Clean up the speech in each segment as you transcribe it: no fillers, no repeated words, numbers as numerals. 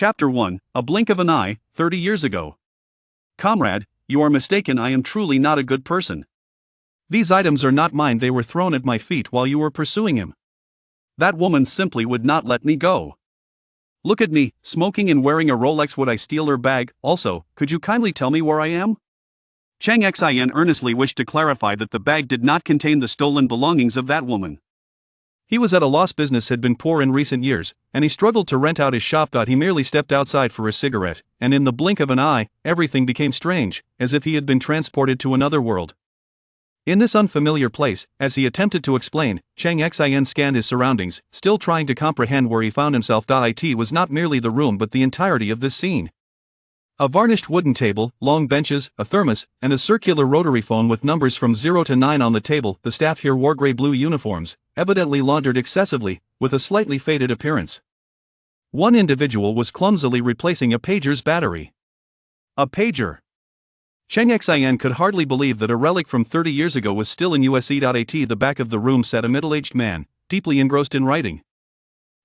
Chapter 1, A Blink of an Eye, 30 years ago. Comrade, you are mistaken, I am truly not a good person. These items are not mine, they were thrown at my feet while you were pursuing him. That woman simply would not let me go. Look at me, smoking and wearing a Rolex. Would I steal her bag? Also, could you kindly tell me where I am? Cheng Xin earnestly wished to clarify that the bag did not contain the stolen belongings of that woman. He was at a loss. Business had been poor in recent years, and he struggled to rent out his shop. He merely stepped outside for a cigarette, and in the blink of an eye, everything became strange, as if he had been transported to another world. In this unfamiliar place, as he attempted to explain, Cheng Xin scanned his surroundings, still trying to comprehend where he found himself. It was not merely the room but the entirety of this scene. A varnished wooden table, long benches, a thermos, and a circular rotary phone with numbers from 0 to 9 on the table. The staff here wore gray-blue uniforms, evidently laundered excessively, with a slightly faded appearance. One individual was clumsily replacing a pager's battery. A pager. Cheng Xin could hardly believe that a relic from 30 years ago was still in USE. At the back of the room sat a middle-aged man, deeply engrossed in writing.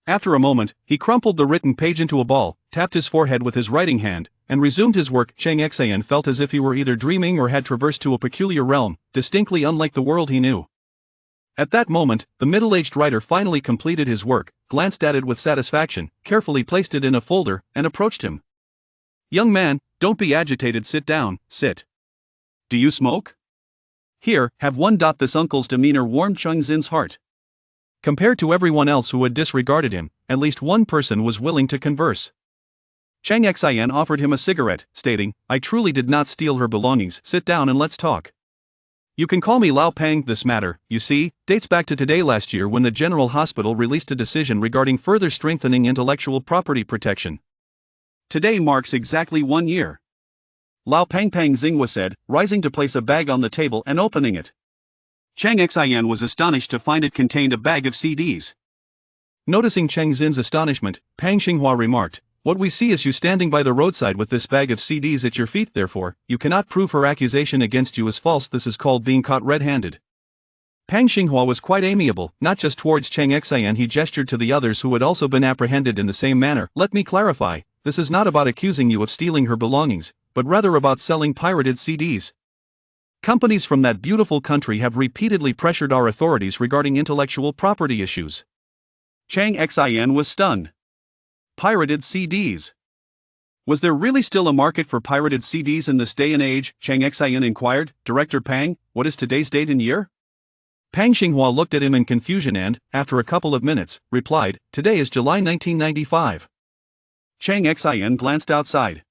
After a moment, he crumpled the written page into a ball, tapped his forehead with his writing hand, and resumed his work. Cheng Xin felt as if he were either dreaming or had traversed to a peculiar realm, distinctly unlike the world he knew. At that moment, the middle-aged writer finally completed his work, glanced at it with satisfaction, carefully placed it in a folder, and approached him. "Young man, don't be agitated, sit down, sit. Do you smoke? Here, have one." This uncle's demeanor warmed Cheng Xin's heart. Compared to everyone else who had disregarded him, at least one person was willing to converse. Cheng Xin offered him a cigarette, stating, "I truly did not steal her belongings, sit down and let's talk. You can call me Lao Pang. This matter, you see, dates back to today last year when the General Hospital released a decision regarding further strengthening intellectual property protection. Today marks exactly 1 year." Lao Pang Xinghua said, rising to place a bag on the table and opening it. Cheng Xin was astonished to find it contained a bag of CDs. Noticing Cheng Xin's astonishment, Pang Xinghua remarked, "What we see is you standing by the roadside with this bag of CDs at your feet. Therefore, you cannot prove her accusation against you as false. This is called being caught red-handed." Pang Xinghua was quite amiable, not just towards Cheng Xin. He gestured to the others who had also been apprehended in the same manner. "Let me clarify, this is not about accusing you of stealing her belongings, but rather about selling pirated CDs. Companies from that beautiful country have repeatedly pressured our authorities regarding intellectual property issues." Cheng Xin was stunned. Pirated CDs. Was there really still a market for pirated CDs in this day and age? Cheng Xin inquired. "Director Pang, what is today's date and year?" Pang Xinghua looked at him in confusion and, after a couple of minutes, replied, "Today is July 1995. Cheng Xin glanced outside.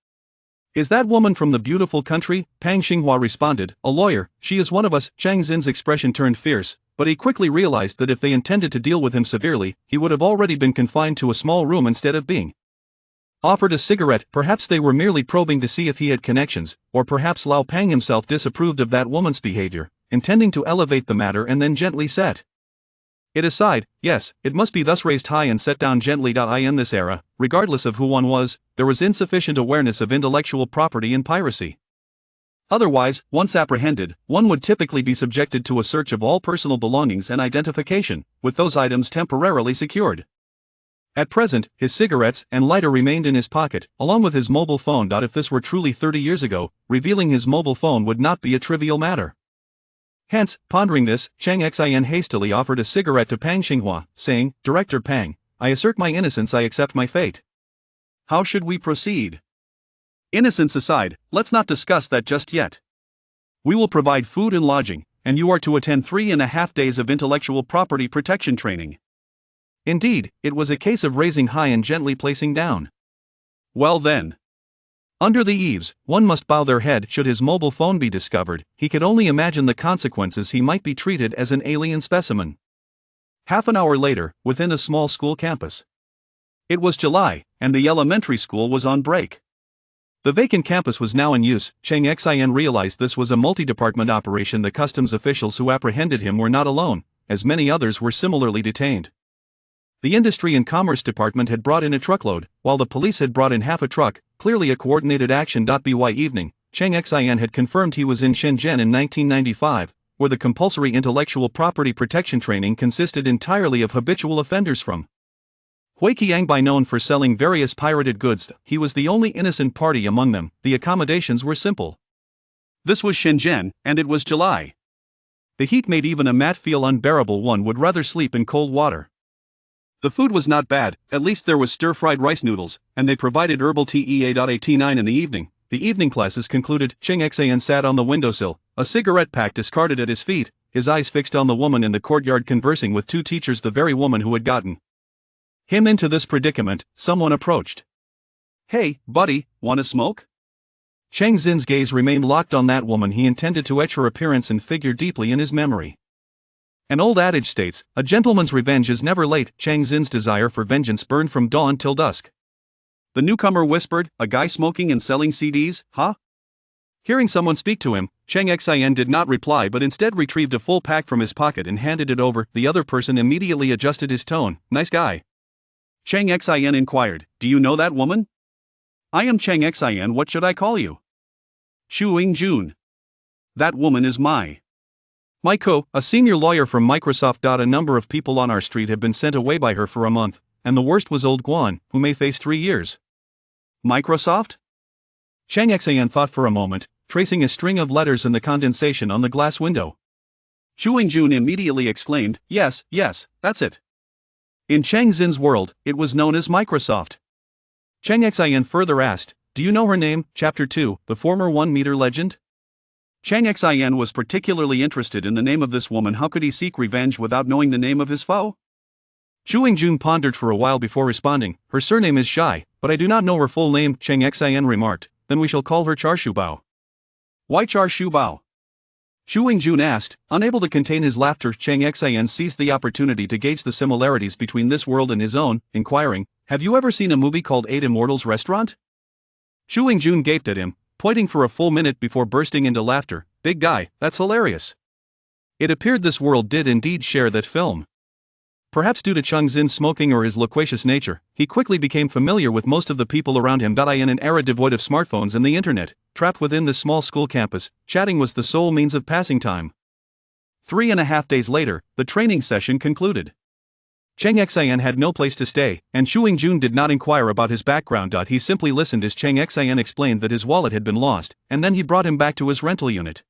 "Is that woman from the beautiful country?" Pang Xinghua responded, "A lawyer, she is one of us." Cheng Xin's expression turned fierce, but he quickly realized that if they intended to deal with him severely, he would have already been confined to a small room instead of being offered a cigarette. Perhaps they were merely probing to see if he had connections, or perhaps Lao Pang himself disapproved of that woman's behavior, intending to elevate the matter and then gently set it aside. Yes, it must be thus raised high and set down gently. In this era, regardless of who one was, there was insufficient awareness of intellectual property and piracy. Otherwise, once apprehended, one would typically be subjected to a search of all personal belongings and identification, with those items temporarily secured. At present, his cigarettes and lighter remained in his pocket, along with his mobile phone. If this were truly 30 years ago, revealing his mobile phone would not be a trivial matter. Hence, pondering this, Cheng Xin hastily offered a cigarette to Pang Xinghua, saying, "Director Pang, I assert my innocence, I accept my fate. How should we proceed?" "Innocence aside, let's not discuss that just yet. We will provide food and lodging, and you are to attend 3.5 days of intellectual property protection training." Indeed, it was a case of raising high and gently placing down. Well then. Under the eaves, one must bow their head. Should his mobile phone be discovered, he could only imagine the consequences. He might be treated as an alien specimen. Half an hour later, within a small school campus. It was July, and the elementary school was on break. The vacant campus was now in use. Cheng Xin realized this was a multi-department operation. The customs officials who apprehended him were not alone, as many others were similarly detained. The Industry and Commerce Department had brought in a truckload, while the police had brought in half a truck, clearly a coordinated action. By evening, Cheng Xin had confirmed he was in Shenzhen in 1995, where the compulsory intellectual property protection training consisted entirely of habitual offenders from Huqiangbei known for selling various pirated goods, he was the only innocent party among them. The accommodations were simple. This was Shenzhen, and it was July. The heat made even a mat feel unbearable. One would rather sleep in cold water. The food was not bad, at least there was stir-fried rice noodles, and they provided herbal tea EA.89 in the evening. The evening classes concluded. Cheng Xin sat on the windowsill, a cigarette pack discarded at his feet, his eyes fixed on the woman in the courtyard conversing with two teachers, the very woman who had gotten him into this predicament. Someone approached. "Hey, buddy, wanna smoke?" Cheng Xin's gaze remained locked on that woman. He intended to etch her appearance and figure deeply in his memory. An old adage states, "A gentleman's revenge is never late." Cheng Xin's desire for vengeance burned from dawn till dusk. The newcomer whispered, "A guy smoking and selling CDs, huh?" Hearing someone speak to him, Cheng Xin did not reply but instead retrieved a full pack from his pocket and handed it over. The other person immediately adjusted his tone. "Nice guy." Cheng Xin inquired, "Do you know that woman?" "I am Cheng Xin. What should I call you?" "Huqiangbei. That woman is my a senior lawyer from Microsoft. A number of people on our street have been sent away by her for a month, and the worst was old Guan, who may face 3 years. Microsoft? Cheng Xin thought for a moment, tracing a string of letters in the condensation on the glass window. Huqiangbei immediately exclaimed, yes, that's it. In Cheng Xin's world, it was known as Microsoft. Cheng Xin further asked, "Do you know her name?" Chapter 2, The Former 1-Meter Legend? Cheng Xin was particularly interested in the name of this woman. How could he seek revenge without knowing the name of his foe? Huqiangbei pondered for a while before responding, "Her surname is Shai, but I do not know her full name." Cheng Xin remarked, "Then we shall call her Charshubao." "Why Charshubao?" Huqiangbei asked, unable to contain his laughter. Cheng Xin seized the opportunity to gauge the similarities between this world and his own, inquiring, "Have you ever seen a movie called Eight Immortals Restaurant?" Huqiangbei gaped at him, pointing for a full minute before bursting into laughter. "Big guy, that's hilarious." It appeared this world did indeed share that film. Perhaps due to Cheng Xin's smoking or his loquacious nature, he quickly became familiar with most of the people around him. In an era devoid of smartphones and the internet, trapped within this small school campus, chatting was the sole means of passing time. 3.5 days later, the training session concluded. Cheng Xin had no place to stay, and Huqiangbei did not inquire about his background. He simply listened as Cheng Xin explained that his wallet had been lost, and then he brought him back to his rental unit.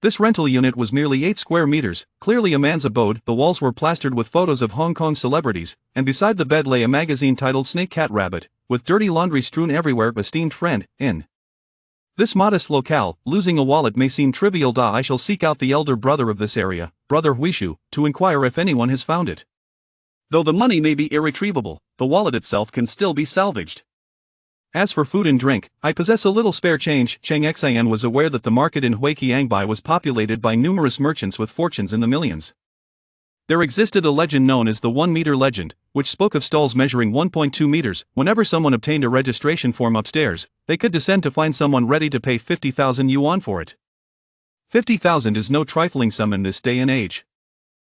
This rental unit was merely 8 square meters, clearly a man's abode. The walls were plastered with photos of Hong Kong celebrities, and beside the bed lay a magazine titled Snake Cat Rabbit, with dirty laundry strewn everywhere. Esteemed friend, in this modest locale, losing a wallet may seem trivial. I shall seek out the elder brother of this area, Brother Huishu, to inquire if anyone has found it. Though the money may be irretrievable, the wallet itself can still be salvaged. As for food and drink, I possess a little spare change. Cheng Xin was aware that the market in Huqiangbei was populated by numerous merchants with fortunes in the millions. There existed a legend known as the 1-meter legend, which spoke of stalls measuring 1.2 meters. Whenever someone obtained a registration form upstairs, they could descend to find someone ready to pay 50,000 yuan for it. 50,000 is no trifling sum in this day and age.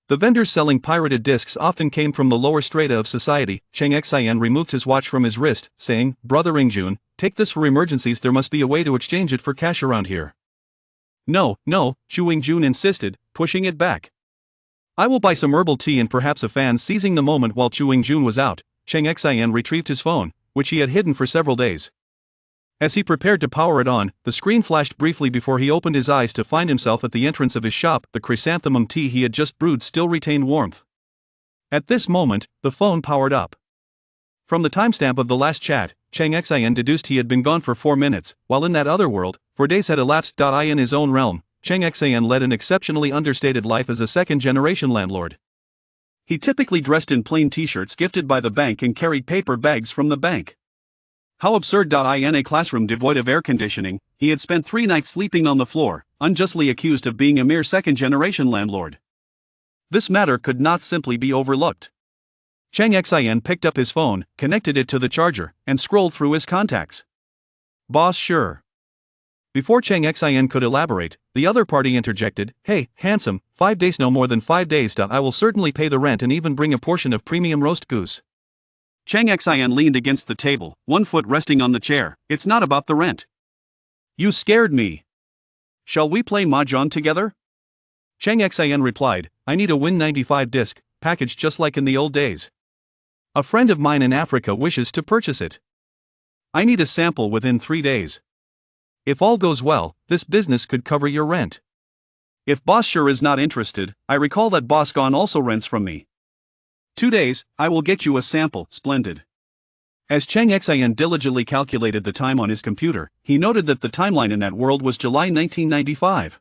The vendors selling pirated discs often came from the lower strata of society. Cheng Xin removed his watch from his wrist, saying, "Brother Huqiangbei, take this for emergencies. There must be a way to exchange it for cash around here." No, Huqiangbei insisted, pushing it back. "I will buy some herbal tea and perhaps a fan." Seizing the moment while Huqiangbei was out, Cheng Xin retrieved his phone, which he had hidden for several days. As he prepared to power it on, the screen flashed briefly before he opened his eyes to find himself at the entrance of his shop. The chrysanthemum tea he had just brewed still retained warmth. At this moment, the phone powered up. From the timestamp of the last chat, Cheng Xin deduced he had been gone for 4 minutes, while in that other world, 4 days had elapsed. In his own realm, Cheng Xin led an exceptionally understated life as a second-generation landlord. He typically dressed in plain t-shirts gifted by the bank and carried paper bags from the bank. How absurd! In a classroom devoid of air conditioning, he had spent 3 nights sleeping on the floor, unjustly accused of being a mere second-generation landlord. This matter could not simply be overlooked. Cheng Xin picked up his phone, connected it to the charger, and scrolled through his contacts. "Boss, sure." Before Cheng Xin could elaborate, the other party interjected, "Hey, handsome, 5 days, no more than 5 days. I will certainly pay the rent and even bring a portion of premium roast goose." Cheng Xin leaned against the table, one foot resting on the chair. "It's not about the rent. You scared me. Shall we play mahjong together?" Cheng Xin replied, "I need a Win 95 disc, packaged just like in the old days." A friend of mine in Africa wishes to purchase it. I need a sample within 3 days. If all goes well, this business could cover your rent. If boss sure is not interested, I recall that boss gone also rents from me. 2 days, I will get you a sample. Splendid. As Cheng Xin diligently calculated the time on his computer, he noted that the timeline in that world was July 1995.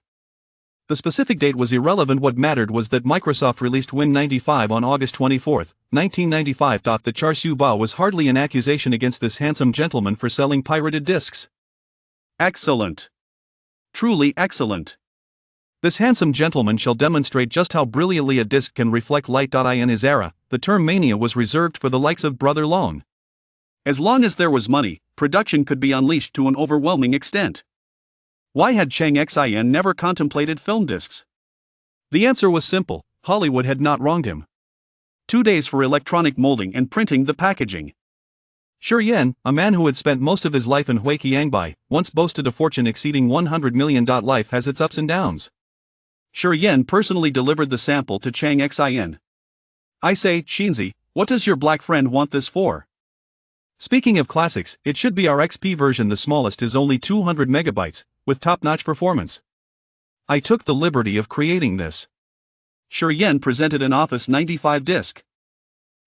The specific date was irrelevant. What mattered was that Microsoft released Win 95 on August 24, 1995. The char siu bao was hardly an accusation against this handsome gentleman for selling pirated discs. Excellent. Truly excellent. This handsome gentleman shall demonstrate just how brilliantly a disc can reflect light. In his era, the term mania was reserved for the likes of Brother Long. As long as there was money, production could be unleashed to an overwhelming extent. Why had Cheng Xin never contemplated film discs? The answer was simple: Hollywood had not wronged him. 2 days for electronic molding and printing the packaging. Yan, a man who had spent most of his life in Huqiangbei, once boasted a fortune exceeding $100 million. Life has its ups and downs. Yan personally delivered the sample to Cheng Xin. I say, Xinzi, what does your black friend want this for? Speaking of classics, it should be our XP version. The smallest is only 200 megabytes, with top-notch performance. I took the liberty of creating this. Yan presented an Office 95 disc.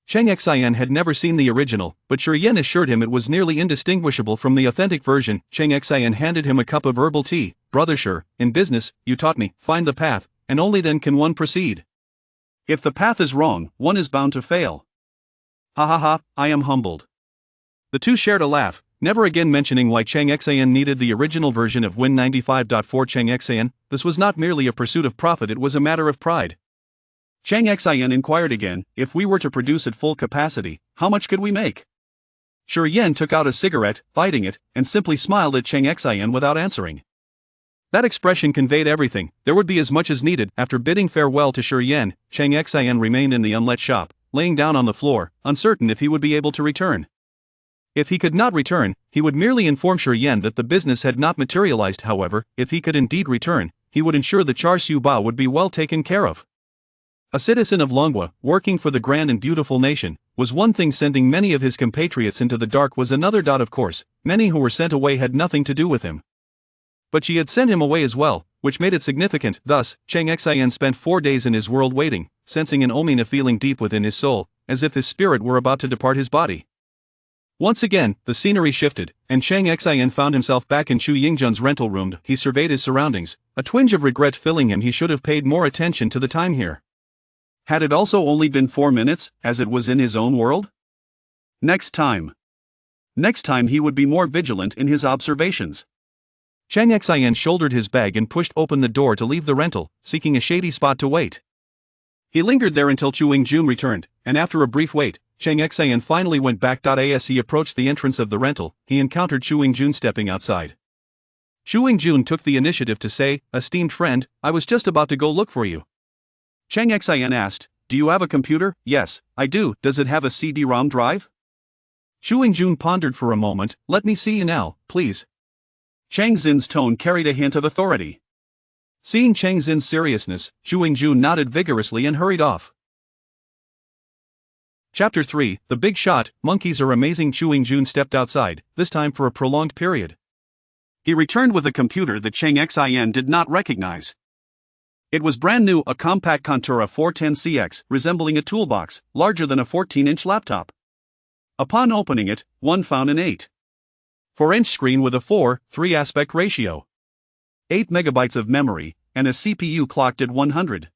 Cheng Xin had never seen the original, but Yan assured him it was nearly indistinguishable from the authentic version. Cheng Xin handed him a cup of herbal tea. Brother Sure, in business, you taught me, find the path, and only then can one proceed. If the path is wrong, one is bound to fail. Ha ha ha, I am humbled. The two shared a laugh, never again mentioning why Cheng Xin needed the original version of Win 95. For Cheng Xin, this was not merely a pursuit of profit, it was a matter of pride. Cheng Xin inquired again, if we were to produce at full capacity, how much could we make? Yan took out a cigarette, lighting it, and simply smiled at Cheng Xin without answering. That expression conveyed everything. There would be as much as needed. After bidding farewell to Yan, Cheng Xin remained in the unlet shop, laying down on the floor, uncertain if he would be able to return. If he could not return, he would merely inform Yan that the business had not materialized. However, if he could indeed return, he would ensure the char siu bao would be well taken care of. A citizen of Longhua, working for the grand and beautiful nation, was one thing; sending many of his compatriots into the dark was another. Of course, many who were sent away had nothing to do with him. But she had sent him away as well, which made it significant. Thus, Cheng Xin spent 4 days in his world waiting, sensing an omen, a feeling deep within his soul, as if his spirit were about to depart his body. Once again, the scenery shifted, and Cheng Xin found himself back in Chu Yingjun's rental room. He surveyed his surroundings, a twinge of regret filling him. He should have paid more attention to the time here. Had it also only been 4 minutes, as it was in his own world? Next time he would be more vigilant in his observations. Cheng Xin shouldered his bag and pushed open the door to leave the rental, seeking a shady spot to wait. He lingered there until Chu Yingjun returned, and after a brief wait, Cheng Xin finally went back. As he approached the entrance of the rental, he encountered Chu Yingjun stepping outside. Chu Yingjun took the initiative to say, "Esteemed friend, I was just about to go look for you." Cheng Xin asked, "Do you have a computer?" "Yes, I do. Does it have a CD-ROM drive?" Chu Yingjun pondered for a moment. "Let me see you now, please." Cheng Xin's tone carried a hint of authority. Seeing Cheng Xin's seriousness, Chu Yingjun nodded vigorously and hurried off. Chapter 3, The Big Shot. Monkeys are amazing. Chu Yingjun stepped outside, this time for a prolonged period. He returned with a computer that Cheng Xin did not recognize. It was brand new, a compact Contura 410CX, resembling a toolbox, larger than a 14-inch laptop. Upon opening it, one found an 8.4-inch screen with a 4:3 aspect ratio, 8 megabytes of memory, and a CPU clocked at 100.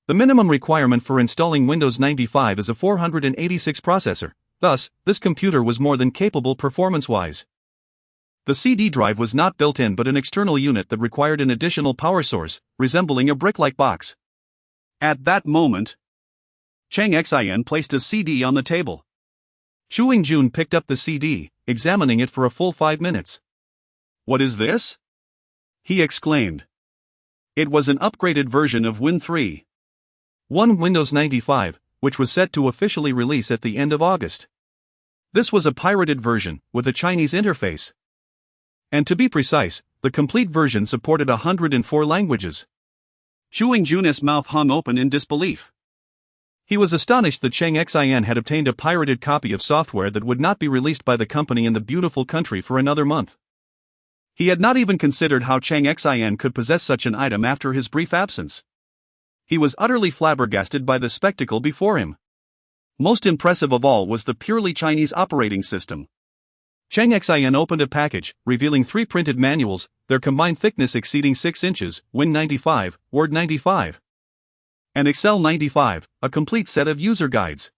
The minimum requirement for installing Windows 95 is a 486 processor, thus, this computer was more than capable performance-wise. The CD drive was not built in but an external unit that required an additional power source, resembling a brick-like box. At that moment, Cheng Xin placed a CD on the table. Chu Yingjun picked up the CD, examining it for a full 5 minutes. "What is this?" he exclaimed. It was an upgraded version of Win 3.1 Windows 95, which was set to officially release at the end of August. This was a pirated version, with a Chinese interface. And to be precise, the complete version supported 104 languages. Chu Yingjun's mouth hung open in disbelief. He was astonished that Cheng Xin had obtained a pirated copy of software that would not be released by the company in the beautiful country for another month. He had not even considered how Cheng Xin could possess such an item after his brief absence. He was utterly flabbergasted by the spectacle before him. Most impressive of all was the purely Chinese operating system. Cheng Xin opened a package, revealing 3 printed manuals, their combined thickness exceeding 6 inches, Win 95, Word 95. And Excel 95, a complete set of user guides.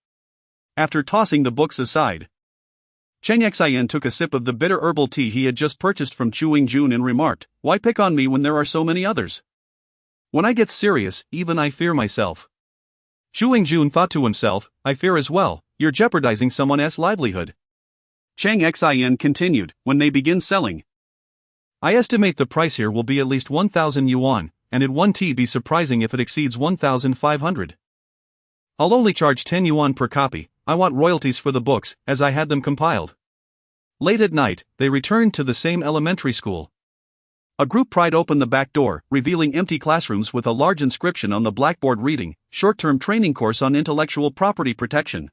After tossing the books aside, Cheng Xin took a sip of the bitter herbal tea he had just purchased from Huqiangbei and remarked, "Why pick on me when there are so many others? When I get serious, even I fear myself." Huqiangbei thought to himself, "I fear as well, you're jeopardizing someone else's livelihood." Cheng Xin continued, "When they begin selling, I estimate the price here will be at least 1,000 yuan, and at 1T be surprising if it exceeds 1,500. I'll only charge 10 yuan per copy, I want royalties for the books, as I had them compiled." Late at night, they returned to the same elementary school. A group pried open the back door, revealing empty classrooms with a large inscription on the blackboard reading, "Short-term training course on intellectual property protection."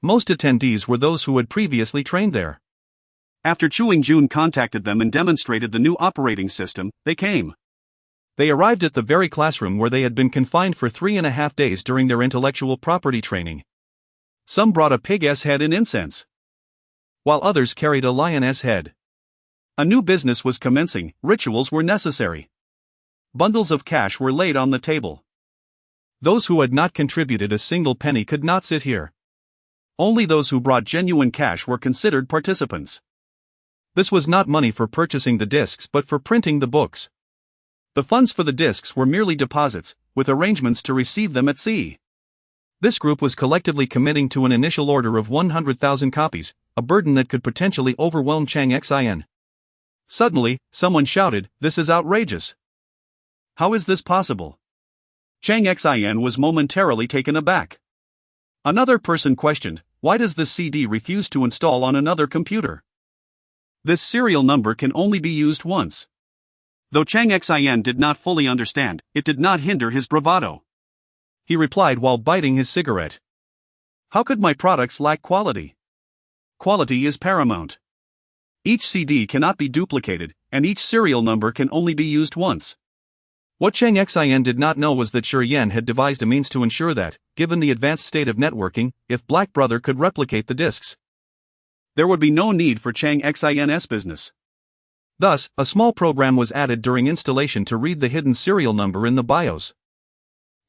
Most attendees were those who had previously trained there. After Huqiangbei contacted them and demonstrated the new operating system, they came. They arrived at the very classroom where they had been confined for 3.5 days during their intellectual property training. Some brought a pig's head and incense, while others carried a lion's head. A new business was commencing, rituals were necessary. Bundles of cash were laid on the table. Those who had not contributed a single penny could not sit here. Only those who brought genuine cash were considered participants. This was not money for purchasing the discs but for printing the books. The funds for the discs were merely deposits, with arrangements to receive them at sea. This group was collectively committing to an initial order of 100,000 copies, a burden that could potentially overwhelm Cheng Xin. Suddenly, someone shouted, "This is outrageous! How is this possible?" Cheng Xin was momentarily taken aback. Another person questioned, "Why does this CD refuse to install on another computer? This serial number can only be used once." Though Cheng Xin did not fully understand, it did not hinder his bravado. He replied while biting his cigarette, "How could my products lack quality? Quality is paramount. Each CD cannot be duplicated, and each serial number can only be used once." What Cheng Xin did not know was that Shi Yan had devised a means to ensure that, given the advanced state of networking, if Black Brother could replicate the disks, there would be no need for Cheng Xin's business. Thus, a small program was added during installation to read the hidden serial number in the BIOS.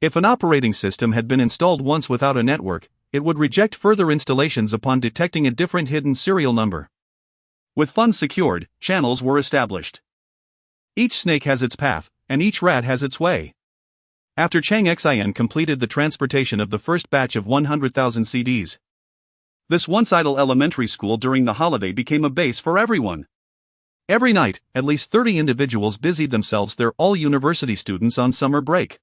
If an operating system had been installed once without a network, it would reject further installations upon detecting a different hidden serial number. With funds secured, channels were established. Each snake has its path, and each rat has its way. After Cheng Xin completed the transportation of the first batch of 100,000 CDs, this once idle elementary school during the holiday became a base for everyone. Every night, at least 30 individuals busied themselves there, all university students on summer break.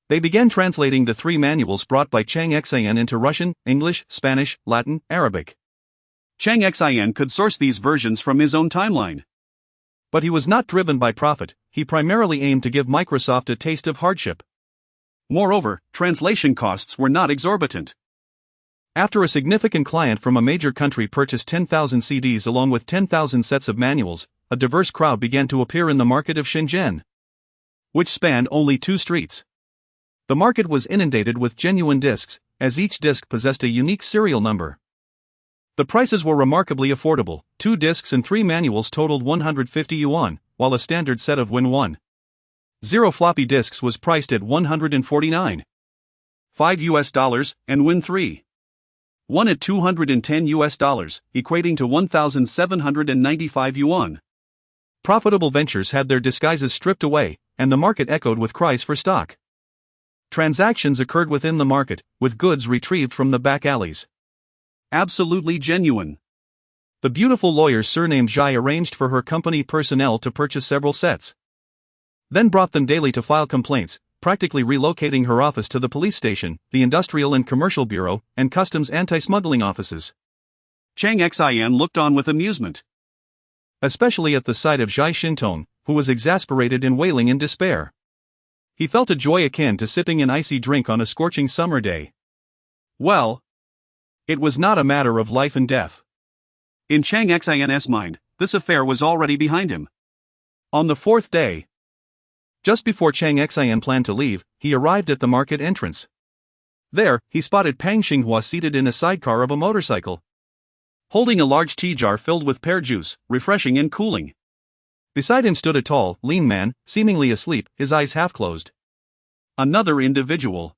They began translating the 3 manuals brought by Cheng Xin into Russian, English, Spanish, Latin, Arabic. Cheng Xin could source these versions from his own timeline. But he was not driven by profit, he primarily aimed to give Microsoft a taste of hardship. Moreover, translation costs were not exorbitant. After a significant client from a major country purchased 10,000 CDs along with 10,000 sets of manuals, a diverse crowd began to appear in the market of Shenzhen, which spanned only 2 streets. The market was inundated with genuine discs, as each disc possessed a unique serial number. The prices were remarkably affordable. 2 discs and 3 manuals totaled 150 yuan, while a standard set of Win 1.0 floppy disks was priced at 149.5 US dollars, and Win 3.1 at 210 US dollars, equating to 1,795 yuan. Profitable ventures had their disguises stripped away, and the market echoed with cries for stock. Transactions occurred within the market, with goods retrieved from the back alleys. Absolutely genuine. The beautiful lawyer surnamed Zhai arranged for her company personnel to purchase several sets, then brought them daily to file complaints, practically relocating her office to the police station, the Industrial and Commercial Bureau, and Customs anti-smuggling offices. Cheng Xin looked on with amusement, especially at the sight of Zhai Shintong, who was exasperated and wailing in despair. He felt a joy akin to sipping an icy drink on a scorching summer day. Well, it was not a matter of life and death. In Cheng Xin's mind, this affair was already behind him. On the fourth day, just before Cheng Xin planned to leave, he arrived at the market entrance. There, he spotted Pang Xinghua seated in a sidecar of a motorcycle, holding a large tea jar filled with pear juice, refreshing and cooling. Beside him stood a tall, lean man, seemingly asleep, his eyes half closed. Another individual,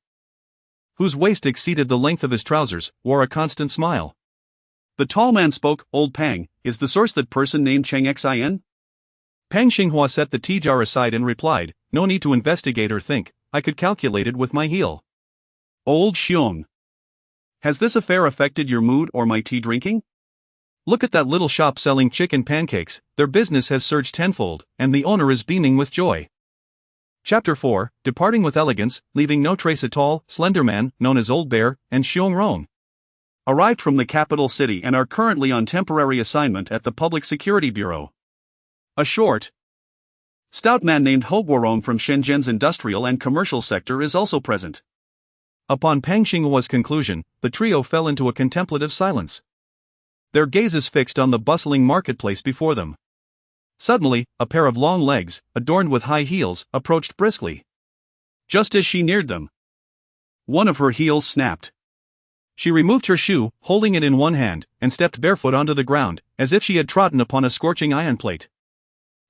whose waist exceeded the length of his trousers, wore a constant smile. The tall man spoke. "Old Pang, is the source that person named Cheng Xin?" Pang Xinghua set the tea jar aside and replied, "No need to investigate or think, I could calculate it with my heel." "Old Xiong, has this affair affected your mood or my tea drinking? Look at that little shop selling chicken pancakes, their business has surged tenfold, and the owner is beaming with joy." Chapter 4, Departing with Elegance, Leaving No Trace. A tall, slender man, known as Old Bear, and Xiong Rong, arrived from the capital city and are currently on temporary assignment at the Public Security Bureau. A short, stout man named Huqiangbei from Shenzhen's industrial and commercial sector is also present. Upon Pang Xinghua's conclusion, the trio fell into a contemplative silence, their gazes fixed on the bustling marketplace before them. Suddenly, a pair of long legs, adorned with high heels, approached briskly. Just as she neared them, one of her heels snapped. She removed her shoe, holding it in one hand, and stepped barefoot onto the ground, as if she had trodden upon a scorching iron plate.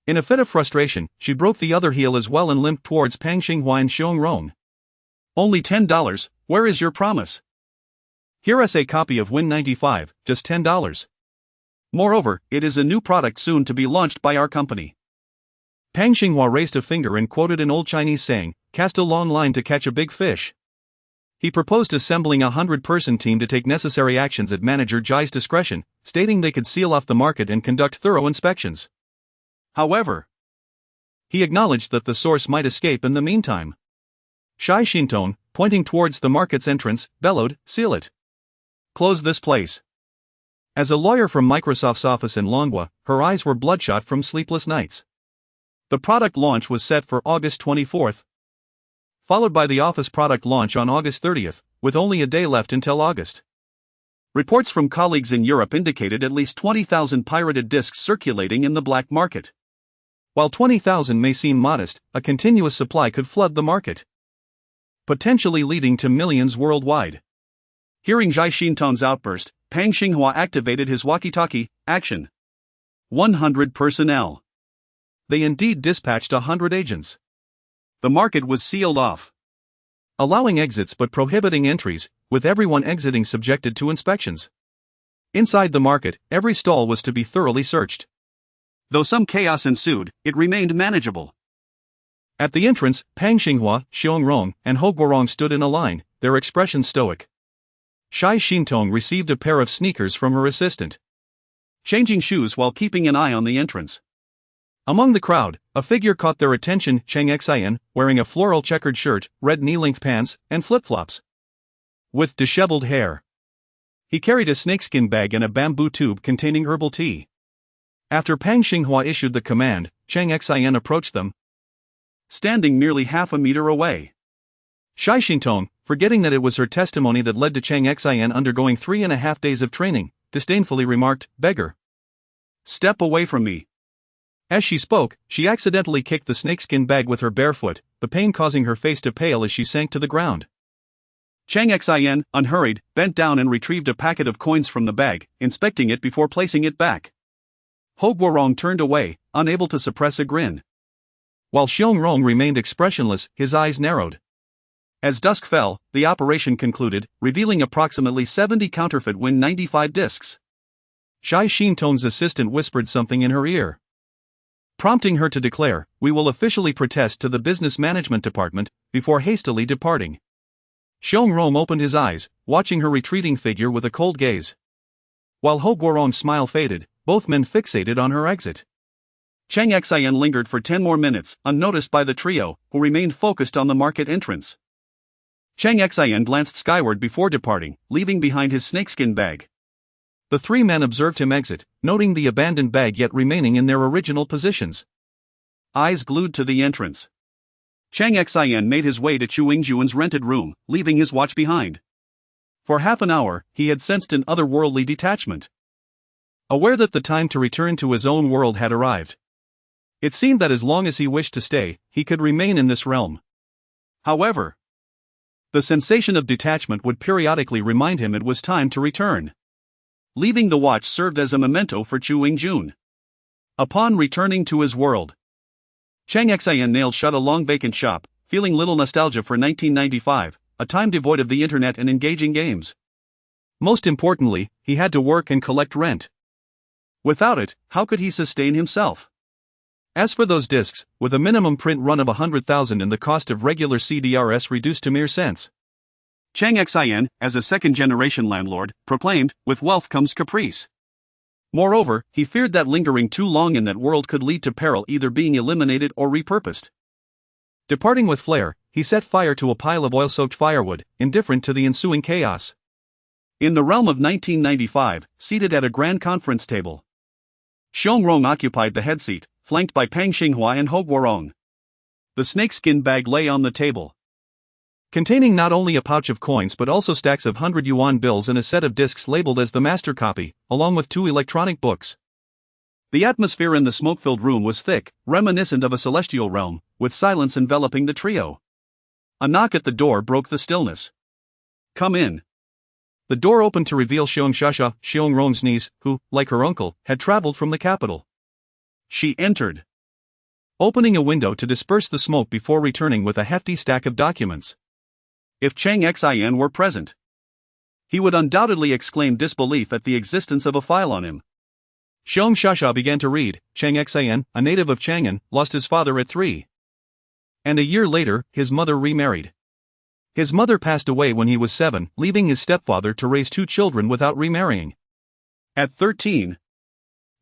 In a fit of frustration, she broke the other heel as well and limped towards Pang Xinghua and Xiong Rong. "Only $10, where is your promise? Here is a copy of Win 95, just $10. Moreover, it is a new product soon to be launched by our company." Pang Xinghua raised a finger and quoted an old Chinese saying, "Cast a long line to catch a big fish." He proposed assembling a 100-person team to take necessary actions at Manager Jai's discretion, stating they could seal off the market and conduct thorough inspections. However, he acknowledged that the source might escape in the meantime. Shai Xintong, pointing towards the market's entrance, bellowed, "Seal it. Close this place." As a lawyer from Microsoft's office in Longwa, her eyes were bloodshot from sleepless nights. The product launch was set for August 24th, followed by the office product launch on August 30th, with only a day left until August. Reports from colleagues in Europe indicated at least 20,000 pirated discs circulating in the black market. While 20,000 may seem modest, a continuous supply could flood the market, potentially leading to millions worldwide. Hearing Zhai Xintong's outburst, Pang Xinghua activated his walkie-talkie. "Action. 100 personnel." They indeed dispatched 100 agents. The market was sealed off, allowing exits but prohibiting entries, with everyone exiting subjected to inspections. Inside the market, every stall was to be thoroughly searched. Though some chaos ensued, it remained manageable. At the entrance, Pang Xinghua, Xiong Rong, and Huqiangbei stood in a line, their expressions stoic. Shai Xintong received a pair of sneakers from her assistant, changing shoes while keeping an eye on the entrance. Among the crowd, a figure caught their attention: Cheng Xin, wearing a floral checkered shirt, red knee-length pants, and flip-flops, with disheveled hair. He carried a snakeskin bag and a bamboo tube containing herbal tea. After Pang Xinghua issued the command, Cheng Xin approached them, standing merely half a meter away. Shai Xintong, forgetting that it was her testimony that led to Cheng Xin undergoing 3.5 days of training, disdainfully remarked, "Beggar. Step away from me." As she spoke, she accidentally kicked the snakeskin bag with her bare foot, the pain causing her face to pale as she sank to the ground. Cheng Xin, unhurried, bent down and retrieved a packet of coins from the bag, inspecting it before placing it back. Huqiangbei turned away, unable to suppress a grin, while Xiong Rong remained expressionless, his eyes narrowed. As dusk fell, the operation concluded, revealing approximately 70 counterfeit Win 95 discs. Shai Xintong's assistant whispered something in her ear, prompting her to declare, "We will officially protest to the Business Management Department," before hastily departing. Xiong Rong opened his eyes, watching her retreating figure with a cold gaze. While Huqiangbei's smile faded, both men fixated on her exit. Cheng Xin lingered for 10 more minutes, unnoticed by the trio, who remained focused on the market entrance. Cheng Xin glanced skyward before departing, leaving behind his snakeskin bag. The three men observed him exit, noting the abandoned bag yet remaining in their original positions. Eyes glued to the entrance, Cheng Xin made his way to Chu Yingjuan's rented room, leaving his watch behind. For half an hour, he had sensed an otherworldly detachment. Aware that the time to return to his own world had arrived. It seemed that as long as he wished to stay, he could remain in this realm. However, the sensation of detachment would periodically remind him it was time to return. Leaving the watch served as a memento for Chu Yingjun. Upon returning to his world, Cheng Xin nailed shut a long vacant shop, feeling little nostalgia for 1995, a time devoid of the internet and engaging games. Most importantly, he had to work and collect rent. Without it, how could he sustain himself? As for those discs, with a minimum print run of 100,000 and the cost of regular CDRs reduced to mere cents, Cheng Xin, as a second-generation landlord, proclaimed, "With wealth comes caprice." Moreover, he feared that lingering too long in that world could lead to peril, either being eliminated or repurposed. Departing with flair, he set fire to a pile of oil-soaked firewood, indifferent to the ensuing chaos. In the realm of 1995, seated at a grand conference table, Xiong occupied the head seat, flanked by Pang Xinghua and Ho Guorong. The snakeskin bag lay on the table, containing not only a pouch of coins but also stacks of 100 yuan bills and a set of discs labeled as the master copy, along with 2 electronic books. The atmosphere in the smoke-filled room was thick, reminiscent of a celestial realm, with silence enveloping the trio. A knock at the door broke the stillness. "Come in." The door opened to reveal Xiong Shasha, Xiong Rong's niece, who, like her uncle, had traveled from the capital. She entered, opening a window to disperse the smoke before returning with a hefty stack of documents. If Cheng Xin were present, he would undoubtedly exclaim disbelief at the existence of a file on him. Xiong Shasha began to read. Cheng Xin, a native of Chang'an, lost his father at 3. And a year later, his mother remarried. His mother passed away when he was 7, leaving his stepfather to raise 2 children without remarrying. At 13,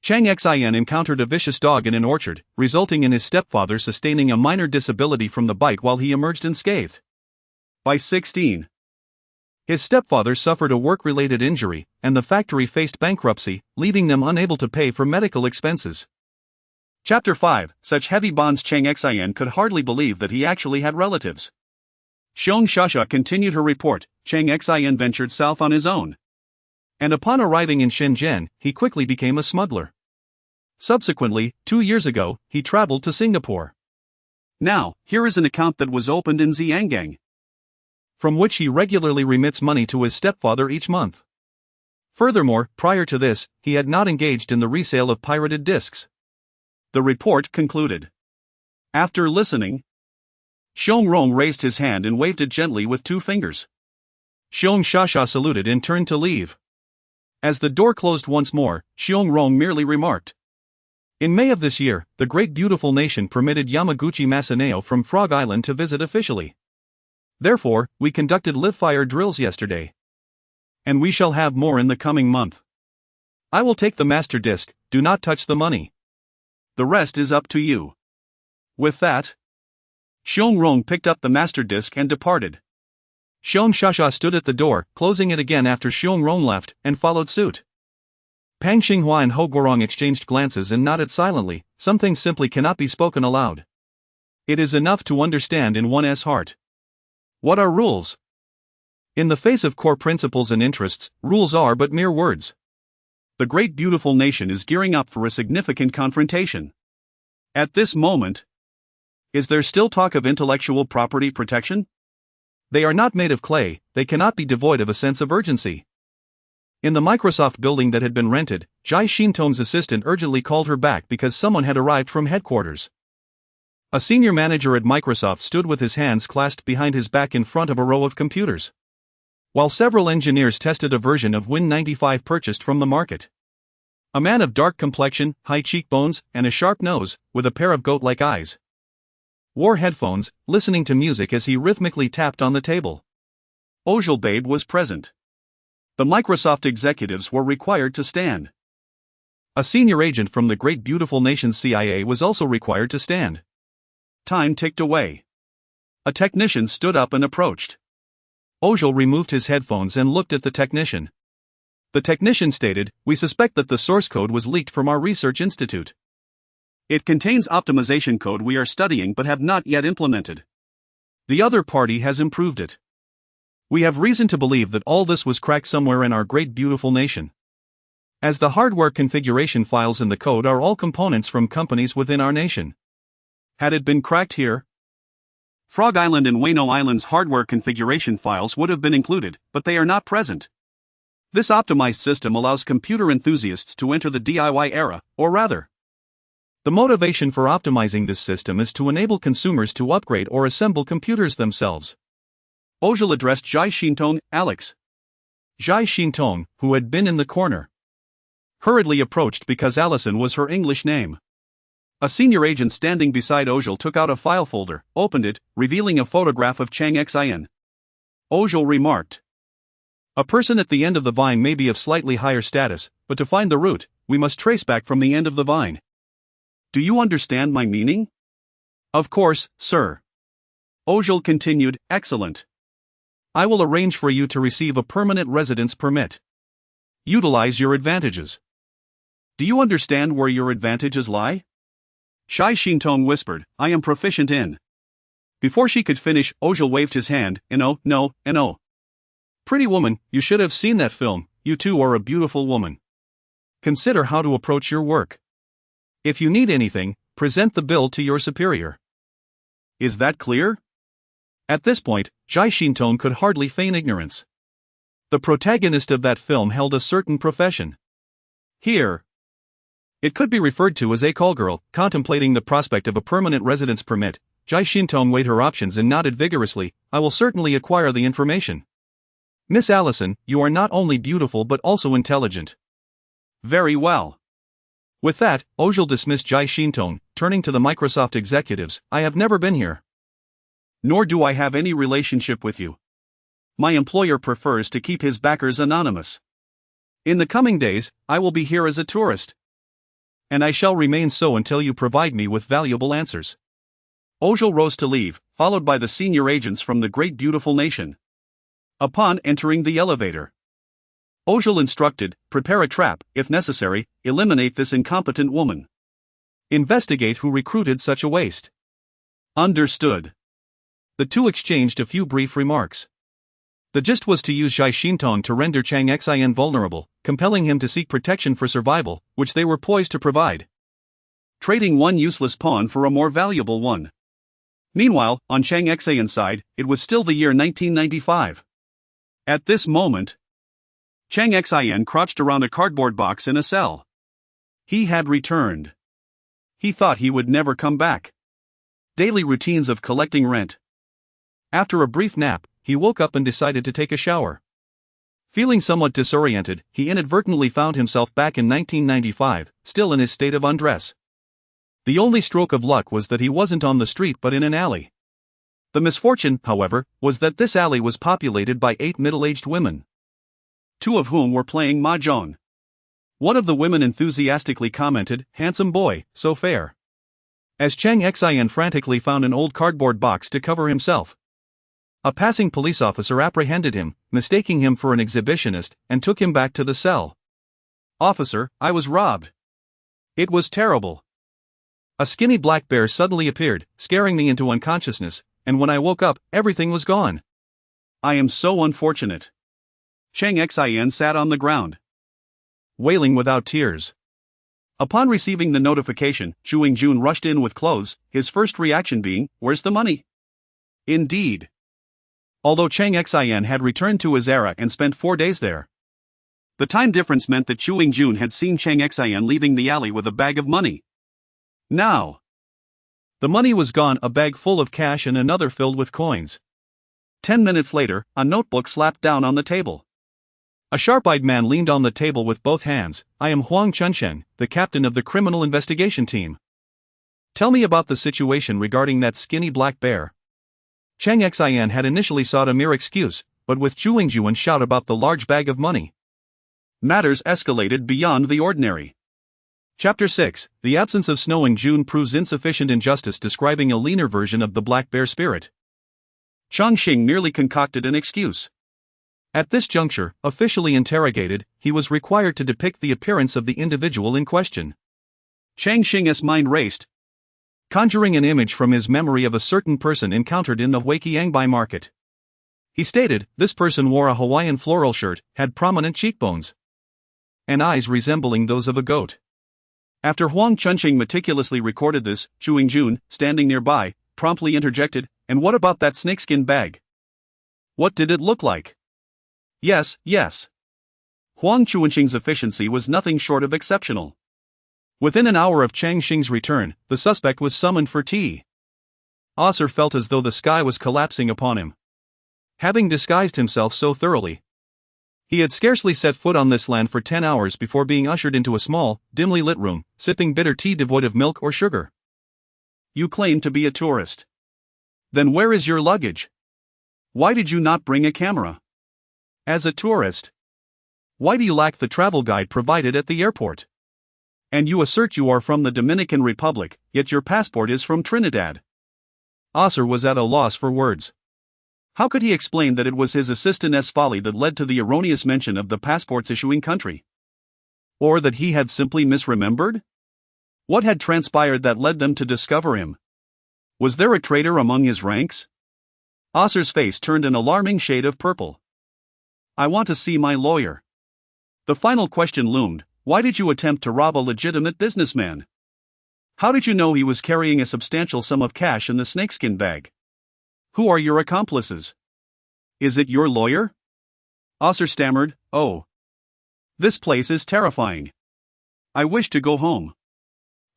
Cheng Xin encountered a vicious dog in an orchard, resulting in his stepfather sustaining a minor disability from the bite while he emerged unscathed. By 16, his stepfather suffered a work-related injury, and the factory faced bankruptcy, leaving them unable to pay for medical expenses. Chapter 5. Such heavy bonds. Cheng Xin could hardly believe that he actually had relatives. Xiong Shasha continued her report. Cheng Xin ventured south on his own, and upon arriving in Shenzhen, he quickly became a smuggler. Subsequently, 2 years ago, he traveled to Singapore. Now, here is an account that was opened in Xiangang, from which he regularly remits money to his stepfather each month. Furthermore, prior to this, he had not engaged in the resale of pirated discs. The report concluded. After listening, Xiong Rong raised his hand and waved it gently with 2 fingers. Xiong Shasha saluted and turned to leave. As the door closed once more, Xiong Rong merely remarked, "In May of this year, the great beautiful nation permitted Yamaguchi Masaneo from Frog Island to visit officially. Therefore, we conducted live-fire drills yesterday. And we shall have more in the coming month. I will take the master disc, do not touch the money. The rest is up to you." With that, Xiong Rong picked up the master disc and departed. Xiong Shasha stood at the door, closing it again after Xiong Rong left, and followed suit. Pang Xinghua and Ho Guorong exchanged glances and nodded silently. Some things simply cannot be spoken aloud. It is enough to understand in one's heart. What are rules? In the face of core principles and interests, rules are but mere words. The great beautiful nation is gearing up for a significant confrontation. At this moment, is there still talk of intellectual property protection? They are not made of clay, they cannot be devoid of a sense of urgency. In the Microsoft building that had been rented, Jai Shintong's assistant urgently called her back because someone had arrived from headquarters. A senior manager at Microsoft stood with his hands clasped behind his back in front of a row of computers, while several engineers tested a version of Win95 purchased from the market. A man of dark complexion, high cheekbones, and a sharp nose, with a pair of goat-like eyes, wore headphones, listening to music as he rhythmically tapped on the table. Huqiangbei was present. The Microsoft executives were required to stand. A senior agent from the great beautiful nation's CIA was also required to stand. Time ticked away. A technician stood up and approached. Huqiangbei removed his headphones and looked at the technician. The technician stated, "We suspect that the source code was leaked from our research institute. It contains optimization code we are studying but have not yet implemented. The other party has improved it. We have reason to believe that all this was cracked somewhere in our great beautiful nation. As the hardware configuration files in the code are all components from companies within our nation. Had it been cracked here? Frog Island and Wano Island's hardware configuration files would have been included, but they are not present. This optimized system allows computer enthusiasts to enter the DIY era, or rather. The motivation for optimizing this system is to enable consumers to upgrade or assemble computers themselves. Ojal addressed Zhai Xintong, Alex. Zhai Xintong, who had been in the corner, hurriedly approached because Allison was her English name. A senior agent standing beside Ojal took out a file folder, opened it, revealing a photograph of Cheng Xin. Ojal remarked, "A person at the end of the vine may be of slightly higher status, but to find the root, we must trace back from the end of the vine. Do you understand my meaning?" "Of course, sir." Ojal continued, "Excellent. I will arrange for you to receive a permanent residence permit. Utilize your advantages." "Do you understand where your advantages lie?" Zhai Xintong whispered, "I am proficient in." Before she could finish, Ojal waved his hand, no. "Pretty woman, you should have seen that film, you too are a beautiful woman. Consider how to approach your work. If you need anything, present the bill to your superior." Is that clear? At this point, Zhai Xintong could hardly feign ignorance. The protagonist of that film held a certain profession. Here, it could be referred to as a callgirl. Contemplating the prospect of a permanent residence permit, Zhai Xintong weighed her options and nodded vigorously, "I will certainly acquire the information. Miss Allison, you are not only beautiful but also intelligent." "Very well." With that, Ojal dismissed Zhai Xintong, turning to the Microsoft executives, "I have never been here. Nor do I have any relationship with you. My employer prefers to keep his backers anonymous. In the coming days, I will be here as a tourist. And I shall remain so until you provide me with valuable answers." Ojal rose to leave, followed by the senior agents from the great beautiful nation. Upon entering the elevator, Ojal instructed, "Prepare a trap, if necessary, eliminate this incompetent woman. Investigate who recruited such a waste." "Understood." The two exchanged a few brief remarks. The gist was to use Zhai Xintong to render Cheng Xin vulnerable, compelling him to seek protection for survival, which they were poised to provide. Trading one useless pawn for a more valuable one. Meanwhile, on Cheng Xin's side, it was still the year 1995. At this moment, Cheng Xin crouched around a cardboard box in a cell. He had returned. He thought he would never come back. Daily routines of collecting rent. After a brief nap, he woke up and decided to take a shower. Feeling somewhat disoriented, he inadvertently found himself back in 1995, still in his state of undress. The only stroke of luck was that he wasn't on the street but in an alley. The misfortune, however, was that this alley was populated by 8 middle-aged women, 2 of whom were playing mahjong. One of the women enthusiastically commented, "Handsome boy, so fair." As Cheng Xin frantically found an old cardboard box to cover himself. A passing police officer apprehended him, mistaking him for an exhibitionist, and took him back to the cell. "Officer, I was robbed. It was terrible. A skinny black bear suddenly appeared, scaring me into unconsciousness, and when I woke up, everything was gone. I am so unfortunate." Cheng Xin sat on the ground, wailing without tears. Upon receiving the notification, Chewing Jun rushed in with clothes, his first reaction being, "Where's the money?" Indeed. Although Cheng Xin had returned to his era and spent 4 days there, the time difference meant that Chewing Jun had seen Cheng Xin leaving the alley with a bag of money. Now, the money was gone, a bag full of cash and another filled with coins. 10 minutes later, a notebook slapped down on the table. A sharp-eyed man leaned on the table with both hands. "I am Huang Chunsheng, the captain of the criminal investigation team. Tell me about the situation regarding that skinny black bear." Cheng Xin had initially sought a mere excuse, but with Chewing Juan's shout about the large bag of money, matters escalated beyond the ordinary. Chapter 6, The absence of snow in June proves insufficient injustice, describing a leaner version of the black bear spirit. Cheng Xin merely concocted an excuse. At this juncture, officially interrogated, he was required to depict the appearance of the individual in question. Cheng Xin's mind raced. conjuring an image from his memory of a certain person encountered in the Huqiangbei market. He stated, this person wore a Hawaiian floral shirt, had prominent cheekbones, and eyes resembling those of a goat. After Huang Chunqing meticulously recorded this, Zhu Yingjun, standing nearby, promptly interjected, and what about that snakeskin bag? What did it look like? Yes. Huang Chunqing's efficiency was nothing short of exceptional. Within an hour of Cheng Xin's return, the suspect was summoned for tea. Osser felt as though the sky was collapsing upon him. Having disguised himself so thoroughly, he had scarcely set foot on this land for 10 hours before being ushered into a small, dimly lit room, sipping bitter tea devoid of milk or sugar. You claim to be a tourist. Then where is your luggage? Why did you not bring a camera? As a tourist, why do you lack the travel guide provided at the airport? And you assert you are from the Dominican Republic, yet your passport is from Trinidad. Osser was at a loss for words. How could he explain that it was his assistant's folly that led to the erroneous mention of the passport's issuing country? Or that he had simply misremembered? What had transpired that led them to discover him? Was there a traitor among his ranks? Osser's face turned an alarming shade of purple. I want to see my lawyer. The final question loomed, why did you attempt to rob a legitimate businessman? How did you know he was carrying a substantial sum of cash in the snakeskin bag? Who are your accomplices? Is it your lawyer? Osser stammered, oh. This place is terrifying. I wish to go home.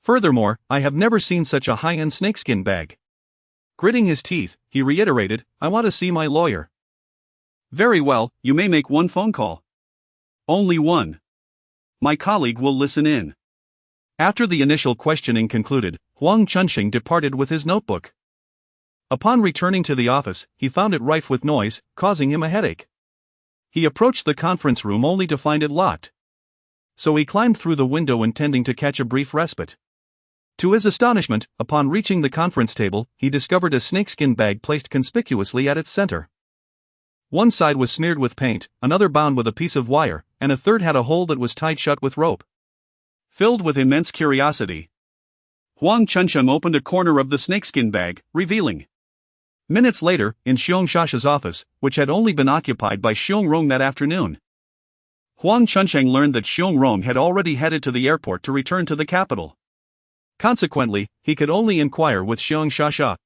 Furthermore, I have never seen such a high-end snakeskin bag. Gritting his teeth, he reiterated, I want to see my lawyer. Very well, you may make one phone call. Only one. My colleague will listen in. After the initial questioning concluded, Huang Chunqing departed with his notebook. Upon returning to the office, he found it rife with noise, causing him a headache. He approached the conference room only to find it locked. So he climbed through the window intending to catch a brief respite. To his astonishment, upon reaching the conference table, he discovered a snakeskin bag placed conspicuously at its center. One side was smeared with paint, another bound with a piece of wire, and a third had a hole that was tied shut with rope. Filled with immense curiosity, Huang Chunqing opened a corner of the snakeskin bag, revealing. Minutes later, in Xiong Shasha's office, which had only been occupied by Xiong Rong that afternoon, Huang Chunqing learned that Xiong Rong had already headed to the airport to return to the capital. Consequently, he could only inquire with Xiong Shasha,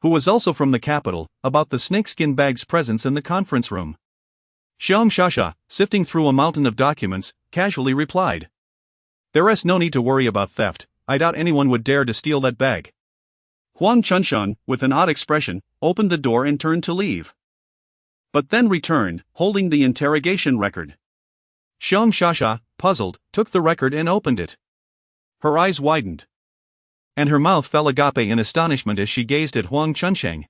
who was also from the capital, about the snakeskin bag's presence in the conference room. Xiong Shasha, sifting through a mountain of documents, casually replied. There is no need to worry about theft. I doubt anyone would dare to steal that bag. Huang Chunqing, with an odd expression, opened the door and turned to leave. But then returned, holding the interrogation record. Xiong Shasha, puzzled, took the record and opened it. Her eyes widened, and her mouth fell agape in astonishment as she gazed at Huang Chunqing.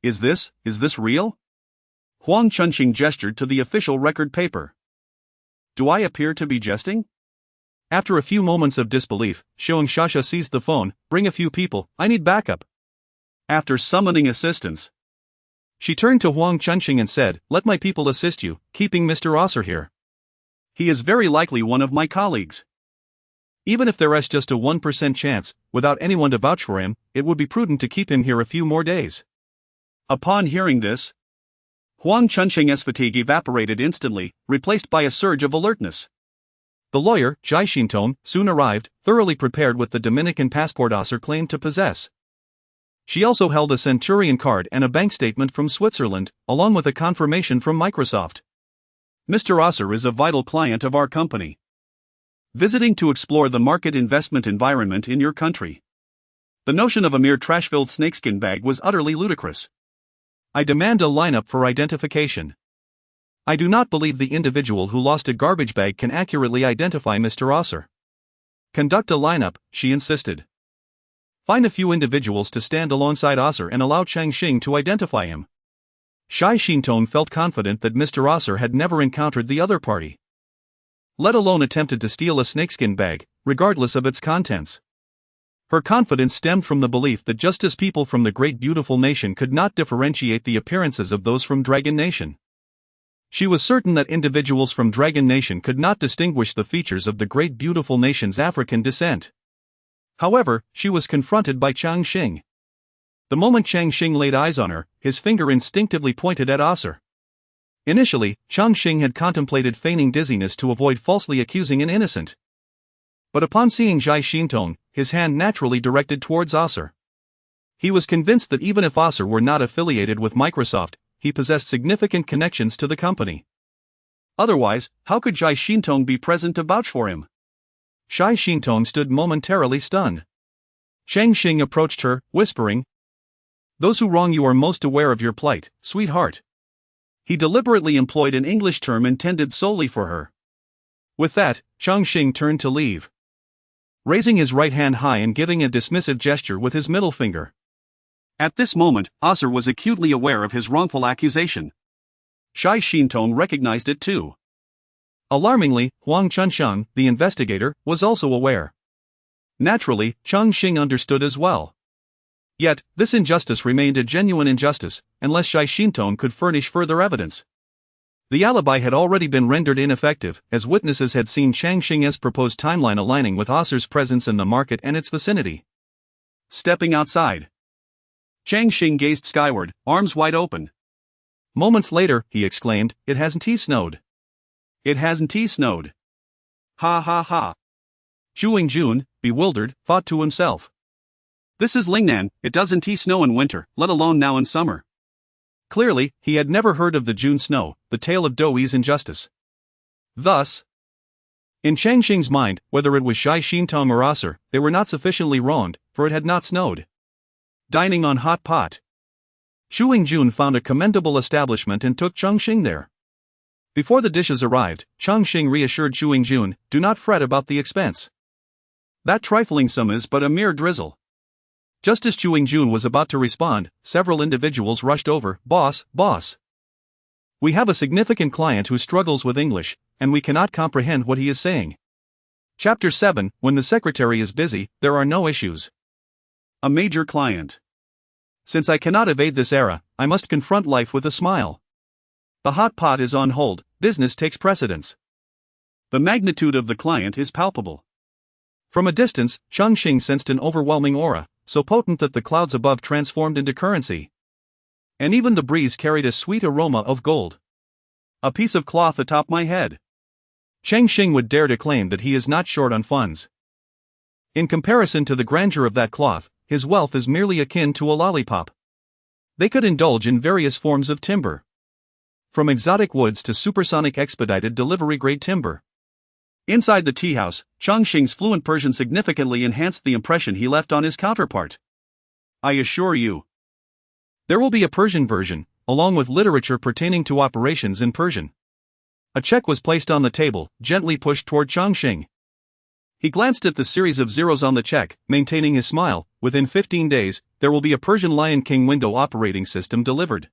Is this real? Huang Chunqing gestured to the official record paper. Do I appear to be jesting? After a few moments of disbelief, Xiong Shasha seized the phone. Bring a few people, I need backup. After summoning assistance, she turned to Huang Chunqing and said, let my people assist you, keeping Mr. Osser here. He is very likely one of my colleagues. Even if there is just a 1% chance, without anyone to vouch for him, it would be prudent to keep him here a few more days. Upon hearing this, Huang Chunqing's fatigue evaporated instantly, replaced by a surge of alertness. The lawyer, Jai Xintong, soon arrived, thoroughly prepared with the Dominican passport Osser claimed to possess. She also held a Centurion card and a bank statement from Switzerland, along with a confirmation from Microsoft. Mr. Osser is a vital client of our company, visiting to explore the market investment environment in your country. The notion of a mere trash-filled snakeskin bag was utterly ludicrous. I demand a lineup for identification. I do not believe the individual who lost a garbage bag can accurately identify Mr. Osser. Conduct a lineup, she insisted. Find a few individuals to stand alongside Osser and allow Cheng Xin to identify him. Jai Xintong felt confident that Mr. Osser had never encountered the other party, let alone attempted to steal a snakeskin bag, regardless of its contents. Her confidence stemmed from the belief that just as people from the Great Beautiful Nation could not differentiate the appearances of those from Dragon Nation, she was certain that individuals from Dragon Nation could not distinguish the features of the Great Beautiful Nation's African descent. However, she was confronted by Cheng Xin. The moment Cheng Xin laid eyes on her, his finger instinctively pointed at Osir. Initially, Cheng Xin had contemplated feigning dizziness to avoid falsely accusing an innocent. But upon seeing Zhai Xintong, his hand naturally directed towards Osir. He was convinced that even if Osir were not affiliated with Microsoft, he possessed significant connections to the company. Otherwise, how could Zhai Xintong be present to vouch for him? Zhai Xintong stood momentarily stunned. Cheng Xin approached her, whispering, "Those who wrong you are most aware of your plight, sweetheart." He deliberately employed an English term intended solely for her. With that, Cheng Xin turned to leave, raising his right hand high and giving a dismissive gesture with his middle finger. At this moment, Osir was acutely aware of his wrongful accusation. Zhai Xintong recognized it too. Alarmingly, Huang Chunsheng, the investigator, was also aware. Naturally, Cheng Xin understood as well. Yet, this injustice remained a genuine injustice, unless Zhai Xintong could furnish further evidence. The alibi had already been rendered ineffective, as witnesses had seen Cheng Xin's proposed timeline aligning with Osir's presence in the market and its vicinity. Stepping outside, Cheng Xin gazed skyward, arms wide open. Moments later, he exclaimed, "It hasn't snowed. It hasn't snowed. Ha ha ha." Zhu Jun, bewildered, thought to himself, "This is Lingnan, it doesn't snow in winter, let alone now in summer." Clearly, he had never heard of the June snow, the tale of Douyi's injustice. Thus, in Cheng Xin's mind, whether it was Zhai Xintong or Osir, they were not sufficiently wronged, for it had not snowed. Dining on hot pot. Zhu Jun found a commendable establishment and took Cheng Xin there. Before the dishes arrived, Cheng Xin reassured Zhu Jun, "Do not fret about the expense. That trifling sum is but a mere drizzle." Just as Zhu Jun was about to respond, several individuals rushed over. Boss. We have a significant client who struggles with English, and we cannot comprehend what he is saying." Chapter 7, When the secretary is busy, there are no issues. A major client. Since I cannot evade this era, I must confront life with a smile. The hot pot is on hold, business takes precedence. The magnitude of the client is palpable. From a distance, Cheng Xin sensed an overwhelming aura, so potent that the clouds above transformed into currency. And even the breeze carried a sweet aroma of gold. A piece of cloth atop my head. Cheng Xin would dare to claim that he is not short on funds. In comparison to the grandeur of that cloth, his wealth is merely akin to a lollipop. They could indulge in various forms of timber, from exotic woods to supersonic expedited delivery-grade timber. Inside the tea house, Cheng Xin's fluent Persian significantly enhanced the impression he left on his counterpart. "I assure you, there will be a Persian version, along with literature pertaining to operations in Persian." A check was placed on the table, gently pushed toward Cheng Xin. He glanced at the series of zeros on the check, maintaining his smile. "Within 15 days, there will be a Persian Lion King window operating system delivered.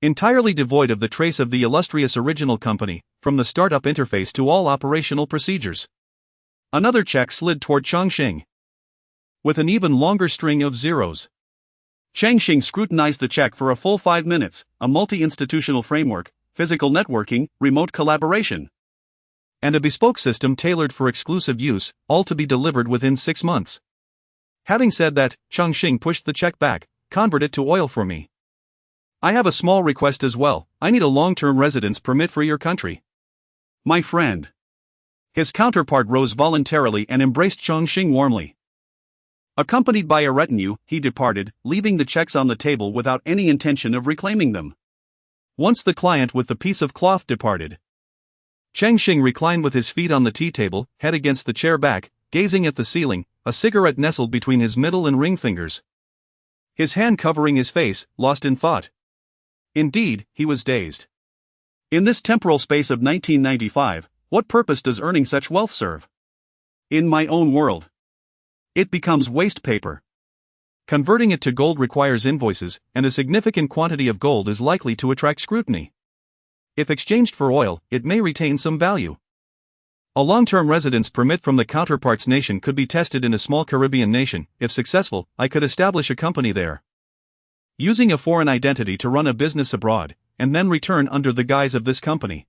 Entirely devoid of the trace of the illustrious original company, from the startup interface to all operational procedures." Another check slid toward Cheng Xin, with an even longer string of zeros. Cheng Xin scrutinized the check for a full 5 minutes. A multi-institutional framework, physical networking, remote collaboration, and a bespoke system tailored for exclusive use, all to be delivered within 6 months. Having said that, Cheng Xin pushed the check back. "Convert it to oil for me. I have a small request as well. I need a long-term residence permit for your country, my friend." His counterpart rose voluntarily and embraced Cheng Xin warmly. Accompanied by a retinue, he departed, leaving the checks on the table without any intention of reclaiming them. Once the client with the piece of cloth departed, Cheng Xin reclined with his feet on the tea table, head against the chair back, gazing at the ceiling, a cigarette nestled between his middle and ring fingers. His hand covering his face, lost in thought. Indeed, he was dazed. In this temporal space of 1995, what purpose does earning such wealth serve? In my own world, it becomes waste paper. Converting it to gold requires invoices, and a significant quantity of gold is likely to attract scrutiny. If exchanged for oil, it may retain some value. A long-term residence permit from the counterpart's nation could be tested in a small Caribbean nation. If successful, I could establish a company there, using a foreign identity to run a business abroad, and then return under the guise of this company.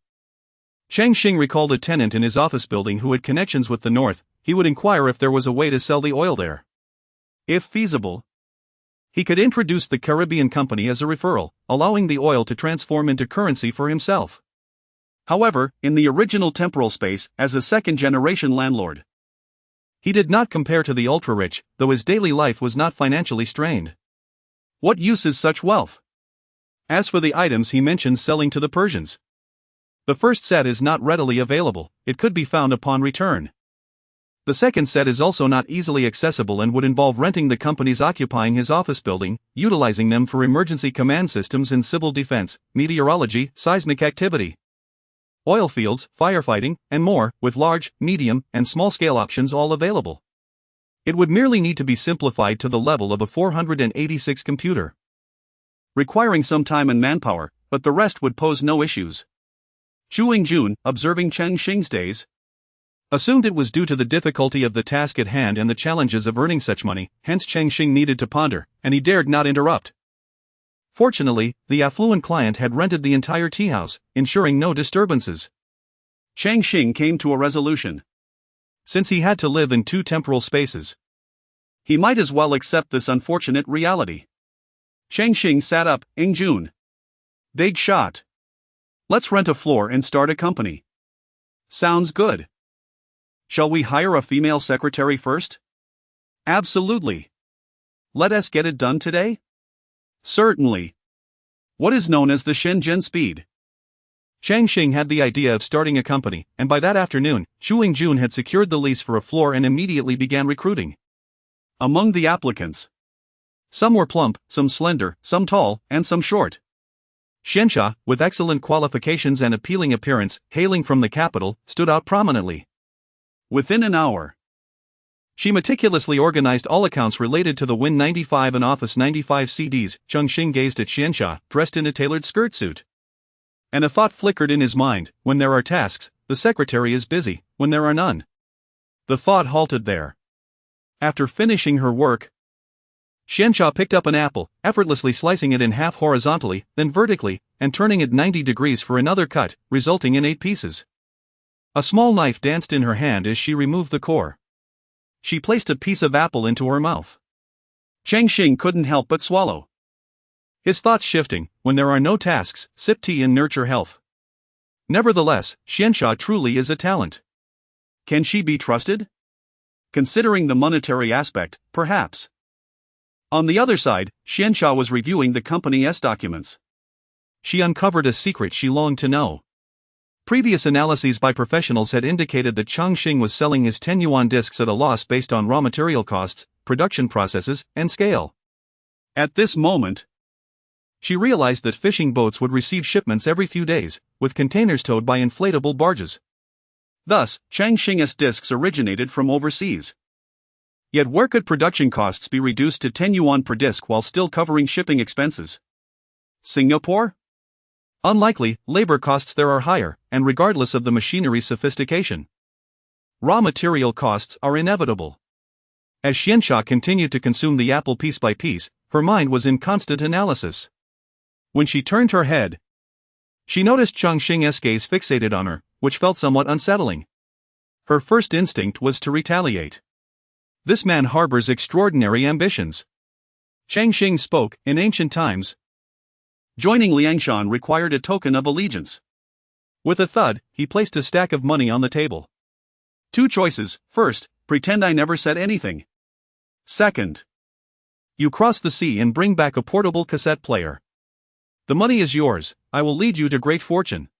Cheng Xin recalled a tenant in his office building who had connections with the North, he would inquire if there was a way to sell the oil there. If feasible, he could introduce the Caribbean company as a referral, allowing the oil to transform into currency for himself. However, in the original temporal space, as a second-generation landlord, he did not compare to the ultra-rich, though his daily life was not financially strained. What use is such wealth? As for the items he mentions selling to the Persians, the first set is not readily available, it could be found upon return. The second set is also not easily accessible and would involve renting the companies occupying his office building, utilizing them for emergency command systems in civil defense, meteorology, seismic activity, oil fields, firefighting, and more, with large, medium, and small-scale options all available. It would merely need to be simplified to the level of a 486 computer, requiring some time and manpower, but the rest would pose no issues. Cheng Xin, observing Cheng Xin's days, assumed it was due to the difficulty of the task at hand and the challenges of earning such money, hence Cheng Xin needed to ponder, and he dared not interrupt. Fortunately, the affluent client had rented the entire tea house, ensuring no disturbances. Cheng Xin came to a resolution. Since he had to live in two temporal spaces, he might as well accept this unfortunate reality. Cheng Xin sat up. June. Big shot. Let's rent a floor and start a company. Sounds good. Shall we hire a female secretary first? Absolutely. Let us get it done today? Certainly. What is known as the Shenzhen speed? Cheng Xin had the idea of starting a company, and by that afternoon, Cheng Xin had secured the lease for a floor and immediately began recruiting. Among the applicants, some were plump, some slender, some tall, and some short. Xianxia, with excellent qualifications and appealing appearance, hailing from the capital, stood out prominently. Within an hour, she meticulously organized all accounts related to the Win 95 and Office 95 CDs. Cheng Xin gazed at Xianxia, dressed in a tailored skirt suit. And a thought flickered in his mind: when there are tasks, the secretary is busy; when there are none, the thought halted there. After finishing her work, Xianxia picked up an apple, effortlessly slicing it in half horizontally, then vertically, and turning it 90 degrees for another cut, resulting in 8 pieces. A small knife danced in her hand as she removed the core. She placed a piece of apple into her mouth. Cheng Xin couldn't help but swallow. His thoughts shifting: when there are no tasks, sip tea and nurture health. Nevertheless, Xianxia truly is a talent. Can she be trusted? Considering the monetary aspect, perhaps. On the other side, Xianxia was reviewing the company's documents. She uncovered a secret she longed to know. Previous analyses by professionals had indicated that Cheng Xin was selling his 10 yuan discs at a loss based on raw material costs, production processes, and scale. At this moment, she realized that fishing boats would receive shipments every few days, with containers towed by inflatable barges. Thus, Cheng Xin's discs originated from overseas. Yet where could production costs be reduced to 10 yuan per disc while still covering shipping expenses? Singapore? Unlikely. Labor costs there are higher, and regardless of the machinery's sophistication, raw material costs are inevitable. As Xianxia continued to consume the apple piece by piece, her mind was in constant analysis. When she turned her head, she noticed Cheng Xin's gaze fixated on her, which felt somewhat unsettling. Her first instinct was to retaliate. This man harbors extraordinary ambitions. Cheng Xin spoke. In ancient times, joining Liangshan required a token of allegiance. With a thud, he placed a stack of money on the table. 2 choices: first, pretend I never said anything. Second, you cross the sea and bring back a portable cassette player. The money is yours, I will lead you to great fortune.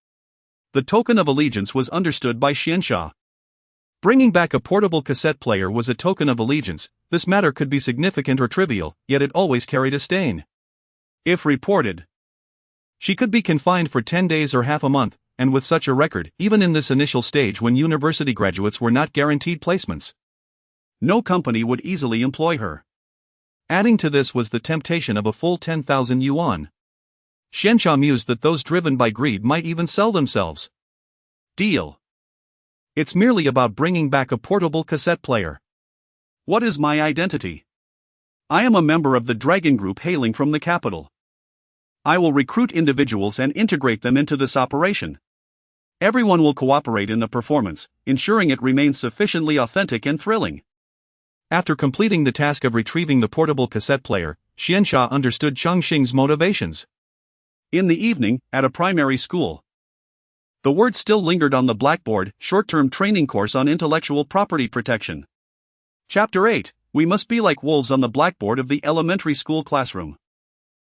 The token of allegiance was understood by Xianxia. Bringing back a portable cassette player was a token of allegiance. This matter could be significant or trivial, yet it always carried a stain. If reported, she could be confined for 10 days or half a month, and with such a record, even in this initial stage when university graduates were not guaranteed placements, no company would easily employ her. Adding to this was the temptation of a full 10,000 yuan. Xianxia mused that those driven by greed might even sell themselves. Deal. It's merely about bringing back a portable cassette player. What is my identity? I am a member of the Dragon Group hailing from the capital. I will recruit individuals and integrate them into this operation. Everyone will cooperate in the performance, ensuring it remains sufficiently authentic and thrilling. After completing the task of retrieving the portable cassette player, Xianxia understood Cheng Xin's motivations. In the evening, at a primary school, the words still lingered on the blackboard: short-term training course on intellectual property protection. Chapter 8, We must be like wolves on the blackboard of the elementary school classroom.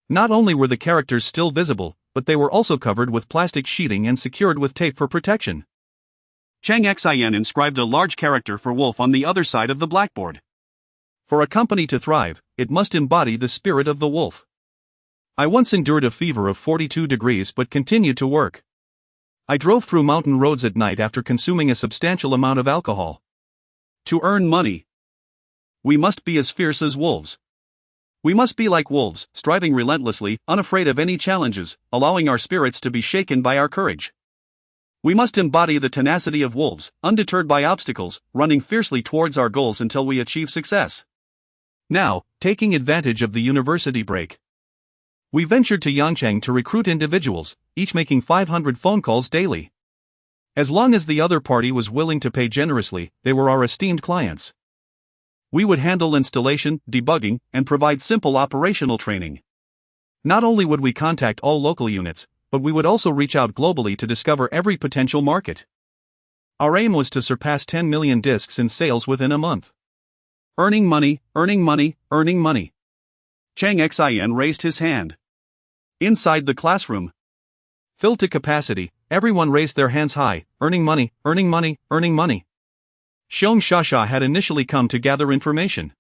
Not only were the characters still visible, but they were also covered with plastic sheeting and secured with tape for protection. Cheng Xin inscribed a large character for wolf on the other side of the blackboard. For a company to thrive, it must embody the spirit of the wolf. I once endured a fever of 42 degrees but continued to work. I drove through mountain roads at night after consuming a substantial amount of alcohol. To earn money, we must be as fierce as wolves. We must be like wolves, striving relentlessly, unafraid of any challenges, allowing our spirits to be shaken by our courage. We must embody the tenacity of wolves, undeterred by obstacles, running fiercely towards our goals until we achieve success. Now, taking advantage of the university break, we ventured to Yangcheng to recruit individuals, each making 500 phone calls daily. As long as the other party was willing to pay generously, they were our esteemed clients. We would handle installation, debugging, and provide simple operational training. Not only would we contact all local units, but we would also reach out globally to discover every potential market. Our aim was to surpass 10 million discs in sales within a month. Earning money, earning money, earning money. Cheng Xin raised his hand. Inside the classroom, filled to capacity, everyone raised their hands high: earning money, earning money, earning money. Xianxia had initially come to gather information.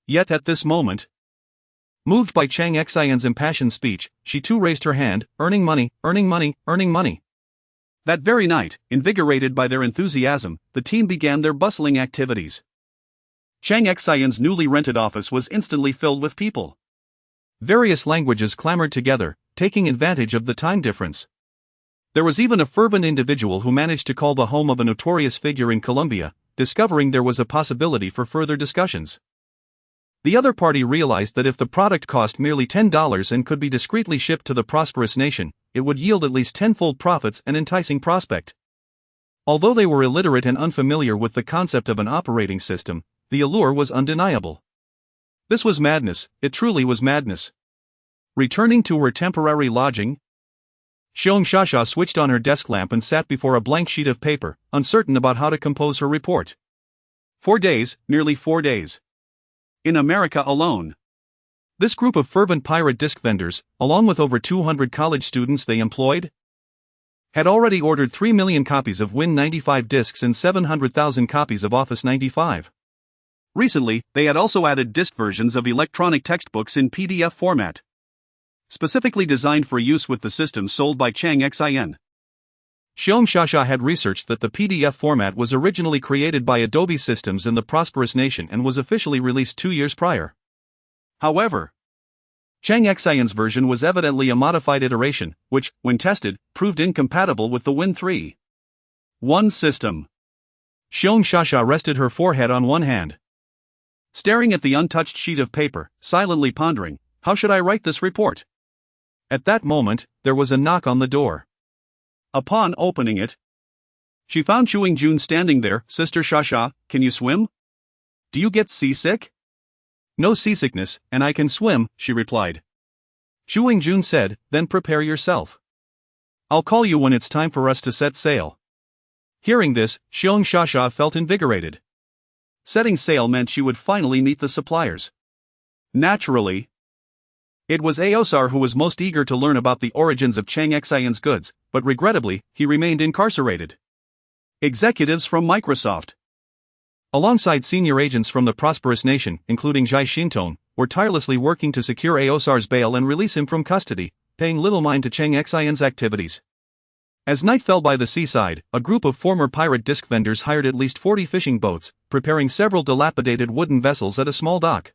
Yet at this moment, moved by Cheng Xin's impassioned speech, she too raised her hand: earning money, earning money, earning money. That very night, invigorated by their enthusiasm, the team began their bustling activities. Cheng Xin's newly rented office was instantly filled with people. Various languages clamored together, taking advantage of the time difference. There was even a fervent individual who managed to call the home of a notorious figure in Colombia, discovering there was a possibility for further discussions. The other party realized that if the product cost merely $10 and could be discreetly shipped to the prosperous nation, it would yield at least tenfold profits and enticing prospect. Although they were illiterate and unfamiliar with the concept of an operating system, the allure was undeniable. This was madness, it truly was madness. Returning to her temporary lodging, Xianxia switched on her desk lamp and sat before a blank sheet of paper, uncertain about how to compose her report. 4 days, nearly 4 days. In America alone. This group of fervent pirate disc vendors, along with over 200 college students they employed, had already ordered 3 million copies of Win 95 discs and 700,000 copies of Office 95. Recently, they had also added disc versions of electronic textbooks in PDF format, specifically designed for use with the system sold by Cheng Xin. Xianxia had researched that the PDF format was originally created by Adobe Systems in the prosperous nation and was officially released 2 years prior. However, Cheng Xin's version was evidently a modified iteration, which, when tested, proved incompatible with the Win3.1 system. Xianxia rested her forehead on one hand, staring at the untouched sheet of paper, silently pondering, how should I write this report? At that moment, there was a knock on the door. Upon opening it, she found Huqiangbei standing there. Sister Xia, can you swim? Do you get seasick? No seasickness, and I can swim, she replied. Huqiangbei said, then prepare yourself. I'll call you when it's time for us to set sail. Hearing this, Xianxia felt invigorated. Setting sail meant she would finally meet the suppliers. Naturally, it was Aosar who was most eager to learn about the origins of Cheng Xin's goods, but regrettably, he remained incarcerated. Executives from Microsoft, alongside senior agents from the prosperous nation, including Zhai Xintong, were tirelessly working to secure Aosar's bail and release him from custody, paying little mind to Cheng Xin's activities. As night fell by the seaside, a group of former pirate disc vendors hired at least 40 fishing boats, preparing several dilapidated wooden vessels at a small dock.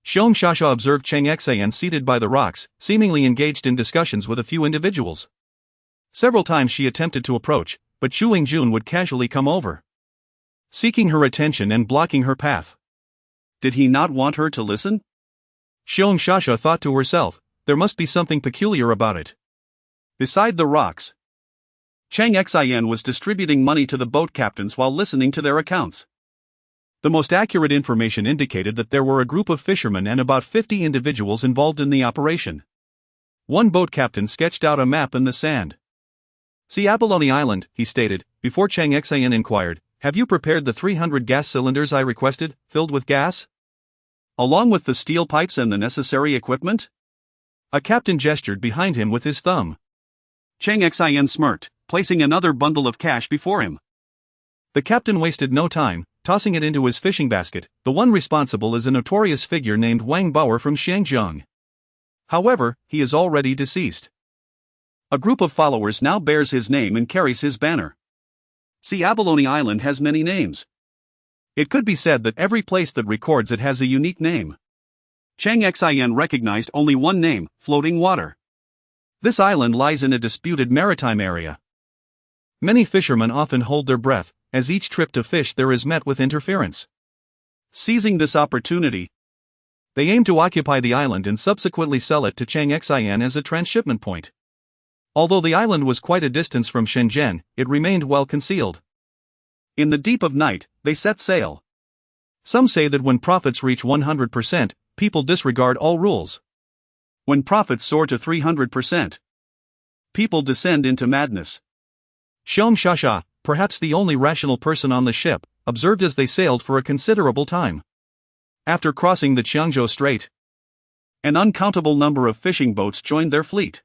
Xianxia observed Cheng Xin seated by the rocks, seemingly engaged in discussions with a few individuals. Several times she attempted to approach, but Huqiangbei would casually come over, seeking her attention and blocking her path. Did he not want her to listen? Xianxia thought to herself, there must be something peculiar about it. Beside the rocks, Cheng Xin was distributing money to the boat captains while listening to their accounts. The most accurate information indicated that there were a group of fishermen and about 50 individuals involved in the operation. One boat captain sketched out a map in the sand. "See Abalone Island," he stated, before Cheng Xin inquired, "Have you prepared the 300 gas cylinders I requested, filled with gas? Along with the steel pipes and the necessary equipment?" A captain gestured behind him with his thumb. Cheng Xin smirked, placing another bundle of cash before him. The captain wasted no time, tossing it into his fishing basket. The one responsible is a notorious figure named Wang Bauer from Shangjiang. However, he is already deceased. A group of followers now bears his name and carries his banner. See, Abalone Island has many names. It could be said that every place that records it has a unique name. Cheng Xin recognized only one name: floating water. This island lies in a disputed maritime area. Many fishermen often hold their breath, as each trip to fish there is met with interference. Seizing this opportunity, they aim to occupy the island and subsequently sell it to Cheng Xin as a transshipment point. Although the island was quite a distance from Shenzhen, it remained well concealed. In the deep of night, they set sail. Some say that when profits reach 100%, people disregard all rules. When profits soar to 300%, people descend into madness. Xiong Shasha, perhaps the only rational person on the ship, observed as they sailed for a considerable time. After crossing the Qiangzhou Strait, an uncountable number of fishing boats joined their fleet.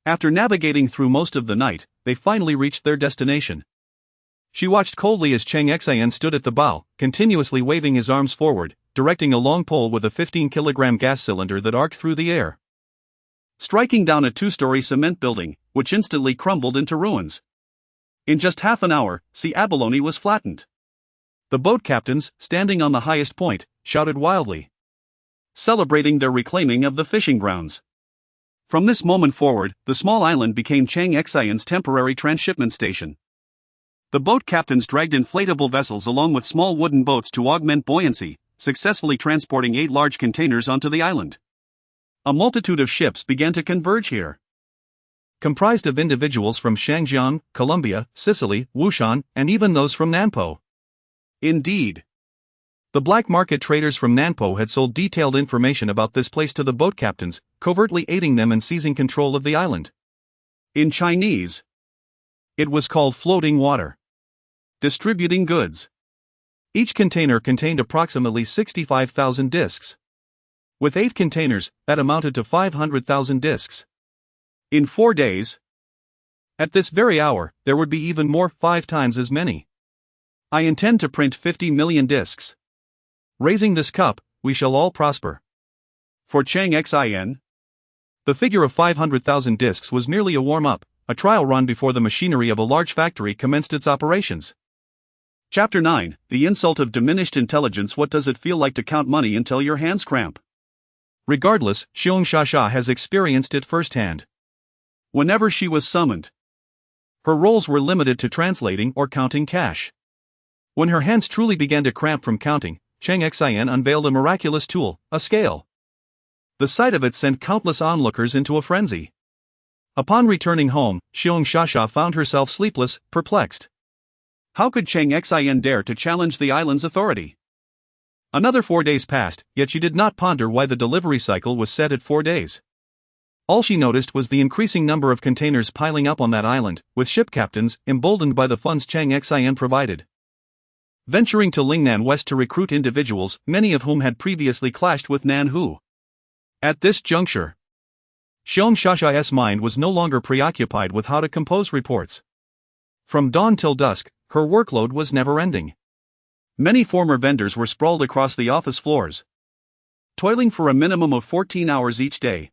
After navigating through most of the night, they finally reached their destination. She watched coldly as Cheng Xin stood at the bow, continuously waving his arms forward, directing a long pole with a 15-kilogram gas cylinder that arced through the air, striking down a 2-story cement building, which instantly crumbled into ruins. In just half an hour, Sea Abalone was flattened. The boat captains, standing on the highest point, shouted wildly, celebrating their reclaiming of the fishing grounds. From this moment forward, the small island became Cheng Xin's temporary transshipment station. The boat captains dragged inflatable vessels along with small wooden boats to augment buoyancy, successfully transporting 8 large containers onto the island. A multitude of ships began to converge here, comprised of individuals from Shangjiang, Colombia, Sicily, Wushan, and even those from Nanpo. Indeed, the black market traders from Nanpo had sold detailed information about this place to the boat captains, covertly aiding them in seizing control of the island. In Chinese, it was called floating water. Distributing goods. Each container contained approximately 65,000 discs. With 8 containers, that amounted to 500,000 discs. In 4 days, at this very hour, there would be even more, 5 times as many. I intend to print 50 million discs. Raising this cup, we shall all prosper. For Cheng Xin, the figure of 500,000 discs was merely a warm-up, a trial run before the machinery of a large factory commenced its operations. Chapter 9, The Insult of Diminished Intelligence. What does it feel like to count money until your hands cramp? Regardless, Xiong Shasha has experienced it firsthand. Whenever she was summoned, her roles were limited to translating or counting cash. When her hands truly began to cramp from counting, Cheng Xin unveiled a miraculous tool, a scale. The sight of it sent countless onlookers into a frenzy. Upon returning home, Xiong Shasha found herself sleepless, perplexed. How could Cheng Xin dare to challenge the island's authority? Another 4 days passed, yet she did not ponder why the delivery cycle was set at 4 days. All she noticed was the increasing number of containers piling up on that island, with ship captains, emboldened by the funds Cheng Xin provided, venturing to Lingnan West to recruit individuals, many of whom had previously clashed with Nan Hu. At this juncture, Xiong Shasha's mind was no longer preoccupied with how to compose reports. From dawn till dusk, her workload was never-ending. Many former vendors were sprawled across the office floors, toiling for a minimum of 14 hours each day.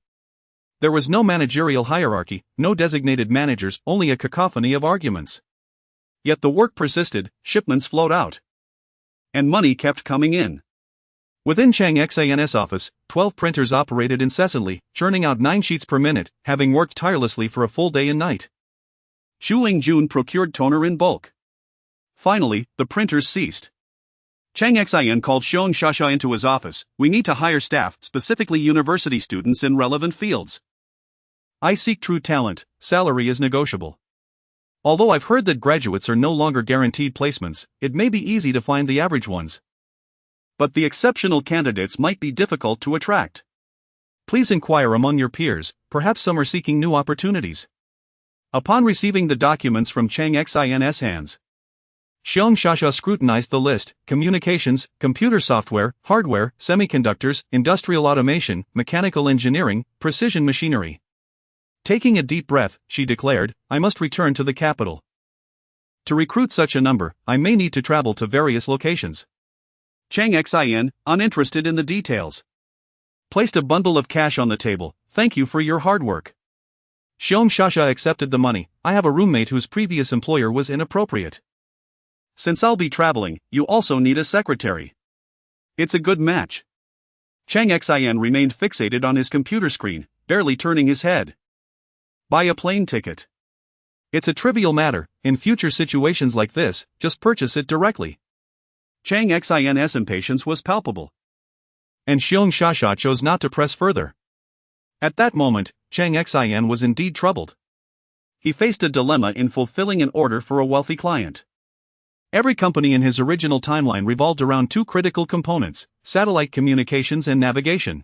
There was no managerial hierarchy, no designated managers, only a cacophony of arguments. Yet the work persisted, shipments flowed out, and money kept coming in. Within Cheng Xin's office, 12 printers operated incessantly, churning out 9 sheets per minute, having worked tirelessly for a full day and night. Xu Lingjun procured toner in bulk. Finally, the printers ceased. Cheng Xin called Xiong Shasha into his office. We need to hire staff, specifically university students in relevant fields. I seek true talent, salary is negotiable. Although I've heard that graduates are no longer guaranteed placements, it may be easy to find the average ones. But the exceptional candidates might be difficult to attract. Please inquire among your peers, perhaps some are seeking new opportunities. Upon receiving the documents from Cheng Xin's hands, Xiong Shasha scrutinized the list: communications, computer software, hardware, semiconductors, industrial automation, mechanical engineering, precision machinery. Taking a deep breath, she declared, I must return to the capital. To recruit such a number, I may need to travel to various locations. Cheng Xin, uninterested in the details, placed a bundle of cash on the table. Thank you for your hard work. Xiong Shasha accepted the money. I have a roommate whose previous employer was inappropriate. Since I'll be traveling, you also need a secretary. It's a good match. Cheng Xin remained fixated on his computer screen, barely turning his head. Buy a plane ticket. It's a trivial matter. In future situations like this, just purchase it directly. Cheng Xin's impatience was palpable. And Xiong Shasha chose not to press further. At that moment, Cheng Xin was indeed troubled. He faced a dilemma in fulfilling an order for a wealthy client. Every company in his original timeline revolved around two critical components: satellite communications and navigation.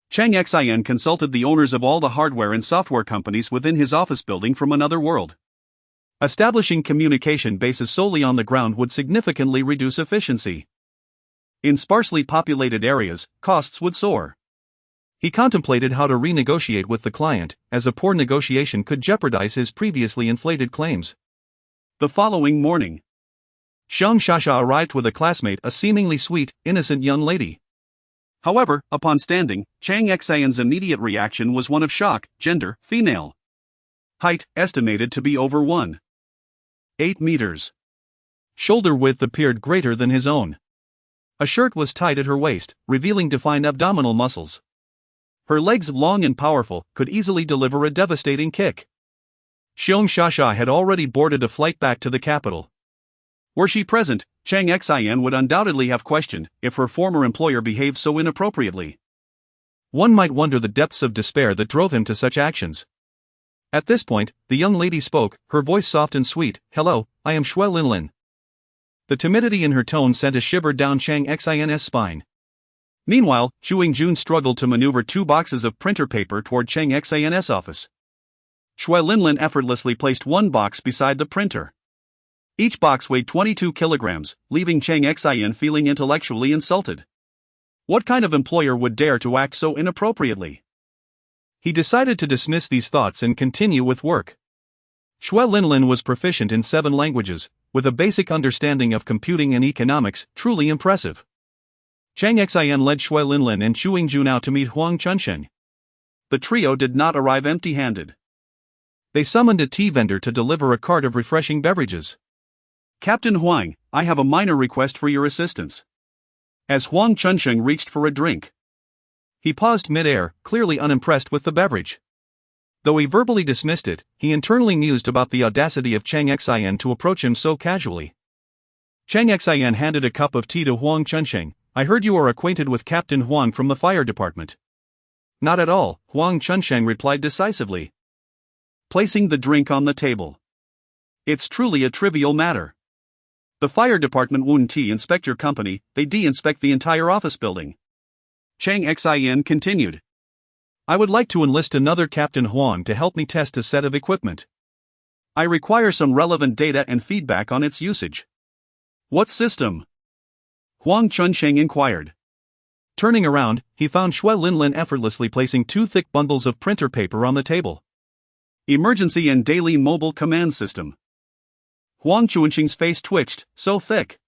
Cheng Xin consulted the owners of all the hardware and software companies within his office building from another world. Establishing communication bases solely on the ground would significantly reduce efficiency. In sparsely populated areas, costs would soar. He contemplated how to renegotiate with the client, as a poor negotiation could jeopardize his previously inflated claims. The following morning, Xiong Shasha arrived with a classmate, a seemingly sweet, innocent young lady. However, upon standing, Cheng Xin's immediate reaction was one of shock. Gender, female. Height, estimated to be over 1.8 meters. Shoulder width appeared greater than his own. A shirt was tied at her waist, revealing defined abdominal muscles. Her legs, long and powerful, could easily deliver a devastating kick. Xiong Shasha had already boarded a flight back to the capital. Were she present, Cheng Xin would undoubtedly have questioned if her former employer behaved so inappropriately. One might wonder the depths of despair that drove him to such actions. At this point, the young lady spoke, her voice soft and sweet. Hello, I am Shui Linlin. The timidity in her tone sent a shiver down Cheng Xin's spine. Meanwhile, Zhu Yingjun struggled to maneuver 2 boxes of printer paper toward Cheng Xin's office. Shui Linlin effortlessly placed 1 box beside the printer. Each box weighed 22 kilograms, leaving Cheng Xin feeling intellectually insulted. What kind of employer would dare to act so inappropriately? He decided to dismiss these thoughts and continue with work. Shui Linlin was proficient in 7 languages, with a basic understanding of computing and economics, truly impressive. Cheng Xin led Shui Linlin and Zhu Yingjun out to meet Huang Chunsheng. The trio did not arrive empty-handed. They summoned a tea vendor to deliver a cart of refreshing beverages. Captain Huang, I have a minor request for your assistance. As Huang Chunsheng reached for a drink, he paused mid-air, clearly unimpressed with the beverage. Though he verbally dismissed it, he internally mused about the audacity of Cheng Xin to approach him so casually. Cheng Xin handed a cup of tea to Huang Chunsheng. I heard you are acquainted with Captain Huang from the fire department. Not at all, Huang Chunsheng replied decisively, placing the drink on the table. It's truly a trivial matter. The fire department won't inspect your company, they de-inspect the entire office building. Cheng Xin continued. I would like to enlist another Captain Huang to help me test a set of equipment. I require some relevant data and feedback on its usage. What system? Huang Chunsheng inquired. Turning around, he found Shui Linlin effortlessly placing 2 thick bundles of printer paper on the table. Emergency and daily mobile command system. Huang Chunsheng's face twitched. So thick.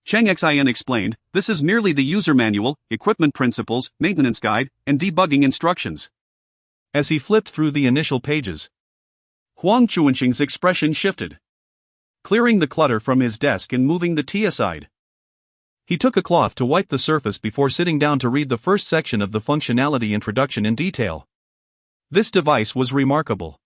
Cheng Xin explained, this is merely the user manual, equipment principles, maintenance guide, and debugging instructions. As he flipped through the initial pages, Huang Chunsheng's expression shifted. Clearing the clutter from his desk and moving the tea aside, he took a cloth to wipe the surface before sitting down to read the first section of the functionality introduction in detail. This device was remarkable.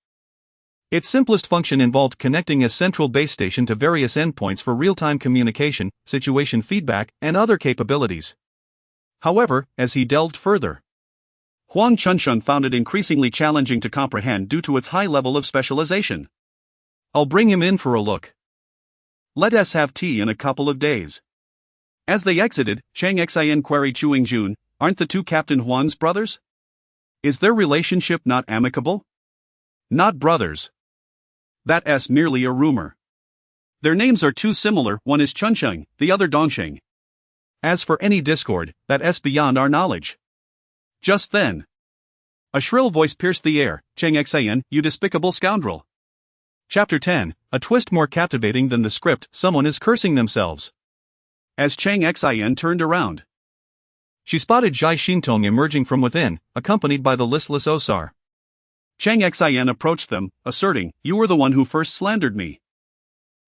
Its simplest function involved connecting a central base station to various endpoints for real-time communication, situation feedback, and other capabilities. However, as he delved further, Huang Chunsheng found it increasingly challenging to comprehend due to its high level of specialization. I'll bring him in for a look. Let us have tea in a couple of days. As they exited, Cheng Xin queried Chuang Jun, aren't the two Captain Huan's brothers? Is their relationship not amicable? Not brothers. That's merely a rumor. Their names are too similar, one is Chunsheng, the other Dongsheng. As for any discord, that's beyond our knowledge. Just then, a shrill voice pierced the air, Cheng Xin, you despicable scoundrel. Chapter 10, a twist more captivating than the script, someone is cursing themselves. As Cheng Xin turned around, she spotted Zhai Xintong emerging from within, accompanied by the listless Osar. Cheng Xin approached them, asserting, you were the one who first slandered me.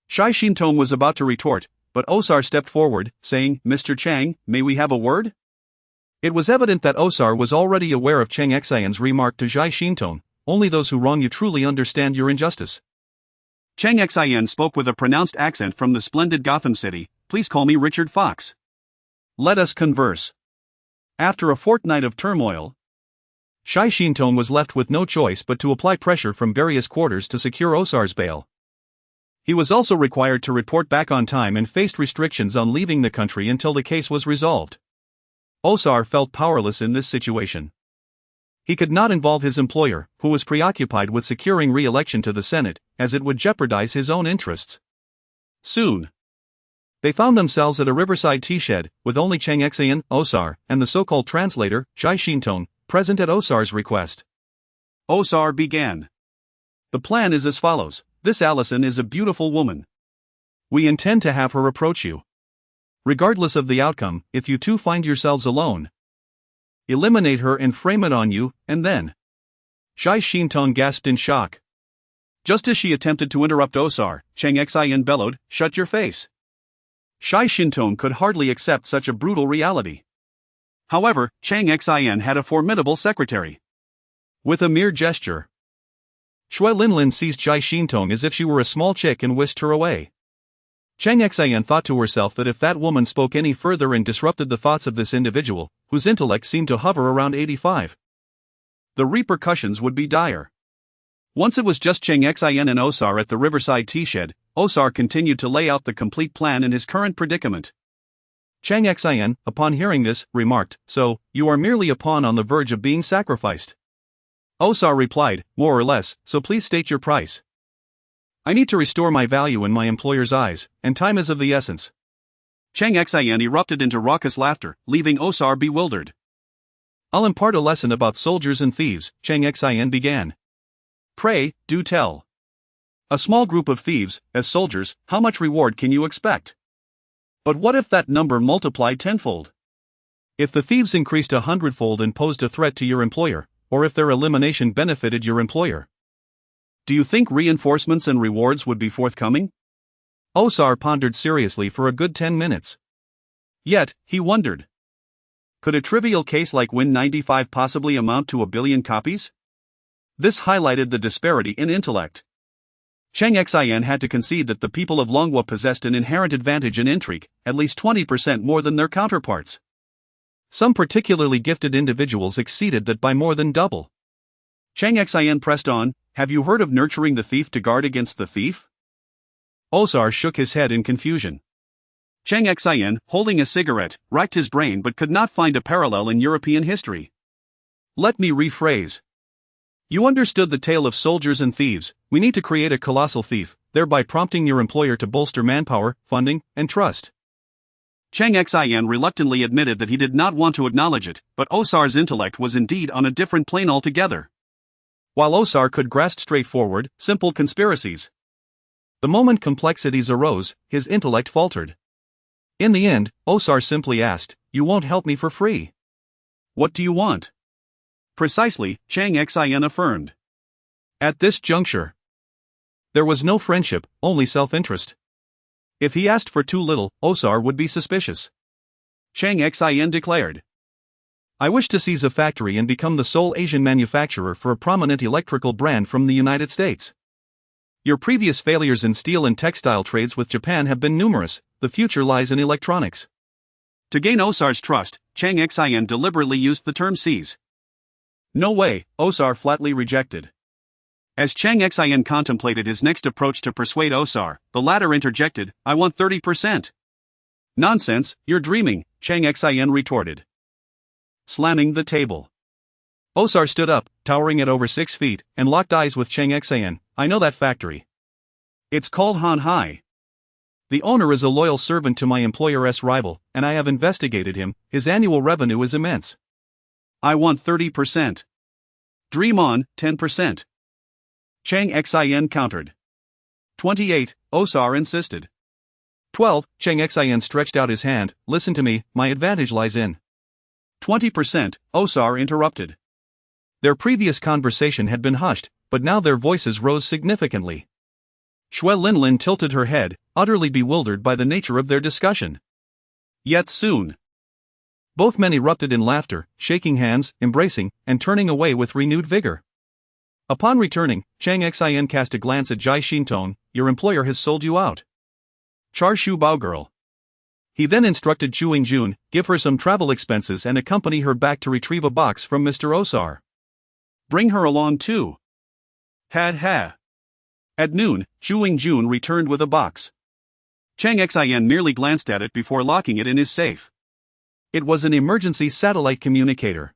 Zhai Xintong was about to retort, but Osar stepped forward, saying, Mr. Chang, may we have a word? It was evident that Osar was already aware of Cheng Xion's remark to Zhai Xintong, only those who wrong you truly understand your injustice. Cheng Xin spoke with a pronounced accent from the splendid Gotham City, please call me Richard Fox. Let us converse. After a fortnight of turmoil, Zhai Xintong was left with no choice but to apply pressure from various quarters to secure Osar's bail. He was also required to report back on time and faced restrictions on leaving the country until the case was resolved. Osar felt powerless in this situation. He could not involve his employer, who was preoccupied with securing re-election to the Senate, as it would jeopardize his own interests. Soon, they found themselves at a riverside tea shed, with only Cheng Xin, Osar, and the so-called translator, Zhai Xintong, present at Osar's request. Osar began. The plan is as follows. This Allison is a beautiful woman. We intend to have her approach you. Regardless of the outcome, if you two find yourselves alone, eliminate her and frame it on you, and then. Zhai Xintong gasped in shock. Just as she attempted to interrupt Osar, Cheng Xin bellowed, shut your face. Zhai Xintong could hardly accept such a brutal reality. However, Cheng Xin had a formidable secretary. With a mere gesture, Shui Linlin seized Zhai Xintong as if she were a small chick and whisked her away. Cheng Xin thought to herself that if that woman spoke any further and disrupted the thoughts of this individual, whose intellect seemed to hover around 85, the repercussions would be dire. Once it was just Cheng Xin and Osar at the riverside tea shed, Osar continued to lay out the complete plan in his current predicament. Cheng Xin, upon hearing this, remarked, so, you are merely a pawn on the verge of being sacrificed. Osar replied, more or less, so please state your price. I need to restore my value in my employer's eyes, and time is of the essence. Cheng Xin erupted into raucous laughter, leaving Osar bewildered. I'll impart a lesson about soldiers and thieves, Cheng Xin began. Pray, do tell. A small group of thieves, as soldiers, how much reward can you expect? But what if that number multiplied tenfold? If the thieves increased 100-fold and posed a threat to your employer, or if their elimination benefited your employer? Do you think reinforcements and rewards would be forthcoming? Osar pondered seriously for a good 10 minutes. Yet, he wondered. Could a trivial case like Win 95 possibly amount to 1 billion copies? This highlighted the disparity in intellect. Cheng Xin had to concede that the people of Longhua possessed an inherent advantage in intrigue, at least 20% more than their counterparts. Some particularly gifted individuals exceeded that by more than double. Cheng Xin pressed on, have you heard of nurturing the thief to guard against the thief? Osar shook his head in confusion. Cheng Xin, holding a cigarette, racked his brain but could not find a parallel in European history. Let me rephrase. You understood the tale of soldiers and thieves. We need to create a colossal thief, thereby prompting your employer to bolster manpower, funding, and trust. Cheng Xin reluctantly admitted that he did not want to acknowledge it, but Osar's intellect was indeed on a different plane altogether. While Osar could grasp straightforward, simple conspiracies, the moment complexities arose, his intellect faltered. In the end, Osar simply asked, you won't help me for free. What do you want? Precisely, Cheng Xin affirmed. At this juncture, there was no friendship, only self-interest. If he asked for too little, Osar would be suspicious. Cheng Xin declared. I wish to seize a factory and become the sole Asian manufacturer for a prominent electrical brand from the United States. Your previous failures in steel and textile trades with Japan have been numerous, the future lies in electronics. To gain Osar's trust, Cheng Xin deliberately used the term seize. No way, Osar flatly rejected. As Cheng Xin contemplated his next approach to persuade Osar, the latter interjected, "I want 30%. "Nonsense, you're dreaming," Cheng Xin retorted, slamming the table. Osar stood up, towering at over 6 feet, and locked eyes with Cheng Xin. "I know that factory. It's called Han Hai. The owner is a loyal servant to my employer's rival, and I have investigated him. His annual revenue is immense. I want 30%. Dream on, 10%. Cheng Xin countered. 28, Osar insisted. 12, Cheng Xin stretched out his hand. "Listen to me, my advantage lies in 20%, Osar interrupted. Their previous conversation had been hushed, but now their voices rose significantly. Xue Linlin tilted her head, utterly bewildered by the nature of their discussion. Yet soon, both men erupted in laughter, shaking hands, embracing, and turning away with renewed vigor. Upon returning, Cheng Xin cast a glance at Jai Xintong. "Your employer has sold you out. Char Shu Bao girl." He then instructed Chu Yingjun, "Give her some travel expenses and accompany her back to retrieve a box from Mr. Osar. Bring her along too." Had ha. At noon, Chu Yingjun returned with a box. Cheng Xin merely glanced at it before locking it in his safe. It was an emergency satellite communicator,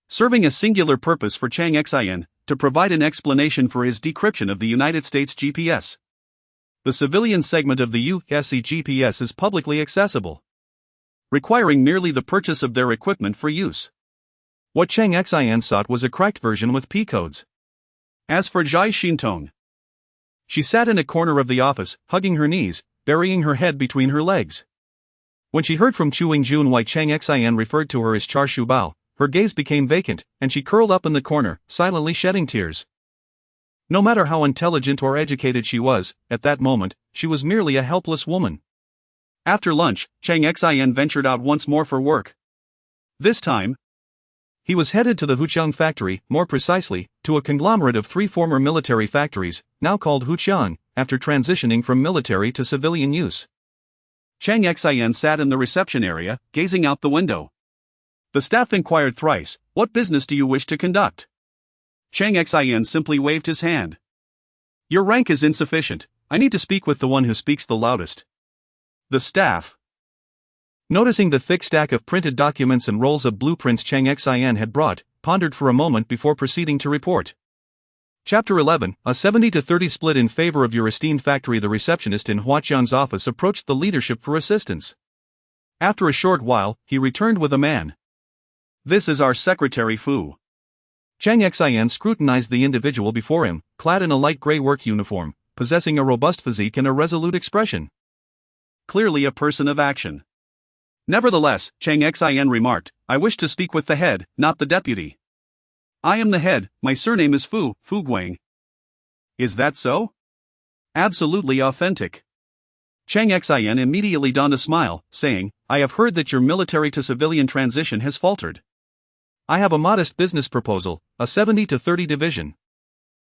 serving a singular purpose for Cheng Xin, to provide an explanation for his decryption of the United States GPS. The civilian segment of the U.S. GPS is publicly accessible, requiring merely the purchase of their equipment for use. What Cheng Xin sought was a cracked version with P-codes. As for Jai Xintong, she sat in a corner of the office, hugging her knees, burying her head between her legs. When she heard from Chu Yingjun why Cheng Xin referred to her as Char Shu Bao, her gaze became vacant, and she curled up in the corner, silently shedding tears. No matter how intelligent or educated she was, at that moment, she was merely a helpless woman. After lunch, Cheng Xin ventured out once more for work. This time, he was headed to the Huqiang factory, more precisely, to a conglomerate of 3 former military factories, now called Huqiang, after transitioning from military to civilian use. Cheng Xin sat in the reception area, gazing out the window. The staff inquired thrice, "What business do you wish to conduct?" Cheng Xin simply waved his hand. "Your rank is insufficient. I need to speak with the one who speaks the loudest." The staff, noticing the thick stack of printed documents and rolls of blueprints Cheng Xin had brought, pondered for a moment before proceeding to report. Chapter 11, a 70-30 split in favor of your esteemed factory. The receptionist in Huqiang's office approached the leadership for assistance. After a short while, he returned with a man. "This is our secretary Fu." Cheng Xin scrutinized the individual before him, clad in a light gray work uniform, possessing a robust physique and a resolute expression. Clearly a person of action. Nevertheless, Cheng Xin remarked, "I wish to speak with the head, not the deputy." "I am the head, my surname is Fu Guang." "Is that so?" "Absolutely authentic." Cheng Xin immediately donned a smile, saying, "I have heard that your military-to-civilian transition has faltered. I have a modest business proposal, a 70-30 division,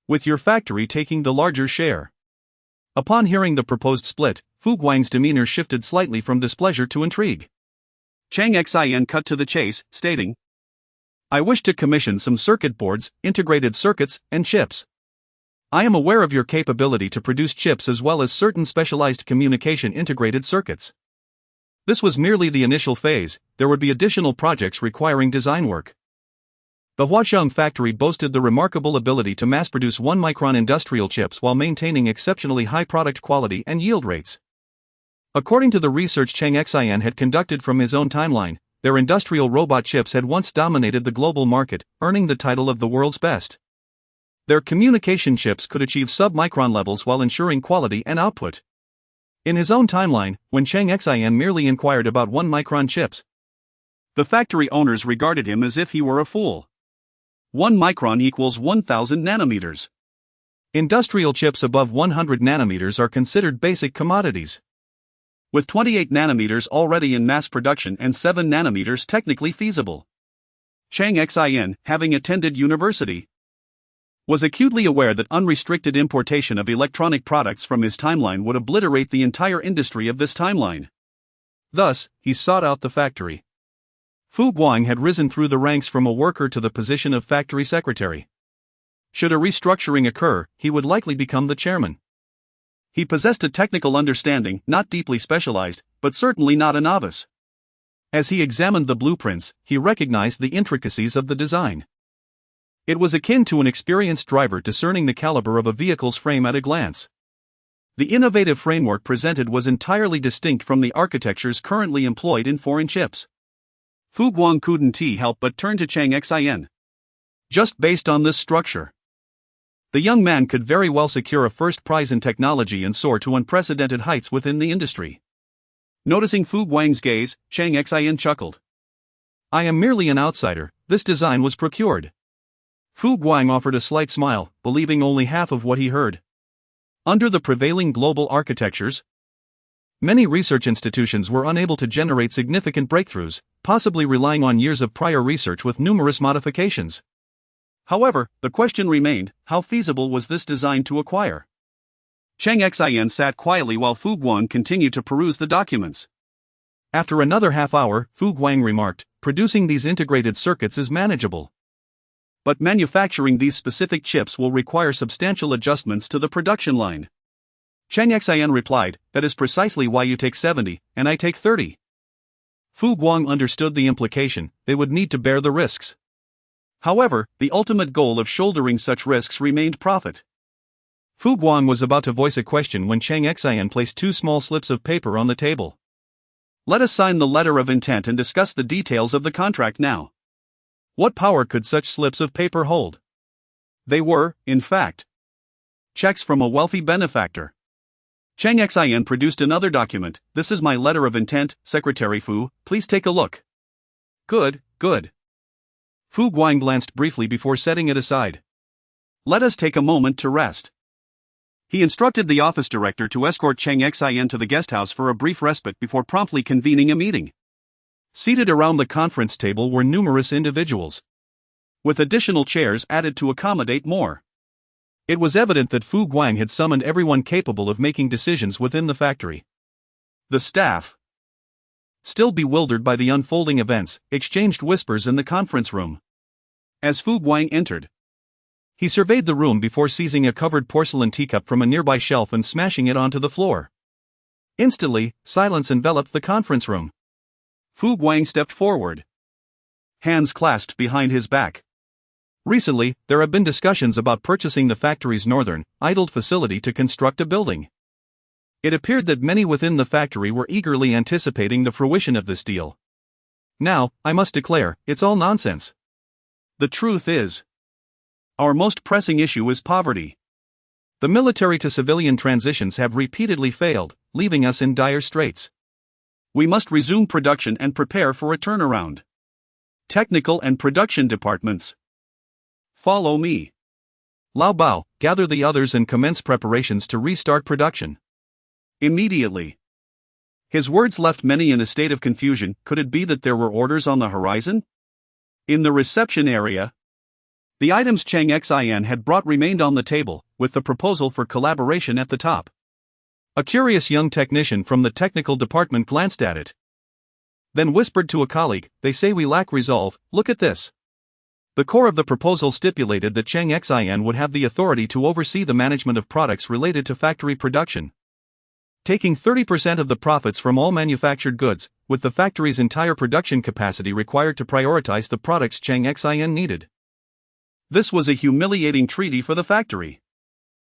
with your factory taking the larger share." Upon hearing the proposed split, Fu Guang's demeanor shifted slightly from displeasure to intrigue. Cheng Xin cut to the chase, stating, "I wish to commission some circuit boards, integrated circuits, and chips. I am aware of your capability to produce chips as well as certain specialized communication integrated circuits." This was merely the initial phase. There would be additional projects requiring design work. The Huqiang factory boasted the remarkable ability to mass-produce 1-micron industrial chips while maintaining exceptionally high product quality and yield rates. According to the research Cheng Xin had conducted from his own timeline, their industrial robot chips had once dominated the global market, earning the title of the world's best. Their communication chips could achieve sub-micron levels while ensuring quality and output. In his own timeline, when Cheng Xin merely inquired about 1-micron chips, the factory owners regarded him as if he were a fool. 1 micron equals 1000 nanometers. Industrial chips above 100 nanometers are considered basic commodities, with 28 nanometers already in mass production and 7 nanometers technically feasible. Cheng Xin, having attended university, was acutely aware that unrestricted importation of electronic products from his timeline would obliterate the entire industry of this timeline. Thus, he sought out the factory. Fu Guang had risen through the ranks from a worker to the position of factory secretary. Should a restructuring occur, he would likely become the chairman. He possessed a technical understanding, not deeply specialized, but certainly not a novice. As he examined the blueprints, he recognized the intricacies of the design. It was akin to an experienced driver discerning the caliber of a vehicle's frame at a glance. The innovative framework presented was entirely distinct from the architectures currently employed in foreign ships. Fu Guang couldn't help but turn to Cheng Xin. Just based on this structure, the young man could very well secure a first prize in technology and soar to unprecedented heights within the industry. Noticing Fu Guang's gaze, Cheng Xin chuckled. I am merely an outsider, this design was procured. Fu Guang offered a slight smile, believing only half of what he heard. Under the prevailing global architectures, many research institutions were unable to generate significant breakthroughs, possibly relying on years of prior research with numerous modifications. However, the question remained, how feasible was this design to acquire? Cheng Xin sat quietly while Fu Guang continued to peruse the documents. After another half hour, Fu Guang remarked, producing these integrated circuits is manageable. But manufacturing these specific chips will require substantial adjustments to the production line. Cheng Xin replied, that is precisely why you take 70, and I take 30. Fu Guang understood the implication, they would need to bear the risks. However, the ultimate goal of shouldering such risks remained profit. Fu Guang was about to voice a question when Cheng Xin placed two small slips of paper on the table. Let us sign the letter of intent and discuss the details of the contract now. What power could such slips of paper hold? They were, in fact, checks from a wealthy benefactor. Cheng Xin produced another document. This is my letter of intent, Secretary Fu, please take a look. Good, good. Fu Guang glanced briefly before setting it aside. Let us take a moment to rest. He instructed the office director to escort Cheng Xin to the guesthouse for a brief respite before promptly convening a meeting. Seated around the conference table were numerous individuals, with additional chairs added to accommodate more. It was evident that Fu Guang had summoned everyone capable of making decisions within the factory. The staff, still bewildered by the unfolding events, exchanged whispers in the conference room. As Fu Guang entered, he surveyed the room before seizing a covered porcelain teacup from a nearby shelf and smashing it onto the floor. Instantly, silence enveloped the conference room. Fu Guang stepped forward, hands clasped behind his back. Recently, there have been discussions about purchasing the factory's northern, idled facility to construct a building. It appeared that many within the factory were eagerly anticipating the fruition of this deal. Now, I must declare, it's all nonsense. The truth is, our most pressing issue is poverty. The military-to-civilian transitions have repeatedly failed, leaving us in dire straits. We must resume production and prepare for a turnaround. Technical and production departments, follow me. Lao Bao, gather the others and commence preparations to restart production. Immediately. His words left many in a state of confusion. Could it be that there were orders on the horizon? In the reception area, the items Cheng Xin had brought remained on the table, with the proposal for collaboration at the top. A curious young technician from the technical department glanced at it, then whispered to a colleague, they say we lack resolve, look at this. The core of the proposal stipulated that Cheng Xin would have the authority to oversee the management of products related to factory production, taking 30% of the profits from all manufactured goods, with the factory's entire production capacity required to prioritize the products Cheng Xin needed. This was a humiliating treaty for the factory.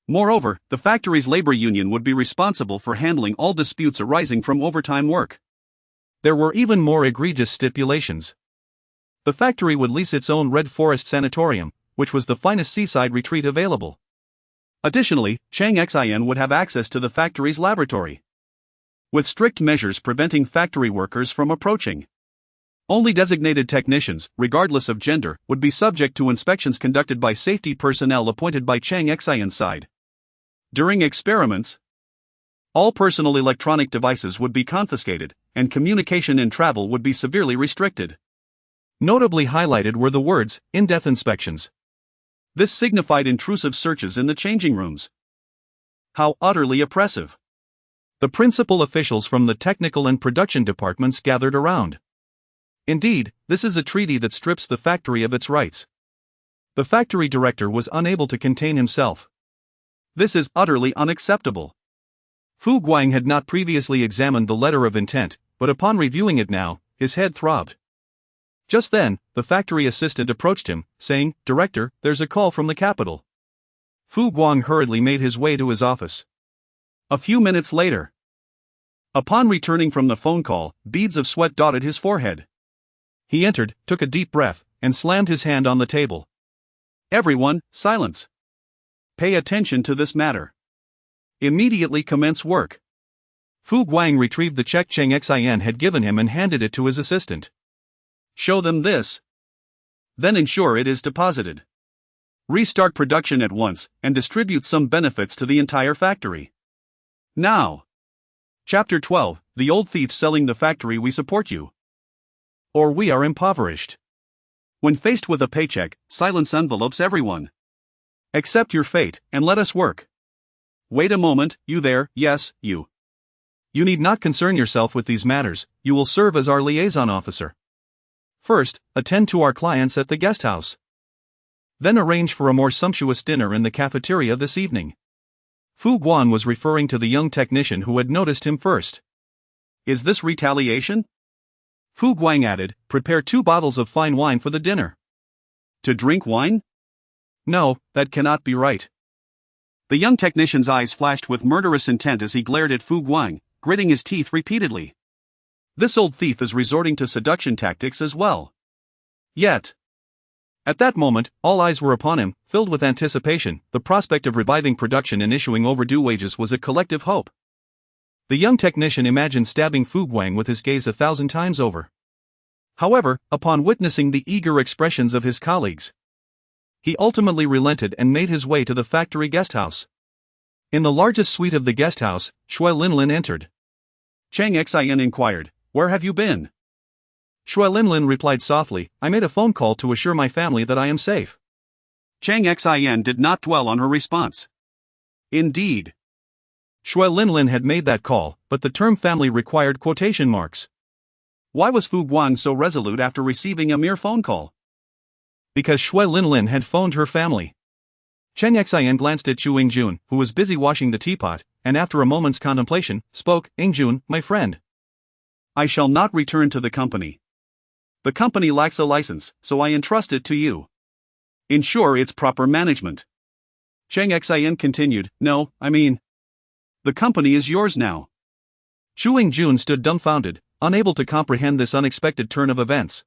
Moreover, the factory's labor union would be responsible for handling all disputes arising from overtime work. There were even more egregious stipulations. The factory would lease its own Red Forest Sanatorium, which was the finest seaside retreat available. Additionally, Cheng Xin would have access to the factory's laboratory, with strict measures preventing factory workers from approaching. Only designated technicians, regardless of gender, would be subject to inspections conducted by safety personnel appointed by Cheng Xin's side. During experiments, all personal electronic devices would be confiscated, and communication and travel would be severely restricted. Notably highlighted were the words, in-depth inspections. This signified intrusive searches in the changing rooms. How utterly oppressive. The principal officials from the technical and production departments gathered around. Indeed, this is a treaty that strips the factory of its rights. The factory director was unable to contain himself. This is utterly unacceptable. Fu Guang had not previously examined the letter of intent, but upon reviewing it now, his head throbbed. Just then, the factory assistant approached him, saying, "Director, there's a call from the capital." Fu Guang hurriedly made his way to his office. A few minutes later, upon returning from the phone call, beads of sweat dotted his forehead. He entered, took a deep breath, and slammed his hand on the table. "Everyone, silence. Pay attention to this matter. Immediately commence work." Fu Guang retrieved the check Cheng Xin had given him and handed it to his assistant. "Show them this. Then ensure it is deposited. Restart production at once, and distribute some benefits to the entire factory. Now." Chapter 12, The Old Thief Selling the Factory. We support you. Or we are impoverished. When faced with a paycheck, silence envelopes everyone. Accept your fate, and let us work. Wait a moment, you there, yes, you. You need not concern yourself with these matters, you will serve as our liaison officer. First, attend to our clients at the guest house. Then arrange for a more sumptuous dinner in the cafeteria this evening. Fu Guan was referring to the young technician who had noticed him first. Is this retaliation? Fu Guang added, prepare 2 bottles of fine wine for the dinner. To drink wine? No, that cannot be right. The young technician's eyes flashed with murderous intent as he glared at Fu Guang, gritting his teeth repeatedly. This old thief is resorting to seduction tactics as well. Yet, at that moment, all eyes were upon him, filled with anticipation. The prospect of reviving production and issuing overdue wages was a collective hope. The young technician imagined stabbing Fu Guang with his gaze 1,000 times over. However, upon witnessing the eager expressions of his colleagues, he ultimately relented and made his way to the factory guest house. In the largest suite of the guest house, Shui Linlin entered. Cheng Xin inquired, "Where have you been?" Shui Linlin replied softly, "I made a phone call to assure my family that I am safe." Cheng Xin did not dwell on her response. Indeed, Shui Linlin had made that call, but the term family required quotation marks. Why was Fu Guang so resolute after receiving a mere phone call? Because Shui Linlin had phoned her family. Cheng Xin glanced at Chu Yingjun, who was busy washing the teapot, and after a moment's contemplation, spoke, "Yingjun, my friend. I shall not return to the company. The company lacks a license, so I entrust it to you. Ensure its proper management." Cheng Xin continued, "No, I mean, the company is yours now." Chu Yingjun stood dumbfounded, unable to comprehend this unexpected turn of events.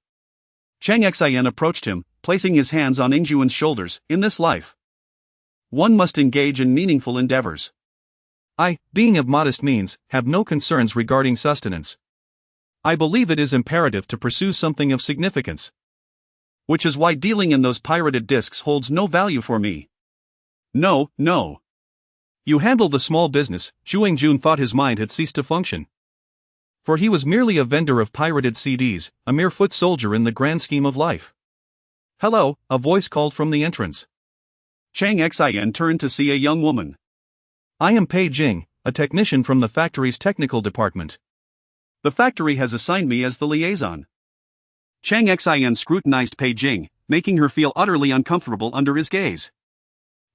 Cheng Xin approached him, placing his hands on Yingjun's shoulders. "In this life, one must engage in meaningful endeavors. I, being of modest means, have no concerns regarding sustenance. I believe it is imperative to pursue something of significance. Which is why dealing in those pirated discs holds no value for me." No. You handle the small business. Chu Yingjun thought his mind had ceased to function. For he was merely a vendor of pirated CDs, a mere foot soldier in the grand scheme of life. "Hello," a voice called from the entrance. Cheng Xin turned to see a young woman. "I am Pei Jing, a technician from the factory's technical department. The factory has assigned me as the liaison." Cheng Xin scrutinized Pei Jing, making her feel utterly uncomfortable under his gaze.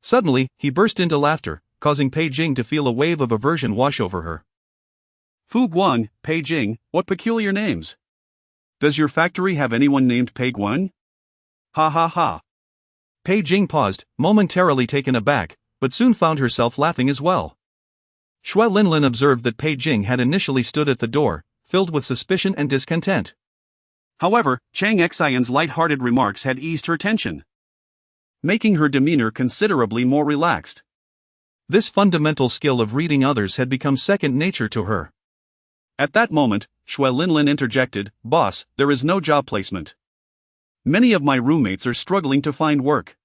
Suddenly, he burst into laughter, causing Pei Jing to feel a wave of aversion wash over her. "Fu Guang, Pei Jing, what peculiar names. Does your factory have anyone named Pei Guang? Ha ha ha." Pei Jing paused, momentarily taken aback, but soon found herself laughing as well. Shui Linlin observed that Pei Jing had initially stood at the door, filled with suspicion and discontent. However, Cheng Xion's light-hearted remarks had eased her tension, making her demeanor considerably more relaxed. This fundamental skill of reading others had become second nature to her. At that moment, Shui Linlin interjected, "Boss, there is no job placement. Many of my roommates are struggling to find work.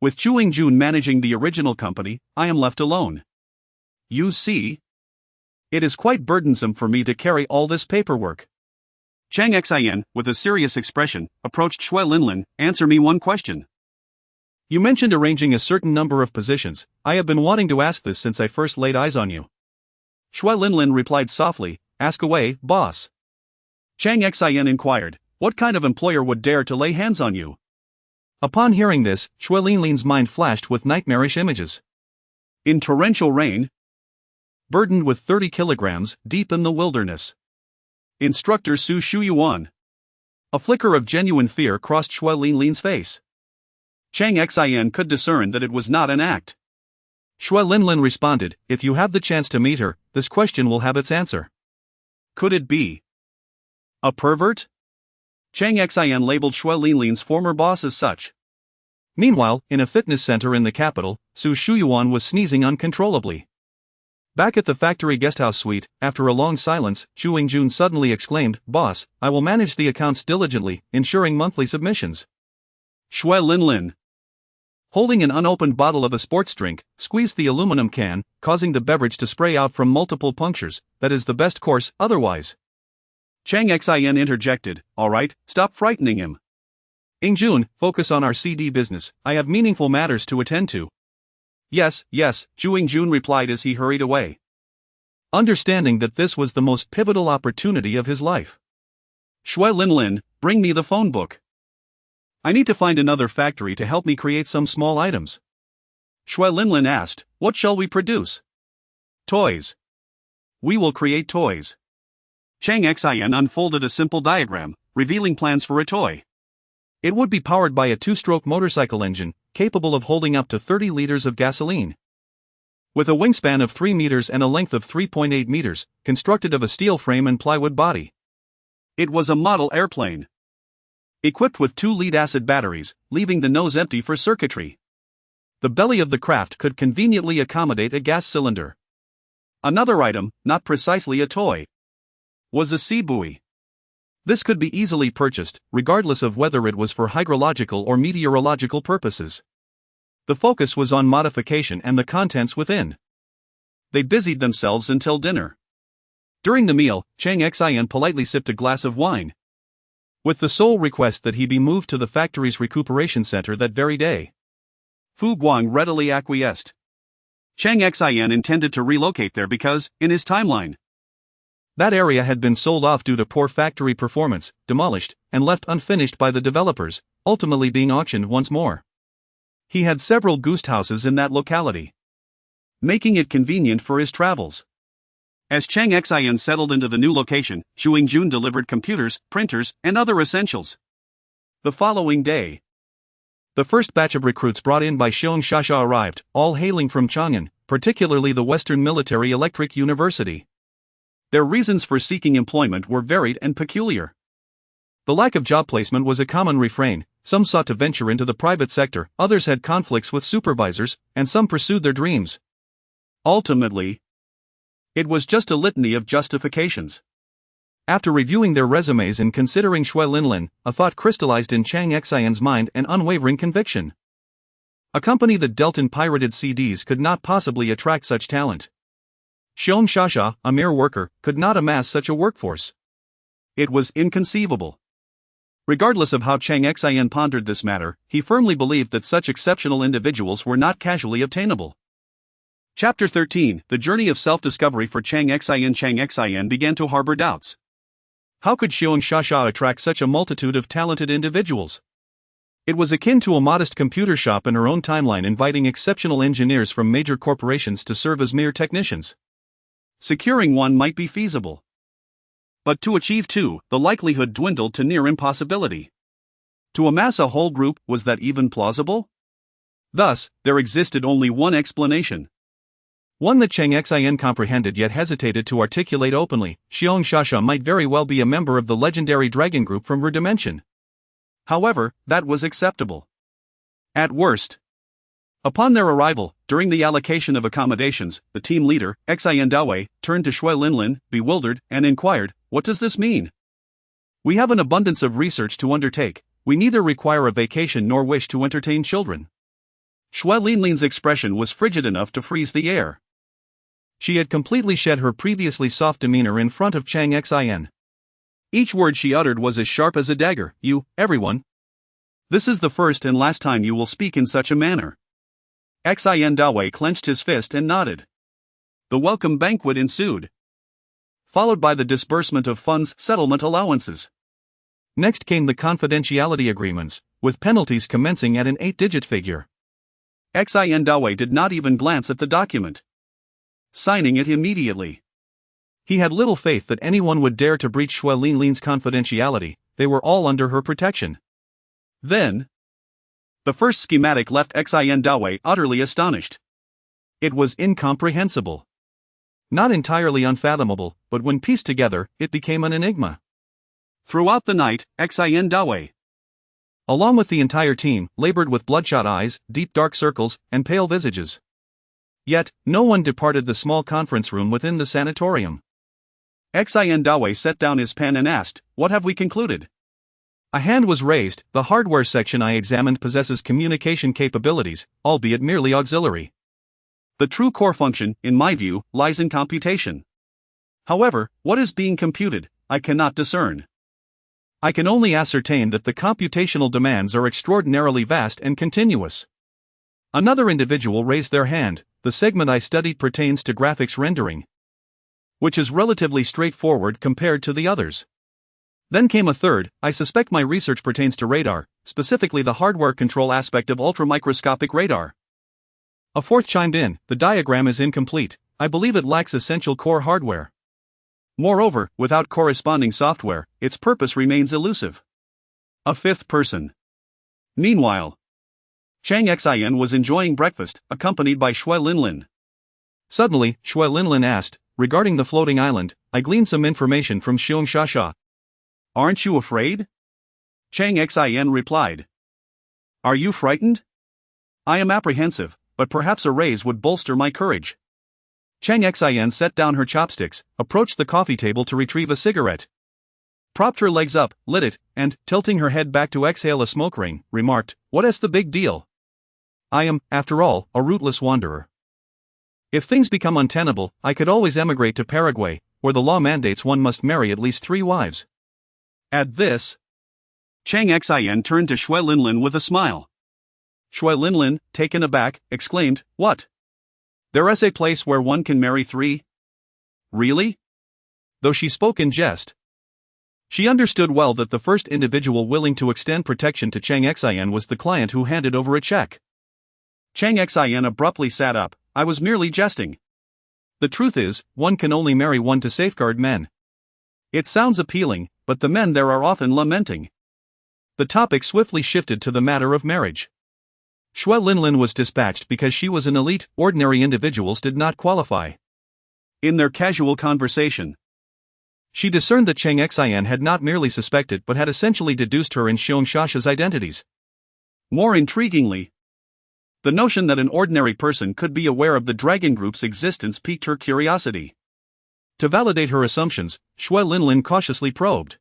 With Chu Yingjun managing the original company, I am left alone. You see, it is quite burdensome for me to carry all this paperwork." Cheng Xian, with a serious expression, approached Shui Linlin. "Answer me one question. You mentioned arranging a certain number of positions. I have been wanting to ask this since I first laid eyes on you." Shui Linlin replied softly, "Ask away, boss." Cheng Xian inquired, "What kind of employer would dare to lay hands on you?" Upon hearing this, Xue Linlin's mind flashed with nightmarish images. In torrential rain, burdened with 30 kilograms, deep in the wilderness. Instructor Su Shu Yuan. A flicker of genuine fear crossed Xue Linlin's face. Cheng Xin could discern that it was not an act. Xue Linlin responded, "If you have the chance to meet her, this question will have its answer." Could it be a pervert? Cheng Xin labeled Xue Linlin's former boss as such. Meanwhile, in a fitness center in the capital, Su Shuyuan was sneezing uncontrollably. Back at the factory guesthouse suite, after a long silence, Zhu Yingjun suddenly exclaimed, "Boss, I will manage the accounts diligently, ensuring monthly submissions." Xue Linlin, holding an unopened bottle of a sports drink, squeezed the aluminum can, causing the beverage to spray out from multiple punctures. "That is the best course, otherwise." Cheng Xin interjected, "All right, stop frightening him. Yingjun, focus on our CD business, I have meaningful matters to attend to." Yes, Zhu Yingjun replied as he hurried away, understanding that this was the most pivotal opportunity of his life. Xue Linlin, bring me the phone book. I need to find another factory to help me create some small items. Xue Linlin asked, "What shall we produce?" "Toys. We will create toys." Cheng Xin unfolded a simple diagram, revealing plans for a toy. It would be powered by a two-stroke motorcycle engine, capable of holding up to 30 liters of gasoline. With a wingspan of 3 meters and a length of 3.8 meters, constructed of a steel frame and plywood body. It was a model airplane, equipped with 2 lead-acid batteries, leaving the nose empty for circuitry. The belly of the craft could conveniently accommodate a gas cylinder. Another item, not precisely a toy, was a sea buoy. This could be easily purchased, regardless of whether it was for hydrological or meteorological purposes. The focus was on modification and the contents within. They busied themselves until dinner. During the meal, Cheng Xin politely sipped a glass of wine, with the sole request that he be moved to the factory's recuperation center that very day. Fu Guang readily acquiesced. Cheng Xin intended to relocate there because, in his timeline, that area had been sold off due to poor factory performance, demolished, and left unfinished by the developers, ultimately being auctioned once more. He had several ghost houses in that locality, making it convenient for his travels. As Cheng Xin settled into the new location, Zhu Yingjun delivered computers, printers, and other essentials. The following day, the first batch of recruits brought in by Xiong Shasha arrived, all hailing from Chang'an, particularly the Western Military Electric University. Their reasons for seeking employment were varied and peculiar. The lack of job placement was a common refrain. Some sought to venture into the private sector, others had conflicts with supervisors, and some pursued their dreams. Ultimately, it was just a litany of justifications. After reviewing their resumes and considering Xue Linlin, a thought crystallized in Cheng Xin's mind, an unwavering conviction. A company that dealt in pirated CDs could not possibly attract such talent. Xiong Shasha, a mere worker, could not amass such a workforce. It was inconceivable. Regardless of how Cheng Xin pondered this matter, he firmly believed that such exceptional individuals were not casually obtainable. Chapter 13, The Journey of Self-Discovery for Cheng Xin. Cheng Xin began to harbor doubts. How could Xiong Shasha attract such a multitude of talented individuals? It was akin to a modest computer shop in her own timeline inviting exceptional engineers from major corporations to serve as mere technicians. Securing one might be feasible, but to achieve two, the likelihood dwindled to near impossibility. To amass a whole group, was that even plausible? Thus, there existed only one explanation. One that Cheng Xin comprehended yet hesitated to articulate openly. Xiong Shasha might very well be a member of the legendary dragon group from her dimension. However, that was acceptable. At worst. Upon their arrival, during the allocation of accommodations, the team leader, Xin Dawei, turned to Xue Linlin, bewildered, and inquired, "What does this mean? We have an abundance of research to undertake. We neither require a vacation nor wish to entertain children." Xue Linlin's expression was frigid enough to freeze the air. She had completely shed her previously soft demeanor in front of Cheng Xin. Each word she uttered was as sharp as a dagger. "You, everyone. This is the first and last time you will speak in such a manner." Xin Dawei clenched his fist and nodded. The welcome banquet ensued, followed by the disbursement of funds, settlement allowances. Next came the confidentiality agreements, with penalties commencing at an 8-digit figure. Huqiangbei did not even glance at the document, signing it immediately. He had little faith that anyone would dare to breach Shui Linlin's confidentiality. They were all under her protection. Then, the first schematic left Huqiangbei utterly astonished. It was incomprehensible. Not entirely unfathomable, but when pieced together, it became an enigma. Throughout the night, Huqiangbei, along with the entire team, labored with bloodshot eyes, deep dark circles, and pale visages. Yet, no one departed the small conference room within the sanatorium. Huqiangbei set down his pen and asked, "What have we concluded?" A hand was raised. The hardware section I examined possesses communication capabilities, albeit merely auxiliary. The true core function, in my view, lies in computation. However, what is being computed, I cannot discern. I can only ascertain that the computational demands are extraordinarily vast and continuous. Another individual raised their hand. The segment I studied pertains to graphics rendering, which is relatively straightforward compared to the others. Then came a third. I suspect my research pertains to radar, specifically the hardware control aspect of ultramicroscopic radar. A fourth chimed in. The diagram is incomplete. I believe it lacks essential core hardware. Moreover, without corresponding software, its purpose remains elusive. A fifth person. Meanwhile, Cheng Xin was enjoying breakfast, accompanied by Shui Linlin. Suddenly, Shui Linlin asked, "Regarding the floating island, I gleaned some information from Xiong Shasha. Aren't you afraid?" Cheng Xin replied. "Are you frightened?" "I am apprehensive, but perhaps a raise would bolster my courage." Cheng Xin set down her chopsticks, approached the coffee table to retrieve a cigarette, propped her legs up, lit it, and, tilting her head back to exhale a smoke ring, remarked, "What's the big deal? I am, after all, a rootless wanderer. If things become untenable, I could always emigrate to Paraguay, where the law mandates one must marry at least 3 wives." At this, Cheng Xin turned to Shui Linlin with a smile. Shui Linlin, taken aback, exclaimed, "What? There's a place where one can marry 3? Really?" Though she spoke in jest, she understood well that the first individual willing to extend protection to Cheng Xin was the client who handed over a check. Cheng Xin abruptly sat up. "I was merely jesting. The truth is, one can only marry one to safeguard men." It sounds appealing, but the men there are often lamenting. The topic swiftly shifted to the matter of marriage. Shui Linlin was dispatched because she was an elite. Ordinary individuals did not qualify. In their casual conversation, she discerned that Cheng Xin had not merely suspected but had essentially deduced her and Xiong Shasha's identities. More intriguingly, the notion that an ordinary person could be aware of the Dragon Group's existence piqued her curiosity. To validate her assumptions, Shui Linlin cautiously probed.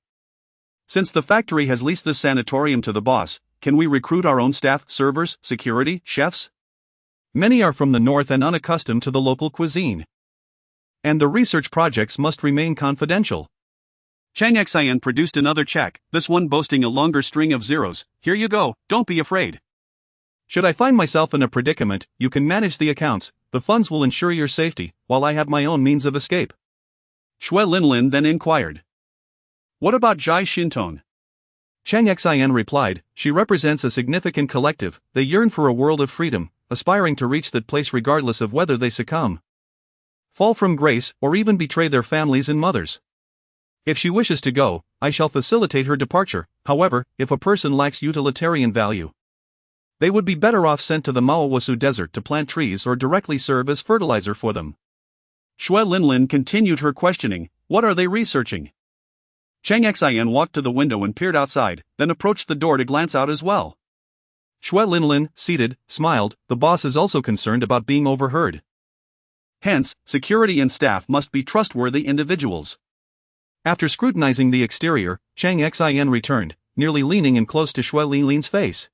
"Since the factory has leased this sanatorium to the boss, can we recruit our own staff, servers, security, chefs? Many are from the north and unaccustomed to the local cuisine. And the research projects must remain confidential." Cheng Xin produced another check, this one boasting a longer string of zeros. "Here you go, don't be afraid. Should I find myself in a predicament, you can manage the accounts. The funds will ensure your safety, while I have my own means of escape." Shui Linlin then inquired, "What about Jai Shinton?" Cheng Xin replied, "She represents a significant collective. They yearn for a world of freedom, aspiring to reach that place regardless of whether they succumb, fall from grace, or even betray their families and mothers. If she wishes to go, I shall facilitate her departure. However, if a person lacks utilitarian value, they would be better off sent to the Maowasu desert to plant trees or directly serve as fertilizer for them." Shui Linlin continued her questioning. "What are they researching?" Cheng Xin walked to the window and peered outside, then approached the door to glance out as well. Shui Linlin, seated, smiled. "The boss is also concerned about being overheard. Hence, security and staff must be trustworthy individuals." After scrutinizing the exterior, Cheng Xin returned, nearly leaning in close to Shui Linlin's face.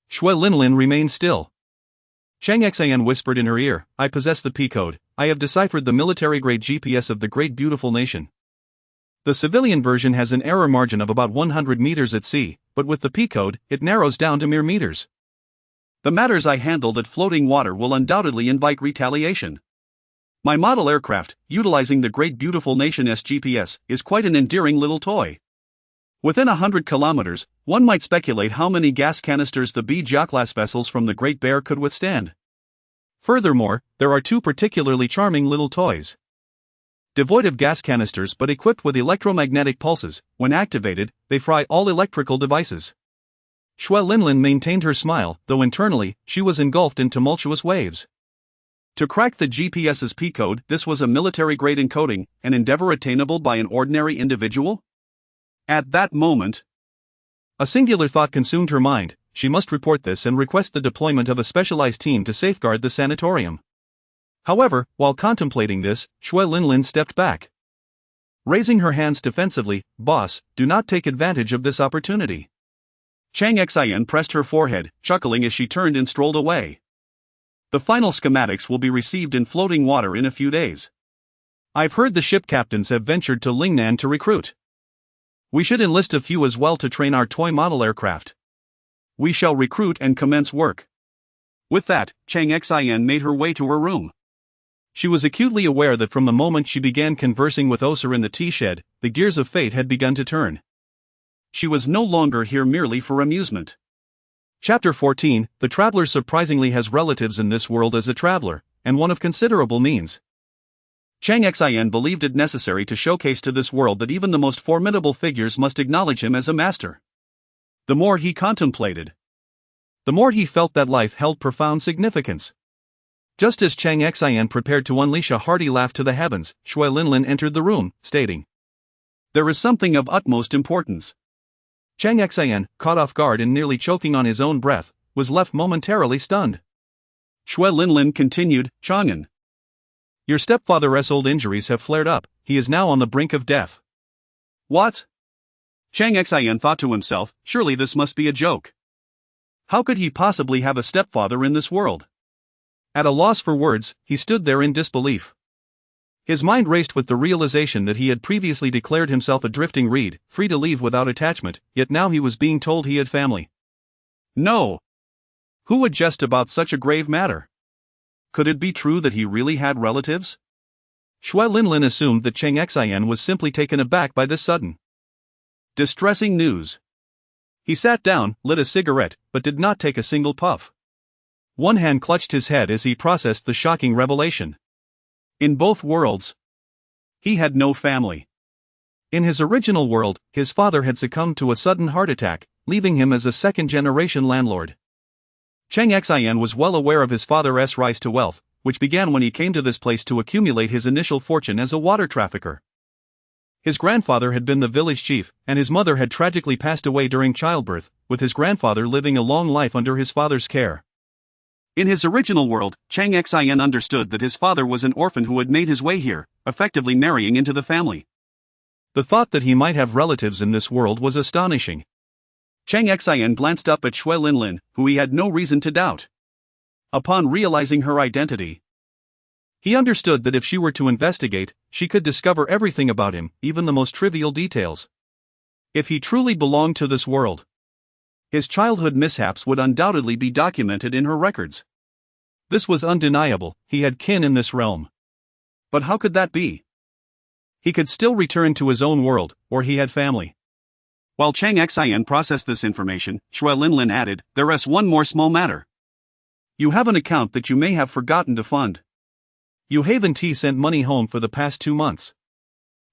Shui Linlin remained still. Cheng Xin whispered in her ear, "I possess the P-code. I have deciphered the military-grade GPS of the great beautiful nation. The civilian version has an error margin of about 100 meters at sea, but with the P-code, it narrows down to mere meters. The matters I handled at floating water will undoubtedly invite retaliation. My model aircraft, utilizing the great beautiful nation's GPS, is quite an endearing little toy. Within 100 kilometers, one might speculate how many gas canisters the B-class vessels from the Great Bear could withstand. Furthermore, there are two particularly charming little toys. Devoid of gas canisters but equipped with electromagnetic pulses, when activated, they fry all electrical devices. Shui Linlin maintained her smile, though internally, she was engulfed in tumultuous waves. To crack the GPS's P-code, this was a military-grade encoding, an endeavor attainable by an ordinary individual? At that moment, a singular thought consumed her mind: she must report this and request the deployment of a specialized team to safeguard the sanatorium. However, while contemplating this, Shui Linlin stepped back. Raising her hands defensively, "Boss, do not take advantage of this opportunity." Cheng Xin pressed her forehead, chuckling as she turned and strolled away. The final schematics will be received in floating water in a few days. I've heard the ship captains have ventured to Lingnan to recruit. We should enlist a few as well to train our toy model aircraft. We shall recruit and commence work. With that, Cheng Xin made her way to her room. She was acutely aware that from the moment she began conversing with Oser in the tea shed, the gears of fate had begun to turn. She was no longer here merely for amusement. Chapter 14, The Traveler surprisingly has relatives in this world as a traveler, and one of considerable means. Cheng Xin believed it necessary to showcase to this world that even the most formidable figures must acknowledge him as a master. The more he contemplated, the more he felt that life held profound significance. Just as Cheng Xin prepared to unleash a hearty laugh to the heavens, Shui Linlin entered the room, stating, "There is something of utmost importance." Cheng Xin, caught off guard and nearly choking on his own breath, was left momentarily stunned. Shui Linlin continued, "Chang'an, your stepfather's old injuries have flared up, he is now on the brink of death." What? Cheng Xin thought to himself, surely this must be a joke. How could he possibly have a stepfather in this world? At a loss for words, he stood there in disbelief. His mind raced with the realization that he had previously declared himself a drifting reed, free to leave without attachment, yet now he was being told he had family. No! Who would jest about such a grave matter? Could it be true that he really had relatives? Shui Linlin assumed that Cheng Xin was simply taken aback by this sudden, distressing news. He sat down, lit a cigarette, but did not take a single puff. One hand clutched his head as he processed the shocking revelation. In both worlds, he had no family. In his original world, his father had succumbed to a sudden heart attack, leaving him as a second-generation landlord. Cheng Xin was well aware of his father's rise to wealth, which began when he came to this place to accumulate his initial fortune as a water trafficker. His grandfather had been the village chief, and his mother had tragically passed away during childbirth, with his grandfather living a long life under his father's care. In his original world, Cheng Xin understood that his father was an orphan who had made his way here, effectively marrying into the family. The thought that he might have relatives in this world was astonishing. Cheng Xin glanced up at Shui Linlin, who he had no reason to doubt. Upon realizing her identity, he understood that if she were to investigate, she could discover everything about him, even the most trivial details. If he truly belonged to this world, his childhood mishaps would undoubtedly be documented in her records. This was undeniable, he had kin in this realm. But how could that be? He could still return to his own world, or he had family. While Cheng Xin processed this information, Shui Linlin added, "There's one more small matter. You have an account that you may have forgotten to fund. Haven T sent money home for the past 2 months.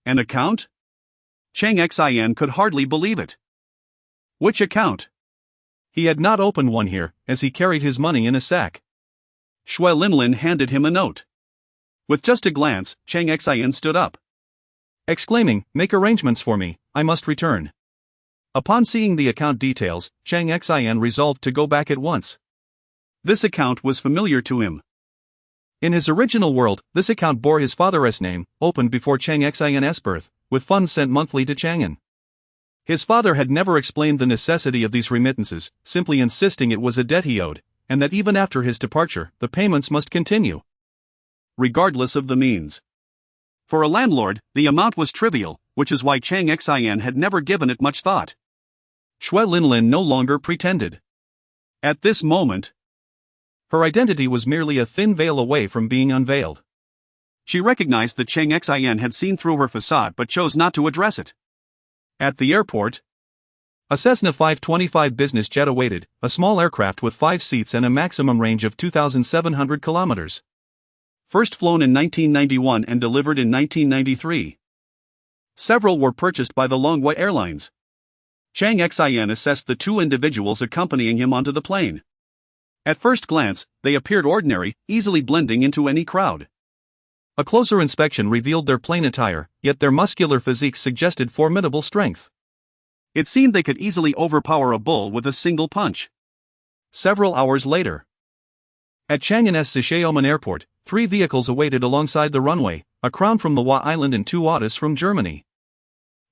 An account? Cheng Xin could hardly believe it. Which account? He had not opened one here, as he carried his money in a sack. Shui Linlin handed him a note. With just a glance, Cheng Xin stood up, exclaiming, "Make arrangements for me, I must return." Upon seeing the account details, Cheng Xin resolved to go back at once. This account was familiar to him. In his original world, this account bore his father's name, opened before Cheng Xin's birth, with funds sent monthly to Chang'an. His father had never explained the necessity of these remittances, simply insisting it was a debt he owed, and that even after his departure, the payments must continue, regardless of the means. For a landlord, the amount was trivial, which is why Cheng Xin had never given it much thought. Shui Linlin no longer pretended. At this moment, her identity was merely a thin veil away from being unveiled. She recognized that Cheng Xin had seen through her facade but chose not to address it. At the airport, A Cessna 525 business jet awaited, a small aircraft with 5 seats and a maximum range of 2,700 kilometers. First flown in 1991 and delivered in 1993. Several were purchased by the Longwei Airlines. Cheng Xin assessed the 2 individuals accompanying him onto the plane. At first glance, they appeared ordinary, easily blending into any crowd. A closer inspection revealed their plain attire, yet their muscular physiques suggested formidable strength. It seemed they could easily overpower a bull with a single punch. Several hours later, at Chang'an's Sicheomen Airport, 3 vehicles awaited alongside the runway, a crown from the Wa Island and 2 Autos from Germany.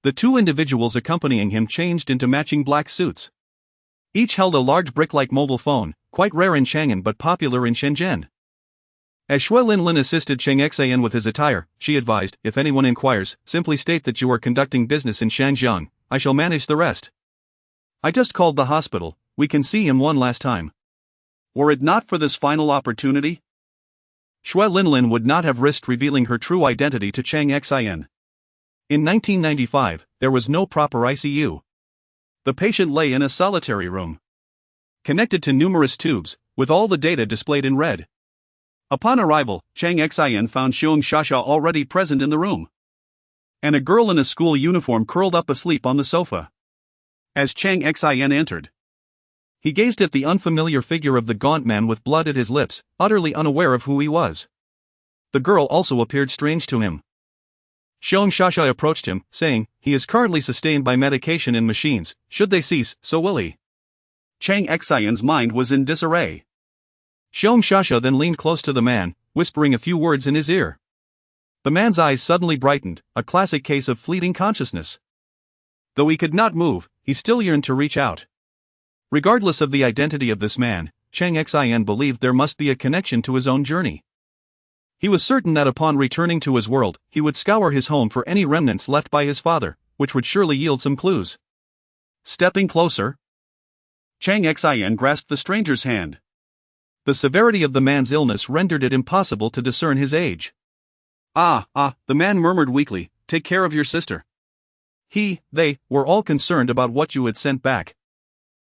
The 2 individuals accompanying him changed into matching black suits. Each held a large brick-like mobile phone, quite rare in Chang'an but popular in Shenzhen. As Shui Linlin assisted Cheng Xin with his attire, she advised, "If anyone inquires, simply state that you are conducting business in Shenzhen. I shall manage the rest. I just called the hospital, we can see him one last time." Were it not for this final opportunity, Shui Linlin would not have risked revealing her true identity to Cheng Xin. In 1995, there was no proper ICU. The patient lay in a solitary room, connected to numerous tubes, with all the data displayed in red. Upon arrival, Cheng Xin found Xiong Shasha already present in the room, and a girl in a school uniform curled up asleep on the sofa. As Cheng Xin entered, he gazed at the unfamiliar figure of the gaunt man with blood at his lips, utterly unaware of who he was. The girl also appeared strange to him. Xiong Shasha approached him, saying, "He is currently sustained by medication and machines. Should they cease, so will he." Cheng Xion's mind was in disarray. Xiong Shasha then leaned close to the man, whispering a few words in his ear. The man's eyes suddenly brightened, a classic case of fleeting consciousness. Though he could not move, he still yearned to reach out. Regardless of the identity of this man, Cheng Xin believed there must be a connection to his own journey. He was certain that upon returning to his world, he would scour his home for any remnants left by his father, which would surely yield some clues. Stepping closer, Cheng Xin grasped the stranger's hand. The severity of the man's illness rendered it impossible to discern his age. The man murmured weakly, "Take care of your sister. They were all concerned about what you had sent back."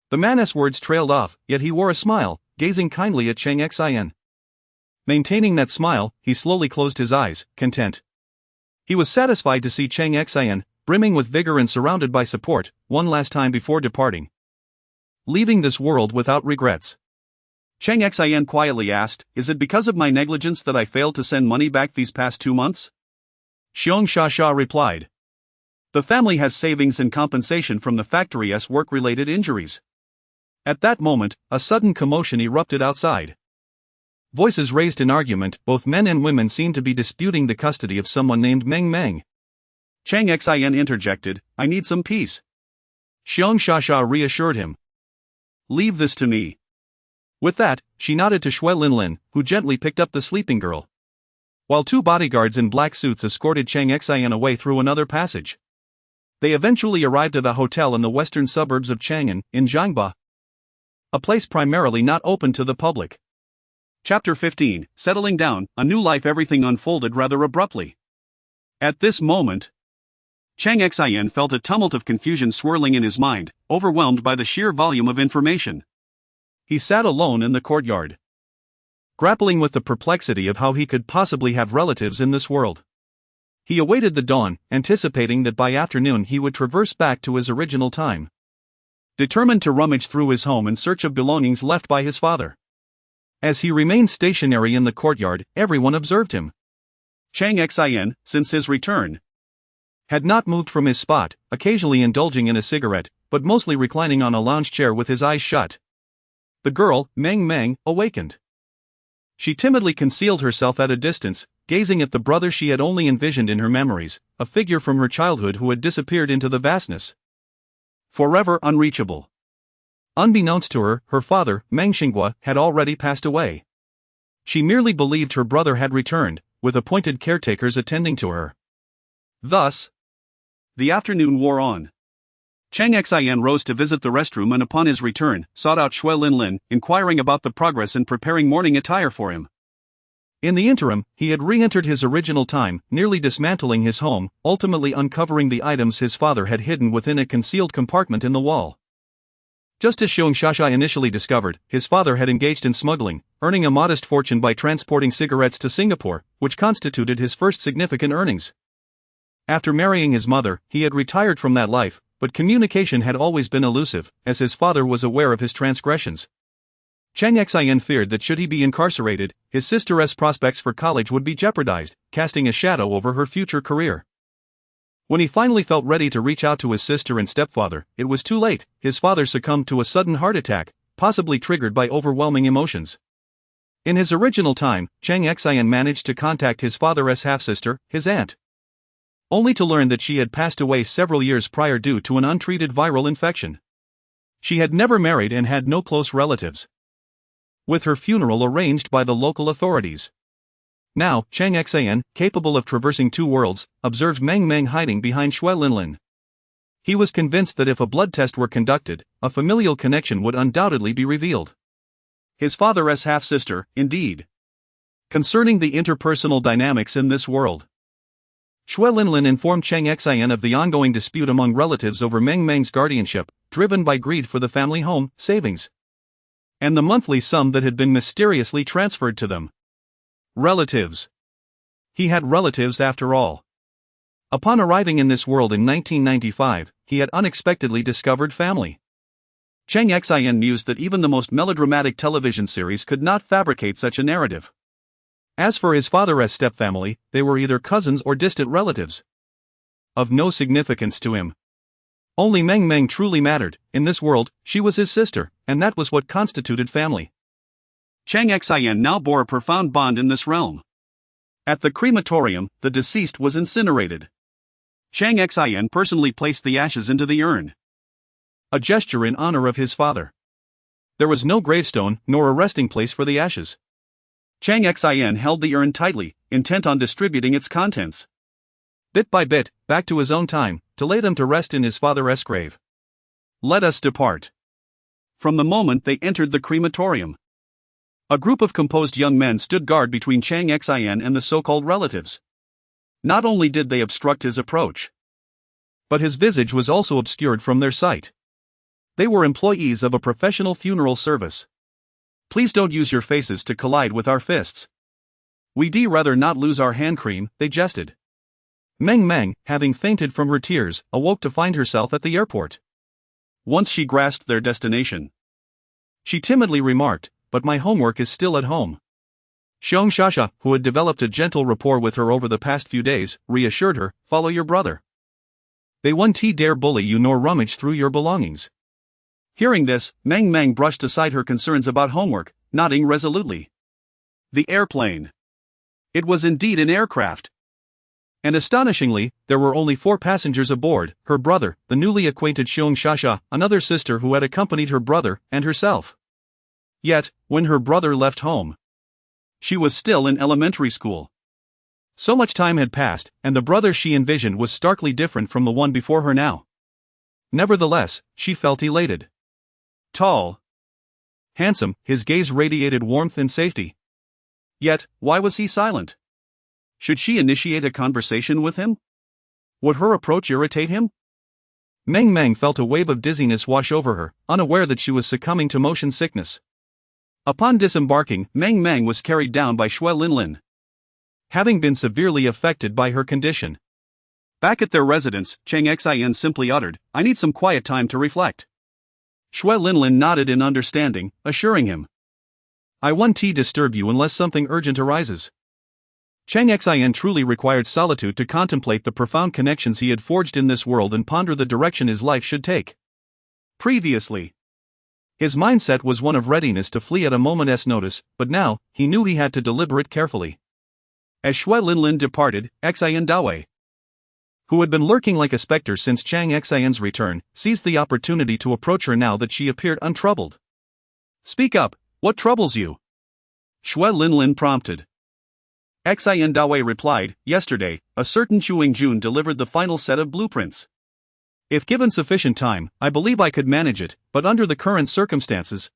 The man's words trailed off, yet he wore a smile, gazing kindly at Cheng Xin. Maintaining that smile, he slowly closed his eyes, content. He was satisfied to see Cheng Xin, brimming with vigor and surrounded by support, one last time before departing. Leaving this world without regrets. Cheng Xin quietly asked, "Is it because of my negligence that I failed to send money back these past 2 months?" Xiong Shasha replied, "The family has savings and compensation from the factory's work-related injuries." At that moment, a sudden commotion erupted outside. Voices raised in argument, both men and women seemed to be disputing the custody of someone named Meng Meng. Cheng Xin interjected, "I need some peace." Xiong Shasha reassured him, "Leave this to me." With that, she nodded to Shui Linlin, who gently picked up the sleeping girl, while 2 bodyguards in black suits escorted Cheng Xin away through another passage. They eventually arrived at a hotel in the western suburbs of Chang'an, in Jiangba, a place primarily not open to the public. Chapter 15, Settling Down, A New Life. Everything unfolded rather abruptly. At this moment, Cheng Xin felt a tumult of confusion swirling in his mind, overwhelmed by the sheer volume of information. He sat alone in the courtyard, grappling with the perplexity of how he could possibly have relatives in this world. He awaited the dawn, anticipating that by afternoon he would traverse back to his original time, determined to rummage through his home in search of belongings left by his father. As he remained stationary in the courtyard, everyone observed him. Cheng Xin, since his return, had not moved from his spot, occasionally indulging in a cigarette, but mostly reclining on a lounge chair with his eyes shut. The girl, Meng Meng, awakened. She timidly concealed herself at a distance, gazing at the brother she had only envisioned in her memories, a figure from her childhood who had disappeared into the vastness, forever unreachable. Unbeknownst to her, her father, Meng Xinghua, had already passed away. She merely believed her brother had returned, with appointed caretakers attending to her. Thus, the afternoon wore on. Cheng Xin rose to visit the restroom and upon his return, sought out Shui Linlin, inquiring about the progress in preparing morning attire for him. In the interim, he had re-entered his original time, nearly dismantling his home, ultimately uncovering the items his father had hidden within a concealed compartment in the wall. Just as Xiong Shasha initially discovered, his father had engaged in smuggling, earning a modest fortune by transporting cigarettes to Singapore, which constituted his first significant earnings. After marrying his mother, he had retired from that life, but communication had always been elusive, as his father was aware of his transgressions. Cheng Xin feared that should he be incarcerated, his sister's prospects for college would be jeopardized, casting a shadow over her future career. When he finally felt ready to reach out to his sister and stepfather, it was too late. His father succumbed to a sudden heart attack, possibly triggered by overwhelming emotions. In his original time, Cheng Xin managed to contact his father's half-sister, his aunt, only to learn that she had passed away several years prior due to an untreated viral infection. She had never married and had no close relatives, with her funeral arranged by the local authorities. Now, Cheng Xin, capable of traversing two worlds, observed Meng Meng hiding behind Shui Linlin. He was convinced that if a blood test were conducted, a familial connection would undoubtedly be revealed. His father's half-sister, indeed. Concerning the interpersonal dynamics in this world, Shui Linlin informed Cheng Xin of the ongoing dispute among relatives over Meng Meng's guardianship, driven by greed for the family home, savings, and the monthly sum that had been mysteriously transferred to them. Relatives. He had relatives after all. Upon arriving in this world in 1995, he had unexpectedly discovered family. Cheng Xin mused that even the most melodramatic television series could not fabricate such a narrative. As for his father's stepfamily, they were either cousins or distant relatives, of no significance to him. Only Meng Meng truly mattered. In this world, she was his sister, and that was what constituted family. Cheng Xin now bore a profound bond in this realm. At the crematorium, the deceased was incinerated. Cheng Xin personally placed the ashes into the urn, a gesture in honor of his father. There was no gravestone, nor a resting place for the ashes. Cheng Xin held the urn tightly, intent on distributing its contents, bit by bit, back to his own time, to lay them to rest in his father's grave. Let us depart. From the moment they entered the crematorium, a group of composed young men stood guard between Cheng Xin and the so-called relatives. Not only did they obstruct his approach, but his visage was also obscured from their sight. They were employees of a professional funeral service. Please don't use your faces to collide with our fists. We'd rather not lose our hand cream, they jested. Meng Meng, having fainted from her tears, awoke to find herself at the airport. Once she grasped their destination, she timidly remarked, "But my homework is still at home." Xiong Shasha, who had developed a gentle rapport with her over the past few days, reassured her, "Follow your brother. They won't dare bully you nor rummage through your belongings." Hearing this, Meng Meng brushed aside her concerns about homework, nodding resolutely. The airplane. It was indeed an aircraft. And astonishingly, there were only 4 passengers aboard: her brother, the newly acquainted Xiong Shasha, another sister who had accompanied her brother, and herself. Yet, when her brother left home, she was still in elementary school. So much time had passed, and the brother she envisioned was starkly different from the one before her now. Nevertheless, she felt elated. Tall, handsome, his gaze radiated warmth and safety. Yet, why was he silent? Should she initiate a conversation with him? Would her approach irritate him? Meng Meng felt a wave of dizziness wash over her, unaware that she was succumbing to motion sickness. Upon disembarking, Meng Meng was carried down by Shui Linlin, having been severely affected by her condition. Back at their residence, Cheng Xin simply uttered, "I need some quiet time to reflect." Shui Linlin nodded in understanding, assuring him, "I won't disturb you unless something urgent arises." Cheng Xin truly required solitude to contemplate the profound connections he had forged in this world and ponder the direction his life should take. Previously, his mindset was one of readiness to flee at a moment's notice, but now, he knew he had to deliberate carefully. As Shui Linlin departed, Xin Dawei, who had been lurking like a specter since Cheng Xin's return, seized the opportunity to approach her now that she appeared untroubled. "Speak up, what troubles you?" Shui Linlin prompted. Xin Dawei replied, "Yesterday, a certain Chuing Jun delivered the final set of blueprints. If given sufficient time, I believe I could manage it, but under the current circumstances,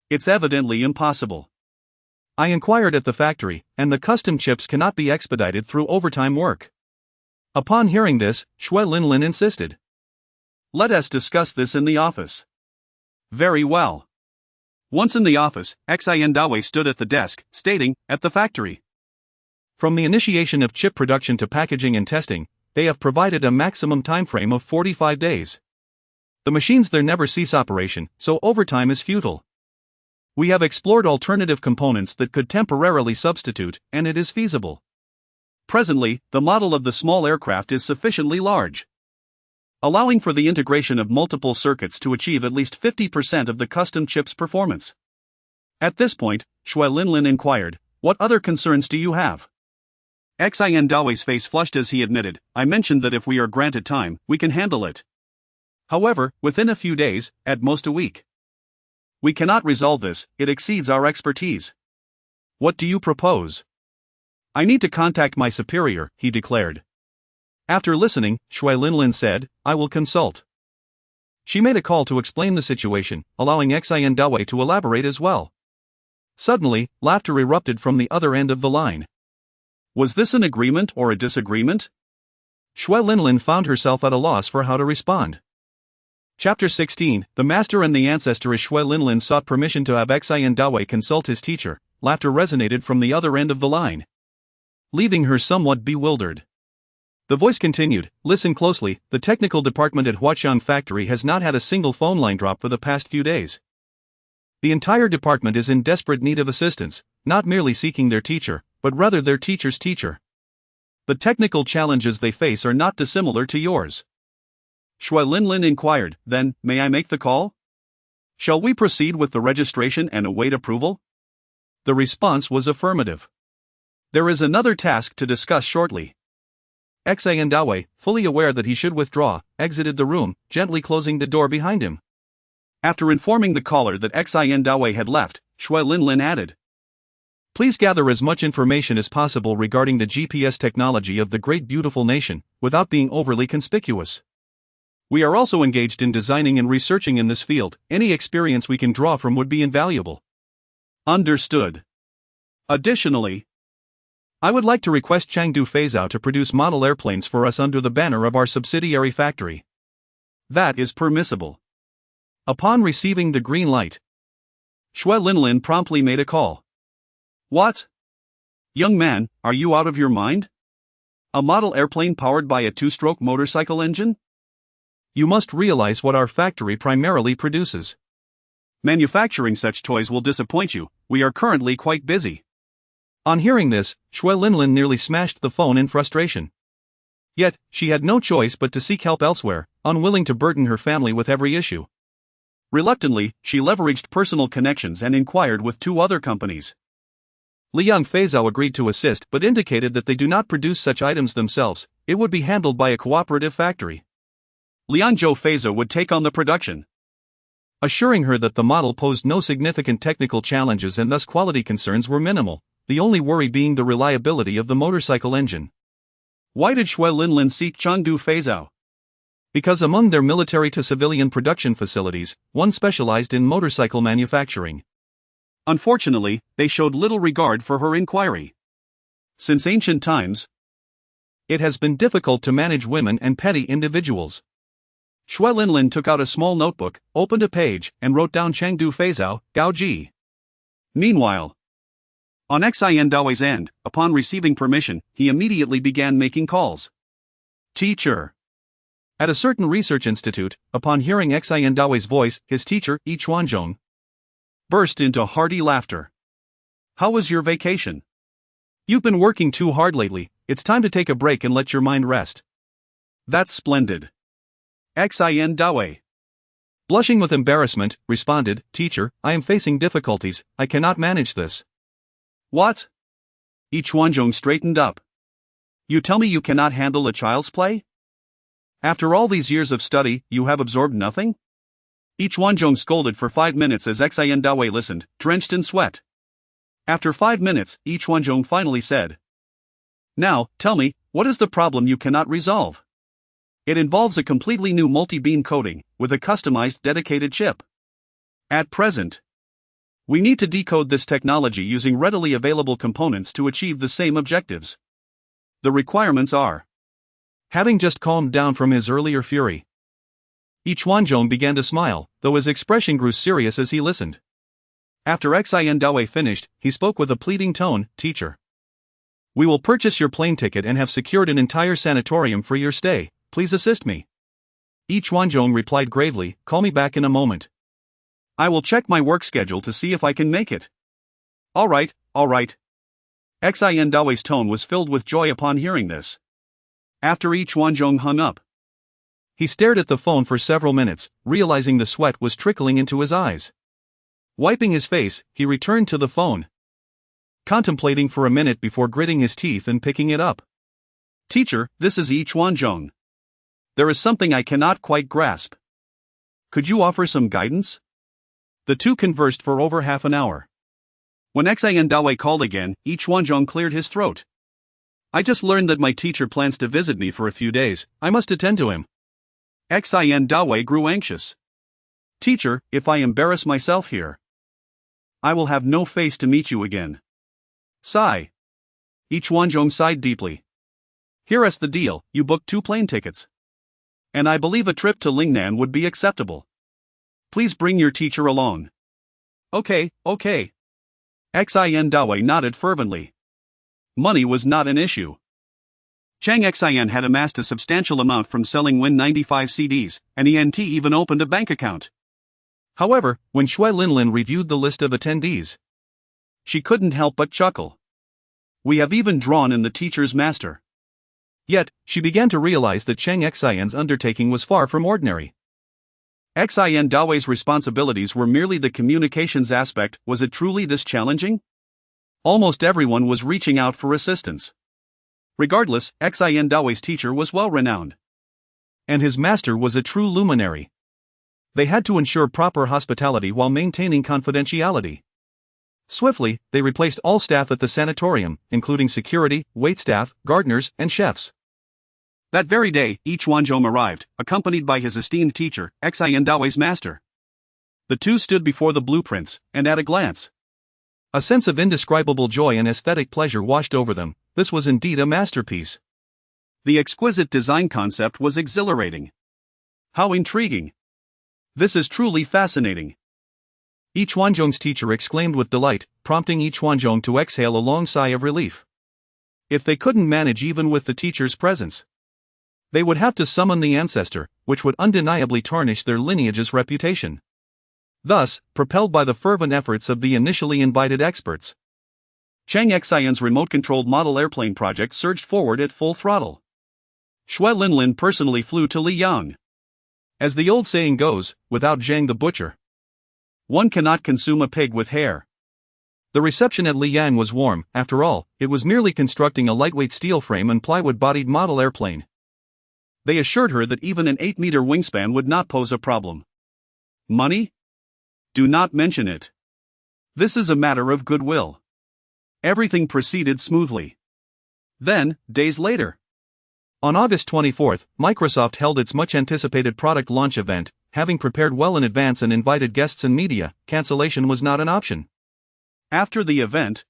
it's evidently impossible. I inquired at the factory, and the custom chips cannot be expedited through overtime work." Upon hearing this, Shui Linlin insisted, "Let us discuss this in the office." Very well. Once in the office, Huqiangbei stood at the desk, stating, "At the factory. From the initiation of chip production to packaging and testing, they have provided a maximum time frame of 45 days. The machines there never cease operation, so overtime is futile. We have explored alternative components that could temporarily substitute, and it is feasible. Presently, the model of the small aircraft is sufficiently large, allowing for the integration of multiple circuits to achieve at least 50% of the custom chip's performance." At this point, Shui Linlin inquired, "What other concerns do you have?" Huqiangbei's face flushed as he admitted, "I mentioned that if we are granted time, we can handle it. However, within a few days, at most a week. We cannot resolve this, it exceeds our expertise." "What do you propose?" "I need to contact my superior," he declared. After listening, Shui Linlin said, "I will consult." She made a call to explain the situation, allowing Huqiangbei to elaborate as well. Suddenly, laughter erupted from the other end of the line. Was this an agreement or a disagreement? Shui Linlin found herself at a loss for how to respond. Chapter 16, The Master and the Ancestor. As Shui Linlin sought permission to have Huqiangbei consult his teacher, laughter resonated from the other end of the line, leaving her somewhat bewildered. The voice continued, "Listen closely, the technical department at Huaqiang factory has not had a single phone line drop for the past few days. The entire department is in desperate need of assistance, not merely seeking their teacher, but rather their teacher's teacher. The technical challenges they face are not dissimilar to yours." Shui Linlin inquired, "Then, may I make the call? Shall we proceed with the registration and await approval?" The response was affirmative. "There is another task to discuss shortly." Huqiangbei, fully aware that he should withdraw, exited the room, gently closing the door behind him. After informing the caller that Huqiangbei had left, Shui Linlin added, "Please gather as much information as possible regarding the GPS technology of the great beautiful nation, without being overly conspicuous. We are also engaged in designing and researching in this field. Any experience we can draw from would be invaluable." Understood. Additionally, I would like to request Chengdu Feizhou to produce model airplanes for us under the banner of our subsidiary factory. That is permissible. Upon receiving the green light, Shui Linlin promptly made a call. "What? Young man, are you out of your mind? A model airplane powered by a two-stroke motorcycle engine? You must realize what our factory primarily produces. Manufacturing such toys will disappoint you, we are currently quite busy." On hearing this, Shui Linlin nearly smashed the phone in frustration. Yet, she had no choice but to seek help elsewhere, unwilling to burden her family with every issue. Reluctantly, she leveraged personal connections and inquired with 2 other companies. Liang Feizhou agreed to assist but indicated that they do not produce such items themselves, it would be handled by a cooperative factory. Liangzhou Feizhou would take on the production, assuring her that the model posed no significant technical challenges and thus quality concerns were minimal, the only worry being the reliability of the motorcycle engine. Why did Shui Linlin seek Chengdu Feizhou? Because among their military to civilian production facilities, one specialized in motorcycle manufacturing. Unfortunately, they showed little regard for her inquiry. Since ancient times, it has been difficult to manage women and petty individuals. Shui Linlin took out a small notebook, opened a page, and wrote down Chengdu Feizhou, Gaoji. Meanwhile, on Huqiangbei's end, upon receiving permission, he immediately began making calls. Teacher. At a certain research institute, upon hearing Huqiangbei's voice, his teacher, Yi Chuanzhong, burst into hearty laughter. How was your vacation? You've been working too hard lately, it's time to take a break and let your mind rest. That's splendid. Huqiangbei, blushing with embarrassment, responded, Teacher, I am facing difficulties, I cannot manage this. What? Yi Chuanzhong straightened up. You tell me you cannot handle a child's play? After all these years of study, you have absorbed nothing? Yi Chuanzhong scolded for 5 minutes as Huqiangbei listened, drenched in sweat. After 5 minutes, Yi Chuanzhong finally said, Now, tell me, what is the problem you cannot resolve? It involves a completely new multi-beam coating, with a customized dedicated chip. At present, we need to decode this technology using readily available components to achieve the same objectives. The requirements are. Having just calmed down from his earlier fury, Huqiangbei began to smile, though his expression grew serious as he listened. After Huqiangbei finished, he spoke with a pleading tone, "Teacher, we will purchase your plane ticket and have secured an entire sanatorium for your stay. Please assist me." Huqiangbei replied gravely, "Call me back in a moment. I will check my work schedule to see if I can make it." All right. Huqiangbei's tone was filled with joy upon hearing this. After Huqiangbei hung up, he stared at the phone for several minutes, realizing the sweat was trickling into his eyes. Wiping his face, he returned to the phone, contemplating for a minute before gritting his teeth and picking it up. "Teacher, this is Huqiangbei. There is something I cannot quite grasp. Could you offer some guidance?" The two conversed for over half an hour. When Huqiangbei called again, Huqiangbei cleared his throat. "I just learned that my teacher plans to visit me for a few days. I must attend to him." Huqiangbei grew anxious. "Teacher, if I embarrass myself here, I will have no face to meet you again." Sigh. Huqiangbei sighed deeply. "Here's the deal, you booked 2 plane tickets. And I believe a trip to Lingnan would be acceptable. Please bring your teacher along." Okay. Huqiangbei nodded fervently. Money was not an issue. Cheng Xin had amassed a substantial amount from selling Win 95 CDs, and ENT even opened a bank account. However, when Shui Linlin reviewed the list of attendees, she couldn't help but chuckle. "We have even drawn in the teacher's master." Yet, she began to realize that Cheng Xin's undertaking was far from ordinary. Huqiangbei's responsibilities were merely the communications aspect. Was it truly this challenging? Almost everyone was reaching out for assistance. Regardless, Huqiangbei's teacher was well renowned, and his master was a true luminary. They had to ensure proper hospitality while maintaining confidentiality. Swiftly, they replaced all staff at the sanatorium, including security, waitstaff, gardeners, and chefs. That very day, Huqiangbei arrived, accompanied by his esteemed teacher, Huqiangbei's master. The two stood before the blueprints, and at a glance, a sense of indescribable joy and aesthetic pleasure washed over them. This was indeed a masterpiece. The exquisite design concept was exhilarating. How intriguing! This is truly fascinating. Huqiangbei's teacher exclaimed with delight, prompting Huqiangbei to exhale a long sigh of relief. If they couldn't manage even with the teacher's presence, they would have to summon the ancestor, which would undeniably tarnish their lineage's reputation. Thus, propelled by the fervent efforts of the initially invited experts, Cheng Xin's remote-controlled model airplane project surged forward at full throttle. Shui Linlin personally flew to Liyang. As the old saying goes, without Zhang the butcher, one cannot consume a pig with hair. The reception at Liyang was warm. After all, it was merely constructing a lightweight steel frame and plywood-bodied model airplane. They assured her that even an 8-meter wingspan would not pose a problem. Money? Do not mention it. This is a matter of goodwill. Everything proceeded smoothly. Then, days later, on August 24, Microsoft held its much-anticipated product launch event. Having prepared well in advance and invited guests and media, cancellation was not an option. After the event,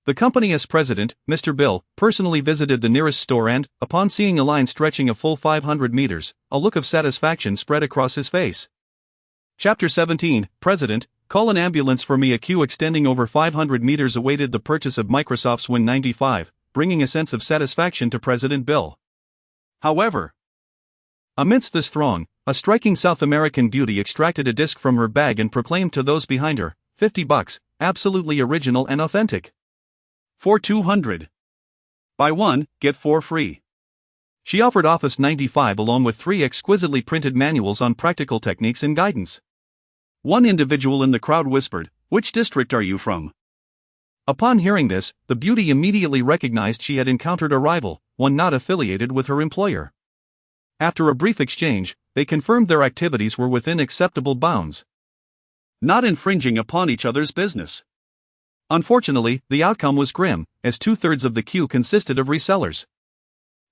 the company's president, Mr. Bill, personally visited the nearest store and, upon seeing a line stretching a full 500 meters, a look of satisfaction spread across his face. Chapter 17, President, call an ambulance for me. A queue extending over 500 meters awaited the purchase of Microsoft's Win 95, bringing a sense of satisfaction to President Bill. However, amidst this throng, a striking South American beauty extracted a disc from her bag and proclaimed to those behind her, $50, absolutely original and authentic. For 200. Buy one, get 4 free. She offered Office 95 along with 3 exquisitely printed manuals on practical techniques and guidance. One individual in the crowd whispered, "Which district are you from?" Upon hearing this, the beauty immediately recognized she had encountered a rival, one not affiliated with her employer. After a brief exchange, they confirmed their activities were within acceptable bounds, not infringing upon each other's business. Unfortunately, the outcome was grim, as 2/3 of the queue consisted of resellers.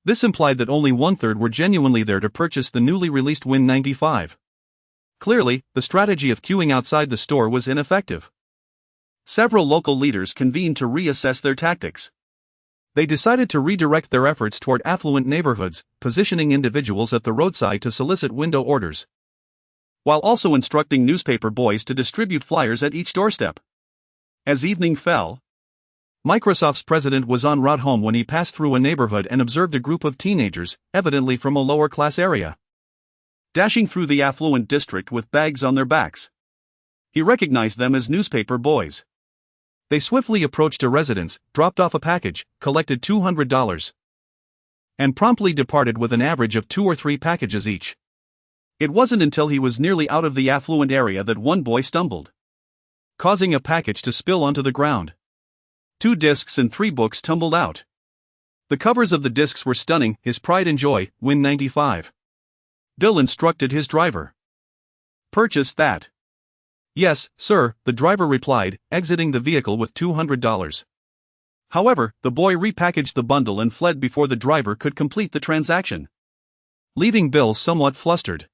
This implied that only 1/3 were genuinely there to purchase the newly released Win 95. Clearly, the strategy of queuing outside the store was ineffective. Several local leaders convened to reassess their tactics. They decided to redirect their efforts toward affluent neighborhoods, positioning individuals at the roadside to solicit window orders, while also instructing newspaper boys to distribute flyers at each doorstep. As evening fell, Microsoft's president was en route home when he passed through a neighborhood and observed a group of teenagers, evidently from a lower-class area, dashing through the affluent district with bags on their backs. He recognized them as newspaper boys. They swiftly approached a residence, dropped off a package, collected $200, and promptly departed with an average of 2 or 3 packages each. It wasn't until he was nearly out of the affluent area that one boy stumbled, causing a package to spill onto the ground. 2 discs and 3 books tumbled out. The covers of the discs were stunning, his pride and joy, Win 95. Bill instructed his driver. "Purchase that." "Yes, sir," the driver replied, exiting the vehicle with $200. However, the boy repackaged the bundle and fled before the driver could complete the transaction, leaving Bill somewhat flustered.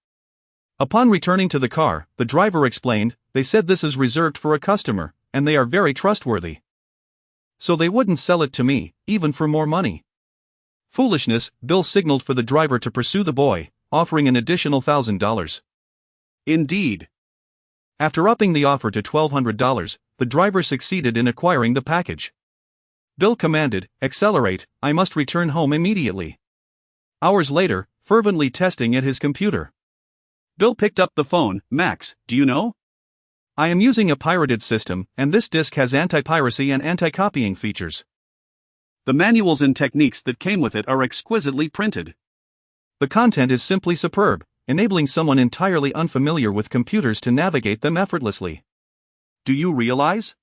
Upon returning to the car, the driver explained, "They said this is reserved for a customer, and they are very trustworthy, so they wouldn't sell it to me, even for more money." Foolishness, Bill signaled for the driver to pursue the boy, offering an additional $1,000. Indeed. After upping the offer to $1,200, the driver succeeded in acquiring the package. Bill commanded, "Accelerate, I must return home immediately." Hours later, fervently testing at his computer, Bill picked up the phone. "Max, do you know? I am using a pirated system, and this disk has anti-piracy and anti-copying features. The manuals and techniques that came with it are exquisitely printed. The content is simply superb, enabling someone entirely unfamiliar with computers to navigate them effortlessly. Do you realize?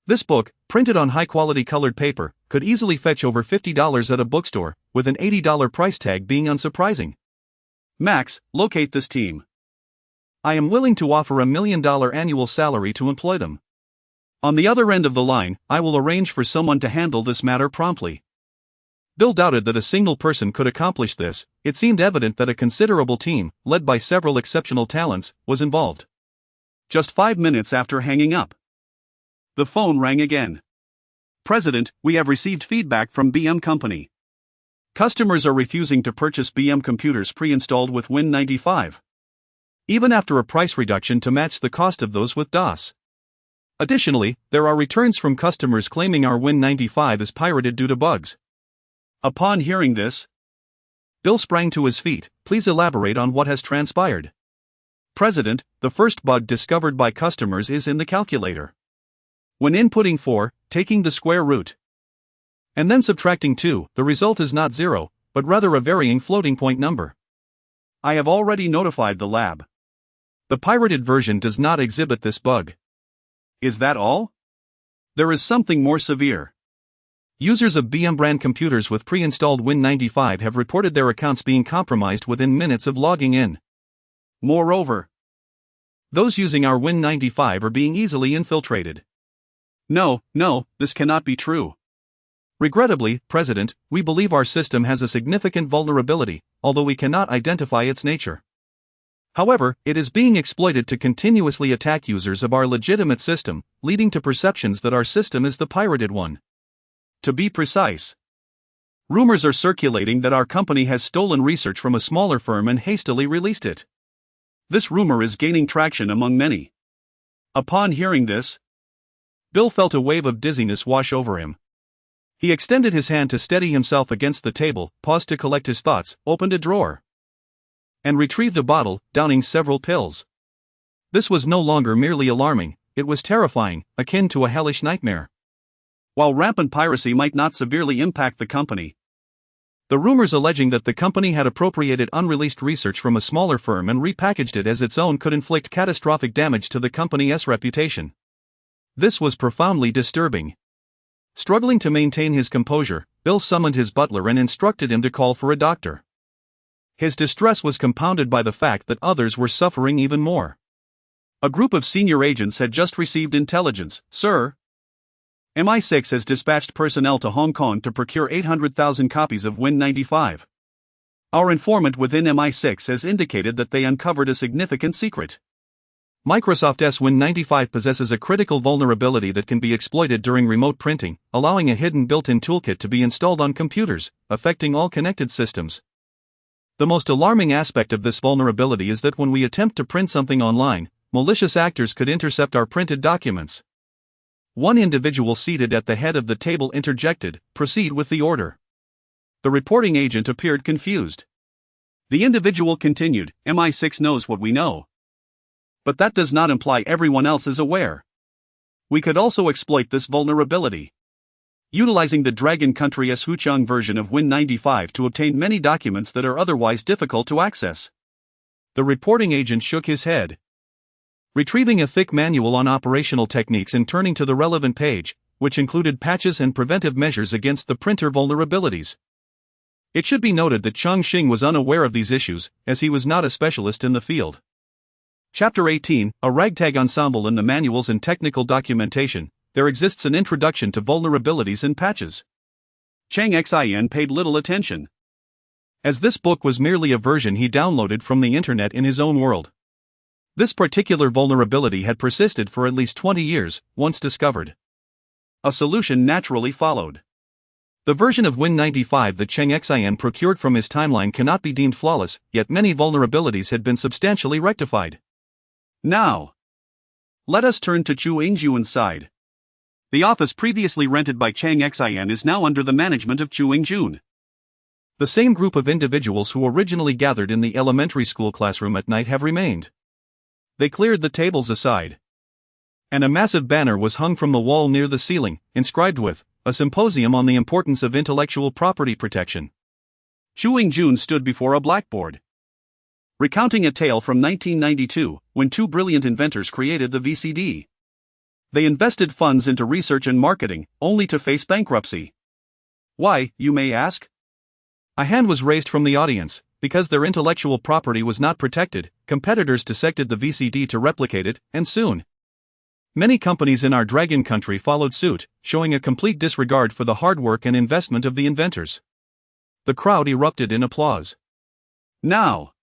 This book, printed on high-quality colored paper, could easily fetch over $50 at a bookstore, with an $80 price tag being unsurprising. Max, locate this team. I am willing to offer $1 million annual salary to employ them. On the other end of the line, I will arrange for someone to handle this matter promptly." Bill doubted that a single person could accomplish this. It seemed evident that a considerable team, led by several exceptional talents, was involved. Just 5 minutes after hanging up, the phone rang again. "President, we have received feedback from BM Company. Customers are refusing to purchase BM computers pre-installed with Win 95. Even after a price reduction to match the cost of those with DOS. Additionally, there are returns from customers claiming our Win 95 is pirated due to bugs." Upon hearing this, Bill sprang to his feet. "Please elaborate on what has transpired." "President, the first bug discovered by customers is in the calculator. When inputting 4, taking the square root, and then subtracting 2, the result is not 0, but rather a varying floating point number. I have already notified the lab. The pirated version does not exhibit this bug." "Is that all?" "There is something more severe. Users of BM brand computers with pre-installed Win 95 have reported their accounts being compromised within minutes of logging in. Moreover, those using our Win 95 are being easily infiltrated." No, this cannot be true." "Regrettably, President, we believe our system has a significant vulnerability, although we cannot identify its nature. However, it is being exploited to continuously attack users of our legitimate system, leading to perceptions that our system is the pirated one. To be precise, rumors are circulating that our company has stolen research from a smaller firm and hastily released it. This rumor is gaining traction among many." Upon hearing this, Bill felt a wave of dizziness wash over him. He extended his hand to steady himself against the table, paused to collect his thoughts, opened a drawer, and retrieved a bottle, downing several pills. This was no longer merely alarming, it was terrifying, akin to a hellish nightmare. While rampant piracy might not severely impact the company, the rumors alleging that the company had appropriated unreleased research from a smaller firm and repackaged it as its own could inflict catastrophic damage to the company's reputation. This was profoundly disturbing. Struggling to maintain his composure, Bill summoned his butler and instructed him to call for a doctor. His distress was compounded by the fact that others were suffering even more. A group of senior agents had just received intelligence. "Sir, MI6 has dispatched personnel to Hong Kong to procure 800,000 copies of Win 95. Our informant within MI6 has indicated that they uncovered a significant secret. Microsoft's Win95 possesses a critical vulnerability that can be exploited during remote printing, allowing a hidden built-in toolkit to be installed on computers, affecting all connected systems. The most alarming aspect of this vulnerability is that when we attempt to print something online, malicious actors could intercept our printed documents. One individual seated at the head of the table interjected, "Proceed with the order." The reporting agent appeared confused. The individual continued, "MI6 knows what we know. But that does not imply everyone else is aware. We could also exploit this vulnerability, utilizing the Dragon Country's Huqiangbei version of Win95 to obtain many documents that are otherwise difficult to access." The reporting agent shook his head. Retrieving a thick manual on operational techniques and turning to the relevant page, which included patches and preventive measures against the printer vulnerabilities. It should be noted that Cheng Xin was unaware of these issues, as he was not a specialist in the field. Chapter 18, A Ragtag Ensemble in the Manuals and Technical Documentation. There exists an introduction to vulnerabilities and patches. Cheng Xin paid little attention, as this book was merely a version he downloaded from the internet in his own world. This particular vulnerability had persisted for at least 20 years, once discovered. A solution naturally followed. The version of Win95 that Cheng Xin procured from his timeline cannot be deemed flawless, yet many vulnerabilities had been substantially rectified. Now, let us turn to Huqiangbay's side. The office previously rented by Cheng Xin is now under the management of Huqiangbei. The same group of individuals who originally gathered in the elementary school classroom at night have remained. They cleared the tables aside, and a massive banner was hung from the wall near the ceiling, inscribed with, "A Symposium on the Importance of Intellectual Property Protection." Huqiangbei stood before a blackboard, recounting a tale from 1992, when two brilliant inventors created the VCD. They invested funds into research and marketing, only to face bankruptcy. Why, you may ask? A hand was raised from the audience. Because their intellectual property was not protected, competitors dissected the VCD to replicate it, and soon, many companies in our Dragon Country followed suit, showing a complete disregard for the hard work and investment of the inventors. The crowd erupted in applause. Now,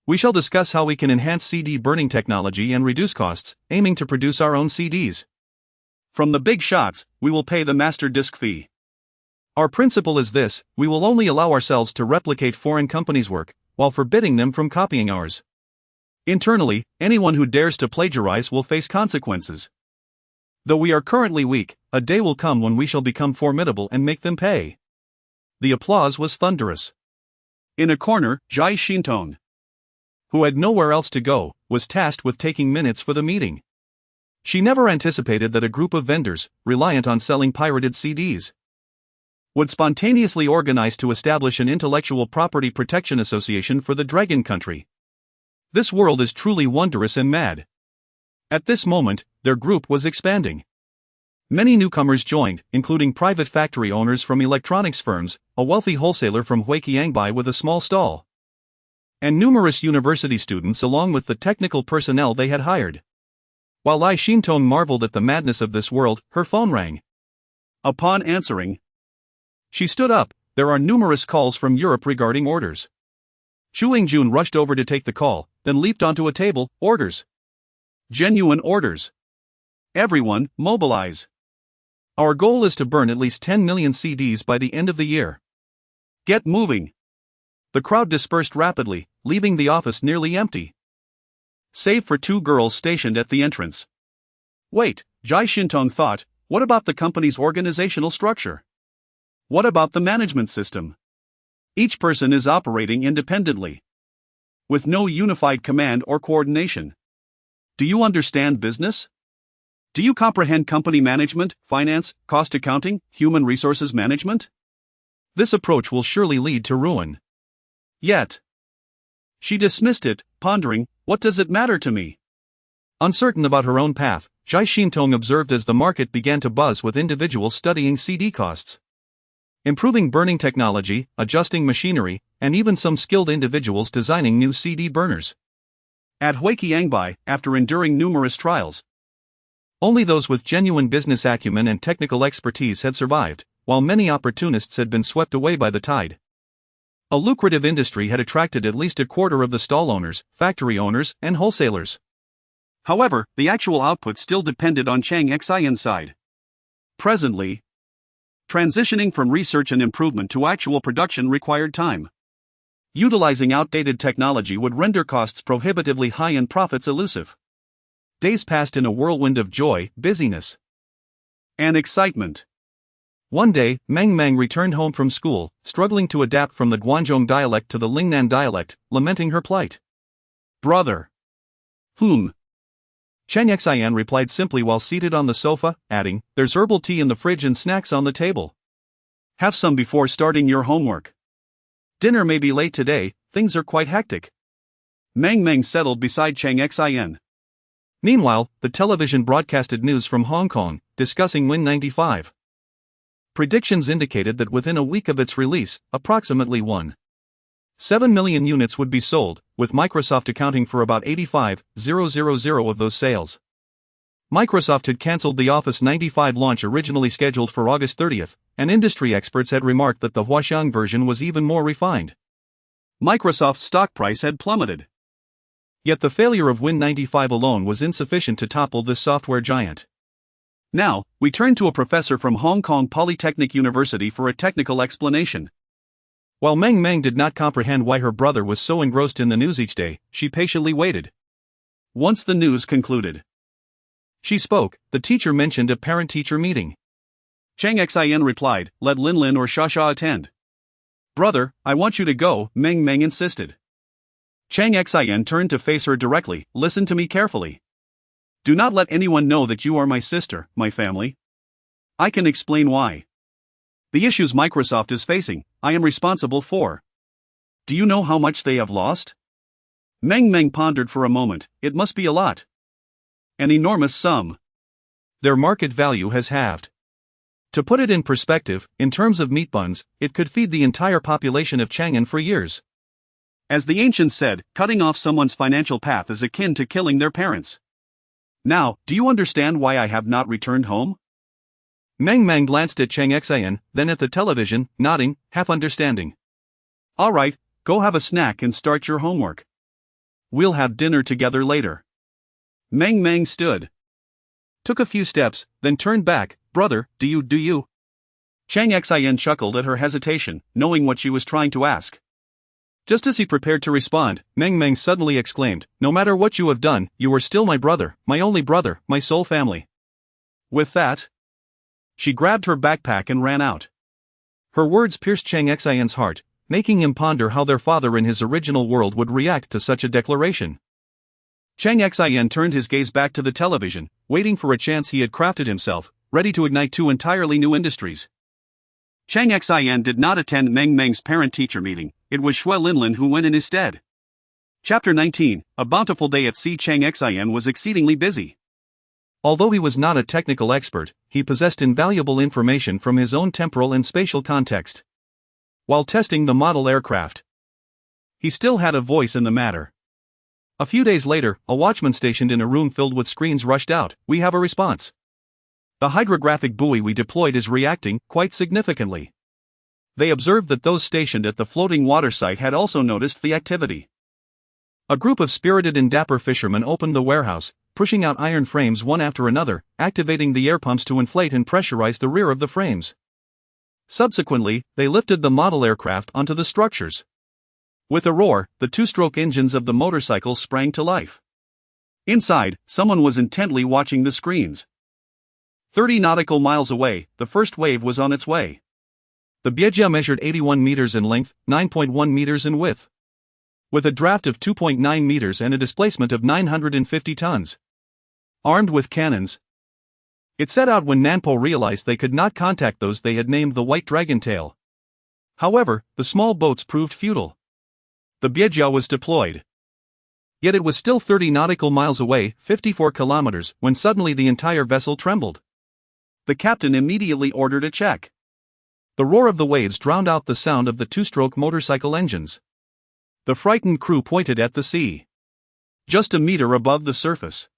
we shall discuss how we can enhance CD burning technology and reduce costs, aiming to produce our own CDs. From the big shots, we will pay the master disk fee. Our principle is this: we will only allow ourselves to replicate foreign companies' work, while forbidding them from copying ours. Internally, anyone who dares to plagiarize will face consequences. Though we are currently weak, a day will come when we shall become formidable and make them pay. The applause was thunderous. In a corner, Jai Xintong, who had nowhere else to go, was tasked with taking minutes for the meeting. She never anticipated that a group of vendors, reliant on selling pirated CDs, would spontaneously organize to establish an intellectual property protection association for the Dragon Country. This world is truly wondrous and mad. At this moment, their group was expanding. Many newcomers joined, including private factory owners from electronics firms, a wealthy wholesaler from Huqiangbei with a small stall, and numerous university students along with the technical personnel they had hired. While Lai Xintong marveled at the madness of this world, her phone rang. Upon answering, she stood up. There are numerous calls from Europe regarding orders. Huqiangbei rushed over to take the call, then leaped onto a table. Orders. Genuine orders. Everyone, mobilize. Our goal is to burn at least 10 million CDs by the end of the year. Get moving. The crowd dispersed rapidly, leaving the office nearly empty, save for two girls stationed at the entrance. Wait, Jai Xintong thought, what about the company's organizational structure? What about the management system? Each person is operating independently, with no unified command or coordination. Do you understand business? Do you comprehend company management, finance, cost accounting, human resources management? This approach will surely lead to ruin. Yet, she dismissed it, pondering, what does it matter to me? Uncertain about her own path, Jai Xintong observed as the market began to buzz with individuals studying CD costs, improving burning technology, adjusting machinery, and even some skilled individuals designing new CD burners. At Huqiangbei, after enduring numerous trials, only those with genuine business acumen and technical expertise had survived, while many opportunists had been swept away by the tide. A lucrative industry had attracted at least a quarter of the stall owners, factory owners, and wholesalers. However, the actual output still depended on Cheng Xian's side. Presently, transitioning from research and improvement to actual production required time. Utilizing outdated technology would render costs prohibitively high and profits elusive. Days passed in a whirlwind of joy, busyness, and excitement. One day, Meng Meng returned home from school, struggling to adapt from the Guangzhong dialect to the Lingnan dialect, lamenting her plight. "Brother." Cheng Xian replied simply while seated on the sofa, adding, "There's herbal tea in the fridge and snacks on the table. Have some before starting your homework. Dinner may be late today, things are quite hectic." Meng Meng settled beside Cheng Xian. Meanwhile, the television broadcasted news from Hong Kong, discussing Win 95. Predictions indicated that within a week of its release, approximately 1.7 million units would be sold, with Microsoft accounting for about 85,000 of those sales. Microsoft had cancelled the Office 95 launch originally scheduled for August 30th, and industry experts had remarked that the Huqiangbei version was even more refined. Microsoft's stock price had plummeted. Yet the failure of Win 95 alone was insufficient to topple this software giant. Now, we turn to a professor from Hong Kong Polytechnic University for a technical explanation. While Meng Meng did not comprehend why her brother was so engrossed in the news each day, she patiently waited. Once the news concluded, she spoke. The teacher mentioned a parent-teacher meeting. Cheng Xian replied, "Let Lin Lin or Sha Sha attend." "Brother, I want you to go," Meng Meng insisted. Cheng Xian turned to face her directly. "Listen to me carefully. Do not let anyone know that you are my sister, my family. I can explain why. The issues Microsoft is facing, I am responsible for. Do you know how much they have lost?" Meng Meng pondered for a moment. "It must be a lot. An enormous sum. Their market value has halved. To put it in perspective, in terms of meat buns, it could feed the entire population of Chang'an for years. As the ancients said, cutting off someone's financial path is akin to killing their parents. Now, do you understand why I have not returned home?" Meng Meng glanced at Cheng Xian, then at the television, nodding, half understanding. "All right, go have a snack and start your homework. We'll have dinner together later." Meng Meng stood, took a few steps, then turned back. "Brother, do you? Cheng Xian chuckled at her hesitation, knowing what she was trying to ask. Just as he prepared to respond, Meng Meng suddenly exclaimed, "No matter what you have done, you are still my brother, my only brother, my sole family." With that, she grabbed her backpack and ran out. Her words pierced Cheng Xian's heart, making him ponder how their father in his original world would react to such a declaration. Cheng Xian turned his gaze back to the television, waiting for a chance he had crafted himself, ready to ignite two entirely new industries. Cheng Xian did not attend Meng Meng's parent-teacher meeting. It was Shui Linlin who went in his stead. Chapter 19, A Bountiful Day at Sea. Cheng Xian was exceedingly busy. Although he was not a technical expert, he possessed invaluable information from his own temporal and spatial context. While testing the model aircraft, he still had a voice in the matter. A few days later, a watchman stationed in a room filled with screens rushed out. "We have a response. The hydrographic buoy we deployed is reacting, quite significantly." They observed that those stationed at the floating water site had also noticed the activity. A group of spirited and dapper fishermen opened the warehouse, pushing out iron frames one after another, activating the air pumps to inflate and pressurize the rear of the frames. Subsequently, they lifted the model aircraft onto the structures. With a roar, the two-stroke engines of the motorcycle sprang to life. Inside, someone was intently watching the screens. 30 nautical miles away, the first wave was on its way. The Biejia measured 81 meters in length, 9.1 meters in width. With a draft of 2.9 meters and a displacement of 950 tons. Armed with cannons, it set out when Nanpo realized they could not contact those they had named the White Dragon Tail. However, the small boats proved futile. The Biejia was deployed. Yet it was still 30 nautical miles away, 54 kilometers, when suddenly the entire vessel trembled. The captain immediately ordered a check. The roar of the waves drowned out the sound of the two-stroke motorcycle engines. The frightened crew pointed at the sea. Just a meter above the surface,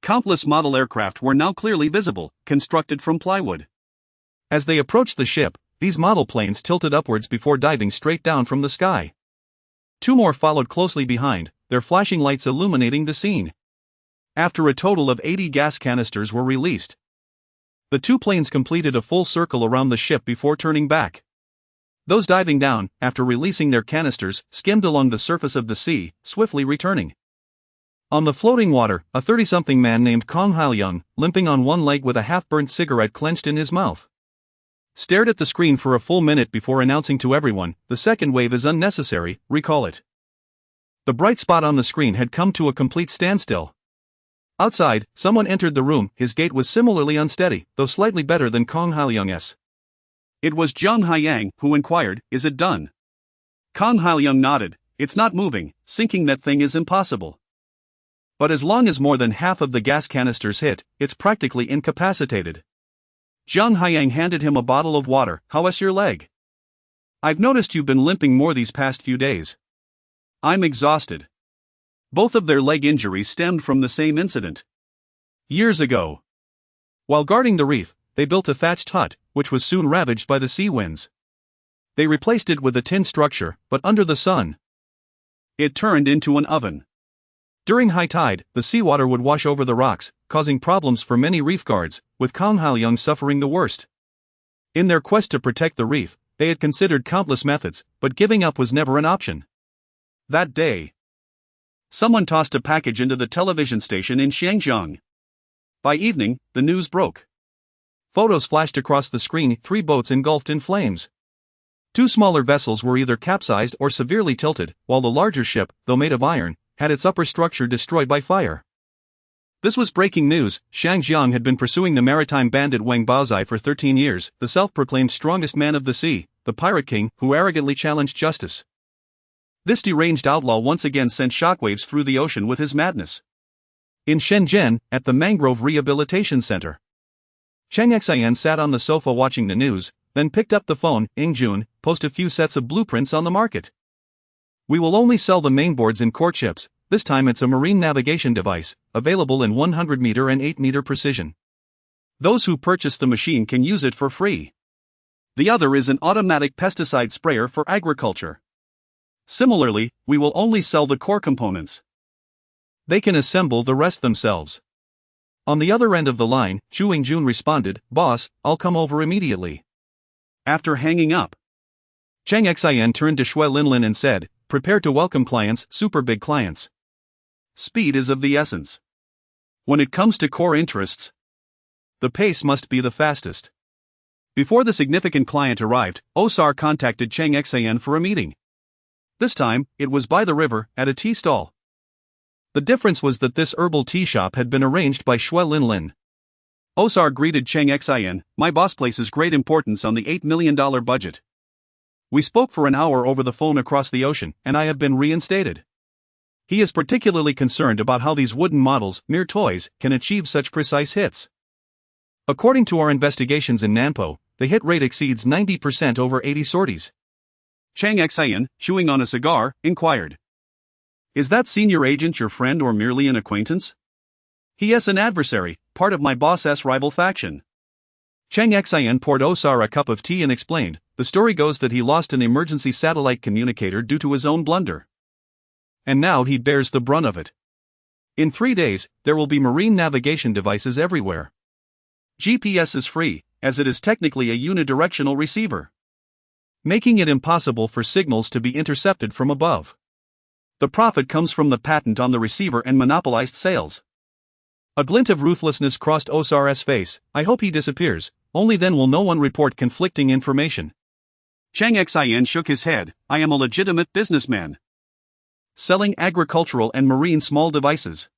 countless model aircraft were now clearly visible, constructed from plywood. As they approached the ship, these model planes tilted upwards before diving straight down from the sky. Two more followed closely behind, their flashing lights illuminating the scene. After a total of 80 gas canisters were released, the two planes completed a full circle around the ship before turning back. Those diving down, after releasing their canisters, skimmed along the surface of the sea, swiftly returning. On the floating water, a 30-something man named Kong Haoyang, limping on one leg with a half-burnt cigarette clenched in his mouth, stared at the screen for a full minute before announcing to everyone, "The second wave is unnecessary, recall it." The bright spot on the screen had come to a complete standstill. Outside, someone entered the room. His gait was similarly unsteady, though slightly better than Kong Haoyang's. It was Zhang Haiyang, who inquired, "Is it done?" Kong Haoyang nodded. "It's not moving, sinking that thing is impossible. But as long as more than half of the gas canisters hit, it's practically incapacitated." Zhang Haiyang handed him a bottle of water. "How's your leg? I've noticed you've been limping more these past few days." "I'm exhausted." Both of their leg injuries stemmed from the same incident. Years ago, while guarding the reef, they built a thatched hut, which was soon ravaged by the sea winds. They replaced it with a tin structure, but under the sun, it turned into an oven. During high tide, the seawater would wash over the rocks, causing problems for many reef guards, with Kong Haoyang suffering the worst. In their quest to protect the reef, they had considered countless methods, but giving up was never an option. That day, someone tossed a package into the television station in Shenzhen. By evening, the news broke. Photos flashed across the screen, 3 boats engulfed in flames. 2 smaller vessels were either capsized or severely tilted, while the larger ship, though made of iron, had its upper structure destroyed by fire. This was breaking news. Shang Jiang had been pursuing the maritime bandit Wang Baozai for 13 years, the self-proclaimed strongest man of the sea, the pirate king who arrogantly challenged justice. This deranged outlaw once again sent shockwaves through the ocean with his madness. In Shenzhen, at the Mangrove Rehabilitation Center, Cheng Xin sat on the sofa watching the news, then picked up the phone. "Ingjun, post a few sets of blueprints on the market. We will only sell the mainboards in courtships. This time it's a marine navigation device, available in 100-meter and 8-meter precision. Those who purchase the machine can use it for free. The other is an automatic pesticide sprayer for agriculture. Similarly, we will only sell the core components. They can assemble the rest themselves." On the other end of the line, Zhu Yingjun responded, "Boss, I'll come over immediately." After hanging up, Cheng Xin turned to Shui Linlin and said, "Prepare to welcome clients, super big clients. Speed is of the essence. When it comes to core interests, the pace must be the fastest." Before the significant client arrived, Osar contacted Cheng Xin for a meeting. This time, it was by the river, at a tea stall. The difference was that this herbal tea shop had been arranged by Shui Linlin. Osar greeted Cheng Xin, "My boss places great importance on the $8 million budget. We spoke for an hour over the phone across the ocean, and I have been reinstated. He is particularly concerned about how these wooden models, mere toys, can achieve such precise hits. According to our investigations in Nanpo, the hit rate exceeds 90% over 80 sorties." Cheng Xin, chewing on a cigar, inquired, "Is that senior agent your friend or merely an acquaintance?" "He is an adversary, part of my boss's rival faction." Cheng Xin poured Osar a cup of tea and explained, "The story goes that he lost an emergency satellite communicator due to his own blunder. And now he bears the brunt of it. In 3 days, there will be marine navigation devices everywhere. GPS is free, as it is technically a unidirectional receiver, making it impossible for signals to be intercepted from above. The profit comes from the patent on the receiver and monopolized sales." A glint of ruthlessness crossed Osar's face. "I hope he disappears, only then will no one report conflicting information." Cheng Xin shook his head. "I am a legitimate businessman, selling agricultural and marine small devices.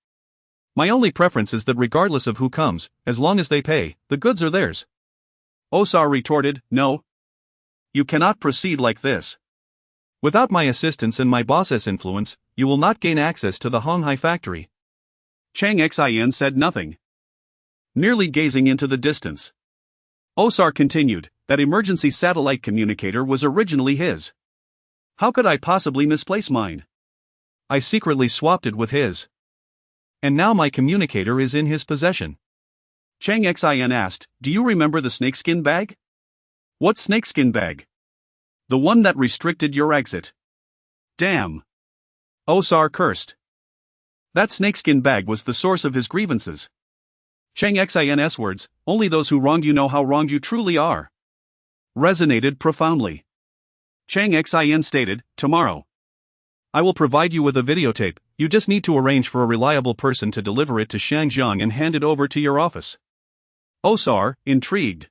My only preference is that regardless of who comes, as long as they pay, the goods are theirs." Osar retorted, "No. You cannot proceed like this. Without my assistance and my boss's influence, you will not gain access to the Honghai factory." Cheng Xin said nothing, merely gazing into the distance. Osar continued, "That emergency satellite communicator was originally his. How could I possibly misplace mine? I secretly swapped it with his. And now my communicator is in his possession." Cheng Xin asked, "Do you remember the snakeskin bag?" "What snakeskin bag?" "The one that restricted your exit." "Damn." Osar cursed. That snakeskin bag was the source of his grievances. Cheng Xin's words, "Only those who wronged you know how wronged you truly are," resonated profoundly. Cheng Xin stated, "Tomorrow, I will provide you with a videotape. You just need to arrange for a reliable person to deliver it to Shangjiang and hand it over to your office." Osar, intrigued,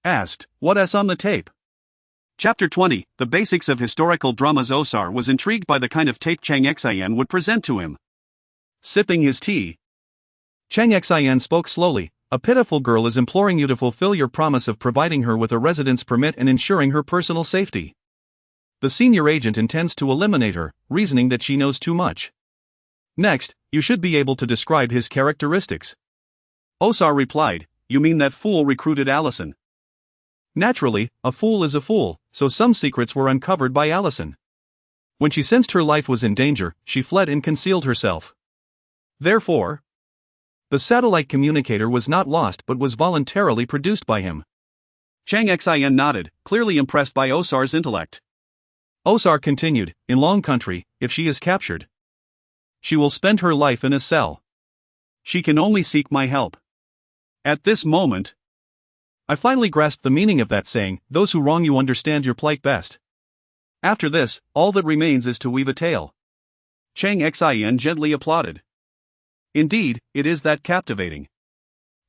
asked, "What's on the tape?" Chapter 20, The Basics of Historical Dramas. Osar was intrigued by the kind of tape Cheng Xin would present to him. Sipping his tea, Cheng Xin spoke slowly. "A pitiful girl is imploring you to fulfill your promise of providing her with a residence permit and ensuring her personal safety. The senior agent intends to eliminate her, reasoning that she knows too much. Next, you should be able to describe his characteristics." Osar replied, "You mean that fool recruited Allison?" Naturally, a fool is a fool, so some secrets were uncovered by Allison. When she sensed her life was in danger, she fled and concealed herself. Therefore, the satellite communicator was not lost but was voluntarily produced by him. Cheng Xin nodded, clearly impressed by Osar's intellect. Osar continued, "In Long Country, if she is captured, she will spend her life in a cell. She can only seek my help." At this moment, I finally grasped the meaning of that saying, "Those who wrong you understand your plight best." After this, all that remains is to weave a tale. Cheng Xin gently applauded. "Indeed, it is that captivating."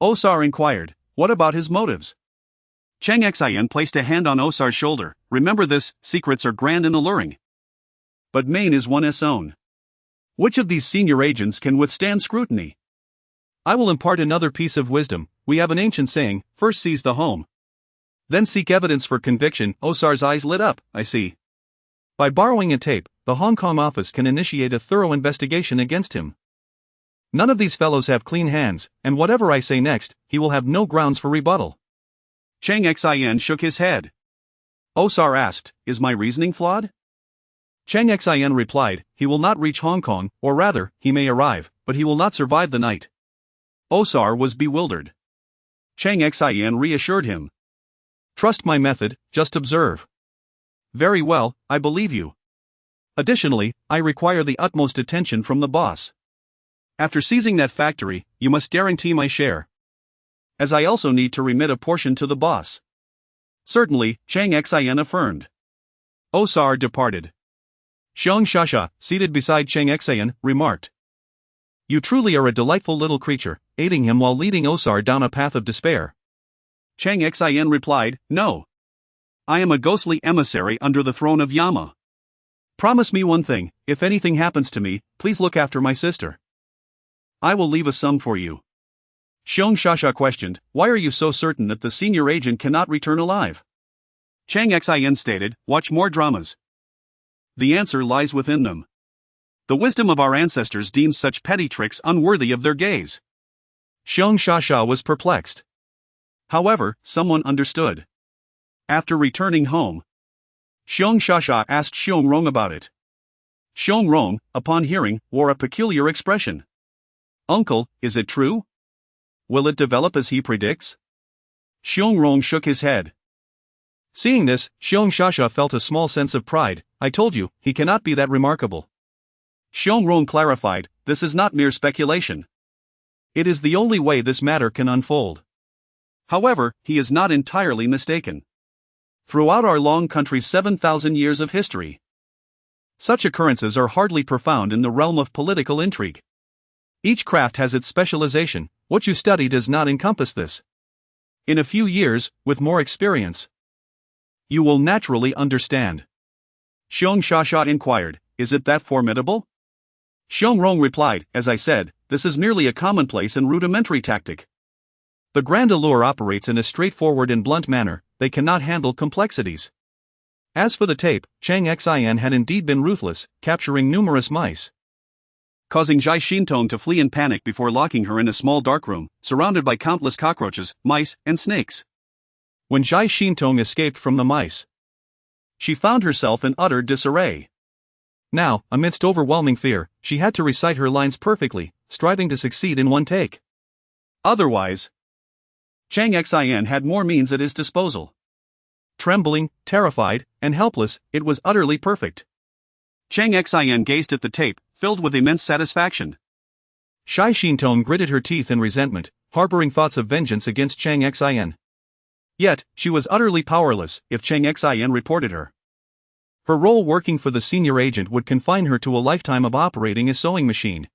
Osar inquired, "What about his motives?" Cheng Xin placed a hand on Osar's shoulder. "Remember this, secrets are grand and alluring, but main is one's own. Which of these senior agents can withstand scrutiny? I will impart another piece of wisdom. We have an ancient saying, first seize the home, then seek evidence for conviction." Osar's eyes lit up. "I see. By borrowing a tape, the Hong Kong office can initiate a thorough investigation against him. None of these fellows have clean hands, and whatever I say next, he will have no grounds for rebuttal." Cheng Xin shook his head. Osar asked, "Is my reasoning flawed?" Cheng Xin replied, "He will not reach Hong Kong, or rather, he may arrive, but he will not survive the night." Osar was bewildered. Cheng Xin reassured him. "Trust my method, just observe." "Very well, I believe you. Additionally, I require the utmost attention from the boss. After seizing that factory, you must guarantee my share, as I also need to remit a portion to the boss." "Certainly," Cheng Xin affirmed. Osar departed. Xiong Shasha, seated beside Cheng Xin, remarked, "You truly are a delightful little creature," aiding him while leading Osar down a path of despair. Cheng Xin replied, "No. I am a ghostly emissary under the throne of Yama. Promise me one thing, if anything happens to me, please look after my sister. I will leave a sum for you." Xiong Shasha questioned, "Why are you so certain that the senior agent cannot return alive?" Cheng Xin stated, "Watch more dramas. The answer lies within them. The wisdom of our ancestors deems such petty tricks unworthy of their gaze." Xiong Shasha was perplexed. However, someone understood. After returning home, Xiong Shasha asked Xiong Rong about it. Xiong Rong, upon hearing, wore a peculiar expression. "Uncle, is it true? Will it develop as he predicts?" Xiong Rong shook his head. Seeing this, Xiong Shasha felt a small sense of pride. "I told you, he cannot be that remarkable." Xiong Rong clarified, "This is not mere speculation. It is the only way this matter can unfold." However, he is not entirely mistaken. Throughout our long country's 7,000 years of history, such occurrences are hardly profound in the realm of political intrigue. Each craft has its specialization. What you study does not encompass this. In a few years, with more experience, you will naturally understand. Xiong Shasha inquired, "Is it that formidable?" Xiong Rong replied, "As I said, this is merely a commonplace and rudimentary tactic. The grand allure operates in a straightforward and blunt manner. They cannot handle complexities." As for the tape, Cheng Xin had indeed been ruthless, capturing numerous mice, causing Zhai Xintong to flee in panic before locking her in a small darkroom, surrounded by countless cockroaches, mice, and snakes. When Zhai Xintong escaped from the mice, she found herself in utter disarray. Now, amidst overwhelming fear, she had to recite her lines perfectly, striving to succeed in one take. Otherwise, Cheng Xin had more means at his disposal. Trembling, terrified, and helpless, it was utterly perfect. Cheng Xin gazed at the tape, filled with immense satisfaction. Shai Xintong gritted her teeth in resentment, harboring thoughts of vengeance against Cheng Xin. Yet, she was utterly powerless if Cheng Xin reported her. Her role working for the senior agent would confine her to a lifetime of operating a sewing machine.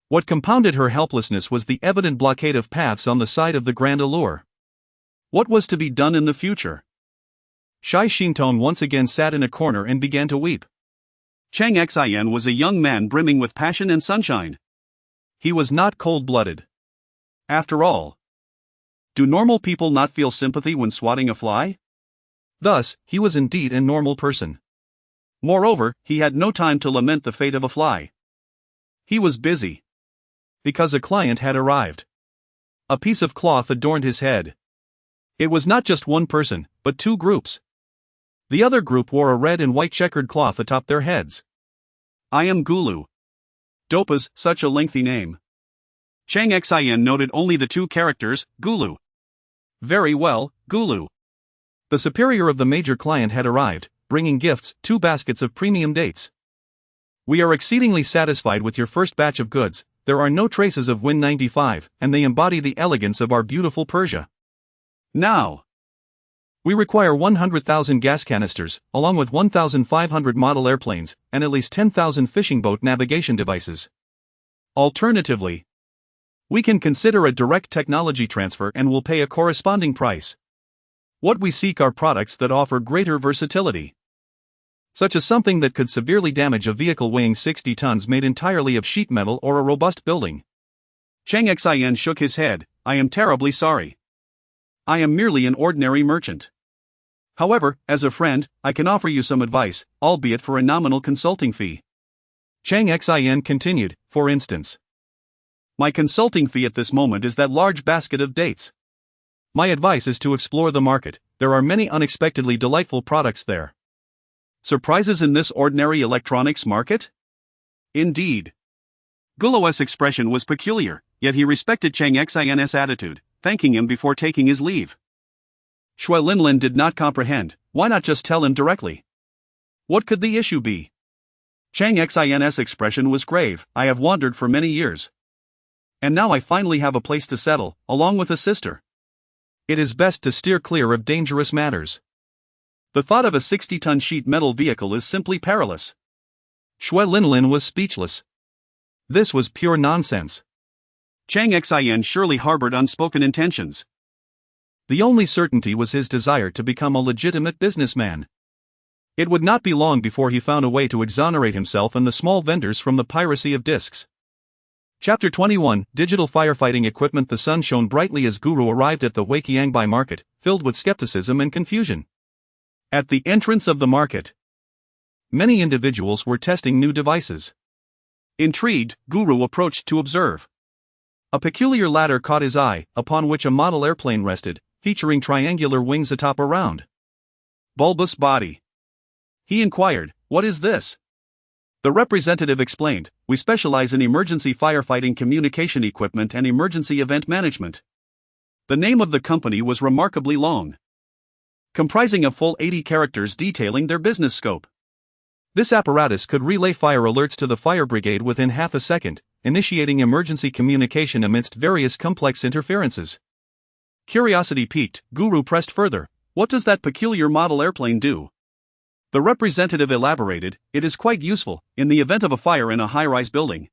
What compounded her helplessness was the evident blockade of paths on the side of the Grand Allure. What was to be done in the future? Shai Xintong once again sat in a corner and began to weep. Cheng Xin was a young man brimming with passion and sunshine. He was not cold-blooded. After all, do normal people not feel sympathy when swatting a fly? Thus, he was indeed a normal person. Moreover, he had no time to lament the fate of a fly. He was busy. Because a client had arrived. A piece of cloth adorned his head. It was not just one person, but two groups. The other group wore a red and white checkered cloth atop their heads. I am Gulu. Dopa's such a lengthy name. Cheng Xin noted only the two characters, Gulu. Very well, Gulu. The superior of the major client had arrived, bringing gifts, 2 baskets of premium dates. We are exceedingly satisfied with your first batch of goods. There are no traces of Win 95, and they embody the elegance of our beautiful Persia. Now, we require 100,000 gas canisters, along with 1,500 model airplanes, and at least 10,000 fishing boat navigation devices. Alternatively, we can consider a direct technology transfer and will pay a corresponding price. What we seek are products that offer greater versatility. Such as something that could severely damage a vehicle weighing 60 tons made entirely of sheet metal or a robust building. Cheng Xin shook his head. I am terribly sorry. I am merely an ordinary merchant. However, as a friend, I can offer you some advice, albeit for a nominal consulting fee. Cheng Xin continued, for instance. My consulting fee at this moment is that large basket of dates. My advice is to explore the market. There are many unexpectedly delightful products there. Surprises in this ordinary electronics market? Indeed. Gulu's expression was peculiar, yet he respected Cheng Xin's attitude, thanking him before taking his leave. Shui Linlin did not comprehend. Why not just tell him directly? What could the issue be? Cheng Xin's expression was grave. I have wandered for many years. And now I finally have a place to settle, along with a sister. It is best to steer clear of dangerous matters. The thought of a 60-ton sheet metal vehicle is simply perilous. Shui Linlin was speechless. This was pure nonsense. Cheng Xin surely harbored unspoken intentions. The only certainty was his desire to become a legitimate businessman. It would not be long before he found a way to exonerate himself and the small vendors from the piracy of discs. Chapter 21, Digital Firefighting Equipment. The sun shone brightly as Guru arrived at the Huqiangbei market, filled with skepticism and confusion. At the entrance of the market, many individuals were testing new devices. Intrigued, Guru approached to observe. A peculiar ladder caught his eye, upon which a model airplane rested, featuring triangular wings atop a round, bulbous body. He inquired, "What is this?" The representative explained, "We specialize in emergency firefighting communication equipment and emergency event management." The name of the company was remarkably long, comprising a full 80 characters detailing their business scope. This apparatus could relay fire alerts to the fire brigade within half a second, initiating emergency communication amidst various complex interferences. Curiosity piqued, Guru pressed further. "What does that peculiar model airplane do?" The representative elaborated, "It is quite useful, in the event of a fire in a high-rise building.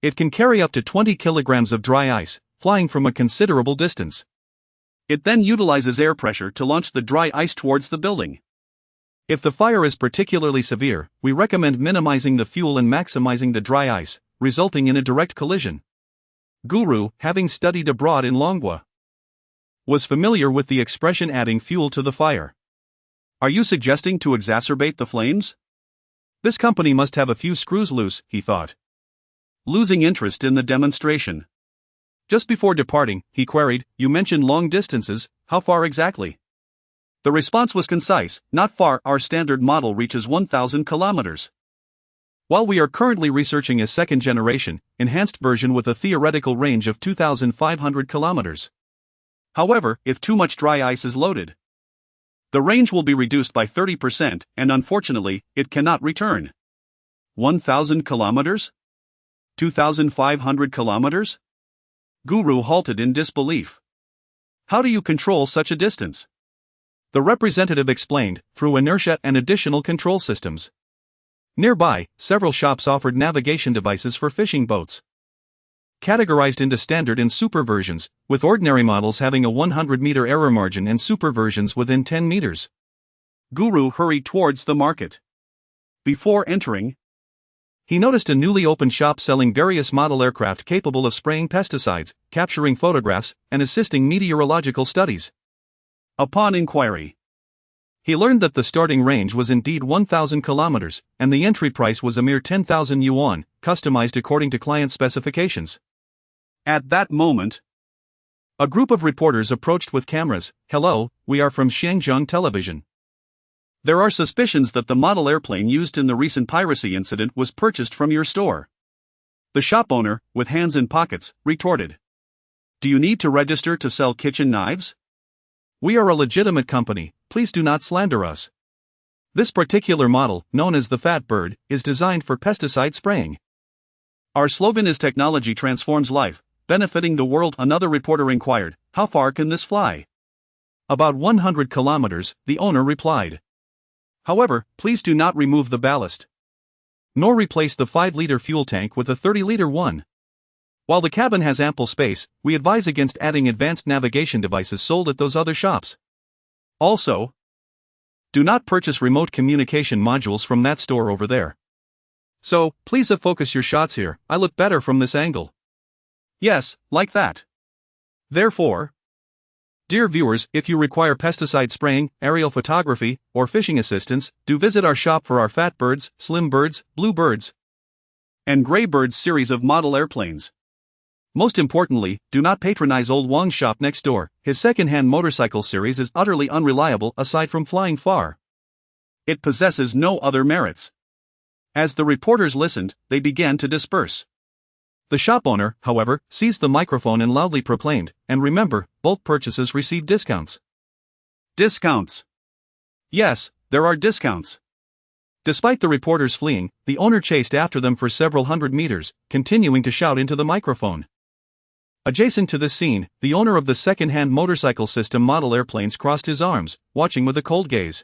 It can carry up to 20 kilograms of dry ice, flying from a considerable distance. It then utilizes air pressure to launch the dry ice towards the building. If the fire is particularly severe, we recommend minimizing the fuel and maximizing the dry ice, resulting in a direct collision." Guru, having studied abroad in Longwa, was familiar with the expression adding fuel to the fire. Are you suggesting to exacerbate the flames? This company must have a few screws loose, he thought. Losing interest in the demonstration. Just before departing, he queried, "You mentioned long distances, how far exactly?" The response was concise, "Not far, our standard model reaches 1,000 kilometers. While we are currently researching a second-generation, enhanced version with a theoretical range of 2,500 kilometers. However, if too much dry ice is loaded, the range will be reduced by 30%, and unfortunately, it cannot return." 1,000 kilometers? 2,500 kilometers? Guru halted in disbelief. How do you control such a distance? The representative explained, through inertia and additional control systems. Nearby, several shops offered navigation devices for fishing boats. Categorized into standard and super versions, with ordinary models having a 100-meter error margin and super versions within 10 meters. Guru hurried towards the market. Before entering, he noticed a newly opened shop selling various model aircraft capable of spraying pesticides, capturing photographs, and assisting meteorological studies. Upon inquiry, he learned that the starting range was indeed 1,000 kilometers, and the entry price was a mere 10,000 yuan, customized according to client specifications. At that moment, a group of reporters approached with cameras. "Hello, we are from Shenzhen Television. There are suspicions that the model airplane used in the recent piracy incident was purchased from your store." The shop owner, with hands in pockets, retorted. "Do you need to register to sell kitchen knives? We are a legitimate company, please do not slander us. This particular model, known as the Fat Bird, is designed for pesticide spraying. Our slogan is technology transforms life, benefiting the world." Another reporter inquired, "How far can this fly?" "About 100 kilometers, the owner replied. "However, please do not remove the ballast. Nor replace the 5-liter fuel tank with a 30-liter one. While the cabin has ample space, we advise against adding advanced navigation devices sold at those other shops. Also, do not purchase remote communication modules from that store over there. So, please focus your shots here. I look better from this angle. Yes, like that. Therefore, dear viewers, if you require pesticide spraying, aerial photography, or fishing assistance, do visit our shop for our Fat Birds, Slim Birds, Blue Birds, and Gray Birds series of model airplanes. Most importantly, do not patronize old Wang's shop next door. His second-hand motorcycle series is utterly unreliable aside from flying far. It possesses no other merits." As the reporters listened, they began to disperse. The shop owner, however, seized the microphone and loudly proclaimed, "And remember, bulk purchases receive discounts." Discounts. Yes, there are discounts. Despite the reporters fleeing, the owner chased after them for several hundred meters, continuing to shout into the microphone. Adjacent to this scene, the owner of the second-hand motorcycle system model airplanes crossed his arms, watching with a cold gaze.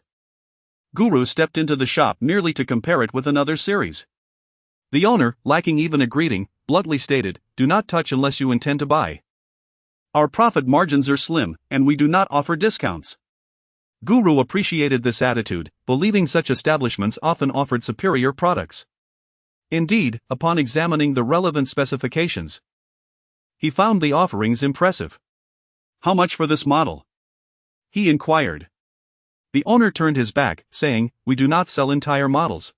Guru stepped into the shop merely to compare it with another series. The owner, lacking even a greeting, bluntly stated, "Do not touch unless you intend to buy. Our profit margins are slim, and we do not offer discounts." Guru appreciated this attitude, believing such establishments often offered superior products. Indeed, upon examining the relevant specifications, he found the offerings impressive. "How much for this model?" he inquired. The owner turned his back, saying, "We do not sell entire models.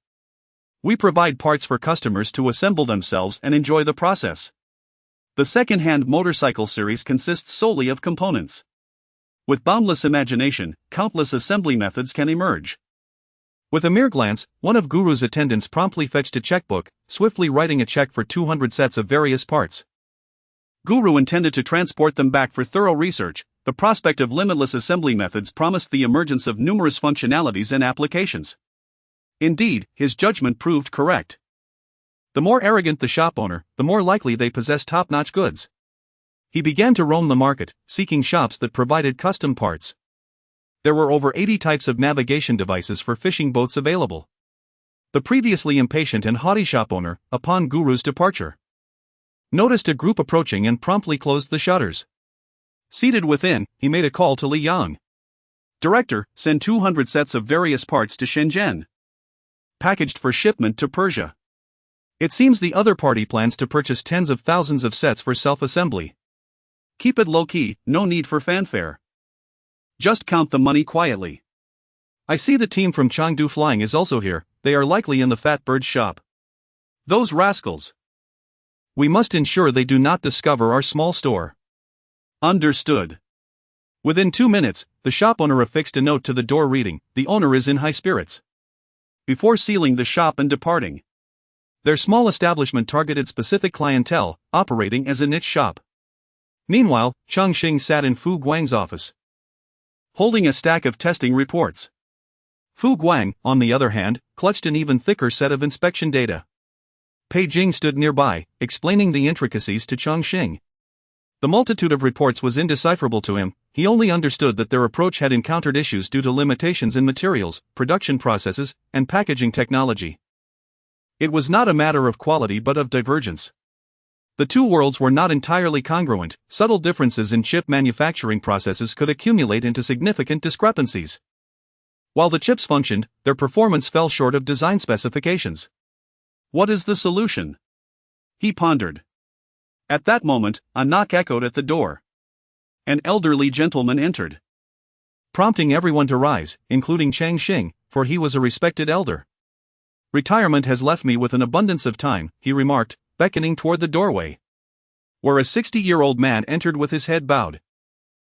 We provide parts for customers to assemble themselves and enjoy the process. The second-hand motorcycle series consists solely of components. With boundless imagination, countless assembly methods can emerge." With a mere glance, one of Guru's attendants promptly fetched a checkbook, swiftly writing a check for 200 sets of various parts. Guru intended to transport them back for thorough research. The prospect of limitless assembly methods promised the emergence of numerous functionalities and applications. Indeed, his judgment proved correct. The more arrogant the shop owner, the more likely they possessed top-notch goods. He began to roam the market, seeking shops that provided custom parts. There were over 80 types of navigation devices for fishing boats available. The previously impatient and haughty shop owner, upon Guru's departure, noticed a group approaching and promptly closed the shutters. Seated within, he made a call to Li Yang. "Director, send 200 sets of various parts to Shenzhen. Packaged for shipment to Persia. It seems the other party plans to purchase tens of thousands of sets for self-assembly. Keep it low-key, no need for fanfare. Just count the money quietly. I see the team from Chengdu Flying is also here, they are likely in the Fat Bird's shop. Those rascals. We must ensure they do not discover our small store." Understood. Within 2 minutes, the shop owner affixed a note to the door reading, "The owner is in high spirits." Before sealing the shop and departing, their small establishment targeted specific clientele, operating as a niche shop. Meanwhile, Cheng Xin sat in Fu Guang's office, holding a stack of testing reports. Fu Guang, on the other hand, clutched an even thicker set of inspection data. Pei Jing stood nearby, explaining the intricacies to Cheng Xin. The multitude of reports was indecipherable to him. He only understood that their approach had encountered issues due to limitations in materials, production processes, and packaging technology. It was not a matter of quality but of divergence. The two worlds were not entirely congruent. Subtle differences in chip manufacturing processes could accumulate into significant discrepancies. While the chips functioned, their performance fell short of design specifications. What is the solution? He pondered. At that moment, a knock echoed at the door. An elderly gentleman entered, prompting everyone to rise, including Cheng Xin, for he was a respected elder. Retirement has left me with an abundance of time, he remarked, beckoning toward the doorway, where a 60-year-old man entered with his head bowed.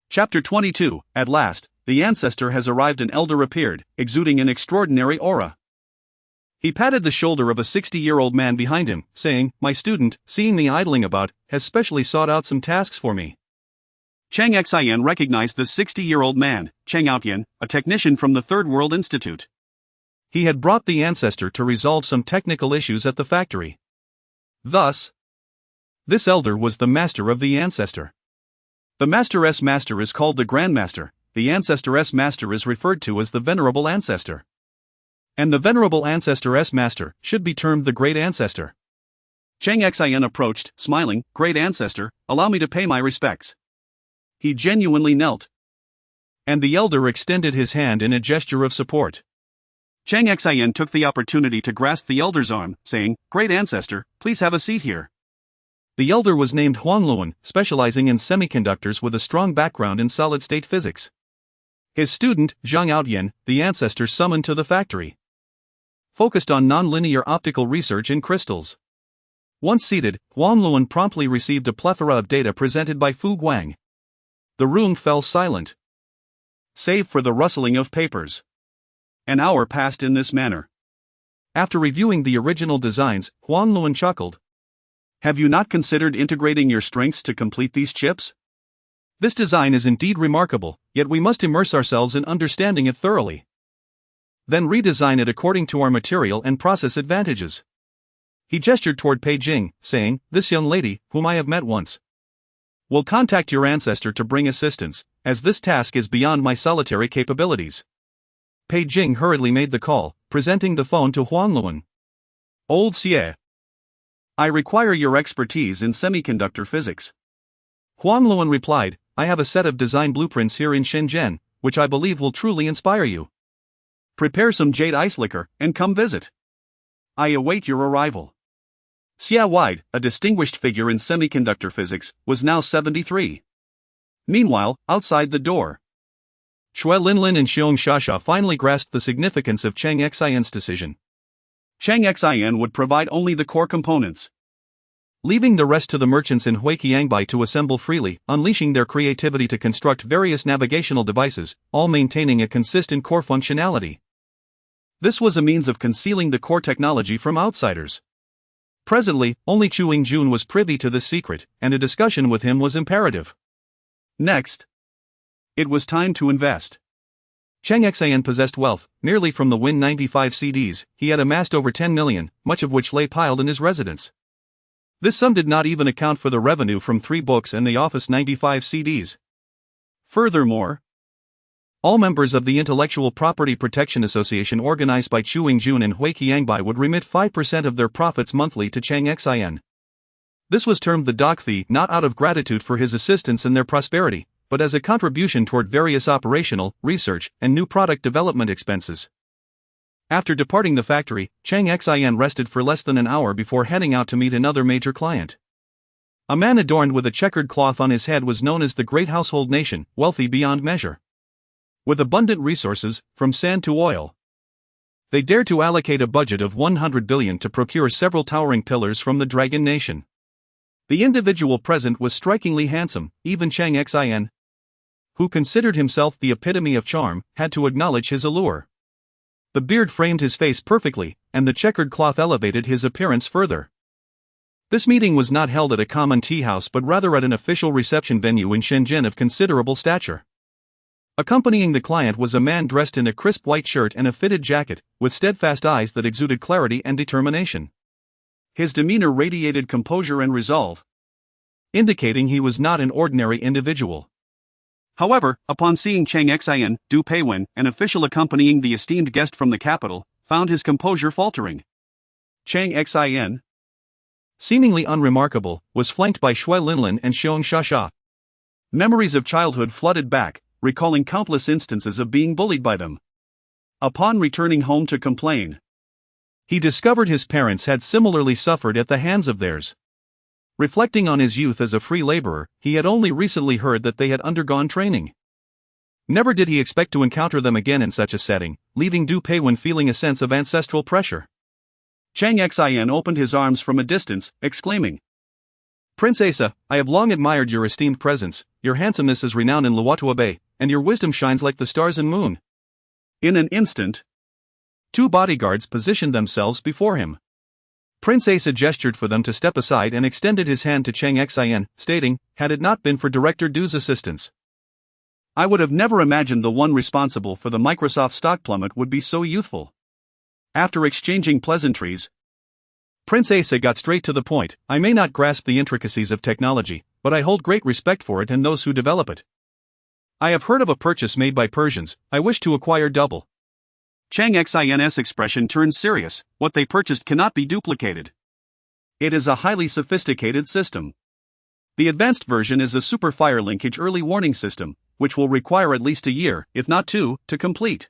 Chapter 22. At last, the ancestor has arrived. An elder appeared, exuding an extraordinary aura. He patted the shoulder of a 60-year-old man behind him, saying, "My student, seeing me idling about, has specially sought out some tasks for me." Cheng Xin recognized the 60-year-old man, Cheng Outyan, a technician from the Third World Institute. He had brought the ancestor to resolve some technical issues at the factory. Thus, this elder was the master of the ancestor. The master's master is called the Grandmaster. The ancestor's master is referred to as the Venerable Ancestor. And the Venerable Ancestor's master should be termed the Great Ancestor. Cheng Xin approached, smiling. "Great Ancestor, allow me to pay my respects." He genuinely knelt, and the elder extended his hand in a gesture of support. Cheng Xin took the opportunity to grasp the elder's arm, saying, "Great Ancestor, please have a seat here." The elder was named Huangluan, specializing in semiconductors with a strong background in solid-state physics. His student, Zhang Outyan, the ancestor summoned to the factory, focused on nonlinear optical research in crystals. Once seated, Huangluan promptly received a plethora of data presented by Fu Guang. The room fell silent, save for the rustling of papers. An hour passed in this manner. After reviewing the original designs, Huangluan chuckled. "Have you not considered integrating your strengths to complete these chips? This design is indeed remarkable, yet we must immerse ourselves in understanding it thoroughly. Then redesign it according to our material and process advantages." He gestured toward Pei Jing, saying, "This young lady, whom I have met once, will contact your ancestor to bring assistance, as this task is beyond my solitary capabilities." Pei Jing hurriedly made the call, presenting the phone to Huangluan. "Old Xie, I require your expertise in semiconductor physics." Huangluan replied, "I have a set of design blueprints here in Shenzhen, which I believe will truly inspire you. Prepare some jade ice liquor, and come visit. I await your arrival." Xia Wide, a distinguished figure in semiconductor physics, was now 73. Meanwhile, outside the door, Xue Linlin and Xiong Shasha finally grasped the significance of Cheng Xin's decision. Cheng Xin would provide only the core components, leaving the rest to the merchants in Huqiangbei to assemble freely, unleashing their creativity to construct various navigational devices, all maintaining a consistent core functionality. This was a means of concealing the core technology from outsiders. Presently, only Chu Yingjun was privy to this secret, and a discussion with him was imperative. Next, it was time to invest. Cheng Xin possessed wealth, merely from the Win95 CDs. He had amassed over 10 million, much of which lay piled in his residence. This sum did not even account for the revenue from 3 books and the Office 95 CDs. Furthermore, all members of the Intellectual Property Protection Association organized by Chu Yingjun and Huqiangbei would remit 5% of their profits monthly to Cheng Xin. This was termed the doc fee, not out of gratitude for his assistance in their prosperity, but as a contribution toward various operational, research, and new product development expenses. After departing the factory, Cheng Xin rested for less than an hour before heading out to meet another major client. A man adorned with a checkered cloth on his head was known as the Great Household Nation, wealthy beyond measure. With abundant resources, from sand to oil, they dared to allocate a budget of 100 billion to procure several towering pillars from the Dragon Nation. The individual present was strikingly handsome. Even Cheng Xin, who considered himself the epitome of charm, had to acknowledge his allure. The beard framed his face perfectly, and the checkered cloth elevated his appearance further. This meeting was not held at a common tea house but rather at an official reception venue in Shenzhen of considerable stature. Accompanying the client was a man dressed in a crisp white shirt and a fitted jacket, with steadfast eyes that exuded clarity and determination. His demeanor radiated composure and resolve, indicating he was not an ordinary individual. However, upon seeing Cheng Xin, Du Peiwen, an official accompanying the esteemed guest from the capital, found his composure faltering. Cheng Xin, seemingly unremarkable, was flanked by Shui Linlin and Xiong Shasha. Memories of childhood flooded back, recalling countless instances of being bullied by them. Upon returning home to complain, he discovered his parents had similarly suffered at the hands of theirs. Reflecting on his youth as a free laborer, he had only recently heard that they had undergone training. Never did he expect to encounter them again in such a setting, leaving Du Peiwen feeling a sense of ancestral pressure. Cheng Xin opened his arms from a distance, exclaiming, "Princessa, I have long admired your esteemed presence, your handsomeness is renowned in Luotuabei, and your wisdom shines like the stars and moon." In an instant, two bodyguards positioned themselves before him. Prince Asa gestured for them to step aside and extended his hand to Cheng Xin, stating, "Had it not been for Director Du's assistance, I would have never imagined the one responsible for the Microsoft stock plummet would be so youthful." After exchanging pleasantries, Prince Asa got straight to the point. "I may not grasp the intricacies of technology, but I hold great respect for it and those who develop it. I have heard of a purchase made by Persians. I wish to acquire double." Cheng Xin's expression turned serious. "What they purchased cannot be duplicated. It is a highly sophisticated system. The advanced version is a super fire linkage early warning system, which will require at least a year, if not 2, to complete.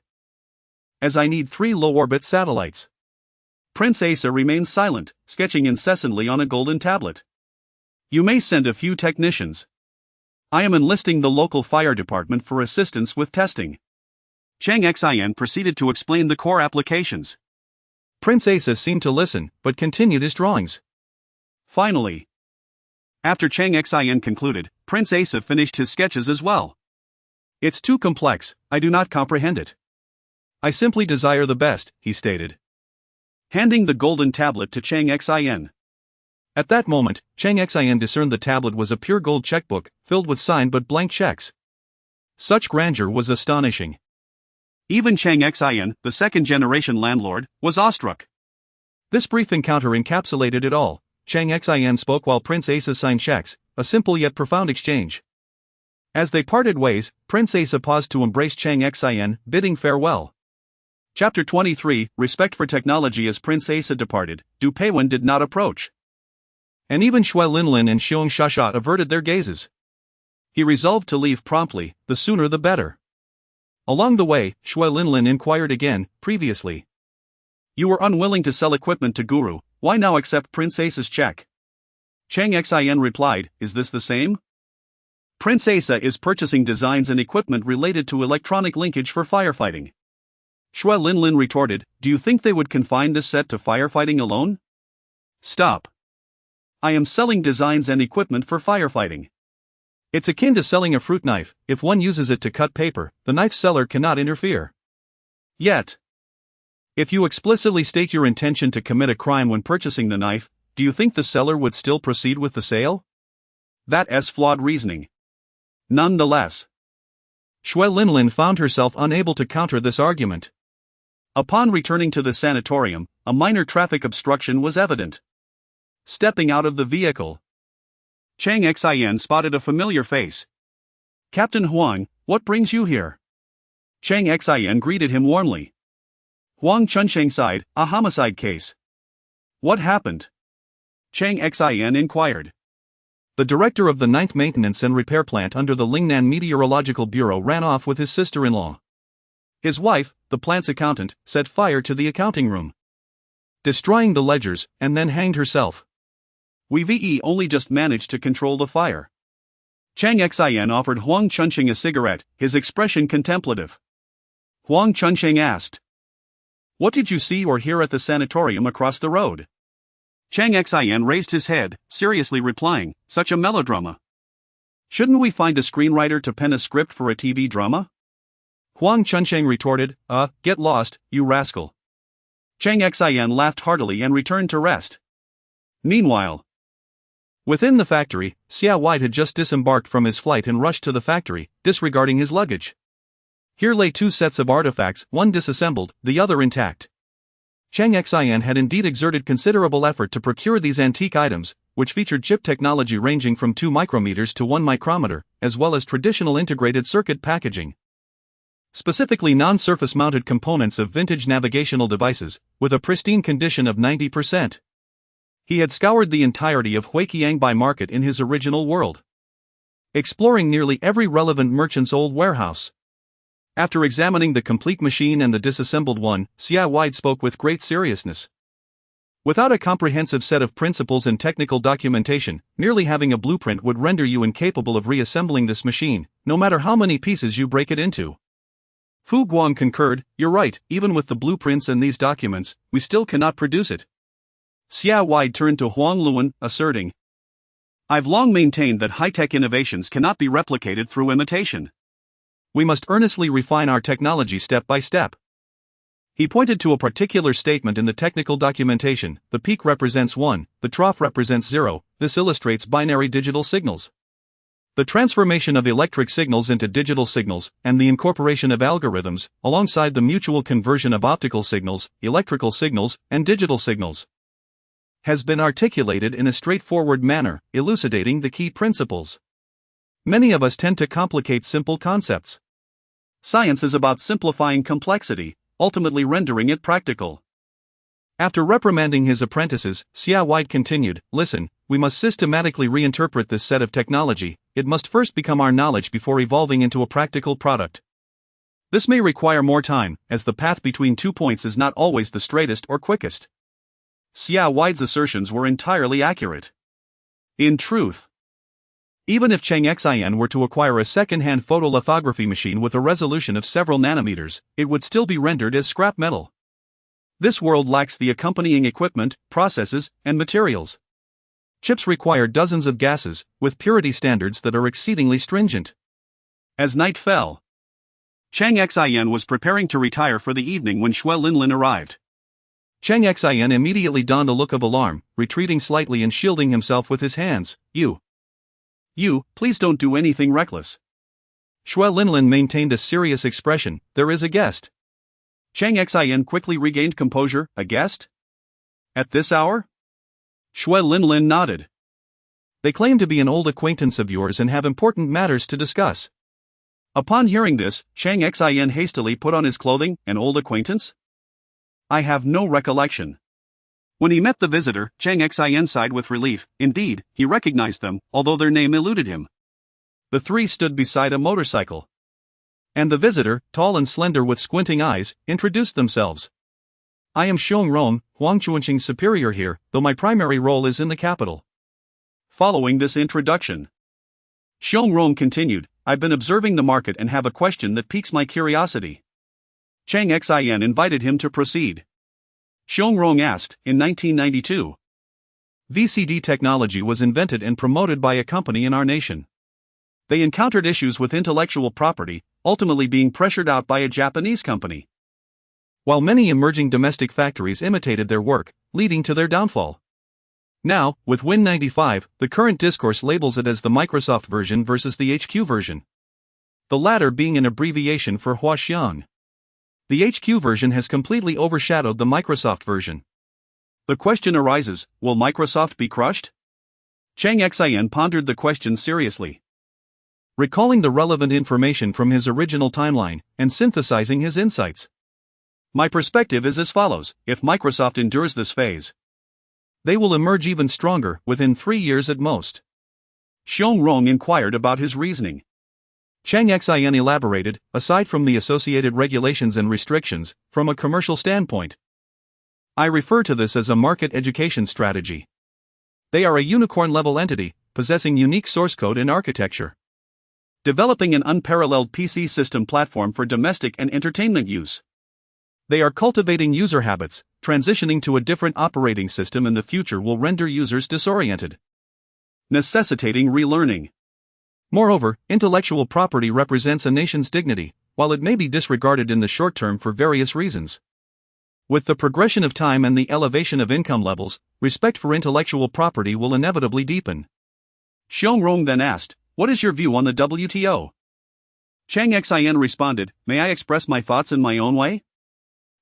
As I need 3 low-orbit satellites." Prince Asa remained silent, sketching incessantly on a golden tablet. "You may send a few technicians. I am enlisting the local fire department for assistance with testing." Cheng Xin proceeded to explain the core applications. Prince Asa seemed to listen, but continued his drawings. Finally, after Cheng Xin concluded, Prince Asa finished his sketches as well. "It's too complex, I do not comprehend it. I simply desire the best," he stated, handing the golden tablet to Cheng Xin. At that moment, Cheng Xin discerned the tablet was a pure gold checkbook, filled with signed but blank checks. Such grandeur was astonishing. Even Cheng Xin, the second-generation landlord, was awestruck. This brief encounter encapsulated it all. Cheng Xin spoke while Prince Asa signed checks, a simple yet profound exchange. As they parted ways, Prince Asa paused to embrace Cheng Xin, bidding farewell. Chapter 23, Respect for Technology. As Prince Asa departed, Du Peiwen did not approach. And even Shui Linlin and Xiong Shashat averted their gazes. He resolved to leave promptly, the sooner the better. Along the way, Shui Linlin inquired again, "Previously, you were unwilling to sell equipment to Guru, why now accept Prince Asa's check?" Cheng Xin replied, "Is this the same? Prince Asa is purchasing designs and equipment related to electronic linkage for firefighting." Shui Linlin retorted, "Do you think they would confine this set to firefighting alone? Stop. I am selling designs and equipment for firefighting. It's akin to selling a fruit knife. If one uses it to cut paper, the knife seller cannot interfere. Yet, if you explicitly state your intention to commit a crime when purchasing the knife, do you think the seller would still proceed with the sale? That's flawed reasoning." Nonetheless, Shui Linlin found herself unable to counter this argument. Upon returning to the sanatorium, a minor traffic obstruction was evident. Stepping out of the vehicle, Cheng Xin spotted a familiar face. "Captain Huang, what brings you here?" Cheng Xin greeted him warmly. "Huang Chunsheng side, a homicide case. What happened?" Cheng Xin inquired. "The director of the 9th Maintenance and Repair Plant under the Lingnan Meteorological Bureau ran off with his sister-in-law. His wife, the plant's accountant, set fire to the accounting room, destroying the ledgers, and then hanged herself. We've only just managed to control the fire." Cheng Xin offered Huang Chunsheng a cigarette, his expression contemplative. Huang Chunsheng asked, "What did you see or hear at the sanatorium across the road?" Cheng Xin raised his head, seriously replying, "Such a melodrama. Shouldn't we find a screenwriter to pen a script for a TV drama?" Huang Chunsheng retorted, "Get lost, you rascal." Cheng Xin laughed heartily and returned to rest. Meanwhile, within the factory, Xia White had just disembarked from his flight and rushed to the factory, disregarding his luggage. Here lay two sets of artifacts, one disassembled, the other intact. Cheng Xin had indeed exerted considerable effort to procure these antique items, which featured chip technology ranging from 2 micrometers to 1 micrometer, as well as traditional integrated circuit packaging. Specifically non-surface mounted components of vintage navigational devices, with a pristine condition of 90%. He had scoured the entirety of Huqiangbei market in his original world, exploring nearly every relevant merchant's old warehouse. After examining the complete machine and the disassembled one, Xia Wide spoke with great seriousness. Without a comprehensive set of principles and technical documentation, merely having a blueprint would render you incapable of reassembling this machine, no matter how many pieces you break it into. Fu Guang concurred, "You're right, even with the blueprints and these documents, we still cannot produce it." Xia Wide turned to Huang Luan, asserting, "I've long maintained that high-tech innovations cannot be replicated through imitation. We must earnestly refine our technology step by step." He pointed to a particular statement in the technical documentation: the peak represents 1, the trough represents 0, this illustrates binary digital signals. The transformation of electric signals into digital signals, and the incorporation of algorithms, alongside the mutual conversion of optical signals, electrical signals, and digital signals, has been articulated in a straightforward manner, elucidating the key principles. Many of us tend to complicate simple concepts. Science is about simplifying complexity, ultimately rendering it practical. After reprimanding his apprentices, Xia Wide continued, "Listen, we must systematically reinterpret this set of technology. It must first become our knowledge before evolving into a practical product. This may require more time, as the path between 2 points is not always the straightest or quickest." Xia Wide's assertions were entirely accurate. In truth, even if Cheng Xin were to acquire a second-hand photolithography machine with a resolution of several nanometers, it would still be rendered as scrap metal. This world lacks the accompanying equipment, processes, and materials. Chips require dozens of gases, with purity standards that are exceedingly stringent. As night fell, Cheng Xin was preparing to retire for the evening when Xue Linlin arrived. Cheng Xin immediately donned a look of alarm, retreating slightly and shielding himself with his hands. You, please don't do anything reckless." Xue Linlin maintained a serious expression. "There is a guest." Cheng Xin quickly regained composure. "A guest? At this hour?" Xue Linlin nodded. "They claim to be an old acquaintance of yours and have important matters to discuss." Upon hearing this, Cheng Xin hastily put on his clothing. "An old acquaintance? I have no recollection." When he met the visitor, Cheng Xin sighed with relief. Indeed, he recognized them, although their name eluded him. The three stood beside a motorcycle, and the visitor, tall and slender with squinting eyes, introduced themselves. "I am Xiong Rong, Huang Chuanqing's superior here, though my primary role is in the capital." Following this introduction, Xiong Rong continued, "I've been observing the market and have a question that piques my curiosity." Cheng Xin invited him to proceed. Xiong Rong asked, "In 1992, VCD technology was invented and promoted by a company in our nation. They encountered issues with intellectual property, ultimately being pressured out by a Japanese company, while many emerging domestic factories imitated their work, leading to their downfall. Now, with Win95, the current discourse labels it as the Microsoft version versus the HQ version, the latter being an abbreviation for Huaxiang. The HQ version has completely overshadowed the Microsoft version. The question arises, will Microsoft be crushed?" Cheng Xin pondered the question seriously, recalling the relevant information from his original timeline, and synthesizing his insights. "My perspective is as follows: if Microsoft endures this phase, they will emerge even stronger, within 3 years at most." Xiong Rong inquired about his reasoning. Cheng Xin elaborated, "Aside from the associated regulations and restrictions, from a commercial standpoint, I refer to this as a market education strategy. They are a unicorn-level entity, possessing unique source code and architecture, developing an unparalleled PC system platform for domestic and entertainment use. They are cultivating user habits. Transitioning to a different operating system in the future will render users disoriented, necessitating relearning. Moreover, intellectual property represents a nation's dignity, while it may be disregarded in the short term for various reasons. With the progression of time and the elevation of income levels, respect for intellectual property will inevitably deepen." Xiong Rong then asked, "What is your view on the WTO?" Cheng Xin responded, "May I express my thoughts in my own way?"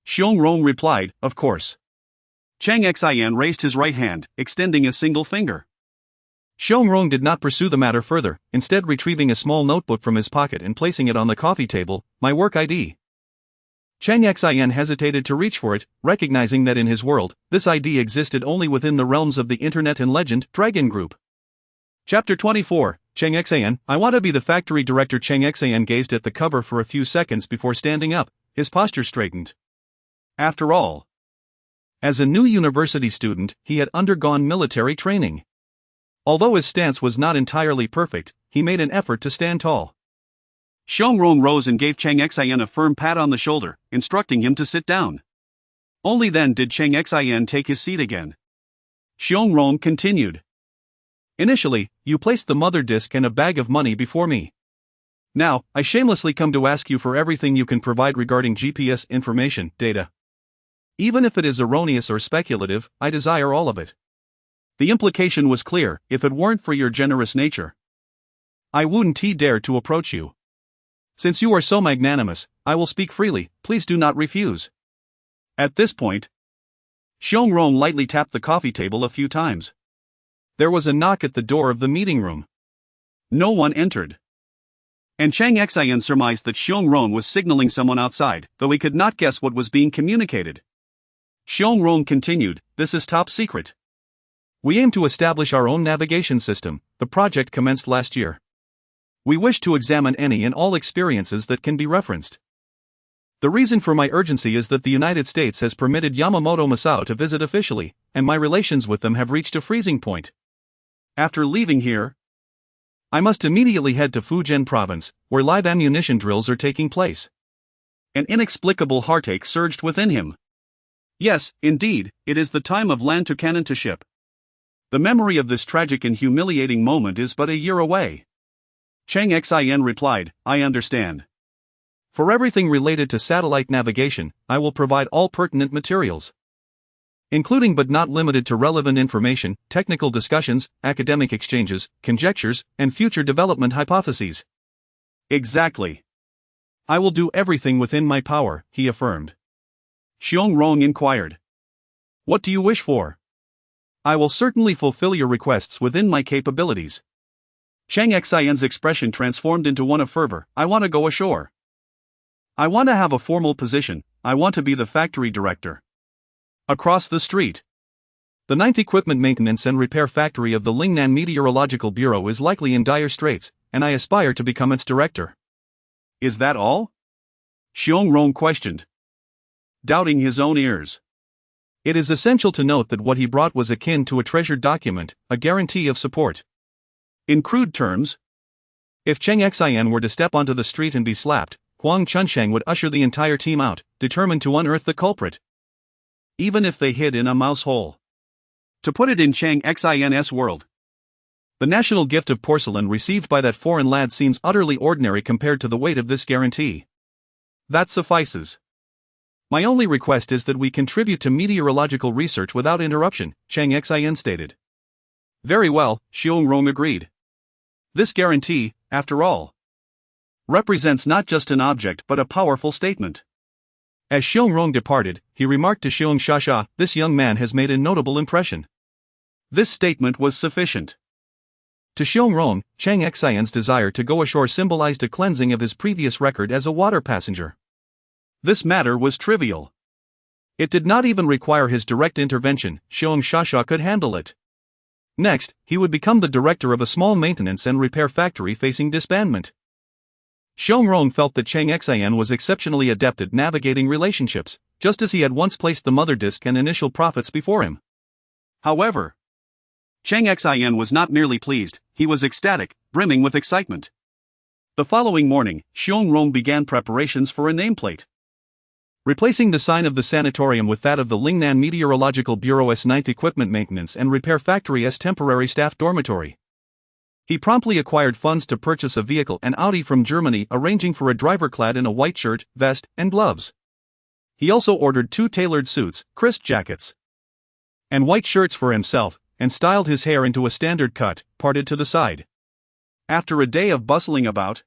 Xiong Rong replied, "Of course." Cheng Xin raised his right hand, extending a single finger. Xiong Rong did not pursue the matter further, instead retrieving a small notebook from his pocket and placing it on the coffee table. "My work ID." Cheng Xin hesitated to reach for it, recognizing that in his world, this ID existed only within the realms of the internet and legend, Dragon Group. Chapter 24, Cheng Xin, I want to be the factory director. Cheng Xin gazed at the cover for a few seconds before standing up, his posture straightened. After all, as a new university student, he had undergone military training. Although his stance was not entirely perfect, he made an effort to stand tall. Xiong Rong rose and gave Cheng Xin a firm pat on the shoulder, instructing him to sit down. Only then did Cheng Xin take his seat again. Xiong Rong continued. Initially, you placed the mother disk and a bag of money before me. Now, I shamelessly come to ask you for everything you can provide regarding GPS information, data. Even if it is erroneous or speculative, I desire all of it. The implication was clear: if it weren't for your generous nature, I wouldn't dare to approach you. Since you are so magnanimous, I will speak freely, please do not refuse. At this point, Xiong Rong lightly tapped the coffee table a few times. There was a knock at the door of the meeting room. No one entered. And Cheng Xin surmised that Xiong Rong was signaling someone outside, though he could not guess what was being communicated. Xiong Rong continued, "This is top secret. We aim to establish our own navigation system. The project commenced last year. We wish to examine any and all experiences that can be referenced. The reason for my urgency is that the United States has permitted Yamamoto Masao to visit officially, and my relations with them have reached a freezing point. After leaving here, I must immediately head to Fujian province, where live ammunition drills are taking place." An inexplicable heartache surged within him. Yes, indeed, it is the time of land to cannon to ship. The memory of this tragic and humiliating moment is but a year away. Cheng Xin replied, "I understand. For everything related to satellite navigation, I will provide all pertinent materials, including but not limited to relevant information, technical discussions, academic exchanges, conjectures, and future development hypotheses." Exactly. I will do everything within my power, he affirmed. Xiong Rong inquired, "What do you wish for?" "I will certainly fulfill your requests within my capabilities." Cheng Xin's expression transformed into one of fervor. "I want to go ashore. I want to have a formal position. I want to be the factory director." Across the street, the 9th Equipment Maintenance and Repair Factory of the Lingnan Meteorological Bureau is likely in dire straits, and I aspire to become its director. "Is that all?" Xiong Rong questioned, doubting his own ears. It is essential to note that what he brought was akin to a treasured document, a guarantee of support. In crude terms, if Cheng Xin were to step onto the street and be slapped, Huang Chunsheng would usher the entire team out, determined to unearth the culprit, even if they hid in a mouse hole. To put it in Cheng Xin's world, the national gift of porcelain received by that foreign lad seems utterly ordinary compared to the weight of this guarantee. That suffices. My only request is that we contribute to meteorological research without interruption, Cheng Xin stated. Very well, Xiong Rong agreed. This guarantee, after all, represents not just an object but a powerful statement. As Xiong Rong departed, he remarked to Xiong Shasha, "This young man has made a notable impression." This statement was sufficient. To Xiong Rong, Cheng Xin's desire to go ashore symbolized a cleansing of his previous record as a water passenger. This matter was trivial. It did not even require his direct intervention. Xiong Shasha could handle it. Next, he would become the director of a small maintenance and repair factory facing disbandment. Xiong Rong felt that Cheng Xin was exceptionally adept at navigating relationships, just as he had once placed the mother disk and initial profits before him. However, Cheng Xin was not merely pleased, he was ecstatic, brimming with excitement. The following morning, Xiong Rong began preparations for a nameplate, replacing the sign of the sanatorium with that of the Lingnan Meteorological Bureau's 9th Equipment Maintenance and Repair Factory's temporary staff dormitory. He promptly acquired funds to purchase a vehicle, an Audi from Germany, arranging for a driver clad in a white shirt, vest, and gloves. He also ordered 2 tailored suits, crisp jackets, and white shirts for himself, and styled his hair into a standard cut, parted to the side. After a day of bustling about,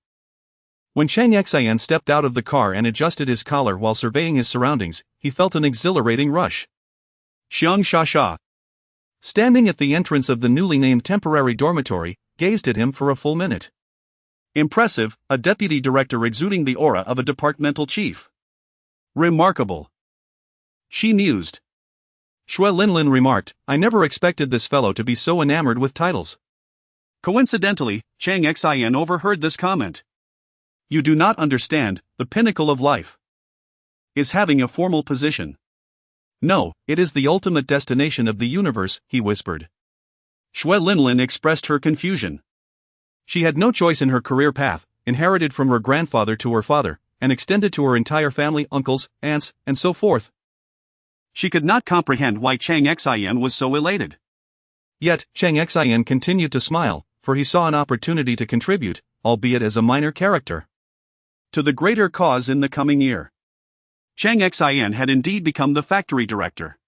When Cheng Xin stepped out of the car and adjusted his collar while surveying his surroundings, he felt an exhilarating rush. Xiang Xia, standing at the entrance of the newly named temporary dormitory, gazed at him for a full minute. Impressive, a deputy director exuding the aura of a departmental chief. Remarkable. She mused. Xue Linlin remarked, I never expected this fellow to be so enamored with titles. Coincidentally, Cheng Xin overheard this comment. You do not understand, the pinnacle of life is having a formal position. No, it is the ultimate destination of the universe, he whispered. Xue Linlin expressed her confusion. She had no choice in her career path, inherited from her grandfather to her father, and extended to her entire family, uncles, aunts, and so forth. She could not comprehend why Cheng Xin was so elated. Yet, Cheng Xin continued to smile, for he saw an opportunity to contribute, albeit as a minor character, to the greater cause in the coming year. Cheng Xin had indeed become the factory director.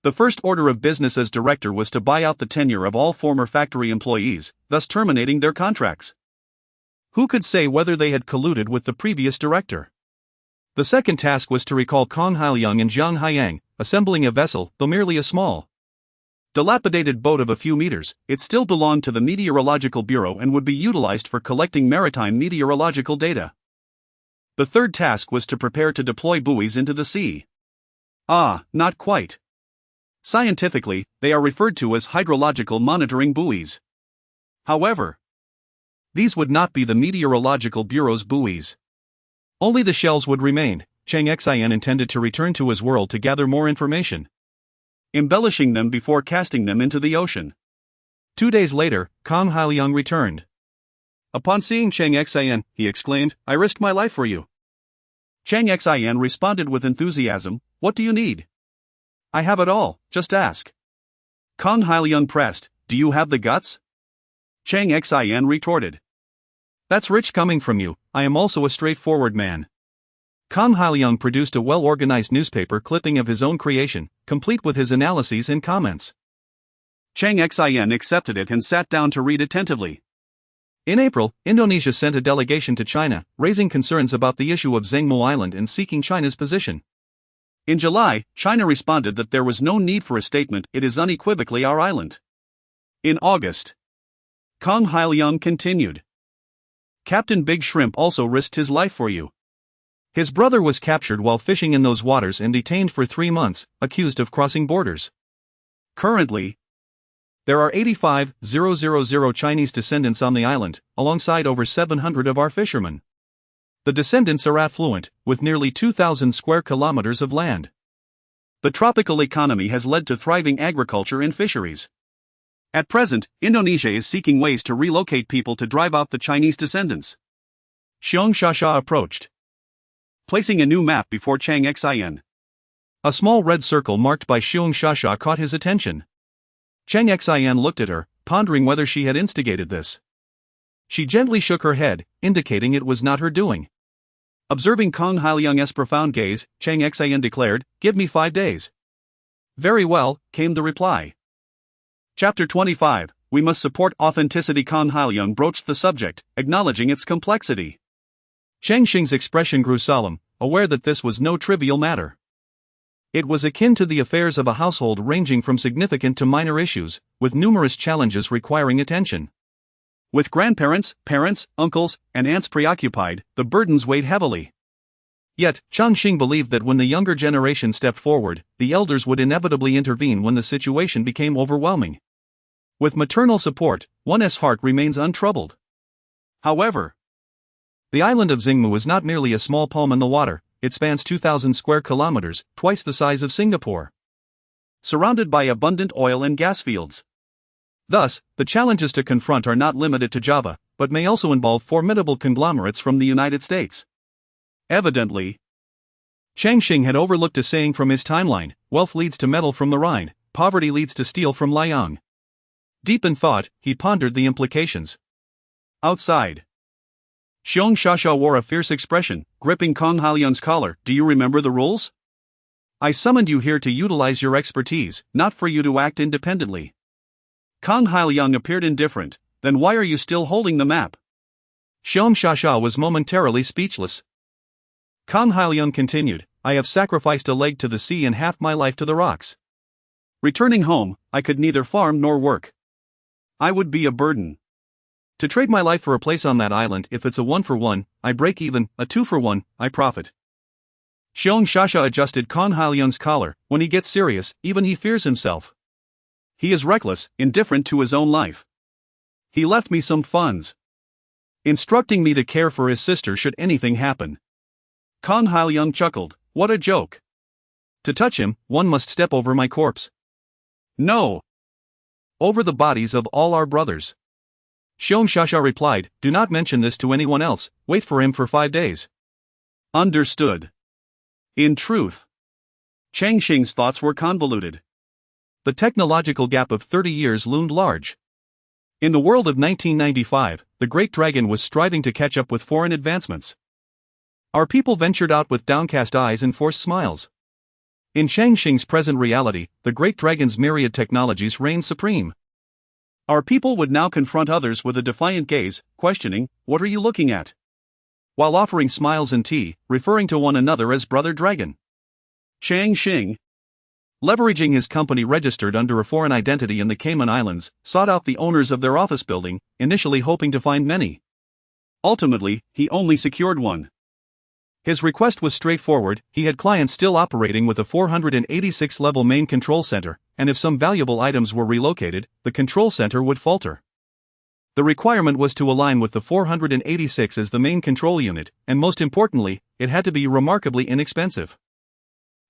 The first order of business as director was to buy out the tenure of all former factory employees, thus terminating their contracts. Who could say whether they had colluded with the previous director? The second task was to recall Kong Hailiang and Jiang Haiyang, assembling a vessel, though merely a small, dilapidated boat of a few meters. It still belonged to the Meteorological Bureau and would be utilized for collecting maritime meteorological data. The third task was to prepare to deploy buoys into the sea. Not quite. Scientifically, they are referred to as hydrological monitoring buoys. However, these would not be the Meteorological Bureau's buoys. Only the shells would remain. Cheng Xin intended to return to his world to gather more information, embellishing them before casting them into the ocean. 2 days later, Kong Hailiang returned. Upon seeing Cheng Xin, he exclaimed, I risked my life for you. Cheng Xin responded with enthusiasm, What do you need? I have it all, just ask. Kong Hailiang pressed, Do you have the guts? Cheng Xin retorted. That's rich coming from you, I am also a straightforward man. Kong Hailiang produced a well-organized newspaper clipping of his own creation, complete with his analyses and comments. Cheng Xin accepted it and sat down to read attentively. In April, Indonesia sent a delegation to China, raising concerns about the issue of Zhengmo Island and seeking China's position. In July, China responded that there was no need for a statement, it is unequivocally our island. In August, Kong Hailiang continued. Captain Big Shrimp also risked his life for you. His brother was captured while fishing in those waters and detained for 3 months, accused of crossing borders. Currently, there are 85,000 Chinese descendants on the island, alongside over 700 of our fishermen. The descendants are affluent, with nearly 2,000 square kilometers of land. The tropical economy has led to thriving agriculture and fisheries. At present, Indonesia is seeking ways to relocate people to drive out the Chinese descendants. Xiang Xia approached, placing a new map before Cheng Xin. A small red circle marked by Xiang Xia caught his attention. Cheng Xin looked at her, pondering whether she had instigated this. She gently shook her head, indicating it was not her doing. Observing Kong Hailiang's profound gaze, Cheng Xin declared, Give me 5 days. Very well, came the reply. Chapter 25, We must support authenticity. Kong Hailiang broached the subject, acknowledging its complexity. Cheng Xin's expression grew solemn, aware that this was no trivial matter. It was akin to the affairs of a household ranging from significant to minor issues, with numerous challenges requiring attention. With grandparents, parents, uncles, and aunts preoccupied, the burdens weighed heavily. Yet, Cheng Xin believed that when the younger generation stepped forward, the elders would inevitably intervene when the situation became overwhelming. With maternal support, one's heart remains untroubled. However, the island of Zhengmu is not merely a small palm in the water, it spans 2,000 square kilometers, twice the size of Singapore, surrounded by abundant oil and gas fields. Thus, the challenges to confront are not limited to Java, but may also involve formidable conglomerates from the United States. Evidently, Cheng Xin had overlooked a saying from his timeline, wealth leads to metal from the Rhine, poverty leads to steel from Liang. Deep in thought, he pondered the implications. Outside, Xiang Xia wore a fierce expression, gripping Kong Hailiang's collar. Do you remember the rules? I summoned you here to utilize your expertise, not for you to act independently. Kong Hailiang appeared indifferent. Then why are you still holding the map? Xiong Shasha was momentarily speechless. Kang Hailiang continued, I have sacrificed a leg to the sea and half my life to the rocks. Returning home, I could neither farm nor work. I would be a burden. To trade my life for a place on that island, if it's a 1-for-1, I break even, a 2-for-1, I profit. Xiong Shasha adjusted Kang Hailiang's collar. When he gets serious, even he fears himself. He is reckless, indifferent to his own life. He left me some funds, instructing me to care for his sister should anything happen. Kang Hailiang chuckled, what a joke. To touch him, one must step over my corpse. No. Over the bodies of all our brothers. Xiong Shasha replied, do not mention this to anyone else, wait for him for 5 days. Understood. In truth, Cheng Xin's thoughts were convoluted. The technological gap of 30 years loomed large. In the world of 1995, the Great Dragon was striving to catch up with foreign advancements. Our people ventured out with downcast eyes and forced smiles. In Cheng Xin's present reality, the Great Dragon's myriad technologies reigned supreme. Our people would now confront others with a defiant gaze, questioning, what are you looking at? While offering smiles and tea, referring to one another as Brother Dragon. Cheng Xin, leveraging his company registered under a foreign identity in the Cayman Islands, sought out the owners of their office building, initially hoping to find many. Ultimately, he only secured one. His request was straightforward, he had clients still operating with a 486-level main control center, and if some valuable items were relocated, the control center would falter. The requirement was to align with the 486 as the main control unit, and most importantly, it had to be remarkably inexpensive.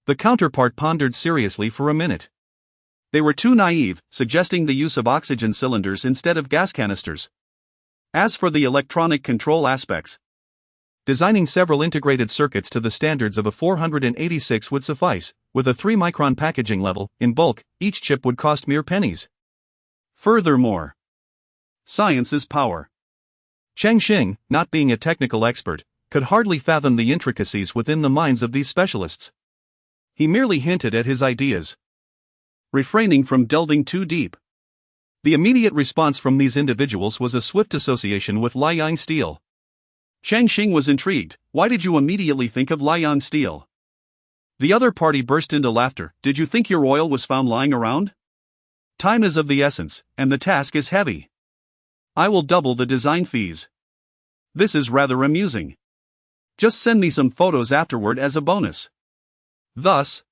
The counterpart pondered seriously for a minute. They were too naive, suggesting the use of oxygen cylinders instead of gas canisters. As for the electronic control aspects, designing several integrated circuits to the standards of a 486 would suffice. With a 3-micron packaging level, in bulk, each chip would cost mere pennies. Furthermore, science is power. Cheng Xin, not being a technical expert, could hardly fathom the intricacies within the minds of these specialists. He merely hinted at his ideas, refraining from delving too deep. The immediate response from these individuals was a swift association with Liang steel. Cheng Xin was intrigued. Why did you immediately think of Liang steel? The other party burst into laughter. Did you think your oil was found lying around? Time is of the essence, and the task is heavy. I will double the design fees. This is rather amusing. Just send me some photos afterward as a bonus. Thus,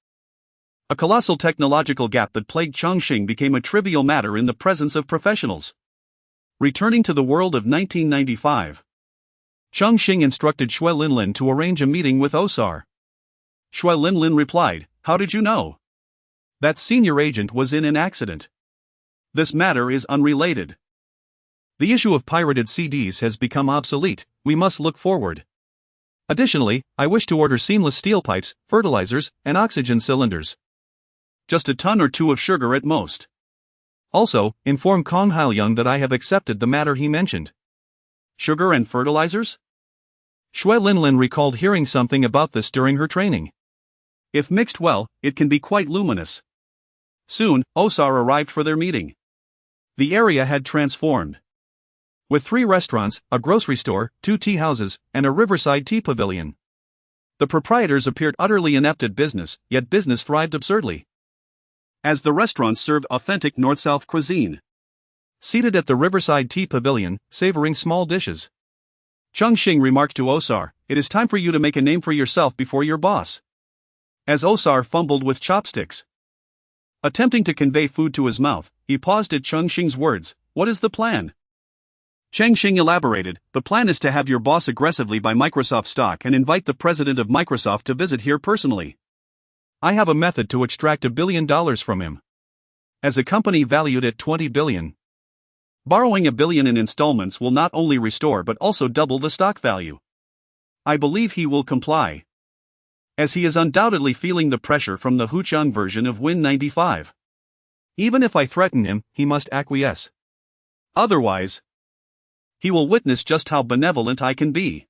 a colossal technological gap that plagued Cheng Xin became a trivial matter in the presence of professionals. Returning to the world of 1995, Cheng Xin instructed Xue Linlin to arrange a meeting with Osar. Xue Linlin replied, how did you know? That senior agent was in an accident. This matter is unrelated. The issue of pirated CDs has become obsolete, we must look forward. Additionally, I wish to order seamless steel pipes, fertilizers, and oxygen cylinders. Just a ton or two of sugar at most. Also, inform Kang Hailiang that I have accepted the matter he mentioned. Sugar and fertilizers? Xue Linlin recalled hearing something about this during her training. If mixed well, it can be quite luminous. Soon, Osar arrived for their meeting. The area had transformed. With 3 restaurants, a grocery store, 2 tea houses, and a riverside tea pavilion. The proprietors appeared utterly inept at business, yet business thrived absurdly. As the restaurants served authentic North-South cuisine. Seated at the riverside tea pavilion, savoring small dishes, Cheng Xin remarked to Osar, it is time for you to make a name for yourself before your boss. As Osar fumbled with chopsticks, attempting to convey food to his mouth, he paused at Cheng Xin's words, what is the plan? Cheng Xin elaborated, the plan is to have your boss aggressively buy Microsoft stock and invite the president of Microsoft to visit here personally. I have a method to extract $1 billion from him. As a company valued at $20 billion, borrowing $1 billion in installments will not only restore but also double the stock value. I believe he will comply, as he is undoubtedly feeling the pressure from the Huqiangbei version of Win 95. Even if I threaten him, he must acquiesce. Otherwise, he will witness just how benevolent I can be.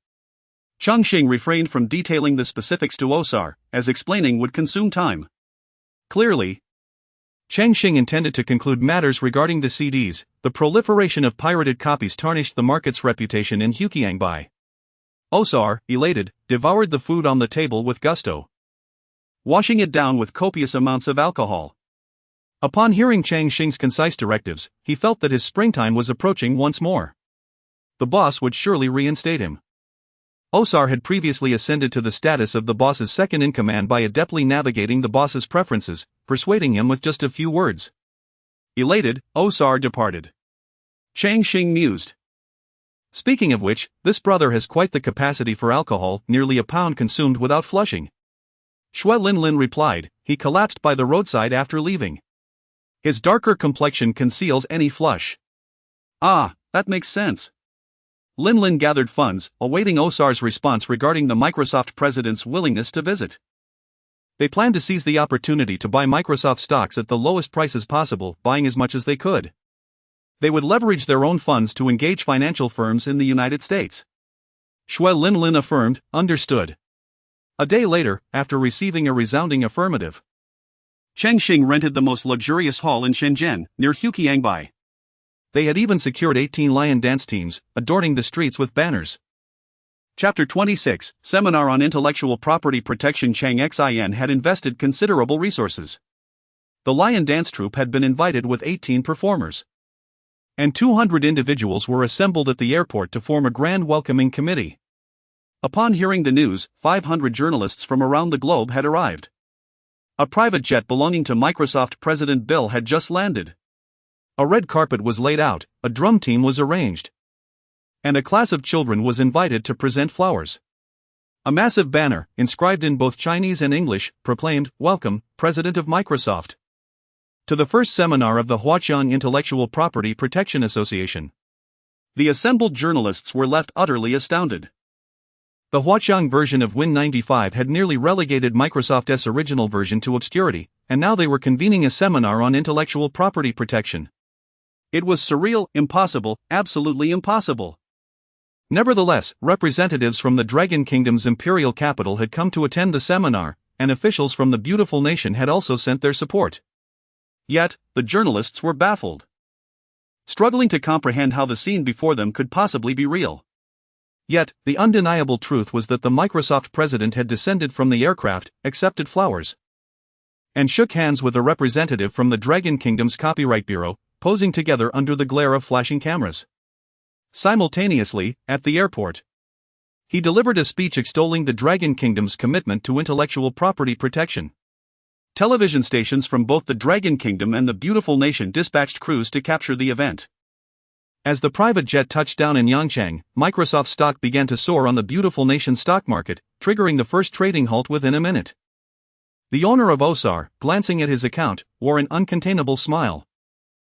Cheng Xin refrained from detailing the specifics to Osar, as explaining would consume time. Clearly, Cheng Xin intended to conclude matters regarding the CDs. The proliferation of pirated copies tarnished the market's reputation in Huqiangbei. Osar, elated, devoured the food on the table with gusto, washing it down with copious amounts of alcohol. Upon hearing Cheng Xin's concise directives, he felt that his springtime was approaching once more. The boss would surely reinstate him. Osar had previously ascended to the status of the boss's second-in-command by adeptly navigating the boss's preferences, persuading him with just a few words. Elated, Osar departed. Cheng Xin mused. Speaking of which, this brother has quite the capacity for alcohol, nearly a pound consumed without flushing. Shui Linlin replied. He collapsed by the roadside after leaving. His darker complexion conceals any flush. Ah, that makes sense. Linlin gathered funds, awaiting Osar's response regarding the Microsoft president's willingness to visit. They planned to seize the opportunity to buy Microsoft stocks at the lowest prices possible, buying as much as they could. They would leverage their own funds to engage financial firms in the United States. Shui Linlin affirmed, understood. A day later, after receiving a resounding affirmative, Cheng Xin rented the most luxurious hall in Shenzhen, near Huqiangbei. They had even secured 18 lion dance teams, adorning the streets with banners. Chapter 26, Seminar on Intellectual Property Protection. Cheng Xin had invested considerable resources. The lion dance troupe had been invited with 18 performers, and 200 individuals were assembled at the airport to form a grand welcoming committee. Upon hearing the news, 500 journalists from around the globe had arrived. A private jet belonging to Microsoft President Bill had just landed. A red carpet was laid out, a drum team was arranged, and a class of children was invited to present flowers. A massive banner, inscribed in both Chinese and English, proclaimed, "Welcome, President of Microsoft, to the first seminar of the Huqiang Intellectual Property Protection Association." The assembled journalists were left utterly astounded. The Huqiang version of Win95 had nearly relegated Microsoft's original version to obscurity, and now they were convening a seminar on intellectual property protection. It was surreal, impossible, absolutely impossible. Nevertheless, representatives from the Dragon Kingdom's imperial capital had come to attend the seminar, and officials from the beautiful nation had also sent their support. Yet, the journalists were baffled, struggling to comprehend how the scene before them could possibly be real. Yet, the undeniable truth was that the Microsoft president had descended from the aircraft, accepted flowers, and shook hands with a representative from the Dragon Kingdom's Copyright Bureau, posing together under the glare of flashing cameras. Simultaneously, at the airport, he delivered a speech extolling the Dragon Kingdom's commitment to intellectual property protection. Television stations from both the Dragon Kingdom and the beautiful nation dispatched crews to capture the event. As the private jet touched down in Yangchang, Microsoft stock began to soar on the beautiful nation stock market, triggering the first trading halt within a minute. The owner of Osar, glancing at his account, wore an uncontainable smile.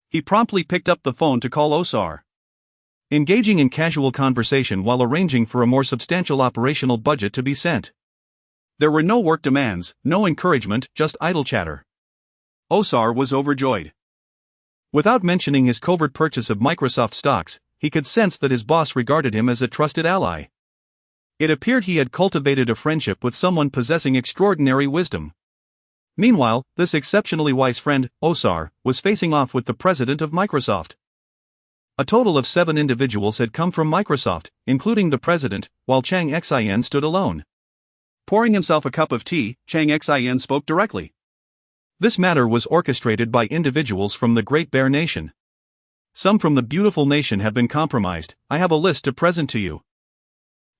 He promptly picked up the phone to call Osar, engaging in casual conversation while arranging for a more substantial operational budget to be sent. There were no work demands, no encouragement, just idle chatter. Osar was overjoyed. Without mentioning his covert purchase of Microsoft stocks, he could sense that his boss regarded him as a trusted ally. It appeared he had cultivated a friendship with someone possessing extraordinary wisdom. Meanwhile, this exceptionally wise friend, Osar, was facing off with the president of Microsoft. A total of 7 individuals had come from Microsoft, including the president, while Cheng Xin stood alone. Pouring himself a cup of tea, Cheng Xin spoke directly. This matter was orchestrated by individuals from the Great Bear Nation. Some from the beautiful nation have been compromised. I have a list to present to you.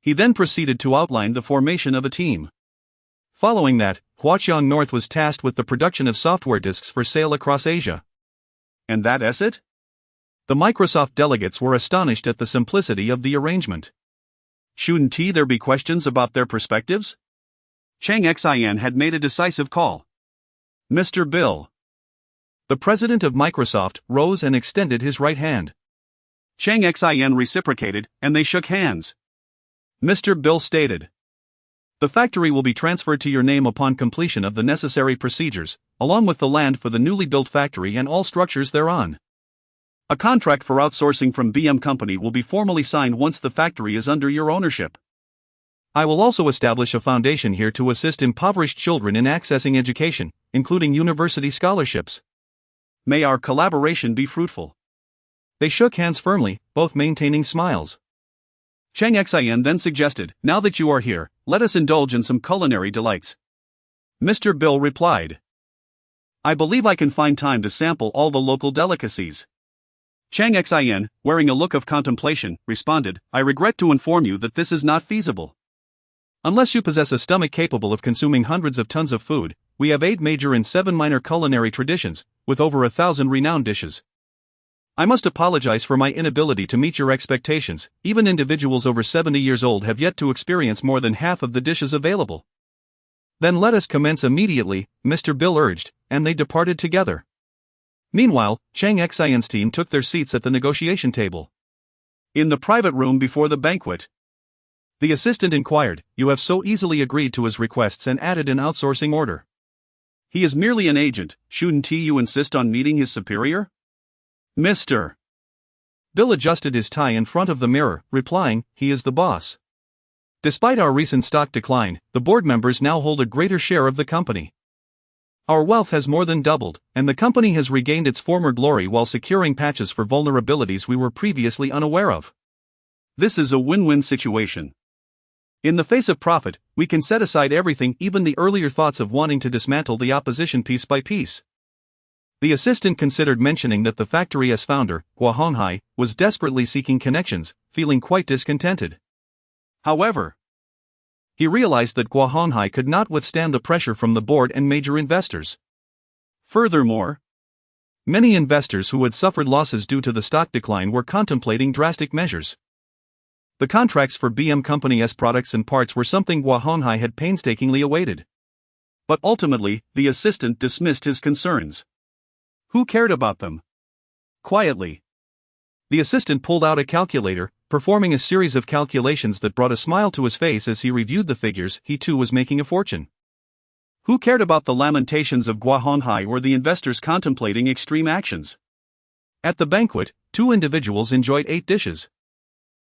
He then proceeded to outline the formation of a team. Following that, Huqiang North was tasked with the production of software disks for sale across Asia. And that's it? The Microsoft delegates were astonished at the simplicity of the arrangement. Shouldn't there be questions about their perspectives? Cheng Xin had made a decisive call. Mr. Bill. The president of Microsoft rose and extended his right hand. Cheng Xin reciprocated, and they shook hands. Mr. Bill stated, "The factory will be transferred to your name upon completion of the necessary procedures, along with the land for the newly built factory and all structures thereon. A contract for outsourcing from BM Company will be formally signed once the factory is under your ownership. I will also establish a foundation here to assist impoverished children in accessing education, including university scholarships. May our collaboration be fruitful. They shook hands firmly, both maintaining smiles. Cheng Xin then suggested, now that you are here, let us indulge in some culinary delights. Mr. Bill replied, I believe I can find time to sample all the local delicacies. Cheng Xin, wearing a look of contemplation, responded, I regret to inform you that this is not feasible. Unless you possess a stomach capable of consuming hundreds of tons of food, we have 8 major and 7 minor culinary traditions, with over 1,000 renowned dishes. I must apologize for my inability to meet your expectations. Even individuals over 70 years old have yet to experience more than half of the dishes available. Then let us commence immediately, Mr. Bill urged, and they departed together. Meanwhile, Cheng Xin's team took their seats at the negotiation table. In the private room before the banquet, the assistant inquired, you have so easily agreed to his requests and added an outsourcing order. He is merely an agent, shouldn't you insist on meeting his superior? Mr. Bill adjusted his tie in front of the mirror, replying, he is the boss. Despite our recent stock decline, the board members now hold a greater share of the company. Our wealth has more than doubled, and the company has regained its former glory while securing patches for vulnerabilities we were previously unaware of. This is a win-win situation. In the face of profit, we can set aside everything, even the earlier thoughts of wanting to dismantle the opposition piece by piece. The assistant considered mentioning that the factory's founder, Huqiangbei, was desperately seeking connections, feeling quite discontented. However, he realized that Huqiangbei could not withstand the pressure from the board and major investors. Furthermore, many investors who had suffered losses due to the stock decline were contemplating drastic measures. The contracts for BM Company's products and parts were something Huqiangbei had painstakingly awaited. But ultimately, the assistant dismissed his concerns. Who cared about them? Quietly, the assistant pulled out a calculator, performing a series of calculations that brought a smile to his face as he reviewed the figures. He too was making a fortune. Who cared about the lamentations of Huqiangbei or the investors contemplating extreme actions? At the banquet, 2 individuals enjoyed 8 dishes,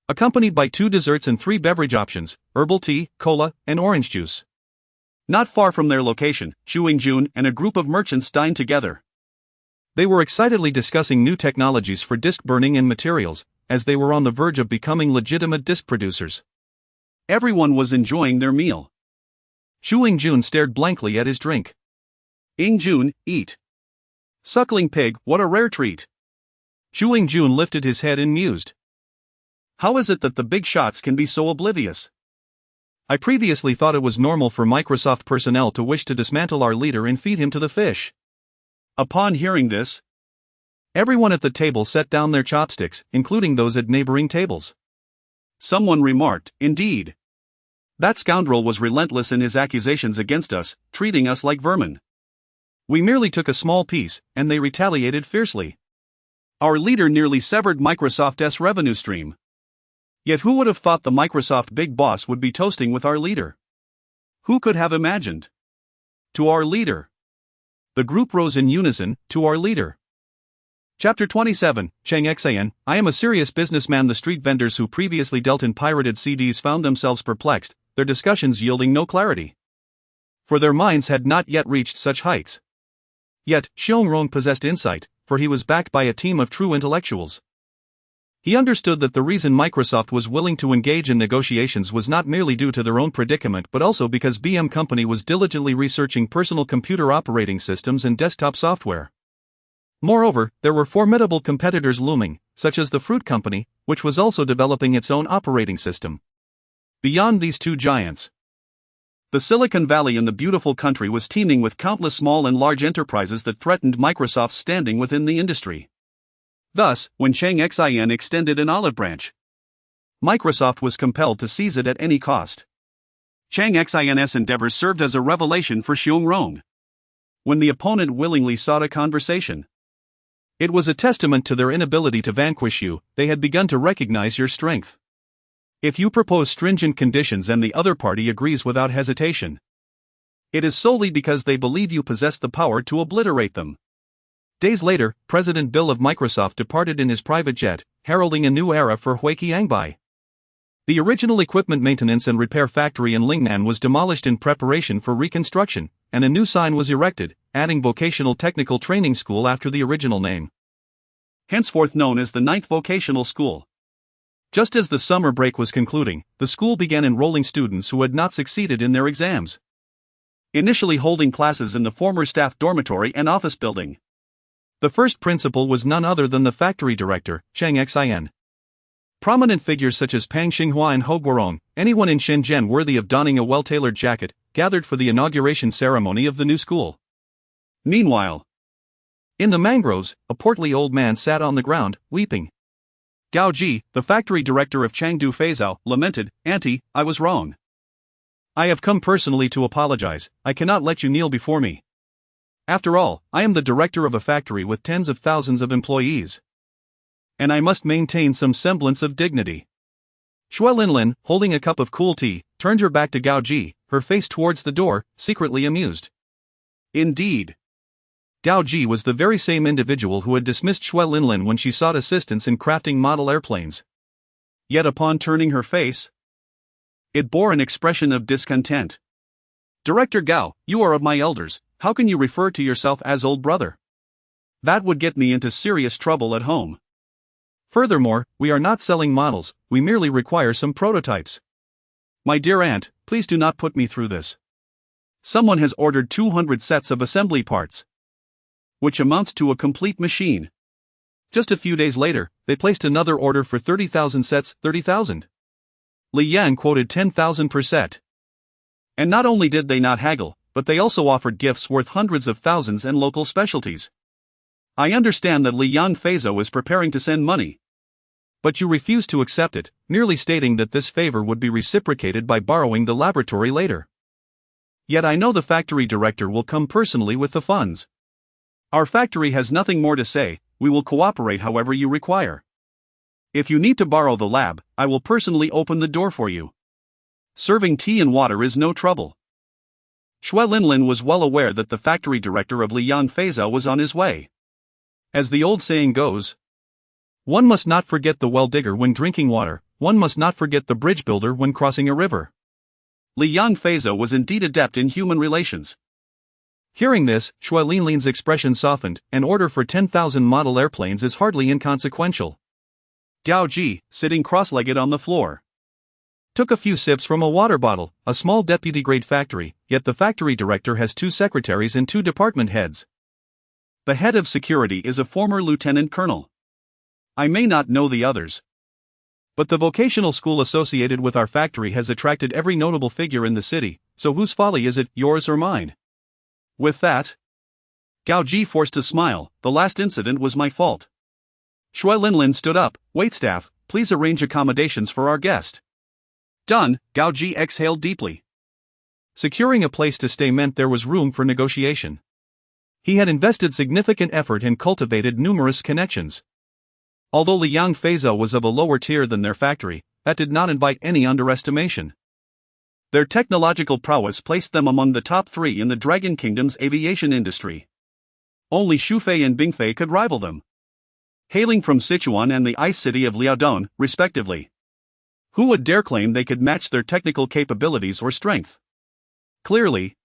accompanied by 2 desserts and 3 beverage options, herbal tea, cola, and orange juice. Not far from their location, Huqiangbei and a group of merchants dined together. They were excitedly discussing new technologies for disc burning and materials, as they were on the verge of becoming legitimate disc producers. Everyone was enjoying their meal. Huqiangbei stared blankly at his drink. Ingjun, eat. Suckling pig, what a rare treat. Huqiangbei lifted his head and mused. How is it that the big shots can be so oblivious? I previously thought it was normal for Microsoft personnel to wish to dismantle our leader and feed him to the fish. Upon hearing this, everyone at the table set down their chopsticks, including those at neighboring tables. Someone remarked, indeed. That scoundrel was relentless in his accusations against us, treating us like vermin. We merely took a small piece, and they retaliated fiercely. Our leader nearly severed Microsoft's revenue stream. Yet who would have thought the Microsoft big boss would be toasting with our leader? Who could have imagined? To our leader. The group rose in unison, to our leader. Chapter 27, Cheng Xin, I am a serious businessman. The street vendors who previously dealt in pirated CDs found themselves perplexed, their discussions yielding no clarity. For their minds had not yet reached such heights. Yet, Xiong possessed insight, for he was backed by a team of true intellectuals. He understood that the reason Microsoft was willing to engage in negotiations was not merely due to their own predicament but also because BM Company was diligently researching personal computer operating systems and desktop software. Moreover, there were formidable competitors looming, such as the Fruit Company, which was also developing its own operating system. Beyond these 2 giants, the Silicon Valley in the beautiful country was teeming with countless small and large enterprises that threatened Microsoft's standing within the industry. Thus, when Cheng Xin extended an olive branch, Microsoft was compelled to seize it at any cost. Cheng Xin's endeavors served as a revelation for Xiong. When the opponent willingly sought a conversation, it was a testament to their inability to vanquish you. They had begun to recognize your strength. If you propose stringent conditions and the other party agrees without hesitation, it is solely because they believe you possess the power to obliterate them. Days later, President Bill of Microsoft departed in his private jet, heralding a new era for Huqiangbei. The original equipment maintenance and repair factory in Lingnan was demolished in preparation for reconstruction, and a new sign was erected, adding Vocational Technical Training School after the original name. Henceforth known as the 9th Vocational School. Just as the summer break was concluding, the school began enrolling students who had not succeeded in their exams. Initially holding classes in the former staff dormitory and office building. The first principal was none other than the factory director, Cheng Xin. Prominent figures such as Pang Xinghua and Ho Guorong, anyone in Shenzhen worthy of donning a well-tailored jacket, gathered for the inauguration ceremony of the new school. Meanwhile, in the mangroves, a portly old man sat on the ground, weeping. Gao Ji, the factory director of Chengdu Feizhou, lamented, "Auntie, I was wrong. I have come personally to apologize. I cannot let you kneel before me. After all, I am the director of a factory with tens of thousands of employees. And I must maintain some semblance of dignity." Xue Linlin, holding a cup of cool tea, turned her back to Gao Ji, her face towards the door, secretly amused. Indeed. Gao Ji was the very same individual who had dismissed Xue Linlin when she sought assistance in crafting model airplanes. Yet upon turning her face, it bore an expression of discontent. "Director Gao, you are of my elders, how can you refer to yourself as old brother? That would get me into serious trouble at home. Furthermore, we are not selling models, we merely require some prototypes. My dear aunt, please do not put me through this. Someone has ordered 200 sets of assembly parts, which amounts to a complete machine. Just a few days later, they placed another order for 30,000 sets, 30,000. Li Yan quoted 10,000 per set. And not only did they not haggle, but they also offered gifts worth hundreds of thousands and local specialties. I understand that Liyan Feizhou is preparing to send money. But you refuse to accept it, merely stating that this favor would be reciprocated by borrowing the laboratory later. Yet I know the factory director will come personally with the funds. Our factory has nothing more to say, we will cooperate however you require. If you need to borrow the lab, I will personally open the door for you. Serving tea and water is no trouble." Xue Linlin was well aware that the factory director of Liyan Feizhou was on his way. As the old saying goes, one must not forget the well digger when drinking water, one must not forget the bridge builder when crossing a river. Liyan Feizhou was indeed adept in human relations. Hearing this, Xue Linlin's expression softened. An order for 10,000 model airplanes is hardly inconsequential. Gao Ji, sitting cross-legged on the floor, took a few sips from a water bottle, a small deputy-grade factory, yet the factory director has 2 secretaries and 2 department heads. The head of security is a former lieutenant colonel. I may not know the others, but the vocational school associated with our factory has attracted every notable figure in the city, so whose folly is it, yours or mine? With that, Gao Ji forced a smile. The last incident was my fault. Xue Linlin stood up. "Waitstaff, please arrange accommodations for our guest." "Done." Gao Ji exhaled deeply. Securing a place to stay meant there was room for negotiation. He had invested significant effort and cultivated numerous connections. Although Liyan Feizhou was of a lower tier than their factory, that did not invite any underestimation. Their technological prowess placed them among the top 3 in the Dragon Kingdom's aviation industry. Only Shufei and Bingfei could rival them, hailing from Sichuan and the ice city of Liaodong, respectively. Who would dare claim they could match their technical capabilities or strength? Clearly,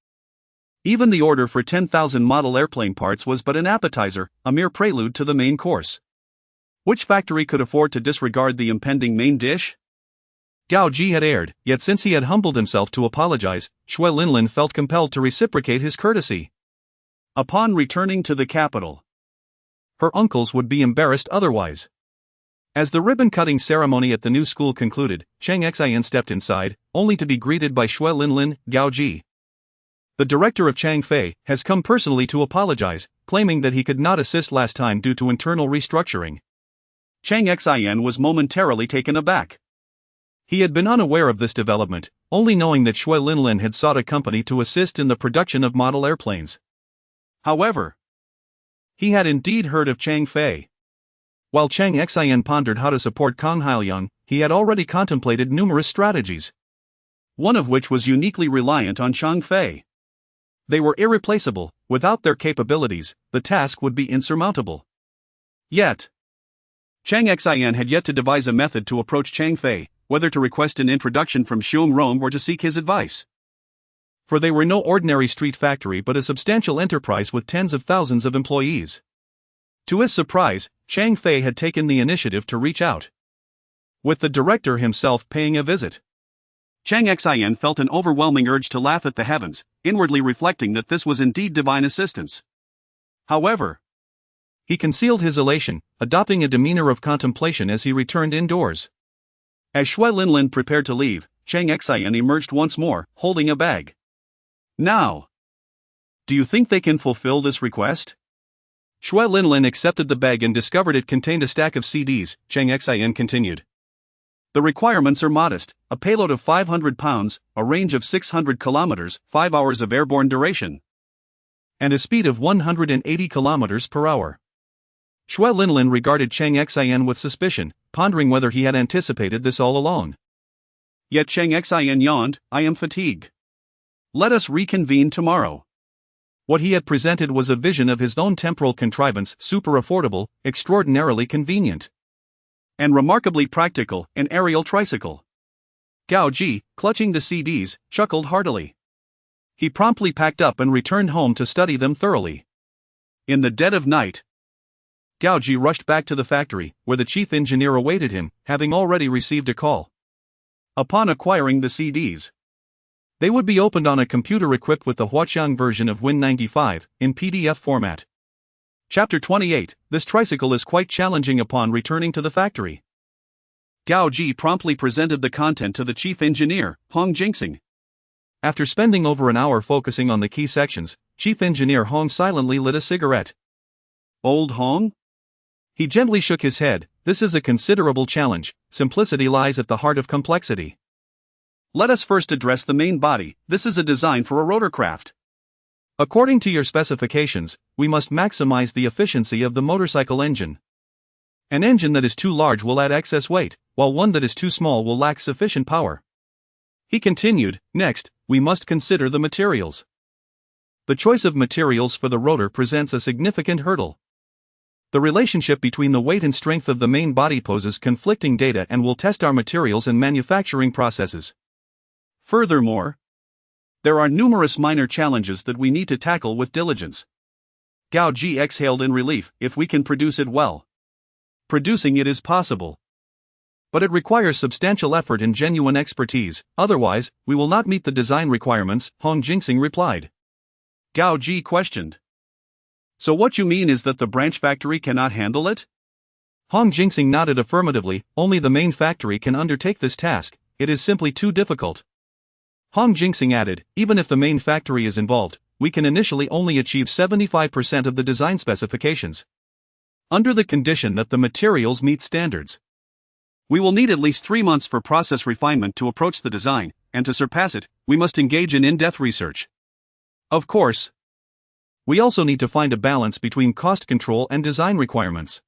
even the order for 10,000 model airplane parts was but an appetizer, a mere prelude to the main course. Which factory could afford to disregard the impending main dish? Gao Ji had erred, yet since he had humbled himself to apologize, Xue Linlin felt compelled to reciprocate his courtesy. Upon returning to the capital, her uncles would be embarrassed otherwise. As the ribbon-cutting ceremony at the new school concluded, Cheng Xin stepped inside, only to be greeted by Xue Linlin. "Gao Ji, the director of Changfei, has come personally to apologize, claiming that he could not assist last time due to internal restructuring." Cheng Xin was momentarily taken aback. He had been unaware of this development, only knowing that Xue Linlin had sought a company to assist in the production of model airplanes. However, he had indeed heard of Changfei. While Cheng Xin pondered how to support Kang Hailiang, he had already contemplated numerous strategies, one of which was uniquely reliant on Changfei. They were irreplaceable. Without their capabilities, the task would be insurmountable. Yet, Cheng Xin had yet to devise a method to approach Changfei, whether to request an introduction from Xiong Rong or to seek his advice. For they were no ordinary street factory but a substantial enterprise with tens of thousands of employees. To his surprise, Chang Fei had taken the initiative to reach out, with the director himself paying a visit. Cheng Xin felt an overwhelming urge to laugh at the heavens, inwardly reflecting that this was indeed divine assistance. However, he concealed his elation, adopting a demeanor of contemplation as he returned indoors. As Shui Linlin prepared to leave, Cheng Xin emerged once more, holding a bag. Now, do you think they can fulfill this request? Shui Linlin accepted the bag and discovered it contained a stack of CDs. Cheng Xin continued. The requirements are modest: a payload of 500 pounds, a range of 600 kilometers, 5 hours of airborne duration, and a speed of 180 kilometers per hour. Shui Linlin regarded Cheng Xin with suspicion, pondering whether he had anticipated this all along. Yet Cheng Xin yawned, "I am fatigued. Let us reconvene tomorrow." What he had presented was a vision of his own temporal contrivance, super affordable, extraordinarily convenient, and remarkably practical, an aerial tricycle. Gao Ji, clutching the CDs, chuckled heartily. He promptly packed up and returned home to study them thoroughly. In the dead of night, Gao Ji rushed back to the factory, where the chief engineer awaited him, having already received a call. Upon acquiring the CDs, they would be opened on a computer equipped with the Huqiangbei version of Win95, in PDF format. Chapter 28. This tricycle is quite challenging. Upon returning to the factory, Gao Ji promptly presented the content to the chief engineer, Hong Jingxing. After spending over an hour focusing on the key sections, Chief Engineer Hong silently lit a cigarette. Old Hong? He gently shook his head. This is a considerable challenge. Simplicity lies at the heart of complexity. Let us first address the main body. This is a design for a rotorcraft. According to your specifications, we must maximize the efficiency of the motorcycle engine. An engine that is too large will add excess weight, while one that is too small will lack sufficient power. He continued. Next, we must consider the materials. The choice of materials for the rotor presents a significant hurdle. The relationship between the weight and strength of the main body poses conflicting data and will test our materials and manufacturing processes. Furthermore, there are numerous minor challenges that we need to tackle with diligence. Gao Ji exhaled in relief. If we can produce it well, producing it is possible. But it requires substantial effort and genuine expertise, otherwise, we will not meet the design requirements, Hong Jingxing replied. Gao Ji questioned. So what you mean is that the branch factory cannot handle it? Hong Jingxing nodded affirmatively. Only the main factory can undertake this task. It is simply too difficult. Hong Jingxing added, even if the main factory is involved, we can initially only achieve 75% of the design specifications, under the condition that the materials meet standards. We will need at least 3 months for process refinement to approach the design, and to surpass it, we must engage in in-depth research. Of course, we also need to find a balance between cost control and design requirements.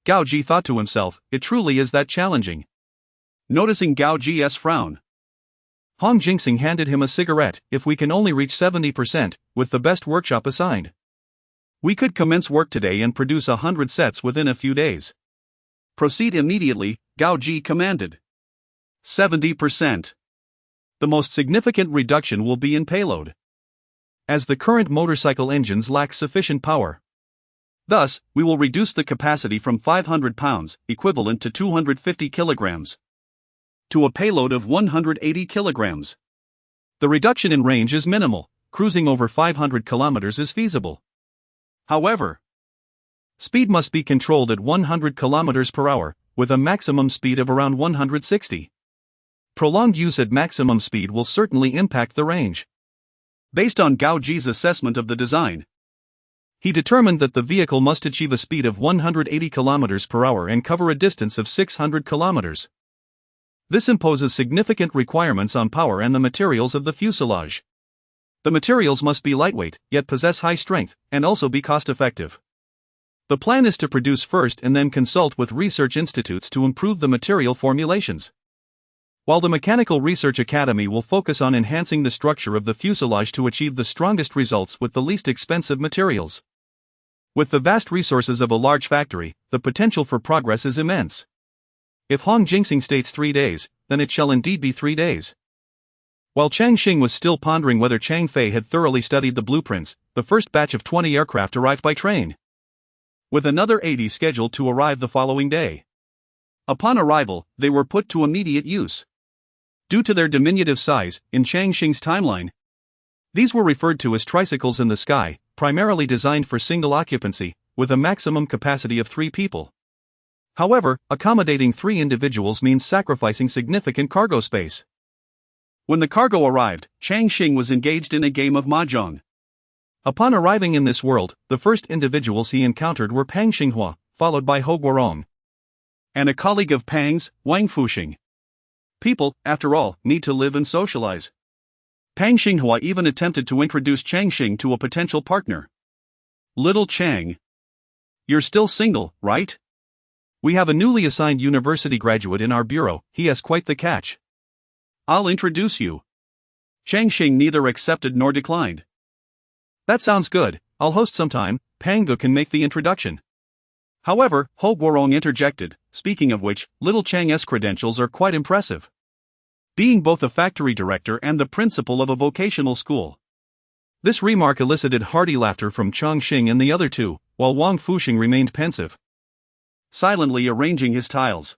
Gao Ji thought to himself, it truly is that challenging. Noticing Gao Ji's frown, Hong Jingxing handed him a cigarette. If we can only reach 70%, with the best workshop assigned, we could commence work today and produce 100 sets within a few days. Proceed immediately, Gao Ji commanded. 70%. The most significant reduction will be in payload, as the current motorcycle engines lack sufficient power. Thus, we will reduce the capacity from 500 pounds, equivalent to 250 kilograms, to a payload of 180 kilograms. The reduction in range is minimal. Cruising over 500 kilometers is feasible. However, speed must be controlled at 100 kilometers per hour, with a maximum speed of around 160. Prolonged use at maximum speed will certainly impact the range. Based on Gao Ji's assessment of the design, he determined that the vehicle must achieve a speed of 180 km per hour and cover a distance of 600 km. This imposes significant requirements on power and the materials of the fuselage. The materials must be lightweight, yet possess high strength, and also be cost-effective. The plan is to produce first and then consult with research institutes to improve the material formulations. While the Mechanical Research Academy will focus on enhancing the structure of the fuselage to achieve the strongest results with the least expensive materials. With the vast resources of a large factory, the potential for progress is immense. If Hong Jingxing states 3 days, then it shall indeed be 3 days. While Cheng Xin was still pondering whether Chang Fei had thoroughly studied the blueprints, the first batch of 20 aircraft arrived by train, with another 80 scheduled to arrive the following day. Upon arrival, they were put to immediate use. Due to their diminutive size, in Chang Xing's timeline, these were referred to as tricycles in the sky, primarily designed for single occupancy, with a maximum capacity of 3 people. However, accommodating 3 individuals means sacrificing significant cargo space. When the cargo arrived, Chang Xin was engaged in a game of mahjong. Upon arriving in this world, the first individuals he encountered were Pang Xinghua, followed by Ho Guorong, and a colleague of Pang's, Wang Fuxing. People, after all, need to live and socialize. Pang Xinghua even attempted to introduce Chang Xin to a potential partner. "Little Chang, you're still single, right? We have a newly assigned university graduate in our bureau, he has quite the catch. I'll introduce you." Chang Xin neither accepted nor declined. "That sounds good, I'll host sometime, Pangu can make the introduction." However, Ho Guorong interjected, "Speaking of which, little Chang's credentials are quite impressive. Being both a factory director and the principal of a vocational school." This remark elicited hearty laughter from Chang Xin and the other two, while Wang Fuxing remained pensive, silently arranging his tiles.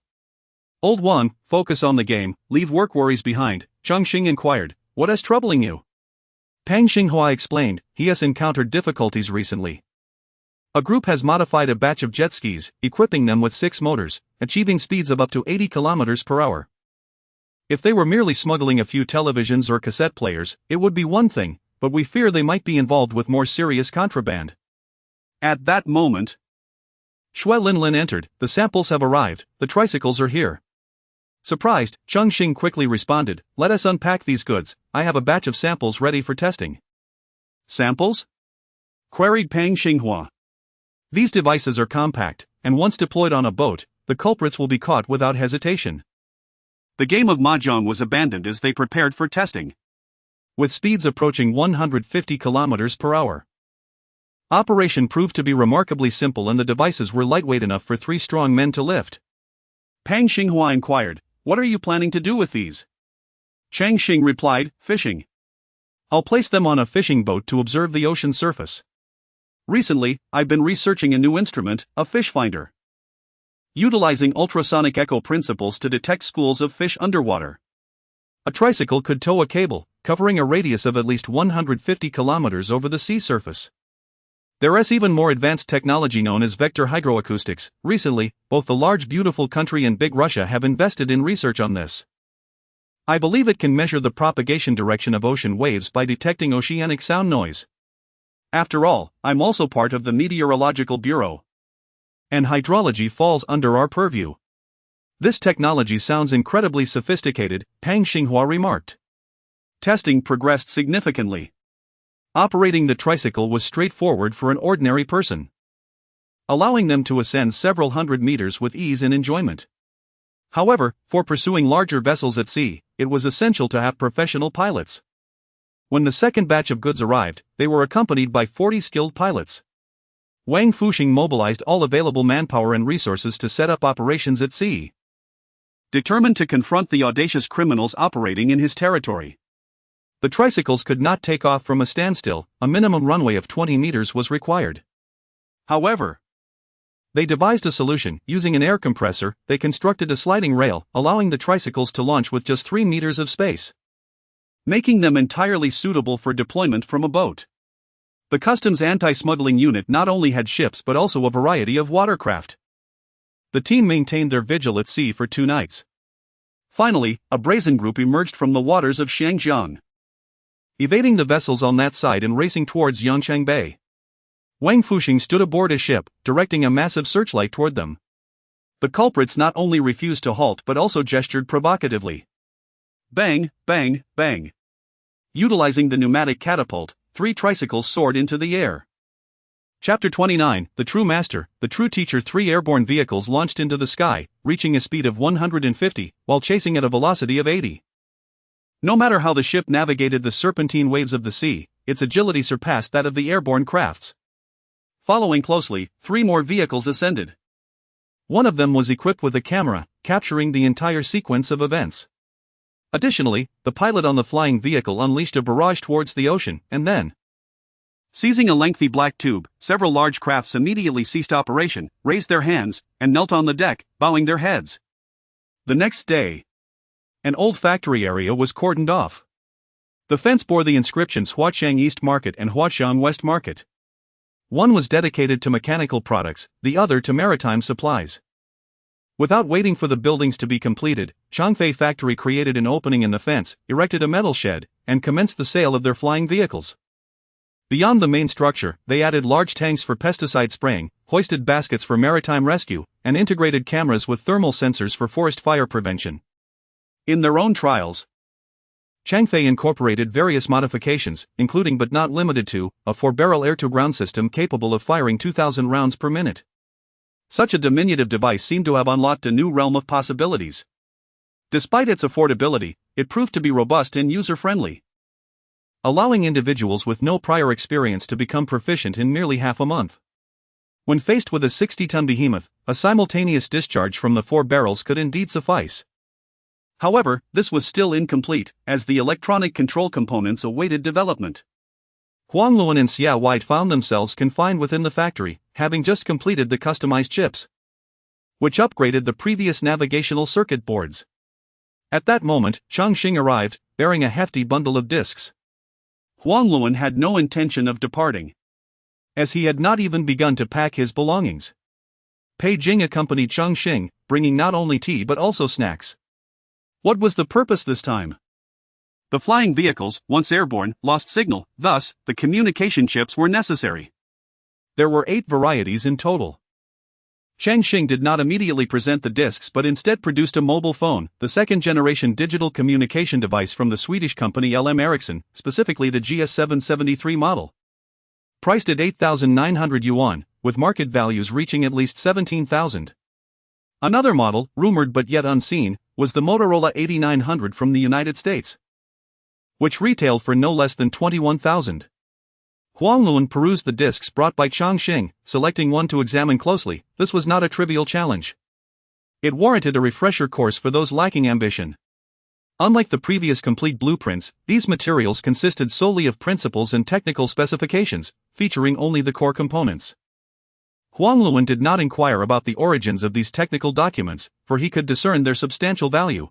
"Old Wang, focus on the game, leave work worries behind," Chang Xin inquired. "What is troubling you?" Pang Xinghua explained, he has encountered difficulties recently. A group has modified a batch of jet skis, equipping them with 6 motors, achieving speeds of up to 80 km per hour. If they were merely smuggling a few televisions or cassette players, it would be one thing, but we fear they might be involved with more serious contraband. At that moment, Xue Linlin entered. "The samples have arrived, the tricycles are here." Surprised, Cheng Xin quickly responded, "Let us unpack these goods, I have a batch of samples ready for testing." "Samples?" queried Pang Xinghua. "These devices are compact, and once deployed on a boat, the culprits will be caught without hesitation." The game of mahjong was abandoned as they prepared for testing, with speeds approaching 150 km per hour. Operation proved to be remarkably simple and the devices were lightweight enough for 3 strong men to lift. Pang Xinghua inquired, "What are you planning to do with these?" Cheng Xin replied, "Fishing. I'll place them on a fishing boat to observe the ocean surface. Recently, I've been researching a new instrument, a fish finder, utilizing ultrasonic echo principles to detect schools of fish underwater. A tricycle could tow a cable, covering a radius of at least 150 kilometers over the sea surface. There is even more advanced technology known as vector hydroacoustics. Recently, both the large beautiful country and Big Russia have invested in research on this. I believe it can measure the propagation direction of ocean waves by detecting oceanic sound noise. After all, I'm also part of the Meteorological Bureau, and hydrology falls under our purview. This technology sounds incredibly sophisticated," Pang Xinghua remarked. Testing progressed significantly. Operating the tricycle was straightforward for an ordinary person, allowing them to ascend several hundred meters with ease and enjoyment. However, for pursuing larger vessels at sea, it was essential to have professional pilots. When the second batch of goods arrived, they were accompanied by 40 skilled pilots. Wang Fuxing mobilized all available manpower and resources to set up operations at sea, determined to confront the audacious criminals operating in his territory. The tricycles could not take off from a standstill, a minimum runway of 20 meters was required. However, they devised a solution. Using an air compressor, they constructed a sliding rail, allowing the tricycles to launch with just 3 meters of space, making them entirely suitable for deployment from a boat. The customs anti-smuggling unit not only had ships but also a variety of watercraft. The team maintained their vigil at sea for 2 nights. Finally, a brazen group emerged from the waters of Xiangjiang, evading the vessels on that side and racing towards Huqiangbei. Wang Fuxing stood aboard a ship, directing a massive searchlight toward them. The culprits not only refused to halt but also gestured provocatively. Bang, bang, bang. Utilizing the pneumatic catapult, 3 tricycles soared into the air. Chapter 29, The True Master, The True Teacher. 3 airborne vehicles launched into the sky, reaching a speed of 150, while chasing at a velocity of 80. No matter how the ship navigated the serpentine waves of the sea, its agility surpassed that of the airborne crafts. Following closely, 3 more vehicles ascended. One of them was equipped with a camera, capturing the entire sequence of events. Additionally, the pilot on the flying vehicle unleashed a barrage towards the ocean, and then, seizing a lengthy black tube, several large crafts immediately ceased operation, raised their hands, and knelt on the deck, bowing their heads. The next day, an old factory area was cordoned off. The fence bore the inscriptions Huqiang East Market and Huqiang West Market. One was dedicated to mechanical products, the other to maritime supplies. Without waiting for the buildings to be completed, Huqiangbei factory created an opening in the fence, erected a metal shed, and commenced the sale of their flying vehicles. Beyond the main structure, they added large tanks for pesticide spraying, hoisted baskets for maritime rescue, and integrated cameras with thermal sensors for forest fire prevention. In their own trials, Huqiangbei incorporated various modifications, including but not limited to, a 4-barrel air-to-ground system capable of firing 2,000 rounds per minute. Such a diminutive device seemed to have unlocked a new realm of possibilities. Despite its affordability, it proved to be robust and user-friendly, allowing individuals with no prior experience to become proficient in merely half a month. When faced with a 60-ton behemoth, a simultaneous discharge from the 4 barrels could indeed suffice. However, this was still incomplete, as the electronic control components awaited development. Huang Luan and Xia White found themselves confined within the factory, having just completed the customized chips, which upgraded the previous navigational circuit boards. At that moment, Cheng Xin arrived, bearing a hefty bundle of discs. Huang Luan had no intention of departing, as he had not even begun to pack his belongings. Pei Jing accompanied Cheng Xin, bringing not only tea but also snacks. What was the purpose this time? The flying vehicles, once airborne, lost signal, thus, the communication chips were necessary. There were 8 varieties in total. Cheng Xin did not immediately present the discs but instead produced a mobile phone, the second-generation digital communication device from the Swedish company LM Ericsson, specifically the GS773 model. Priced at 8,900 yuan, with market values reaching at least 17,000. Another model, rumored but yet unseen, was the Motorola 8900 from the United States, which retailed for no less than 21,000. Huang Luan perused the discs brought by Cheng Xin, selecting one to examine closely. This was not a trivial challenge. It warranted a refresher course for those lacking ambition. Unlike the previous complete blueprints, these materials consisted solely of principles and technical specifications, featuring only the core components. Huang Luan did not inquire about the origins of these technical documents, for he could discern their substantial value.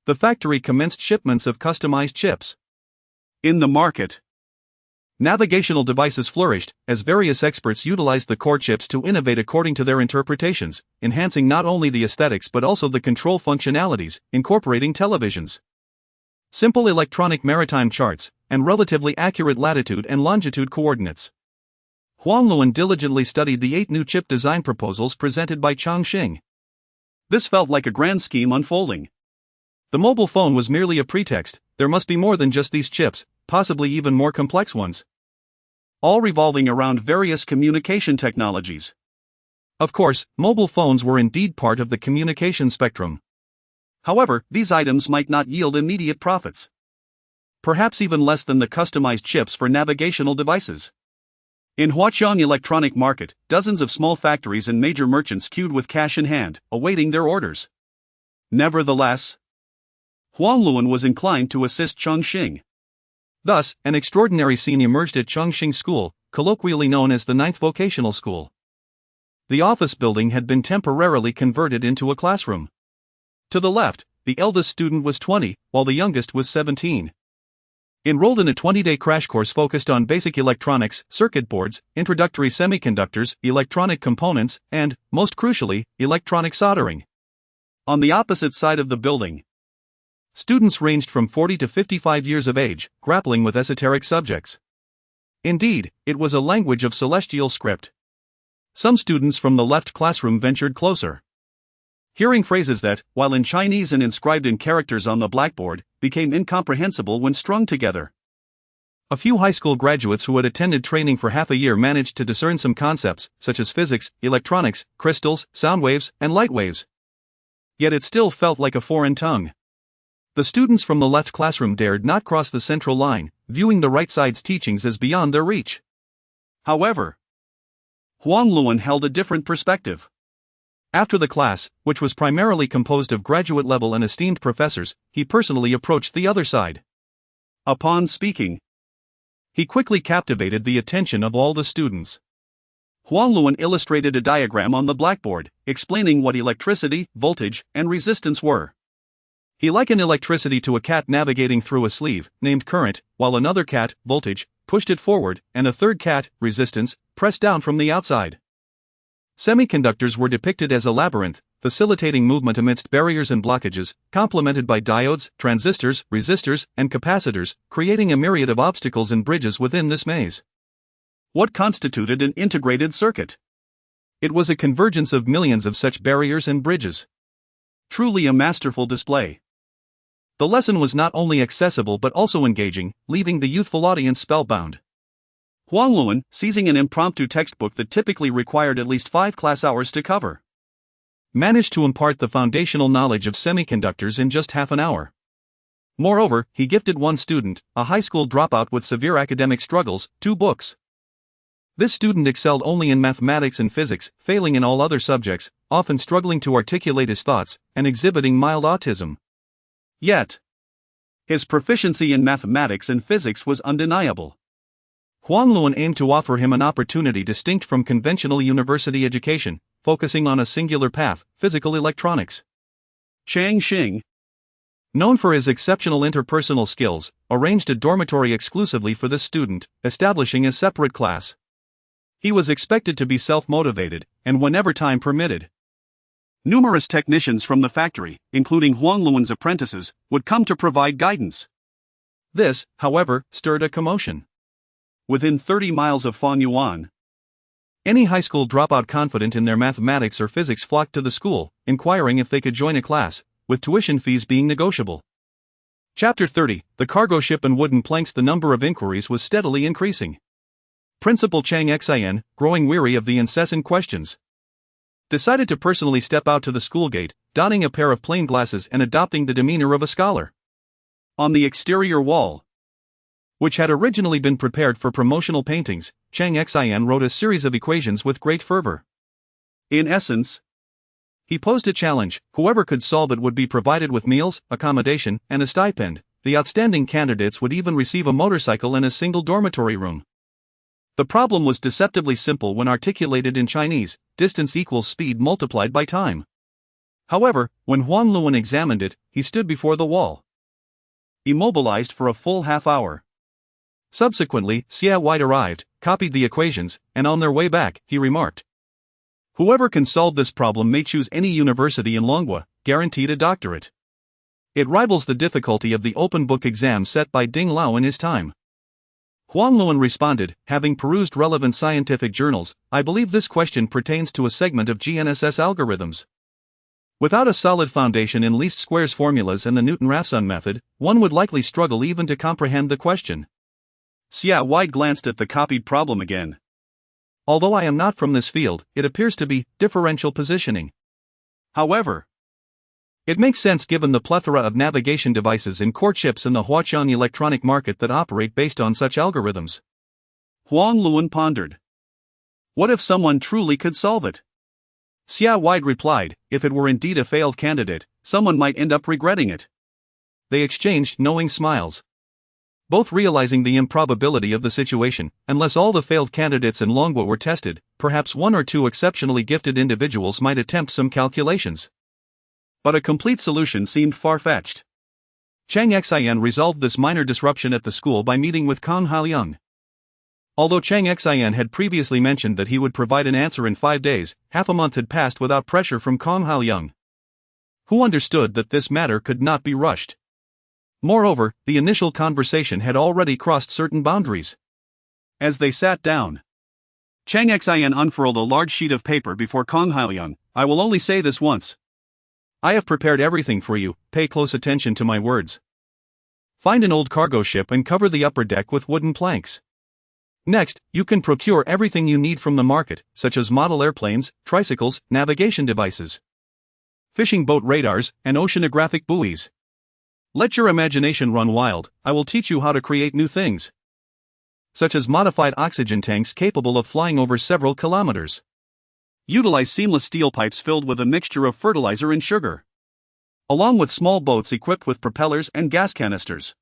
The factory commenced shipments of customized chips. In the market, navigational devices flourished, as various experts utilized the core chips to innovate according to their interpretations, enhancing not only the aesthetics but also the control functionalities, incorporating televisions, simple electronic maritime charts, and relatively accurate latitude and longitude coordinates. Huang Luan diligently studied the 8 new chip design proposals presented by Cheng Xin. This felt like a grand scheme unfolding. The mobile phone was merely a pretext. There must be more than just these chips, possibly even more complex ones, all revolving around various communication technologies. Of course, mobile phones were indeed part of the communication spectrum. However, these items might not yield immediate profits, perhaps even less than the customized chips for navigational devices. In Huqiang electronic market, dozens of small factories and major merchants queued with cash in hand, awaiting their orders. Nevertheless, Huang Luan was inclined to assist Cheng Xin. Thus, an extraordinary scene emerged at Cheng Xin School, colloquially known as the 9th Vocational School. The office building had been temporarily converted into a classroom. To the left, the eldest student was 20, while the youngest was 17. Enrolled in a 20-day crash course focused on basic electronics, circuit boards, introductory semiconductors, electronic components, and, most crucially, electronic soldering. On the opposite side of the building, students ranged from 40 to 55 years of age, grappling with esoteric subjects. Indeed, it was a language of celestial script. Some students from the left classroom ventured closer, hearing phrases that, while in Chinese and inscribed in characters on the blackboard, became incomprehensible when strung together. A few high school graduates who had attended training for half a year managed to discern some concepts, such as physics, electronics, crystals, sound waves, and light waves. Yet it still felt like a foreign tongue. The students from the left classroom dared not cross the central line, viewing the right side's teachings as beyond their reach. However, Huang Luan held a different perspective. After the class, which was primarily composed of graduate-level and esteemed professors, he personally approached the other side. Upon speaking, he quickly captivated the attention of all the students. Huang Luan illustrated a diagram on the blackboard, explaining what electricity, voltage, and resistance were. He likened electricity to a cat navigating through a sleeve, named current, while another cat, voltage, pushed it forward, and a third cat, resistance, pressed down from the outside. Semiconductors were depicted as a labyrinth, facilitating movement amidst barriers and blockages, complemented by diodes, transistors, resistors, and capacitors, creating a myriad of obstacles and bridges within this maze. What constituted an integrated circuit? It was a convergence of millions of such barriers and bridges. Truly a masterful display. The lesson was not only accessible but also engaging, leaving the youthful audience spellbound. Huang Luan, seizing an impromptu textbook that typically required at least 5 class hours to cover, managed to impart the foundational knowledge of semiconductors in just half an hour. Moreover, he gifted one student, a high school dropout with severe academic struggles, 2 books. This student excelled only in mathematics and physics, failing in all other subjects, often struggling to articulate his thoughts, and exhibiting mild autism. Yet, his proficiency in mathematics and physics was undeniable. Huang Luan aimed to offer him an opportunity distinct from conventional university education, focusing on a singular path, physical electronics. Cheng Xin, known for his exceptional interpersonal skills, arranged a dormitory exclusively for this student, establishing a separate class. He was expected to be self-motivated, and whenever time permitted, numerous technicians from the factory, including Huang Luan's apprentices, would come to provide guidance. This, however, stirred a commotion. Within 30 miles of Yuan, any high school dropout confident in their mathematics or physics flocked to the school, inquiring if they could join a class, with tuition fees being negotiable. Chapter 30, The Cargo Ship and Wooden Planks. The number of inquiries was steadily increasing. Principal Cheng Xin, growing weary of the incessant questions, decided to personally step out to the school gate, donning a pair of plain glasses and adopting the demeanor of a scholar. On the exterior wall, which had originally been prepared for promotional paintings, Cheng Xin wrote a series of equations with great fervor. In essence, he posed a challenge: whoever could solve it would be provided with meals, accommodation, and a stipend. The outstanding candidates would even receive a motorcycle and a single dormitory room. The problem was deceptively simple when articulated in Chinese: distance equals speed multiplied by time. However, when Huang Luan examined it, he stood before the wall, immobilized for a full half hour. Subsequently, Xia White arrived, copied the equations, and on their way back, he remarked, "Whoever can solve this problem may choose any university in Longwa, guaranteed a doctorate. It rivals the difficulty of the open book exam set by Ding Lao in his time." Huang Luan responded, having perused relevant scientific journals, "I believe this question pertains to a segment of GNSS algorithms. Without a solid foundation in least squares formulas and the Newton-Raphson method, one would likely struggle even to comprehend the question." Xia White glanced at the copied problem again. "Although I am not from this field, it appears to be differential positioning. However, it makes sense given the plethora of navigation devices and core chips in the Huaqiang electronic market that operate based on such algorithms." Huang Luan pondered. What if someone truly could solve it? Xia White replied, "If it were indeed a failed candidate, someone might end up regretting it." They exchanged knowing smiles, both realizing the improbability of the situation. Unless all the failed candidates in Longwa were tested, perhaps 1 or 2 exceptionally gifted individuals might attempt some calculations. But a complete solution seemed far-fetched. Cheng Xin resolved this minor disruption at the school by meeting with Kong Haoliang. Although Cheng Xin had previously mentioned that he would provide an answer in 5 days, half a month had passed without pressure from Kong Haoliang, who understood that this matter could not be rushed. Moreover, the initial conversation had already crossed certain boundaries. As they sat down, Cheng Xin unfurled a large sheet of paper before Kong Haoliang. "I will only say this once. I have prepared everything for you, pay close attention to my words. Find an old cargo ship and cover the upper deck with wooden planks. Next, you can procure everything you need from the market, such as model airplanes, tricycles, navigation devices, fishing boat radars, and oceanographic buoys. Let your imagination run wild. I will teach you how to create new things, such as modified oxygen tanks capable of flying over several kilometers. Utilize seamless steel pipes filled with a mixture of fertilizer and sugar, along with small boats equipped with propellers and gas canisters.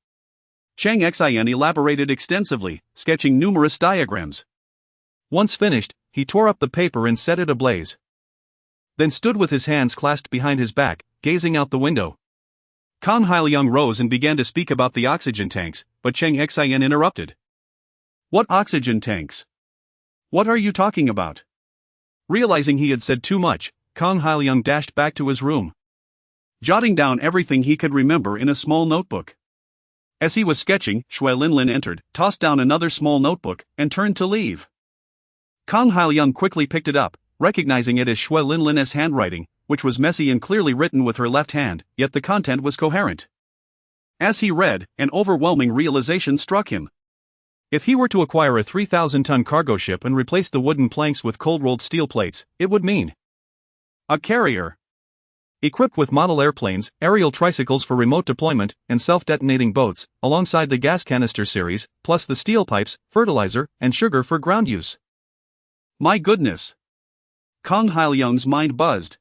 Cheng Xin elaborated extensively, sketching numerous diagrams. Once finished, he tore up the paper and set it ablaze. Then stood with his hands clasped behind his back, gazing out the window. Kang Hailiang rose and began to speak about the oxygen tanks, but Cheng Xin interrupted. What oxygen tanks? What are you talking about? Realizing he had said too much, Kang Hailiang dashed back to his room, jotting down everything he could remember in a small notebook. As he was sketching, Shui Linlin entered, tossed down another small notebook, and turned to leave. Kang Hailiang quickly picked it up, recognizing it as Shui Linlin's handwriting, which was messy and clearly written with her left hand, yet the content was coherent. As he read, an overwhelming realization struck him. If he were to acquire a 3,000-ton cargo ship and replace the wooden planks with cold-rolled steel plates, it would mean a carrier equipped with model airplanes, aerial tricycles for remote deployment, and self-detonating boats, alongside the gas canister series, plus the steel pipes, fertilizer, and sugar for ground use. My goodness! Kang Hailiang's mind buzzed.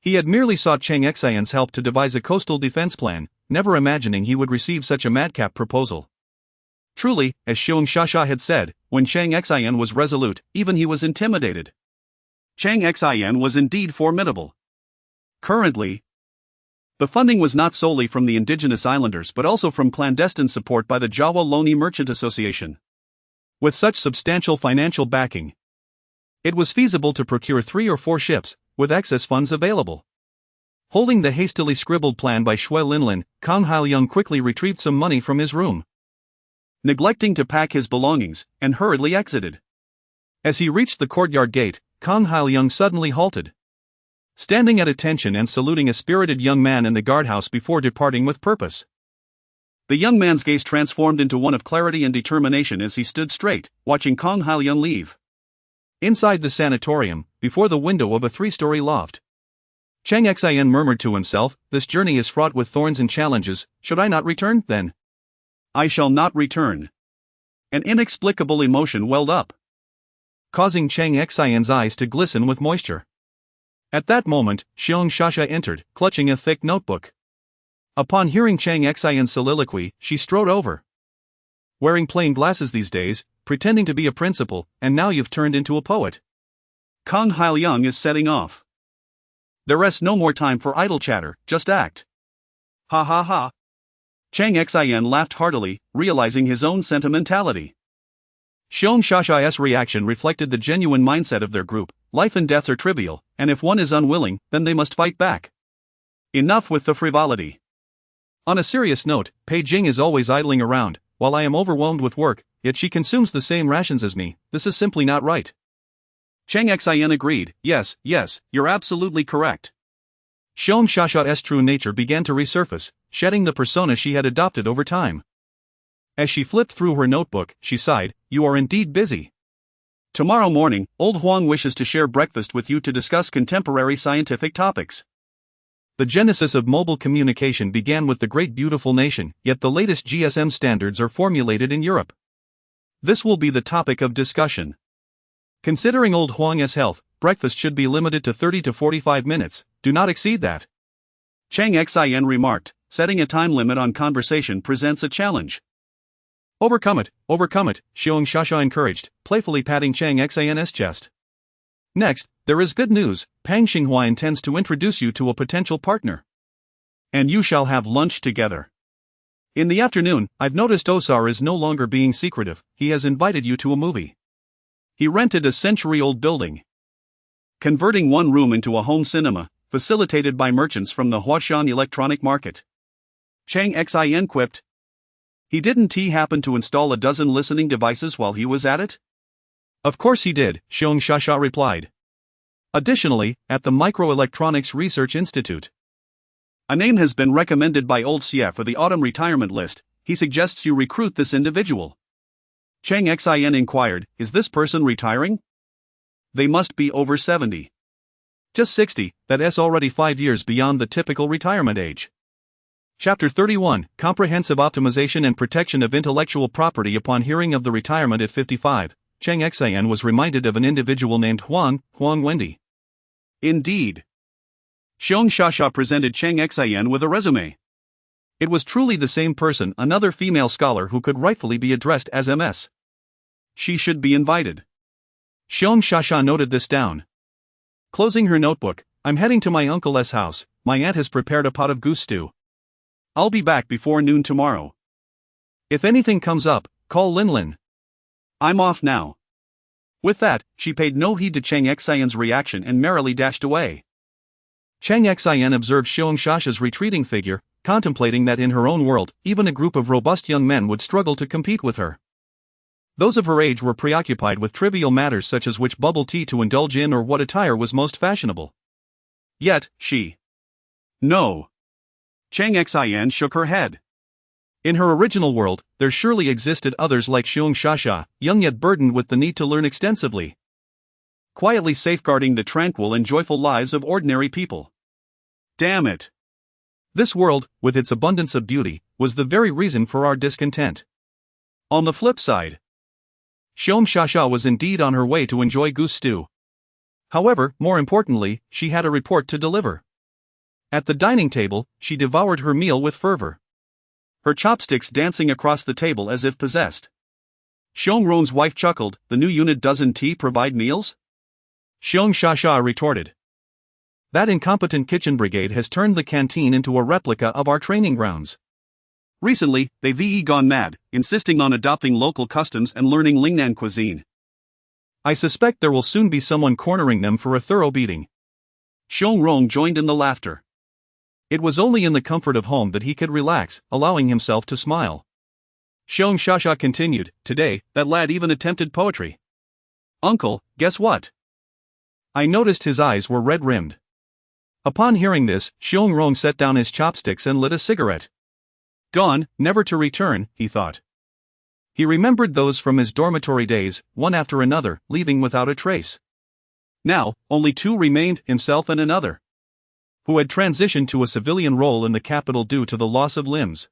He had merely sought Cheng Xin's help to devise a coastal defense plan, never imagining he would receive such a madcap proposal. Truly, as Xiong Shasha had said, when Cheng Xin was resolute, even he was intimidated. Cheng Xin was indeed formidable. Currently, the funding was not solely from the indigenous islanders but also from clandestine support by the Jawa Loni Merchant Association. With such substantial financial backing, it was feasible to procure 3 or 4 ships, with excess funds available. Holding the hastily scribbled plan by Shui Linlin, Kang Hailiang quickly retrieved some money from his room, neglecting to pack his belongings, and hurriedly exited. As he reached the courtyard gate, Kang Hailiang suddenly halted, standing at attention and saluting a spirited young man in the guardhouse before departing with purpose. The young man's gaze transformed into one of clarity and determination as he stood straight, watching Kang Hailiang leave. Inside the sanatorium, before the window of a 3-story loft, Cheng Xin murmured to himself, "This journey is fraught with thorns and challenges. Should I not return, then? I shall not return." An inexplicable emotion welled up, causing Cheng Xin's eyes to glisten with moisture. At that moment, Xiong Shasha entered, clutching a thick notebook. Upon hearing Cheng Xin's soliloquy, she strode over. Wearing plain glasses these days, pretending to be a principal, and now you've turned into a poet. Kang Hailiang is setting off. There rests no more time for idle chatter, just act. Ha ha ha. Cheng Xin laughed heartily, realizing his own sentimentality. Xiong Shasha's reaction reflected the genuine mindset of their group. Life and death are trivial, and if one is unwilling, then they must fight back. Enough with the frivolity. On a serious note, Pei Jing is always idling around. While I am overwhelmed with work, yet she consumes the same rations as me. This is simply not right. Cheng Xin agreed. Yes, you're absolutely correct. Xiong Shasha's true nature began to resurface, shedding the persona she had adopted over time. As she flipped through her notebook, she sighed, "You are indeed busy. Tomorrow morning, Old Huang wishes to share breakfast with you to discuss contemporary scientific topics." The genesis of mobile communication began with the great beautiful nation, yet the latest GSM standards are formulated in Europe. This will be the topic of discussion. Considering Old Huang's health, breakfast should be limited to 30 to 45 minutes, do not exceed that. Cheng Xin remarked, setting a time limit on conversation presents a challenge. Overcome it, Xiong Shasha encouraged, playfully patting Cheng Xin's chest. Next, there is good news. Pang Xinghua intends to introduce you to a potential partner. And you shall have lunch together. In the afternoon, I've noticed Osar is no longer being secretive. He has invited you to a movie. He rented a century-old building, converting one room into a home cinema, facilitated by merchants from the Huashan electronic market. Cheng Xin quipped. Didn't he happen to install a dozen listening devices while he was at it? Of course he did, Xiong Shasha replied. Additionally, at the Microelectronics Research Institute, a name has been recommended by Old Xie for the autumn retirement list. He suggests you recruit this individual. Cheng Xin inquired, is this person retiring? They must be over 70. Just 60, that's already 5 years beyond the typical retirement age. Chapter 31, Comprehensive Optimization and Protection of Intellectual Property. Upon hearing of the retirement at 55, Cheng Xin was reminded of an individual named Huqiangbei. Indeed. Xiong Shasha presented Cheng Xin with a resume. It was truly the same person, another female scholar who could rightfully be addressed as MS. She should be invited. Xiong Shasha noted this down. Closing her notebook, I'm heading to my uncle's house. My aunt has prepared a pot of goose stew. I'll be back before noon tomorrow. If anything comes up, call Lin. I'm off now. With that, she paid no heed to Cheng Xin's reaction and merrily dashed away. Cheng Xin observed Xiong Shasha's retreating figure, contemplating that in her own world, even a group of robust young men would struggle to compete with her. Those of her age were preoccupied with trivial matters such as which bubble tea to indulge in or what attire was most fashionable. Yet, she. No. Cheng Xin shook her head. In her original world, there surely existed others like Xiong Shasha, young yet burdened with the need to learn extensively, quietly safeguarding the tranquil and joyful lives of ordinary people. Damn it! This world, with its abundance of beauty, was the very reason for our discontent. On the flip side, Xiong Shasha was indeed on her way to enjoy goose stew. However, more importantly, she had a report to deliver. At the dining table, she devoured her meal with fervor, her chopsticks dancing across the table as if possessed. Xiong Rong's wife chuckled, "The new unit doesn't tea provide meals?" Xiong Shasha retorted. "That incompetent kitchen brigade has turned the canteen into a replica of our training grounds. Recently, they've gone mad, insisting on adopting local customs and learning Lingnan cuisine. I suspect there will soon be someone cornering them for a thorough beating." Xiong Rong joined in the laughter. It was only in the comfort of home that he could relax, allowing himself to smile. Xiong Shasha continued, "Today, that lad even attempted poetry. Uncle, guess what?" I noticed his eyes were red-rimmed. Upon hearing this, Xiong Rong set down his chopsticks and lit a cigarette. Gone, never to return, he thought. He remembered those from his dormitory days, one after another, leaving without a trace. Now, only two remained, himself and another, who had transitioned to a civilian role in the capital due to the loss of limbs.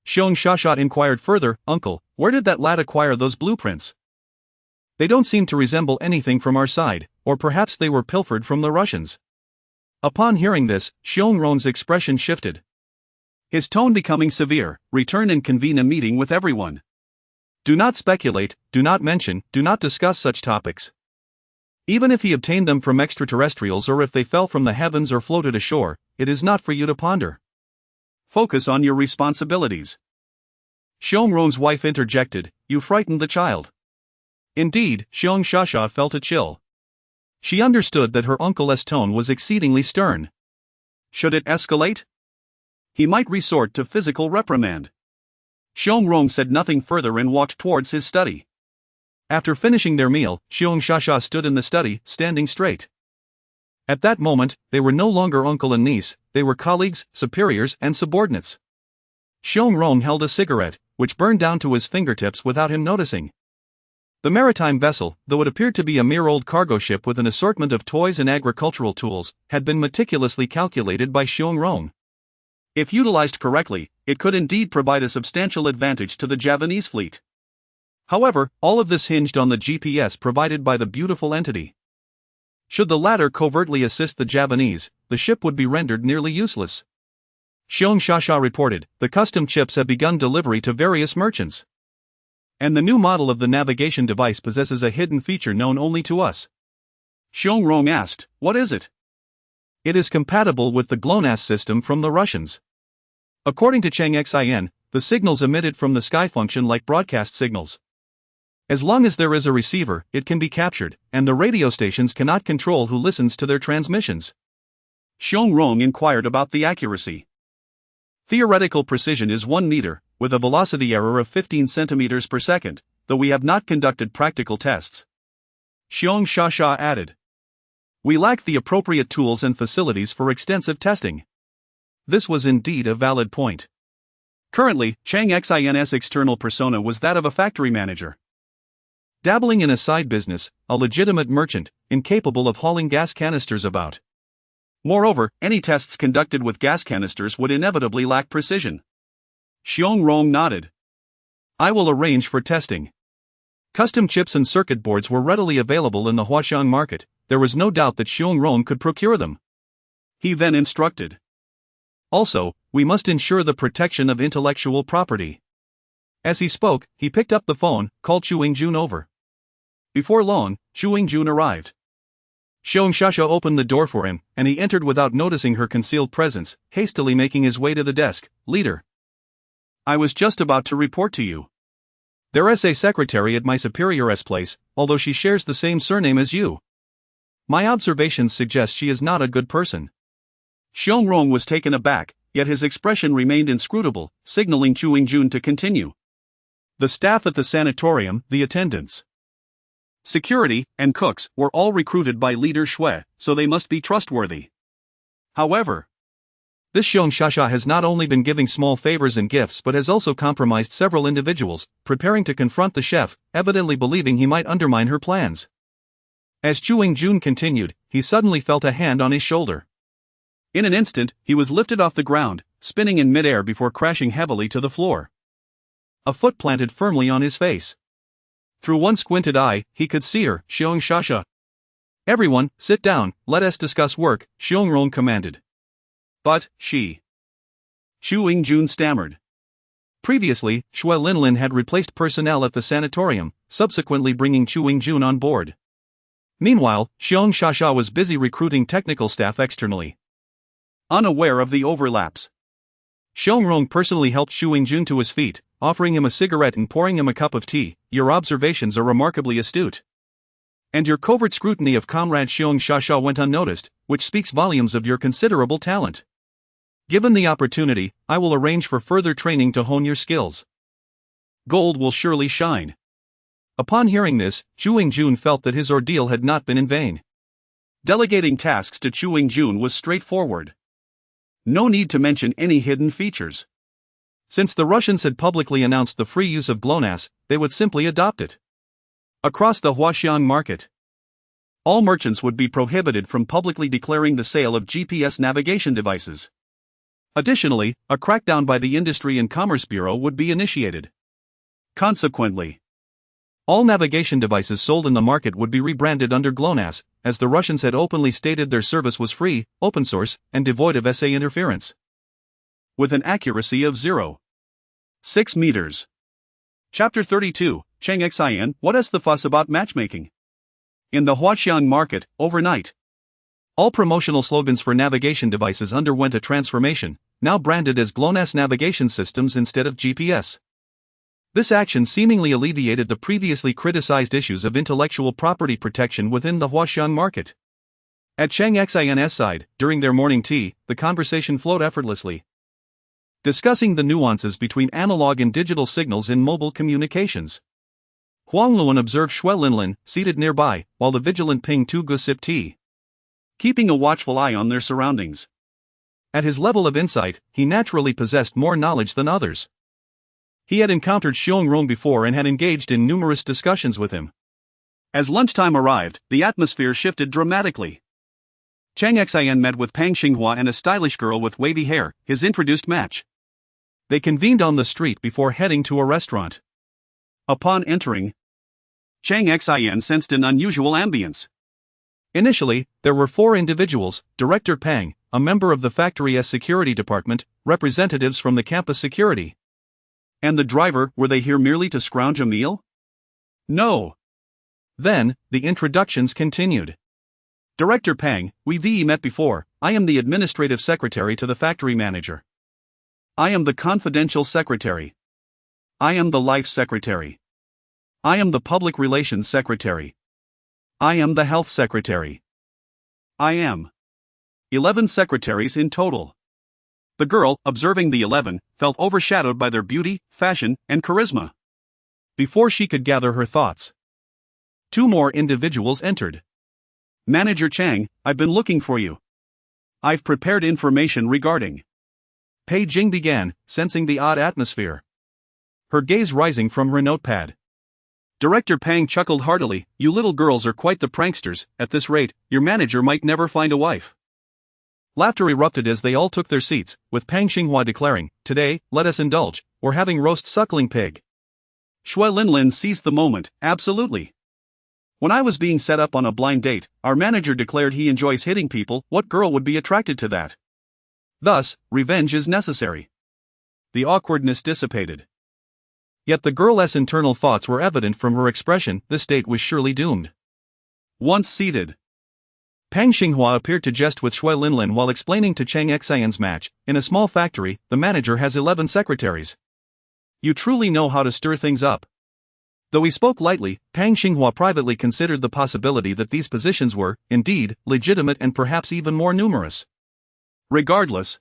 Xiong Shasha inquired further, "Uncle, where did that lad acquire those blueprints? They don't seem to resemble anything from our side, or perhaps they were pilfered from the Russians." Upon hearing this, Xiong Rong's expression shifted. His tone becoming severe, "Return and convene a meeting with everyone. Do not speculate, do not mention, do not discuss such topics. Even if he obtained them from extraterrestrials or if they fell from the heavens or floated ashore, it is not for you to ponder. Focus on your responsibilities." Xiong Rong's wife interjected, "You frightened the child." Indeed, Xiong Shasha felt a chill. She understood that her uncle's tone was exceedingly stern. Should it escalate? He might resort to physical reprimand. Xiong Rong said nothing further and walked towards his study. After finishing their meal, Xiong Shasha stood in the study, standing straight. At that moment, they were no longer uncle and niece, they were colleagues, superiors, and subordinates. Xiong Rong held a cigarette, which burned down to his fingertips without him noticing. The maritime vessel, though it appeared to be a mere old cargo ship with an assortment of toys and agricultural tools, had been meticulously calculated by Xiong Rong. If utilized correctly, it could indeed provide a substantial advantage to the Javanese fleet. However, all of this hinged on the GPS provided by the beautiful entity. Should the latter covertly assist the Javanese, the ship would be rendered nearly useless. Xiong Shasha reported, "The custom chips have begun delivery to various merchants. And the new model of the navigation device possesses a hidden feature known only to us." Xiong Rong asked, "What is it?" "It is compatible with the GLONASS system from the Russians. According to Cheng Xin, the signals emitted from the sky function like broadcast signals. As long as there is a receiver, it can be captured, and the radio stations cannot control who listens to their transmissions." Xiong Rong inquired about the accuracy. "Theoretical precision is 1 meter, with a velocity error of 15 centimeters per second, though we have not conducted practical tests." Xiong Shasha added, "We lack the appropriate tools and facilities for extensive testing." This was indeed a valid point. Currently, Cheng Xin's external persona was that of a factory manager, dabbling in a side business, a legitimate merchant, incapable of hauling gas canisters about. Moreover, any tests conducted with gas canisters would inevitably lack precision. Xiong Rong nodded. "I will arrange for testing. Custom chips and circuit boards were readily available in the Huqiang market. There was no doubt that Xiong Rong could procure them. He then instructed. Also, we must ensure the protection of intellectual property. As he spoke, he picked up the phone, called Chu Yingjun over. Before long, Chu Yingjun arrived. Xiong Shasha opened the door for him, and he entered without noticing her concealed presence, hastily making his way to the desk. Leader. I was just about to report to you. There's a secretary at my superior's place, although she shares the same surname as you. My observations suggest she is not a good person. Xiong Rong was taken aback, yet his expression remained inscrutable, signaling Chu Yingjun to continue. The staff at the sanatorium, the attendants, security, and cooks were all recruited by Leader Shui, so they must be trustworthy. However, this Xiong Shasha has not only been giving small favors and gifts but has also compromised several individuals, preparing to confront the chef, evidently believing he might undermine her plans. As Chu Yingjun continued, he suddenly felt a hand on his shoulder. In an instant, he was lifted off the ground, spinning in midair before crashing heavily to the floor. A foot planted firmly on his face. Through one squinted eye, he could see her, Xiong Shasha. Everyone, sit down, let us discuss work, Xiong Rong commanded. But, she. Chu Yingjun stammered. Previously, Shui Linlin had replaced personnel at the sanatorium, subsequently bringing Chu Yingjun on board. Meanwhile, Xiong Shasha was busy recruiting technical staff externally. Unaware of the overlaps, Xiong Rong personally helped Chu Yingjun to his feet, offering him a cigarette and pouring him a cup of tea. Your observations are remarkably astute. And your covert scrutiny of Comrade Xiong Shasha went unnoticed, which speaks volumes of your considerable talent. Given the opportunity, I will arrange for further training to hone your skills. Gold will surely shine. Upon hearing this, Chu Yingjun felt that his ordeal had not been in vain. Delegating tasks to Chu Yingjun was straightforward. No need to mention any hidden features. Since the Russians had publicly announced the free use of GLONASS, they would simply adopt it. Across the Huqiang market, all merchants would be prohibited from publicly declaring the sale of GPS navigation devices. Additionally, a crackdown by the Industry and Commerce Bureau would be initiated. Consequently, all navigation devices sold in the market would be rebranded under GLONASS, as the Russians had openly stated their service was free, open source, and devoid of SA interference. With an accuracy of 0.6 meters. Chapter 32, Cheng Xin, what is the fuss about matchmaking? In the Huqiang market, overnight, all promotional slogans for navigation devices underwent a transformation, now branded as GLONASS navigation systems instead of GPS. This action seemingly alleviated the previously criticized issues of intellectual property protection within the Huqiang market. At Cheng Xin's side, during their morning tea, the conversation flowed effortlessly, discussing the nuances between analog and digital signals in mobile communications. Huang Luan observed Shui Linlin, seated nearby, while the vigilant Ping Tu Gu sipped tea, keeping a watchful eye on their surroundings. At his level of insight, he naturally possessed more knowledge than others. He had encountered Xiong Rong before and had engaged in numerous discussions with him. As lunchtime arrived, the atmosphere shifted dramatically. Cheng Xin met with Pang Xinghua and a stylish girl with wavy hair, his introduced match. They convened on the street before heading to a restaurant. Upon entering, Cheng Xin sensed an unusual ambience. Initially, there were 4 individuals: Director Pang, a member of the factory's security department, representatives from the campus security. And the driver, were they here merely to scrounge a meal? No. Then, the introductions continued. Director Pang, we've met before. I am the administrative secretary to the factory manager. I am the confidential secretary. I am the life secretary. I am the public relations secretary. I am the health secretary. I am 11 secretaries in total. The girl, observing the 11, felt overshadowed by their beauty, fashion, and charisma. Before she could gather her thoughts, 2 more individuals entered. Manager Chang, I've been looking for you. I've prepared information regarding. Pei Jing began, sensing the odd atmosphere, her gaze rising from her notepad. Director Pang chuckled heartily. You little girls are quite the pranksters. At this rate, your manager might never find a wife. Laughter erupted as they all took their seats, with Pang Xinghua declaring, Today, let us indulge, we're having roast suckling pig. Shui Linlin seized the moment. Absolutely. When I was being set up on a blind date, our manager declared he enjoys hitting people. What girl would be attracted to that? Thus, revenge is necessary. The awkwardness dissipated. Yet the girl's internal thoughts were evident from her expression. This date was surely doomed. Once seated, Pang Xinghua appeared to jest with Shui Linlin while explaining to Cheng Xian's match. In a small factory, the manager has 11 secretaries. You truly know how to stir things up. Though he spoke lightly, Pang Xinghua privately considered the possibility that these positions were, indeed, legitimate and perhaps even more numerous. Regardless,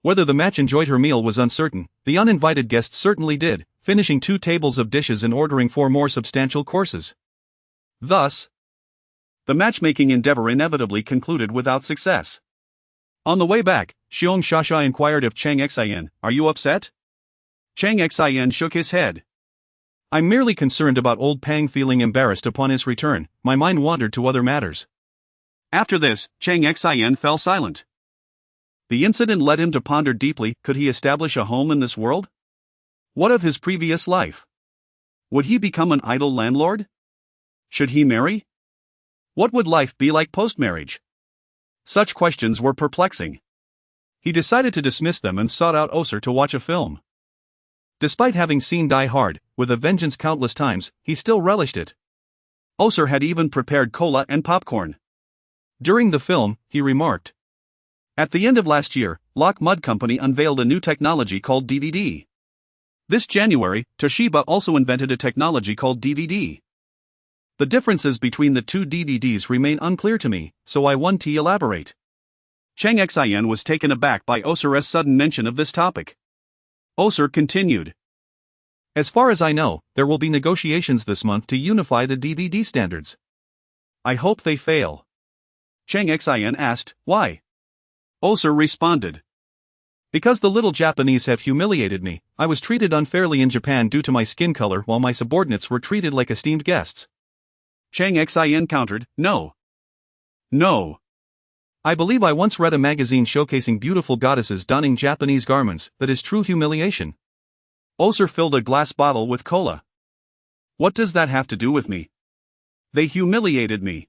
whether the match enjoyed her meal was uncertain, the uninvited guests certainly did, finishing 2 tables of dishes and ordering 4 more substantial courses. Thus, the matchmaking endeavor inevitably concluded without success. On the way back, Xiong Shasha inquired of Cheng Xian, "Are you upset?" Cheng Xian shook his head. "I'm merely concerned about old Pang feeling embarrassed upon his return." My mind wandered to other matters. After this, Cheng Xian fell silent. The incident led him to ponder deeply. Could he establish a home in this world? What of his previous life? Would he become an idle landlord? Should he marry? What would life be like post-marriage? Such questions were perplexing. He decided to dismiss them and sought out Oser to watch a film. Despite having seen Die Hard, with a vengeance countless times, he still relished it. Oser had even prepared cola and popcorn. During the film, he remarked, "At the end of last year, Lock Mud Company unveiled a new technology called DVD. This January, Toshiba also invented a technology called DVD. The differences between the 2 DVDs remain unclear to me, so I want to elaborate." Cheng Xian was taken aback by Oser's sudden mention of this topic. Oser continued, "As far as I know, there will be negotiations this month to unify the DVD standards. I hope they fail." Cheng Xian asked, "Why?" Oser responded, "Because the little Japanese have humiliated me. I was treated unfairly in Japan due to my skin color while my subordinates were treated like esteemed guests." Cheng Xian countered, "No. No. I believe I once read a magazine showcasing beautiful goddesses donning Japanese garments. That is true humiliation." Oser filled a glass bottle with cola. "What does that have to do with me? They humiliated me."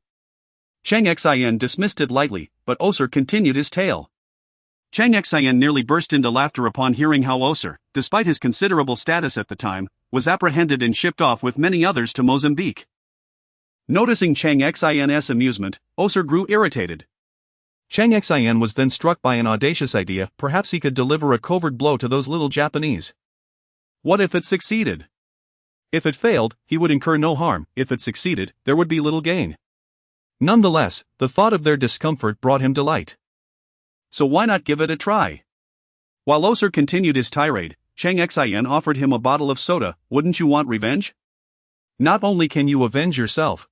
Cheng Xian dismissed it lightly, but Oser continued his tale. Cheng Xian nearly burst into laughter upon hearing how Oser, despite his considerable status at the time, was apprehended and shipped off with many others to Mozambique. Noticing Cheng Xian's amusement, Oser grew irritated. Cheng Xian was then struck by an audacious idea. Perhaps he could deliver a covert blow to those little Japanese. What if it succeeded? If it failed, he would incur no harm. If it succeeded, there would be little gain. Nonetheless, the thought of their discomfort brought him delight. So why not give it a try? While Oser continued his tirade, Cheng Xian offered him a bottle of soda. "Wouldn't you want revenge? Not only can you avenge yourself,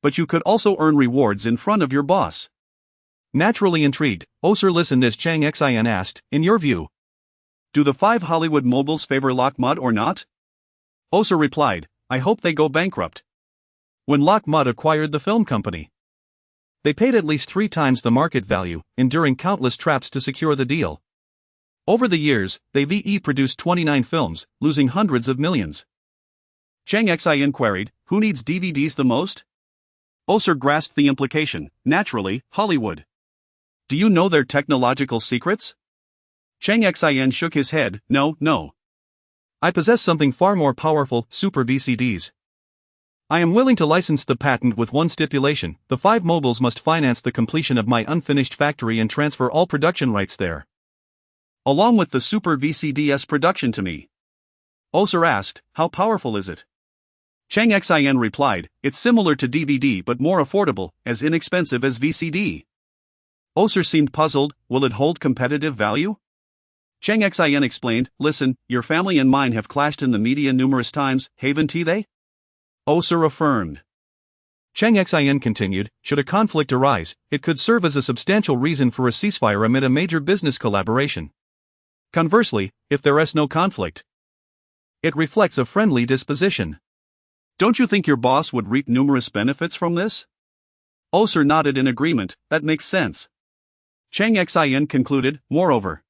but you could also earn rewards in front of your boss." Naturally intrigued, Oser listened as Cheng Xian asked, "In your view, do the 5 Hollywood moguls favor Lock Mud or not?" Oser replied, "I hope they go bankrupt." When Lock Mud acquired the film company, they paid at least 3 times the market value, enduring countless traps to secure the deal. Over the years, they produced 29 films, losing hundreds of millions. Cheng Xian queried, "Who needs DVDs the most?" Oser grasped the implication. "Naturally, Hollywood. Do you know their technological secrets?" Cheng Xian shook his head. No. I possess something far more powerful, super VCDs. I am willing to license the patent with one stipulation: the 5 moguls must finance the completion of my unfinished factory and transfer all production rights there, along with the super VCD's production to me." Oser asked, "How powerful is it?" Cheng Xian replied, "It's similar to DVD but more affordable, as inexpensive as VCD." Oser seemed puzzled. "Will it hold competitive value?" Cheng Xian explained, "Listen, your family and mine have clashed in the media numerous times, haven't they?" Oser affirmed. Cheng Xian continued, "Should a conflict arise, it could serve as a substantial reason for a ceasefire amid a major business collaboration. Conversely, if there is no conflict, it reflects a friendly disposition. Don't you think your boss would reap numerous benefits from this?" Oser nodded in agreement. "That makes sense." Cheng Xian concluded, "Moreover,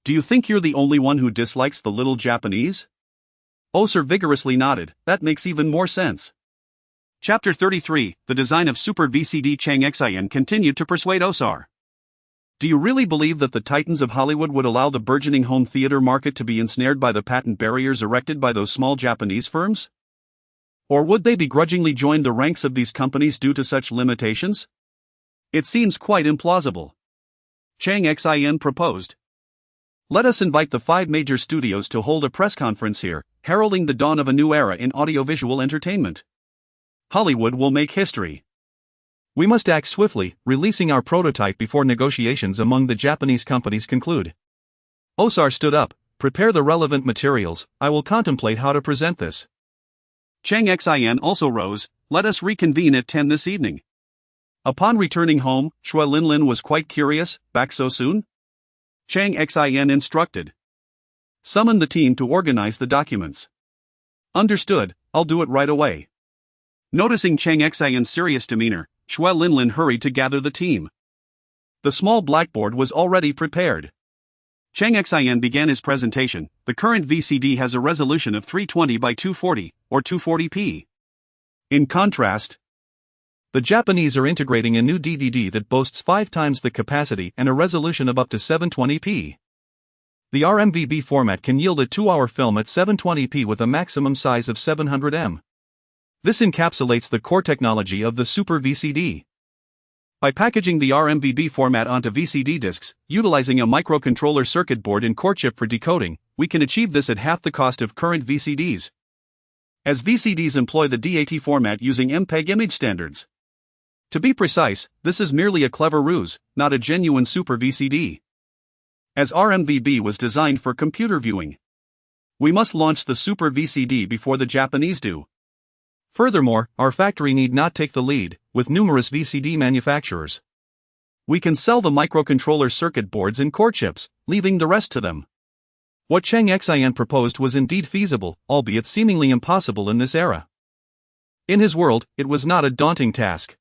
do you think you're the only one who dislikes the little Japanese? Osar vigorously nodded. That makes even more sense. Chapter 33, The Design of Super VCD. Cheng Xin continued to persuade Osar. Do you really believe that the titans of Hollywood would allow the burgeoning home theater market to be ensnared by the patent barriers erected by those small Japanese firms? Or would they begrudgingly join the ranks of these companies due to such limitations? It seems quite implausible. Cheng Xin proposed. Let us invite the 5 major studios to hold a press conference here, heralding the dawn of a new era in audiovisual entertainment. Hollywood will make history. We must act swiftly, releasing our prototype before negotiations among the Japanese companies conclude. Osar stood up. Prepare the relevant materials, I will contemplate how to present this. Cheng Xin also rose. Let us reconvene at 10 this evening. Upon returning home, Shui Linlin was quite curious. Back so soon? Cheng Xin instructed. Summon the team to organize the documents. Understood, I'll do it right away. Noticing Cheng Xin's serious demeanor, Shui Linlin hurried to gather the team. The small blackboard was already prepared. Cheng Xin began his presentation. The current VCD has a resolution of 320 by 240, or 240p. In contrast, the Japanese are integrating a new DVD that boasts 5 times the capacity and a resolution of up to 720p. The RMVB format can yield a 2-hour film at 720p with a maximum size of 700 m. This encapsulates the core technology of the Super VCD. By packaging the RMVB format onto VCD discs, utilizing a microcontroller circuit board and core chip for decoding, we can achieve this at half the cost of current VCDs. As VCDs employ the DAT format using MPEG image standards. To be precise, this is merely a clever ruse, not a genuine Super VCD. As RMVB was designed for computer viewing, we must launch the Super VCD before the Japanese do. Furthermore, our factory need not take the lead, with numerous VCD manufacturers. We can sell the microcontroller circuit boards and core chips, leaving the rest to them. What Cheng Xin proposed was indeed feasible, albeit seemingly impossible in this era. In his world, it was not a daunting task.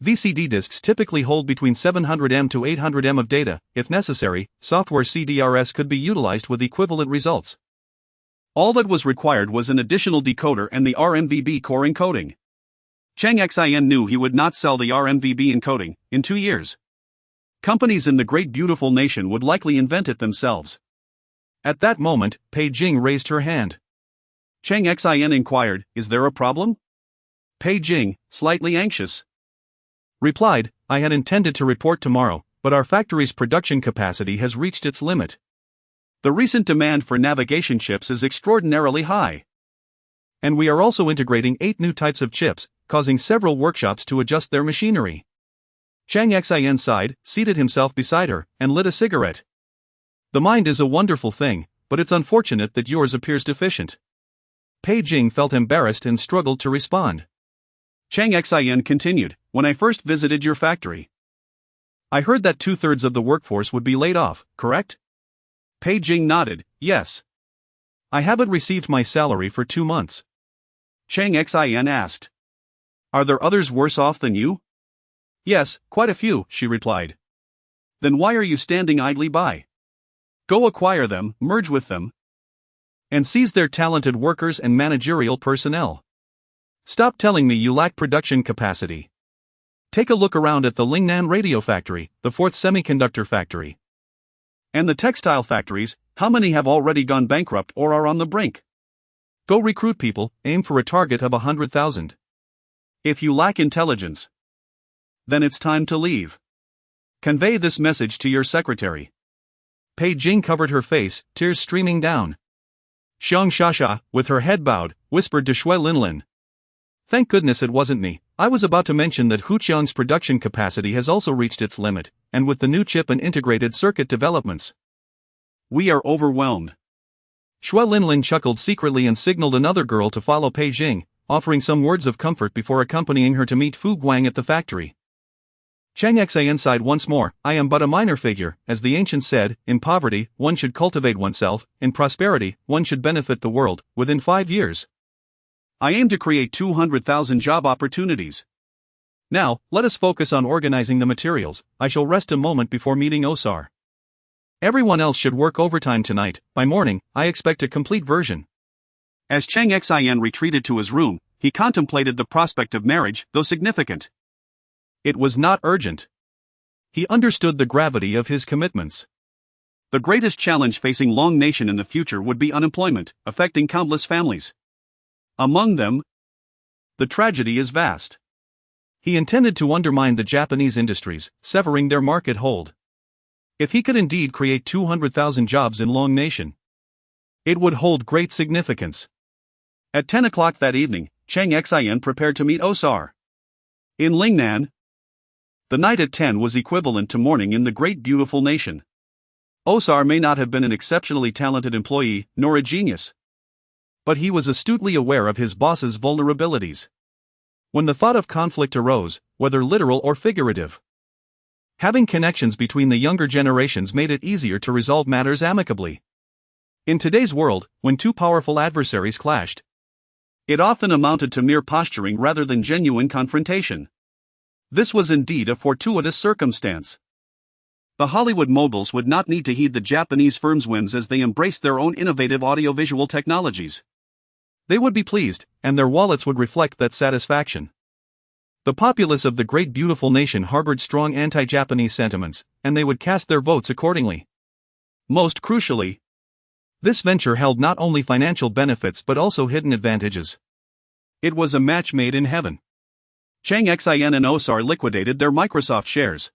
VCD disks typically hold between 700 m to 800 m of data. If necessary, software CDRS could be utilized with equivalent results. All that was required was an additional decoder and the RMVB core encoding. Cheng Xin knew he would not sell the RMVB encoding in 2 years. Companies in the great beautiful nation would likely invent it themselves. At that moment, Pei Jing raised her hand. Cheng Xin inquired, "Is there a problem?" Pei Jing, slightly anxious, replied, "I had intended to report tomorrow, but our factory's production capacity has reached its limit. The recent demand for navigation chips is extraordinarily high. And we are also integrating 8 new types of chips, causing several workshops to adjust their machinery." Cheng Xin sighed, seated himself beside her, and lit a cigarette. "The mind is a wonderful thing, but it's unfortunate that yours appears deficient." Pei Jing felt embarrassed and struggled to respond. Cheng Xin continued, "When I first visited your factory, I heard that 2/3 of the workforce would be laid off, correct?" Pei Jing nodded, "Yes. I haven't received my salary for 2 months." Cheng Xin asked, "Are there others worse off than you?" "Yes, quite a few," she replied. "Then why are you standing idly by? Go acquire them, merge with them, and seize their talented workers and managerial personnel. Stop telling me you lack production capacity. Take a look around at the Lingnan radio factory, the 4th semiconductor factory, and the textile factories. How many have already gone bankrupt or are on the brink? Go recruit people, aim for a target of 100,000. If you lack intelligence, then it's time to leave. Convey this message to your secretary." Pei Jing covered her face, tears streaming down. Xiang Shasha, with her head bowed, whispered to Shui Linlin, "Thank goodness it wasn't me. I was about to mention that Huqiang's production capacity has also reached its limit, and with the new chip and integrated circuit developments, we are overwhelmed." Shui Linlin chuckled secretly and signaled another girl to follow Pei Jing, offering some words of comfort before accompanying her to meet Fu Guang at the factory. Cheng Xin sighed once more, "I am but a minor figure, as the ancients said, in poverty, one should cultivate oneself, in prosperity, one should benefit the world, within 5 years. I aim to create 200,000 job opportunities. Now, let us focus on organizing the materials. I shall rest a moment before meeting Osar. Everyone else should work overtime tonight. By morning, I expect a complete version." As Cheng Xin retreated to his room, he contemplated the prospect of marriage, though significant. It was not urgent. He understood the gravity of his commitments. The greatest challenge facing Long Nation in the future would be unemployment, affecting countless families. Among them, the tragedy is vast. He intended to undermine the Japanese industries, severing their market hold. If he could indeed create 200,000 jobs in Long Nation, it would hold great significance. At 10 o'clock that evening, Cheng Xin prepared to meet Osar. In Lingnan, the night at 10 was equivalent to morning in the great beautiful nation. Osar may not have been an exceptionally talented employee, nor a genius, but he was astutely aware of his boss's vulnerabilities. When the thought of conflict arose, whether literal or figurative, having connections between the younger generations made it easier to resolve matters amicably. In today's world, when two powerful adversaries clashed, it often amounted to mere posturing rather than genuine confrontation. This was indeed a fortuitous circumstance. The Hollywood moguls would not need to heed the Japanese firm's whims as they embraced their own innovative audiovisual technologies. They would be pleased, and their wallets would reflect that satisfaction. The populace of the great beautiful nation harbored strong anti-Japanese sentiments, and they would cast their votes accordingly. Most crucially, this venture held not only financial benefits but also hidden advantages. It was a match made in heaven. Cheng Xin and Osar liquidated their Microsoft shares,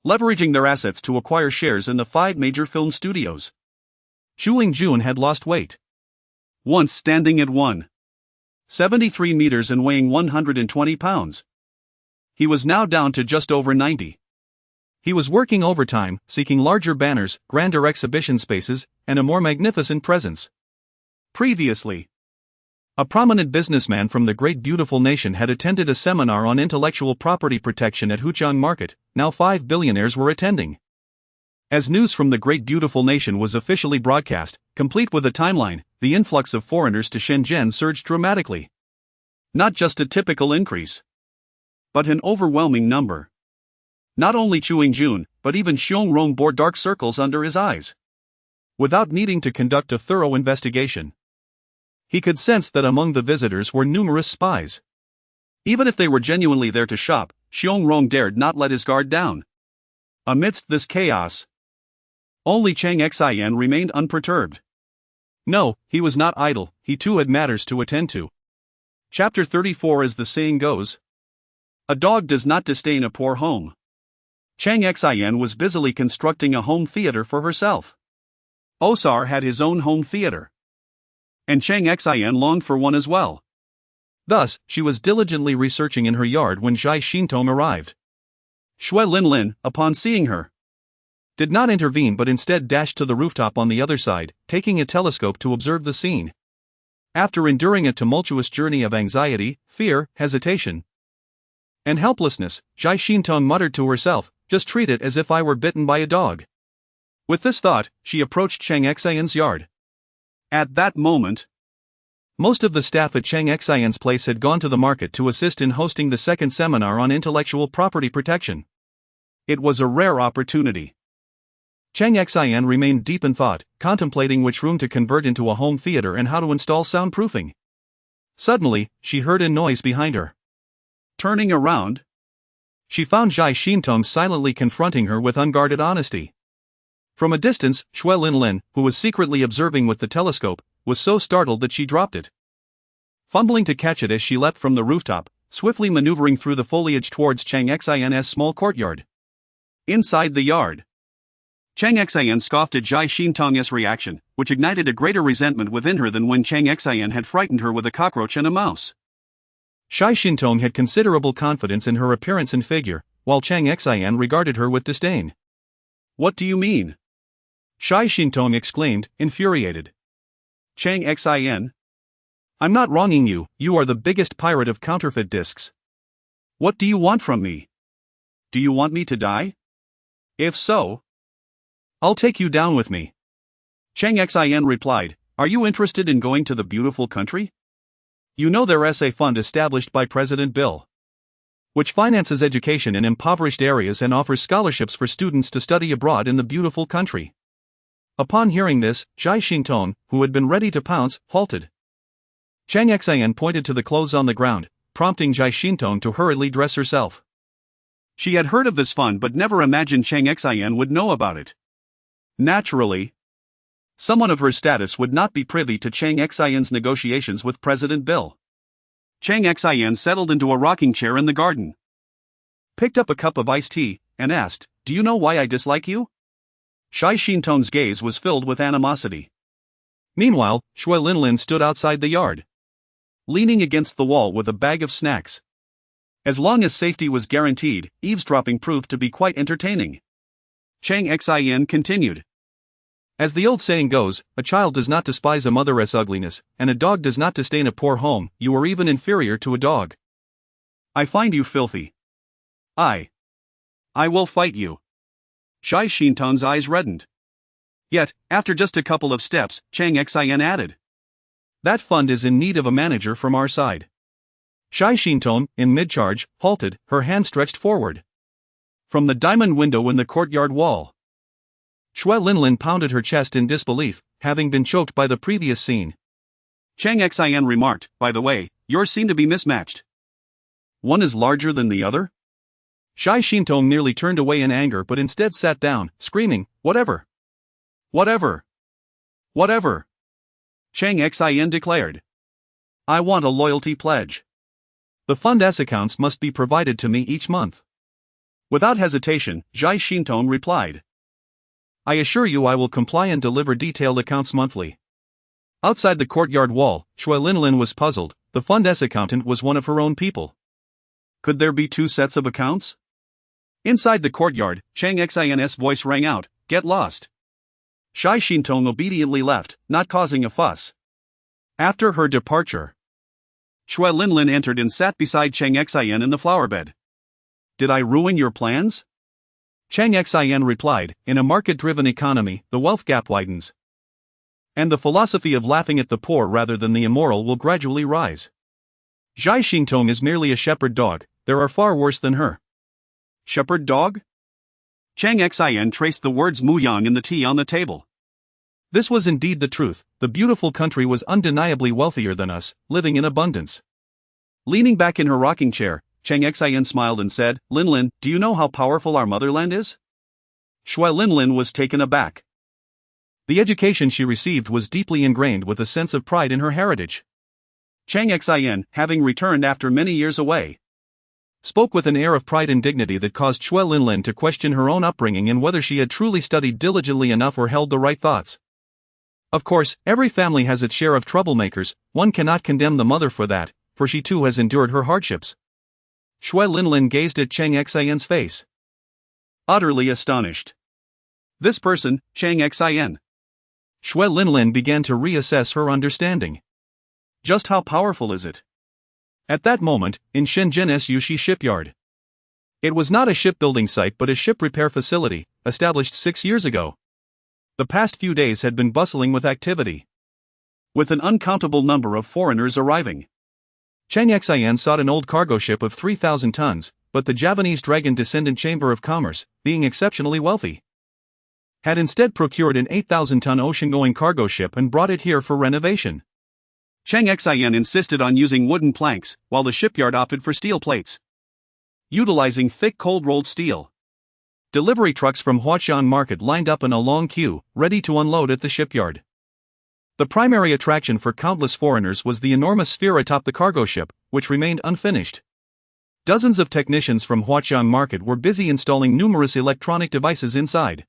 leveraging their assets to acquire shares in the 5 major film studios. Cheng Xin had lost weight. Once standing at 173 meters and weighing 120 pounds, he was now down to just over 90. He was working overtime, seeking larger banners, grander exhibition spaces, and a more magnificent presence. Previously, a prominent businessman from the great beautiful nation had attended a seminar on intellectual property protection at Huqiangbei Market. Now 5 billionaires were attending. As news from the great beautiful nation was officially broadcast, complete with a timeline, the influx of foreigners to Shenzhen surged dramatically. Not just a typical increase, but an overwhelming number. Not only Cheng Xin, but even Xiong Rong bore dark circles under his eyes. Without needing to conduct a thorough investigation, he could sense that among the visitors were numerous spies. Even if they were genuinely there to shop, Xiong Rong dared not let his guard down. Amidst this chaos, only Cheng Xin remained unperturbed. No, he was not idle, he too had matters to attend to. Chapter 34. As the saying goes, a dog does not disdain a poor home. Cheng Xin was busily constructing a home theater for herself. Osar had his own home theater, and Cheng Xin longed for one as well. Thus, she was diligently researching in her yard when Zhai Xintong arrived. Shui Linlin, upon seeing her, did not intervene but instead dashed to the rooftop on the other side, taking a telescope to observe the scene. After enduring a tumultuous journey of anxiety, fear, hesitation, and helplessness, Zhai Xintong muttered to herself, "Just treat it as if I were bitten by a dog." With this thought, she approached Cheng Xin's yard. At that moment, most of the staff at Cheng Xin's place had gone to the market to assist in hosting the second seminar on intellectual property protection. It was a rare opportunity. Cheng Xin remained deep in thought, contemplating which room to convert into a home theater and how to install soundproofing. Suddenly, she heard a noise behind her. Turning around, she found Zhai Xintong silently confronting her with unguarded honesty. From a distance, Shui Linlin, who was secretly observing with the telescope, was so startled that she dropped it, fumbling to catch it as she leapt from the rooftop, swiftly maneuvering through the foliage towards Cheng Xin's small courtyard. Inside the yard, Cheng Xin scoffed at Zhai Xintong's reaction, which ignited a greater resentment within her than when Cheng Xin had frightened her with a cockroach and a mouse. Zhai Xintong had considerable confidence in her appearance and figure, while Cheng Xin regarded her with disdain. "What do you mean?" Zhai Xintong exclaimed, infuriated. "Cheng Xin? I'm not wronging you, you are the biggest pirate of counterfeit discs. What do you want from me? Do you want me to die? If so, I'll take you down with me." Cheng Xin replied, "Are you interested in going to the beautiful country? You know there's a fund established by President Bill, which finances education in impoverished areas and offers scholarships for students to study abroad in the beautiful country." Upon hearing this, Zhai Xintong, who had been ready to pounce, halted. Cheng Xin pointed to the clothes on the ground, prompting Zhai Xintong to hurriedly dress herself. She had heard of this fund but never imagined Cheng Xin would know about it. Naturally, someone of her status would not be privy to Cheng Xin's negotiations with President Bill. Cheng Xin settled into a rocking chair in the garden, picked up a cup of iced tea, and asked, "Do you know why I dislike you?" Zhai Xintong's gaze was filled with animosity. Meanwhile, Shui Linlin stood outside the yard, leaning against the wall with a bag of snacks. As long as safety was guaranteed, eavesdropping proved to be quite entertaining. Cheng Xin continued. As the old saying goes, a child does not despise a mother's ugliness, and a dog does not disdain a poor home. You are even inferior to a dog. I find you filthy. I will fight you. Zhai Xintong's eyes reddened. Yet, after just a couple of steps, Cheng Xin added, "That fund is in need of a manager from our side." Zhai Xintong, in mid-charge, halted, her hand stretched forward. From the diamond window in the courtyard wall, Shui Linlin pounded her chest in disbelief, having been choked by the previous scene. Cheng Xin remarked, "By the way, yours seem to be mismatched. One is larger than the other?" Zhai Xintong nearly turned away in anger but instead sat down, screaming, "Whatever! Whatever! Whatever!" Cheng Xin declared, "I want a loyalty pledge. The fund S accounts must be provided to me each month." Without hesitation, Zhai Xintong replied, "I assure you I will comply and deliver detailed accounts monthly." Outside the courtyard wall, Shui Linlin was puzzled. The fund S accountant was one of her own people. Could there be two sets of accounts? Inside the courtyard, Cheng Xin's voice rang out, "Get lost." Zhai Xintong obediently left, not causing a fuss. After her departure, Shui Linlin entered and sat beside Cheng Xin in the flower bed. "Did I ruin your plans?" Cheng Xin replied, "In a market-driven economy, the wealth gap widens, and the philosophy of laughing at the poor rather than the immoral will gradually rise. Zhai Xintong is merely a shepherd dog, there are far worse than her." Shepherd dog? Cheng Xin traced the words Muyang in the tea on the table. This was indeed the truth. The beautiful country was undeniably wealthier than us, living in abundance. Leaning back in her rocking chair, Cheng Xin smiled and said, "Linlin, do you know how powerful our motherland is?" Shui Linlin was taken aback. The education she received was deeply ingrained with a sense of pride in her heritage. Cheng Xin, having returned after many years away, spoke with an air of pride and dignity that caused Shui Linlin to question her own upbringing and whether she had truly studied diligently enough or held the right thoughts. Of course, every family has its share of troublemakers. One cannot condemn the mother for that, for she too has endured her hardships. Shui Linlin gazed at Cheng Xin's face, utterly astonished. This person, Cheng Xin. Shui Linlin began to reassess her understanding. Just how powerful is it? At that moment, in Shenzhen's Yuxi shipyard. It was not a shipbuilding site but a ship repair facility, established 6 years ago. The past few days had been bustling with activity, with an uncountable number of foreigners arriving. Cheng Xin sought an old cargo ship of 3,000 tons, but the Javanese dragon descendant Chamber of Commerce, being exceptionally wealthy, had instead procured an 8,000-ton ocean-going cargo ship and brought it here for renovation. Cheng Xin insisted on using wooden planks, while the shipyard opted for steel plates, utilizing thick cold-rolled steel. Delivery trucks from Huqiangbei market lined up in a long queue, ready to unload at the shipyard. The primary attraction for countless foreigners was the enormous sphere atop the cargo ship, which remained unfinished. Dozens of technicians from Huqiangbei market were busy installing numerous electronic devices inside.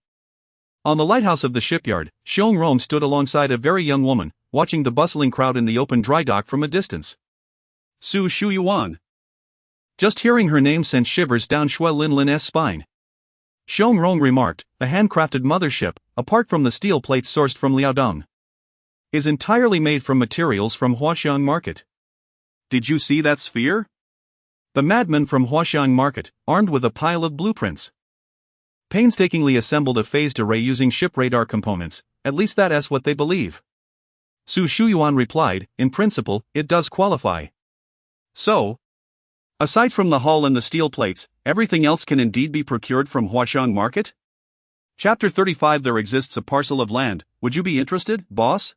On the lighthouse of the shipyard, Xiong Rome stood alongside a very young woman, watching the bustling crowd in the open dry dock from a distance. Su Shuyuan. Just hearing her name sent shivers down Shui Linlin's spine. Xiong Rong remarked, "A handcrafted mothership, apart from the steel plates sourced from Liaodong, is entirely made from materials from Huqiangbei market. Did you see that sphere?" The madman from Huqiangbei market, armed with a pile of blueprints, painstakingly assembled a phased array using ship radar components. At least that's what they believe. Su Shuyuan replied, "In principle, it does qualify. So, aside from the hull and the steel plates, everything else can indeed be procured from Huqiangbei market?" Chapter 35. There exists a parcel of land. Would you be interested, boss?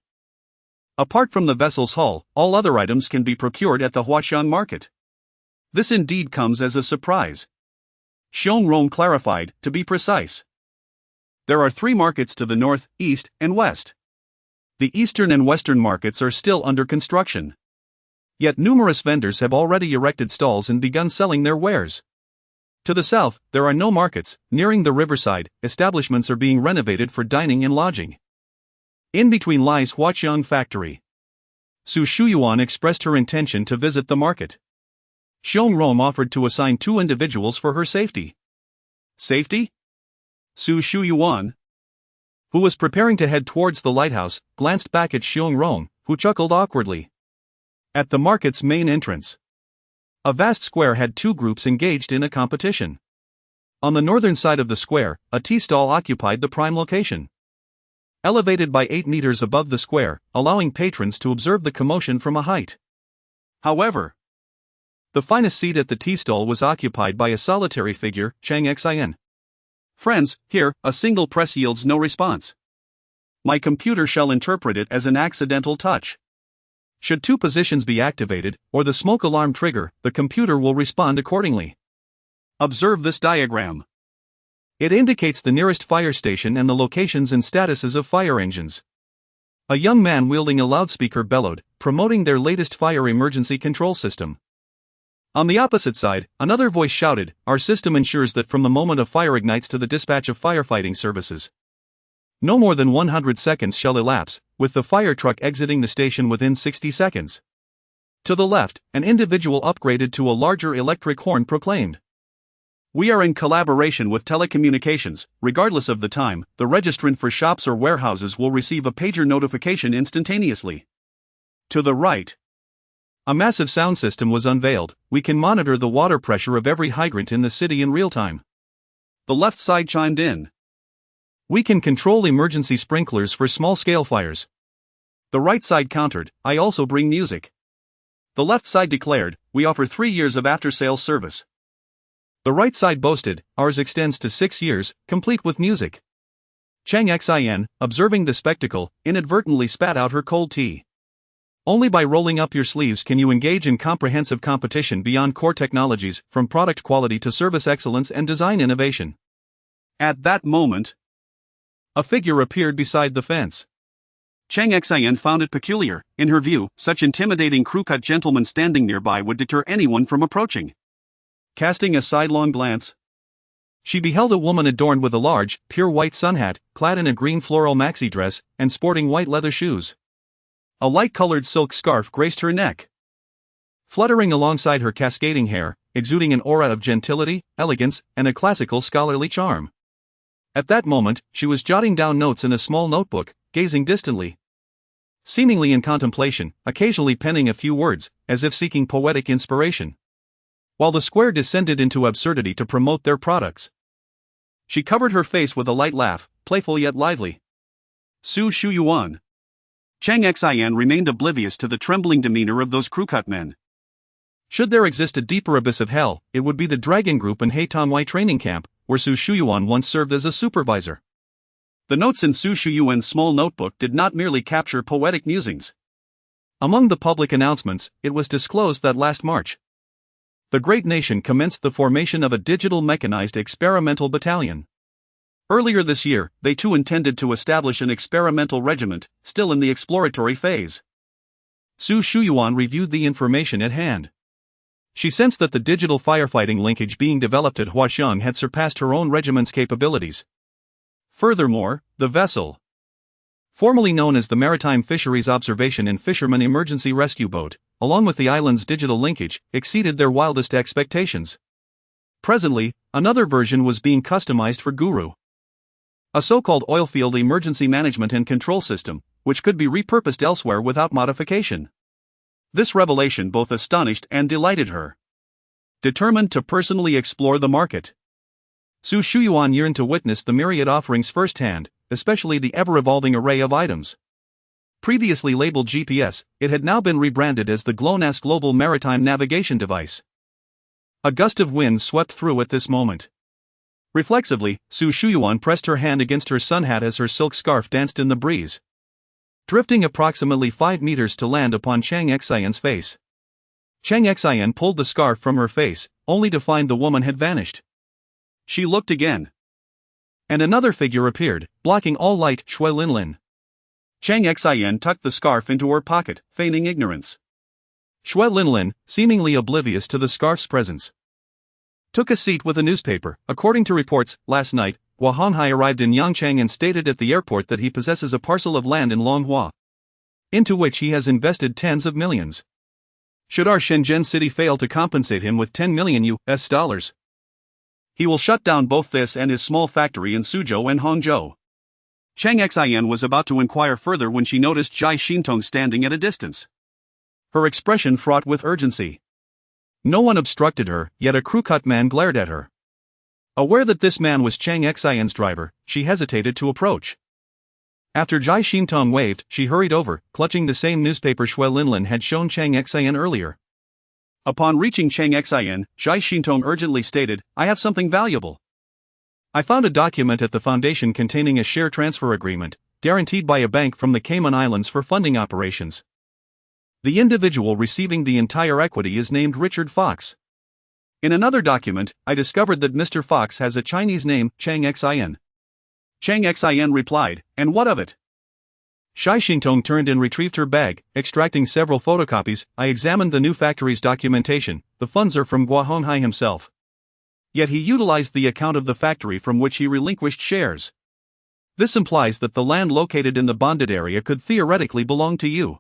Apart from the vessel's hull, all other items can be procured at the Huaqiang market. This indeed comes as a surprise. Xiong Rong clarified, to be precise. There are 3 markets to the north, east, and west. The eastern and western markets are still under construction. Yet numerous vendors have already erected stalls and begun selling their wares. To the south, there are no markets. Nearing the riverside, establishments are being renovated for dining and lodging. In between lies Huaqiang Factory. Su Shuyuan expressed her intention to visit the market. Xiong Rong offered to assign 2 individuals for her safety. Safety? Su Shuyuan, who was preparing to head towards the lighthouse, glanced back at Xiong Rong, who chuckled awkwardly. At the market's main entrance, a vast square had 2 groups engaged in a competition. On the northern side of the square, a tea stall occupied the prime location. Elevated by 8 meters above the square, allowing patrons to observe the commotion from a height. However, the finest seat at the tea stall was occupied by a solitary figure, Cheng Xin. Friends, here, a single press yields no response. My computer shall interpret it as an accidental touch. Should 2 positions be activated, or the smoke alarm trigger, the computer will respond accordingly. Observe this diagram. It indicates the nearest fire station and the locations and statuses of fire engines. A young man wielding a loudspeaker bellowed, promoting their latest fire emergency control system. On the opposite side, another voice shouted, "Our system ensures that from the moment a fire ignites to the dispatch of firefighting services, no more than 100 seconds shall elapse, with the fire truck exiting the station within 60 seconds. To the left, an individual upgraded to a larger electric horn proclaimed, "We are in collaboration with telecommunications. Regardless of the time, the registrant for shops or warehouses will receive a pager notification instantaneously." To the right, a massive sound system was unveiled. "We can monitor the water pressure of every hydrant in the city in real time." The left side chimed in, "We can control emergency sprinklers for small-scale fires." The right side countered, "I also bring music." The left side declared, "We offer 3 years of after-sales service." The right side boasted, "Ours extends to 6 years, complete with music." Cheng Xin, observing the spectacle, inadvertently spat out her cold tea. Only by rolling up your sleeves can you engage in comprehensive competition beyond core technologies, from product quality to service excellence and design innovation. At that moment, a figure appeared beside the fence. Cheng Xin found it peculiar. In her view, such intimidating crew-cut gentlemen standing nearby would deter anyone from approaching. Casting a sidelong glance, she beheld a woman adorned with a large, pure white sun hat, clad in a green floral maxi dress, and sporting white leather shoes. A light-colored silk scarf graced her neck, fluttering alongside her cascading hair, exuding an aura of gentility, elegance, and a classical scholarly charm. At that moment, she was jotting down notes in a small notebook, gazing distantly, seemingly in contemplation, occasionally penning a few words, as if seeking poetic inspiration. While the square descended into absurdity to promote their products, she covered her face with a light laugh, playful yet lively. Su Shuyuan. Cheng Xin remained oblivious to the trembling demeanor of those crew-cut men. Should there exist a deeper abyss of hell, it would be the Dragon Group and Heitanwai training camp, where Su Shuyuan once served as a supervisor. The notes in Su Shuyuan's small notebook did not merely capture poetic musings. Among the public announcements, it was disclosed that last March, the great nation commenced the formation of a digital mechanized experimental battalion. Earlier this year, they too intended to establish an experimental regiment, still in the exploratory phase. Su Shuyuan reviewed the information at hand. She sensed that the digital firefighting linkage being developed at Huaqiang had surpassed her own regiment's capabilities. Furthermore, the vessel, formerly known as the Maritime Fisheries Observation and Fishermen Emergency Rescue Boat, along with the island's digital linkage, exceeded their wildest expectations. Presently, another version was being customized for Guru, a so-called oilfield emergency management and control system, which could be repurposed elsewhere without modification. This revelation both astonished and delighted her. Determined to personally explore the market, Su Shuyuan yearned to witness the myriad offerings firsthand, especially the ever-evolving array of items. Previously labeled GPS, it had now been rebranded as the GLONASS Global Maritime Navigation Device. A gust of wind swept through at this moment. Reflexively, Su Shuyuan pressed her hand against her sun hat as her silk scarf danced in the breeze. drifting approximately 5 meters to land upon Cheng Xian's face. Cheng Xian pulled the scarf from her face, only to find the woman had vanished. She looked again. And another figure appeared, blocking all light. Shui Linlin. Cheng Xian tucked the scarf into her pocket, feigning ignorance. Shui Linlin, seemingly oblivious to the scarf's presence, took a seat with a newspaper. According to reports, last night, Guo Honghai arrived in Yangchang and stated at the airport that he possesses a parcel of land in Longhua, into which he has invested tens of millions. Should our Shenzhen city fail to compensate him with 10 million US dollars, he will shut down both this and his small factory in Suzhou and Hangzhou. Cheng Xian was about to inquire further when she noticed Zhai Xintong standing at a distance, her expression fraught with urgency. No one obstructed her, yet a crew-cut man glared at her. Aware that this man was Cheng Xian's driver, she hesitated to approach. After Zhai Xintong waved, she hurried over, clutching the same newspaper Shui Linlin had shown Cheng Xian earlier. Upon reaching Cheng Xian, Zhai Xintong urgently stated, "I have something valuable. I found a document at the foundation containing a share transfer agreement, guaranteed by a bank from the Cayman Islands for funding operations. The individual receiving the entire equity is named Richard Fox. In another document, I discovered that Mr. Fox has a Chinese name, Cheng Xian." Cheng Xian replied, "And what of it?" Zhai Xintong turned and retrieved her bag, extracting several photocopies. "I examined the new factory's documentation. The funds are from Guo Honghai himself. Yet he utilized the account of the factory from which he relinquished shares. This implies that the land located in the bonded area could theoretically belong to you.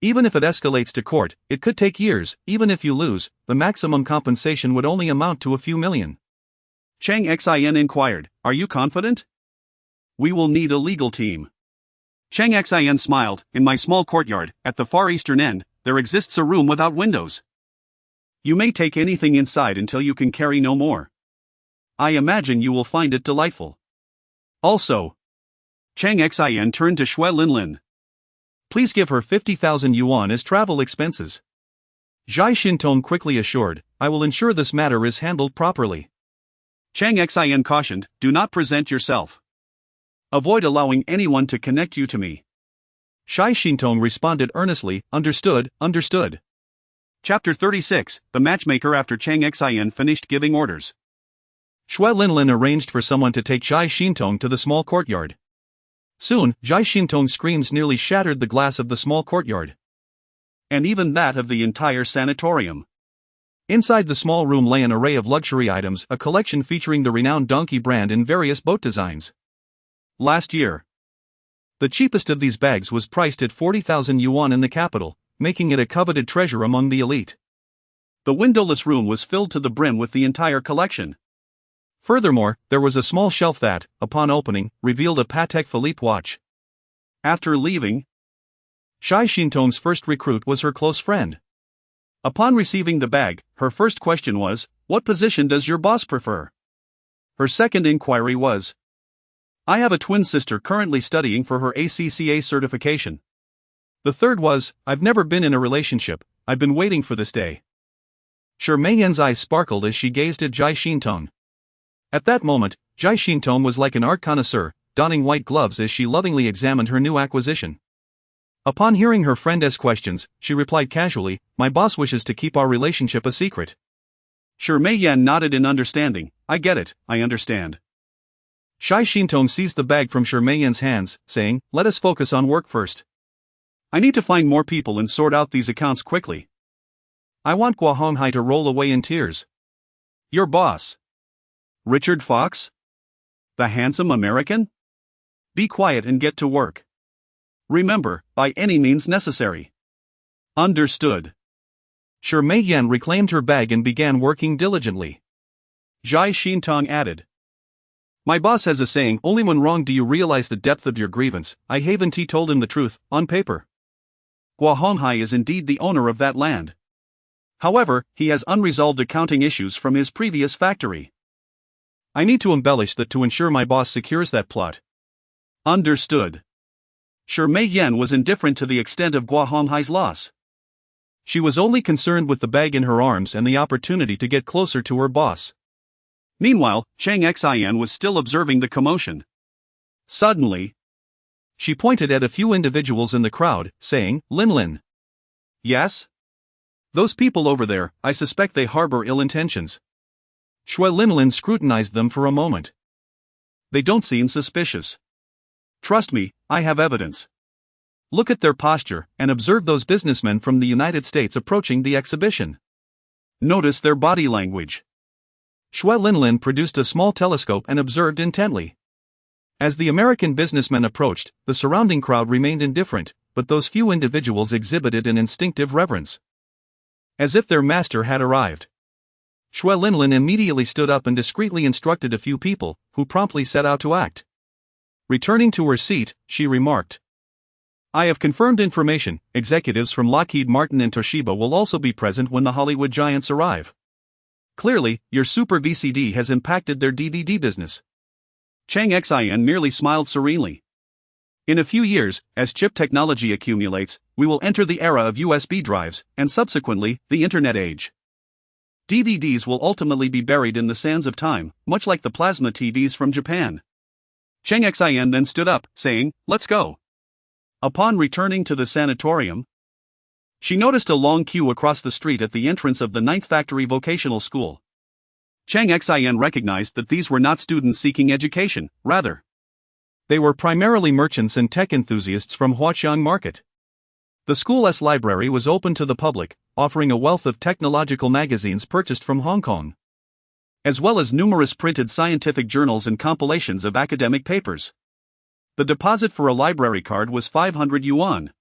Even if it escalates to court, it could take years. Even if you lose, the maximum compensation would only amount to a few million." Cheng Xian inquired, "Are you confident?" "We will need a legal team." Cheng Xian smiled. "In my small courtyard, at the far eastern end, there exists a room without windows. You may take anything inside until you can carry no more. I imagine you will find it delightful. Also," Cheng Xian turned to Shui Linlin, "please give her 50,000 yuan as travel expenses." Zhai Xintong quickly assured, "I will ensure this matter is handled properly." Cheng Xian cautioned, "Do not present yourself. Avoid allowing anyone to connect you to me." Zhai Xintong responded earnestly, "Understood, understood." Chapter 36, The Matchmaker. After Cheng Xian finished giving orders, Shui Linlin arranged for someone to take Zhai Xintong to the small courtyard. Soon, Zhai Xintong's screams nearly shattered the glass of the small courtyard, and even that of the entire sanatorium. Inside the small room lay an array of luxury items, a collection featuring the renowned donkey brand in various boat designs. Last year, the cheapest of these bags was priced at 40,000 yuan in the capital, making it a coveted treasure among the elite. The windowless room was filled to the brim with the entire collection. Furthermore, there was a small shelf that, upon opening, revealed a Patek Philippe watch. After leaving, Zhai Xintong's first recruit was her close friend. Upon receiving the bag, her first question was, "What position does your boss prefer?" Her second inquiry was, "I have a twin sister currently studying for her ACCA certification." The third was, "I've never been in a relationship, I've been waiting for this day." Shi Meiyan's eyes sparkled as she gazed at Zhai Xintong. At that moment, Zhai Xintong was like an art connoisseur, donning white gloves as she lovingly examined her new acquisition. Upon hearing her friend's questions, she replied casually, "My boss wishes to keep our relationship a secret." Shi Meiyan nodded in understanding. "I get it, I understand." Zhai Xintong seized the bag from Shi Meiyan's hands, saying, "Let us focus on work first. I need to find more people and sort out these accounts quickly. I want Guo Honghai to roll away in tears." "Your boss? Richard Fox? The handsome American? Be quiet and get to work. Remember, by any means necessary." "Understood." Shi Meiyan reclaimed her bag and began working diligently. Zhai Xintong added, "My boss has a saying, only when wrong do you realize the depth of your grievance." I haven't told him the truth, on paper. Guo Honghai is indeed the owner of that land. However, he has unresolved accounting issues from his previous factory. I need to embellish that to ensure my boss secures that plot. Understood. Shi Meiyan was indifferent to the extent of Guo Honghai's loss. She was only concerned with the bag in her arms and the opportunity to get closer to her boss. Meanwhile, Cheng Xian was still observing the commotion. Suddenly, She pointed at a few individuals in the crowd, saying, "Lin Lin." "Yes? Those people over there, I suspect they harbor ill intentions." Shui Linlin scrutinized them for a moment. "They don't seem suspicious. Trust me, I have evidence. Look at their posture and observe those businessmen from the United States approaching the exhibition. Notice their body language." Shui Linlin produced a small telescope and observed intently. As the American businessmen approached, the surrounding crowd remained indifferent, but those few individuals exhibited an instinctive reverence. As if their master had arrived. Shui Linlin immediately stood up and discreetly instructed a few people, who promptly set out to act. Returning to her seat, she remarked, "I have confirmed information. Executives from Lockheed Martin and Toshiba will also be present when the Hollywood giants arrive. Clearly, your Super VCD has impacted their DVD business." Cheng Xin merely smiled serenely. "In a few years, as chip technology accumulates, we will enter the era of USB drives, and subsequently, the Internet age. DVDs will ultimately be buried in the sands of time, much like the plasma TVs from Japan." Cheng Xin then stood up, saying, "Let's go." Upon returning to the sanatorium, she noticed a long queue across the street at the entrance of the 9th Factory Vocational School. Cheng Xin recognized that these were not students seeking education, rather, they were primarily merchants and tech enthusiasts from Huqiangbei Market. The school's library was open to the public, offering a wealth of technological magazines purchased from Hong Kong, as well as numerous printed scientific journals and compilations of academic papers. The deposit for a library card was 500 yuan.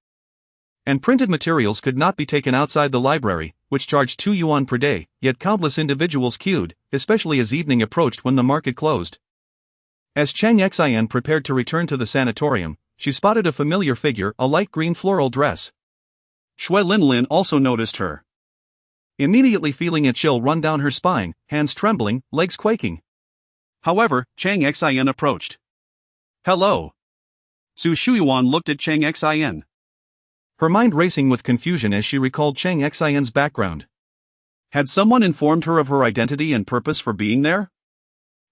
And printed materials could not be taken outside the library, which charged 2 yuan per day, yet countless individuals queued, especially as evening approached when the market closed. As Cheng Xin prepared to return to the sanatorium, she spotted a familiar figure, a light green floral dress. Shui Linlin also noticed her. Immediately feeling a chill run down her spine, hands trembling, legs quaking. However, Cheng Xin approached. "Hello." Su Shuyuan looked at Cheng Xin. Her mind racing with confusion as she recalled Cheng Xin's background. Had someone informed her of her identity and purpose for being there?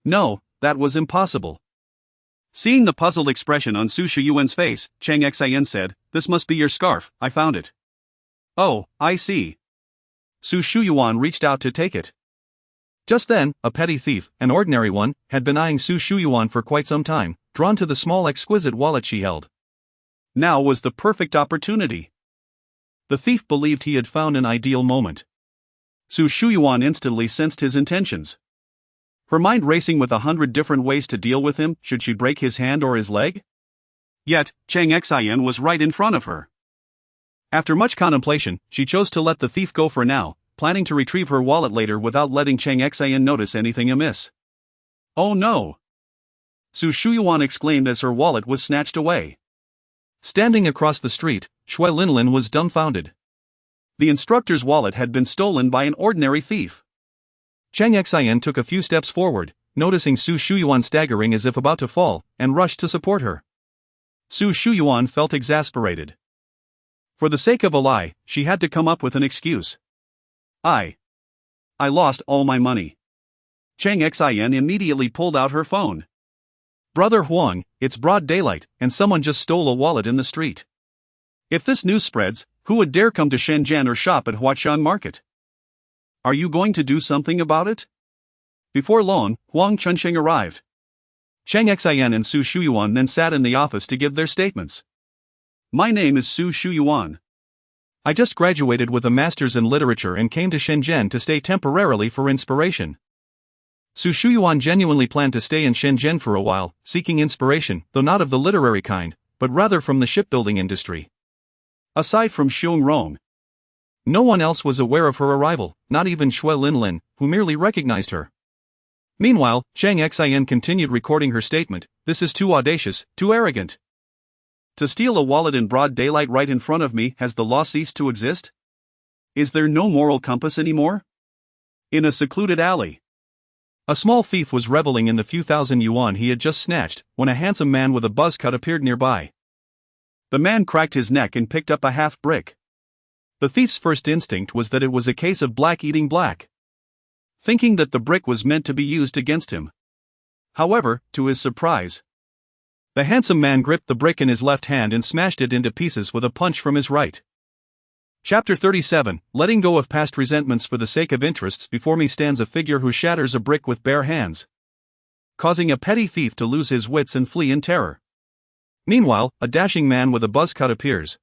No, that was impossible. Seeing the puzzled expression on Su Shuyuan's face, Cheng Xin said, "This must be your scarf, I found it." "Oh, I see." Su Shuyuan reached out to take it. Just then, a petty thief, an ordinary one, had been eyeing Su Shuyuan for quite some time, drawn to the small exquisite wallet she held. Now was the perfect opportunity. The thief believed he had found an ideal moment. Su Shuyuan instantly sensed his intentions. Her mind racing with 100 different ways to deal with him, should she break his hand or his leg? Yet, Cheng Xin was right in front of her. After much contemplation, she chose to let the thief go for now, planning to retrieve her wallet later without letting Cheng Xin notice anything amiss. "Oh no!" Su Shuyuan exclaimed as her wallet was snatched away. Standing across the street, Shui Linlin was dumbfounded. The instructor's wallet had been stolen by an ordinary thief. Cheng Xin took a few steps forward, noticing Su Shuyuan staggering as if about to fall, and rushed to support her. Su Shuyuan felt exasperated. For the sake of a lie, she had to come up with an excuse. I lost all my money." Cheng Xin immediately pulled out her phone. "Brother Huang, it's broad daylight, and someone just stole a wallet in the street. If this news spreads, who would dare come to Shenzhen or shop at Huqiangbei Market? Are you going to do something about it?" Before long, Huang Chunxing arrived. Cheng Xin and Su Shuyuan then sat in the office to give their statements. "My name is Su Shuyuan. I just graduated with a master's in literature and came to Shenzhen to stay temporarily for inspiration." Su Shuyuan genuinely planned to stay in Shenzhen for a while, seeking inspiration, though not of the literary kind, but rather from the shipbuilding industry. Aside from Xiong Rong, no one else was aware of her arrival, not even Shui Linlin, who merely recognized her. Meanwhile, Cheng Xin continued recording her statement, "This is too audacious, too arrogant. To steal a wallet in broad daylight right in front of me, has the law ceased to exist? Is there no moral compass anymore? In a secluded alley." A small thief was reveling in the few thousand yuan he had just snatched, when a handsome man with a buzz cut appeared nearby. The man cracked his neck and picked up a half brick. The thief's first instinct was that it was a case of black eating black, thinking that the brick was meant to be used against him. However, to his surprise, The handsome man gripped the brick in his left hand and smashed it into pieces with a punch from his right. Chapter 37, Letting go of past resentments for the sake of interests. Before me stands a figure who shatters a brick with bare hands, causing a petty thief to lose his wits and flee in terror. Meanwhile, a dashing man with a buzz cut appears,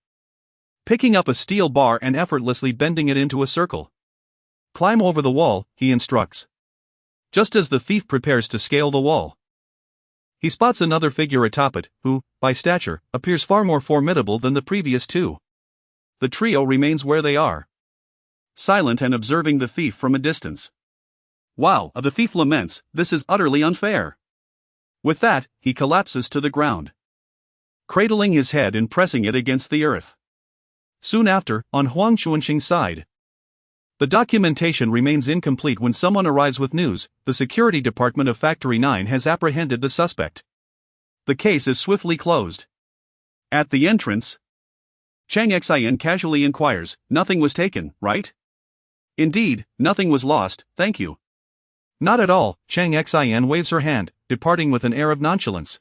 picking up a steel bar and effortlessly bending it into a circle. Climb over the wall, he instructs. Just as the thief prepares to scale the wall, he spots another figure atop it, who, by stature, appears far more formidable than the previous two. The trio remains where they are, silent and observing the thief from a distance. Wow, the thief laments, this is utterly unfair. With that, he collapses to the ground, cradling his head and pressing it against the earth. Soon after, on Huqiangbei's side, the documentation remains incomplete when someone arrives with news. The security department of Factory 9 has apprehended the suspect. The case is swiftly closed. At the entrance, Cheng Xin casually inquires, nothing was taken, right? Indeed, nothing was lost, thank you. Not at all, Cheng Xin waves her hand, departing with an air of nonchalance.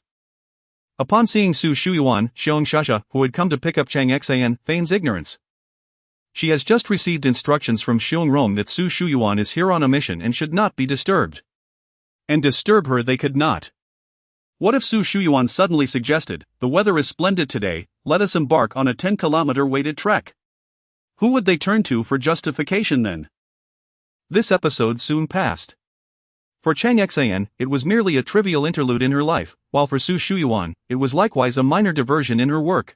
Upon seeing Su Shuyuan, Xiong Shasha, who had come to pick up Cheng Xin, feigns ignorance. She has just received instructions from Xiong Rong that Su Shuyuan is here on a mission and should not be disturbed. And disturb her they could not. What if Su Shuyuan suddenly suggested, the weather is splendid today, let us embark on a 10-kilometer weighted trek? Who would they turn to for justification then? This episode soon passed. For Cheng Xin, it was merely a trivial interlude in her life, while for Su Shuyuan, it was likewise a minor diversion in her work.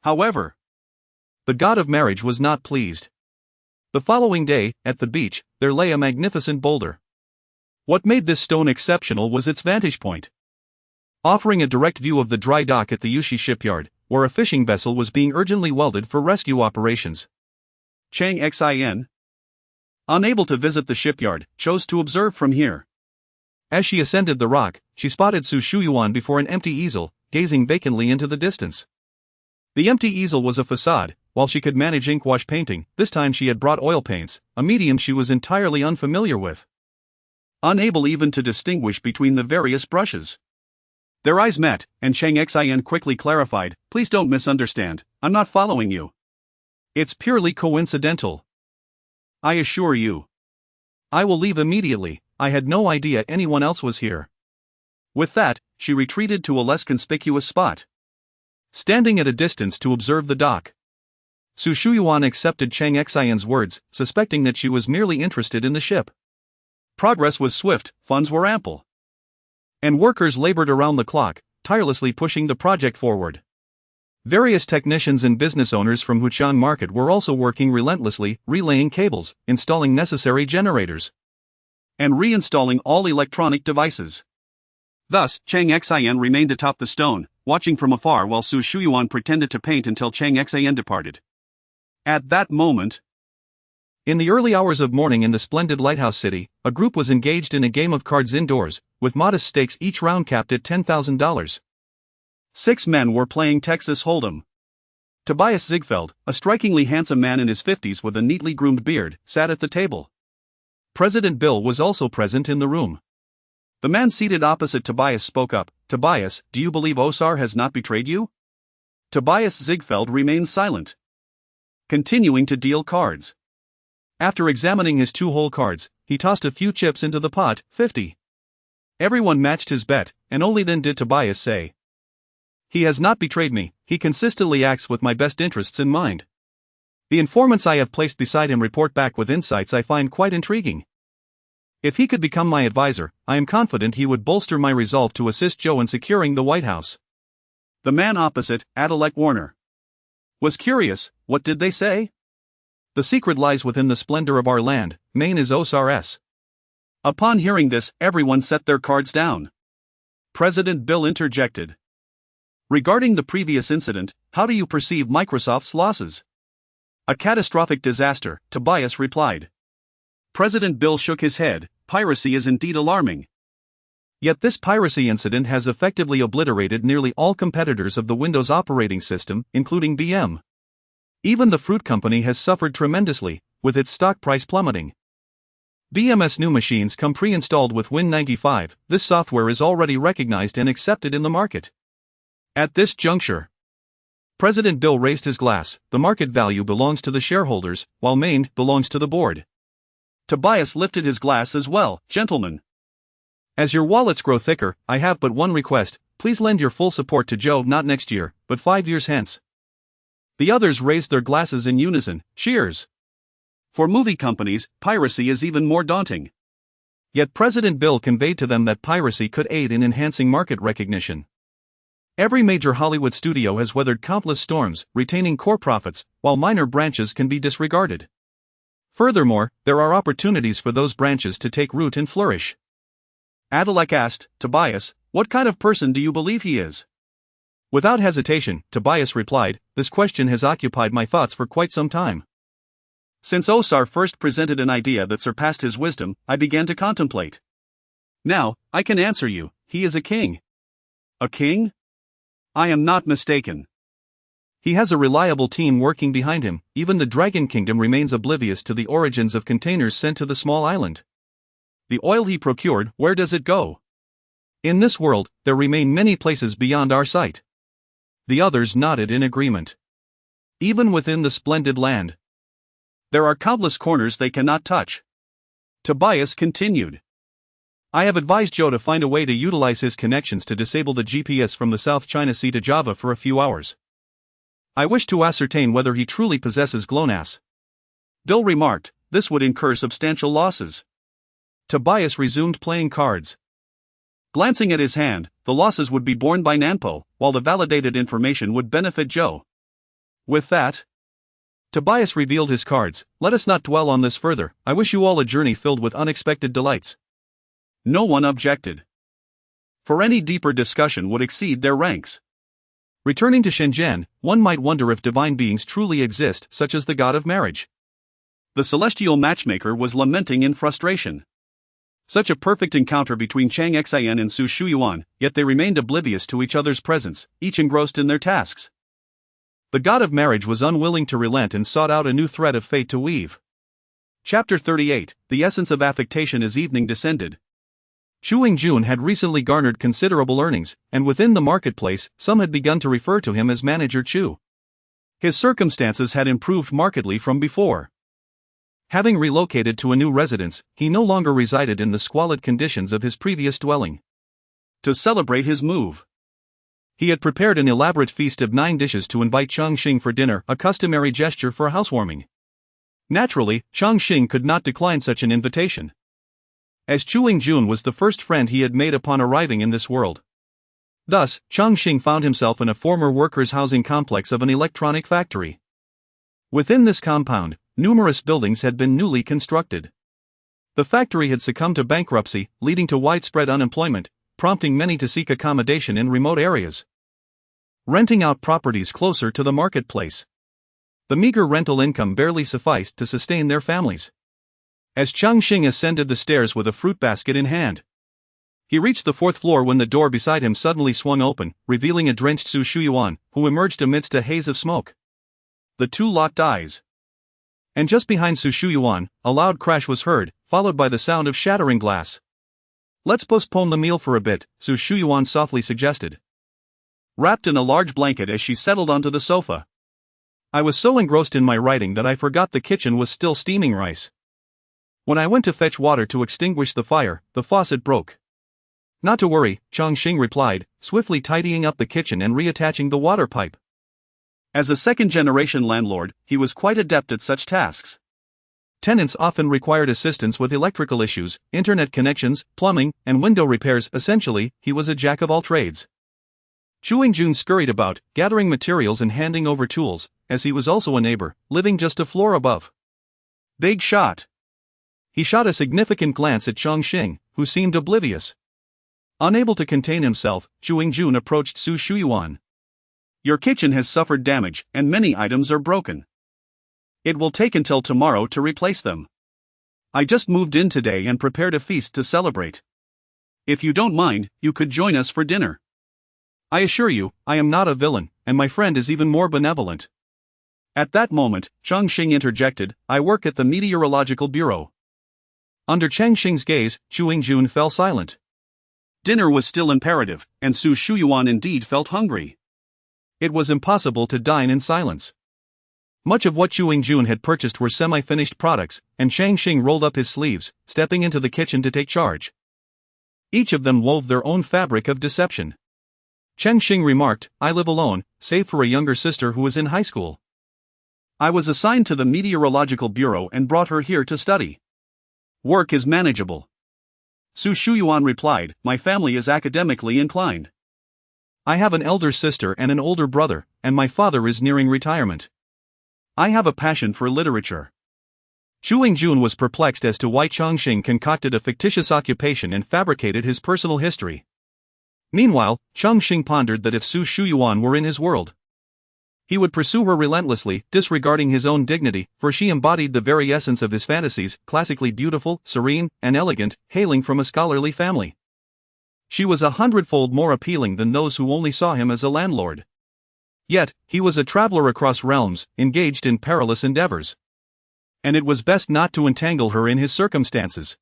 However, the god of marriage was not pleased. The following day, at the beach, there lay a magnificent boulder. What made this stone exceptional was its vantage point, offering a direct view of the dry dock at the Yushi shipyard, where a fishing vessel was being urgently welded for rescue operations. Cheng Xin, unable to visit the shipyard, chose to observe from here. As she ascended the rock, she spotted Su Shuyuan before an empty easel, gazing vacantly into the distance. The empty easel was a facade. While she could manage inkwash painting, this time she had brought oil paints, a medium she was entirely unfamiliar with. Unable even to distinguish between the various brushes. Their eyes met, and Cheng Xin quickly clarified, please don't misunderstand, I'm not following you. It's purely coincidental. I assure you. I will leave immediately, I had no idea anyone else was here. With that, she retreated to a less conspicuous spot, standing at a distance to observe the dock. Su Shuyuan accepted Cheng Xin's words, suspecting that she was merely interested in the ship. Progress was swift, funds were ample, and workers labored around the clock, tirelessly pushing the project forward. Various technicians and business owners from Huqiang Market were also working relentlessly, relaying cables, installing necessary generators, and reinstalling all electronic devices. Thus, Cheng Xin remained atop the stone, watching from afar while Su Shuyuan pretended to paint until Cheng Xin departed. At that moment, in the early hours of morning in the splendid lighthouse city, a group was engaged in a game of cards indoors, with modest stakes each round capped at $10,000. 6 men were playing Texas Hold'em. Tobias Ziegfeld, a strikingly handsome man in his 50s with a neatly groomed beard, sat at the table. President Bill was also present in the room. The man seated opposite Tobias spoke up, Tobias, do you believe Osar has not betrayed you? Tobias Ziegfeld remained silent, continuing to deal cards. After examining his 2 whole cards, he tossed a few chips into the pot, 50. Everyone matched his bet, and only then did Tobias say, he has not betrayed me, he consistently acts with my best interests in mind. The informants I have placed beside him report back with insights I find quite intriguing. If he could become my advisor, I am confident he would bolster my resolve to assist Joe in securing the White House. The man opposite, Adalek Warner, was curious, what did they say? The secret lies within the splendor of our land, Maine is Osrs. Upon hearing this, everyone set their cards down. President Bill interjected. Regarding the previous incident, how do you perceive Microsoft's losses? A catastrophic disaster, Tobias replied. President Bill shook his head, piracy is indeed alarming. Yet this piracy incident has effectively obliterated nearly all competitors of the Windows operating system, including BM. Even the fruit company has suffered tremendously, with its stock price plummeting. BM's new machines come pre-installed with Win95, this software is already recognized and accepted in the market. At this juncture, President Bill raised his glass. The market value belongs to the shareholders, while Maine belongs to the board. Tobias lifted his glass as well. Gentlemen, as your wallets grow thicker, I have but one request: please lend your full support to Joe, not next year, but 5 years hence. The others raised their glasses in unison. Cheers. For movie companies, piracy is even more daunting. Yet President Bill conveyed to them that piracy could aid in enhancing market recognition. Every major Hollywood studio has weathered countless storms, retaining core profits, while minor branches can be disregarded. Furthermore, there are opportunities for those branches to take root and flourish. Adelac asked, Tobias, what kind of person do you believe he is? Without hesitation, Tobias replied, this question has occupied my thoughts for quite some time. Since Osar first presented an idea that surpassed his wisdom, I began to contemplate. Now, I can answer you, he is a king. A king? I am not mistaken. He has a reliable team working behind him. Even the Dragon Kingdom remains oblivious to the origins of containers sent to the small island. The oil he procured, where does it go? In this world, there remain many places beyond our sight. The others nodded in agreement. Even within the splendid land, there are countless corners they cannot touch. Tobias continued. I have advised Joe to find a way to utilize his connections to disable the GPS from the South China Sea to Java for a few hours. I wish to ascertain whether he truly possesses GLONASS. Bill remarked, this would incur substantial losses. Tobias resumed playing cards. Glancing at his hand, the losses would be borne by Nanpo, while the validated information would benefit Joe. With that, Tobias revealed his cards. Let us not dwell on this further. I wish you all a journey filled with unexpected delights. No one objected. For any deeper discussion would exceed their ranks. Returning to Shenzhen, one might wonder if divine beings truly exist, such as the god of marriage. The celestial matchmaker was lamenting in frustration. Such a perfect encounter between Cheng Xin and Su Shuyuan, yet they remained oblivious to each other's presence, each engrossed in their tasks. The god of marriage was unwilling to relent and sought out a new thread of fate to weave. Chapter 38, The Essence of Affectation. As evening descended, Chu Jun had recently garnered considerable earnings, and within the marketplace, some had begun to refer to him as Manager Chu. His circumstances had improved markedly from before. Having relocated to a new residence, he no longer resided in the squalid conditions of his previous dwelling. To celebrate his move, he had prepared an elaborate feast of 9 dishes to invite Cheng Xin for dinner, a customary gesture for housewarming. Naturally, Cheng Xin could not decline such an invitation, as Chu Jun was the first friend he had made upon arriving in this world. Thus, Cheng Xin found himself in a former workers' housing complex of an electronic factory. Within this compound, numerous buildings had been newly constructed. The factory had succumbed to bankruptcy, leading to widespread unemployment, prompting many to seek accommodation in remote areas, renting out properties closer to the marketplace. The meager rental income barely sufficed to sustain their families. As Cheng Xin ascended the stairs with a fruit basket in hand, he reached the 4th floor when the door beside him suddenly swung open, revealing a drenched Su Shuyuan, who emerged amidst a haze of smoke. The two locked eyes. And just behind Su Shuyuan, a loud crash was heard, followed by the sound of shattering glass. Let's postpone the meal for a bit, Su Shuyuan softly suggested, wrapped in a large blanket as she settled onto the sofa. I was so engrossed in my writing that I forgot the kitchen was still steaming rice. When I went to fetch water to extinguish the fire, the faucet broke. Not to worry, Cheng Xin replied, swiftly tidying up the kitchen and reattaching the water pipe. As a second-generation landlord, he was quite adept at such tasks. Tenants often required assistance with electrical issues, internet connections, plumbing, and window repairs. Essentially, he was a jack of all trades. Chu Jun scurried about, gathering materials and handing over tools, as he was also a neighbor, living just a floor above. Big shot. He shot a significant glance at Cheng Xin, who seemed oblivious. Unable to contain himself, Chu Jun approached Su Shuyuan. Your kitchen has suffered damage, and many items are broken. It will take until tomorrow to replace them. I just moved in today and prepared a feast to celebrate. If you don't mind, you could join us for dinner. I assure you, I am not a villain, and my friend is even more benevolent. At that moment, Cheng Xin interjected, I work at the Meteorological Bureau. Under Cheng Xin's gaze, Chu Jun fell silent. Dinner was still imperative, and Su Shuyuan indeed felt hungry. It was impossible to dine in silence. Much of what Chu Yingjun had purchased were semi-finished products, and Cheng Xin rolled up his sleeves, stepping into the kitchen to take charge. Each of them wove their own fabric of deception. Cheng Xin remarked, "I live alone, save for a younger sister who is in high school. I was assigned to the Meteorological Bureau and brought her here to study. Work is manageable." Su Shuyuan replied, "My family is academically inclined. I have an elder sister and an older brother, and my father is nearing retirement. I have a passion for literature." Chu Yingjun was perplexed as to why Cheng Xin concocted a fictitious occupation and fabricated his personal history. Meanwhile, Cheng Xin pondered that if Su Shuyuan were in his world, he would pursue her relentlessly, disregarding his own dignity, for she embodied the very essence of his fantasies, classically beautiful, serene, and elegant, hailing from a scholarly family. She was 100-fold more appealing than those who only saw him as a landlord. Yet, he was a traveler across realms, engaged in perilous endeavors. And it was best not to entangle her in his circumstances.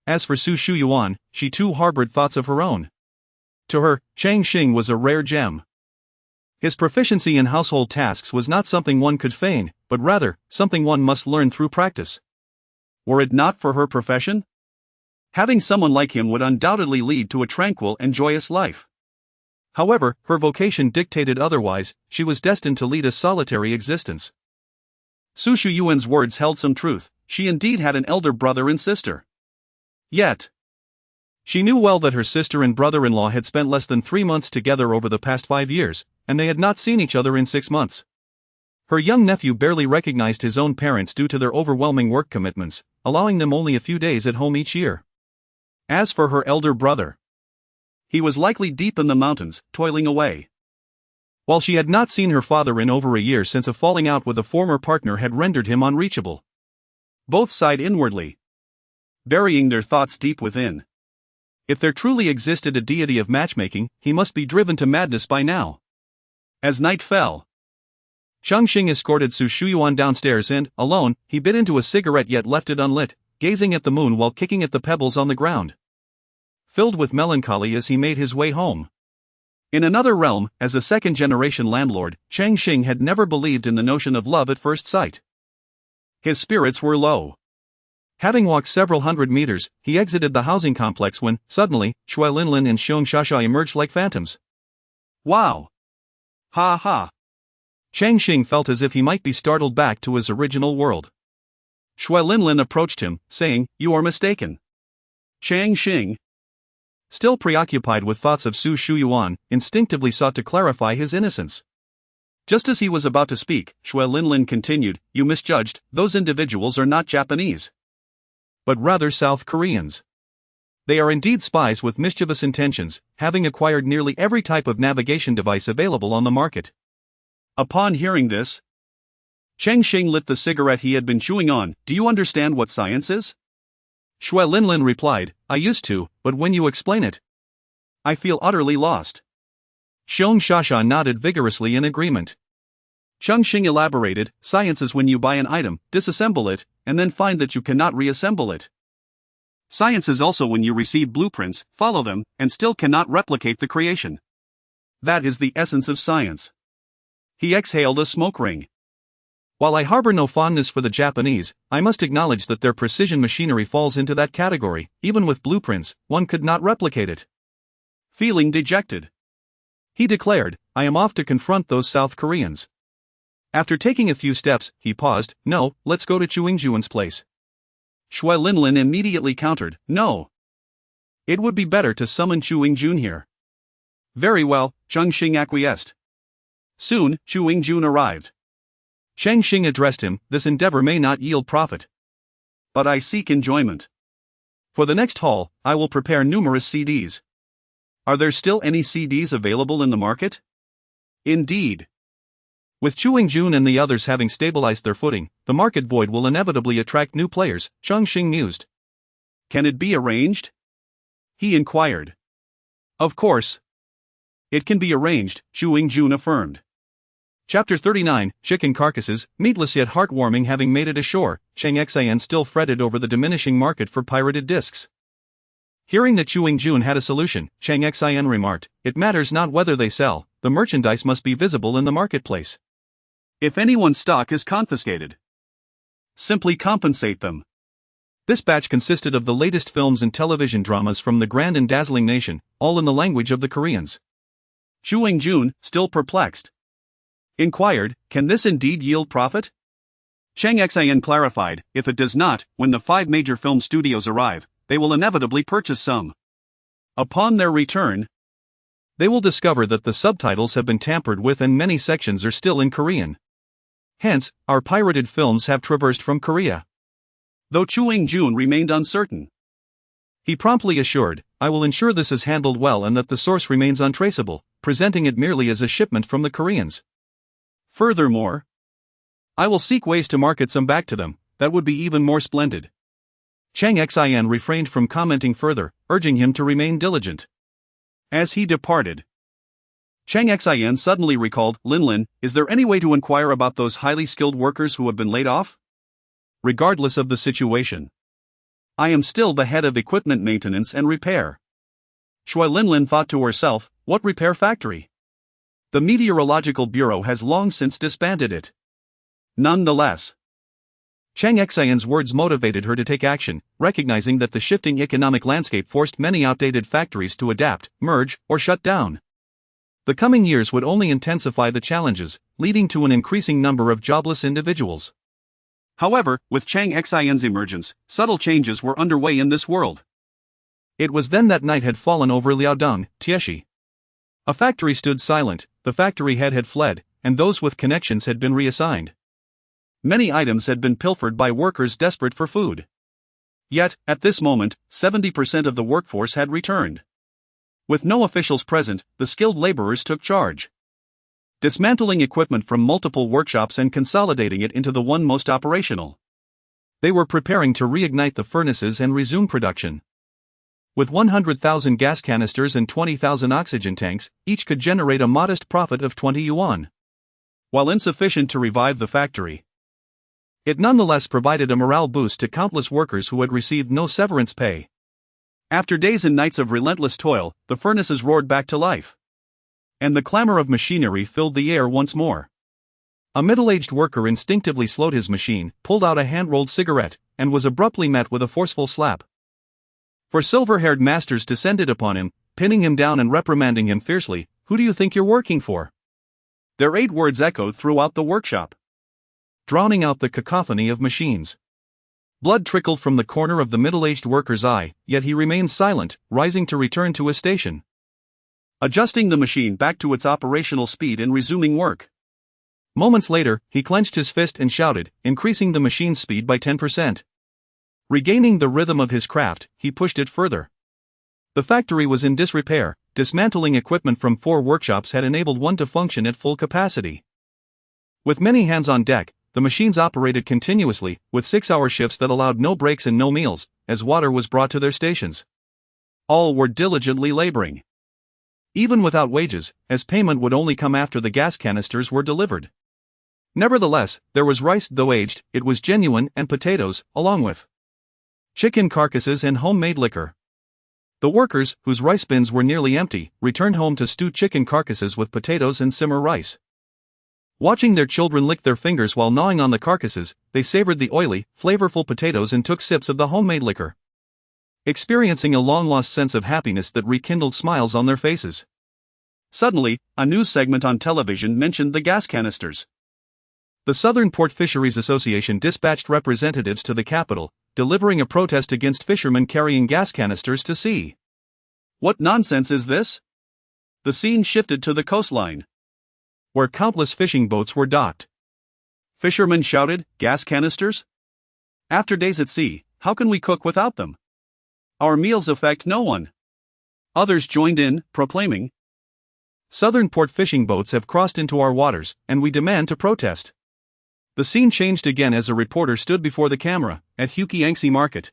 As for Su Shuyuan, she too harbored thoughts of her own. To her, Cheng Xin was a rare gem. His proficiency in household tasks was not something one could feign, but rather, something one must learn through practice. Were it not for her profession, having someone like him would undoubtedly lead to a tranquil and joyous life. However, her vocation dictated otherwise. She was destined to lead a solitary existence. Su Shuyuan's words held some truth. She indeed had an elder brother and sister. Yet, she knew well that her sister and brother-in-law had spent less than 3 months together over the past 5 years, and they had not seen each other in 6 months. Her young nephew barely recognized his own parents due to their overwhelming work commitments, allowing them only a few days at home each year. As for her elder brother, he was likely deep in the mountains, toiling away. While she had not seen her father in over a year since a falling out with a former partner had rendered him unreachable. Both sighed inwardly, burying their thoughts deep within. If there truly existed a deity of matchmaking, he must be driven to madness by now. As night fell, Cheng Xin escorted Su Shuyuan downstairs and, alone, he bit into a cigarette yet left it unlit, gazing at the moon while kicking at the pebbles on the ground. Filled with melancholy as he made his way home. In another realm, as a second-generation landlord, Cheng Xin had never believed in the notion of love at first sight. His spirits were low. Having walked several hundred meters, he exited the housing complex when, suddenly, Shui Linlin and Xiong Shasha emerged like phantoms. Wow! Ha ha! Cheng Xin felt as if he might be startled back to his original world. Shui Linlin approached him, saying, "You are mistaken." Cheng Xin, still preoccupied with thoughts of Su Shuyuan, instinctively sought to clarify his innocence. Just as he was about to speak, Shui Linlin continued, "You misjudged, those individuals are not Japanese, but rather South Koreans. They are indeed spies with mischievous intentions, having acquired nearly every type of navigation device available on the market." Upon hearing this, Cheng Xin lit the cigarette he had been chewing on. "Do you understand what science is?" Shui Linlin replied, "I used to, but when you explain it, I feel utterly lost." Xiong Shasha nodded vigorously in agreement. Cheng Xin elaborated, "Science is when you buy an item, disassemble it, and then find that you cannot reassemble it. Science is also when you receive blueprints, follow them, and still cannot replicate the creation. That is the essence of science." He exhaled a smoke ring. "While I harbor no fondness for the Japanese, I must acknowledge that their precision machinery falls into that category. Even with blueprints, one could not replicate it." Feeling dejected, he declared, "I am off to confront those South Koreans." After taking a few steps, he paused. "No, let's go to Chu Yingjun's place." Shui Linlin immediately countered, "No. It would be better to summon Chu Yingjun here." "Very well," Cheng Xin acquiesced. Soon, Chu Yingjun arrived. Cheng Xin addressed him, "This endeavor may not yield profit, but I seek enjoyment. For the next haul, I will prepare numerous CDs. Are there still any CDs available in the market?" "Indeed." With Chu Yingjun and the others having stabilized their footing, the market void will inevitably attract new players, Cheng Xin mused. "Can it be arranged?" he inquired. "Of course. It can be arranged," Chu Yingjun affirmed. Chapter 39, Chicken Carcasses. Meatless yet heartwarming. Having made it ashore, Cheng Xin still fretted over the diminishing market for pirated discs. Hearing that Chu Yingjun had a solution, Cheng Xin remarked, "It matters not whether they sell, the merchandise must be visible in the marketplace. If anyone's stock is confiscated, simply compensate them. This batch consisted of the latest films and television dramas from the grand and dazzling nation, all in the language of the Koreans. Cheng Xin, still perplexed, inquired, "Can this indeed yield profit?" Cheng Xin clarified, "If it does not, when the 5 major film studios arrive, they will inevitably purchase some. Upon their return, they will discover that the subtitles have been tampered with and many sections are still in Korean. Hence, our pirated films have traversed from Korea." Though Cheng Xin remained uncertain, he promptly assured, "I will ensure this is handled well and that the source remains untraceable, presenting it merely as a shipment from the Koreans. Furthermore, I will seek ways to market some back to them, that would be even more splendid." Cheng Xin refrained from commenting further, urging him to remain diligent. As he departed, Cheng Xin suddenly recalled, "Lin, is there any way to inquire about those highly skilled workers who have been laid off? Regardless of the situation, I am still the head of equipment maintenance and repair." Shui Lin thought to herself, "What repair factory? The Meteorological Bureau has long since disbanded it." Nonetheless, Cheng Xin's words motivated her to take action, recognizing that the shifting economic landscape forced many outdated factories to adapt, merge, or shut down. The coming years would only intensify the challenges, leading to an increasing number of jobless individuals. However, with Cheng Xin's emergence, subtle changes were underway in this world. It was then that night had fallen over Liaodong, Tieshi. A factory stood silent, the factory head had fled, and those with connections had been reassigned. Many items had been pilfered by workers desperate for food. Yet, at this moment, 70% of the workforce had returned. With no officials present, the skilled laborers took charge, dismantling equipment from multiple workshops and consolidating it into the one most operational. They were preparing to reignite the furnaces and resume production. With 100,000 gas canisters and 20,000 oxygen tanks, each could generate a modest profit of 20 yuan. While insufficient to revive the factory, it nonetheless provided a morale boost to countless workers who had received no severance pay. After days and nights of relentless toil, the furnaces roared back to life, and the clamor of machinery filled the air once more. A middle-aged worker instinctively slowed his machine, pulled out a hand-rolled cigarette, and was abruptly met with a forceful slap. For silver-haired masters descended upon him, pinning him down and reprimanding him fiercely, "Who do you think you're working for?" Their 8 words echoed throughout the workshop, drowning out the cacophony of machines. Blood trickled from the corner of the middle-aged worker's eye, yet he remained silent, rising to return to his station, adjusting the machine back to its operational speed and resuming work. Moments later, he clenched his fist and shouted, increasing the machine's speed by 10%. Regaining the rhythm of his craft, he pushed it further. The factory was in disrepair. Dismantling equipment from 4 workshops had enabled one to function at full capacity. With many hands on deck, the machines operated continuously, with 6-hour shifts that allowed no breaks and no meals, as water was brought to their stations. All were diligently laboring, even without wages, as payment would only come after the gas canisters were delivered. Nevertheless, there was rice, though aged, it was genuine, and potatoes, along with chicken carcasses and homemade liquor. The workers, whose rice bins were nearly empty, returned home to stew chicken carcasses with potatoes and simmer rice. Watching their children lick their fingers while gnawing on the carcasses, they savored the oily, flavorful potatoes and took sips of the homemade liquor, experiencing a long-lost sense of happiness that rekindled smiles on their faces. Suddenly, a news segment on television mentioned the gas canisters. The Southern Port Fisheries Association dispatched representatives to the capital, delivering a protest against fishermen carrying gas canisters to sea. What nonsense is this? The scene shifted to the coastline, where countless fishing boats were docked. Fishermen shouted, "Gas canisters? After days at sea, how can we cook without them? Our meals affect no one." Others joined in, proclaiming, "Southern port fishing boats have crossed into our waters, and we demand to protest." The scene changed again as a reporter stood before the camera, at Huqiangbei market.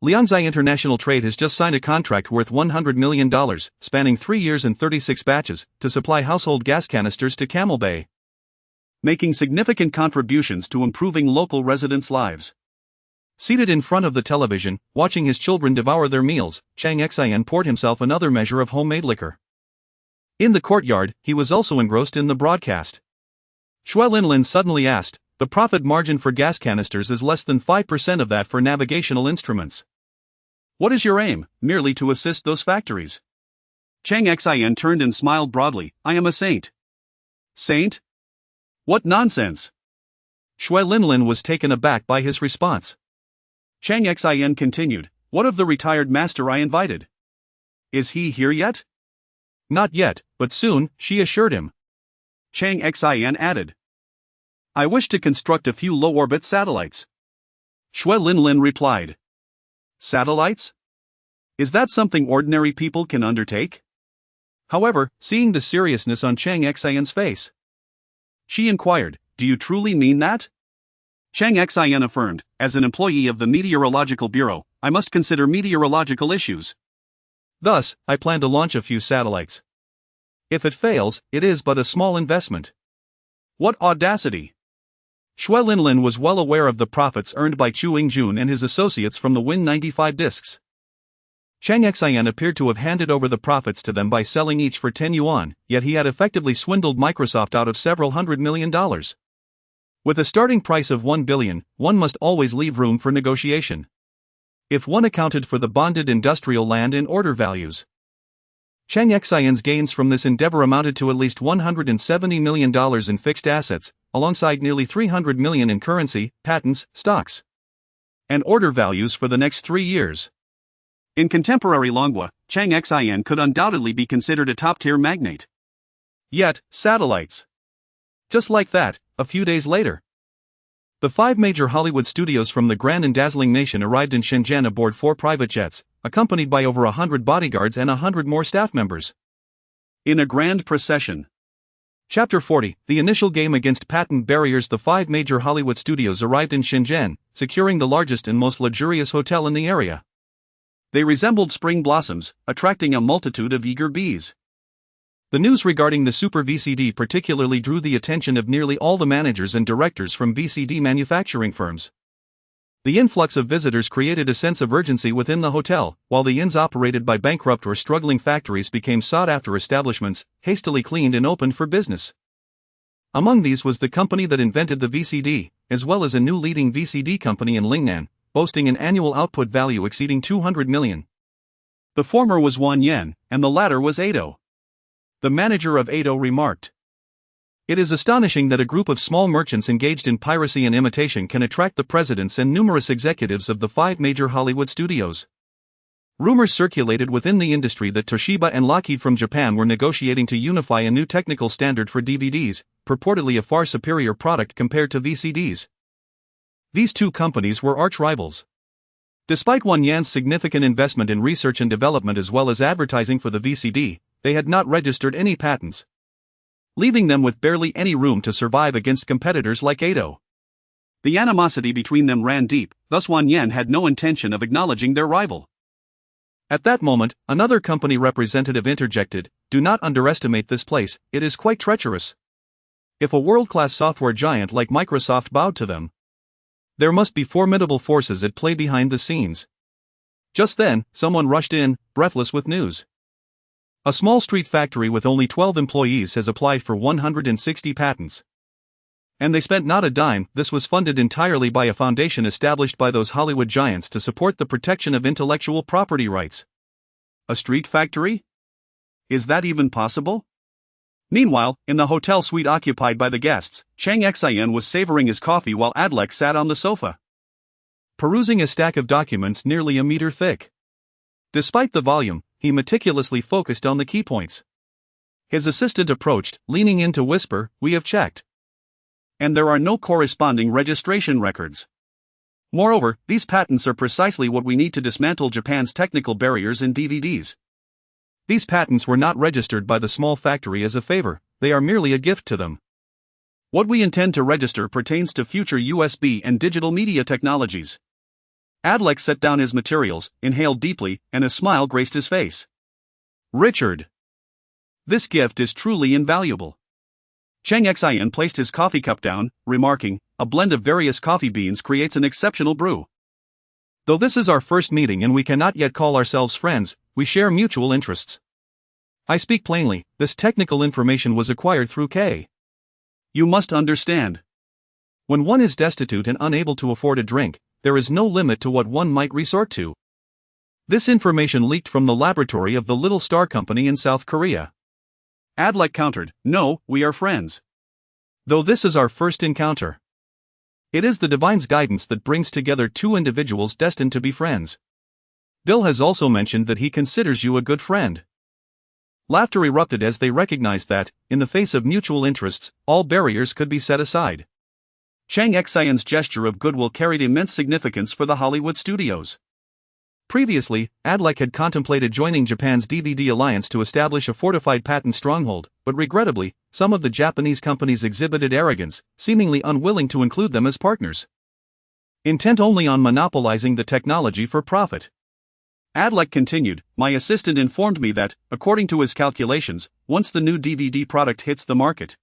Lianzai International Trade has just signed a contract worth $100 million, spanning 3 years and 36 batches, to supply household gas canisters to Huqiangbei, making significant contributions to improving local residents' lives. Seated in front of the television, watching his children devour their meals, Cheng Xin poured himself another measure of homemade liquor. In the courtyard, he was also engrossed in the broadcast. Shui Linlin suddenly asked, "The profit margin for gas canisters is less than 5% of that for navigational instruments. What is your aim, merely to assist those factories?" Cheng Xin turned and smiled broadly, "I am a saint." Saint? What nonsense! Shui Linlin was taken aback by his response. Cheng Xin continued, "What of the retired master I invited? Is he here yet?" "Not yet, but soon," she assured him. Cheng Xin added, "I wish to construct a few low-orbit satellites." Shui Linlin replied, "Satellites? Is that something ordinary people can undertake?" However, seeing the seriousness on Cheng Xin's face, she inquired, "Do you truly mean that?" Cheng Xin affirmed, "As an employee of the Meteorological Bureau, I must consider meteorological issues. Thus, I plan to launch a few satellites. If it fails, it is but a small investment." What audacity! Shui Linlin was well aware of the profits earned by Chu Yingjun and his associates from the Win-95 discs. Cheng Xin appeared to have handed over the profits to them by selling each for 10 yuan, yet he had effectively swindled Microsoft out of several $100 million. With a starting price of 1 billion, one must always leave room for negotiation. If one accounted for the bonded industrial land and order values, Cheng Xin's gains from this endeavor amounted to at least $170 million in fixed assets, alongside nearly $300 million in currency, patents, stocks, and order values for the next 3 years. In contemporary Longhua, Cheng Xin could undoubtedly be considered a top-tier magnate. Yet, satellites. Just like that, a few days later, the 5 major Hollywood studios from the grand and dazzling nation arrived in Shenzhen aboard 4 private jets, accompanied by over 100 bodyguards and 100 more staff members. In a grand procession. Chapter 40, The initial game against patent barriers. The 5 major Hollywood studios arrived in Shenzhen, securing the largest and most luxurious hotel in the area. They resembled spring blossoms, attracting a multitude of eager bees. The news regarding the Super VCD particularly drew the attention of nearly all the managers and directors from VCD manufacturing firms. The influx of visitors created a sense of urgency within the hotel, while the inns operated by bankrupt or struggling factories became sought-after establishments, hastily cleaned and opened for business. Among these was the company that invented the VCD, as well as a new leading VCD company in Lingnan, boasting an annual output value exceeding 200 million. The former was Wan Yan, and the latter was Ado. The manager of Ado remarked, "It is astonishing that a group of small merchants engaged in piracy and imitation can attract the presidents and numerous executives of the 5 major Hollywood studios." Rumors circulated within the industry that Toshiba and Lockheed from Japan were negotiating to unify a new technical standard for DVDs, purportedly a far superior product compared to VCDs. These 2 companies were arch-rivals. Despite Wan Yan's significant investment in research and development as well as advertising for the VCD, they had not registered any patents, leaving them with barely any room to survive against competitors like Ado. The animosity between them ran deep, thus Wan Yan had no intention of acknowledging their rival. At that moment, another company representative interjected, "Do not underestimate this place, it is quite treacherous. If a world-class software giant like Microsoft bowed to them, there must be formidable forces at play behind the scenes." Just then, someone rushed in, breathless with news. A small street factory with only 12 employees has applied for 160 patents. And they spent not a dime. This was funded entirely by a foundation established by those Hollywood giants to support the protection of intellectual property rights. A street factory? Is that even possible? Meanwhile, in the hotel suite occupied by the guests, Cheng Xin was savoring his coffee while Adlek sat on the sofa, perusing a stack of documents nearly a meter thick. Despite the volume, he meticulously focused on the key points. His assistant approached, leaning in to whisper, "We have checked, and there are no corresponding registration records. Moreover, these patents are precisely what we need to dismantle Japan's technical barriers in DVDs. These patents were not registered by the small factory as a favor, they are merely a gift to them. What we intend to register pertains to future USB and digital media technologies." Adlek set down his materials, inhaled deeply, and a smile graced his face. "Richard, this gift is truly invaluable." Cheng Xin placed his coffee cup down, remarking, "A blend of various coffee beans creates an exceptional brew. Though this is our first meeting and we cannot yet call ourselves friends, we share mutual interests. I speak plainly, this technical information was acquired through K. You must understand. When one is destitute and unable to afford a drink, there is no limit to what one might resort to. This information leaked from the laboratory of the Little Star Company in South Korea. Adlek countered, no, we are friends. Though this is our first encounter. It is the divine's guidance that brings together two individuals destined to be friends. Bill has also mentioned that he considers you a good friend. Laughter erupted as they recognized that, in the face of mutual interests, all barriers could be set aside. Cheng Xian's gesture of goodwill carried immense significance for the Hollywood studios. Previously, Adlek had contemplated joining Japan's DVD alliance to establish a fortified patent stronghold, but regrettably, some of the Japanese companies exhibited arrogance, seemingly unwilling to include them as partners. Intent only on monopolizing the technology for profit. Adlek continued, my assistant informed me that, according to his calculations, once the new DVD product hits the market,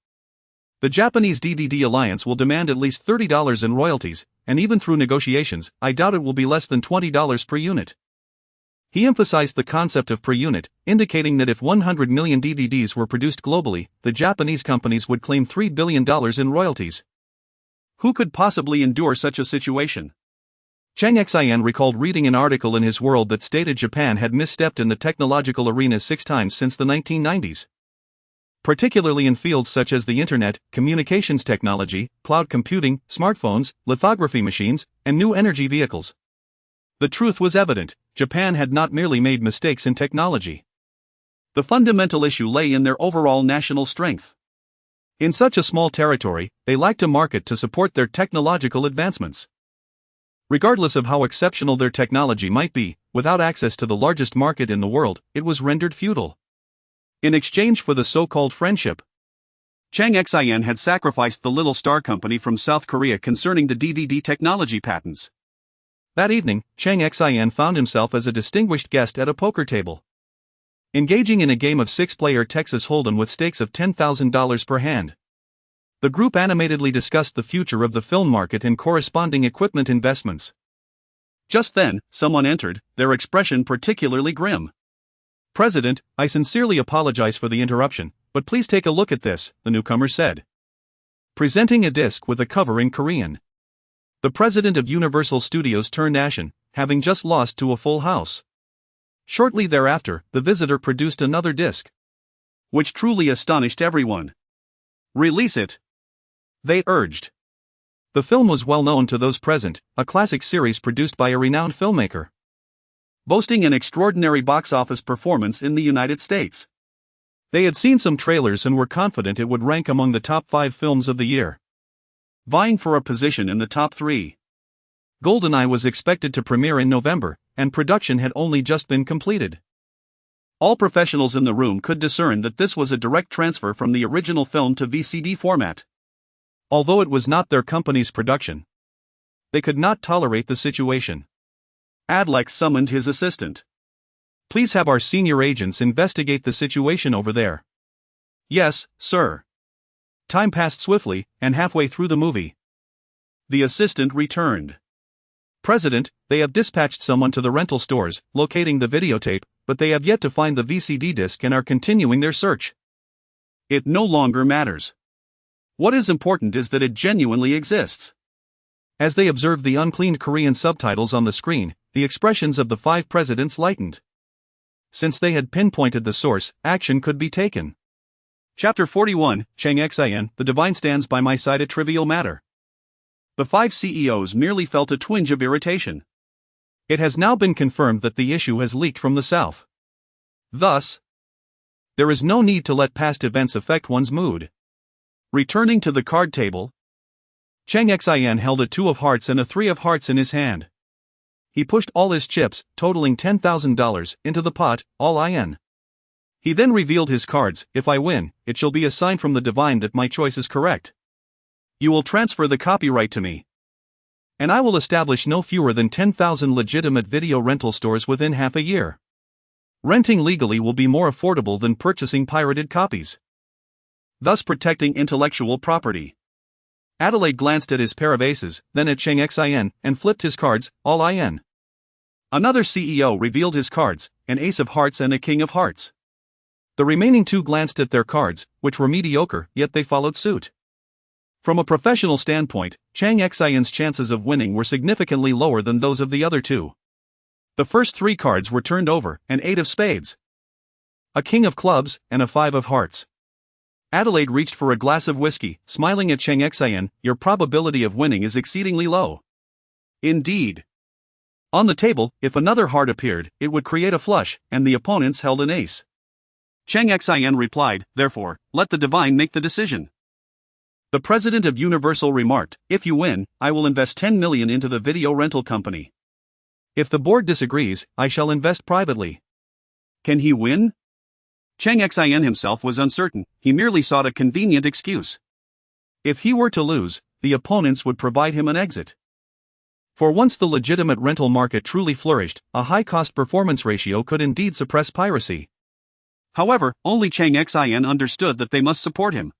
the Japanese DVD alliance will demand at least $30 in royalties, and even through negotiations, I doubt it will be less than $20 per unit. He emphasized the concept of per unit, indicating that if 100 million DVDs were produced globally, the Japanese companies would claim $3 billion in royalties. Who could possibly endure such a situation? Cheng Xian recalled reading an article in his World that stated Japan had misstepped in the technological arena 6 times since the 1990s. Particularly in fields such as the internet, communications technology, cloud computing, smartphones, lithography machines, and new energy vehicles. The truth was evident, Japan had not merely made mistakes in technology. The fundamental issue lay in their overall national strength. In such a small territory, they lacked a market to support their technological advancements. Regardless of how exceptional their technology might be, without access to the largest market in the world, it was rendered futile. In exchange for the so-called friendship, Cheng Xian had sacrificed the Little Star Company from South Korea concerning the DVD technology patents. That evening, Cheng Xian found himself as a distinguished guest at a poker table. Engaging in a game of 6-player Texas Hold'em with stakes of $10,000 per hand. The group animatedly discussed the future of the film market and corresponding equipment investments. Just then, someone entered, their expression particularly grim. President, I sincerely apologize for the interruption, but please take a look at this, the newcomer said. Presenting a disc with a cover in Korean. The president of Universal Studios turned ashen, having just lost to a full house. Shortly thereafter, the visitor produced another disc, which truly astonished everyone. Release it, they urged. The film was well known to those present, a classic series produced by a renowned filmmaker, boasting an extraordinary box office performance in the United States. They had seen some trailers and were confident it would rank among the top 5 films of the year, vying for a position in the top 3. GoldenEye was expected to premiere in November, and production had only just been completed. All professionals in the room could discern that this was a direct transfer from the original film to VCD format. Although it was not their company's production, they could not tolerate the situation. Adlek summoned his assistant. Please have our senior agents investigate the situation over there. Yes, sir. Time passed swiftly, and halfway through the movie, the assistant returned. President, they have dispatched someone to the rental stores, locating the videotape, but they have yet to find the VCD disc and are continuing their search. It no longer matters. What is important is that it genuinely exists. As they observed the uncleaned Korean subtitles on the screen, the expressions of the 5 presidents lightened. Since they had pinpointed the source, action could be taken. Chapter 41, Cheng Xian, the divine stands by my side, a trivial matter. The 5 CEOs merely felt a twinge of irritation. It has now been confirmed that the issue has leaked from the South. Thus, there is no need to let past events affect one's mood. Returning to the card table, Cheng Xian held a 2 of hearts and a 3 of hearts in his hand. He pushed all his chips, totaling $10,000, into the pot, all in. He then revealed his cards. If I win, it shall be a sign from the divine that my choice is correct. You will transfer the copyright to me, and I will establish no fewer than 10,000 legitimate video rental stores within half a year. Renting legally will be more affordable than purchasing pirated copies, thus protecting intellectual property. Adelaide glanced at his pair of aces, then at Cheng Xian, and flipped his cards, all in. Another CEO revealed his cards, an ace of hearts and a king of hearts. The remaining two glanced at their cards, which were mediocre, yet they followed suit. From a professional standpoint, Cheng Xian's chances of winning were significantly lower than those of the other two. The first three cards were turned over: an 8 of spades, a king of clubs, and a 5 of hearts. Adelaide reached for a glass of whiskey, smiling at Cheng Xian. "Your probability of winning is exceedingly low." "Indeed." On the table, if another heart appeared, it would create a flush, and the opponents held an ace. Cheng Xian replied, "Therefore, let the divine make the decision." The president of Universal remarked, "If you win, I will invest 10 million into the video rental company. If the board disagrees, I shall invest privately." Can he win? Cheng Xian himself was uncertain. He merely sought a convenient excuse. If he were to lose, the opponents would provide him an exit. For once the legitimate rental market truly flourished, a high cost-performance ratio could indeed suppress piracy. However, only Cheng Xian understood that they must support him.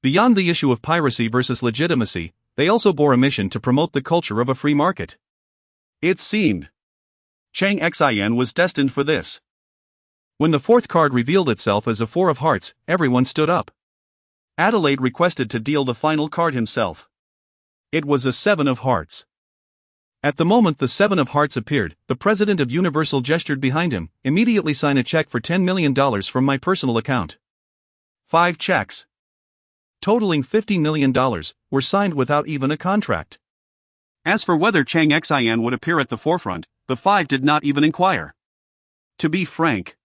Beyond the issue of piracy versus legitimacy, they also bore a mission to promote the culture of a free market. It seemed Cheng Xian was destined for this. When the fourth card revealed itself as a 4 of hearts, everyone stood up. Adelaide requested to deal the final card himself. It was a 7 of hearts. At the moment the 7 of hearts appeared, the president of Universal gestured behind him, "Immediately sign a check for $10 million from my personal account." 5 checks, totaling $50 million, were signed without even a contract. As for whether Cheng Xian would appear at the forefront, the 5 did not even inquire. To be frank,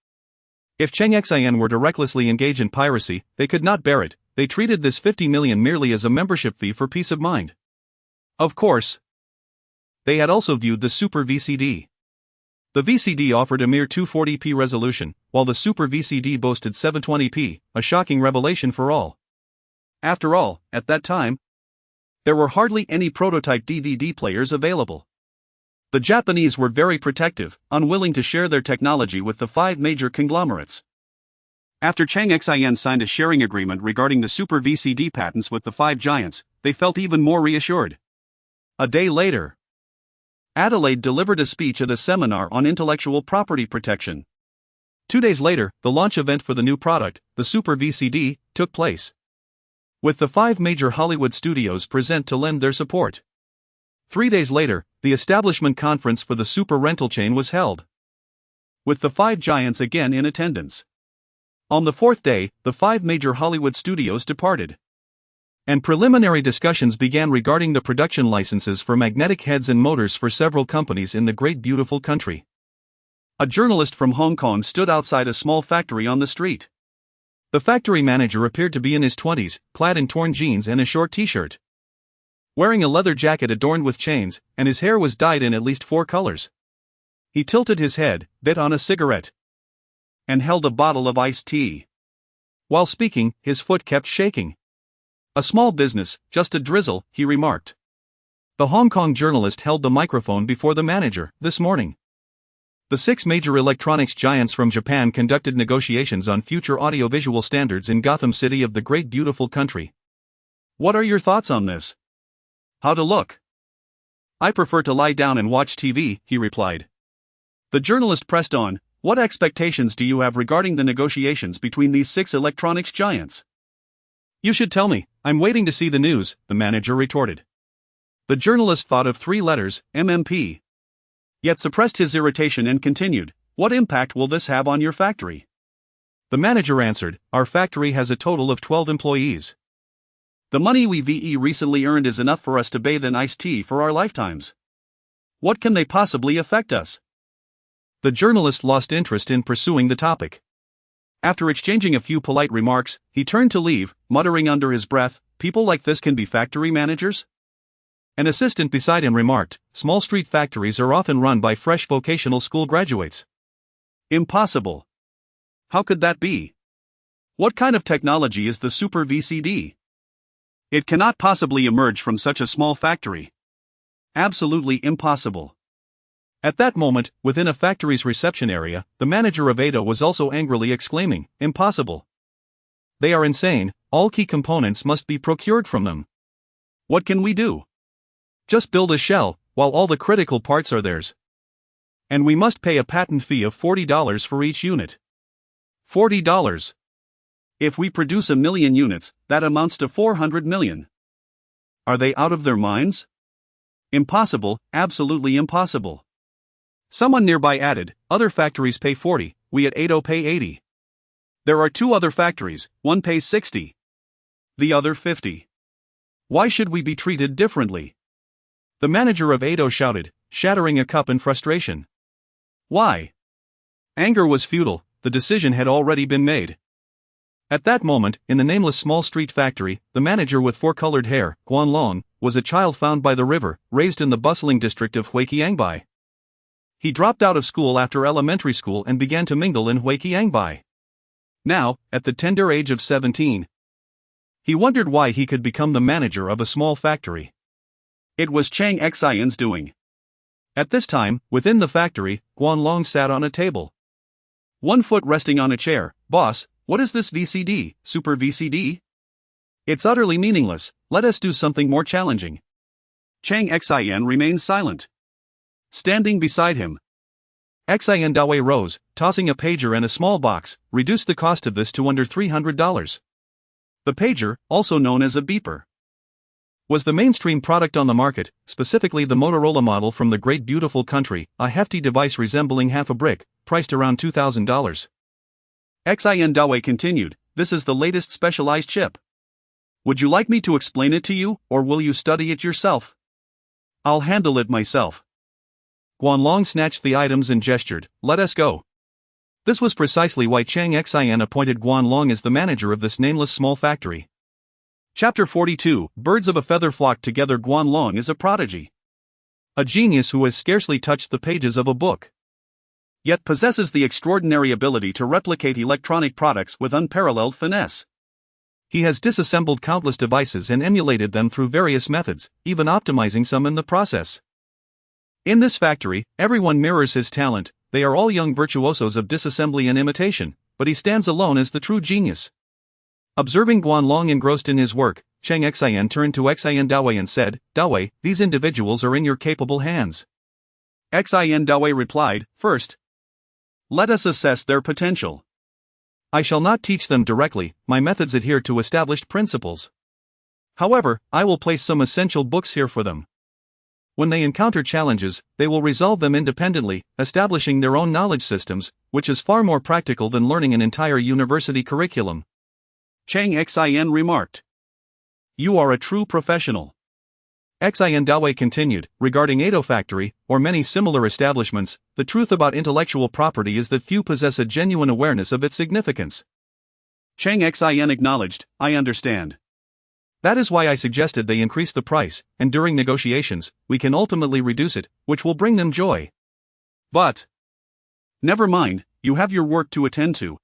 if Cheng Xian were to recklessly engage in piracy, they could not bear it. They treated this 50 million merely as a membership fee for peace of mind. Of course, they had also viewed the Super VCD. The VCD offered a mere 240p resolution, while the Super VCD boasted 720p, a shocking revelation for all. After all, at that time, there were hardly any prototype DVD players available. The Japanese were very protective, unwilling to share their technology with the 5 major conglomerates. After Cheng Xian signed a sharing agreement regarding the Super VCD patents with the 5 giants, they felt even more reassured. A day later, Adelaide delivered a speech at a seminar on intellectual property protection. 2 days later, the launch event for the new product, the Super VCD, took place, with the 5 major Hollywood studios present to lend their support. 3 days later, the establishment conference for the Super rental chain was held, with the 5 giants again in attendance. On the 4th day, the 5 major Hollywood studios departed, and preliminary discussions began regarding the production licenses for magnetic heads and motors for several companies in the great beautiful country. A journalist from Hong Kong stood outside a small factory on the street. The factory manager appeared to be in his 20s, clad in torn jeans and a short t-shirt, wearing a leather jacket adorned with chains, and his hair was dyed in at least 4 colors. He tilted his head, bit on a cigarette, and held a bottle of iced tea. While speaking, his foot kept shaking. "A small business, just a drizzle," he remarked. The Hong Kong journalist held the microphone before the manager. This morning, the 6 major electronics giants from Japan conducted negotiations on future audiovisual standards in Gotham City of the great beautiful country. What are your thoughts on this? How to look? I prefer to lie down and watch TV, he replied. The journalist pressed on, what expectations do you have regarding the negotiations between these 6 electronics giants? You should tell me, I'm waiting to see the news, the manager retorted. The journalist thought of 3 letters, MMP. Yet suppressed his irritation and continued, what impact will this have on your factory? The manager answered, our factory has a total of 12 employees. The money we recently earned is enough for us to bathe in iced tea for our lifetimes. What can they possibly affect us? The journalist lost interest in pursuing the topic. After exchanging a few polite remarks, he turned to leave, muttering under his breath, people like this can be factory managers? An assistant beside him remarked, small street factories are often run by fresh vocational school graduates. Impossible. How could that be? What kind of technology is the Super VCD? It cannot possibly emerge from such a small factory. Absolutely impossible. At that moment, within a factory's reception area, the manager of Ada was also angrily exclaiming, impossible. They are insane, all key components must be procured from them. What can we do? Just build a shell, while all the critical parts are theirs. And we must pay a patent fee of $40 for each unit. $40. If we produce 1 million units, that amounts to 400 million. Are they out of their minds? Impossible, absolutely impossible. Someone nearby added, other factories pay 40, we at Edo pay 80. There are 2 other factories, one pays 60. The other 50. Why should we be treated differently? The manager of Edo shouted, shattering a cup in frustration. Why? Anger was futile, the decision had already been made. At that moment, in the nameless small street factory, the manager with 4-colored hair, Guanlong, was a child found by the river, raised in the bustling district of Huqiangbei. He dropped out of school after elementary school and began to mingle in Huqiangbei. Now, at the tender age of 17, he wondered why he could become the manager of a small factory. It was Cheng Xin's doing. At this time, within the factory, Guanlong sat on a table. One foot resting on a chair. Boss, what is this VCD, Super VCD? It's utterly meaningless, let us do something more challenging. Cheng Xin remained silent. Standing beside him, Xin Dawei rose, tossing a pager and a small box, reduced the cost of this to under $300. The pager, also known as a beeper, was the mainstream product on the market, specifically the Motorola model from the great beautiful country, a hefty device resembling half a brick, priced around $2,000. Xin Dawei continued, this is the latest specialized chip. Would you like me to explain it to you, or will you study it yourself? I'll handle it myself. Guanlong snatched the items and gestured, let us go. This was precisely why Cheng Xin appointed Guanlong as the manager of this nameless small factory. Chapter 42, Birds of a Feather Flock Together. Guanlong is a prodigy. A genius who has scarcely touched the pages of a book, yet possesses the extraordinary ability to replicate electronic products with unparalleled finesse. He has disassembled countless devices and emulated them through various methods, even optimizing some in the process. In this factory, everyone mirrors his talent, they are all young virtuosos of disassembly and imitation, but he stands alone as the true genius. Observing Guanlong engrossed in his work, Cheng Xin turned to Xin Dawei and said, Dawei, these individuals are in your capable hands. Xin Dawei replied, first, let us assess their potential. I shall not teach them directly, my methods adhere to established principles. However, I will place some essential books here for them. When they encounter challenges, they will resolve them independently, establishing their own knowledge systems, which is far more practical than learning an entire university curriculum. Cheng Xin remarked. You are a true professional. Xin Dawei continued, regarding Edo Factory, or many similar establishments, the truth about intellectual property is that few possess a genuine awareness of its significance. Cheng Xin acknowledged, I understand. That is why I suggested they increase the price, and during negotiations, we can ultimately reduce it, which will bring them joy. But never mind, you have your work to attend to.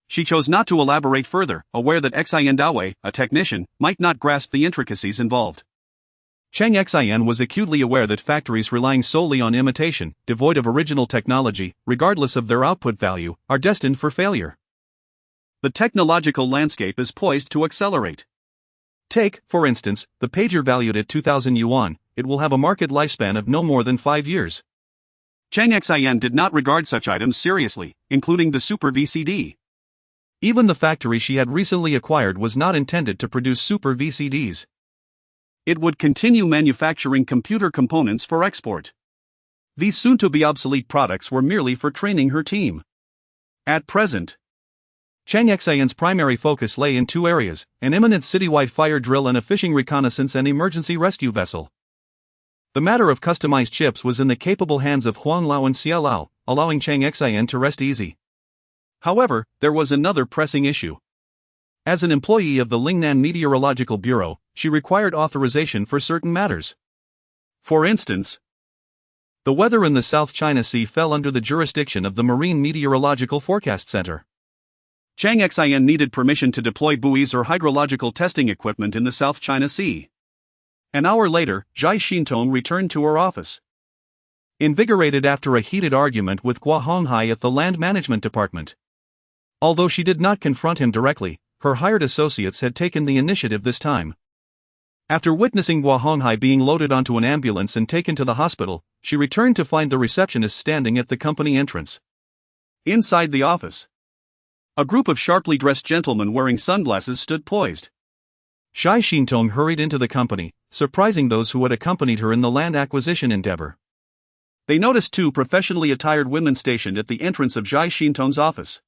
She chose not to elaborate further, aware that Xin Dawei, a technician, might not grasp the intricacies involved. Cheng Xin was acutely aware that factories relying solely on imitation, devoid of original technology, regardless of their output value, are destined for failure. The technological landscape is poised to accelerate. Take, for instance, the pager valued at 2,000 yuan, it will have a market lifespan of no more than 5 years. Cheng Xin did not regard such items seriously, including the Super VCD. Even the factory she had recently acquired was not intended to produce Super VCDs. It would continue manufacturing computer components for export. These soon-to-be obsolete products were merely for training her team. At present, Cheng Xin's primary focus lay in 2 areas, an imminent citywide fire drill and a fishing reconnaissance and emergency rescue vessel. The matter of customized chips was in the capable hands of Huang Lao and Xia Lao, allowing Cheng Xin to rest easy. However, there was another pressing issue. As an employee of the Lingnan Meteorological Bureau, she required authorization for certain matters. For instance, the weather in the South China Sea fell under the jurisdiction of the Marine Meteorological Forecast Center. Cheng Xin needed permission to deploy buoys or hydrological testing equipment in the South China Sea. An hour later, Zhai Xintong returned to her office. Invigorated after a heated argument with Guo Honghai at the Land Management Department. Although she did not confront him directly, her hired associates had taken the initiative this time. After witnessing Guo Honghai being loaded onto an ambulance and taken to the hospital, she returned to find the receptionist standing at the company entrance. Inside the office, A group of sharply dressed gentlemen wearing sunglasses stood poised. Cheng Xin hurried into the company, surprising those who had accompanied her in the land acquisition endeavor. They noticed two professionally attired women stationed at the entrance of Cheng Xin's office.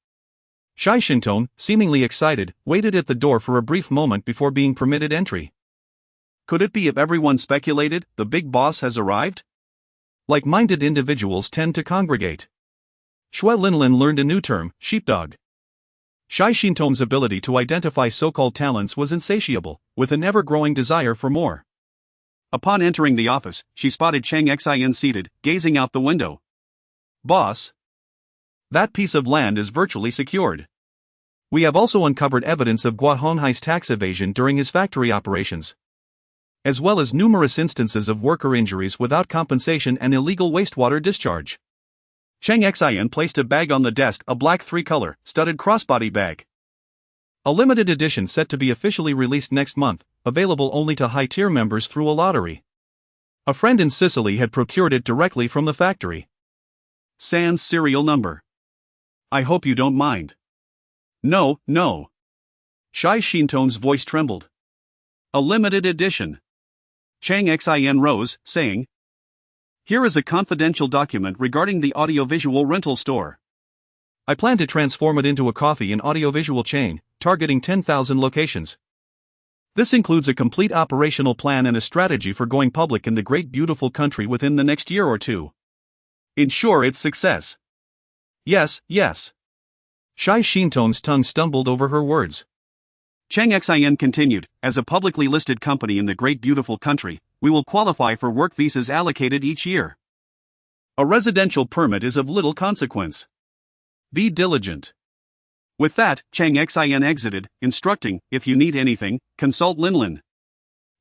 Cheng Xin, seemingly excited, waited at the door for a brief moment before being permitted entry. Could it be, if everyone speculated, the big boss has arrived? Like-minded individuals tend to congregate. Shui Linlin learned a new term, sheepdog. Cheng Xin's ability to identify so-called talents was insatiable, with an ever-growing desire for more. Upon entering the office, she spotted Cheng Xin seated, gazing out the window. Boss, that piece of land is virtually secured. We have also uncovered evidence of Guo Honhai's tax evasion during his factory operations, as well as numerous instances of worker injuries without compensation and illegal wastewater discharge. Cheng Xin placed a bag on the desk, a black three-color, studded crossbody bag. A limited edition set to be officially released next month, available only to high-tier members through a lottery. A friend in Sicily had procured it directly from the factory. Sans serial number. I hope you don't mind. No, no. Cheng Xin's voice trembled. A limited edition. Cheng Xin rose, saying, "Here is a confidential document regarding the audiovisual rental store. I plan to transform it into a coffee and audiovisual chain, targeting 10,000 locations. This includes a complete operational plan and a strategy for going public in the great beautiful country within the next year or two. Ensure its success." Yes, yes. Cheng Xin's tongue stumbled over her words. Cheng Xin continued, "As a publicly listed company in the great beautiful country, we will qualify for work visas allocated each year. A residential permit is of little consequence. Be diligent." With that, Cheng Xin exited, instructing, "If you need anything, consult Linlin."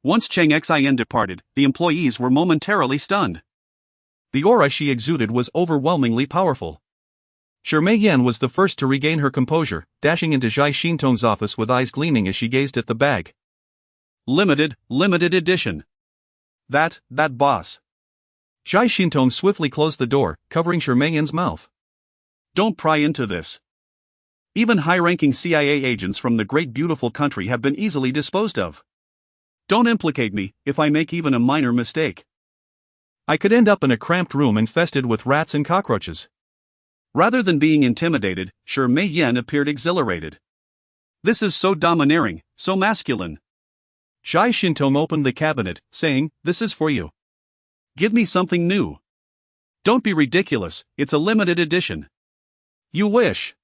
Once Cheng Xin departed, the employees were momentarily stunned. The aura she exuded was overwhelmingly powerful. Mei Yan was the first to regain her composure, dashing into Cheng Xin's office with eyes gleaming as she gazed at the bag. Limited edition. That boss. Cheng Xin swiftly closed the door, covering Mei Yan's mouth. Don't pry into this. Even high-ranking CIA agents from the great beautiful country have been easily disposed of. Don't implicate me, if I make even a minor mistake. I could end up in a cramped room infested with rats and cockroaches. Rather than being intimidated, Mei Yan appeared exhilarated. This is so domineering, so masculine. Cheng Xin opened the cabinet, saying, "This is for you. Give me something new. Don't be ridiculous, it's a limited edition." You wish.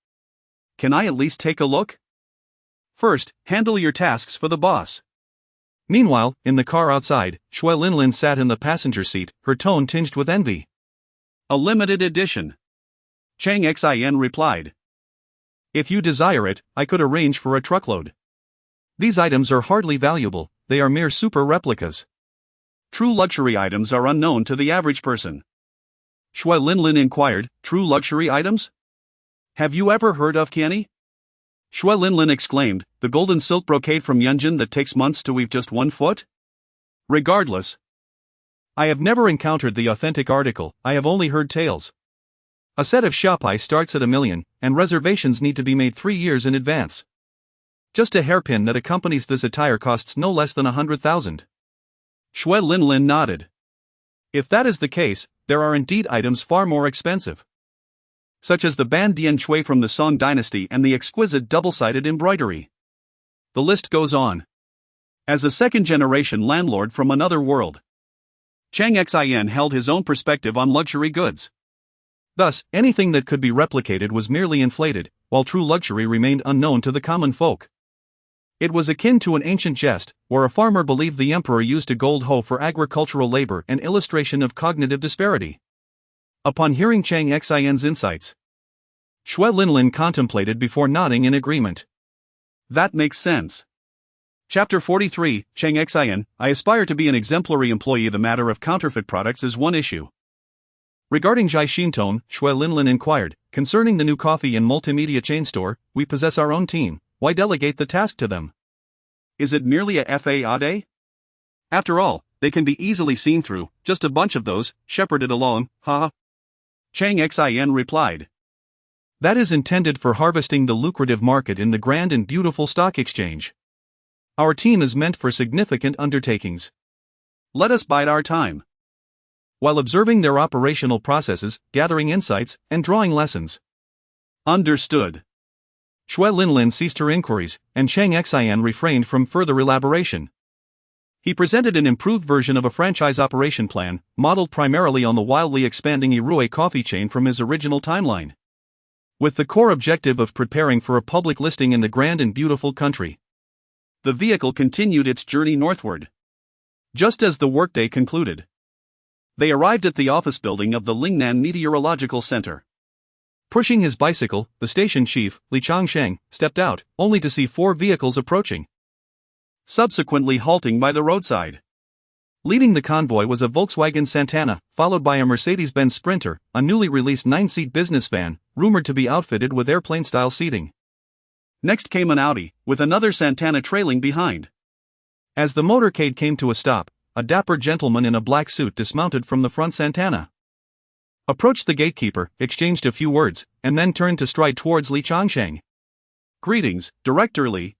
Can I at least take a look? First, handle your tasks for the boss. Meanwhile, in the car outside, Shui Linlin sat in the passenger seat, her tone tinged with envy. A limited edition. Cheng Xin replied. If you desire it, I could arrange for a truckload. These items are hardly valuable, they are mere super replicas. True luxury items are unknown to the average person. Shui Linlin inquired, true luxury items? Have you ever heard of Huqiangbei? Shui Linlin exclaimed, the golden silk brocade from Yunjin that takes months to weave just 1 foot? Regardless. I have never encountered the authentic article, I have only heard tales. A set of Shopai starts at $1 million, and reservations need to be made 3 years in advance. Just a hairpin that accompanies this attire costs no less than 100,000. Shui Linlin nodded. If that is the case, there are indeed items far more expensive, such as the Ban Dian Shui from the Song dynasty and the exquisite double-sided embroidery. The list goes on. As a second-generation landlord from another world, Cheng Xin held his own perspective on luxury goods. Thus, anything that could be replicated was merely inflated, while true luxury remained unknown to the common folk. It was akin to an ancient jest, where a farmer believed the emperor used a gold hoe for agricultural labor, an illustration of cognitive disparity. Upon hearing Cheng Xin's insights, Shui Linlin contemplated before nodding in agreement. That makes sense. Chapter 43, Cheng Xin, I aspire to be an exemplary employee. The matter of counterfeit products is one issue. Regarding Cheng Xin, Shui Linlin inquired, concerning the new coffee and multimedia chain store, we possess our own team, why delegate the task to them? Is it merely a FAAD? After all, they can be easily seen through, just a bunch of those, shepherded along, ha. Cheng Xin replied. That is intended for harvesting the lucrative market in the grand and beautiful stock exchange. Our team is meant for significant undertakings. Let us bide our time, while observing their operational processes, gathering insights, and drawing lessons. Understood. Shui Linlin ceased her inquiries, and Cheng Xin refrained from further elaboration. He presented an improved version of a franchise operation plan, modeled primarily on the wildly expanding Irue coffee chain from his original timeline, with the core objective of preparing for a public listing in the grand and beautiful country. The vehicle continued its journey northward. Just as the workday concluded, they arrived at the office building of the Lingnan Meteorological Center. Pushing his bicycle, the station chief, Li Changsheng, stepped out, only to see 4 vehicles approaching, subsequently halting by the roadside. Leading the convoy was a Volkswagen Santana, followed by a Mercedes-Benz Sprinter, a newly released 9-seat business van, rumored to be outfitted with airplane-style seating. Next came an Audi, with another Santana trailing behind. As the motorcade came to a stop, a dapper gentleman in a black suit dismounted from the front Santana, approached the gatekeeper, exchanged a few words, and then turned to stride towards Li Changsheng. Greetings, Director Li.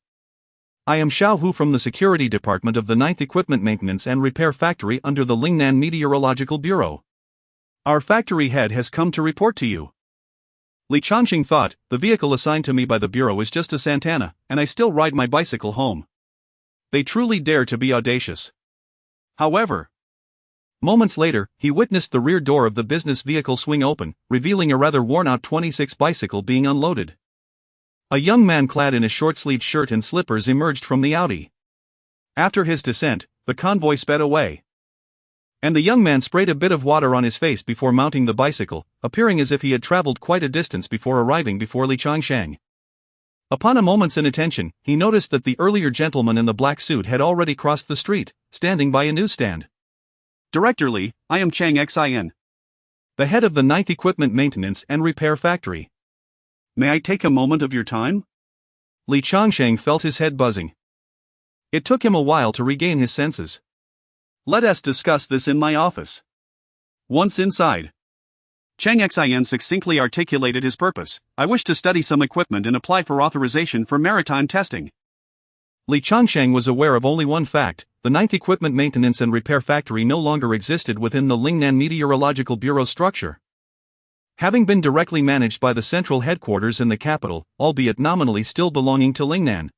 I am Xiao Hu from the Security Department of the 9th Equipment Maintenance and Repair Factory under the Lingnan Meteorological Bureau. Our factory head has come to report to you. Li Changsheng thought, the vehicle assigned to me by the Bureau is just a Santana, and I still ride my bicycle home. They truly dare to be audacious. However, moments later, he witnessed the rear door of the business vehicle swing open, revealing a rather worn-out 26 bicycle being unloaded. A young man clad in a short-sleeved shirt and slippers emerged from the Audi. After his descent, the convoy sped away, and the young man sprayed a bit of water on his face before mounting the bicycle, appearing as if he had traveled quite a distance before arriving before Li Changsheng. Upon a moment's inattention, he noticed that the earlier gentleman in the black suit had already crossed the street, standing by a newsstand. Director Li, I am Cheng Xin, the head of the 9th Equipment Maintenance and Repair Factory. May I take a moment of your time? Li Changsheng felt his head buzzing. It took him a while to regain his senses. Let us discuss this in my office. Once inside, Cheng Xin succinctly articulated his purpose. I wish to study some equipment and apply for authorization for maritime testing. Li Changsheng was aware of only one fact: the 9th Equipment Maintenance and Repair Factory no longer existed within the Lingnan Meteorological Bureau structure, having been directly managed by the central headquarters in the capital, albeit nominally still belonging to Lingnan.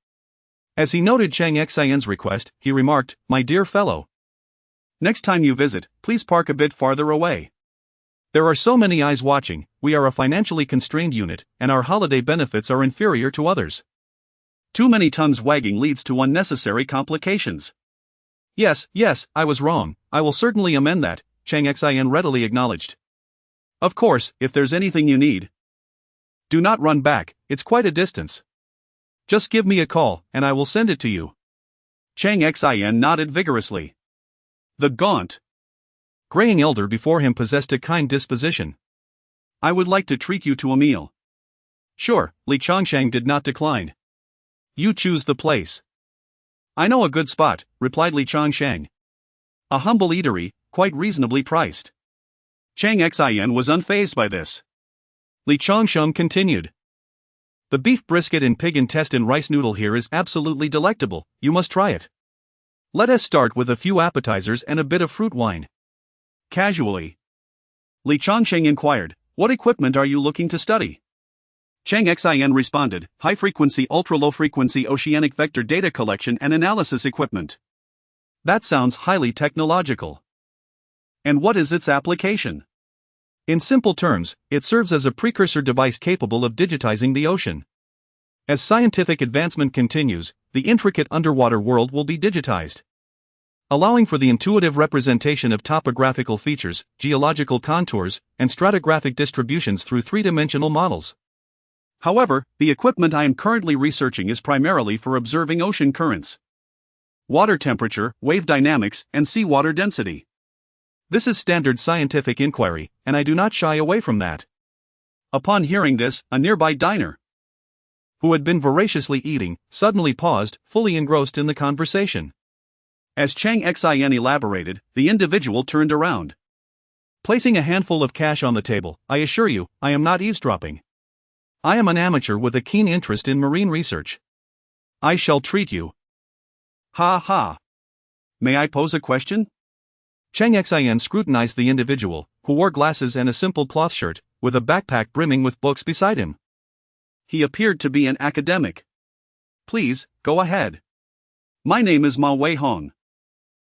As he noted Cheng Xin's request, he remarked, "My dear fellow, next time you visit, please park a bit farther away. There are so many eyes watching. We are a financially constrained unit, and our holiday benefits are inferior to others. Too many tongues wagging leads to unnecessary complications." Yes, I was wrong. I will certainly amend that, Cheng Xin readily acknowledged. Of course, if there's anything you need, do not run back, it's quite a distance. Just give me a call, and I will send it to you. Cheng Xin nodded vigorously. The gaunt, graying elder before him possessed a kind disposition. I would like to treat you to a meal. Sure, Li Changsheng did not decline. You choose the place. I know a good spot, replied Li Changsheng. A humble eatery, quite reasonably priced. Cheng Xin was unfazed by this. Li Changsheng continued. The beef brisket and pig intestine rice noodle here is absolutely delectable, you must try it. Let us start with a few appetizers and a bit of fruit wine. Casually, Li Changsheng inquired, what equipment are you looking to study? Cheng Xin responded, high-frequency, ultra-low-frequency oceanic vector data collection and analysis equipment. That sounds highly technological. And what is its application? In simple terms, it serves as a precursor device capable of digitizing the ocean. As scientific advancement continues, the intricate underwater world will be digitized, allowing for the intuitive representation of topographical features, geological contours, and stratigraphic distributions through three-dimensional models. However, the equipment I am currently researching is primarily for observing ocean currents, water temperature, wave dynamics, and seawater density. This is standard scientific inquiry, and I do not shy away from that. Upon hearing this, a nearby diner, who had been voraciously eating, suddenly paused, fully engrossed in the conversation. As Cheng Xin elaborated, the individual turned around, placing a handful of cash on the table. I assure you, I am not eavesdropping. I am an amateur with a keen interest in marine research. I shall treat you. Ha ha. May I pose a question? Cheng Xin scrutinized the individual, who wore glasses and a simple cloth shirt, with a backpack brimming with books beside him. He appeared to be an academic. Please, go ahead. My name is Ma Wei Hong.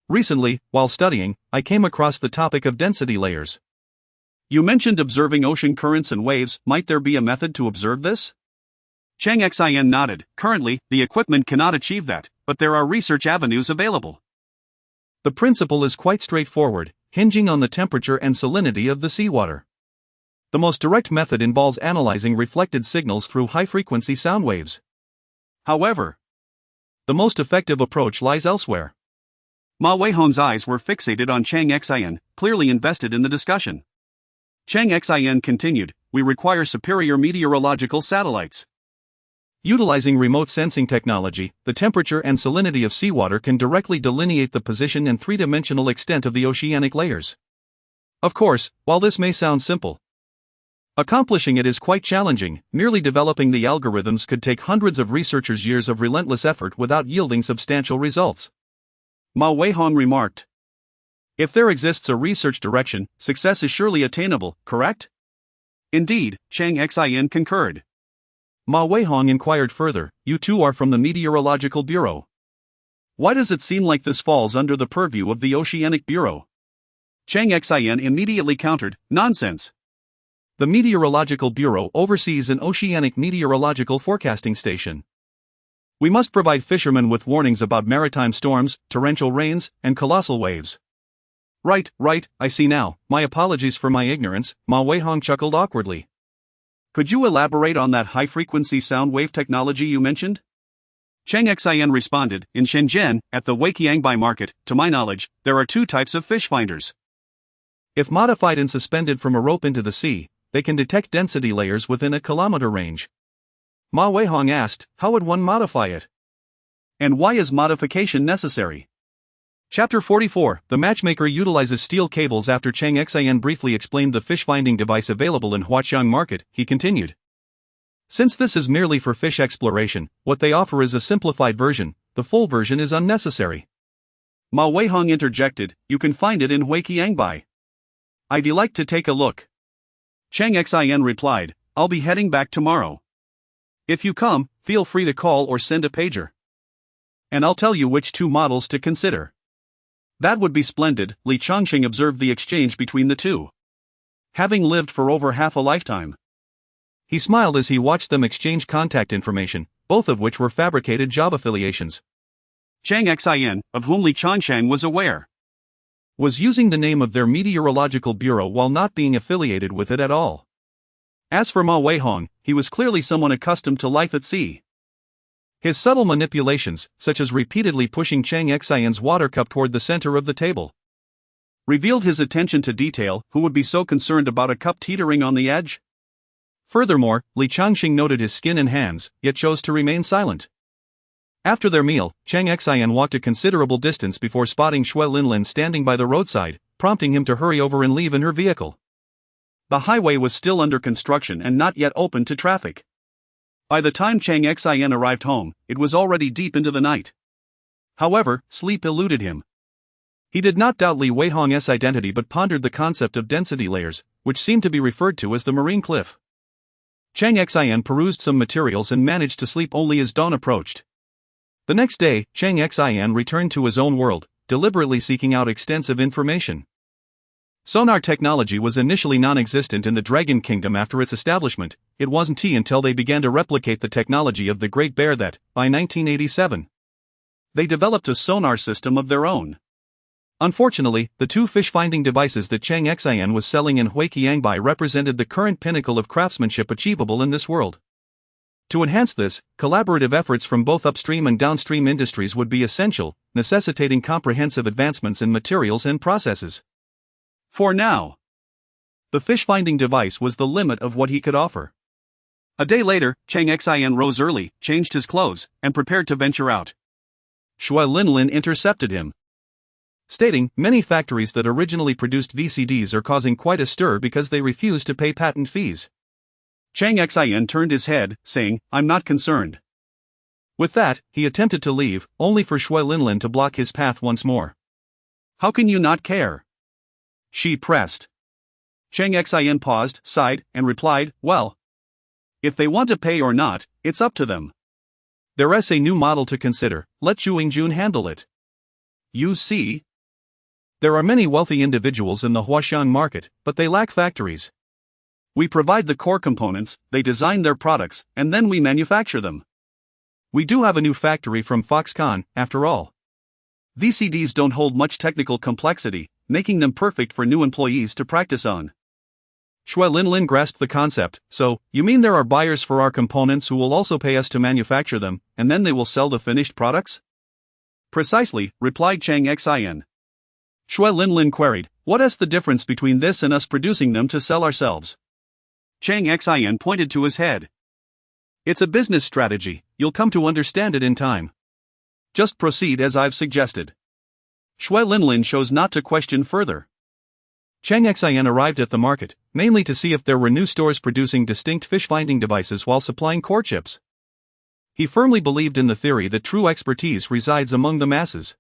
Recently, while studying, I came across the topic of density layers. You mentioned observing ocean currents and waves. Might there be a method to observe this? Cheng Xin nodded. Currently, the equipment cannot achieve that, but there are research avenues available. The principle is quite straightforward, hinging on the temperature and salinity of the seawater. The most direct method involves analyzing reflected signals through high-frequency sound waves. However, the most effective approach lies elsewhere. Ma Weihong's eyes were fixated on Cheng Xin, clearly invested in the discussion. Cheng Xin continued, we require superior meteorological satellites. Utilizing remote sensing technology, the temperature and salinity of seawater can directly delineate the position and three-dimensional extent of the oceanic layers. Of course, while this may sound simple, accomplishing it is quite challenging. Merely developing the algorithms could take hundreds of researchers' years of relentless effort without yielding substantial results. Ma Weihong remarked. If there exists a research direction, success is surely attainable, correct? Indeed, Cheng Xin concurred. Ma Weihong inquired further, you two are from the Meteorological Bureau. Why does it seem like this falls under the purview of the Oceanic Bureau? Cheng Xin immediately countered, nonsense. The Meteorological Bureau oversees an oceanic meteorological forecasting station. We must provide fishermen with warnings about maritime storms, torrential rains, and colossal waves. Right, I see now. My apologies for my ignorance, Ma Weihong chuckled awkwardly. Could you elaborate on that high-frequency sound wave technology you mentioned? Cheng Xin responded, in Shenzhen, at the Huqiangbei market, to my knowledge, there are two types of fish finders. If modified and suspended from a rope into the sea, they can detect density layers within a kilometer range. Ma Weihong asked, how would one modify it? And why is modification necessary? Chapter 44, The Matchmaker utilizes steel cables. After Cheng Xin briefly explained the fish-finding device available in Huaqiang market, he continued. Since this is merely for fish exploration, what they offer is a simplified version. The full version is unnecessary. Ma Weihong interjected, you can find it in Huqiangbei. I'd like to take a look. Cheng Xin replied, I'll be heading back tomorrow. If you come, feel free to call or send a pager. And I'll tell you which two models to consider. That would be splendid. Li Changxing observed the exchange between the two. Having lived for over half a lifetime. He smiled as he watched them exchange contact information, both of which were fabricated job affiliations. Cheng Xin, of whom Li Changxing was aware, was using the name of their meteorological bureau while not being affiliated with it at all. As for Ma Weihong, he was clearly someone accustomed to life at sea. His subtle manipulations, such as repeatedly pushing Cheng Xin's water cup toward the center of the table, revealed his attention to detail. Who would be so concerned about a cup teetering on the edge? Furthermore, Li Changxing noted his skin and hands, yet chose to remain silent. After their meal, Cheng Xin walked a considerable distance before spotting Shui Linlin standing by the roadside, prompting him to hurry over and leave in her vehicle. The highway was still under construction and not yet open to traffic. By the time Cheng Xin arrived home, it was already deep into the night. However, sleep eluded him. He did not doubt Li Weihong's identity but pondered the concept of density layers, which seemed to be referred to as the marine cliff. Cheng Xin perused some materials and managed to sleep only as dawn approached. The next day, Cheng Xin returned to his own world, deliberately seeking out extensive information. Sonar technology was initially non-existent in the Dragon Kingdom. After its establishment, it wasn't until they began to replicate the technology of the Great Bear that, by 1987, they developed a sonar system of their own. Unfortunately, the two fish-finding devices that Cheng Xin was selling in Huqiangbei represented the current pinnacle of craftsmanship achievable in this world. To enhance this, collaborative efforts from both upstream and downstream industries would be essential, necessitating comprehensive advancements in materials and processes. For now, the fish-finding device was the limit of what he could offer. A day later, Cheng Xin rose early, changed his clothes, and prepared to venture out. Shui Linlin intercepted him, stating, many factories that originally produced VCDs are causing quite a stir because they refuse to pay patent fees. Cheng Xin turned his head, saying, I'm not concerned. With that, he attempted to leave, only for Shui Linlin to block his path once more. How can you not care? She pressed. Cheng Xin paused, sighed, and replied, well, if they want to pay or not, it's up to them. There's a new model to consider, let Zhu Yingjun handle it. You see? There are many wealthy individuals in the Huqiang market, but they lack factories. We provide the core components, they design their products, and then we manufacture them. We do have a new factory from Foxconn, after all. VCDs don't hold much technical complexity, making them perfect for new employees to practice on. Shui Linlin grasped the concept. So, you mean there are buyers for our components who will also pay us to manufacture them, and then they will sell the finished products? Precisely, replied Cheng Xin. Shui Linlin queried, what is the difference between this and us producing them to sell ourselves? Cheng Xin pointed to his head. It's a business strategy, you'll come to understand it in time. Just proceed as I've suggested. Shui Linlin chose not to question further. Cheng Xin arrived at the market, mainly to see if there were new stores producing distinct fish-finding devices while supplying core chips. He firmly believed in the theory that true expertise resides among the masses.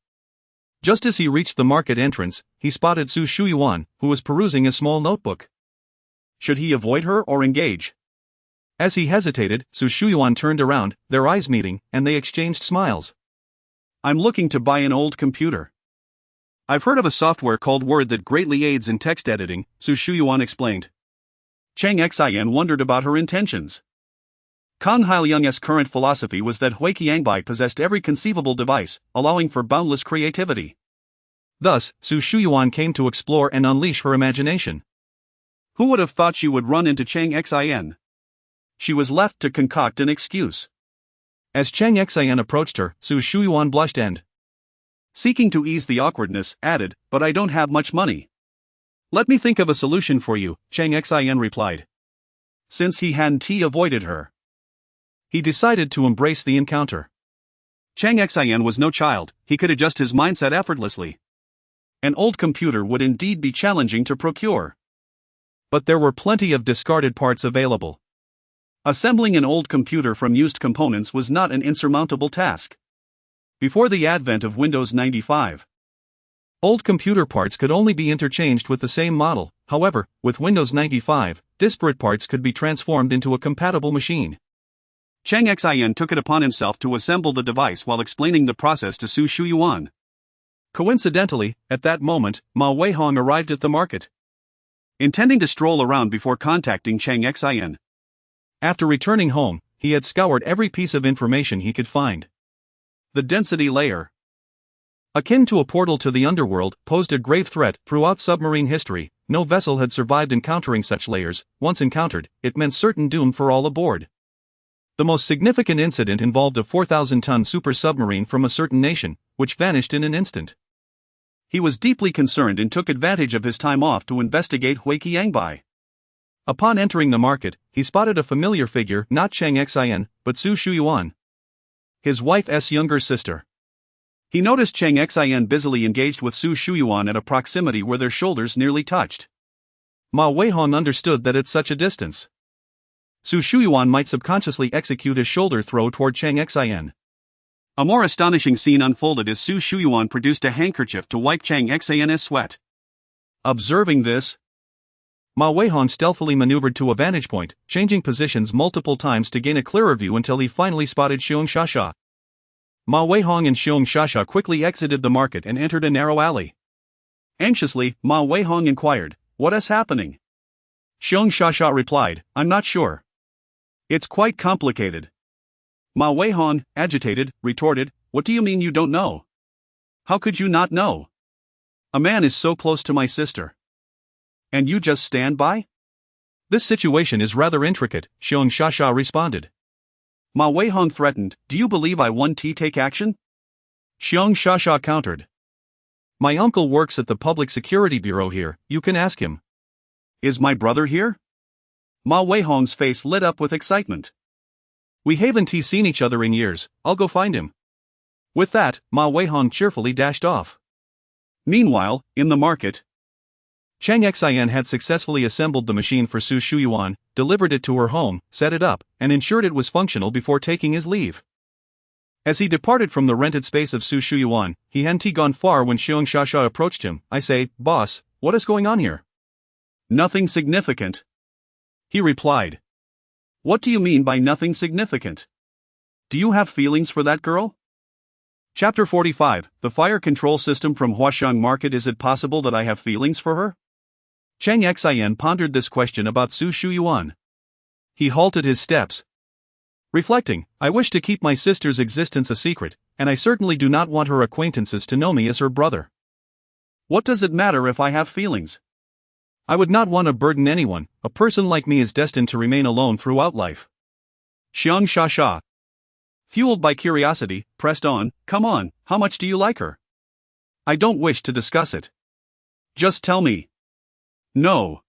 Just as he reached the market entrance, he spotted Su Shuyuan, who was perusing a small notebook. Should he avoid her or engage? As he hesitated, Su Shuyuan turned around, their eyes meeting, and they exchanged smiles. I'm looking to buy an old computer. I've heard of a software called Word that greatly aids in text editing, Su Shuyuan explained. Cheng Xin wondered about her intentions. Kang Hailiang's current philosophy was that Huqiangbei possessed every conceivable device, allowing for boundless creativity. Thus, Su Shuyuan came to explore and unleash her imagination. Who would have thought she would run into Cheng Xin? She was left to concoct an excuse. As Cheng Xin approached her, Su Shuyuan blushed and, seeking to ease the awkwardness, added, but I don't have much money. Let me think of a solution for you, Cheng Xin replied. Since he hadn't avoided her, he decided to embrace the encounter. Cheng Xin was no child, he could adjust his mindset effortlessly. An old computer would indeed be challenging to procure. But there were plenty of discarded parts available. Assembling an old computer from used components was not an insurmountable task. Before the advent of Windows 95, old computer parts could only be interchanged with the same model. However, with Windows 95, disparate parts could be transformed into a compatible machine. Cheng Xin took it upon himself to assemble the device while explaining the process to Su Shuyuan. Coincidentally, at that moment, Ma Weihong arrived at the market, intending to stroll around before contacting Cheng Xin. After returning home, he had scoured every piece of information he could find. The density layer, akin to a portal to the underworld, posed a grave threat throughout submarine history. No vessel had survived encountering such layers. Once encountered, it meant certain doom for all aboard. The most significant incident involved a 4,000-ton super submarine from a certain nation, which vanished in an instant. He was deeply concerned and took advantage of his time off to investigate Huqiangbei. Upon entering the market, he spotted a familiar figure, not Cheng Xin, but Su Shuyuan, his wife's younger sister. He noticed Cheng Xin busily engaged with Su Shuyuan at a proximity where their shoulders nearly touched. Ma Weihong understood that at such a distance, Su Shuyuan might subconsciously execute a shoulder throw toward Cheng Xin. A more astonishing scene unfolded as Su Shuyuan produced a handkerchief to wipe Cheng Xin's sweat. Observing this, Ma Weihong stealthily maneuvered to a vantage point, changing positions multiple times to gain a clearer view until he finally spotted Xiong Shasha. Ma Weihong and Xiong Shasha quickly exited the market and entered a narrow alley. Anxiously, Ma Weihong inquired, "What is happening?" Xiong Shasha replied, "I'm not sure. It's quite complicated." Ma Weihong, agitated, retorted, "What do you mean you don't know? How could you not know? A man is so close to my sister. And you just stand by?" "This situation is rather intricate," Xiong Shasha responded. Ma Weihong threatened, "Do you believe I want to take action?" Xiong Shasha countered, "My uncle works at the Public Security Bureau here, you can ask him." "Is my brother here?" Ma Weihong's face lit up with excitement. "We haven't seen each other in years, I'll go find him." With that, Ma Weihong cheerfully dashed off. Meanwhile, in the market, Cheng Xin had successfully assembled the machine for Su Shuyuan, delivered it to her home, set it up, and ensured it was functional before taking his leave. As he departed from the rented space of Su Shuyuan, he hadn't gone far when Xiong Shasha approached him. "I say, boss, what is going on here?" "Nothing significant," he replied. "What do you mean by nothing significant? Do you have feelings for that girl?" Chapter 45, The Fire Control System from Huaxiang Market. Is it possible that I have feelings for her? Cheng Xin pondered this question about Su Shuyuan. He halted his steps, reflecting, "I wish to keep my sister's existence a secret, and I certainly do not want her acquaintances to know me as her brother. What does it matter if I have feelings? I would not want to burden anyone. A person like me is destined to remain alone throughout life." Xiong Shasha, fueled by curiosity, pressed on, "Come on, how much do you like her?" "I don't wish to discuss it. Just tell me." "No."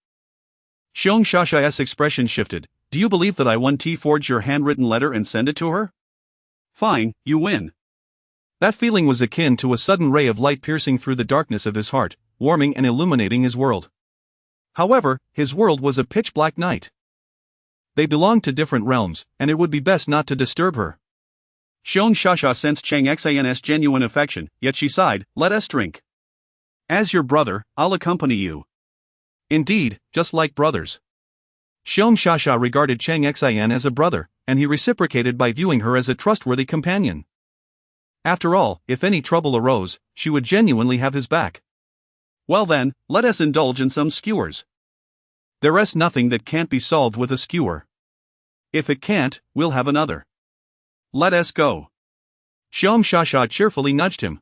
Xiong Shasha's expression shifted. "Do you believe that I want to forge your handwritten letter and send it to her? Fine, you win." That feeling was akin to a sudden ray of light piercing through the darkness of his heart, warming and illuminating his world. However, his world was a pitch-black night. They belonged to different realms, and it would be best not to disturb her. Xiong Shasha sensed Cheng Xin's genuine affection, yet she sighed. "Let us drink. As your brother, I'll accompany you." Indeed, just like brothers. Xiong Shasha regarded Cheng Xin as a brother, and he reciprocated by viewing her as a trustworthy companion. After all, if any trouble arose, she would genuinely have his back. "Well then, let us indulge in some skewers. There's nothing that can't be solved with a skewer. If it can't, we'll have another. Let us go." Xiong Shasha cheerfully nudged him.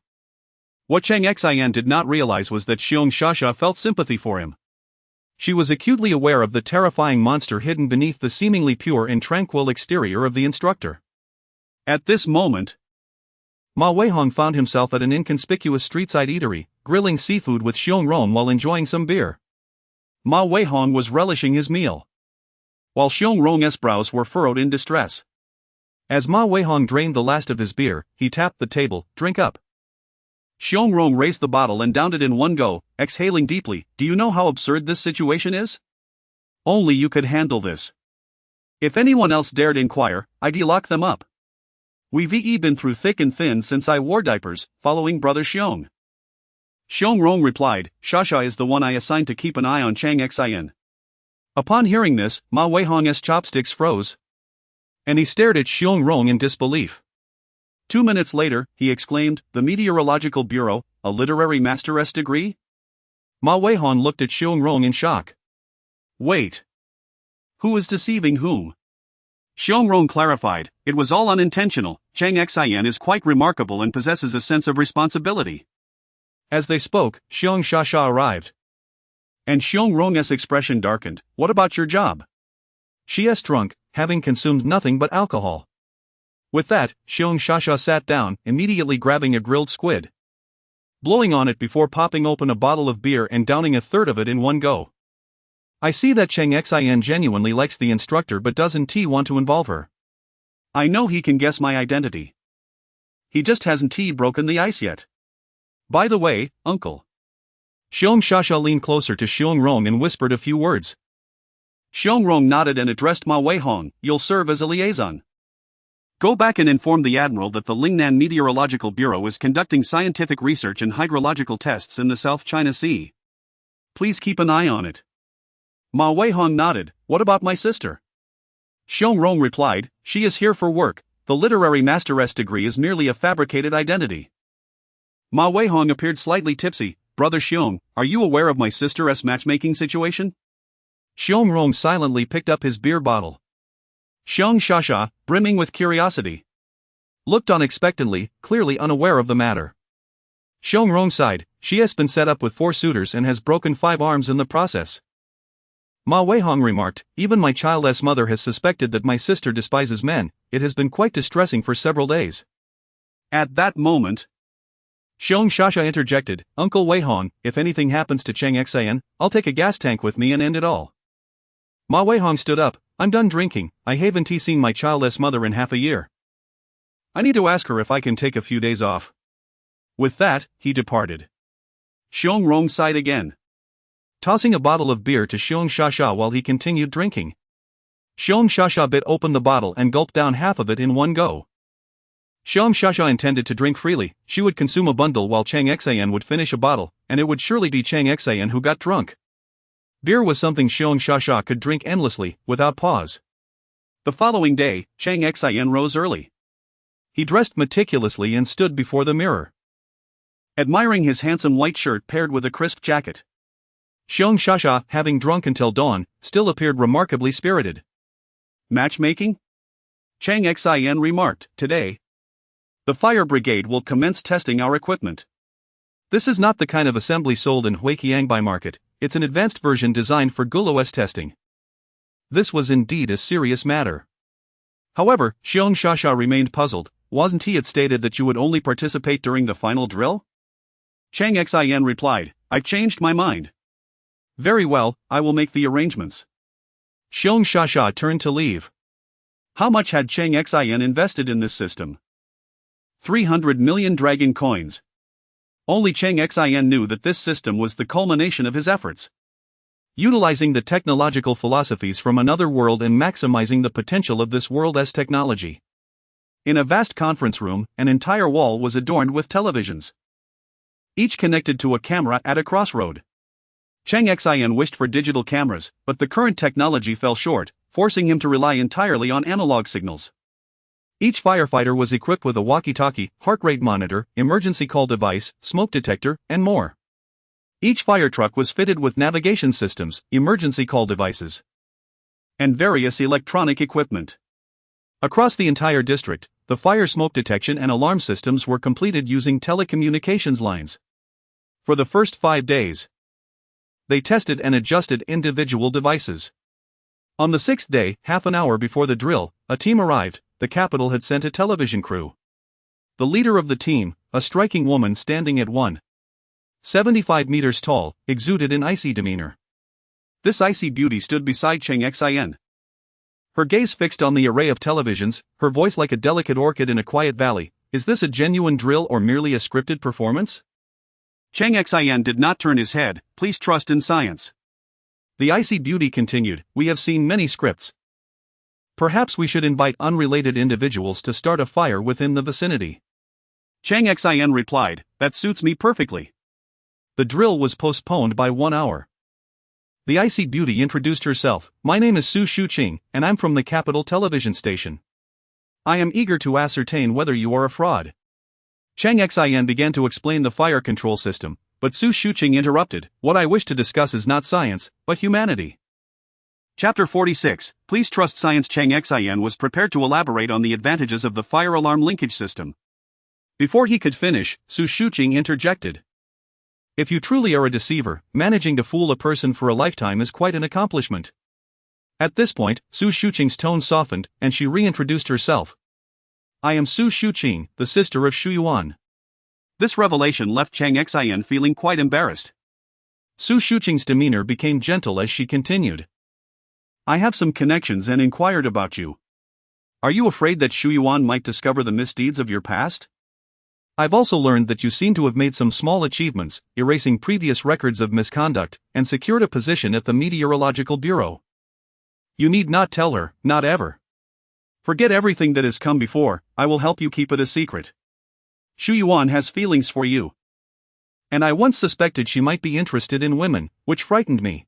What Cheng Xin did not realize was that Xiong Shasha felt sympathy for him. She was acutely aware of the terrifying monster hidden beneath the seemingly pure and tranquil exterior of the instructor. At this moment, Ma Weihong found himself at an inconspicuous street-side eatery, grilling seafood with Xiong Rong while enjoying some beer. Ma Weihong was relishing his meal, while Xiong Rong's brows were furrowed in distress. As Ma Weihong drained the last of his beer, he tapped the table. "Drink up." Xiong Rong raised the bottle and downed it in one go, exhaling deeply. "Do you know how absurd this situation is? Only you could handle this. If anyone else dared inquire, I'd lock them up. We've been through thick and thin since I wore diapers, following brother Xiong." Xiong Rong replied, "Shasha is the one I assigned to keep an eye on Cheng Xin." Upon hearing this, Ma Weihong's chopsticks froze, and he stared at Xiong Rong in disbelief. 2 minutes later, he exclaimed, "The Meteorological Bureau, a literary master's degree?" Ma Weihong looked at Xiong Rong in shock. "Wait. Who is deceiving whom?" Xiong Rong clarified, "It was all unintentional. Cheng Xin is quite remarkable and possesses a sense of responsibility." As they spoke, Xiong Shasha arrived, and Xiong Rong's expression darkened. "What about your job?" She is drunk, having consumed nothing but alcohol. With that, Xiong Shasha sat down, immediately grabbing a grilled squid, blowing on it before popping open a bottle of beer and downing a third of it in one go. "I see that Cheng Xin genuinely likes the instructor but doesn't want to involve her. I know he can guess my identity. He just hasn't broken the ice yet. By the way, uncle." Xiong Shasha leaned closer to Xiong Rong and whispered a few words. Xiong Rong nodded and addressed Ma Weihong. "You'll serve as a liaison. Go back and inform the Admiral that the Lingnan Meteorological Bureau is conducting scientific research and hydrological tests in the South China Sea. Please keep an eye on it." Ma Weihong nodded. "What about my sister?" Xiong Rong replied, "She is here for work. The literary master's degree is merely a fabricated identity." Ma Weihong appeared slightly tipsy. "Brother Xiong, are you aware of my sister's matchmaking situation?" Xiong Rong silently picked up his beer bottle. Xiong Shasha, brimming with curiosity, looked on expectantly, clearly unaware of the matter. Xiong Rong sighed. "She has been set up with 4 suitors and has broken 5 arms in the process." Ma Weihong remarked, "Even my child's mother has suspected that my sister despises men. It has been quite distressing for several days." At that moment, Xiong Shasha interjected, "Uncle Weihong, if anything happens to Cheng Xin, I'll take a gas tank with me and end it all." Ma Weihong stood up. "I'm done drinking. I haven't seen my childless mother in half a year. I need to ask her if I can take a few days off." With that, he departed. Xiong Rong sighed again. tossing a bottle of beer to Xiong Shasha while he continued drinking. Xiong Shasha bit open the bottle and gulped down half of it in one go. Xiong Shasha intended to drink freely. She would consume a bundle while Cheng Xin would finish a bottle, and it would surely be Cheng Xin who got drunk. Beer was something Xiong Shasha could drink endlessly, without pause. The following day, Cheng Xin rose early. He dressed meticulously and stood before the mirror, admiring his handsome white shirt paired with a crisp jacket. Xiong Shasha, having drunk until dawn, still appeared remarkably spirited. Matchmaking? Cheng Xin remarked, today, the fire brigade will commence testing our equipment. This is not the kind of assembly sold in Huqiangbei market, it's an advanced version designed for GULOS testing. This was indeed a serious matter. However, Xiong Shasha remained puzzled. Wasn't it stated that you would only participate during the final drill? Cheng Xin replied, I changed my mind. Very well, I will make the arrangements. Xiong Shasha turned to leave. How much had Cheng Xin invested in this system? 300 million dragon coins. Only Cheng Xin knew that this system was the culmination of his efforts. Utilizing the technological philosophies from another world and maximizing the potential of this world as technology. In a vast conference room, an entire wall was adorned with televisions, each connected to a camera at a crossroad. Cheng Xin wished for digital cameras, but the current technology fell short, forcing him to rely entirely on analog signals. Each firefighter was equipped with a walkie-talkie, heart rate monitor, emergency call device, smoke detector, and more. Each fire truck was fitted with navigation systems, emergency call devices, and various electronic equipment. Across the entire district, the fire smoke detection and alarm systems were completed using telecommunications lines. For the first 5 days, they tested and adjusted individual devices. On the 6th day, half an hour before the drill, a team arrived. The capital had sent a television crew. The leader of the team, a striking woman standing at 1.75 meters tall, exuded an icy demeanor. This icy beauty stood beside Cheng Xin. Her gaze fixed on the array of televisions, her voice like a delicate orchid in a quiet valley. Is this a genuine drill or merely a scripted performance? Cheng Xin did not turn his head. Please trust in science. The icy beauty continued. We have seen many scripts. Perhaps we should invite unrelated individuals to start a fire within the vicinity. Cheng Xin replied, that suits me perfectly. The drill was postponed by 1 hour. The icy beauty introduced herself. My name is Su Shuqing, and I'm from the capital television station. I am eager to ascertain whether you are a fraud. Cheng Xin began to explain the fire control system, but Su Shuqing interrupted. What I wish to discuss is not science, but humanity. Chapter 46, Please Trust Science. Cheng Xin was prepared to elaborate on the advantages of the fire alarm linkage system. Before he could finish, Su Shuqing interjected. If you truly are a deceiver, managing to fool a person for a lifetime is quite an accomplishment. At this point, Su Shuqing's tone softened, and she reintroduced herself. I am Su Shuqing, the sister of Shu Yuan. This revelation left Cheng Xin feeling quite embarrassed. Su Shuqing's demeanor became gentle as she continued. I have some connections and inquired about you. Are you afraid that Shu Yuan might discover the misdeeds of your past? I've also learned that you seem to have made some small achievements, erasing previous records of misconduct, and secured a position at the Meteorological Bureau. You need not tell her, not ever. Forget everything that has come before, I will help you keep it a secret. Shu Yuan has feelings for you. And I once suspected she might be interested in women, which frightened me.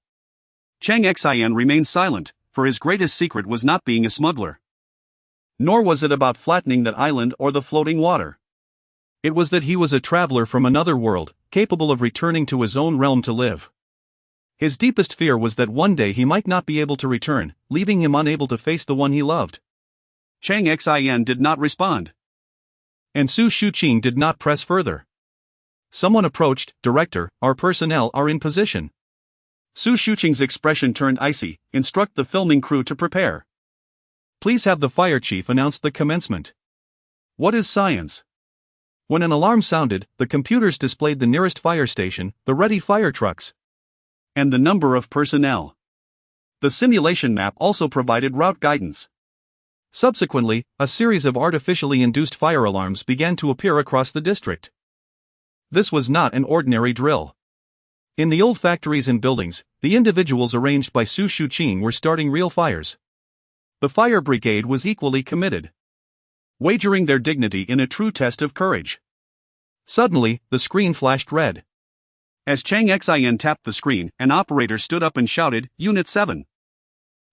Cheng Xin remained silent, for his greatest secret was not being a smuggler. Nor was it about flattening that island or the floating water. It was that he was a traveler from another world, capable of returning to his own realm to live. His deepest fear was that one day he might not be able to return, leaving him unable to face the one he loved. Cheng Xin did not respond. And Su Shuqing did not press further. Someone approached. Director, our personnel are in position. Su Shuqing's expression turned icy. Instruct the filming crew to prepare. Please have the fire chief announce the commencement. What is science? When an alarm sounded, the computers displayed the nearest fire station, the ready fire trucks, and the number of personnel. The simulation map also provided route guidance. Subsequently, a series of artificially induced fire alarms began to appear across the district. This was not an ordinary drill. In the old factories and buildings, the individuals arranged by Su Shuqing were starting real fires. The fire brigade was equally committed, wagering their dignity in a true test of courage. Suddenly, the screen flashed red. As Cheng Xin tapped the screen, an operator stood up and shouted, "Unit 7.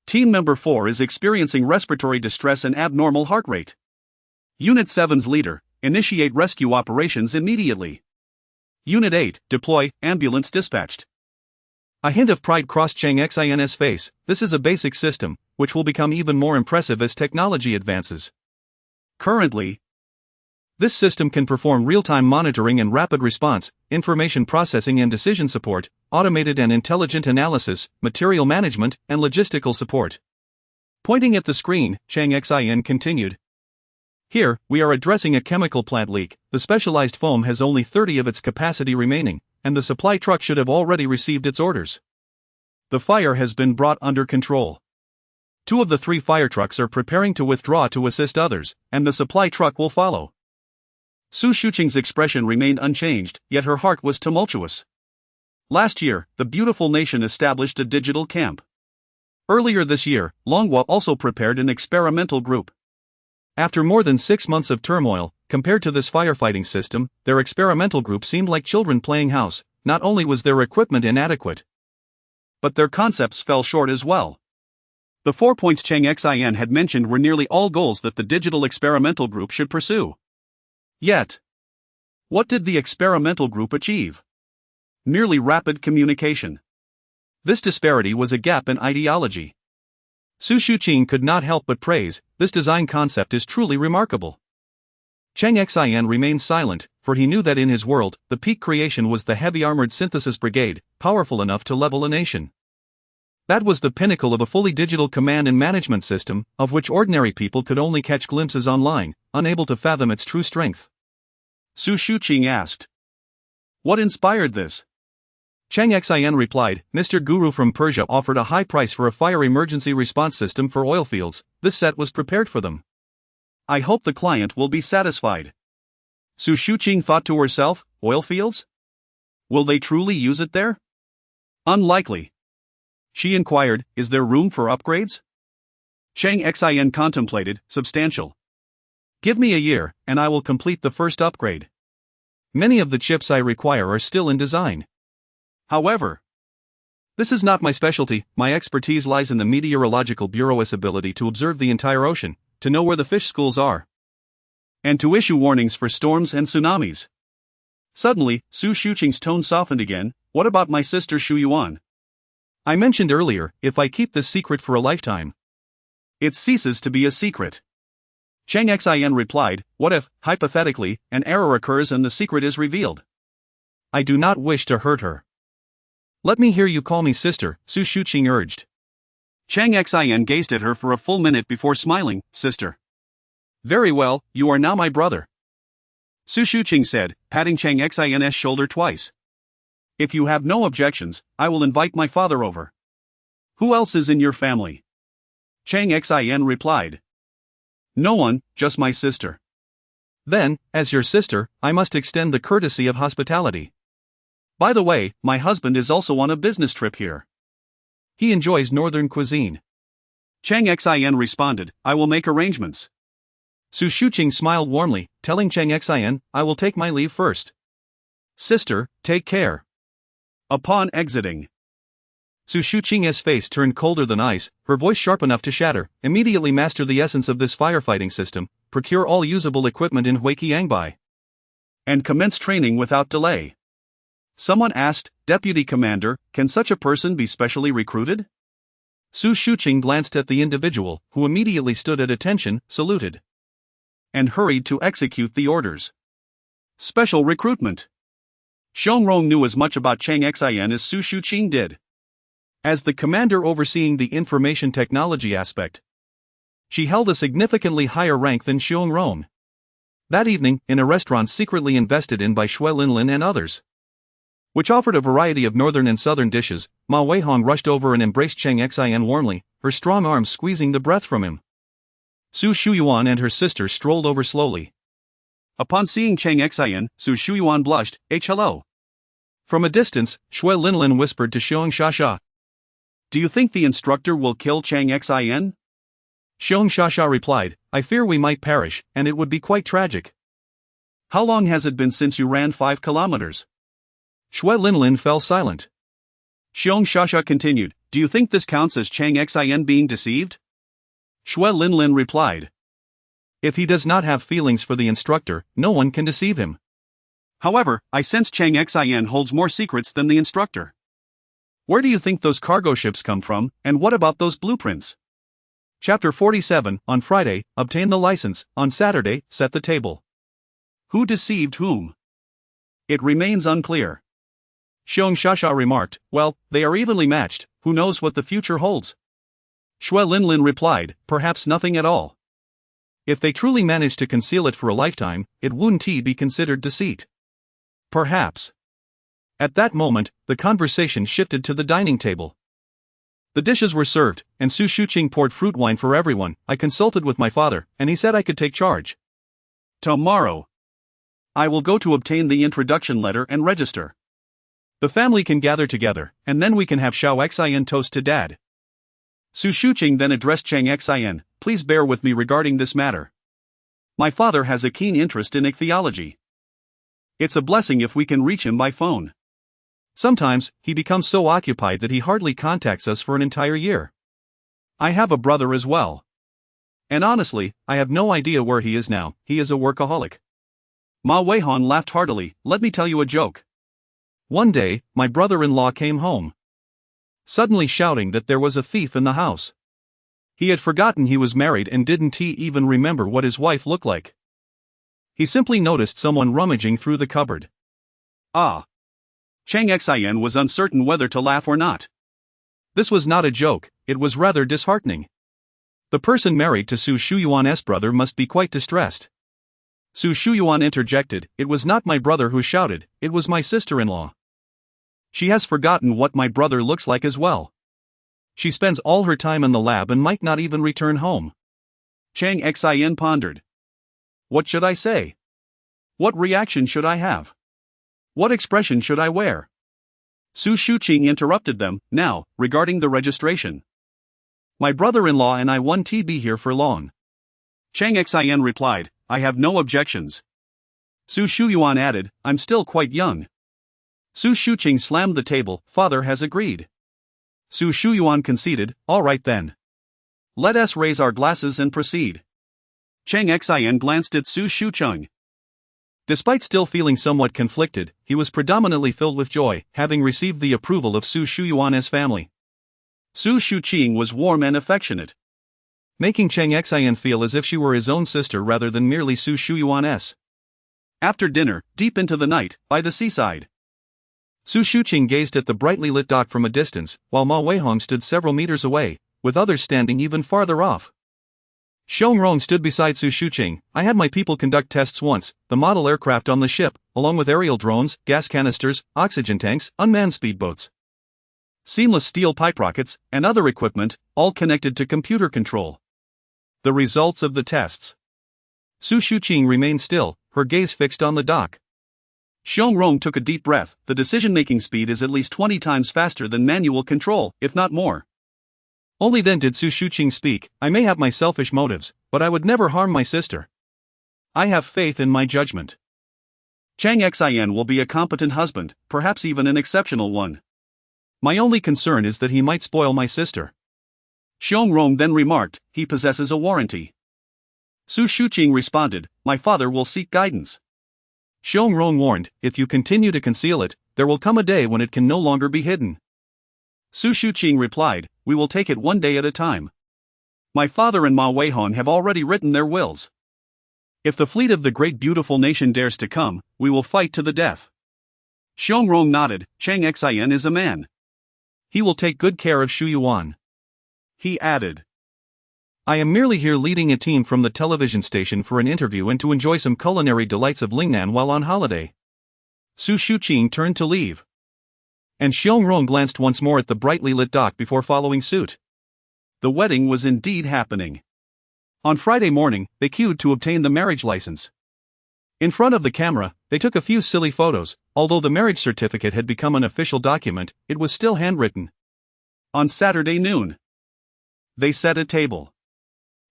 Team Member 4 is experiencing respiratory distress and abnormal heart rate. Unit 7's leader, initiate rescue operations immediately. Unit 8, deploy, ambulance dispatched." A hint of pride crossed Cheng Xin's face. This is a basic system, which will become even more impressive as technology advances. Currently, this system can perform real-time monitoring and rapid response, information processing and decision support, automated and intelligent analysis, material management, and logistical support. Pointing at the screen, Cheng Xin continued. Here, we are addressing a chemical plant leak. The specialized foam has only 30 of its capacity remaining, and the supply truck should have already received its orders. The fire has been brought under control. 2 of the 3 fire trucks are preparing to withdraw to assist others, and the supply truck will follow. Su Shuqing's expression remained unchanged, yet her heart was tumultuous. Last year, the beautiful nation established a digital camp. Earlier this year, Longhua also prepared an experimental group. After more than 6 months of turmoil, compared to this firefighting system, their experimental group seemed like children playing house. Not only was their equipment inadequate, but their concepts fell short as well. The 4 points Cheng Xin had mentioned were nearly all goals that the digital experimental group should pursue. Yet, what did the experimental group achieve? Merely rapid communication. This disparity was a gap in ideology. Su Shuqing could not help but praise, this design concept is truly remarkable. Cheng Xin remained silent, for he knew that in his world, the peak creation was the heavy armored synthesis brigade, powerful enough to level a nation. That was the pinnacle of a fully digital command and management system, of which ordinary people could only catch glimpses online, unable to fathom its true strength. Su Shuqing asked, "What inspired this?" Cheng Xin replied, "Mr. Guru from Persia offered a high price for a fire emergency response system for oil fields. This set was prepared for them. I hope the client will be satisfied." Su Shuqing thought to herself, oil fields? Will they truly use it there? Unlikely. She inquired, "Is there room for upgrades?" Cheng Xin contemplated, "Substantial. Give me a year, and I will complete the first upgrade. Many of the chips I require are still in design. However, this is not my specialty. My expertise lies in the Meteorological Bureau's ability to observe the entire ocean, to know where the fish schools are, and to issue warnings for storms and tsunamis." Suddenly, Su Shuqing's tone softened again. "What about my sister Shu Yuan? I mentioned earlier, if I keep this secret for a lifetime, it ceases to be a secret." Cheng Xin replied, "What if, hypothetically, an error occurs and the secret is revealed?" I do not wish to hurt her. Let me hear you call me sister, Su Shuqing urged. Cheng Xin gazed at her for a full minute before smiling. "Sister. Very well, you are now my brother," Su Shuqing said, patting Cheng Xin's shoulder twice. "If you have no objections, I will invite my father over." "Who else is in your family?" Cheng Xin replied. "No one, just my sister." "Then, as your sister, I must extend the courtesy of hospitality. By the way, my husband is also on a business trip here. He enjoys northern cuisine." Cheng Xin responded, "I will make arrangements." Su Shuqing smiled warmly, telling Cheng Xin, "I will take my leave first. Sister, take care." Upon exiting, Su Shuqing's face turned colder than ice, her voice sharp enough to shatter. "Immediately master the essence of this firefighting system, procure all usable equipment in Huqiangbei, and commence training without delay." Someone asked, "Deputy Commander, can such a person be specially recruited?" Su Shuqing glanced at the individual, who immediately stood at attention, saluted, and hurried to execute the orders. Special recruitment. Xiangrong knew as much about Cheng Xin as Su Shuqing did. As the commander overseeing the information technology aspect, she held a significantly higher rank than Xiangrong. That evening, in a restaurant secretly invested in by Xue Linlin and others, which offered a variety of northern and southern dishes, Ma Weihong rushed over and embraced Cheng Xin warmly, her strong arms squeezing the breath from him. Su Shuyuan and her sister strolled over slowly. Upon seeing Cheng Xin, Su Shuyuan blushed. "Hello. From a distance, Shui Linlin whispered to Xiong Shasha. Do you think the instructor will kill Cheng Xin? Xiong Shasha replied, I fear we might perish, and it would be quite tragic. How long has it been since you ran 5 kilometers? Shui Linlin fell silent. Xiong Shasha continued, do you think this counts as Cheng Xin being deceived? Shui Linlin replied. If he does not have feelings for the instructor, no one can deceive him. However, I sense Cheng Xin holds more secrets than the instructor. Where do you think those cargo ships come from, and what about those blueprints? Chapter 47, on Friday, obtain the license, on Saturday, set the table. Who deceived whom? It remains unclear. Xiong Shasha remarked, well, they are evenly matched, who knows what the future holds? Shui Linlin replied, perhaps nothing at all. If they truly manage to conceal it for a lifetime, it wouldn't be considered deceit. Perhaps. At that moment, the conversation shifted to the dining table. The dishes were served, and Su Shuqing poured fruit wine for everyone. I consulted with my father, and he said I could take charge. Tomorrow. I will go to obtain the introduction letter and register. The family can gather together, and then we can have Xiao Xin toast to Dad. Su Shuqing then addressed Cheng Xin, please bear with me regarding this matter. My father has a keen interest in ichthyology. It's a blessing if we can reach him by phone. Sometimes, he becomes so occupied that he hardly contacts us for an entire year. I have a brother as well. And honestly, I have no idea where he is now, he is a workaholic. Ma Weihan laughed heartily, let me tell you a joke. One day, my brother-in-law came home, suddenly shouting that there was a thief in the house. He had forgotten he was married and didn't even remember what his wife looked like. He simply noticed someone rummaging through the cupboard. Ah. Cheng Xin was uncertain whether to laugh or not. This was not a joke, it was rather disheartening. The person married to Su Shuyuan's brother must be quite distressed. Su Shuyuan interjected, it was not my brother who shouted, it was my sister-in-law. She has forgotten what my brother looks like as well. She spends all her time in the lab and might not even return home. Cheng Xin pondered. What should I say? What reaction should I have? What expression should I wear? Su Shuqing interrupted them, now, regarding the registration. My brother-in-law and I won't be here for long. Cheng Xin replied, I have no objections. Su Shuyuan added, I'm still quite young. Su Shuqing slammed the table, father has agreed. Su Shuyuan conceded, all right then. Let us raise our glasses and proceed. Cheng Xin glanced at Su Shuqing. Despite still feeling somewhat conflicted, he was predominantly filled with joy, having received the approval of Su Shuyuan's family. Su Shuqing was warm and affectionate, making Cheng Xin feel as if she were his own sister rather than merely Su Shuyuan's. After dinner, deep into the night, by the seaside, Su Shuqing gazed at the brightly lit dock from a distance, while Ma Weihong stood several meters away, with others standing even farther off. Xiong stood beside Su Shuqing. I had my people conduct tests once, the model aircraft on the ship, along with aerial drones, gas canisters, oxygen tanks, unmanned speedboats, seamless steel pipe rockets, and other equipment, all connected to computer control. The results of the tests. Su Shuqing remained still, her gaze fixed on the dock. Xiong took a deep breath. The decision-making speed is at least 20 times faster than manual control, if not more. Only then did Su Shuqing speak, I may have my selfish motives, but I would never harm my sister. I have faith in my judgment. Cheng Xin will be a competent husband, perhaps even an exceptional one. My only concern is that he might spoil my sister. Xiong then remarked, he possesses a warranty. Su Shuqing responded, my father will seek guidance. Xiong warned, if you continue to conceal it, there will come a day when it can no longer be hidden. Su Shuqing replied, we will take it one day at a time. My father and Ma Weihong have already written their wills. If the fleet of the great beautiful nation dares to come, we will fight to the death. Xiong nodded, Cheng Xin is a man. He will take good care of Shuyuan. He added, I am merely here leading a team from the television station for an interview and to enjoy some culinary delights of Lingnan while on holiday. Su Shuqing turned to leave, and Xiong glanced once more at the brightly lit dock before following suit. The wedding was indeed happening. On Friday morning, they queued to obtain the marriage license. In front of the camera, They took a few silly photos. Although the marriage certificate had become an official document, it was still handwritten. On Saturday noon, they set a table.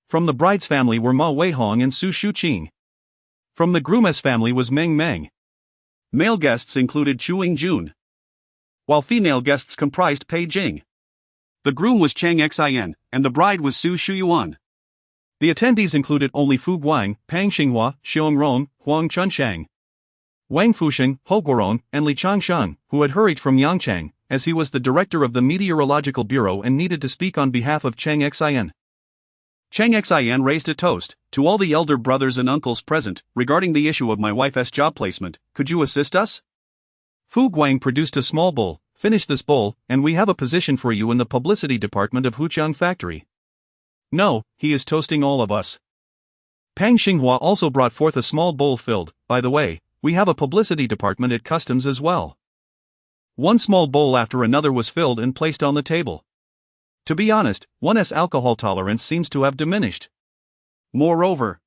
From the bride's family were Ma Weihong and Su Shuqing. From the groom's family was Meng Meng. Male guests included Chu Yingjun, while female guests comprised Pei Jing. The groom was Cheng Xin, and the bride was Su Shuyuan. The attendees included only Fu Guang, Pang Xinghua, Xiong Rong, Huang Chunshang, Wang Fusheng, Ho Guoron, and Li Changsheng, who had hurried from Yangchang, as he was the director of the Meteorological Bureau and needed to speak on behalf of Cheng Xin. Cheng Xin raised a toast to all the elder brothers and uncles present regarding the issue of my wife's job placement. Could you assist us? Fu Guang produced a small bowl. Finish this bowl, and we have a position for you in the publicity department of Huqiang factory. No, he is toasting all of us. Pang Xinghua also brought forth a small bowl filled. By the way, we have a publicity department at customs as well. One small bowl after another was filled and placed on the table. To be honest, one's alcohol tolerance seems to have diminished. Moreover,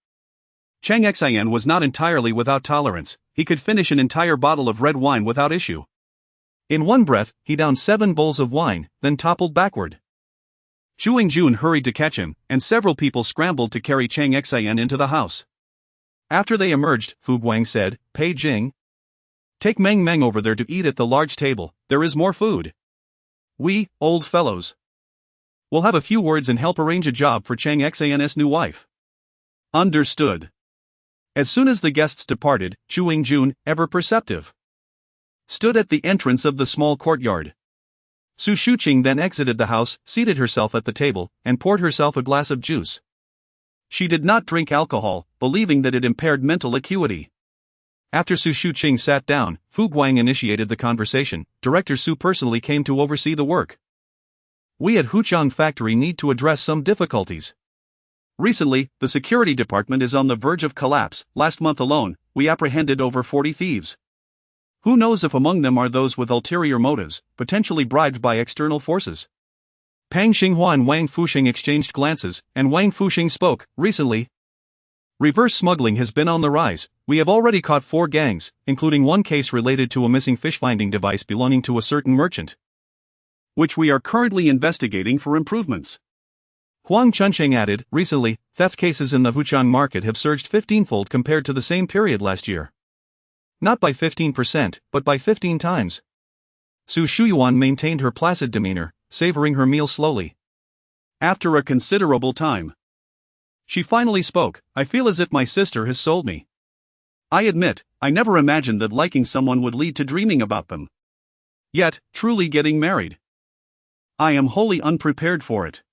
Cheng Xin was not entirely without tolerance. He could finish an entire bottle of red wine without issue. In one breath, he downed 7 bowls of wine, then toppled backward. Chu Yingjun hurried to catch him, and several people scrambled to carry Cheng Xin into the house. After they emerged, Fu Guang said, Pei Jing, take Meng Meng over there to eat at the large table. There is more food. We, old fellows, will have a few words and help arrange a job for Cheng Xin's new wife. Understood. As soon as the guests departed, Chu Yingjun, ever perceptive, stood at the entrance of the small courtyard. Su Shuqing then exited the house, seated herself at the table, and poured herself a glass of juice. She did not drink alcohol, believing that it impaired mental acuity. After Su Shuqing sat down, Fu Guang initiated the conversation. Director Su personally came to oversee the work. We at Huqiang factory need to address some difficulties. Recently, the security department is on the verge of collapse. Last month alone, we apprehended over 40 thieves. Who knows if among them are those with ulterior motives, potentially bribed by external forces? Pang Xinghua and Wang Fusheng exchanged glances, and Wang Fusheng spoke. Recently, reverse smuggling has been on the rise. We have already caught 4 gangs, including one case related to a missing fish-finding device belonging to a certain merchant, which we are currently investigating for improvements. Huang Chunsheng added, recently, theft cases in the Huqiang market have surged 15-fold compared to the same period last year. Not by 15%, but by 15 times. Su Shuyuan maintained her placid demeanor, savoring her meal slowly. After a considerable time, she finally spoke. I feel as if my sister has sold me. I admit, I never imagined that liking someone would lead to dreaming about them. Yet, truly getting married, I am wholly unprepared for it.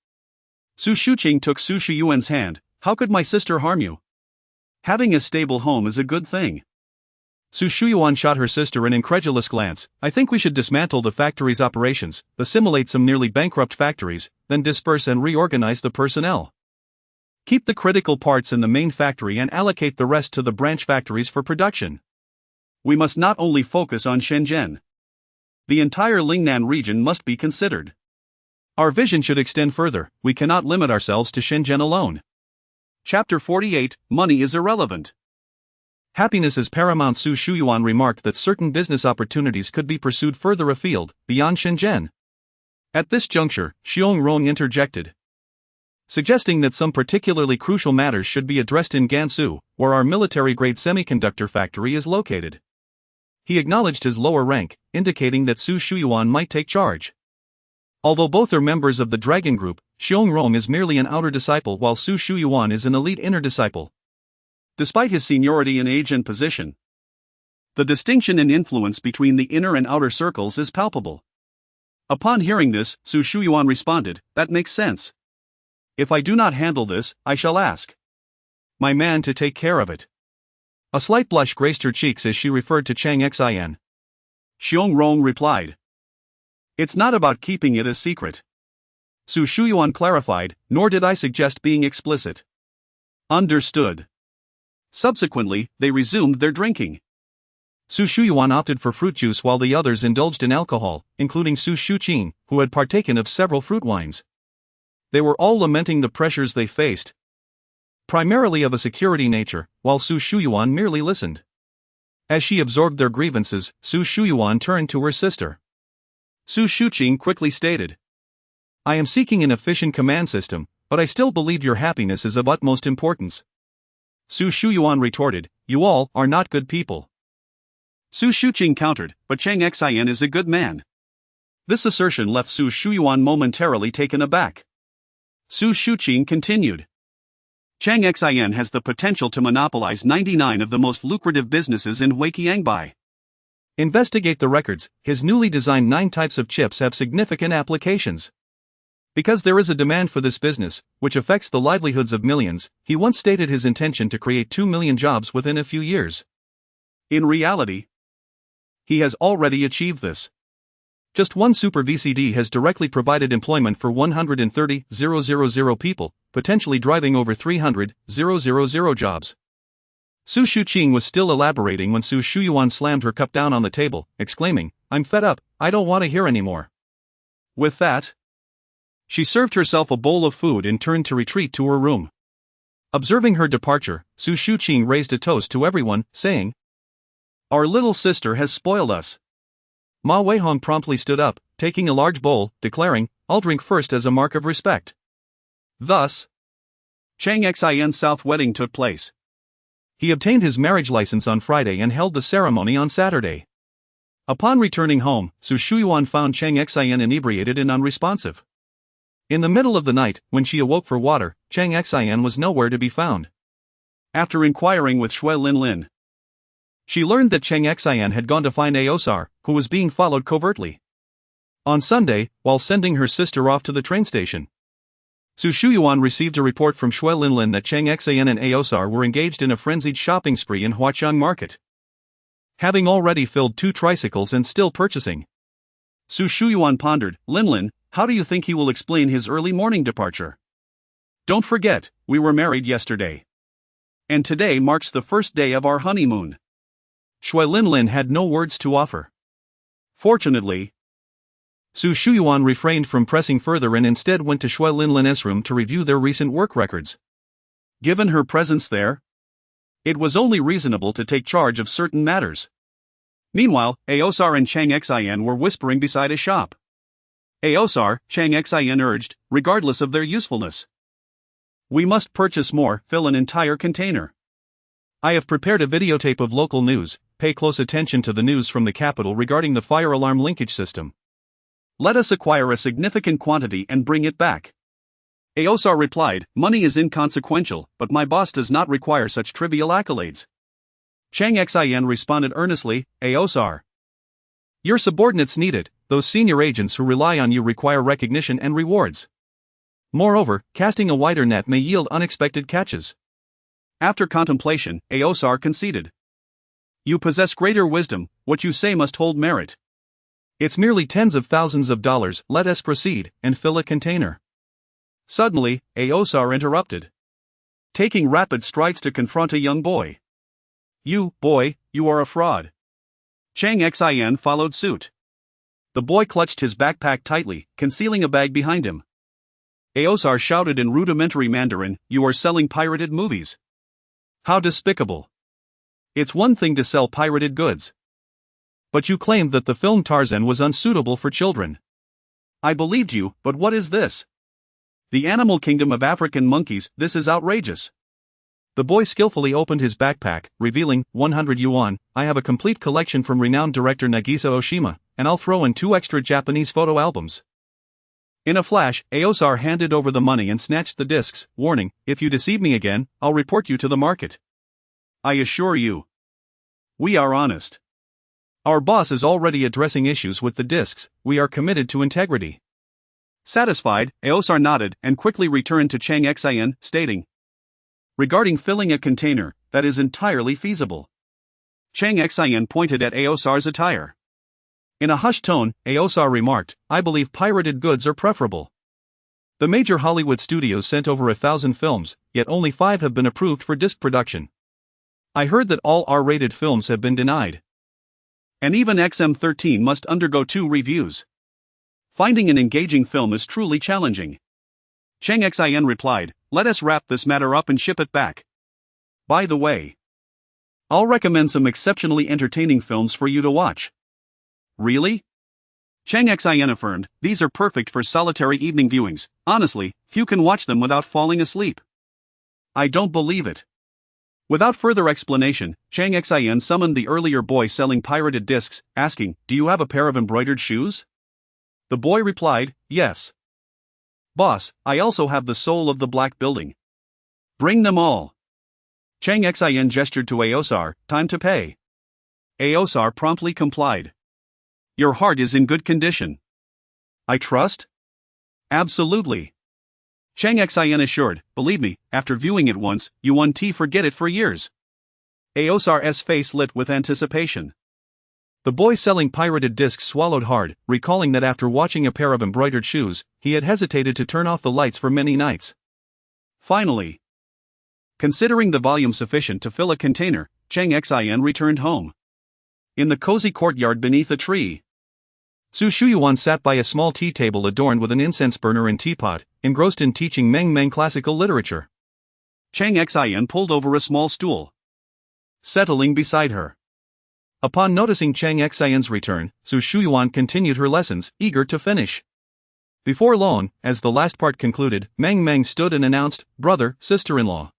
Su Shuqing took Su Shuyuan's hand. How could my sister harm you? Having a stable home is a good thing. Su Shuyuan shot her sister an incredulous glance. I think we should dismantle the factory's operations, assimilate some nearly bankrupt factories, then disperse and reorganize the personnel. Keep the critical parts in the main factory and allocate the rest to the branch factories for production. We must not only focus on Shenzhen. The entire Lingnan region must be considered. Our vision should extend further. We cannot limit ourselves to Shenzhen alone. Chapter 48, Money is irrelevant. Happiness is paramount. Su Shuyuan remarked that certain business opportunities could be pursued further afield, beyond Shenzhen. At this juncture, Xiong Rong interjected, suggesting that some particularly crucial matters should be addressed in Gansu, where our military-grade semiconductor factory is located. He acknowledged his lower rank, indicating that Su Shuyuan might take charge. Although both are members of the Dragon Group, Xiong Rong is merely an outer disciple while Su Shuyuan is an elite inner disciple. Despite his seniority in age and position, the distinction in influence between the inner and outer circles is palpable. Upon hearing this, Su Shuyuan responded, that makes sense. If I do not handle this, I shall ask my man to take care of it. A slight blush graced her cheeks as she referred to Cheng Xin. Xiong Rong replied, it's not about keeping it a secret. Su Shuyuan clarified, nor did I suggest being explicit. Understood. Subsequently, they resumed their drinking. Su Shuyuan opted for fruit juice while the others indulged in alcohol, including Su Shuqing, who had partaken of several fruit wines. They were all lamenting the pressures they faced, primarily of a security nature, while Su Shuyuan merely listened. As she absorbed their grievances, Su Shuyuan turned to her sister. Su Shuqing quickly stated. I am seeking an efficient command system, but I still believe your happiness is of utmost importance. Su Shuyuan retorted, you all are not good people. Su Shuqing countered, but Cheng Xin is a good man. This assertion left Su Shuyuan momentarily taken aback. Su Shuqing continued. Cheng Xin has the potential to monopolize 99 of the most lucrative businesses in Huqiangbei. Investigate the records, his newly designed 9 types of chips have significant applications. Because there is a demand for this business, which affects the livelihoods of millions, he once stated his intention to create 2 million jobs within a few years. In reality, he has already achieved this. Just one Super VCD has directly provided employment for 130,000 people, potentially driving over 300,000 jobs. Su Shuqing was still elaborating when Su Shuyuan slammed her cup down on the table, exclaiming, I'm fed up, I don't want to hear anymore. With that, she served herself a bowl of food and turned to retreat to her room. Observing her departure, Su Shuqing raised a toast to everyone, saying, Our little sister has spoiled us. Ma Weihong promptly stood up, taking a large bowl, declaring, I'll drink first as a mark of respect. Thus, Cheng Xin's south wedding took place. He obtained his marriage license on Friday and held the ceremony on Saturday. Upon returning home, Su Shuyuan found Cheng Xin inebriated and unresponsive. In the middle of the night, when she awoke for water, Cheng Xin was nowhere to be found. After inquiring with Shui Linlin, she learned that Cheng Xin had gone to find Aosar, who was being followed covertly. On Sunday, while sending her sister off to the train station, Su Shuyuan received a report from Shui Linlin that Cheng Xin and Aosar were engaged in a frenzied shopping spree in Huaqiang Market. Having already filled 2 tricycles and still purchasing, Su Shuyuan pondered, Linlin, how do you think he will explain his early morning departure? Don't forget, we were married yesterday. And today marks the first day of our honeymoon. Shui Linlin had no words to offer. Fortunately, Su Shuyuan refrained from pressing further and instead went to Shui Linlin's room to review their recent work records. Given her presence there, it was only reasonable to take charge of certain matters. Meanwhile, Aosar and Cheng Xin were whispering beside a shop. Aosar, Cheng Xin urged, regardless of their usefulness. We must purchase more, fill an entire container. I have prepared a videotape of local news, pay close attention to the news from the capital regarding the fire alarm linkage system. Let us acquire a significant quantity and bring it back. Aosar replied, money is inconsequential, but my boss does not require such trivial accolades. Cheng Xin responded earnestly, Aosar, your subordinates need it, those senior agents who rely on you require recognition and rewards. Moreover, casting a wider net may yield unexpected catches. After contemplation, Aosar conceded. You possess greater wisdom, what you say must hold merit. It's merely tens of thousands of dollars, let us proceed, and fill a container. Suddenly, Aosar interrupted, taking rapid strides to confront a young boy. You, boy, you are a fraud. Cheng Xin followed suit. The boy clutched his backpack tightly, concealing a bag behind him. Aosar shouted in rudimentary Mandarin, you are selling pirated movies. How despicable. It's one thing to sell pirated goods. But you claimed that the film Tarzan was unsuitable for children. I believed you, but what is this? The animal kingdom of African monkeys, this is outrageous. The boy skillfully opened his backpack, revealing, 100 yuan, I have a complete collection from renowned director Nagisa Oshima, and I'll throw in 2 extra Japanese photo albums. In a flash, Aosar handed over the money and snatched the discs, warning, if you deceive me again, I'll report you to the market. I assure you, we are honest. Our boss is already addressing issues with the discs, we are committed to integrity. Satisfied, Aosar nodded and quickly returned to Cheng Xin, stating, regarding filling a container, that is entirely feasible. Cheng Xin pointed at Aosar's attire. In a hushed tone, Aosar remarked, I believe pirated goods are preferable. The major Hollywood studios sent over 1,000 films, yet only 5 have been approved for disc production. I heard that all R-rated films have been denied. And even XM13 must undergo 2 reviews. Finding an engaging film is truly challenging. Cheng Xin replied, let us wrap this matter up and ship it back. By the way, I'll recommend some exceptionally entertaining films for you to watch. Really? Cheng Xin affirmed, these are perfect for solitary evening viewings. Honestly, few can watch them without falling asleep. I don't believe it. Without further explanation, Cheng Xin summoned the earlier boy selling pirated discs, asking, do you have a pair of embroidered shoes? The boy replied, yes. Boss, I also have the soul of the Black Building. Bring them all. Cheng Xin gestured to Aosar, time to pay. Aosar promptly complied. Your heart is in good condition. I trust? Absolutely. Cheng Xin assured, believe me, after viewing it once, you won't forget it for years. Aosar's face lit with anticipation. The boy selling pirated discs swallowed hard, recalling that after watching a pair of embroidered shoes, he had hesitated to turn off the lights for many nights. Finally, considering the volume sufficient to fill a container, Cheng Xin returned home. In the cozy courtyard beneath a tree, Su Shuyuan sat by a small tea table adorned with an incense burner and teapot, engrossed in teaching Meng Meng classical literature. Cheng Xin pulled over a small stool, settling beside her. Upon noticing Cheng Xin's return, Su Shuyuan continued her lessons, eager to finish. Before long, as the last part concluded, Meng Meng stood and announced, brother, sister-in-law.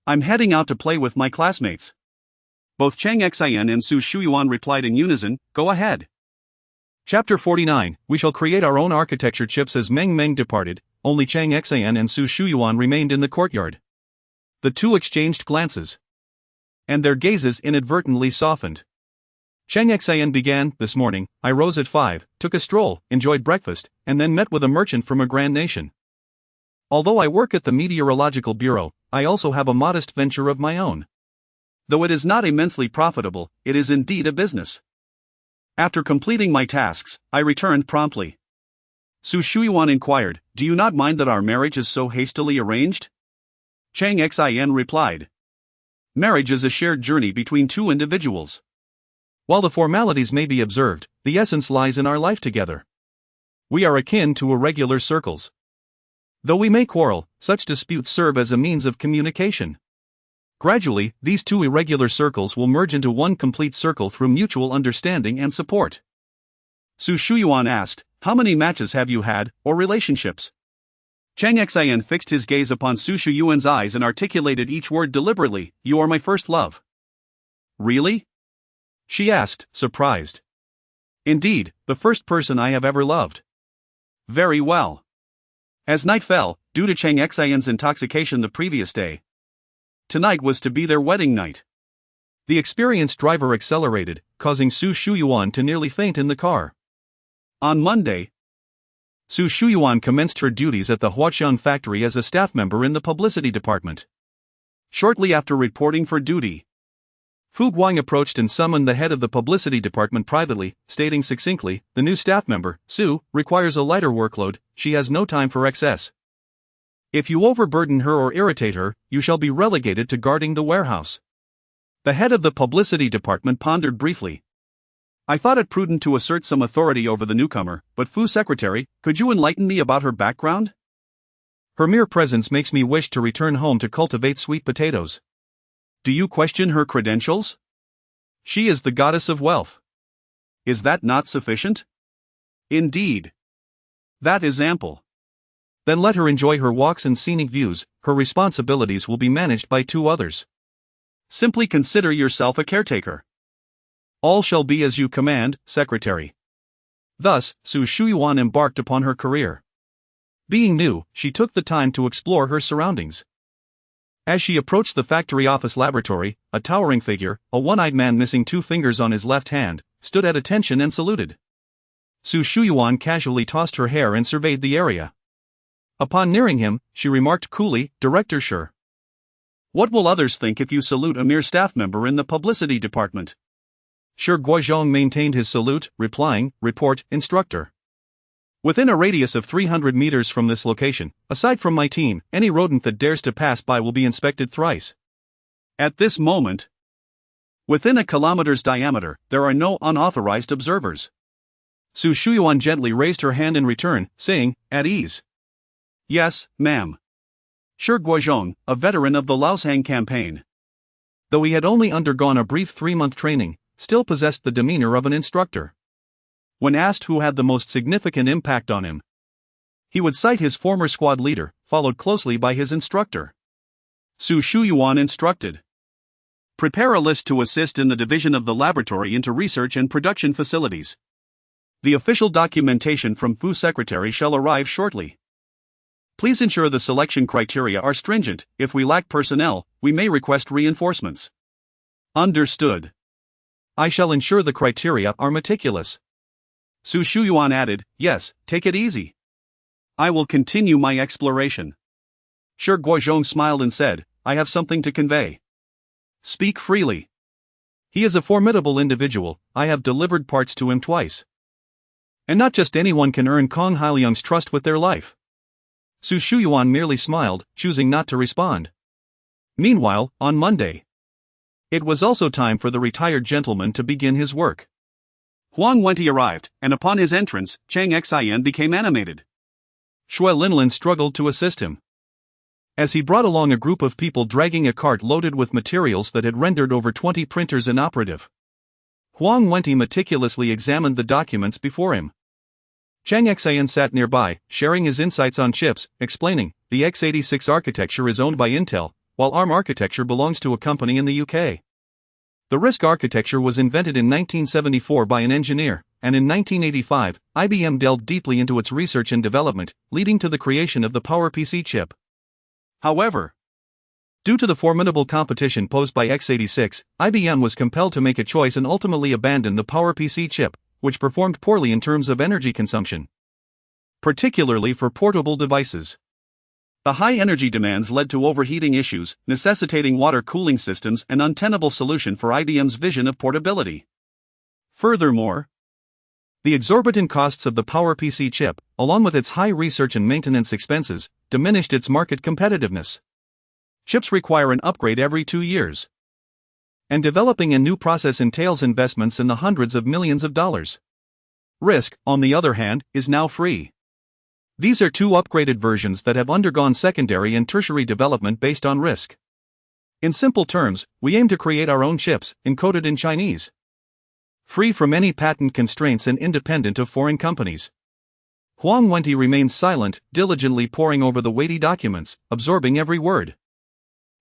I'm heading out to play with my classmates. Both Cheng Xin and Su Shuyuan replied in unison, go ahead. Chapter 49, we shall create our own architecture chips. As Meng Meng departed, only Cheng Xin and Su Shuyuan remained in the courtyard. The two exchanged glances, and their gazes inadvertently softened. Cheng Xin began, this morning, I rose at 5, took a stroll, enjoyed breakfast, and then met with a merchant from a grand nation. Although I work at the Meteorological Bureau, I also have a modest venture of my own. Though it is not immensely profitable, it is indeed a business. After completing my tasks, I returned promptly. Su Shuyuan inquired, do you not mind that our marriage is so hastily arranged? Cheng Xin replied, marriage is a shared journey between two individuals. While the formalities may be observed, the essence lies in our life together. We are akin to irregular circles. Though we may quarrel, such disputes serve as a means of communication. Gradually, these two irregular circles will merge into one complete circle through mutual understanding and support. Su Shuyuan asked, how many matches have you had, or relationships? Cheng Xin fixed his gaze upon Su Shuyuan's eyes and articulated each word deliberately, you are my first love. Really? She asked, surprised. Indeed, the first person I have ever loved. Very well. As night fell, due to Cheng Xin's intoxication the previous day, tonight was to be their wedding night. The experienced driver accelerated, causing Su Shuyuan to nearly faint in the car. On Monday, Su Shuyuan commenced her duties at the Huqiangbei factory as a staff member in the publicity department. Shortly after reporting for duty, Fu Guang approached and summoned the head of the publicity department privately, stating succinctly, the new staff member, Su, requires a lighter workload, she has no time for excess. If you overburden her or irritate her, you shall be relegated to guarding the warehouse. The head of the publicity department pondered briefly. I thought it prudent to assert some authority over the newcomer, but Fu Secretary, could you enlighten me about her background? Her mere presence makes me wish to return home to cultivate sweet potatoes. Do you question her credentials? She is the goddess of wealth. Is that not sufficient? Indeed. That is ample. Then let her enjoy her walks and scenic views, her responsibilities will be managed by two others. Simply consider yourself a caretaker. All shall be as you command, Secretary. Thus, Su Shuyuan embarked upon her career. Being new, she took the time to explore her surroundings. As she approached the factory office laboratory, a towering figure, a one-eyed man missing two fingers on his left hand, stood at attention and saluted. Su Shuyuan casually tossed her hair and surveyed the area. Upon nearing him, she remarked coolly, Director Sure. What will others think if you salute a mere staff member in the publicity department? Shi Guozhong maintained his salute, replying, Report, Instructor. Within a radius of 300 meters from this location, aside from my team, any rodent that dares to pass by will be inspected thrice. At this moment, within a kilometer's diameter, there are no unauthorized observers. Su Shuyuan gently raised her hand in return, saying, At ease. Yes, ma'am. Shi Guozhong, a veteran of the Laoshang campaign, though he had only undergone a brief 3-month training, still possessed the demeanor of an instructor. When asked who had the most significant impact on him, he would cite his former squad leader, followed closely by his instructor. Su Shuyuan instructed. Prepare a list to assist in the division of the laboratory into research and production facilities. The official documentation from Fu Secretary shall arrive shortly. Please ensure the selection criteria are stringent. If we lack personnel, we may request reinforcements. Understood. I shall ensure the criteria are meticulous. Su Shuyuan added, yes, take it easy. I will continue my exploration. Shi Guozhong smiled and said, I have something to convey. Speak freely. He is a formidable individual, I have delivered parts to him twice. And not just anyone can earn Kong Hailiang's trust with their life. Su Shuyuan merely smiled, choosing not to respond. Meanwhile, on Monday, it was also time for the retired gentleman to begin his work. Huang Wenti arrived, and upon his entrance, Cheng Xin became animated. Shui Linlin struggled to assist him, as he brought along a group of people dragging a cart loaded with materials that had rendered over 20 printers inoperative. Huang Wenti meticulously examined the documents before him. Cheng Xin sat nearby, sharing his insights on chips, explaining, the x86 architecture is owned by Intel, while ARM architecture belongs to a company in the UK. The RISC architecture was invented in 1974 by an engineer, and in 1985, IBM delved deeply into its research and development, leading to the creation of the PowerPC chip. However, due to the formidable competition posed by x86, IBM was compelled to make a choice and ultimately abandon the PowerPC chip, which performed poorly in terms of energy consumption, particularly for portable devices. The high energy demands led to overheating issues, necessitating water cooling systems, an untenable solution for IBM's vision of portability. Furthermore, the exorbitant costs of the PowerPC chip, along with its high research and maintenance expenses, diminished its market competitiveness. Chips require an upgrade every 2 years, and developing a new process entails investments in the hundreds of millions of dollars. RISC, on the other hand, is now free. These are 2 upgraded versions that have undergone secondary and tertiary development based on RISC. In simple terms, we aim to create our own chips, encoded in Chinese, free from any patent constraints and independent of foreign companies. Huang Wenti remained silent, diligently poring over the weighty documents, absorbing every word.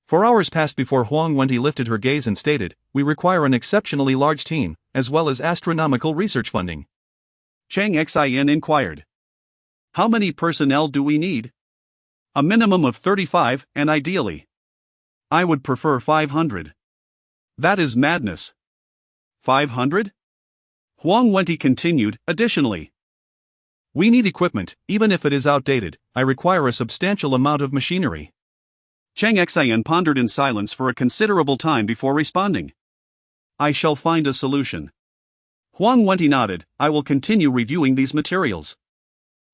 4 hours passed before Huang Wenti lifted her gaze and stated, we require an exceptionally large team, as well as astronomical research funding. Cheng Xin inquired. How many personnel do we need? A minimum of 35, and ideally, I would prefer 500. That is madness. 500? Huang Wenti continued, additionally, we need equipment, even if it is outdated. I require a substantial amount of machinery. Cheng Xin pondered in silence for a considerable time before responding. I shall find a solution. Huang Wenti nodded, I will continue reviewing these materials.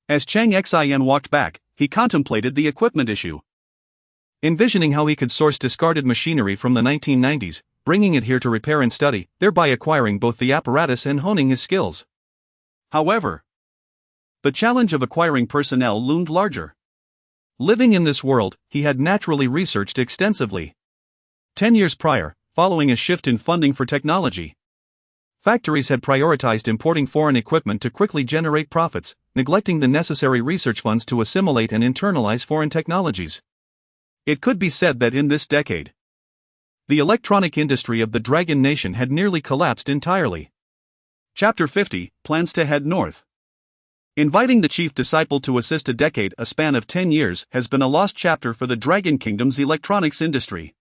As Cheng Xin walked back, he contemplated the equipment issue, envisioning how he could source discarded machinery from the 1990s, bringing it here to repair and study, thereby acquiring both the apparatus and honing his skills. However, the challenge of acquiring personnel loomed larger. Living in this world, he had naturally researched extensively. 10 years prior, following a shift in funding for technology, factories had prioritized importing foreign equipment to quickly generate profits, neglecting the necessary research funds to assimilate and internalize foreign technologies. It could be said that in this decade, the electronic industry of the Dragon Nation had nearly collapsed entirely. Chapter 50, Plans to Head North. Inviting the chief disciple to assist a span of 10 years, has been a lost chapter for the Dragon Kingdom's electronics industry.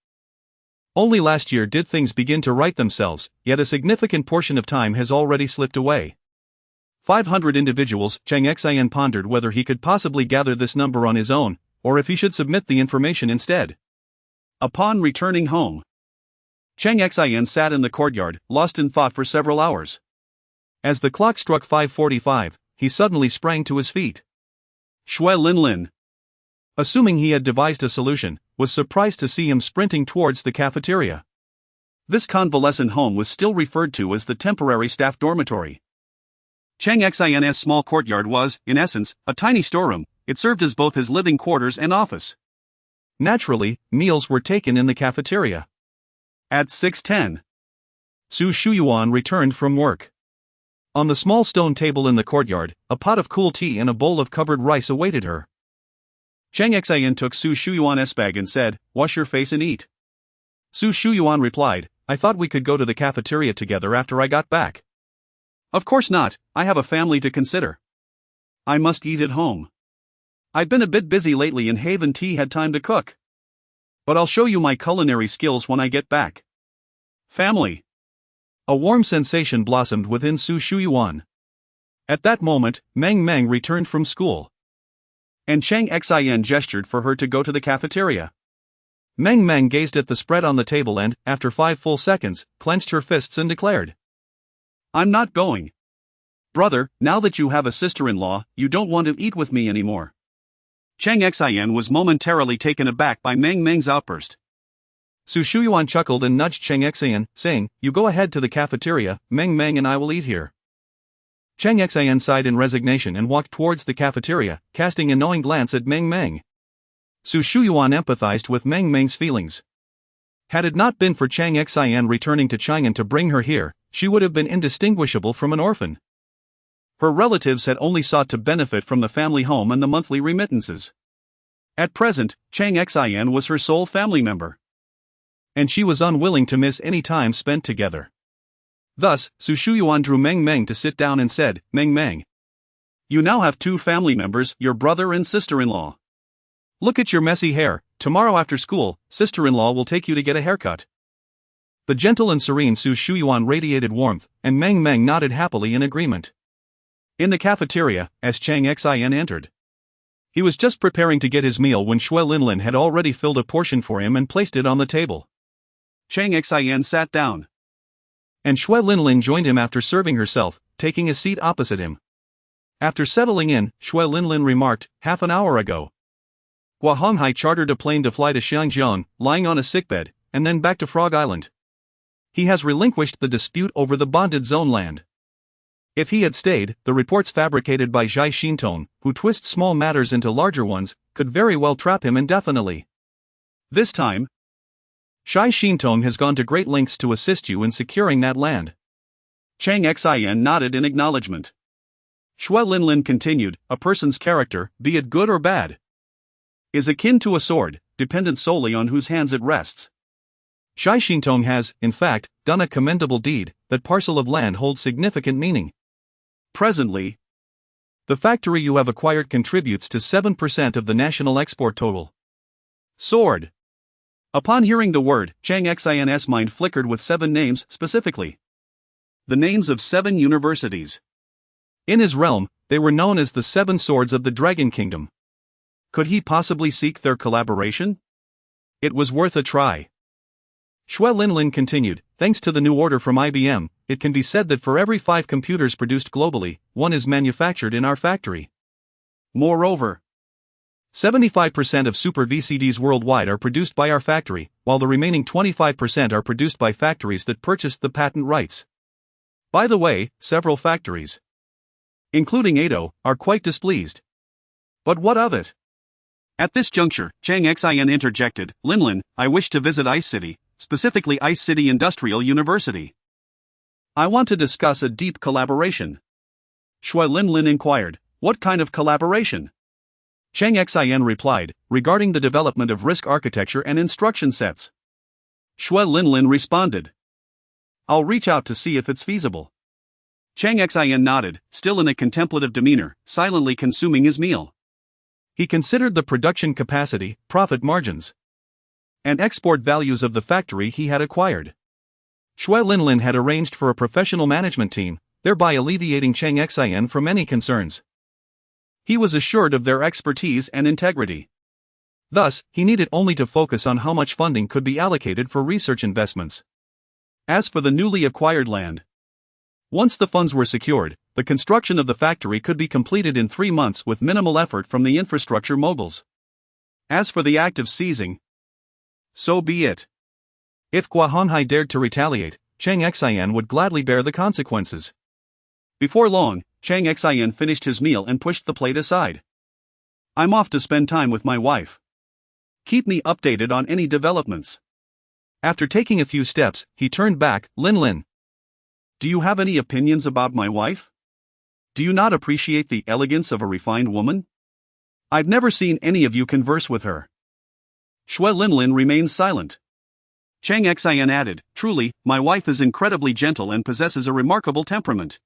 Only last year did things begin to right themselves, yet a significant portion of time has already slipped away. 500 individuals. Cheng Xin pondered whether he could possibly gather this number on his own, or if he should submit the information instead. Upon returning home, Cheng Xin sat in the courtyard, lost in thought for several hours. As the clock struck 5:45, he suddenly sprang to his feet. Shui Linlin, assuming he had devised a solution, was surprised to see him sprinting towards the cafeteria. This convalescent home was still referred to as the temporary staff dormitory. Cheng Xin's small courtyard was, in essence, a tiny storeroom. It served as both his living quarters and office. Naturally, meals were taken in the cafeteria. At 6:10, Su Shuyuan returned from work. On the small stone table in the courtyard, a pot of cool tea and a bowl of covered rice awaited her. Cheng Xin took Su Shuyuan's bag and said, "Wash your face and eat." Su Shuyuan replied, "I thought we could go to the cafeteria together after I got back." "Of course not, I have a family to consider. I must eat at home. I've been a bit busy lately and haven't had time to cook. But I'll show you my culinary skills when I get back." Family. A warm sensation blossomed within Su Shuyuan. At that moment, Meng Meng returned from school. And Cheng Xin gestured for her to go to the cafeteria. Meng Meng gazed at the spread on the table and, after 5 full seconds, clenched her fists and declared, "I'm not going. Brother, now that you have a sister-in-law, you don't want to eat with me anymore." Cheng Xin was momentarily taken aback by Meng Meng's outburst. Su Shuyuan chuckled and nudged Cheng Xin, saying, "You go ahead to the cafeteria, Meng Meng and I will eat here." Cheng Xin sighed in resignation and walked towards the cafeteria, casting a knowing glance at Meng Meng. Su Shuyuan empathized with Meng Meng's feelings. Had it not been for Cheng Xin returning to Chang'an to bring her here, she would have been indistinguishable from an orphan. Her relatives had only sought to benefit from the family home and the monthly remittances. At present, Cheng Xin was her sole family member. And she was unwilling to miss any time spent together. Thus, Su Shuyuan drew Meng Meng to sit down and said, "Meng Meng, you now have 2 family members, your brother and sister-in-law. Look at your messy hair. Tomorrow after school, sister-in-law will take you to get a haircut." The gentle and serene Su Shuyuan radiated warmth, and Meng Meng nodded happily in agreement. In the cafeteria, as Cheng Xin entered, he was just preparing to get his meal when Xue Linlin had already filled a portion for him and placed it on the table. Cheng Xin sat down. And Xue Linlin joined him after serving herself, taking a seat opposite him. After settling in, Xue Linlin remarked, "Half an hour ago, Huqiangbei chartered a plane to fly to Xiangjiang, lying on a sickbed, and then back to Frog Island. He has relinquished the dispute over the bonded zone land. If he had stayed, the reports fabricated by Zhai Xintong, who twists small matters into larger ones, could very well trap him indefinitely. This time, Zhai Xintong has gone to great lengths to assist you in securing that land." Cheng Xin nodded in acknowledgement. Xue Linlin continued, "A person's character, be it good or bad, is akin to a sword, dependent solely on whose hands it rests. Zhai Xintong has, in fact, done a commendable deed. That parcel of land holds significant meaning. Presently, the factory you have acquired contributes to 7% of the national export total." Sword. Upon hearing the word, Cheng Xin's mind flickered with 7 names specifically. The names of 7 universities. In his realm, they were known as the 7 Swords of the Dragon Kingdom. Could he possibly seek their collaboration? It was worth a try. Xue Linlin continued, "Thanks to the new order from IBM, it can be said that for every 5 computers produced globally, 1 is manufactured in our factory. Moreover, 75% of Super VCDs worldwide are produced by our factory, while the remaining 25% are produced by factories that purchased the patent rights. By the way, several factories, including Ado, are quite displeased. But what of it?" At this juncture, Cheng Xin interjected, "Linlin, I wish to visit Ice City, specifically Ice City Industrial University. I want to discuss a deep collaboration." Xue Linlin inquired, "What kind of collaboration?" Cheng Xin replied, "Regarding the development of risk architecture and instruction sets." Xue Linlin responded, "I'll reach out to see if it's feasible." Cheng Xin nodded, still in a contemplative demeanor, silently consuming his meal. He considered the production capacity, profit margins, and export values of the factory he had acquired. Xue Linlin had arranged for a professional management team, thereby alleviating Cheng Xin from any concerns. He was assured of their expertise and integrity. Thus, he needed only to focus on how much funding could be allocated for research investments. As for the newly acquired land, once the funds were secured, the construction of the factory could be completed in 3 months with minimal effort from the infrastructure moguls. As for the act of seizing, so be it. If Huqiangbei dared to retaliate, Cheng Xin would gladly bear the consequences. Before long, Cheng Xin finished his meal and pushed the plate aside. "I'm off to spend time with my wife. Keep me updated on any developments." After taking a few steps, he turned back. Lin. Do you have any opinions about my wife? Do you not appreciate the elegance of a refined woman? I've never seen any of you converse with her. Shui Linlin remained silent. Cheng Xin added, truly, my wife is incredibly gentle and possesses a remarkable temperament.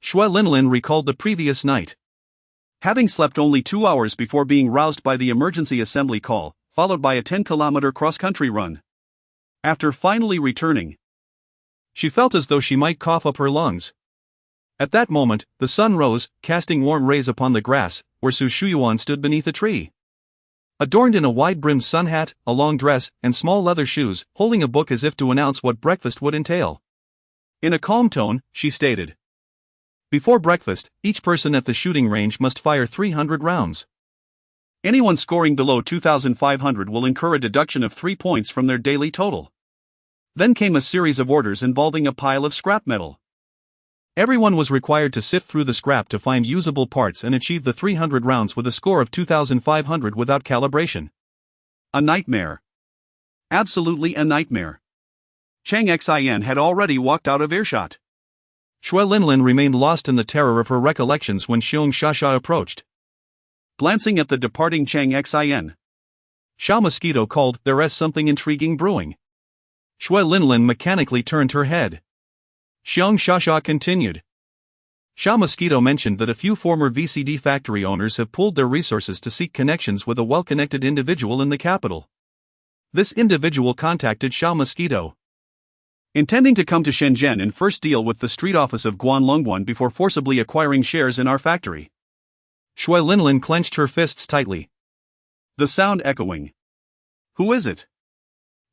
Shui Linlin recalled the previous night. Having slept only 2 hours before being roused by the emergency assembly call, followed by a 10-kilometer cross-country run. After finally returning, she felt as though she might cough up her lungs. At that moment, the sun rose, casting warm rays upon the grass, where Su Shuyuan stood beneath a tree. Adorned in a wide-brimmed sun hat, a long dress, and small leather shoes, holding a book as if to announce what breakfast would entail. In a calm tone, she stated, before breakfast, each person at the shooting range must fire 300 rounds. Anyone scoring below 2,500 will incur a deduction of 3 points from their daily total. Then came a series of orders involving a pile of scrap metal. Everyone was required to sift through the scrap to find usable parts and achieve the 300 rounds with a score of 2,500 without calibration. A nightmare. Absolutely a nightmare. Cheng Xin had already walked out of earshot. Shui Linlin remained lost in the terror of her recollections when Xiong Shasha approached. Glancing at the departing Cheng Xin, Xiao Mosquito called, "There's something intriguing brewing." Shui Linlin mechanically turned her head. Xiong Shasha continued. Xiao Mosquito mentioned that a few former VCD factory owners have pooled their resources to seek connections with a well-connected individual in the capital. This individual contacted Xiao Mosquito, intending to come to Shenzhen and first deal with the street office of Guanlongguan before forcibly acquiring shares in our factory. Shui Linlin clenched her fists tightly, the sound echoing. Who is it?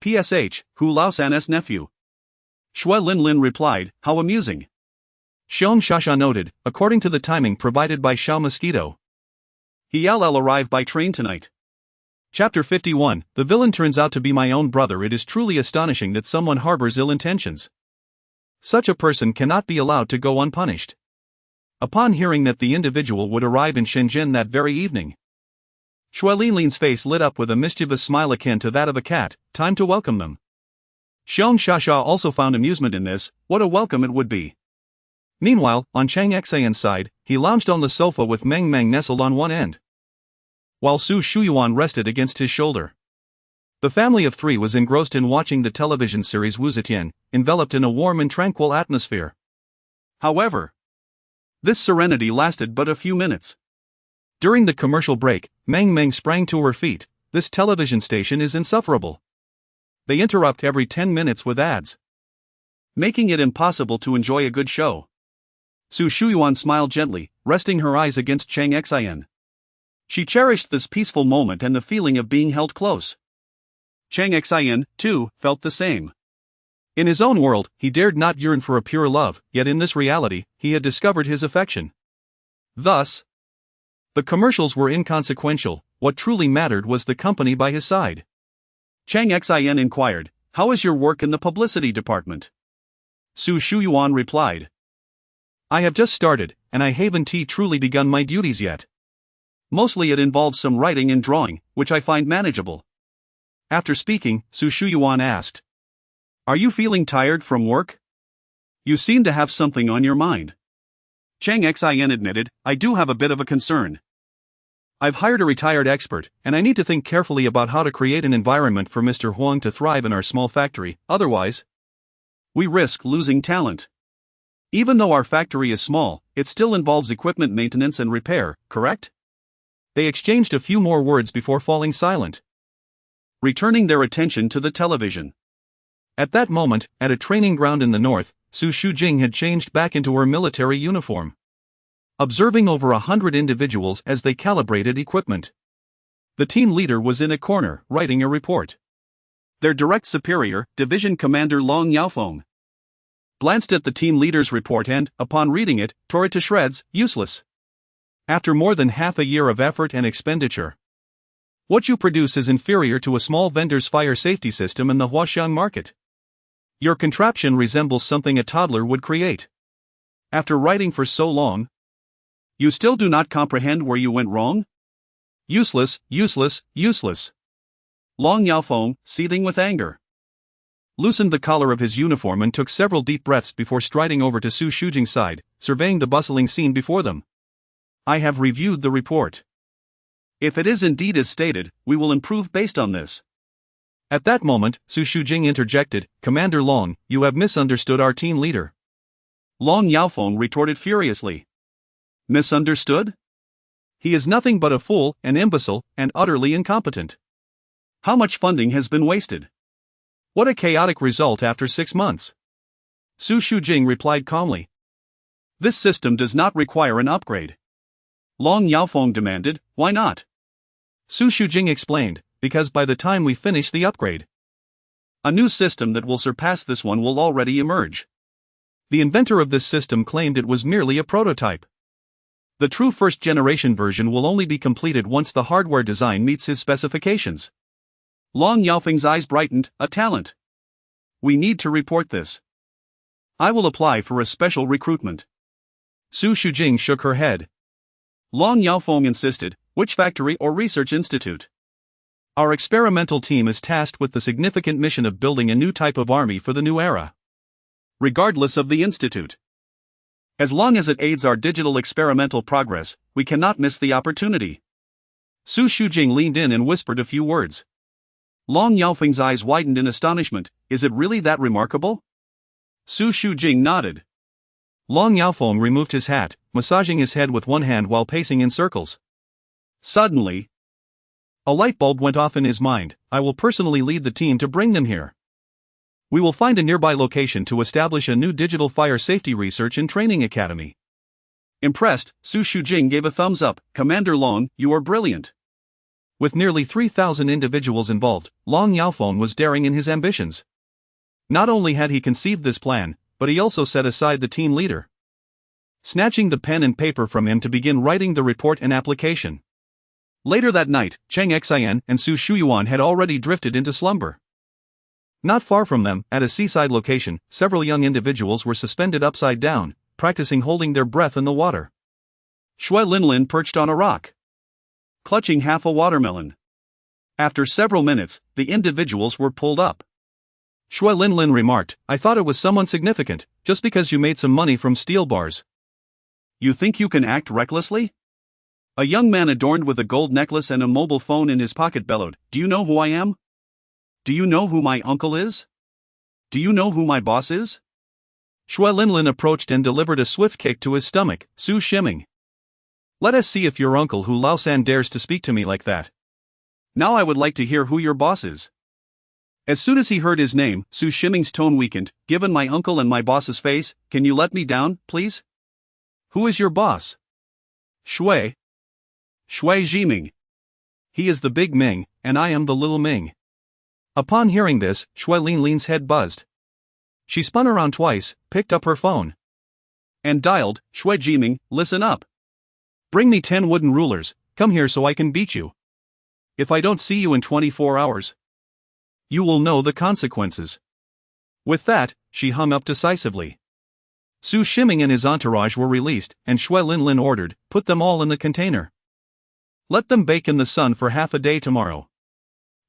PSH, Hu Laosan's nephew. Shui Linlin replied, how amusing. Xiong Shasha noted, according to the timing provided by Xiao Mosquito. He'll arrive by train tonight. Chapter 51, The villain turns out to be my own brother. It is truly astonishing that someone harbors ill intentions. Such a person cannot be allowed to go unpunished. Upon hearing that the individual would arrive in Shenzhen that very evening, Shui Linlin's face lit up with a mischievous smile akin to that of a cat. Time to welcome them. Xiong Shasha also found amusement in this. What a welcome it would be. Meanwhile, on Cheng Xian's side, he lounged on the sofa with Meng Meng nestled on one end, while Su Shuyuan rested against his shoulder. The family of three was engrossed in watching the television series Wu Zetian, enveloped in a warm and tranquil atmosphere. However, this serenity lasted but a few minutes. During the commercial break, Meng Meng sprang to her feet. This television station is insufferable. They interrupt every 10 minutes with ads, making it impossible to enjoy a good show. Su Shuyuan smiled gently, resting her eyes against Cheng Xin. She cherished this peaceful moment and the feeling of being held close. Cheng Xin, too, felt the same. In his own world, he dared not yearn for a pure love, yet in this reality, he had discovered his affection. Thus, the commercials were inconsequential. What truly mattered was the company by his side. Cheng Xin inquired, how is your work in the publicity department? Su Shuyuan replied, I have just started, and I haven't truly begun my duties yet. Mostly it involves some writing and drawing, which I find manageable. After speaking, Su Shuyuan asked, are you feeling tired from work? You seem to have something on your mind. Cheng Xin admitted, I do have a bit of a concern. I've hired a retired expert, and I need to think carefully about how to create an environment for Mr. Huang to thrive in our small factory. Otherwise, we risk losing talent. Even though our factory is small, it still involves equipment maintenance and repair, correct? They exchanged a few more words before falling silent, returning their attention to the television. At that moment, at a training ground in the north, Su Shujing had changed back into her military uniform, observing over 100 individuals as they calibrated equipment. The team leader was in a corner, writing a report. Their direct superior, Division Commander Long Yaofeng, glanced at the team leader's report and, upon reading it, tore it to shreds. Useless. After more than half a year of effort and expenditure, what you produce is inferior to a small vendor's fire safety system in the Huaxiang market. Your contraption resembles something a toddler would create. After writing for so long, you still do not comprehend where you went wrong? Useless, useless, useless. Long Yaofeng, seething with anger, loosened the collar of his uniform and took several deep breaths before striding over to Su Shujing's side, surveying the bustling scene before them. I have reviewed the report. If it is indeed as stated, we will improve based on this. At that moment, Su Shujing interjected, Commander Long, you have misunderstood our team leader. Long Yaofeng retorted furiously. Misunderstood? He is nothing but a fool, an imbecile, and utterly incompetent. How much funding has been wasted? What a chaotic result after 6 months. Su Shujing replied calmly. This system does not require an upgrade. Long Yaofeng demanded, why not? Su Shujing explained, because by the time we finish the upgrade, a new system that will surpass this one will already emerge. The inventor of this system claimed it was merely a prototype. The true first-generation version will only be completed once the hardware design meets his specifications. Long Yaofeng's eyes brightened, a talent. We need to report this. I will apply for a special recruitment. Su Shujing shook her head. Long Yaofeng insisted, which factory or research institute? Our experimental team is tasked with the significant mission of building a new type of army for the new era. Regardless of the institute. As long as it aids our digital experimental progress, we cannot miss the opportunity. Su Shujing leaned in and whispered a few words. Long Yaofeng's eyes widened in astonishment. Is it really that remarkable? Su Shujing nodded. Long Yaofeng removed his hat, massaging his head with one hand while pacing in circles. Suddenly, a light bulb went off in his mind. I will personally lead the team to bring them here. We will find a nearby location to establish a new digital fire safety research and training academy. Impressed, Su Shujing gave a thumbs up. Commander Long, you are brilliant. With nearly 3,000 individuals involved, Long Yaofeng was daring in his ambitions. Not only had he conceived this plan, but he also set aside the team leader, snatching the pen and paper from him to begin writing the report and application. Later that night, Cheng Xin and Su Shuyuan had already drifted into slumber. Not far from them, at a seaside location, several young individuals were suspended upside down, practicing holding their breath in the water. Shui Linlin perched on a rock, clutching half a watermelon. After several minutes, the individuals were pulled up. Shui Linlin remarked, I thought it was someone significant, just because you made some money from steel bars. You think you can act recklessly? A young man adorned with a gold necklace and a mobile phone in his pocket bellowed, Do you know who I am? Do you know who my uncle is? Do you know who my boss is? Shui Linlin approached and delivered a swift kick to his stomach. Su Shiming. Let us see if your uncle Hu Laosan dares to speak to me like that. Now I would like to hear who your boss is. As soon as he heard his name, Su Shiming's tone weakened. Given my uncle and my boss's face, can you let me down, please? Who is your boss? Shui Jiming. He is the big Ming, and I am the little Ming. Upon hearing this, Shui Linlin's head buzzed. She spun around twice, picked up her phone, and dialed, Shui Jiming, listen up. Bring me 10 wooden rulers, come here so I can beat you. If I don't see you in 24 hours, you will know the consequences. With that, she hung up decisively. Su Shiming and his entourage were released, and Shui Linlin ordered, put them all in the container. Let them bake in the sun for half a day tomorrow.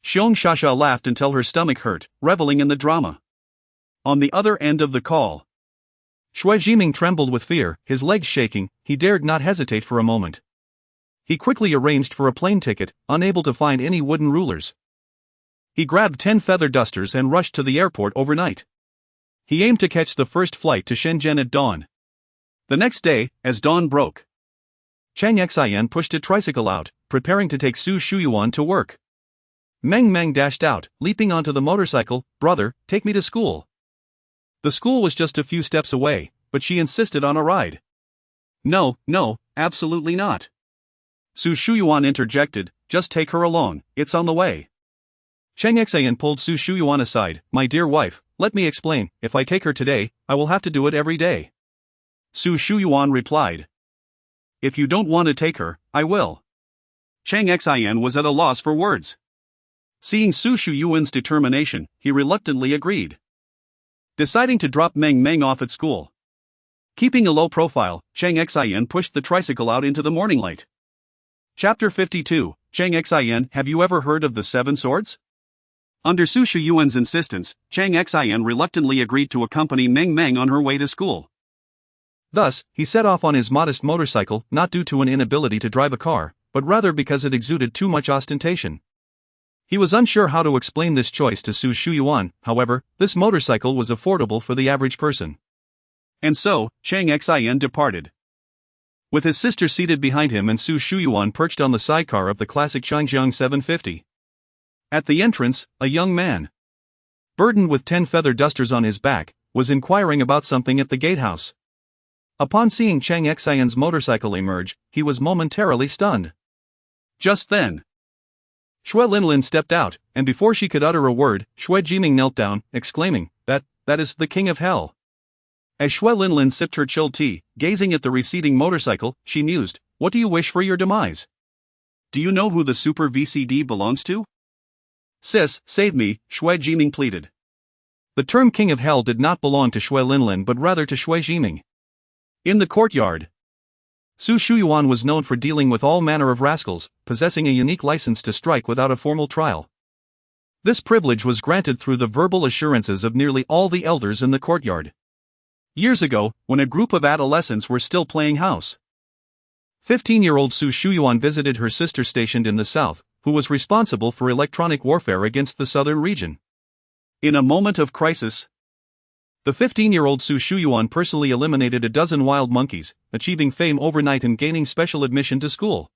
Xiong Shasha laughed until her stomach hurt, reveling in the drama. On the other end of the call, Shui Jiming trembled with fear, his legs shaking. He dared not hesitate for a moment. He quickly arranged for a plane ticket, unable to find any wooden rulers. He grabbed 10 feather dusters and rushed to the airport overnight. He aimed to catch the first flight to Shenzhen at dawn. The next day, as dawn broke, Cheng Xin pushed a tricycle out, preparing to take Su Shuyuan to work. Meng dashed out, leaping onto the motorcycle. Brother, take me to school. The school was just a few steps away, but she insisted on a ride. No, absolutely not. Su Shuyuan interjected, just take her along, it's on the way. Cheng Xin pulled Su Shuyuan aside. My dear wife, let me explain, if I take her today, I will have to do it every day. Su Shuyuan replied. If you don't want to take her, I will. Cheng Xin was at a loss for words. Seeing Su Shuyuan's determination, he reluctantly agreed, deciding to drop Meng off at school. Keeping a low profile, Cheng Xin pushed the tricycle out into the morning light. Chapter 52, Cheng Xin, have you ever heard of the 7 swords? Under Su Shuyuan's insistence, Cheng Xin reluctantly agreed to accompany Meng Meng on her way to school. Thus, he set off on his modest motorcycle not due to an inability to drive a car, but rather because it exuded too much ostentation. He was unsure how to explain this choice to Su Shuyuan. However, this motorcycle was affordable for the average person. And so, Cheng Xin departed. With his sister seated behind him and Su Shuyuan perched on the sidecar of the classic Changjiang 750. At the entrance, a young man, burdened with 10 feather dusters on his back, was inquiring about something at the gatehouse. Upon seeing Cheng Xin's motorcycle emerge, he was momentarily stunned. Just then, Xue Linlin stepped out, and before she could utter a word, Xue Jiming knelt down, exclaiming, that is the king of hell. As Xue Linlin sipped her chilled tea, gazing at the receding motorcycle, she mused, what do you wish for your demise? Do you know who the Super VCD belongs to? Sis, save me, Xue Jiming pleaded. The term king of hell did not belong to Xue Linlin but rather to Xue Jiming. In the courtyard, Su Shuyuan was known for dealing with all manner of rascals, possessing a unique license to strike without a formal trial. This privilege was granted through the verbal assurances of nearly all the elders in the courtyard. Years ago, when a group of adolescents were still playing house, 15-year-old Su Shuyuan visited her sister stationed in the south, who was responsible for electronic warfare against the southern region. In a moment of crisis, the 15-year-old Su Shuyuan personally eliminated a dozen wild monkeys, achieving fame overnight and gaining special admission to school.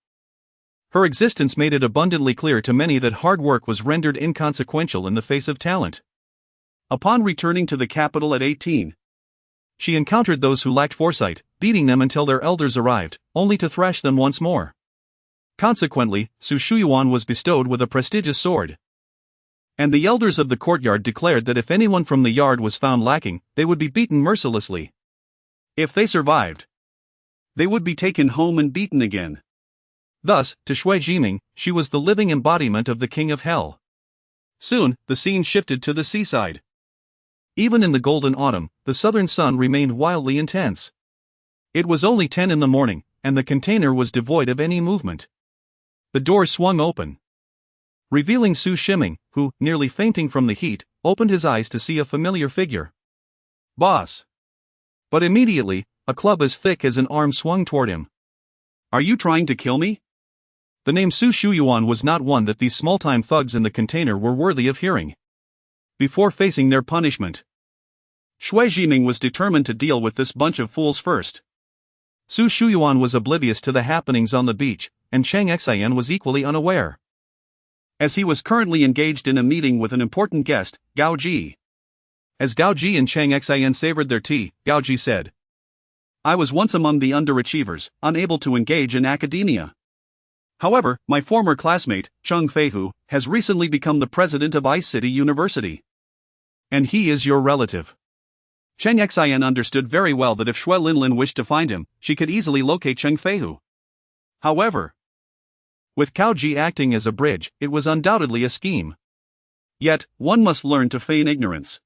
Her existence made it abundantly clear to many that hard work was rendered inconsequential in the face of talent. Upon returning to the capital at 18, she encountered those who lacked foresight, beating them until their elders arrived, only to thrash them once more. Consequently, Su Shuyuan was bestowed with a prestigious sword. And the elders of the courtyard declared that if anyone from the yard was found lacking, they would be beaten mercilessly. If they survived, they would be taken home and beaten again. Thus, to Xue Jiming, she was the living embodiment of the king of hell. Soon, the scene shifted to the seaside. Even in the golden autumn, the southern sun remained wildly intense. It was only 10 in the morning, and the container was devoid of any movement. The door swung open, revealing Su Shiming, who, nearly fainting from the heat, opened his eyes to see a familiar figure. Boss. But immediately, a club as thick as an arm swung toward him. Are you trying to kill me? The name Su Shuyuan was not one that these small-time thugs in the container were worthy of hearing. Before facing their punishment, Xue Jiming was determined to deal with this bunch of fools first. Su Shuyuan was oblivious to the happenings on the beach, and Cheng Xin was equally unaware, as he was currently engaged in a meeting with an important guest, Gao Ji. As Gao Ji and Cheng Xin savored their tea, Gao Ji said, I was once among the underachievers, unable to engage in academia. However, my former classmate, Cheng Feihu, has recently become the president of Ice City University. And he is your relative. Cheng Xin understood very well that if Xue Linlin wished to find him, she could easily locate Cheng Feihu. However, with Gao Ji acting as a bridge, it was undoubtedly a scheme. Yet, one must learn to feign ignorance.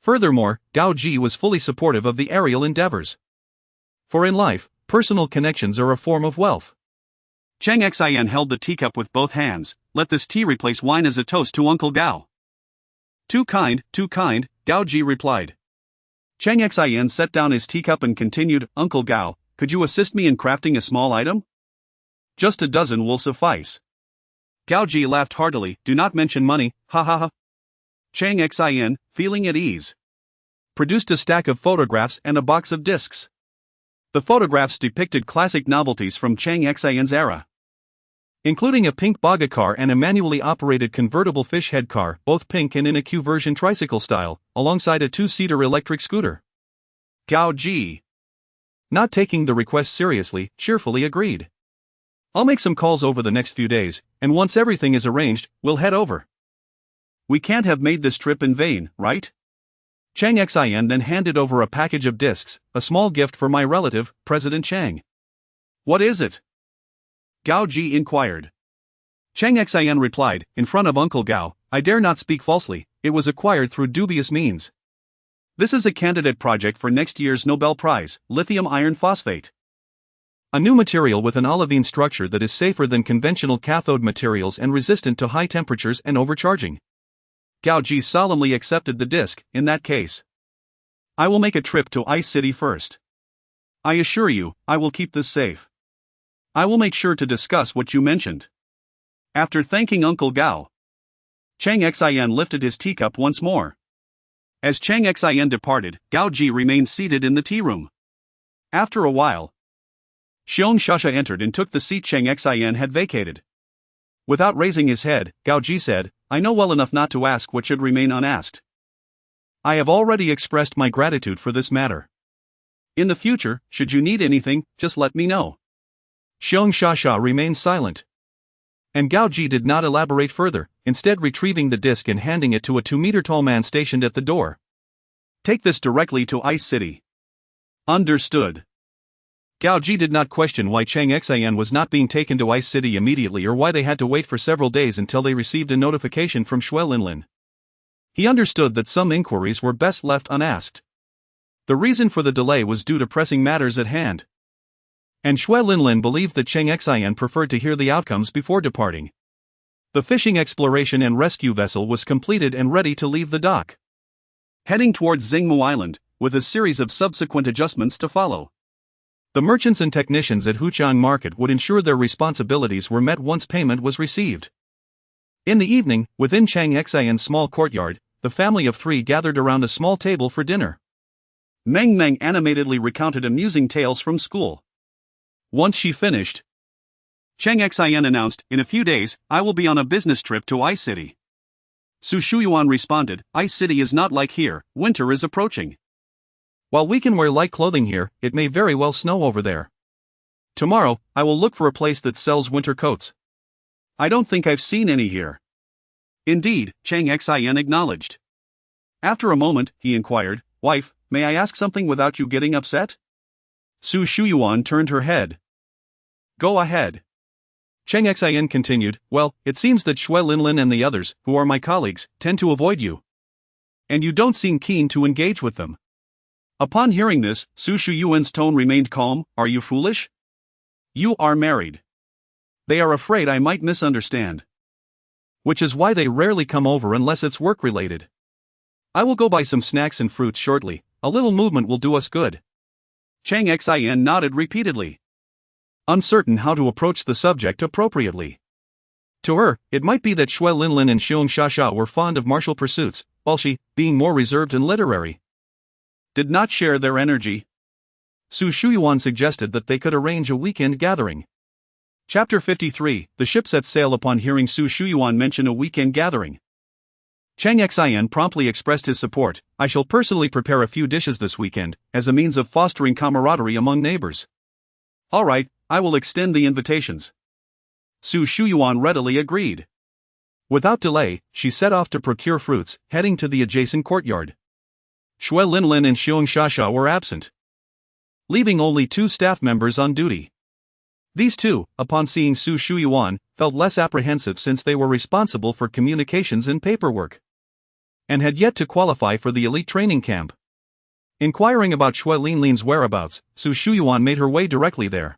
Furthermore, Gao Ji was fully supportive of the aerial endeavors. For in life, personal connections are a form of wealth. Cheng Xin held the teacup with both hands. Let this tea replace wine as a toast to Uncle Gao. Too kind, Gao Ji replied. Cheng Xin set down his teacup and continued, Uncle Gao, could you assist me in crafting a small item? Just a dozen will suffice. Gao Ji laughed heartily, do not mention money, ha ha ha. Cheng Xin, feeling at ease, produced a stack of photographs and a box of discs. The photographs depicted classic novelties from Cheng Xin's era, including a pink baga car and a manually operated convertible fish head car, both pink and in a Q version tricycle style, alongside a 2-seater electric scooter. Gao Ji, not taking the request seriously, cheerfully agreed. I'll make some calls over the next few days, and once everything is arranged, we'll head over. We can't have made this trip in vain, right? Cheng Xin then handed over a package of discs, a small gift for my relative, President Cheng. What is it? Gao Ji inquired. Cheng Xin replied, in front of Uncle Gao, I dare not speak falsely, it was acquired through dubious means. This is a candidate project for next year's Nobel Prize, lithium iron phosphate. A new material with an olivine structure that is safer than conventional cathode materials and resistant to high temperatures and overcharging. Gao Ji solemnly accepted the disc. In that case, I will make a trip to Ice City first. I assure you, I will keep this safe. I will make sure to discuss what you mentioned. After thanking Uncle Gao, Cheng Xin lifted his teacup once more. As Cheng Xin departed, Gao Ji remained seated in the tea room. After a while, Xiong Shasha entered and took the seat Cheng Xin had vacated. Without raising his head, Gao Ji said, I know well enough not to ask what should remain unasked. I have already expressed my gratitude for this matter. In the future, should you need anything, just let me know. Xiong Shasha remained silent. And Gao Ji did not elaborate further, instead retrieving the disc and handing it to a 2-meter-tall man stationed at the door. Take this directly to Ice City. Understood. Gao Ji did not question why Cheng Xin was not being taken to Ice City immediately or why they had to wait for several days until they received a notification from Xue Linlin. He understood that some inquiries were best left unasked. The reason for the delay was due to pressing matters at hand. And Xue Linlin believed that Cheng Xin preferred to hear the outcomes before departing. The fishing exploration and rescue vessel was completed and ready to leave the dock, heading towards Xingmu Island, with a series of subsequent adjustments to follow. The merchants and technicians at Huqiang Market would ensure their responsibilities were met once payment was received. In the evening, within Cheng Xin's small courtyard, the family of 3 gathered around a small table for dinner. Meng Meng animatedly recounted amusing tales from school. Once she finished, Cheng Xin announced, in a few days, I will be on a business trip to Ice City. Su Shuyuan responded, Ice City is not like here, winter is approaching. While we can wear light clothing here, it may very well snow over there. Tomorrow, I will look for a place that sells winter coats. I don't think I've seen any here. Indeed, Cheng Xin acknowledged. After a moment, he inquired, Wife, may I ask something without you getting upset? Su Shuyuan turned her head. Go ahead. Cheng Xin continued, Well, it seems that Xue Linlin and the others, who are my colleagues, tend to avoid you. And you don't seem keen to engage with them. Upon hearing this, Su Shuyuan's tone remained calm. Are you foolish? You are married. They are afraid I might misunderstand. Which is why they rarely come over unless it's work-related. I will go buy some snacks and fruits shortly. A little movement will do us good. Cheng Xin nodded repeatedly, uncertain how to approach the subject appropriately. To her, it might be that Xue Linlin and Xiong Shasha were fond of martial pursuits, while she, being more reserved and literary, did not share their energy. Su Shuyuan suggested that they could arrange a weekend gathering. Chapter 53, The ship set sail. Upon hearing Su Shuyuan mention a weekend gathering, Cheng Xin promptly expressed his support. I shall personally prepare a few dishes this weekend, as a means of fostering camaraderie among neighbors. All right, I will extend the invitations. Su Shuyuan readily agreed. Without delay, she set off to procure fruits, heading to the adjacent courtyard. Xue Linlin and Xiong Shasha were absent, leaving only 2 staff members on duty. These 2, upon seeing Su Shuyuan, felt less apprehensive since they were responsible for communications and paperwork, and had yet to qualify for the elite training camp. Inquiring about Xue Linlin's whereabouts, Su Shuyuan made her way directly there.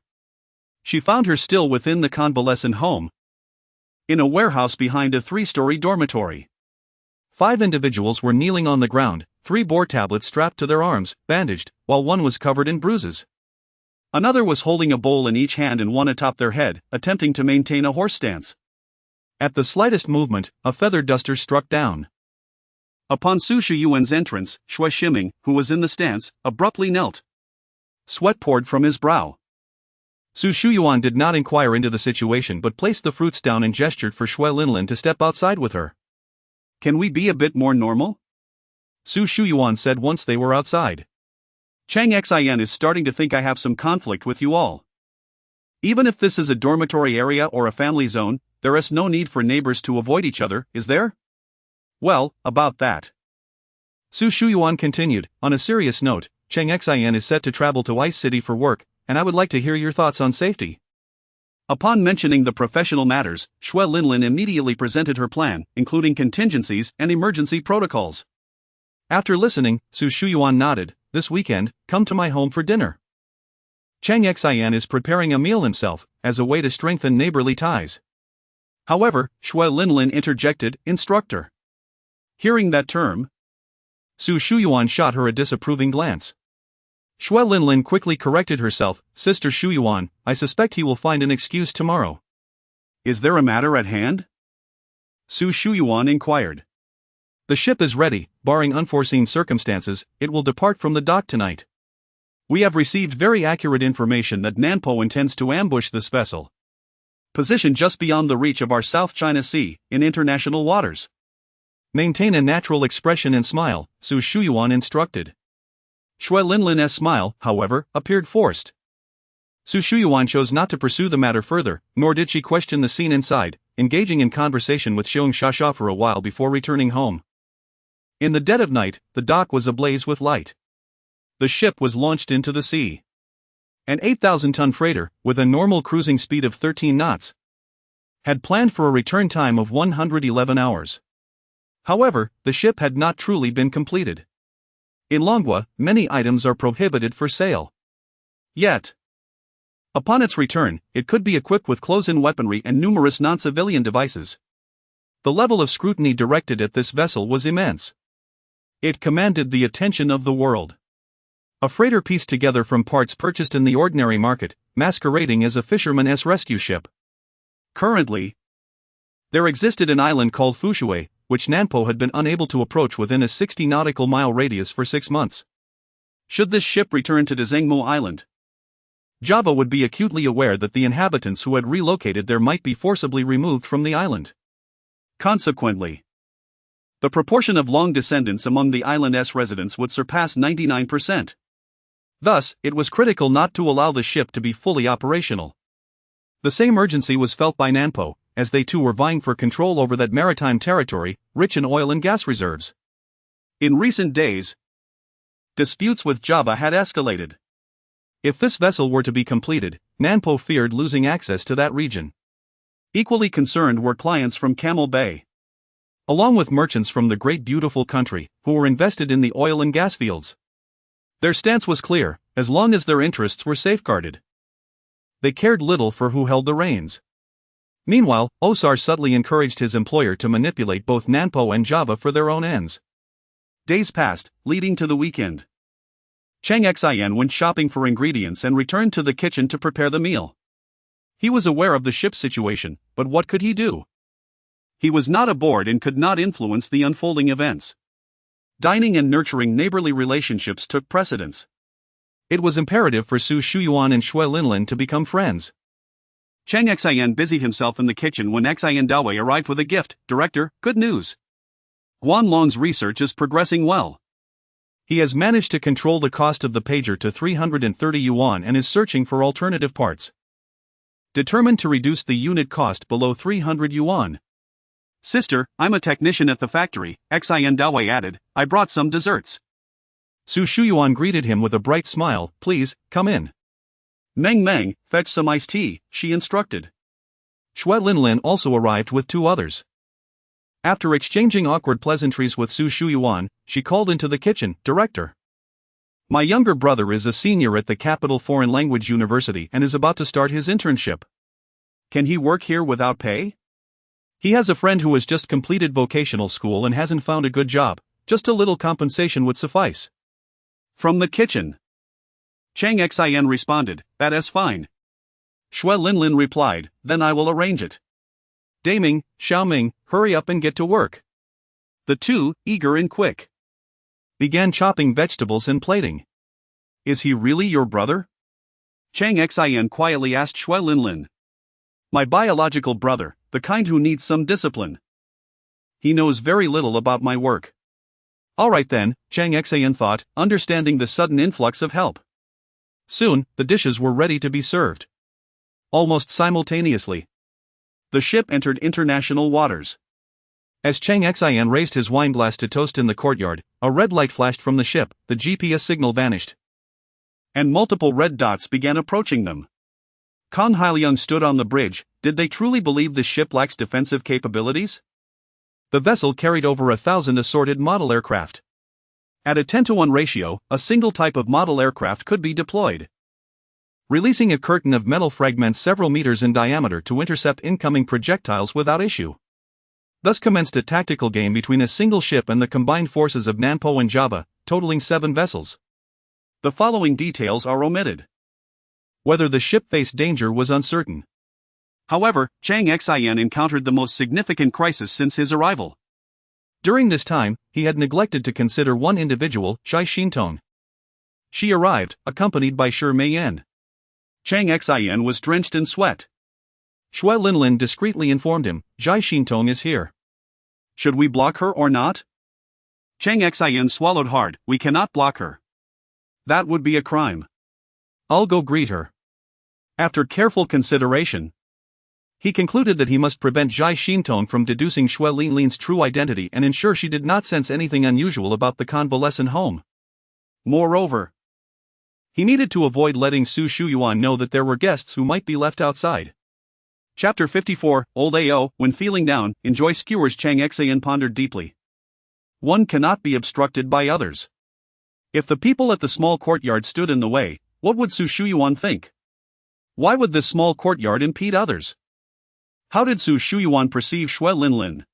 She found her still within the convalescent home, in a warehouse behind a 3-story dormitory. 5 individuals were kneeling on the ground, 3 bore tablets strapped to their arms, bandaged, while one was covered in bruises. Another was holding a bowl in each hand and one atop their head, attempting to maintain a horse stance. At the slightest movement, a feather duster struck down. Upon Su Shuyuan's entrance, Xue Shiming, who was in the stance, abruptly knelt. Sweat poured from his brow. Su Shuyuan did not inquire into the situation but placed the fruits down and gestured for Xue Linlin to step outside with her. Can we be a bit more normal? Su Shuyuan said once they were outside. Cheng Xin is starting to think I have some conflict with you all. Even if this is a dormitory area or a family zone, there is no need for neighbors to avoid each other, is there? Well, about that. Su Shuyuan continued, on a serious note, Cheng Xin is set to travel to Ice City for work, and I would like to hear your thoughts on safety. Upon mentioning the professional matters, Xue Linlin immediately presented her plan, including contingencies and emergency protocols. After listening, Su Shuyuan nodded. This weekend, come to my home for dinner. Cheng Xin is preparing a meal himself, as a way to strengthen neighborly ties. However, Xue Linlin interjected, Instructor. Hearing that term, Su Shuyuan shot her a disapproving glance. Xue Linlin quickly corrected herself. Sister Shuyuan, I suspect he will find an excuse tomorrow. Is there a matter at hand? Su Shuyuan inquired. The ship is ready, barring unforeseen circumstances, it will depart from the dock tonight. We have received very accurate information that Nanpo intends to ambush this vessel, positioned just beyond the reach of our South China Sea, in international waters. Maintain a natural expression and smile, Su Shuyuan instructed. Xue Linlin's smile, however, appeared forced. Su Shuyuan chose not to pursue the matter further, nor did she question the scene inside, engaging in conversation with Xiong Shasha for a while before returning home. In the dead of night, the dock was ablaze with light. The ship was launched into the sea. An 8,000-ton freighter, with a normal cruising speed of 13 knots, had planned for a return time of 111 hours. However, the ship had not truly been completed. In Longwa, many items are prohibited for sale. Yet, upon its return, it could be equipped with close-in weaponry and numerous non-civilian devices. The level of scrutiny directed at this vessel was immense. It commanded the attention of the world. A freighter pieced together from parts purchased in the ordinary market, masquerading as a fisherman's rescue ship. Currently, there existed an island called Fushui, which Nanpo had been unable to approach within a 60 nautical mile radius for 6 months. Should this ship return to Dzangmo Island, Java would be acutely aware that the inhabitants who had relocated there might be forcibly removed from the island. Consequently, the proportion of long descendants among the island's residents would surpass 99%. Thus, it was critical not to allow the ship to be fully operational. The same urgency was felt by Nanpo, as they too were vying for control over that maritime territory, rich in oil and gas reserves. In recent days, disputes with Java had escalated. If this vessel were to be completed, Nanpo feared losing access to that region. Equally concerned were clients from Camel Bay, along with merchants from the great beautiful country, who were invested in the oil and gas fields. Their stance was clear, as long as their interests were safeguarded. They cared little for who held the reins. Meanwhile, Osar subtly encouraged his employer to manipulate both Nanpo and Java for their own ends. Days passed, leading to the weekend. Cheng Xin went shopping for ingredients and returned to the kitchen to prepare the meal. He was aware of the ship's situation, but what could he do? He was not aboard and could not influence the unfolding events. Dining and nurturing neighborly relationships took precedence. It was imperative for Su Shuyuan and Xue Linlin to become friends. Cheng Xin busied himself in the kitchen when Xin Dawei arrived with a gift. Director, good news. Guanlong's research is progressing well. He has managed to control the cost of the pager to 330 yuan and is searching for alternative parts. Determined to reduce the unit cost below 300 yuan. Sister, I'm a technician at the factory, Xin Dawei added. I brought some desserts. Su Shuyuan greeted him with a bright smile. Please, come in. Meng, fetch some iced tea, she instructed. Xue Linlin also arrived with 2 others. After exchanging awkward pleasantries with Su Shuyuan, she called into the kitchen. Director, my younger brother is a senior at the Capital Foreign Language University and is about to start his internship. Can he work here without pay? He has a friend who has just completed vocational school and hasn't found a good job. Just a little compensation would suffice. From the kitchen, Cheng Xin responded, that is fine. Xue Linlin replied, then I will arrange it. Daming, Xiaoming, hurry up and get to work. The two, eager and quick, began chopping vegetables and plating. Is he really your brother? Cheng Xin quietly asked Xue Linlin. My biological brother, the kind who needs some discipline. He knows very little about my work. Alright then, Cheng Xin thought, understanding the sudden influx of help. Soon, the dishes were ready to be served. Almost simultaneously, the ship entered international waters. As Cheng Xin raised his wine glass to toast in the courtyard, a red light flashed from the ship, the GPS signal vanished. And multiple red dots began approaching them. Kang Hailiang stood on the bridge. Did they truly believe the ship lacks defensive capabilities? The vessel carried over 1,000 assorted model aircraft. At a 10-to-1 ratio, a single type of model aircraft could be deployed, releasing a curtain of metal fragments several meters in diameter to intercept incoming projectiles without issue. Thus commenced a tactical game between a single ship and the combined forces of Nampo and Java, totaling 7 vessels. The following details are omitted. Whether the ship faced danger was uncertain. However, Cheng Xin encountered the most significant crisis since his arrival. During this time, he had neglected to consider one individual, Zhai Xintong. She arrived, accompanied by Shi Meiyan. Cheng Xin was drenched in sweat. Xue Linlin discreetly informed him, Zhai Xintong is here. Should we block her or not? Cheng Xin swallowed hard. We cannot block her. That would be a crime. I'll go greet her. After careful consideration, he concluded that he must prevent Zhai Xintong from deducing Xue Linlin's true identity and ensure she did not sense anything unusual about the convalescent home. Moreover, he needed to avoid letting Su Shuyuan know that there were guests who might be left outside. Chapter 54, Old AO, when feeling down, enjoy skewers. Cheng Xin pondered deeply. One cannot be obstructed by others. If the people at the small courtyard stood in the way, what would Su Shuyuan think? Why would this small courtyard impede others? How did Su Shuyuan perceive Xue Linlin?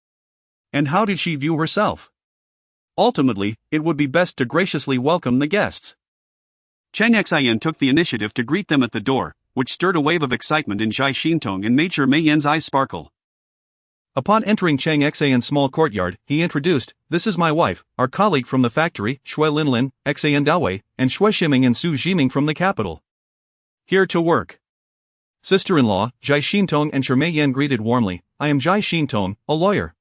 And how did she view herself? Ultimately, it would be best to graciously welcome the guests. Cheng Xin took the initiative to greet them at the door, which stirred a wave of excitement in Zhai Xintong and made Shi Meiyan's eyes sparkle. Upon entering Cheng Xin's small courtyard, he introduced, "This is my wife, our colleague from the factory, Xue Linlin, Xin Dawei, and Xue Ximing and Su Jiming from the capital. Here to work." Sister-in-law, Zhai Xintong and Shi Meiyan greeted warmly, "I am Zhai Xintong, a lawyer.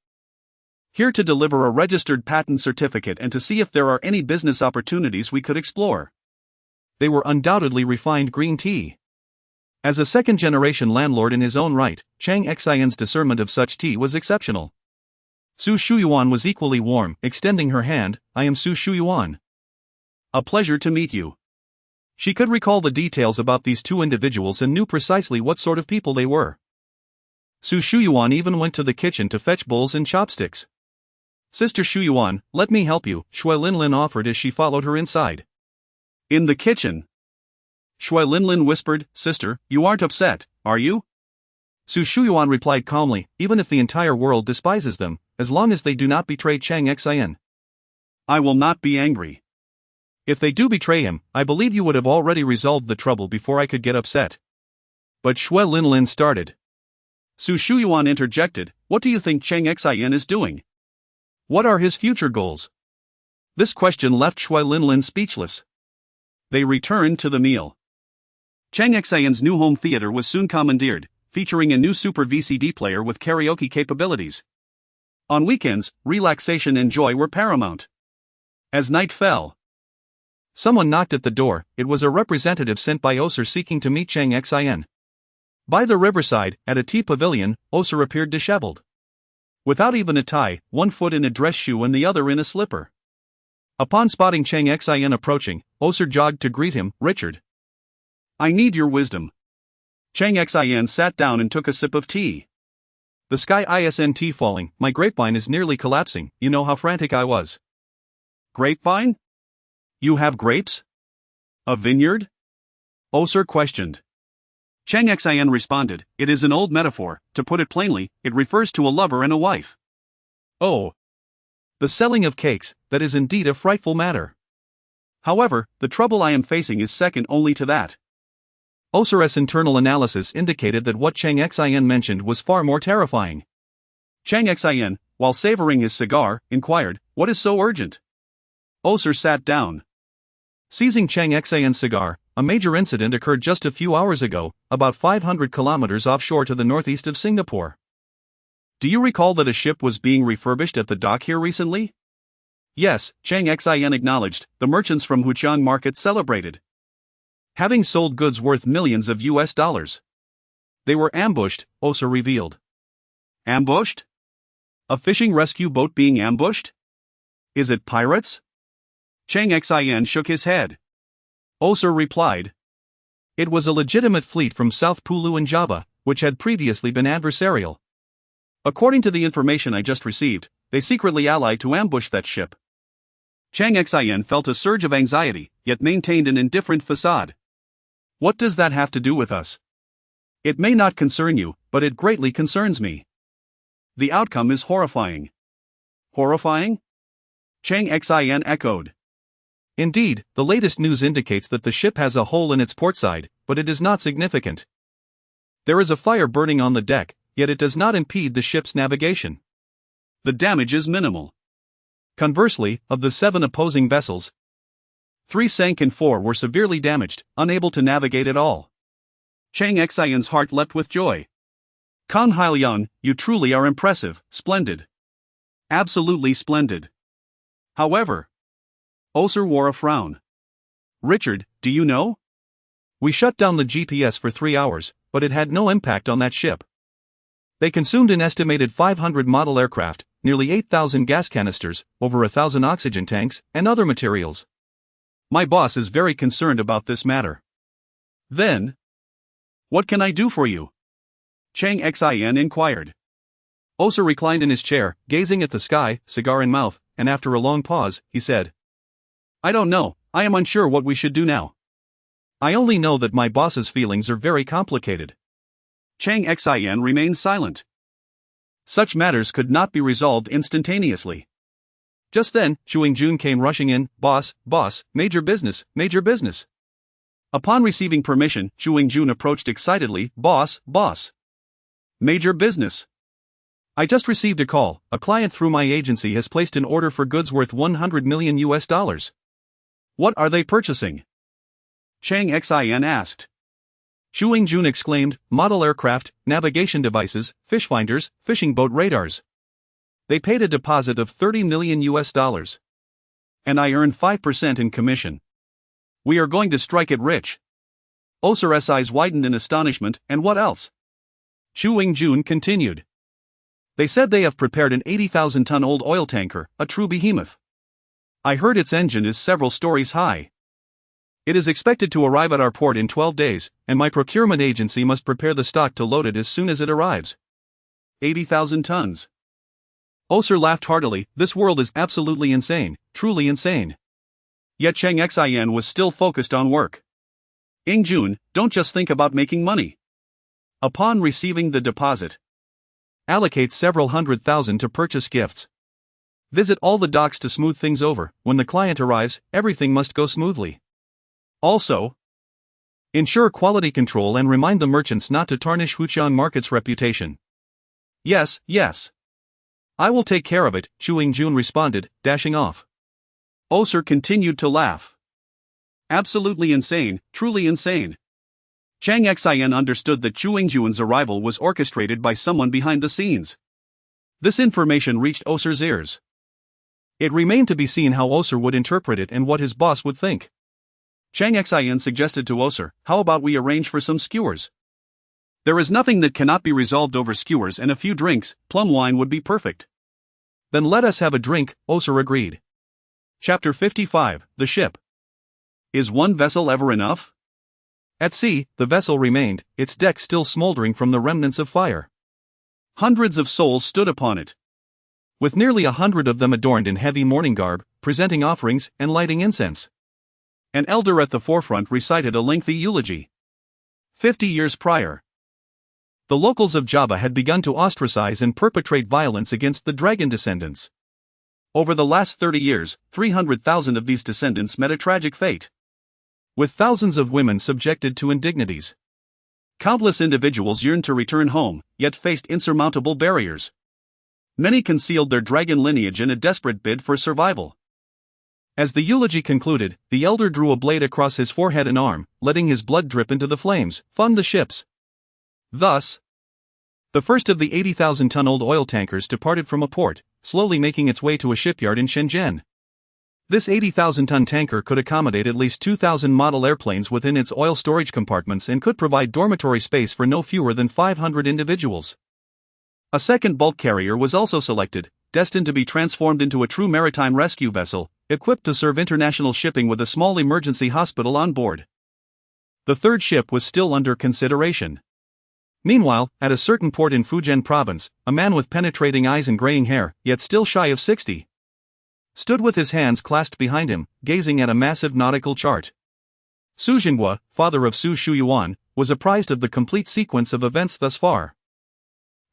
Here to deliver a registered patent certificate and to see if there are any business opportunities we could explore." They were undoubtedly refined green tea. As a second-generation landlord in his own right, Cheng Xin's discernment of such tea was exceptional. Su Shuyuan was equally warm, extending her hand, "I am Su Shuyuan. A pleasure to meet you." She could recall the details about these two individuals and knew precisely what sort of people they were. Su Shuyuan even went to the kitchen to fetch bowls and chopsticks. "Sister Shuyuan, let me help you," Xue Linlin offered as she followed her inside. In the kitchen, Xue Linlin whispered, "Sister, you aren't upset, are you?" Su Shuyuan replied calmly, "Even if the entire world despises them, as long as they do not betray Cheng Xin. I will not be angry. If they do betray him, I believe you would have already resolved the trouble before I could get upset." But Xue Linlin started. Su Shuyuan interjected, "What do you think Cheng Xin is doing? What are his future goals?" This question left Xue Linlin speechless. They returned to the meal. Cheng Xin's new home theater was soon commandeered, featuring a new Super VCD player with karaoke capabilities. On weekends, relaxation and joy were paramount. As night fell, someone knocked at the door. It was a representative sent by Oser seeking to meet Cheng Xin. By the riverside, at a tea pavilion, Oser appeared disheveled. Without even a tie, one foot in a dress shoe and the other in a slipper. Upon spotting Cheng Xin approaching, Oser jogged to greet him, "Richard. I need your wisdom." Cheng Xin sat down and took a sip of tea. "The sky isn't falling, my grapevine is nearly collapsing, you know how frantic I was." "Grapevine? You have grapes? A vineyard?" Oser questioned. Cheng Xin responded, "It is an old metaphor. To put it plainly, it refers to a lover and a wife." "Oh. The selling of cakes, that is indeed a frightful matter. However, the trouble I am facing is second only to that." Oser's internal analysis indicated that what Cheng Xin mentioned was far more terrifying. Cheng Xin, while savoring his cigar, inquired, "What is so urgent?" Oser sat down. Seizing Cheng Xin's cigar, a major incident occurred just a few hours ago, about 500 kilometers offshore to the northeast of Singapore. "Do you recall that a ship was being refurbished at the dock here recently?" "Yes," Cheng Xin acknowledged. "The merchants from Huqiang market celebrated having sold goods worth millions of US dollars. They were ambushed," Oser revealed. "Ambushed? A fishing rescue boat being ambushed? Is it pirates?" Cheng Xin shook his head. Oser replied, "It was a legitimate fleet from South Pulu in Java, which had previously been adversarial. According to the information I just received, they secretly allied to ambush that ship." Cheng Xin felt a surge of anxiety, yet maintained an indifferent facade. "What does that have to do with us?" "It may not concern you, but it greatly concerns me. The outcome is horrifying. Horrifying? Cheng Xin echoed. Indeed, the latest news indicates that the ship has a hole in its port side, but it is not significant. There is a fire burning on the deck, yet it does not impede the ship's navigation. The damage is minimal. Conversely, of the 7 opposing vessels, 3 sank and 4 were severely damaged, unable to navigate at all. Cheng Xin's heart leapt with joy. Kang Haiyang, you truly are impressive, splendid. Absolutely splendid. However, Oser wore a frown. Richard, do you know? We shut down the GPS for 3 hours, but it had no impact on that ship. They consumed an estimated 500 model aircraft, nearly 8,000 gas canisters, over 1,000 oxygen tanks, and other materials. My boss is very concerned about this matter. Then, what can I do for you? Cheng Xin inquired. Oser reclined in his chair, gazing at the sky, cigar in mouth, and after a long pause, he said, I don't know, I am unsure what we should do now. I only know that my boss's feelings are very complicated. Cheng Xin remained silent. Such matters could not be resolved instantaneously. Just then, Shu Jun came rushing in, boss, major business, major business. Upon receiving permission, Shu Jun approached excitedly, boss. Major business. I just received a call. A client through my agency has placed an order for goods worth $100 million. What are they purchasing? Cheng Xin asked. Shu Jun exclaimed, model aircraft, navigation devices, fish finders, fishing boat radars. They paid a deposit of $30 million. And I earn 5% in commission. We are going to strike it rich. Oser's eyes widened in astonishment, and what else? Shu Jun continued. They said they have prepared an 80,000-ton old oil tanker, a true behemoth. I heard its engine is several stories high. It is expected to arrive at our port in 12 days, and my procurement agency must prepare the stock to load it as soon as it arrives. 80,000 tons. Oser laughed heartily. This world is absolutely insane, truly insane. Yet Cheng Xin was still focused on work. Jun, don't just think about making money. Upon receiving the deposit, allocate several $100,000 to purchase gifts. Visit all the docks to smooth things over. When the client arrives, everything must go smoothly. Also, ensure quality control and remind the merchants not to tarnish Huqiang Market's reputation. Yes. I will take care of it, Shu Jun responded, dashing off. Oser continued to laugh. Absolutely insane, truly insane. Cheng Xin understood that Shu Jun's arrival was orchestrated by someone behind the scenes. This information reached Oser's ears. It remained to be seen how Oser would interpret it and what his boss would think. Cheng Xin suggested to Oser, how about we arrange for some skewers? There is nothing that cannot be resolved over skewers, and a few drinks, plum wine would be perfect. Then let us have a drink, Oser agreed. Chapter 55, The Ship. Is one vessel ever enough? At sea, the vessel remained, its deck still smoldering from the remnants of fire. Hundreds of souls stood upon it, with nearly 100 of them adorned in heavy mourning garb, presenting offerings and lighting incense. An elder at the forefront recited a lengthy eulogy. 50 years prior, the locals of Java had begun to ostracize and perpetrate violence against the dragon descendants. Over the last 30 years, 300,000 of these descendants met a tragic fate, with thousands of women subjected to indignities. Countless individuals yearned to return home, yet faced insurmountable barriers. Many concealed their dragon lineage in a desperate bid for survival. As the eulogy concluded, the elder drew a blade across his forehead and arm, letting his blood drip into the flames, fund the ships. Thus, the first of the 80,000-ton old oil tankers departed from a port, slowly making its way to a shipyard in Shenzhen. This 80,000-ton tanker could accommodate at least 2,000 model airplanes within its oil storage compartments and could provide dormitory space for no fewer than 500 individuals. A second bulk carrier was also selected, destined to be transformed into a true maritime rescue vessel, equipped to serve international shipping with a small emergency hospital on board. The third ship was still under consideration. Meanwhile, at a certain port in Fujian province, a man with penetrating eyes and graying hair, yet still shy of 60, stood with his hands clasped behind him, gazing at a massive nautical chart. Su Jinghua, father of Su Shuyuan, was apprised of the complete sequence of events thus far.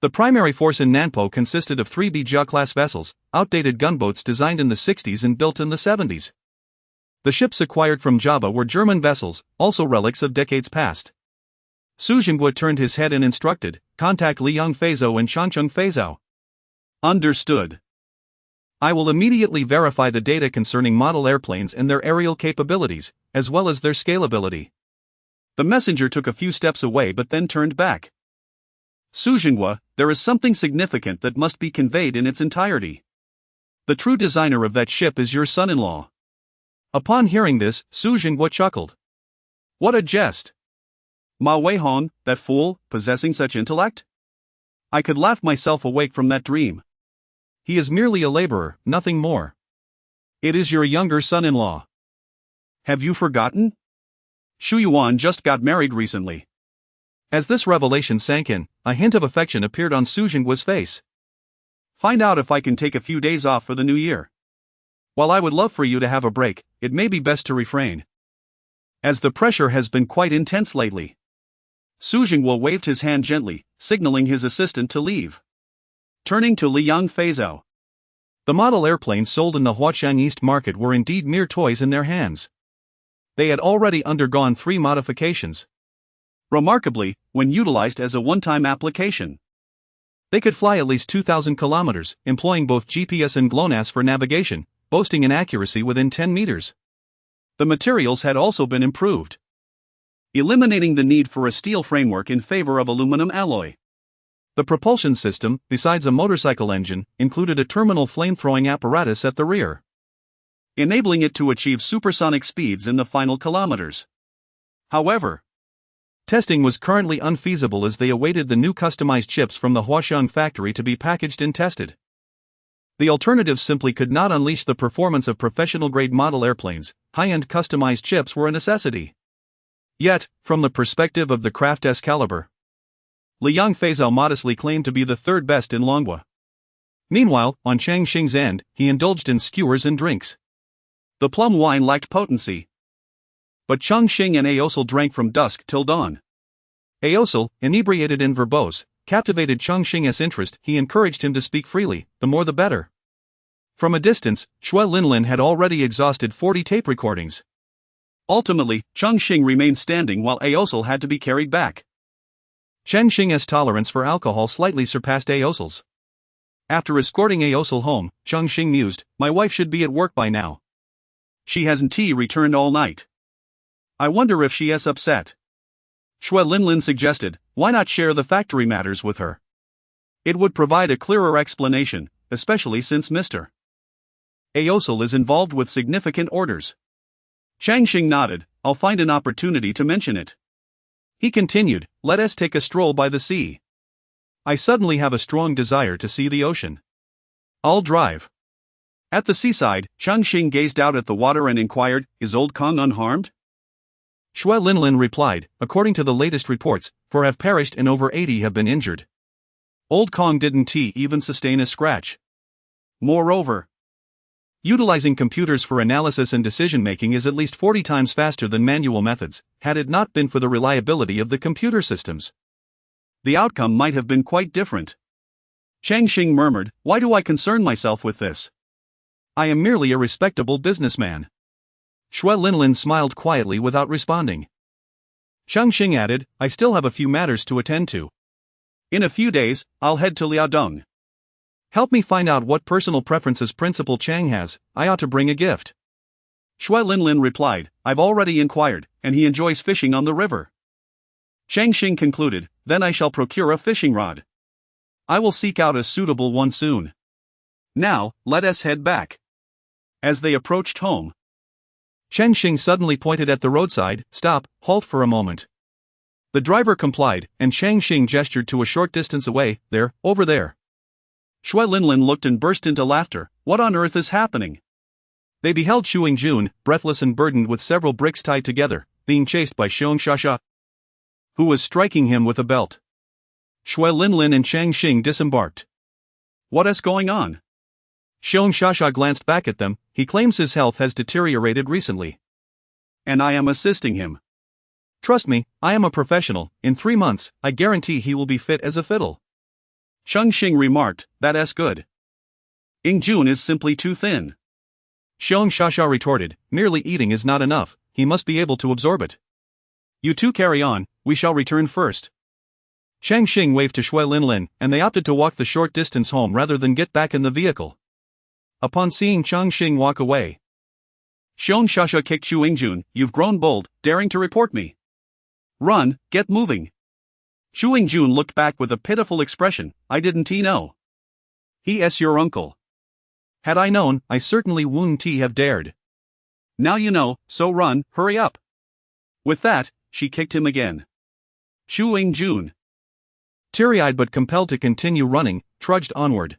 The primary force in Nanpo consisted of 3 Bija-class vessels, outdated gunboats designed in the 60s and built in the 70s. The ships acquired from Java were German vessels, also relics of decades past. Su Jinghua turned his head and instructed, "Contact Liang Feizhou and Shancheng Feizhou." Understood. I will immediately verify the data concerning model airplanes and their aerial capabilities, as well as their scalability. The messenger took a few steps away but then turned back. Su Jinghua, there is something significant that must be conveyed in its entirety. The true designer of that ship is your son-in-law. Upon hearing this, Su Jinghua chuckled. What a jest! Ma Weihong, that fool, possessing such intellect? I could laugh myself awake from that dream. He is merely a laborer, nothing more. It is your younger son-in-law. Have you forgotten? Xu Yuan just got married recently. As this revelation sank in, a hint of affection appeared on Su Jinghua's face. Find out if I can take a few days off for the new year. While I would love for you to have a break, it may be best to refrain, as the pressure has been quite intense lately. Su Jinghua waved his hand gently, signaling his assistant to leave. Turning to Liang Feizhou. The model airplanes sold in the Huqiang East market were indeed mere toys in their hands. They had already undergone 3 modifications. Remarkably, when utilized as a one-time application, they could fly at least 2,000 kilometers, employing both GPS and GLONASS for navigation, boasting an accuracy within 10 meters. The materials had also been improved, eliminating the need for a steel framework in favor of aluminum alloy. The propulsion system, besides a motorcycle engine, included a terminal flame-throwing apparatus at the rear, enabling it to achieve supersonic speeds in the final kilometers. However, testing was currently unfeasible as they awaited the new customized chips from the Huaxiang factory to be packaged and tested. The alternatives simply could not unleash the performance of professional-grade model airplanes. High-end customized chips were a necessity. Yet, from the perspective of the craft's caliber, Liang Feizhou modestly claimed to be the 3rd best in Longhua. Meanwhile, on Cheng Xin's end, he indulged in skewers and drinks. The plum wine lacked potency, but Cheng Xin and Aosel drank from dusk till dawn. Aosel, inebriated and verbose, captivated Cheng Xin's interest. He encouraged him to speak freely, the more the better. From a distance, Xue Linlin had already exhausted 40 tape recordings. Ultimately, Cheng Xin remained standing while Aosel had to be carried back. Cheng Xin's tolerance for alcohol slightly surpassed Aosel's. After escorting Aosel home, Cheng Xin mused, "My wife should be at work by now. She hasn't returned all night. I wonder if she is upset." Xue Linlin suggested, "Why not share the factory matters with her? It would provide a clearer explanation, especially since Mr. Aosel is involved with significant orders." Cheng Xin nodded, "I'll find an opportunity to mention it." He continued, "Let us take a stroll by the sea. I suddenly have a strong desire to see the ocean. I'll drive." At the seaside, Cheng Xin gazed out at the water and inquired, "Is old Kong unharmed?" Xue Linlin replied, "According to the latest reports, 4 have perished and over 80 have been injured. Old Kong didn't even sustain a scratch. Moreover, utilizing computers for analysis and decision-making is at least 40 times faster than manual methods. Had it not been for the reliability of the computer systems, the outcome might have been quite different." Cheng Xin murmured, "Why do I concern myself with this? I am merely a respectable businessman." Xue Linlin smiled quietly without responding. Cheng Xin added, "I still have a few matters to attend to. In a few days, I'll head to Liaodong. Help me find out what personal preferences Principal Chang has. I ought to bring a gift." Xue Linlin replied, "I've already inquired, and he enjoys fishing on the river." Cheng Xin concluded, "Then I shall procure a fishing rod. I will seek out a suitable one soon. Now, let us head back." As they approached home, Cheng Xin suddenly pointed at the roadside, "Stop, halt for a moment." The driver complied, and Cheng Xin gestured to a short distance away, "There, over there." Xue Linlin looked and burst into laughter. What on earth is happening? They beheld Xu Yingjun, breathless and burdened with several bricks tied together, being chased by Xiong Shasha, who was striking him with a belt. Xue Linlin and Cheng Xin disembarked. "What is going on?" Xiong Shasha glanced back at them. "He claims his health has deteriorated recently, and I am assisting him. Trust me, I am a professional. In 3 months, I guarantee he will be fit as a fiddle." Cheng Xin remarked, "That's good. Jun is simply too thin." Xiong Shasha retorted, "Merely eating is not enough, he must be able to absorb it." "You two carry on, we shall return first." Cheng Xin waved to Shui Linlin, and they opted to walk the short distance home rather than get back in the vehicle. Upon seeing Cheng Xin walk away, Xiong Shasha kicked Xu Jun, "You've grown bold, daring to report me. Run, get moving." Xu Jun looked back with a pitiful expression, "I didn't know. He's your uncle." "Had I known, I certainly wouldn't have dared." "Now you know, so run, hurry up." With that, she kicked him again. Xu Jun, teary-eyed but compelled to continue running, trudged onward.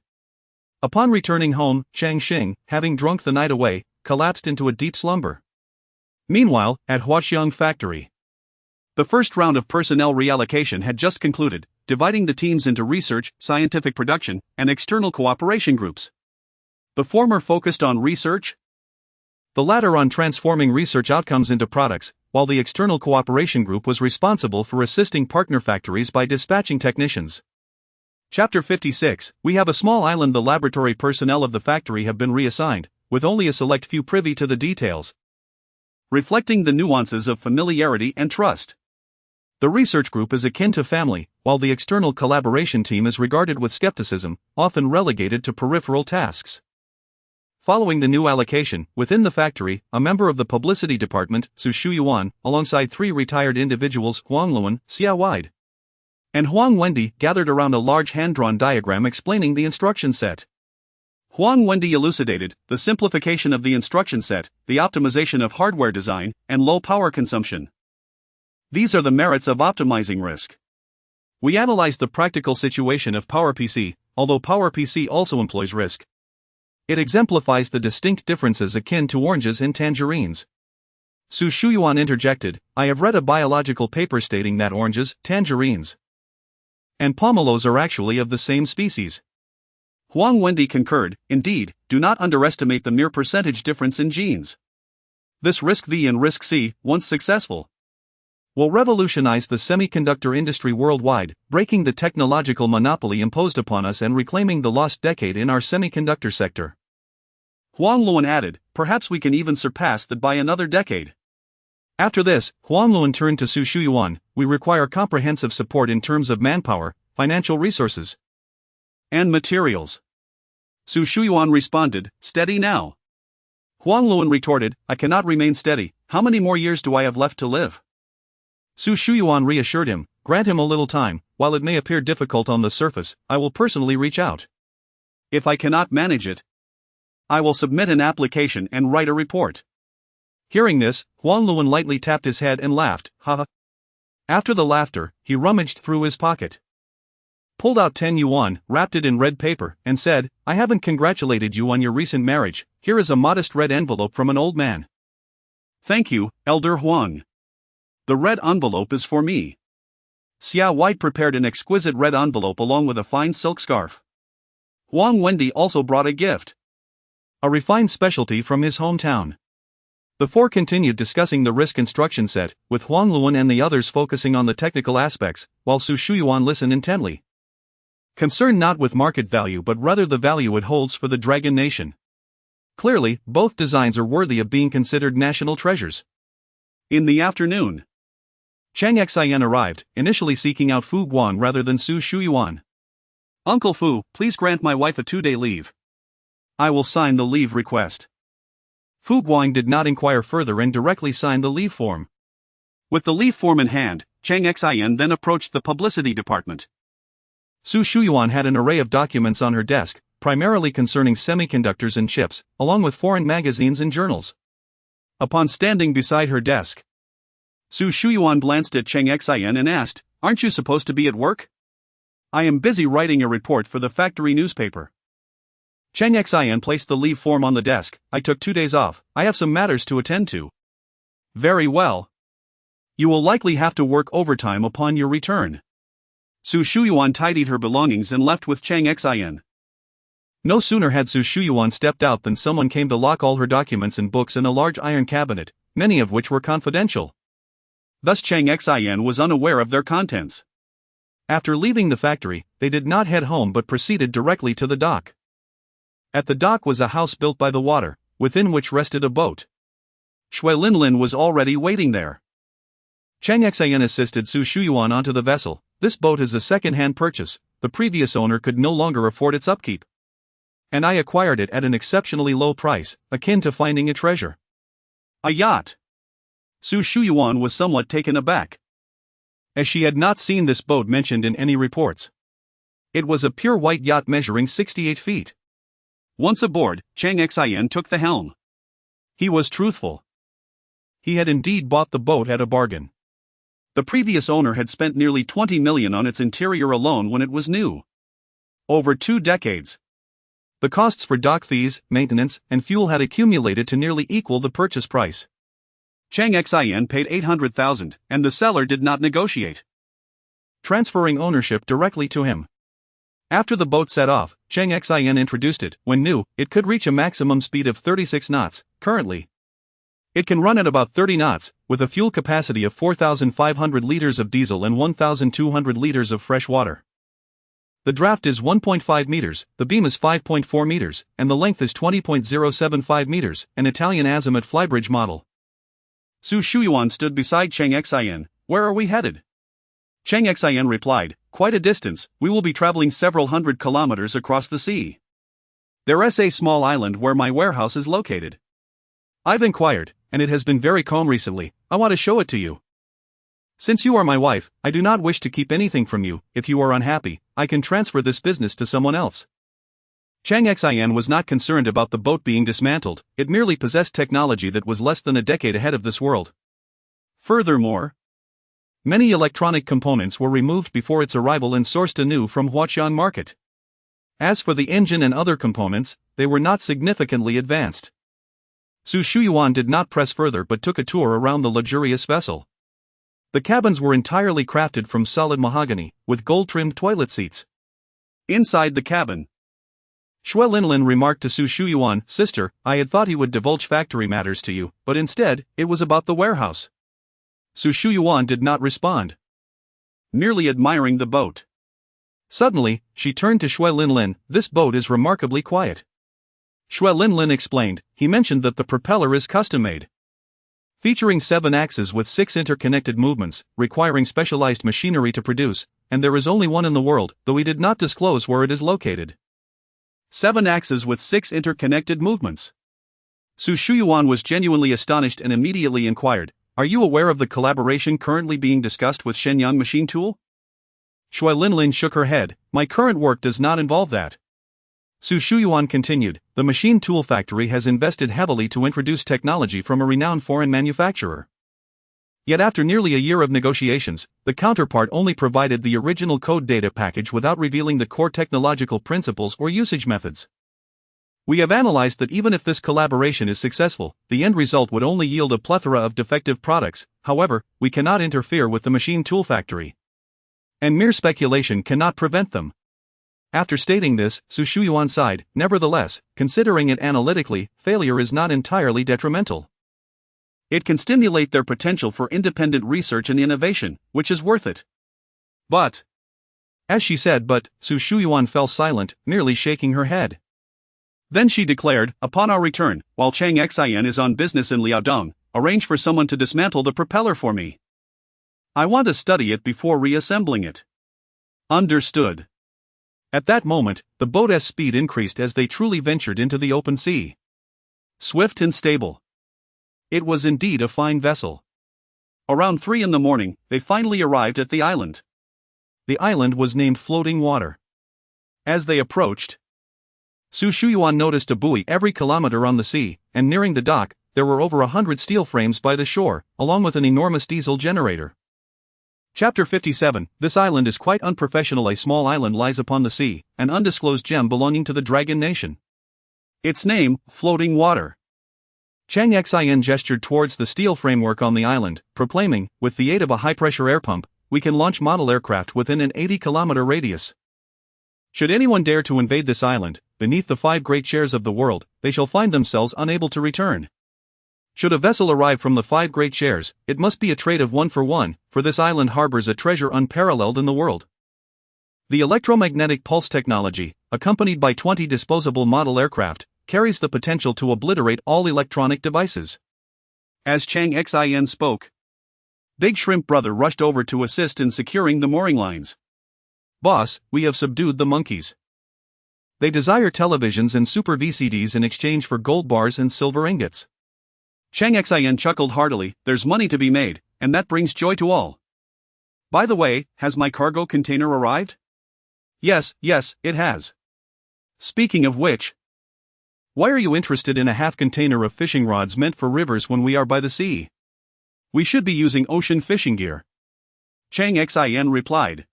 Upon returning home, Cheng Xin, having drunk the night away, collapsed into a deep slumber. Meanwhile, at Huaqiang factory, the first round of personnel reallocation had just concluded, dividing the teams into research, scientific production, and external cooperation groups. The former focused on research, the latter on transforming research outcomes into products, while the external cooperation group was responsible for assisting partner factories by dispatching technicians. Chapter 56, we have a small island. The laboratory personnel of the factory have been reassigned, with only a select few privy to the details, reflecting the nuances of familiarity and trust. The research group is akin to family, while the external collaboration team is regarded with skepticism, often relegated to peripheral tasks. Following the new allocation, within the factory, a member of the publicity department, Su Shuyuan, alongside three retired individuals, Huang Luan, Xia Wide, and Huang Wendi, gathered around a large hand-drawn diagram explaining the instruction set. Huang Wendi elucidated the simplification of the instruction set, the optimization of hardware design, and low power consumption. These are the merits of optimizing risk. We analyzed the practical situation of PowerPC, although PowerPC also employs risk. It exemplifies the distinct differences akin to oranges and tangerines. Su Shuyuan interjected, "I have read a biological paper stating that oranges, tangerines, and pomelos are actually of the same species." Huang Wendi concurred, "Indeed, do not underestimate the mere percentage difference in genes. This risk V and risk C, once successful, will revolutionize the semiconductor industry worldwide, breaking the technological monopoly imposed upon us and reclaiming the lost decade in our semiconductor sector." Huang Luan added, "Perhaps we can even surpass that by another decade." After this, Huang Luan turned to Su Shuyuan, "We require comprehensive support in terms of manpower, financial resources, and materials." Su Shuyuan responded, "Steady now." Huang Luan retorted, "I cannot remain steady. How many more years do I have left to live?" Su Shuyuan reassured him, "Grant him a little time, while it may appear difficult on the surface, I will personally reach out. If I cannot manage it, I will submit an application and write a report." Hearing this, Huang Luan lightly tapped his head and laughed, "Ha ha." After the laughter, he rummaged through his pocket, pulled out 10 yuan, wrapped it in red paper, and said, "I haven't congratulated you on your recent marriage. Here is a modest red envelope from an old man." "Thank you, Elder Huang. The red envelope is for me." Xia White prepared an exquisite red envelope along with a fine silk scarf. Huang Wendi also brought a gift, a refined specialty from his hometown. The four continued discussing the risk instruction set, with Huang Luan and the others focusing on the technical aspects, while Su Shuyuan listened intently, concerned not with market value but rather the value it holds for the Dragon Nation. Clearly, both designs are worthy of being considered national treasures. In the afternoon, Cheng Xin arrived, initially seeking out Fu Guang rather than Su Shuyuan. "Uncle Fu, please grant my wife a 2-day leave. I will sign the leave request." Fu Guang did not inquire further and directly signed the leave form. With the leave form in hand, Cheng Xin then approached the publicity department. Su Shuyuan had an array of documents on her desk, primarily concerning semiconductors and chips, along with foreign magazines and journals. Upon standing beside her desk, Su Shuyuan glanced at Cheng Xin and asked, "Aren't you supposed to be at work?" "I am busy writing a report for the factory newspaper." Cheng Xin placed the leave form on the desk. "I took 2 days off, I have some matters to attend to." "Very well. You will likely have to work overtime upon your return." Su Shuyuan tidied her belongings and left with Cheng Xin. No sooner had Su Shuyuan stepped out than someone came to lock all her documents and books in a large iron cabinet, many of which were confidential. Thus Cheng Xin was unaware of their contents. After leaving the factory, they did not head home but proceeded directly to the dock. At the dock was a house built by the water, within which rested a boat. Shui Linlin was already waiting there. Cheng Xin assisted Su Shuyuan onto the vessel. This boat is a second-hand purchase, the previous owner could no longer afford its upkeep. And I acquired it at an exceptionally low price, akin to finding a treasure. A yacht. Su Shuyuan was somewhat taken aback, as she had not seen this boat mentioned in any reports. It was a pure white yacht measuring 68 feet. Once aboard, Cheng Xin took the helm. He was truthful. He had indeed bought the boat at a bargain. The previous owner had spent nearly 20 million on its interior alone when it was new. Over 2 decades. The costs for dock fees, maintenance, and fuel had accumulated to nearly equal the purchase price. Cheng Xin paid 800,000, and the seller did not negotiate, transferring ownership directly to him. After the boat set off, Cheng Xin introduced it. When new, it could reach a maximum speed of 36 knots. Currently, it can run at about 30 knots, with a fuel capacity of 4,500 liters of diesel and 1,200 liters of fresh water. The draft is 1.5 meters, the beam is 5.4 meters, and the length is 20.075 meters, an Italian azimuth flybridge model. Su Shuyuan stood beside Cheng Xin. Where are we headed? Cheng Xin replied, quite a distance, we will be traveling several hundred kilometers across the sea. There's a small island where my warehouse is located. I've inquired, and it has been very calm recently. I want to show it to you. Since you are my wife, I do not wish to keep anything from you. If you are unhappy, I can transfer this business to someone else. Cheng Xin was not concerned about the boat being dismantled, it merely possessed technology that was less than a decade ahead of this world. Furthermore, many electronic components were removed before its arrival and sourced anew from Huqiangbei market. As for the engine and other components, they were not significantly advanced. Su Shuyuan did not press further but took a tour around the luxurious vessel. The cabins were entirely crafted from solid mahogany, with gold-trimmed toilet seats. Inside the cabin, Shui Linlin remarked to Su Shuyuan, sister, I had thought he would divulge factory matters to you, but instead, it was about the warehouse. Su Shuyuan did not respond, merely admiring the boat. Suddenly, she turned to Shui Linlin, this boat is remarkably quiet. Shui Linlin explained, he mentioned that the propeller is custom-made, featuring 7 axes with 6 interconnected movements, requiring specialized machinery to produce, and there is only one in the world, though he did not disclose where it is located. 7 axes with 6 interconnected movements. Su Shuyuan was genuinely astonished and immediately inquired, are you aware of the collaboration currently being discussed with Shenyang Machine Tool? Shui Linlin shook her head, my current work does not involve that. Su Shuyuan continued, the machine tool factory has invested heavily to introduce technology from a renowned foreign manufacturer. Yet after nearly a year of negotiations, the counterpart only provided the original code data package without revealing the core technological principles or usage methods. We have analyzed that even if this collaboration is successful, the end result would only yield a plethora of defective products. However, we cannot interfere with the machine tool factory, and mere speculation cannot prevent them. After stating this, Su Shuyuan sighed, nevertheless, considering it analytically, failure is not entirely detrimental. It can stimulate their potential for independent research and innovation, which is worth it. But, as she said Su Shuyuan fell silent, merely shaking her head. Then she declared, upon our return, while Cheng Xin is on business in Liaodong, arrange for someone to dismantle the propeller for me. I want to study it before reassembling it. Understood. At that moment, the boat's speed increased as they truly ventured into the open sea. Swift and stable. It was indeed a fine vessel. Around 3 in the morning, they finally arrived at the island. The island was named Floating Water. As they approached, Su Shuyuan noticed a buoy every kilometer on the sea, and nearing the dock, there were over 100 steel frames by the shore, along with an enormous diesel generator. Chapter 57, this island is quite unprofessional. A small island lies upon the sea, an undisclosed gem belonging to the Dragon Nation. Its name, Floating Water. Cheng Xin gestured towards the steel framework on the island, proclaiming, with the aid of a high-pressure air pump, we can launch model aircraft within an 80-kilometer radius. Should anyone dare to invade this island, beneath the 5 great shares of the world, they shall find themselves unable to return. Should a vessel arrive from the 5 great shares, it must be a trade of 1 for 1, for this island harbors a treasure unparalleled in the world. The electromagnetic pulse technology, accompanied by 20 disposable model aircraft, carries the potential to obliterate all electronic devices. As Cheng Xin spoke, Big Shrimp Brother rushed over to assist in securing the mooring lines. Boss, we have subdued the monkeys. They desire televisions and super VCDs in exchange for gold bars and silver ingots. Cheng Xin chuckled heartily. There's money to be made, and that brings joy to all. By the way, has my cargo container arrived? Yes, it has. Speaking of which, why are you interested in a half container of fishing rods meant for rivers when we are by the sea? We should be using ocean fishing gear. Cheng Xin replied.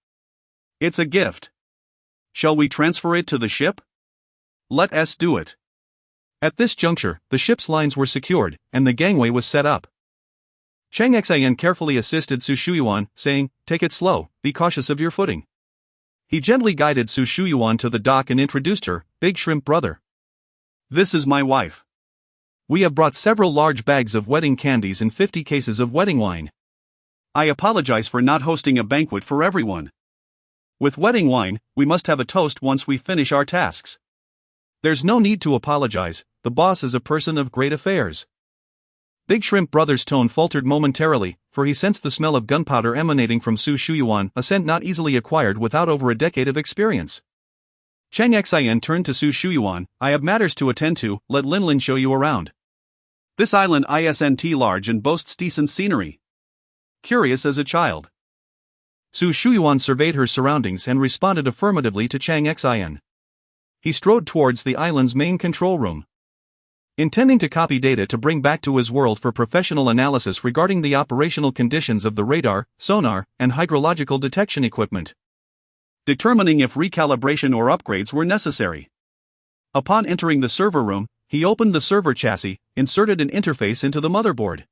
It's a gift. Shall we transfer it to the ship? Let us do it. At this juncture, the ship's lines were secured, and the gangway was set up. Cheng Xin carefully assisted Su Shuyuan, saying, "Take it slow, be cautious of your footing." He gently guided Su Shuyuan to the dock and introduced her, Big Shrimp Brother. This is my wife. We have brought several large bags of wedding candies and 50 cases of wedding wine. I apologize for not hosting a banquet for everyone. With wedding wine, we must have a toast once we finish our tasks. There's no need to apologize, the boss is a person of great affairs. Big Shrimp Brother's tone faltered momentarily, for he sensed the smell of gunpowder emanating from Su Shuyuan, a scent not easily acquired without over a decade of experience. Cheng Xin turned to Su Shuyuan. I have matters to attend to, let Linlin show you around. This island isn't large and boasts decent scenery. Curious as a child. Su Shuyuan surveyed her surroundings and responded affirmatively to Cheng Xin. He strode towards the island's main control room. Intending to copy data to bring back to his world for professional analysis regarding the operational conditions of the radar, sonar, and hydrological detection equipment. Determining if recalibration or upgrades were necessary. Upon entering the server room, he opened the server chassis, inserted an interface into the motherboard,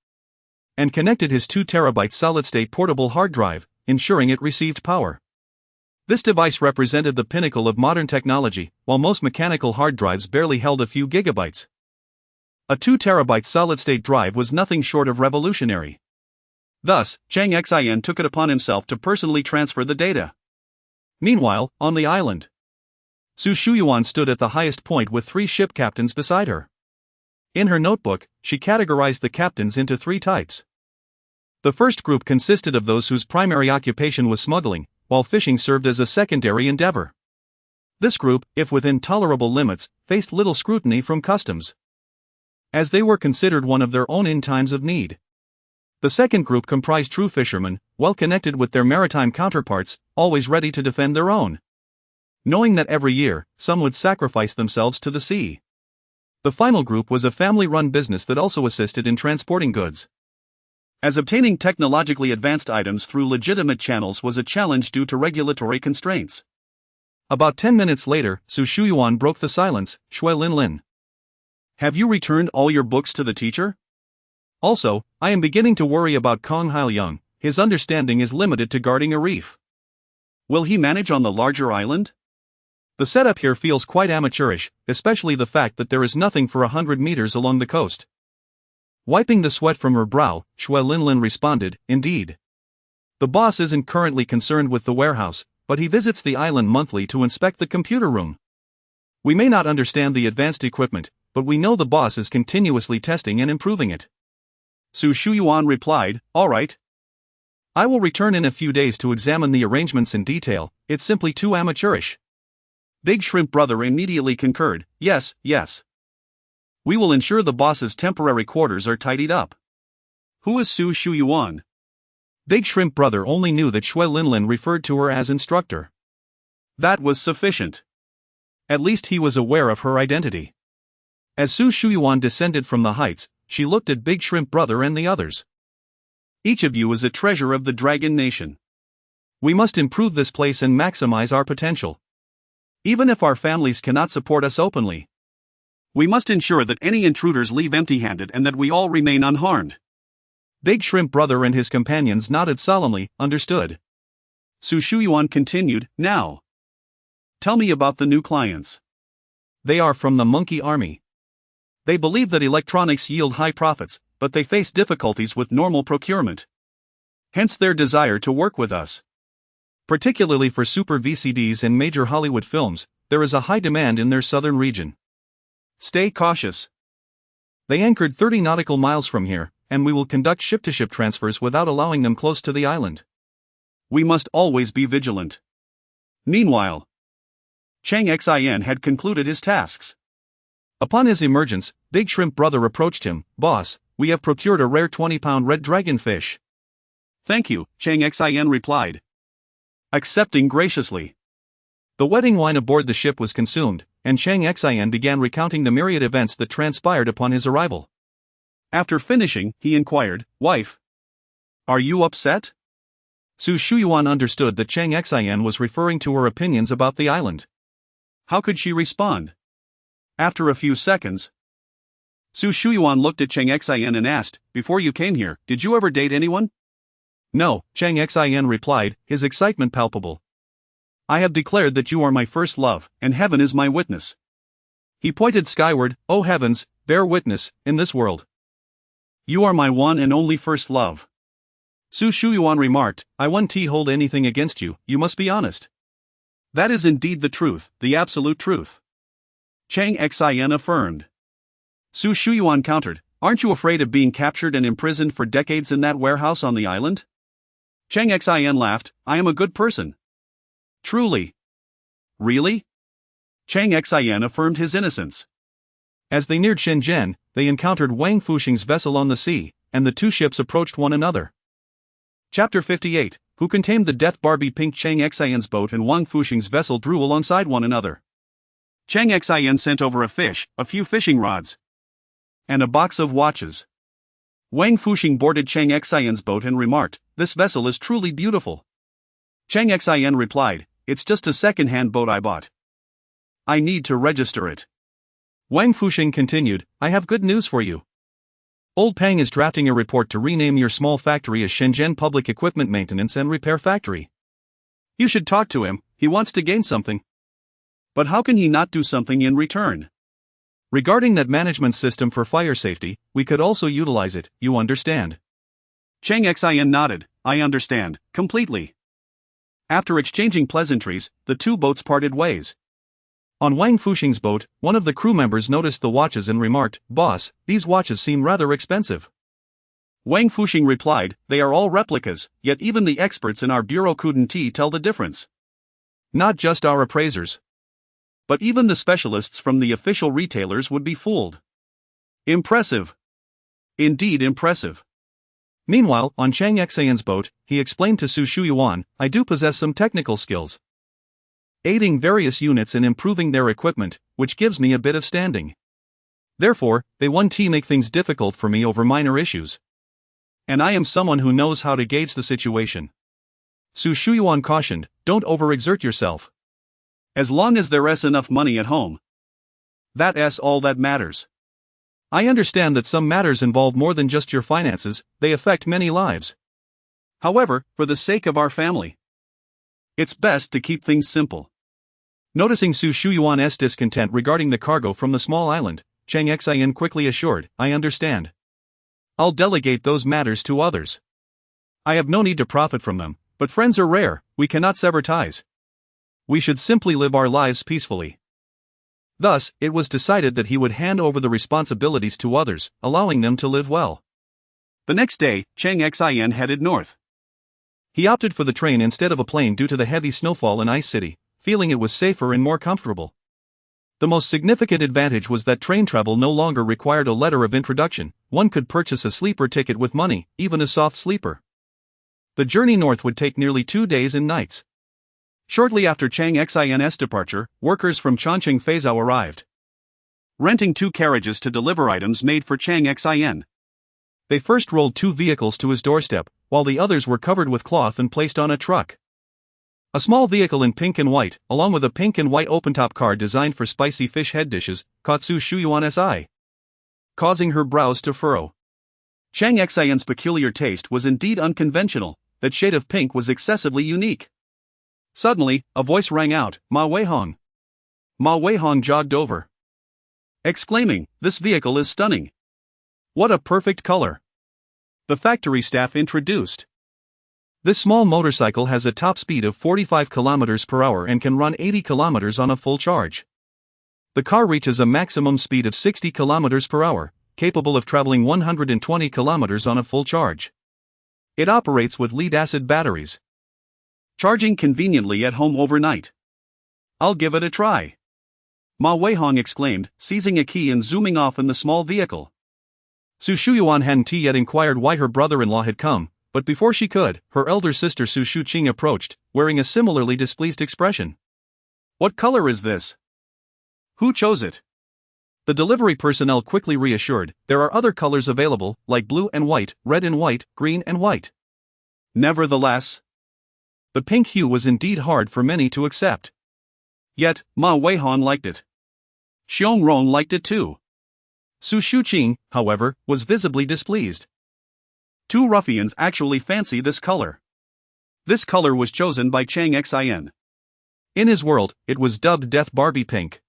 and connected his 2 TB solid-state portable hard drive, ensuring it received power. This device represented the pinnacle of modern technology, while most mechanical hard drives barely held a few gigabytes. A 2 TB solid-state drive was nothing short of revolutionary. Thus, Cheng Xin took it upon himself to personally transfer the data. Meanwhile, on the island, Su Shuyuan stood at the highest point with 3 ship captains beside her. In her notebook, she categorized the captains into 3 types. The first group consisted of those whose primary occupation was smuggling, while fishing served as a secondary endeavor. This group, if within tolerable limits, faced little scrutiny from customs, as they were considered one of their own in times of need. The second group comprised true fishermen, well connected with their maritime counterparts, always ready to defend their own, knowing that every year, some would sacrifice themselves to the sea. The final group was a family-run business that also assisted in transporting goods, as obtaining technologically advanced items through legitimate channels was a challenge due to regulatory constraints. About 10 minutes later, Su Shuyuan broke the silence. Shui Linlin, have you returned all your books to the teacher? Also, I am beginning to worry about Kong Haoyang. His understanding is limited to guarding a reef. Will he manage on the larger island? The setup here feels quite amateurish, especially the fact that there is nothing for 100 meters along the coast. Wiping the sweat from her brow, Shui Linlin responded, indeed. The boss isn't currently concerned with the warehouse, but he visits the island monthly to inspect the computer room. We may not understand the advanced equipment, but we know the boss is continuously testing and improving it. Su Shuyuan replied, all right. I will return in a few days to examine the arrangements in detail, it's simply too amateurish. Big Shrimp Brother immediately concurred, yes. We will ensure the boss's temporary quarters are tidied up. Who is Su Shuyuan? Big Shrimp Brother only knew that Shui Linlin referred to her as instructor. That was sufficient. At least he was aware of her identity. As Su Shuyuan descended from the heights, she looked at Big Shrimp Brother and the others. Each of you is a treasure of the Dragon Nation. We must improve this place and maximize our potential. Even if our families cannot support us openly, we must ensure that any intruders leave empty-handed and that we all remain unharmed. Big Shrimp Brother and his companions nodded solemnly, understood. Su Shuyuan continued, now, tell me about the new clients. They are from the Monkey Army. They believe that electronics yield high profits, but they face difficulties with normal procurement. Hence their desire to work with us. Particularly for Super VCDs and major Hollywood films, there is a high demand in their southern region. Stay cautious. They anchored 30 nautical miles from here, and we will conduct ship-to-ship transfers without allowing them close to the island. We must always be vigilant. Meanwhile, Cheng Xin had concluded his tasks. Upon his emergence, Big Shrimp Brother approached him. "Boss, we have procured a rare 20-pound red dragon fish." "Thank you," Cheng Xin replied, accepting graciously. The wedding wine aboard the ship was consumed, and Cheng Xin began recounting the myriad events that transpired upon his arrival. After finishing, he inquired, "Wife, are you upset?" Su Shuyuan understood that Cheng Xin was referring to her opinions about the island. How could she respond? After a few seconds, Su Shuyuan looked at Cheng Xin and asked, "Before you came here, did you ever date anyone?" "No," Cheng Xin replied, his excitement palpable. "I have declared that you are my first love, and heaven is my witness." He pointed skyward. "Oh heavens, bear witness, in this world. You are my one and only first love." Su Shuyuan remarked, "I won't hold anything against you, you must be honest." "That is indeed the truth, the absolute truth," Cheng Xin affirmed. Su Shuyuan countered, "Aren't you afraid of being captured and imprisoned for decades in that warehouse on the island?" Cheng Xin laughed, "I am a good person." "Truly?" "Really?" Cheng Xin affirmed his innocence. As they neared Shenzhen, they encountered Wang Fuxing's vessel on the sea, and the two ships approached one another. Chapter 58, Who can tame the Death Barbie? Pink Cheng Xin's boat and Wang Fuxing's vessel drew alongside one another. Cheng Xin sent over a fish, a few fishing rods, and a box of watches. Wang Fuxing boarded Cheng Xin's boat and remarked, "This vessel is truly beautiful." Cheng Xin replied, "It's just a second-hand boat I bought. I need to register it." Wang Fuxing continued, "I have good news for you. Old Pang is drafting a report to rename your small factory as Shenzhen Public Equipment Maintenance and Repair Factory. You should talk to him, he wants to gain something. But how can he not do something in return? Regarding that management system for fire safety, we could also utilize it, you understand." Cheng Xin nodded, "I understand, completely." After exchanging pleasantries, the two boats parted ways. On Wang Fuxing's boat, one of the crew members noticed the watches and remarked, "Boss, these watches seem rather expensive." Wang Fuxing replied, "They are all replicas, yet even the experts in our bureau couldn't tell the difference. Not just our appraisers. But even the specialists from the official retailers would be fooled." Impressive. Indeed impressive. Meanwhile, on Cheng Xin's boat, he explained to Su Shuyuan, "I do possess some technical skills, aiding various units in improving their equipment, which gives me a bit of standing. Therefore, they won't make things difficult for me over minor issues. And I am someone who knows how to gauge the situation." Su Shuyuan cautioned, "Don't overexert yourself. As long as there's enough money at home, that's all that matters." "I understand that some matters involve more than just your finances, they affect many lives. However, for the sake of our family, it's best to keep things simple." Noticing Su Shuyuan's discontent regarding the cargo from the small island, Cheng Xin quickly assured, "I understand. I'll delegate those matters to others. I have no need to profit from them, but friends are rare, we cannot sever ties. We should simply live our lives peacefully." Thus, it was decided that he would hand over the responsibilities to others, allowing them to live well. The next day, Cheng Xin headed north. He opted for the train instead of a plane due to the heavy snowfall in Ice City, feeling it was safer and more comfortable. The most significant advantage was that train travel no longer required a letter of introduction, one could purchase a sleeper ticket with money, even a soft sleeper. The journey north would take nearly 2 days and nights. Shortly after Cheng Xin's departure, workers from Chongqing Feizhou arrived, renting 2 carriages to deliver items made for Cheng Xin. They first rolled 2 vehicles to his doorstep, while the others were covered with cloth and placed on a truck. A small vehicle in pink and white, along with a pink and white open-top car designed for spicy fish head dishes, caught Su Shuyuan's eye, causing her brows to furrow. Cheng Xin's peculiar taste was indeed unconventional, that shade of pink was excessively unique. Suddenly, a voice rang out, "Ma Weihong." Ma Weihong jogged over, exclaiming, "This vehicle is stunning. What a perfect color." The factory staff introduced This small motorcycle has a top speed of 45 km per hour and can run 80 km on a full charge. The car reaches a maximum speed of 60 km per hour, capable of traveling 120 km on a full charge. It operates with lead-acid batteries, charging conveniently at home overnight. I'll give it a try, Ma Weihong exclaimed, seizing a key and zooming off in the small vehicle. Su Shuyuan hadn't yet inquired why her brother-in-law had come, but before she could, her elder sister Su Shuqing approached, wearing a similarly displeased expression. What color is this? Who chose it? The delivery personnel quickly reassured, there are other colors available, like blue and white, red and white, green and white. Nevertheless, the pink hue was indeed hard for many to accept. Yet, Ma Weihong liked it. Xiong Rong liked it too. Su Shuqing, however, was visibly displeased. Two ruffians actually fancy this color. This color was chosen by Cheng Xin. In his world, it was dubbed Death Barbie Pink.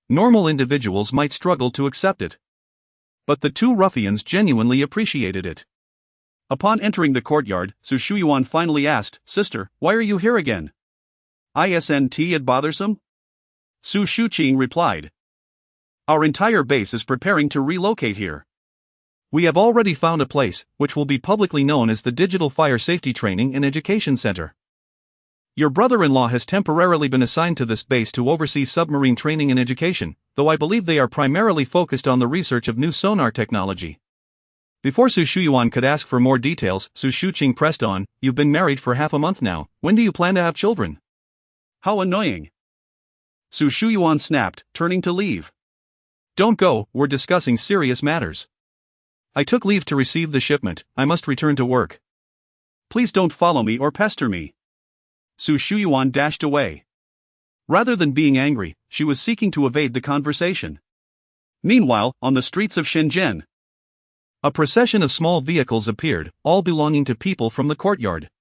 Normal individuals might struggle to accept it. But the two ruffians genuinely appreciated it. Upon entering the courtyard, Su Shuyuan finally asked, "Sister, why are you here again? Isn't it bothersome?" Su Shuqing replied, "Our entire base is preparing to relocate here. We have already found a place, which will be publicly known as the Digital Fire Safety Training and Education Center. Your brother-in-law has temporarily been assigned to this base to oversee submarine training and education, though I believe they are primarily focused on the research of new sonar technology." Before Su Shuyuan could ask for more details, Su Shuqing pressed on, "You've been married for half a month now, when do you plan to have children?" How annoying! Su Shuyuan snapped, turning to leave. "Don't go, we're discussing serious matters. I took leave to receive the shipment, I must return to work." "Please don't follow me or pester me." Su Shuyuan dashed away. Rather than being angry, she was seeking to evade the conversation. Meanwhile, on the streets of Shenzhen, a procession of small vehicles appeared, all belonging to people from the courtyard.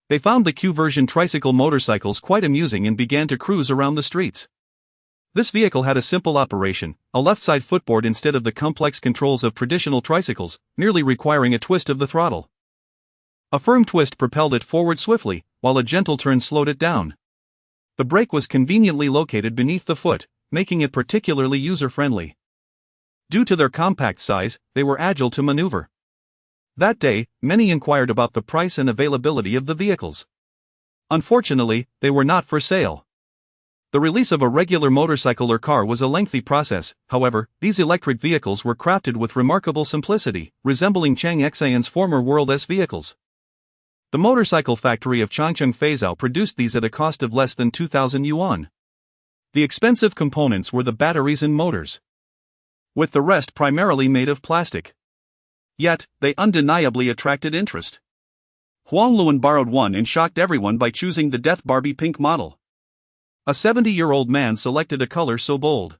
They found the Q-version tricycle motorcycles quite amusing and began to cruise around the streets. This vehicle had a simple operation, a left-side footboard instead of the complex controls of traditional tricycles, merely requiring a twist of the throttle. A firm twist propelled it forward swiftly, while a gentle turn slowed it down. The brake was conveniently located beneath the foot, making it particularly user-friendly. Due to their compact size, they were agile to maneuver. That day, many inquired about the price and availability of the vehicles. Unfortunately, they were not for sale. The release of a regular motorcycle or car was a lengthy process, however, these electric vehicles were crafted with remarkable simplicity, resembling Cheng Xian's former World S vehicles. The motorcycle factory of Changcheng Feizhou produced these at a cost of less than 2,000 yuan. The expensive components were the batteries and motors, with the rest primarily made of plastic. Yet, they undeniably attracted interest. Huang Luan borrowed one and shocked everyone by choosing the Death Barbie Pink model. A 70-year-old man selected a color so bold.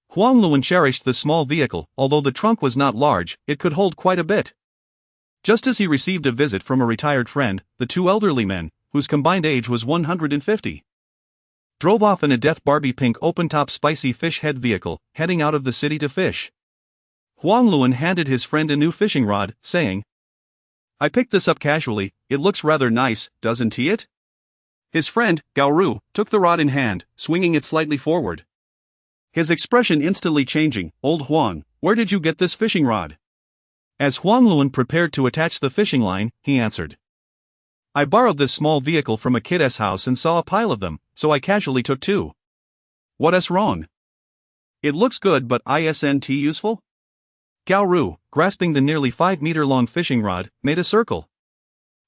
Huang Luan cherished the small vehicle, although the trunk was not large, it could hold quite a bit. Just as he received a visit from a retired friend, the two elderly men, whose combined age was 150, drove off in a Death Barbie Pink open-top spicy fish head vehicle, heading out of the city to fish. Huang Luan handed his friend a new fishing rod, saying, "I picked this up casually, it looks rather nice, doesn't it?" His friend, Gao Ru, took the rod in hand, swinging it slightly forward. His expression instantly changing. "Old Huang, where did you get this fishing rod?" As Huang Luan prepared to attach the fishing line, he answered, "I borrowed this small vehicle from a kid's house and saw a pile of them, so I casually took two." "What's wrong? It looks good but isn't useful?" Gao Ru, grasping the nearly 5-meter-long fishing rod, made a circle.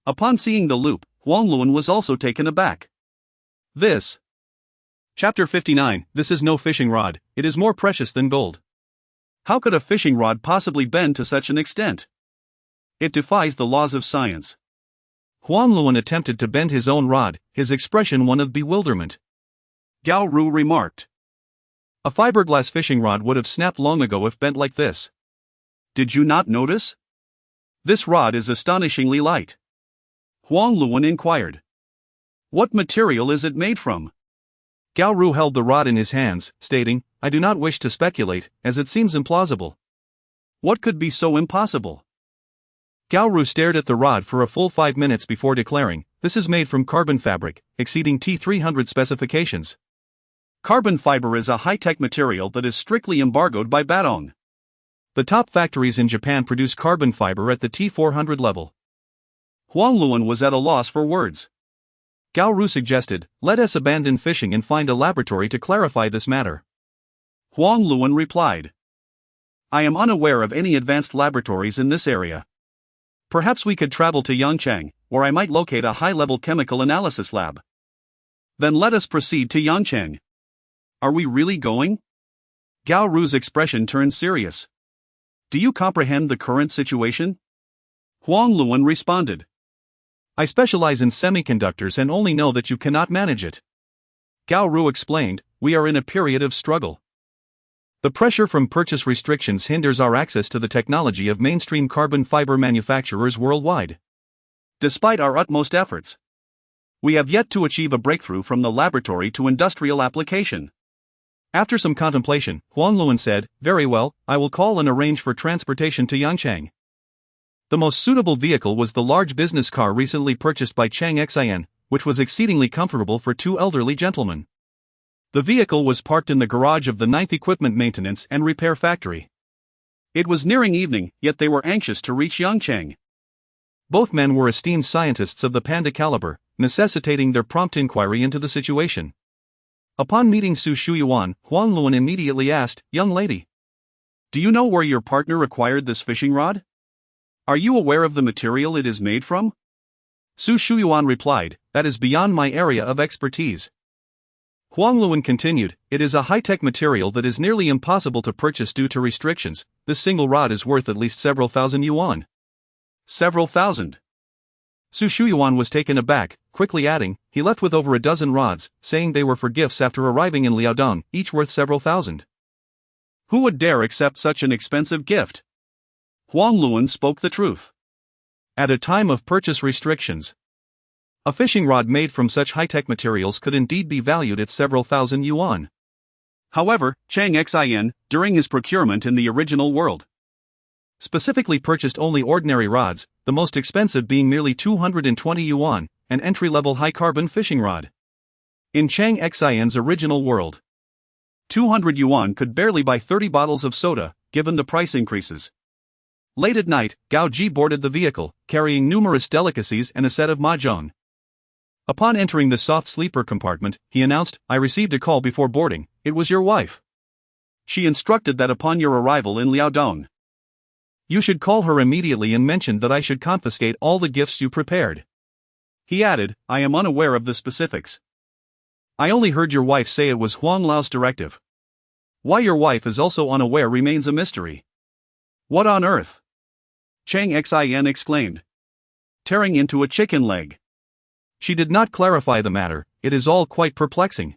Upon seeing the loop, Huang Luan was also taken aback. This. Chapter 59. This is no fishing rod, it is more precious than gold. How could a fishing rod possibly bend to such an extent? It defies the laws of science. Huang Luan attempted to bend his own rod, his expression one of bewilderment. Gao Ru remarked, "A fiberglass fishing rod would have snapped long ago if bent like this. Did you not notice? This rod is astonishingly light." Huang Luan inquired, "What material is it made from?" Gao Ru held the rod in his hands, stating, "I do not wish to speculate, as it seems implausible." What could be so impossible? Gao Ru stared at the rod for a full 5 minutes before declaring, "This is made from carbon fabric, exceeding T300 specifications." Carbon fiber is a high-tech material that is strictly embargoed by Badong. The top factories in Japan produce carbon fiber at the T400 level. Huang Luan was at a loss for words. Gao Ru suggested, "Let us abandon fishing and find a laboratory to clarify this matter." Huang Luan replied, "I am unaware of any advanced laboratories in this area. Perhaps we could travel to Yangchang, where I might locate a high-level chemical analysis lab." "Then let us proceed to Yangchang." "Are we really going?" Gao Ru's expression turned serious. "Do you comprehend the current situation?" Huang Luan responded, "I specialize in semiconductors and only know that you cannot manage it." Gao Ru explained, "We are in a period of struggle. The pressure from purchase restrictions hinders our access to the technology of mainstream carbon fiber manufacturers worldwide. Despite our utmost efforts, we have yet to achieve a breakthrough from the laboratory to industrial application." After some contemplation, Huang Luan said, "Very well, I will call and arrange for transportation to Yangchang." The most suitable vehicle was the large business car recently purchased by Cheng Xin, which was exceedingly comfortable for 2 elderly gentlemen. The vehicle was parked in the garage of the 9th Equipment Maintenance and Repair Factory. It was nearing evening, yet they were anxious to reach Yangchang. Both men were esteemed scientists of the Panda caliber, necessitating their prompt inquiry into the situation. Upon meeting Su Shuyuan, Huang Luan immediately asked, "Young lady, do you know where your partner acquired this fishing rod? Are you aware of the material it is made from?" Su Shuyuan replied, "That is beyond my area of expertise." Huang Luan continued, "It is a high-tech material that is nearly impossible to purchase due to restrictions. This single rod is worth at least several thousand yuan." "Several thousand?" Su Shuyuan was taken aback, quickly adding, "He left with over a dozen rods, saying they were for gifts after arriving in Liaodong, each worth several thousand." "Who would dare accept such an expensive gift?" Huang Luan spoke the truth. At a time of purchase restrictions, a fishing rod made from such high-tech materials could indeed be valued at several thousand yuan. However, Cheng Xin, during his procurement in the original world, specifically purchased only ordinary rods, the most expensive being merely 220 yuan, an entry-level high-carbon fishing rod. In Cheng Xin's original world, 200 yuan could barely buy 30 bottles of soda, given the price increases. Late at night, Gao Ji boarded the vehicle, carrying numerous delicacies and a set of mahjong. Upon entering the soft sleeper compartment, he announced, "I received a call before boarding. It was your wife. She instructed that upon your arrival in Liaodong, you should call her immediately and mention that I should confiscate all the gifts you prepared." He added, "I am unaware of the specifics. I only heard your wife say it was Huang Lao's directive. Why your wife is also unaware remains a mystery." "What on earth?" Cheng Xin exclaimed, tearing into a chicken leg. "She did not clarify the matter, it is all quite perplexing."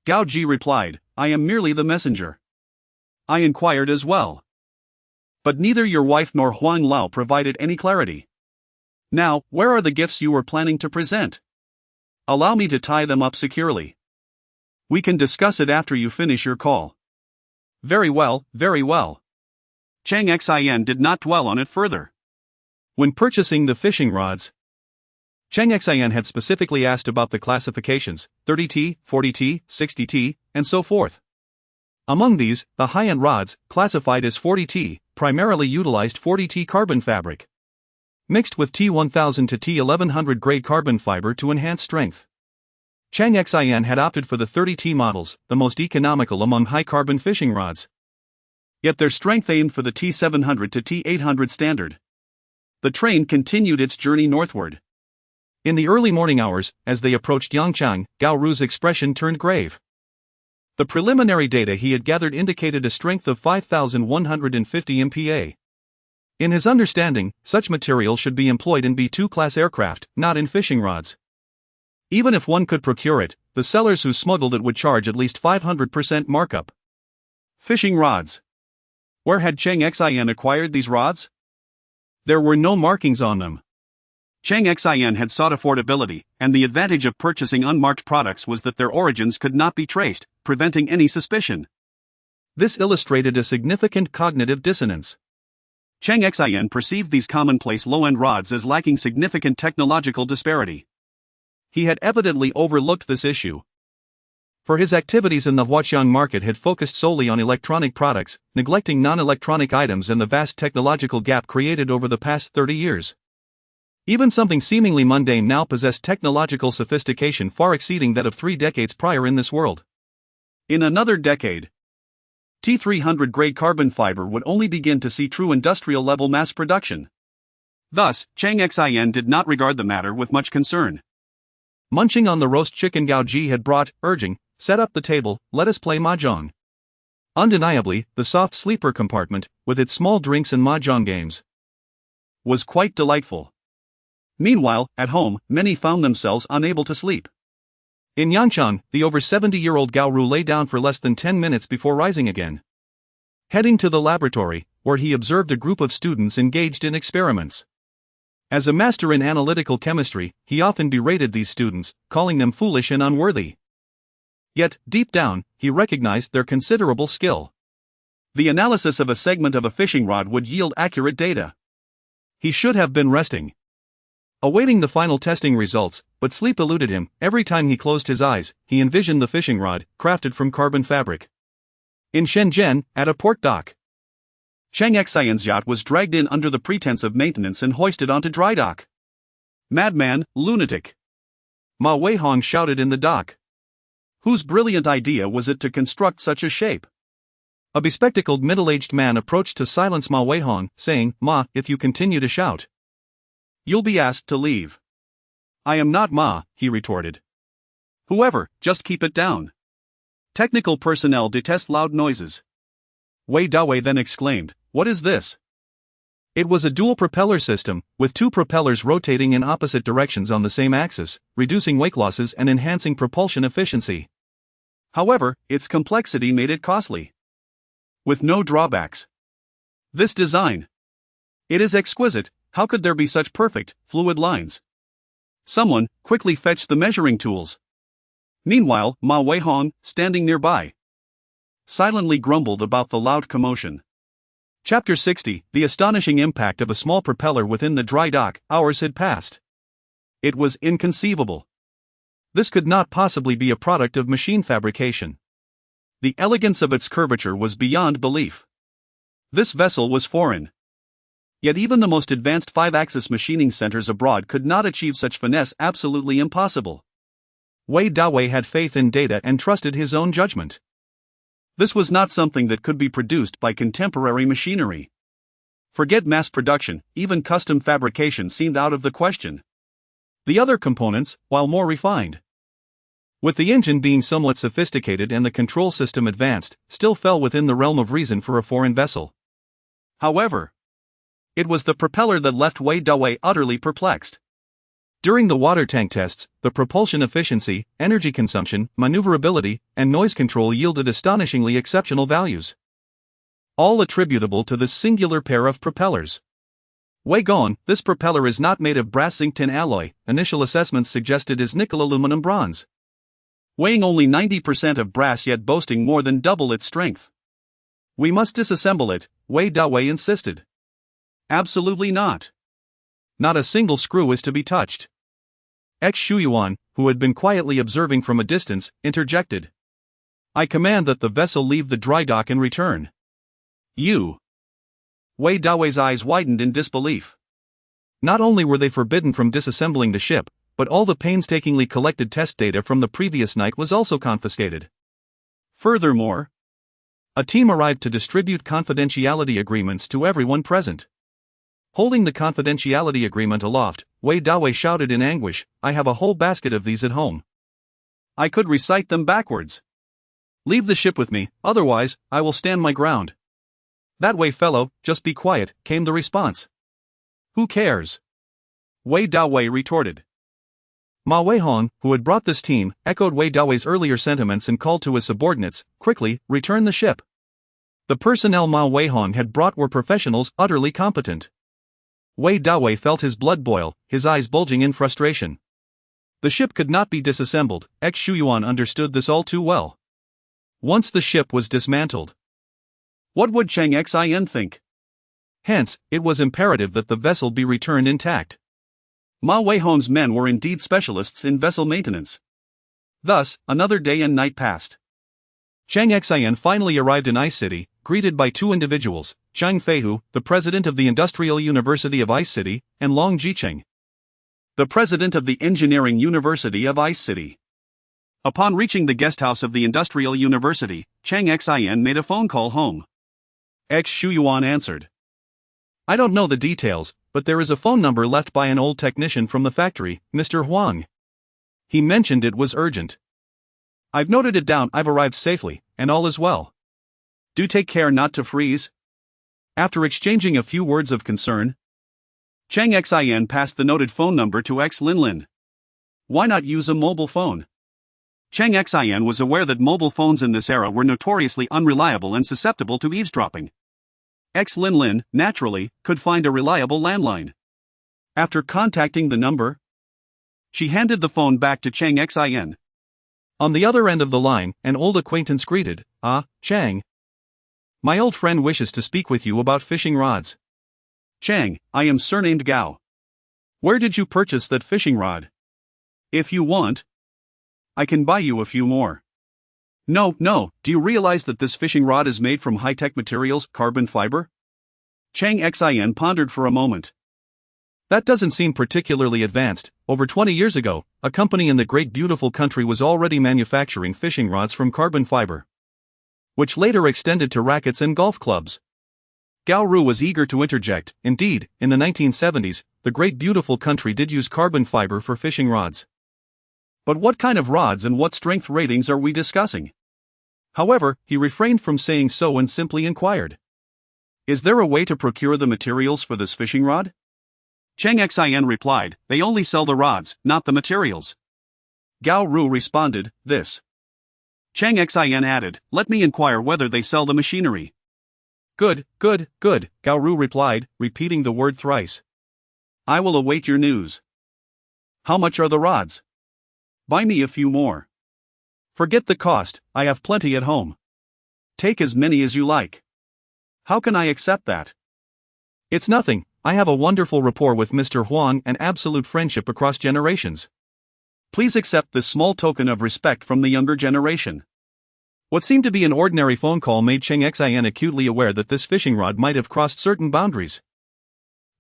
Gao Ji replied, "I am merely the messenger. I inquired as well. But neither your wife nor Huang Lao provided any clarity. Now, where are the gifts you were planning to present? Allow me to tie them up securely. We can discuss it after you finish your call." "Very well, very well." Cheng Xin did not dwell on it further. When purchasing the fishing rods, Cheng Xin had specifically asked about the classifications, 30T, 40T, 60T, and so forth. Among these, the high-end rods, classified as 40T, primarily utilized 40T carbon fabric, mixed with T1000 to T1100 grade carbon fiber to enhance strength. Cheng Xin had opted for the 30T models, the most economical among high-carbon fishing rods. Yet their strength aimed for the T700 to T800 standard. The train continued its journey northward. In the early morning hours, as they approached Yangchang, Gao Ru's expression turned grave. The preliminary data he had gathered indicated a strength of 5,150 MPa. In his understanding, such material should be employed in B2-class aircraft, not in fishing rods. Even if one could procure it, the sellers who smuggled it would charge at least 500% markup. Fishing rods. Where had Cheng Xin acquired these rods? There were no markings on them. Cheng Xin had sought affordability, and the advantage of purchasing unmarked products was that their origins could not be traced, preventing any suspicion. This illustrated a significant cognitive dissonance. Cheng Xin perceived these commonplace low-end rods as lacking significant technological disparity. He had evidently overlooked this issue. For his activities in the Huqiang market had focused solely on electronic products, neglecting non-electronic items and the vast technological gap created over the past 30 years. Even something seemingly mundane now possessed technological sophistication far exceeding that of 3 decades prior in this world. In another decade, T300 grade carbon fiber would only begin to see true industrial-level mass production. Thus, Cheng Xin did not regard the matter with much concern. Munching on the roast chicken Gao Ji had brought, urging, "Set up the table, let us play mahjong." Undeniably, the soft sleeper compartment, with its small drinks and mahjong games, was quite delightful. Meanwhile, at home, many found themselves unable to sleep. In Yanchang, the over 70-year-old Gao Ru lay down for less than 10 minutes before rising again. Heading to the laboratory, where he observed a group of students engaged in experiments. As a master in analytical chemistry, he often berated these students, calling them foolish and unworthy. Yet, deep down, he recognized their considerable skill. The analysis of a segment of a fishing rod would yield accurate data. He should have been resting, awaiting the final testing results, but sleep eluded him. Every time he closed his eyes, he envisioned the fishing rod, crafted from carbon fabric. In Shenzhen, at a port dock, Cheng Xin's yacht was dragged in under the pretense of maintenance and hoisted onto dry dock. "Madman, lunatic!" Ma Weihong shouted in the dock. Whose brilliant idea was it to construct such a shape? A bespectacled middle-aged man approached to silence Ma Weihong, saying, "Ma, if you continue to shout, you'll be asked to leave." "I am not Ma," he retorted. "Whoever, just keep it down. Technical personnel detest loud noises." Wei Dawei then exclaimed, "What is this?" It was a dual propeller system, with 2 propellers rotating in opposite directions on the same axis, reducing wake losses and enhancing propulsion efficiency. However, its complexity made it costly, with no drawbacks. This design, it is exquisite. How could there be such perfect, fluid lines? Someone, quickly fetch the measuring tools. Meanwhile, Ma Weihong, standing nearby, silently grumbled about the loud commotion. Chapter 60, The Astonishing Impact of a Small Propeller Within the Dry Dock. Hours had passed. It was inconceivable. This could not possibly be a product of machine fabrication. The elegance of its curvature was beyond belief. This vessel was foreign. Yet even the most advanced 5-axis machining centers abroad could not achieve such finesse. Absolutely impossible. Wei Dawei had faith in data and trusted his own judgment. This was not something that could be produced by contemporary machinery. Forget mass production, even custom fabrication seemed out of the question. The other components, while more refined, with the engine being somewhat sophisticated and the control system advanced, still fell within the realm of reason for a foreign vessel. However, it was the propeller that left Wei Dawei utterly perplexed. During the water tank tests, the propulsion efficiency, energy consumption, maneuverability, and noise control yielded astonishingly exceptional values, all attributable to this singular pair of propellers. Wei Gong, this propeller is not made of brass zinc tin alloy. Initial assessments suggested is nickel aluminum bronze. Weighing only 90% of brass yet boasting more than double its strength. "We must disassemble it," Wei Dawei insisted. "Absolutely not. Not a single screw is to be touched." Xu Yuan, who had been quietly observing from a distance, interjected. "I command that the vessel leave the dry dock and return." "You?" Wei Dawei's eyes widened in disbelief. Not only were they forbidden from disassembling the ship, but all the painstakingly collected test data from the previous night was also confiscated. Furthermore, a team arrived to distribute confidentiality agreements to everyone present. Holding the confidentiality agreement aloft, Wei Dawei shouted in anguish, "I have a whole basket of these at home. I could recite them backwards. Leave the ship with me, otherwise, I will stand my ground." "That way, fellow, just be quiet," came the response. "Who cares?" Wei Dawei retorted. Ma Weihong, who had brought this team, echoed Wei Dawei's earlier sentiments and called to his subordinates, "Quickly, return the ship." The personnel Ma Weihong had brought were professionals utterly competent. Wei Dawei felt his blood boil, his eyes bulging in frustration. The ship could not be disassembled. Xu Yuan understood this all too well. Once the ship was dismantled, what would Cheng Xin think? Hence, it was imperative that the vessel be returned intact. Ma Weihong's men were indeed specialists in vessel maintenance. Thus, another day and night passed. Cheng Xin finally arrived in Ice City, greeted by two individuals, Zhang Feihu, the president of the Industrial University of Ice City, and Long Jicheng, the president of the Engineering University of Ice City. Upon reaching the guest house of the Industrial University, Cheng Xin made a phone call home. Shu Yuan answered. I don't know the details, but there is a phone number left by an old technician from the factory, Mr. Huang. He mentioned it was urgent. I've noted it down. I've arrived safely, and all is well. Do take care not to freeze. After exchanging a few words of concern, Cheng Xin passed the noted phone number to X Linlin. Why not use a mobile phone? Cheng Xin was aware that mobile phones in this era were notoriously unreliable and susceptible to eavesdropping. X Linlin, naturally, could find a reliable landline. After contacting the number, she handed the phone back to Cheng Xin. On the other end of the line, an old acquaintance greeted, Cheng. My old friend wishes to speak with you about fishing rods. Cheng, I am surnamed Gao. Where did you purchase that fishing rod? If you want, I can buy you a few more. No, do you realize that this fishing rod is made from high-tech materials, carbon fiber? Cheng Xin pondered for a moment. That doesn't seem particularly advanced. Over 20 years ago, a company in the great beautiful country was already manufacturing fishing rods from carbon fiber, which later extended to rackets and golf clubs. Gao Ru was eager to interject. Indeed, in the 1970s, the great beautiful country did use carbon fiber for fishing rods. But what kind of rods and what strength ratings are we discussing? However, he refrained from saying so and simply inquired. Is there a way to procure the materials for this fishing rod? Cheng Xin replied, they only sell the rods, not the materials. Gao Ru responded, this. Cheng Xin added, let me inquire whether they sell the machinery. Good, Gao Ru replied, repeating the word thrice. I will await your news. How much are the rods? Buy me a few more. Forget the cost, I have plenty at home. Take as many as you like. How can I accept that? It's nothing, I have a wonderful rapport with Mr. Huang and absolute friendship across generations. Please accept this small token of respect from the younger generation. What seemed to be an ordinary phone call made Cheng Xin acutely aware that this fishing rod might have crossed certain boundaries.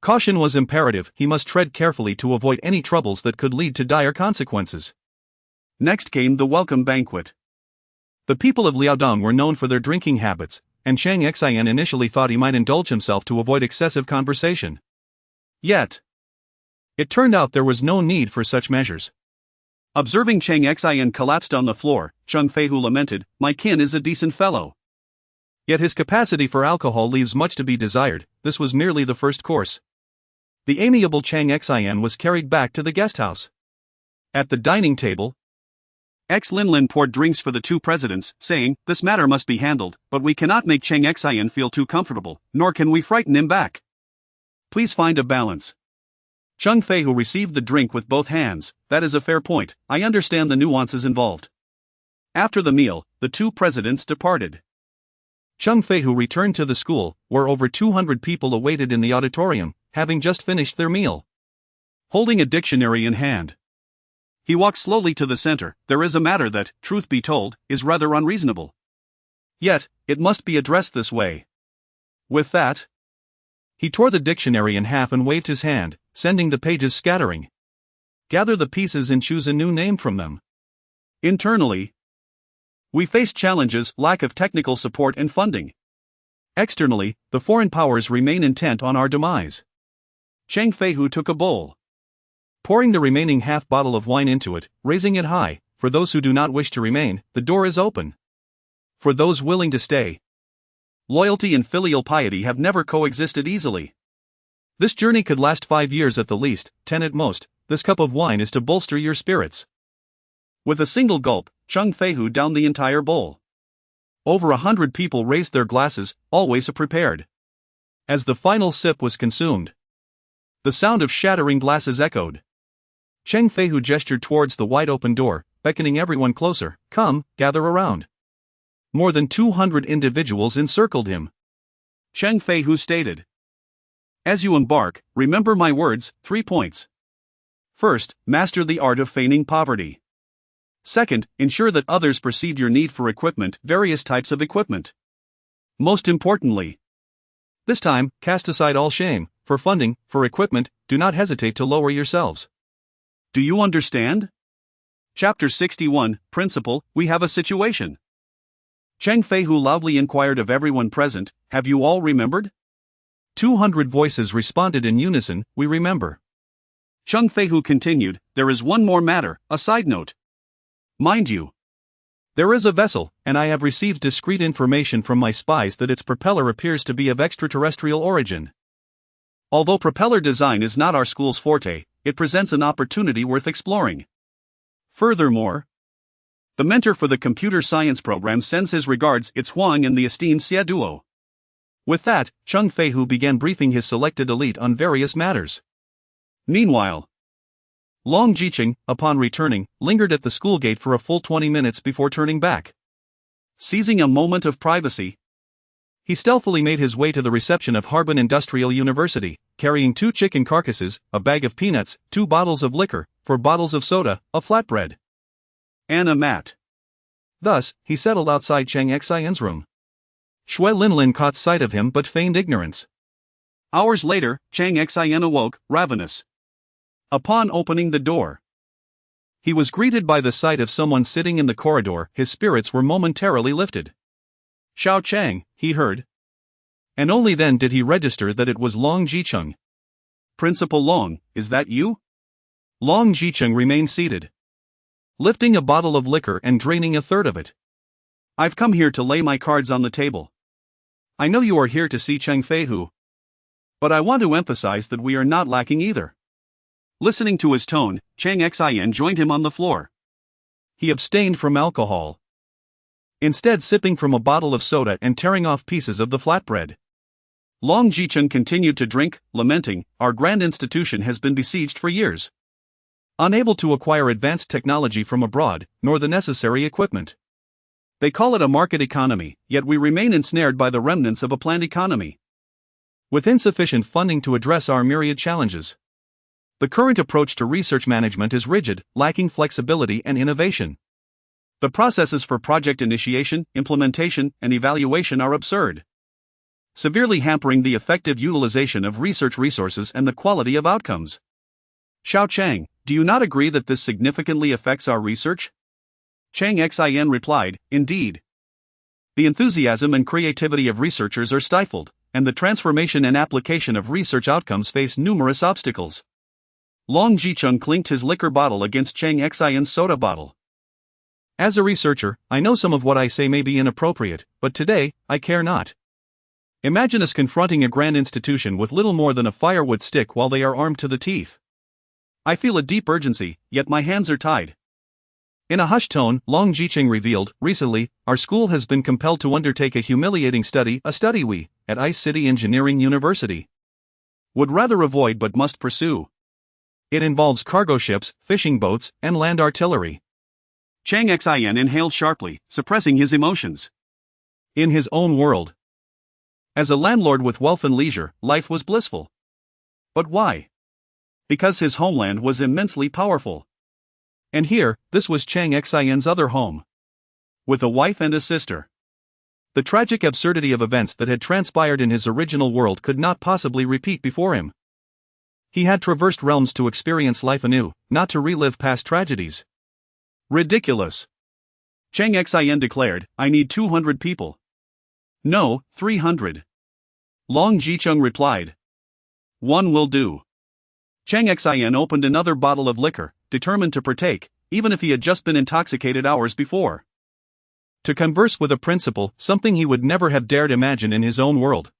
Caution was imperative, he must tread carefully to avoid any troubles that could lead to dire consequences. Next came the welcome banquet. The people of Liaodong were known for their drinking habits, and Cheng Xin initially thought he might indulge himself to avoid excessive conversation. Yet, it turned out there was no need for such measures. Observing Cheng Xin collapsed on the floor, Zhang Feihu lamented, my kin is a decent fellow. Yet his capacity for alcohol leaves much to be desired. This was merely the first course. The amiable Cheng Xin was carried back to the guest house. At the dining table, X Linlin poured drinks for the two presidents, saying, this matter must be handled, but we cannot make Cheng Xin feel too comfortable, nor can we frighten him back. Please find a balance. Zhang Feihu received the drink with both hands. That is a fair point, I understand the nuances involved. After the meal, the two presidents departed. Zhang Feihu returned to the school, where over 200 people awaited in the auditorium, having just finished their meal. Holding a dictionary in hand, he walked slowly to the center. There is a matter that, truth be told, is rather unreasonable. Yet, it must be addressed this way. With that, he tore the dictionary in half and waved his hand, sending the pages scattering. Gather the pieces and choose a new name from them. Internally, we face challenges, lack of technical support and funding. Externally, the foreign powers remain intent on our demise. Cheng Feihu took a bowl, pouring the remaining half bottle of wine into it, raising it high. For those who do not wish to remain, the door is open. For those willing to stay, loyalty and filial piety have never coexisted easily. This journey could last 5 years at the least, 10 at most. This cup of wine is to bolster your spirits. With a single gulp, Cheng Feihu downed the entire bowl. Over 100 people raised their glasses, always prepared. As the final sip was consumed, the sound of shattering glasses echoed. Cheng Feihu gestured towards the wide-open door, beckoning everyone closer. Come, gather around. More than 200 individuals encircled him. Cheng Feihu stated, As you embark, remember my words, 3 points. First, master the art of feigning poverty. Second, ensure that others perceive your need for equipment, various types of equipment. Most importantly, this time, cast aside all shame. For funding, for equipment, do not hesitate to lower yourselves. Do you understand? Chapter 61, Principle, we have a situation. Cheng Feihu loudly inquired of everyone present, have you all remembered? 200 voices responded in unison, we remember. Cheng Feihu continued, there is one more matter, a side note. Mind you, there is a vessel, and I have received discreet information from my spies that its propeller appears to be of extraterrestrial origin. Although propeller design is not our school's forte, it presents an opportunity worth exploring. Furthermore, the mentor for the computer science program sends his regards, it's Huang and the esteemed Xie Duo. With that, Cheng Feihu began briefing his selected elite on various matters. Meanwhile, Long Jicheng, upon returning, lingered at the school gate for a full 20 minutes before turning back. Seizing a moment of privacy, he stealthily made his way to the reception of Harbin Industrial University, carrying 2 chicken carcasses, a bag of peanuts, 2 bottles of liquor, 4 bottles of soda, a flatbread, and a mat. Thus, he settled outside Cheng Xian's room. Xue Linlin caught sight of him but feigned ignorance. Hours later, Cheng Xian awoke, ravenous. Upon opening the door, he was greeted by the sight of someone sitting in the corridor. His spirits were momentarily lifted. Xiao Cheng, he heard. And only then did he register that it was Long Jicheng. Principal Long, is that you? Long Jicheng remained seated, lifting a bottle of liquor and draining a third of it. I've come here to lay my cards on the table. I know you are here to see Cheng Feihu, but I want to emphasize that we are not lacking either. Listening to his tone, Cheng Xian joined him on the floor. He abstained from alcohol, instead sipping from a bottle of soda and tearing off pieces of the flatbread. Long Jicheng continued to drink, lamenting, our grand institution has been besieged for years, unable to acquire advanced technology from abroad, nor the necessary equipment. They call it a market economy, yet we remain ensnared by the remnants of a planned economy, with insufficient funding to address our myriad challenges. The current approach to research management is rigid, lacking flexibility and innovation. The processes for project initiation, implementation, and evaluation are absurd, severely hampering the effective utilization of research resources and the quality of outcomes. Xiao Cheng, do you not agree that this significantly affects our research? Cheng Xin replied, indeed. The enthusiasm and creativity of researchers are stifled, and the transformation and application of research outcomes face numerous obstacles. Long Jicheng clinked his liquor bottle against Cheng Xian's soda bottle. As a researcher, I know some of what I say may be inappropriate, but today, I care not. Imagine us confronting a grand institution with little more than a firewood stick while they are armed to the teeth. I feel a deep urgency, yet my hands are tied. In a hushed tone, Long Jicheng revealed, recently, our school has been compelled to undertake a humiliating study, a study we, at Ice City Engineering University, would rather avoid but must pursue. It involves cargo ships, fishing boats, and land artillery. Cheng Xian inhaled sharply, suppressing his emotions. In his own world, as a landlord with wealth and leisure, life was blissful. But why? Because his homeland was immensely powerful. And here, this was Cheng Xian's other home, with a wife and a sister. The tragic absurdity of events that had transpired in his original world could not possibly repeat before him. He had traversed realms to experience life anew, not to relive past tragedies. Ridiculous. Cheng Xian declared, I need 200 people. No, 300. Long Jicheng replied. 1 will do. Cheng Xian opened another bottle of liquor, determined to partake, even if he had just been intoxicated hours before. To converse with a principal, something he would never have dared imagine in his own world,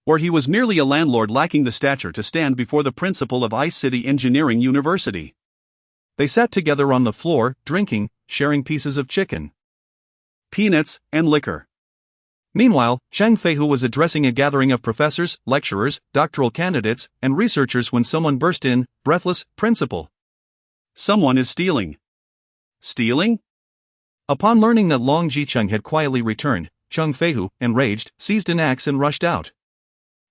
where he was merely a landlord lacking the stature to stand before the principal of Ice City Engineering University. They sat together on the floor, drinking, sharing pieces of chicken, peanuts, and liquor. Meanwhile, Cheng Feihu was addressing a gathering of professors, lecturers, doctoral candidates, and researchers when someone burst in, breathless, Principal. Someone is stealing. Stealing? Upon learning that Long Jicheng had quietly returned, Cheng Feihu, enraged, seized an axe and rushed out.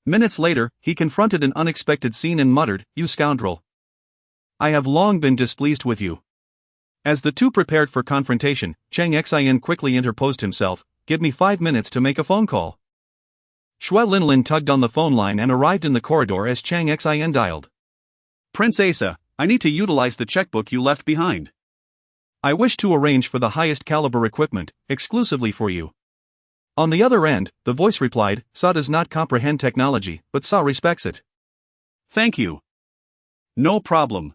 Minutes later, he confronted an unexpected scene and muttered, "You scoundrel. I have long been displeased with you." As the two prepared for confrontation, Cheng Xin quickly interposed himself, "Give me 5 minutes to make a phone call." Xue Linlin tugged on the phone line and arrived in the corridor as Cheng Xin dialed. "Prince Asa, I need to utilize the checkbook you left behind. I wish to arrange for the highest caliber equipment, exclusively for you." On the other end, the voice replied, "Sa does not comprehend technology, but Sa respects it." "Thank you. No problem."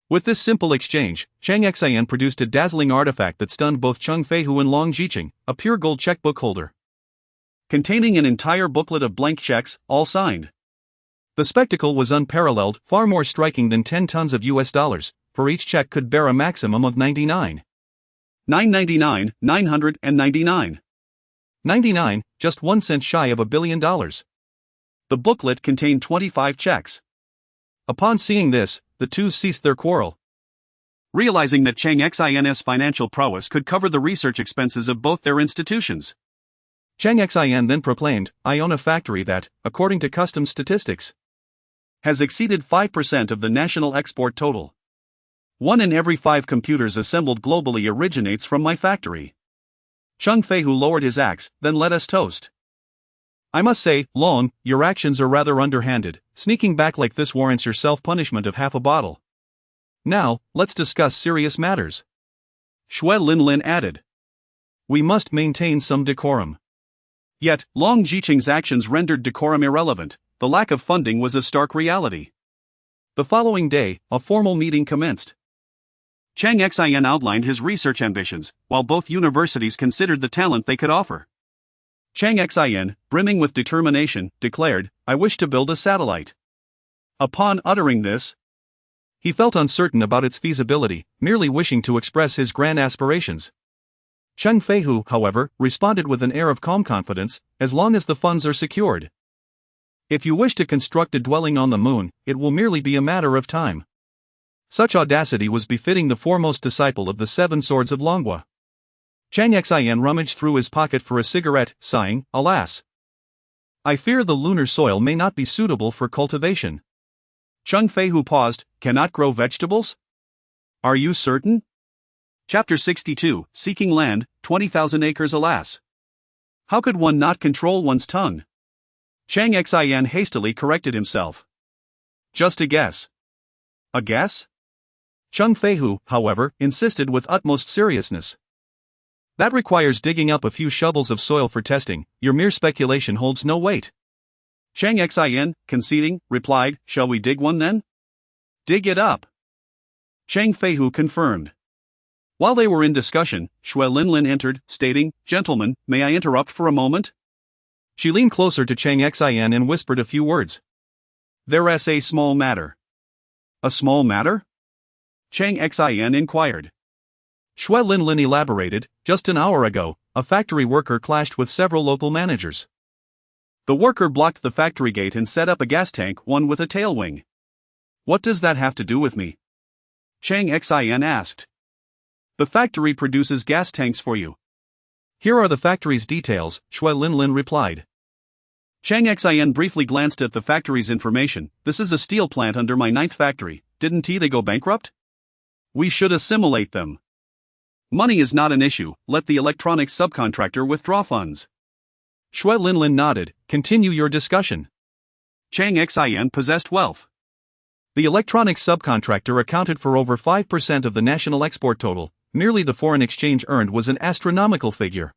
With this simple exchange, Cheng Xin produced a dazzling artifact that stunned both Cheng Feihu and Long Jiqing, a pure gold checkbook holder, containing an entire booklet of blank checks, all signed. The spectacle was unparalleled, far more striking than 10 tons of US dollars, for each check could bear a maximum of 999, 999. 99, just 1 cent shy of $1 billion. The booklet contained 25 checks. Upon seeing this, the two ceased their quarrel. Realizing that Cheng Xin's financial prowess could cover the research expenses of both their institutions, Cheng Xin then proclaimed, "I own a factory that, according to customs statistics, has exceeded 5% of the national export total. 1 in every 5 computers assembled globally originates from my factory." Cheng Feihu lowered his axe, "Then let us toast." "I must say, Long, your actions are rather underhanded. Sneaking back like this warrants your self-punishment of half a bottle. Now, let's discuss serious matters," Xue Linlin added. "We must maintain some decorum." Yet, Long Jiqing's actions rendered decorum irrelevant. The lack of funding was a stark reality. The following day, a formal meeting commenced. Cheng Xin outlined his research ambitions, while both universities considered the talent they could offer. Cheng Xin, brimming with determination, declared, "I wish to build a satellite." Upon uttering this, he felt uncertain about its feasibility, merely wishing to express his grand aspirations. Cheng Feihu, however, responded with an air of calm confidence, "As long as the funds are secured. If you wish to construct a dwelling on the moon, it will merely be a matter of time." Such audacity was befitting the foremost disciple of the 7 Swords of Longhua. Cheng Xin rummaged through his pocket for a cigarette, sighing, "Alas! I fear the lunar soil may not be suitable for cultivation." Cheng Feihu paused, "Cannot grow vegetables? Are you certain?" Chapter 62, Seeking Land, 20,000 acres alas. How could one not control one's tongue? Cheng Xin hastily corrected himself. "Just a guess." "A guess?" Cheng Feihu, however, insisted with utmost seriousness. "That requires digging up a few shovels of soil for testing. Your mere speculation holds no weight." Cheng Xin, conceding, replied, "Shall we dig one then?" "Dig it up." Cheng Feihu confirmed. While they were in discussion, Xue Linlin entered, stating, "Gentlemen, may I interrupt for a moment?" She leaned closer to Cheng Xin and whispered a few words. "There's a small matter." "A small matter?" Cheng Xin inquired. Xue Linlin elaborated, "Just an hour ago, a factory worker clashed with several local managers. The worker blocked the factory gate and set up a gas tank, one with a tail wing." "What does that have to do with me?" Cheng Xin asked. "The factory produces gas tanks for you." "Here are the factory's details," Xue Linlin replied. Cheng Xin briefly glanced at the factory's information. "This is a steel plant under my 9th factory. Didn't they go bankrupt? We should assimilate them. Money is not an issue, let the electronics subcontractor withdraw funds." Xue Linlin nodded, "Continue your discussion." Cheng Xin possessed wealth. The electronics subcontractor accounted for over 5% of the national export total. Merely the foreign exchange earned was an astronomical figure.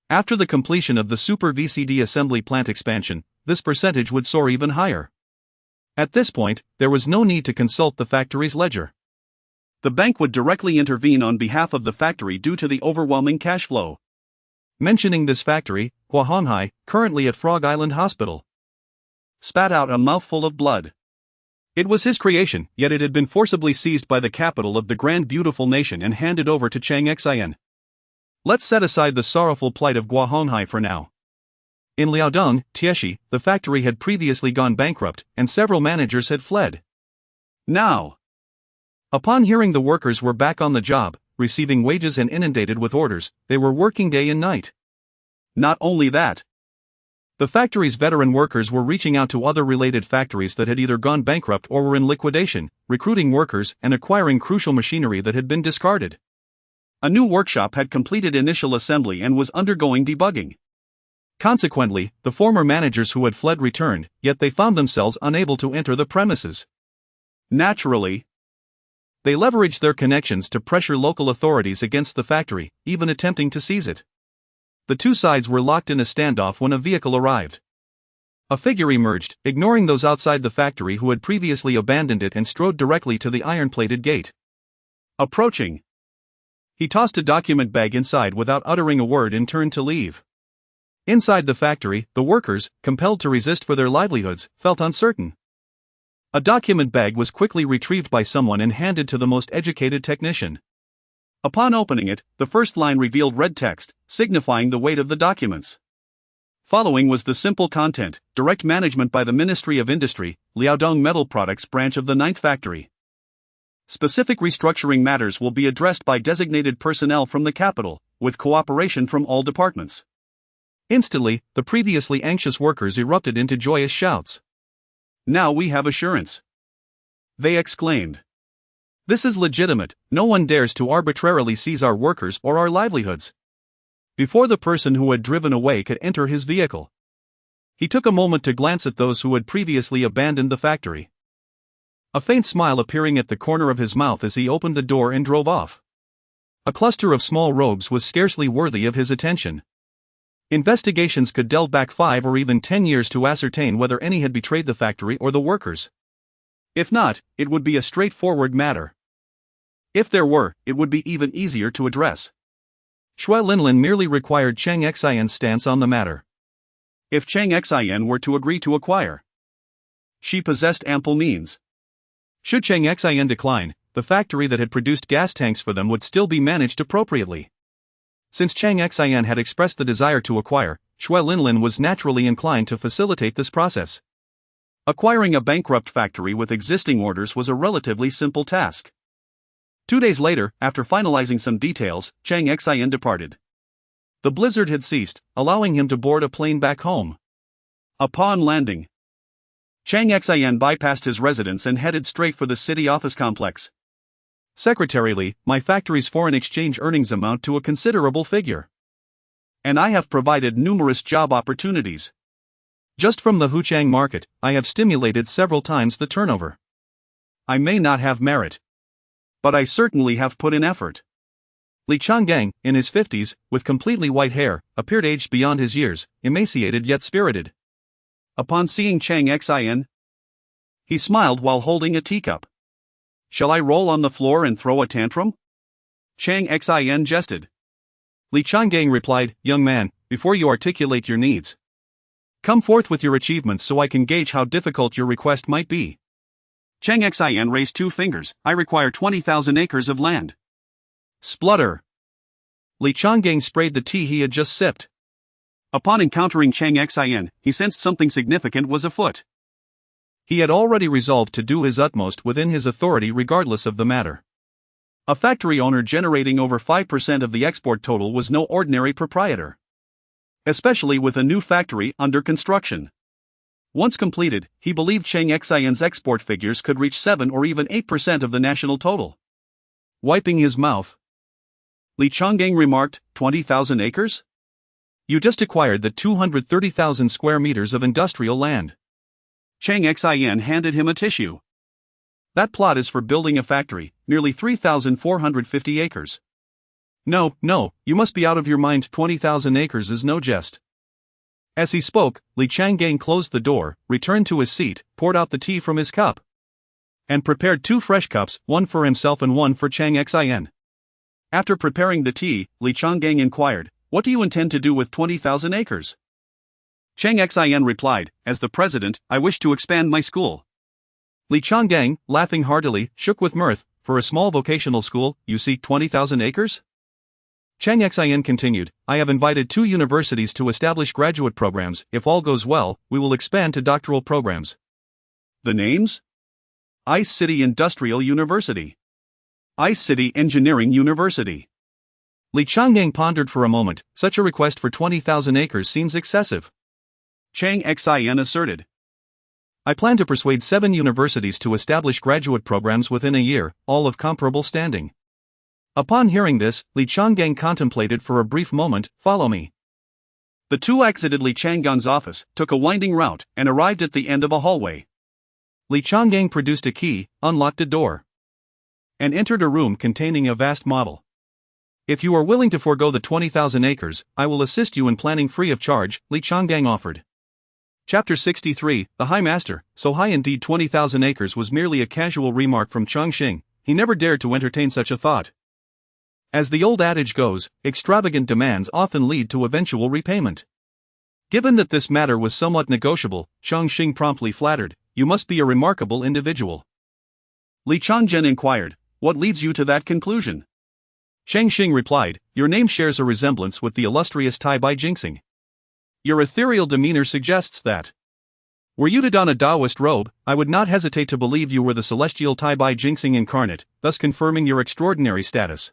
After the completion of the Super VCD assembly plant expansion, this percentage would soar even higher. At this point, there was no need to consult the factory's ledger. The bank would directly intervene on behalf of the factory due to the overwhelming cash flow. Mentioning this factory, Huqiangbei, currently at Frog Island Hospital, spat out a mouthful of blood. It was his creation, yet it had been forcibly seized by the capital of the grand beautiful nation and handed over to Cheng Xin. Let's set aside the sorrowful plight of Huqiangbei for now. In Liaodong, Tieshi, the factory had previously gone bankrupt, and several managers had fled. Now, upon hearing the workers were back on the job, receiving wages and inundated with orders, they were working day and night. Not only that, The factory's veteran workers were reaching out to other related factories that had either gone bankrupt or were in liquidation, recruiting workers and acquiring crucial machinery that had been discarded. A new workshop had completed initial assembly and was undergoing debugging. Consequently, the former managers who had fled returned, yet they found themselves unable to enter the premises. Naturally, they leveraged their connections to pressure local authorities against the factory, even attempting to seize it. The two sides were locked in a standoff when a vehicle arrived. A figure emerged, ignoring those outside the factory who had previously abandoned it, and strode directly to the iron-plated gate. Approaching, he tossed a document bag inside without uttering a word and turned to leave. Inside the factory, the workers, compelled to resist for their livelihoods, felt uncertain. A document bag was quickly retrieved by someone and handed to the most educated technician. Upon opening it, the first line revealed red text, signifying the weight of the documents. Following was the simple content: direct management by the Ministry of Industry, Liaodong Metal Products branch of the 9th Factory. Specific restructuring matters will be addressed by designated personnel from the capital, with cooperation from all departments. Instantly, the previously anxious workers erupted into joyous shouts. Now we have assurance, they exclaimed. This is legitimate. No one dares to arbitrarily seize our workers or our livelihoods. Before the person who had driven away could enter his vehicle, he took a moment to glance at those who had previously abandoned the factory. A faint smile appearing at the corner of his mouth as he opened the door and drove off. A cluster of small robes was scarcely worthy of his attention. Investigations could delve back 5 or even 10 years to ascertain whether any had betrayed the factory or the workers. If not, it would be a straightforward matter. If there were, it would be even easier to address. Shui Linlin merely required Cheng Xian's stance on the matter. If Cheng Xian were to agree to acquire, she possessed ample means. Should Cheng Xian decline, the factory that had produced gas tanks for them would still be managed appropriately. Since Cheng Xian had expressed the desire to acquire, Shui Linlin was naturally inclined to facilitate this process. Acquiring a bankrupt factory with existing orders was a relatively simple task. 2 days later, after finalizing some details, Cheng Xian departed. The blizzard had ceased, allowing him to board a plane back home. Upon landing, Cheng Xian bypassed his residence and headed straight for the city office complex. Secretarially, my factory's foreign exchange earnings amount to a considerable figure. And I have provided numerous job opportunities. Just from the Huqiang market, I have stimulated several times the turnover. I may not have merit, but I certainly have put in effort. Li Changgang, in his 50s, with completely white hair, appeared aged beyond his years, emaciated yet spirited. Upon seeing Cheng Xian, he smiled while holding a teacup. Shall I roll on the floor and throw a tantrum? Cheng Xian jested. Li Changgang replied, Young man, before you articulate your needs, come forth with your achievements so I can gauge how difficult your request might be. Cheng Xian raised 2 fingers. I require 20,000 acres of land. Splutter. Li Changgang sprayed the tea he had just sipped. Upon encountering Cheng Xian, he sensed something significant was afoot. He had already resolved to do his utmost within his authority regardless of the matter. A factory owner generating over 5% of the export total was no ordinary proprietor, especially with a new factory under construction. Once completed, he believed Cheng Xian's export figures could reach 7 or even 8% of the national total. Wiping his mouth, Li Changgang remarked, 20,000 acres? You just acquired the 230,000 square meters of industrial land. Cheng Xian handed him a tissue. That plot is for building a factory, nearly 3,450 acres. No, you must be out of your mind. 20,000 acres is no jest. As he spoke, Li Changgang closed the door, returned to his seat, poured out the tea from his cup, and prepared 2 fresh cups, one for himself and one for Cheng Xian. After preparing the tea, Li Changgang inquired, What do you intend to do with 20,000 acres? Cheng Xian replied, As the president, I wish to expand my school. Li Changgang, laughing heartily, shook with mirth. For a small vocational school, you seek 20,000 acres? Cheng Xian continued, I have invited 2 universities to establish graduate programs. If all goes well, we will expand to doctoral programs. The names? Ice City Industrial University. Ice City Engineering University. Li Changgang pondered for a moment. Such a request for 20,000 acres seems excessive. Cheng Xin asserted. I plan to persuade 7 universities to establish graduate programs within a year, all of comparable standing. Upon hearing this, Li Changgang contemplated for a brief moment. Follow me. The two exited Li Changgang's office, took a winding route, and arrived at the end of a hallway. Li Changgang produced a key, unlocked a door, and entered a room containing a vast model. If you are willing to forego the 20,000 acres, I will assist you in planning free of charge, Li Changgang offered. Chapter 63, The High Master. So high indeed 20,000 acres was merely a casual remark from Cheng Xin. He never dared to entertain such a thought. As the old adage goes, extravagant demands often lead to eventual repayment. Given that this matter was somewhat negotiable, Cheng Xin promptly flattered, "You must be a remarkable individual." Li Changzhen inquired, "What leads you to that conclusion?" Cheng Xin replied, "Your name shares a resemblance with the illustrious Tai Bai Jinxing. Your ethereal demeanor suggests that. Were you to don a Taoist robe, I would not hesitate to believe you were the celestial Tai Bai Jinxing incarnate, thus confirming your extraordinary status."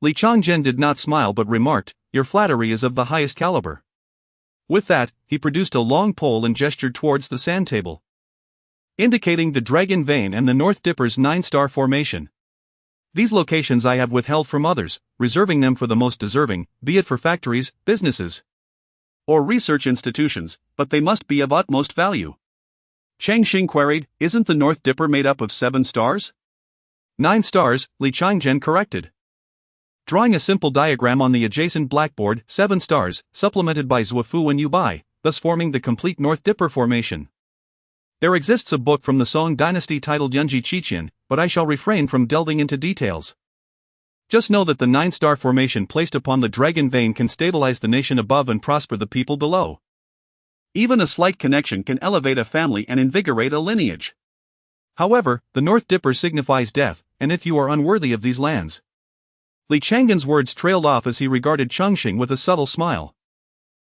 Li Changzhen did not smile but remarked, "Your flattery is of the highest caliber." With that, he produced a long pole and gestured towards the sand table, indicating the Dragon Vein and the North Dipper's 9-star formation. "These locations I have withheld from others, reserving them for the most deserving, be it for factories, businesses, or research institutions, but they must be of utmost value." Cheng Xin queried, "Isn't the North Dipper made up of 7 stars? 9 stars, Li Changzhen corrected, drawing a simple diagram on the adjacent blackboard. 7 stars, supplemented by Zhuofu and Yubai, thus forming the complete North Dipper formation. There exists a book from the Song dynasty titled Yunji Qiqian, but I shall refrain from delving into details. Just know that the 9-star formation placed upon the Dragon Vein can stabilize the nation above and prosper the people below. Even a slight connection can elevate a family and invigorate a lineage. However, the North Dipper signifies death, and if you are unworthy of these lands." Li Changgen's words trailed off as he regarded Cheng Xin with a subtle smile.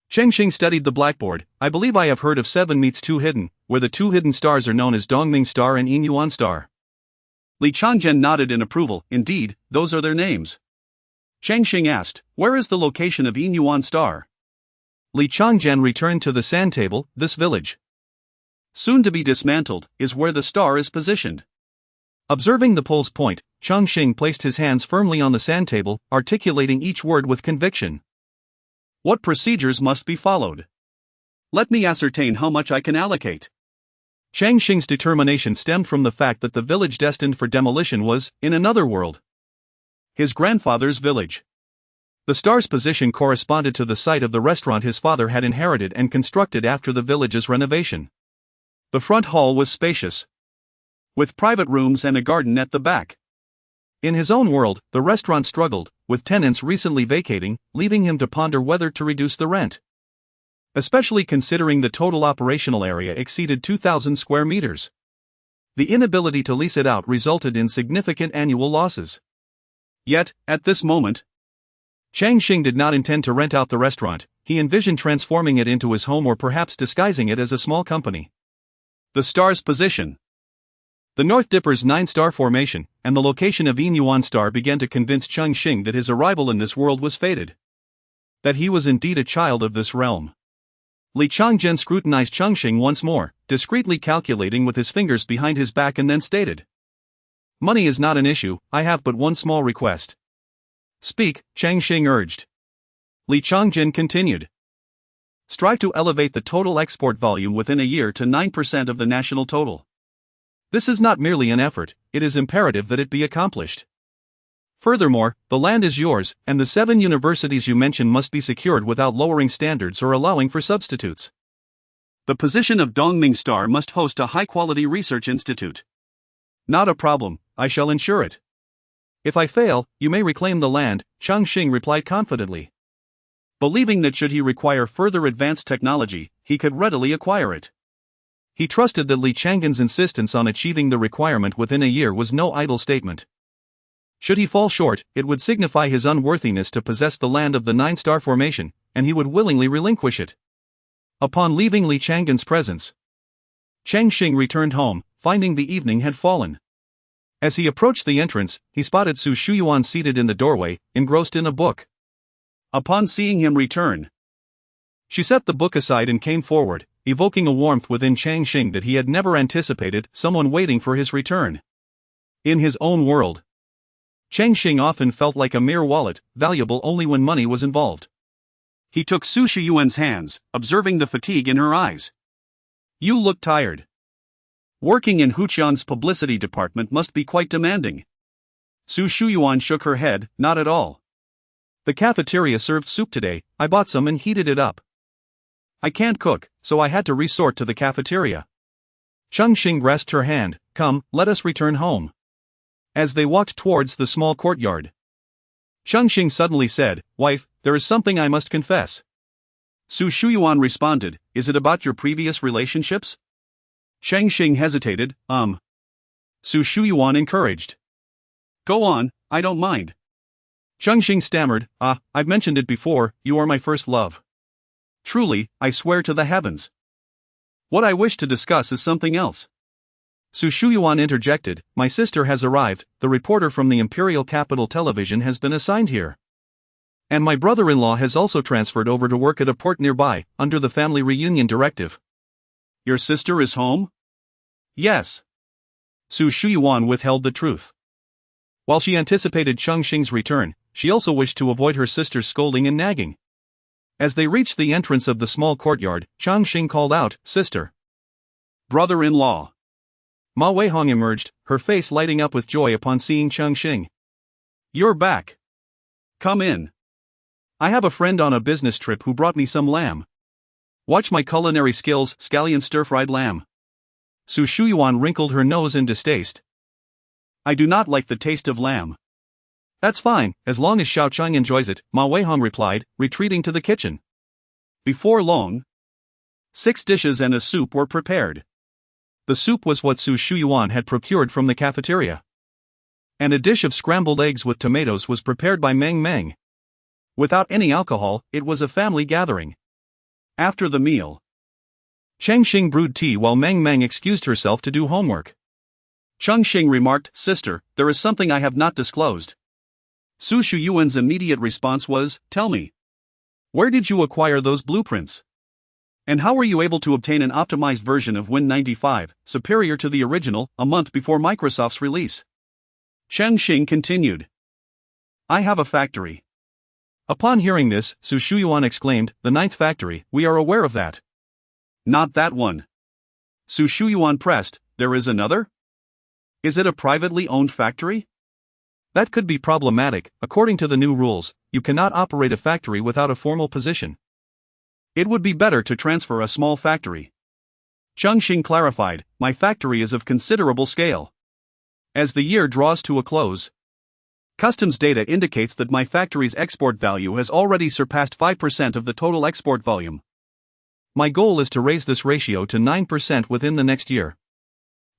Cheng Xin studied the blackboard. "I believe I have heard of 7 meets 2 hidden, where the 2 hidden stars are known as Dongming Star and Yin Yuan Star." Li Changzhen nodded in approval. "Indeed, those are their names." Cheng Xin asked, "Where is the location of Yin Yuan Star?" Li Changzhen returned to the sand table. "This village, soon to be dismantled, is where the star is positioned." Observing the pole's point, Cheng Xin placed his hands firmly on the sand table, articulating each word with conviction. "What procedures must be followed? Let me ascertain how much I can allocate." Cheng Xing's determination stemmed from the fact that the village destined for demolition was, in another world, his grandfather's village. The star's position corresponded to the site of the restaurant his father had inherited and constructed after the village's renovation. The front hall was spacious, with private rooms and a garden at the back. In his own world, the restaurant struggled, with tenants recently vacating, leaving him to ponder whether to reduce the rent, especially considering the total operational area exceeded 2,000 square meters. The inability to lease it out resulted in significant annual losses. Yet, at this moment, Cheng Xin did not intend to rent out the restaurant. He envisioned transforming it into his home or perhaps disguising it as a small company. The star's position, the North Dipper's 9-star formation, and the location of Yin Yuan Star began to convince Cheng Xin that his arrival in this world was fated, that he was indeed a child of this realm. Li Changzhen scrutinized Cheng Xin once more, discreetly calculating with his fingers behind his back, and then stated, "Money is not an issue, I have but one small request." "Speak," Cheng Xin urged. Li Changzhen continued, "Strive to elevate the total export volume within a year to 9% of the national total. This is not merely an effort, it is imperative that it be accomplished. Furthermore, the land is yours, and the 7 universities you mentioned must be secured without lowering standards or allowing for substitutes. The position of Dongming Star must host a high-quality research institute." "Not a problem, I shall ensure it. If I fail, you may reclaim the land," Cheng Xin replied confidently, believing that should he require further advanced technology, he could readily acquire it. He trusted that Li Changgen's insistence on achieving the requirement within a year was no idle statement. Should he fall short, it would signify his unworthiness to possess the land of the 9-star formation, and he would willingly relinquish it. Upon leaving Li Changgen's presence, Cheng Xin returned home, finding the evening had fallen. As he approached the entrance, he spotted Su Shuyuan seated in the doorway, engrossed in a book. Upon seeing him return, She set the book aside and came forward, evoking a warmth within Cheng Xin that he had never anticipated, someone waiting for his return. In his own world, Cheng Xin often felt like a mere wallet, valuable only when money was involved. He took Su Shiyuan's hands, observing the fatigue in her eyes. You look tired. Working in Huqian's publicity department must be quite demanding. Su Shiyuan shook her head, not at all. The cafeteria served soup today, I bought some and heated it up. I can't cook, so I had to resort to the cafeteria. Cheng Xin grasped her hand. Come, let us return home. As they walked towards the small courtyard, Cheng Xin suddenly said, Wife, there is something I must confess. Su Shiyuan responded, Is it about your previous relationships? Cheng Xin hesitated, Su Shiyuan encouraged. Go on, I don't mind. Cheng Xin stammered, I've mentioned it before, you are my first love. Truly, I swear to the heavens. What I wish to discuss is something else. Su Shiyuan interjected, My sister has arrived, the reporter from the Imperial Capital Television has been assigned here. And my brother-in-law has also transferred over to work at a port nearby, under the family reunion directive. Your sister is home? Yes. Su Shiyuan withheld the truth. While she anticipated Cheng Xin's return, she also wished to avoid her sister's scolding and nagging. As they reached the entrance of the small courtyard, Cheng Xin called out, Sister. Brother-in-law. Ma Weihong emerged, her face lighting up with joy upon seeing Cheng Xin. You're back. Come in. I have a friend on a business trip who brought me some lamb. Watch my culinary skills, scallion stir-fried lamb. Su Shiyuan wrinkled her nose in distaste. I do not like the taste of lamb. That's fine, as long as Xiao Cheng enjoys it, Ma Weihong replied, retreating to the kitchen. Before long, 6 dishes and a soup were prepared. The soup was what Su Shiyuan had procured from the cafeteria. And a dish of scrambled eggs with tomatoes was prepared by Meng Meng. Without any alcohol, it was a family gathering. After the meal, Cheng Xin brewed tea while Meng Meng excused herself to do homework. Cheng Xin remarked, Sister, there is something I have not disclosed. Su Shiyuan's immediate response was, Tell me. Where did you acquire those blueprints? And how were you able to obtain an optimized version of Win 95, superior to the original, a month before Microsoft's release? Cheng Xin continued. I have a factory. Upon hearing this, Su Shiyuan exclaimed, The 9th factory, we are aware of that. Not that one. Su Shiyuan pressed, There is another? Is it a privately owned factory? That could be problematic. According to the new rules, you cannot operate a factory without a formal position. It would be better to transfer a small factory. Cheng Xin clarified, My factory is of considerable scale. As the year draws to a close, customs data indicates that my factory's export value has already surpassed 5% of the total export volume. My goal is to raise this ratio to 9% within the next year.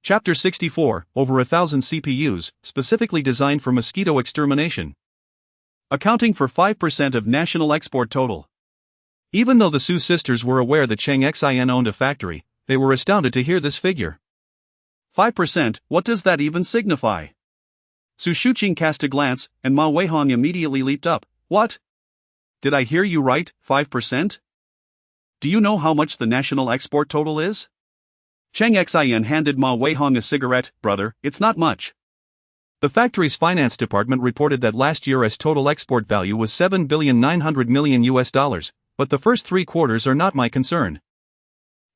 Chapter 64, over 1,000 CPUs, specifically designed for mosquito extermination. Accounting for 5% of national export total. Even though the Su sisters were aware that Cheng Xin owned a factory, they were astounded to hear this figure. 5%, what does that even signify? Su Shuqing cast a glance, and Ma Weihong immediately leaped up. What? Did I hear you right, 5%? Do you know how much the national export total is? Cheng Xin handed Ma Weihong a cigarette. Brother, it's not much. The factory's finance department reported that last year's total export value was $7,900,000,000, but the first 3 quarters are not my concern.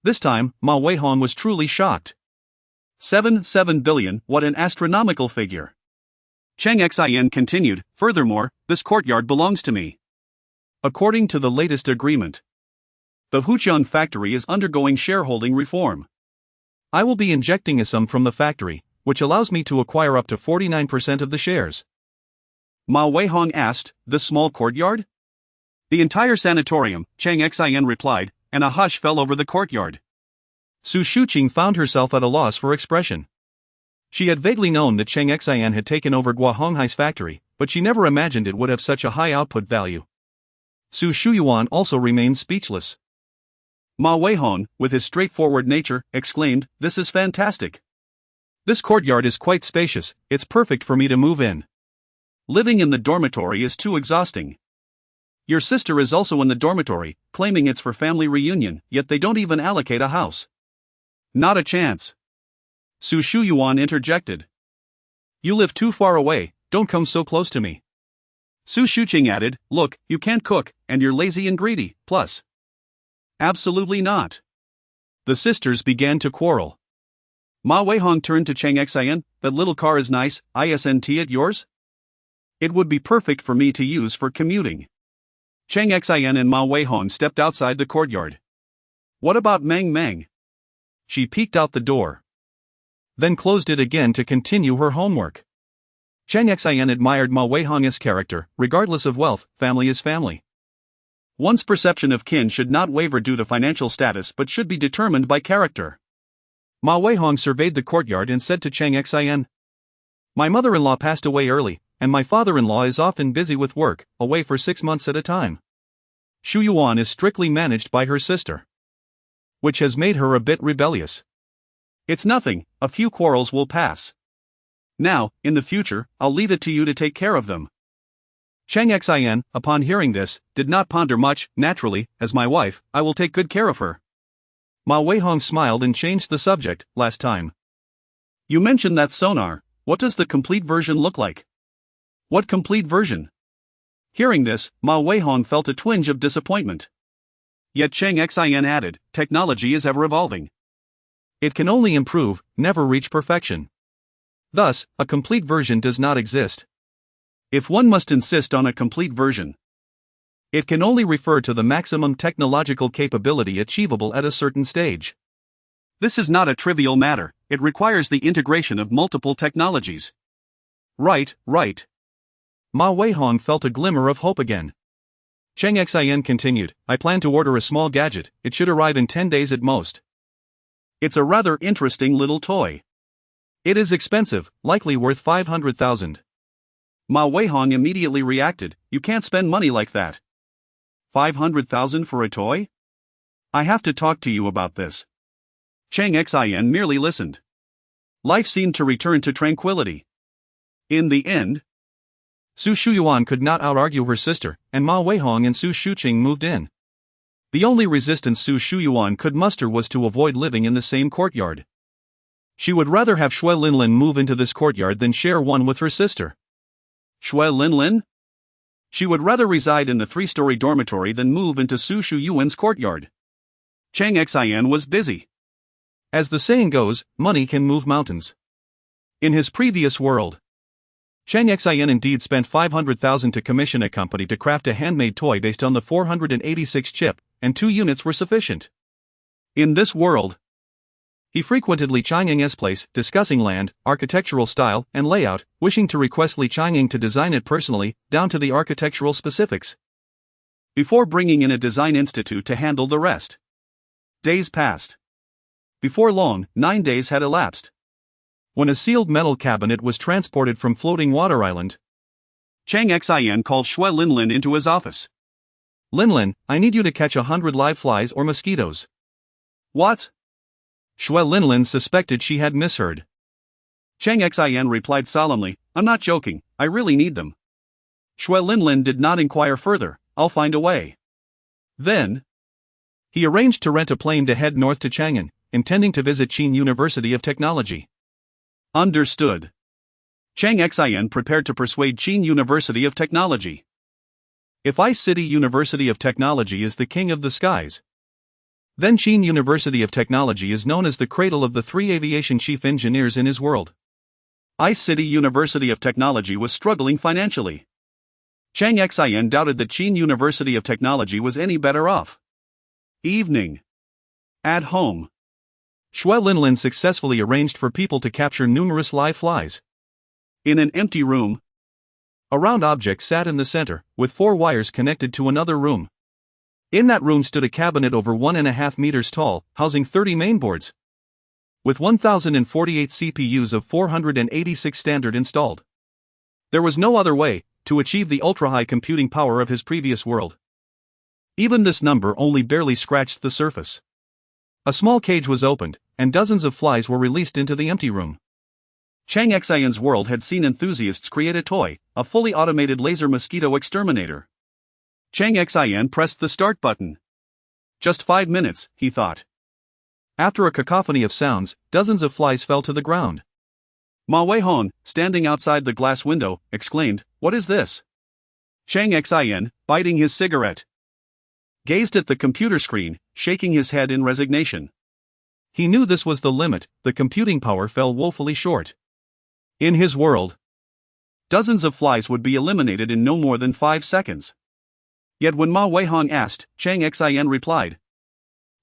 This time, Ma Weihong was truly shocked. 7 billion, what an astronomical figure. Cheng Xin continued, Furthermore, this courtyard belongs to me. According to the latest agreement, the Huqian factory is undergoing shareholding reform. I will be injecting a sum from the factory, which allows me to acquire up to 49% of the shares. Ma Weihong asked, This small courtyard? The entire sanatorium, Cheng Xin replied, and a hush fell over the courtyard. Su Shuqing found herself at a loss for expression. She had vaguely known that Cheng Xin had taken over Guohonghai's factory, but she never imagined it would have such a high output value. Su Shiyuan also remained speechless. Ma Weihong, with his straightforward nature, exclaimed, This is fantastic. This courtyard is quite spacious, it's perfect for me to move in. Living in the dormitory is too exhausting. Your sister is also in the dormitory, claiming it's for family reunion, yet they don't even allocate a house. Not a chance. Su Shuyuan interjected. You live too far away, don't come so close to me. Su Shuqing added, look, you can't cook, and you're lazy and greedy, plus. Absolutely not. The sisters began to quarrel. Ma Weihong turned to Cheng Xin, that little car is nice, isn't it yours? It would be perfect for me to use for commuting. Cheng Xin and Ma Weihong stepped outside the courtyard. What about Meng Meng? She peeked out the door. Then closed it again to continue her homework. Cheng Xin admired Ma Weihong's character. Regardless of wealth, family is family. One's perception of kin should not waver due to financial status but should be determined by character. Ma Weihong surveyed the courtyard and said to Cheng Xin, my mother-in-law passed away early, and my father-in-law is often busy with work, away for 6 months at a time. Shu Yuan is strictly managed by her sister, which has made her a bit rebellious. It's nothing, a few quarrels will pass. Now, in the future, I'll leave it to you to take care of them. Cheng Xin, upon hearing this, did not ponder much. Naturally, as my wife, I will take good care of her. Ma Weihong smiled and changed the subject. Last time you mentioned that sonar. What does the complete version look like? What complete version? Hearing this, Ma Weihong felt a twinge of disappointment. Yet Cheng Xin added, technology is ever evolving. It can only improve, never reach perfection. Thus, a complete version does not exist. If one must insist on a complete version, it can only refer to the maximum technological capability achievable at a certain stage. This is not a trivial matter, it requires the integration of multiple technologies. Right. Ma Weihong felt a glimmer of hope again. Cheng Xin continued, I plan to order a small gadget, it should arrive in 10 days at most. It's a rather interesting little toy. It is expensive, likely worth 500,000. Ma Weihong immediately reacted, you can't spend money like that. 500,000 for a toy? I have to talk to you about this. Cheng Xin merely listened. Life seemed to return to tranquility. In the end, Su Shuyuan could not out-argue her sister, and Ma Weihong and Su Shuqing moved in. The only resistance Su Shuyuan could muster was to avoid living in the same courtyard. She would rather have Shui Linlin move into this courtyard than share one with her sister. Shui Linlin? She would rather reside in the 3-story dormitory than move into Su Shuyuan's courtyard. Cheng Xin was busy. As the saying goes, money can move mountains. In his previous world, Cheng Xin indeed spent 500,000 to commission a company to craft a handmade toy based on the 486 chip, and 2 units were sufficient. In this world, he frequented Li Qiangying's place, discussing land, architectural style, and layout, wishing to request Li Qiangying to design it personally, down to the architectural specifics, before bringing in a design institute to handle the rest. Days passed. Before long, 9 days had elapsed. When a sealed metal cabinet was transported from floating water island, Cheng Xin called Shui Linlin into his office. Linlin, I need you to catch 100 live flies or mosquitoes. What? Shui Linlin suspected she had misheard. Cheng Xin replied solemnly, I'm not joking, I really need them. Shui Linlin did not inquire further, I'll find a way. Then, he arranged to rent a plane to head north to Chang'an, intending to visit Qin University of Technology. Understood. Cheng Xin prepared to persuade Qin University of Technology. If Ice City University of Technology is the king of the skies, then Qin University of Technology is known as the cradle of the 3 aviation chief engineers in his world. Ice City University of Technology was struggling financially. Cheng Xin doubted that Qin University of Technology was any better off. Evening. At home, Shui Linlin successfully arranged for people to capture numerous live flies. In an empty room, a round object sat in the center, with 4 wires connected to another room. In that room stood a cabinet over 1.5 meters tall, housing 30 mainboards, with 1,048 CPUs of 486 standard installed. There was no other way to achieve the ultra-high computing power of his previous world. Even this number only barely scratched the surface. A small cage was opened, and dozens of flies were released into the empty room. Cheng Xion's world had seen enthusiasts create a toy, a fully automated laser mosquito exterminator. Cheng Xin pressed the start button. Just 5 minutes, he thought. After a cacophony of sounds, dozens of flies fell to the ground. Ma Weihong, standing outside the glass window, exclaimed, "What is this?" Cheng Xin, biting his cigarette, gazed at the computer screen, shaking his head in resignation. He knew this was the limit, the computing power fell woefully short. In his world, dozens of flies would be eliminated in no more than 5 seconds. Yet when Ma Weihong asked, Cheng Xin replied,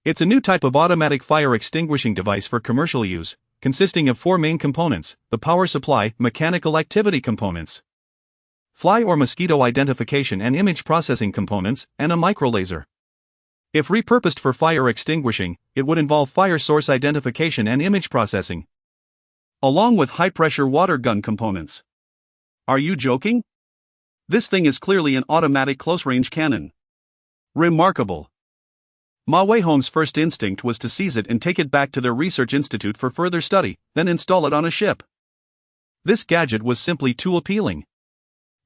"It's a new type of automatic fire extinguishing device for commercial use, consisting of 4 main components: the power supply, mechanical activity components, fly or mosquito identification and image processing components, and a microlaser. If repurposed for fire extinguishing, it would involve fire source identification and image processing, along with high-pressure water gun components." Are you joking? This thing is clearly an automatic close-range cannon. Remarkable. Ma Weihong's first instinct was to seize it and take it back to their research institute for further study, then install it on a ship. This gadget was simply too appealing.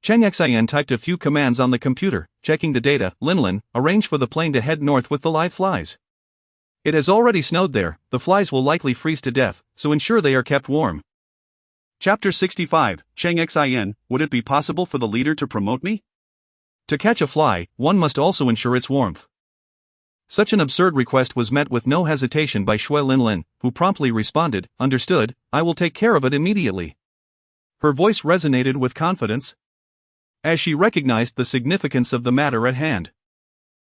Cheng Xin typed a few commands on the computer, checking the data. Linlin, arrange for the plane to head north with the live flies. It has already snowed there, the flies will likely freeze to death, so ensure they are kept warm. Chapter 65, Cheng Xin, would it be possible for the leader to promote me? To catch a fly, one must also ensure its warmth. Such an absurd request was met with no hesitation by Shui Linlin, who promptly responded, "Understood, I will take care of it immediately." Her voice resonated with confidence, as she recognized the significance of the matter at hand.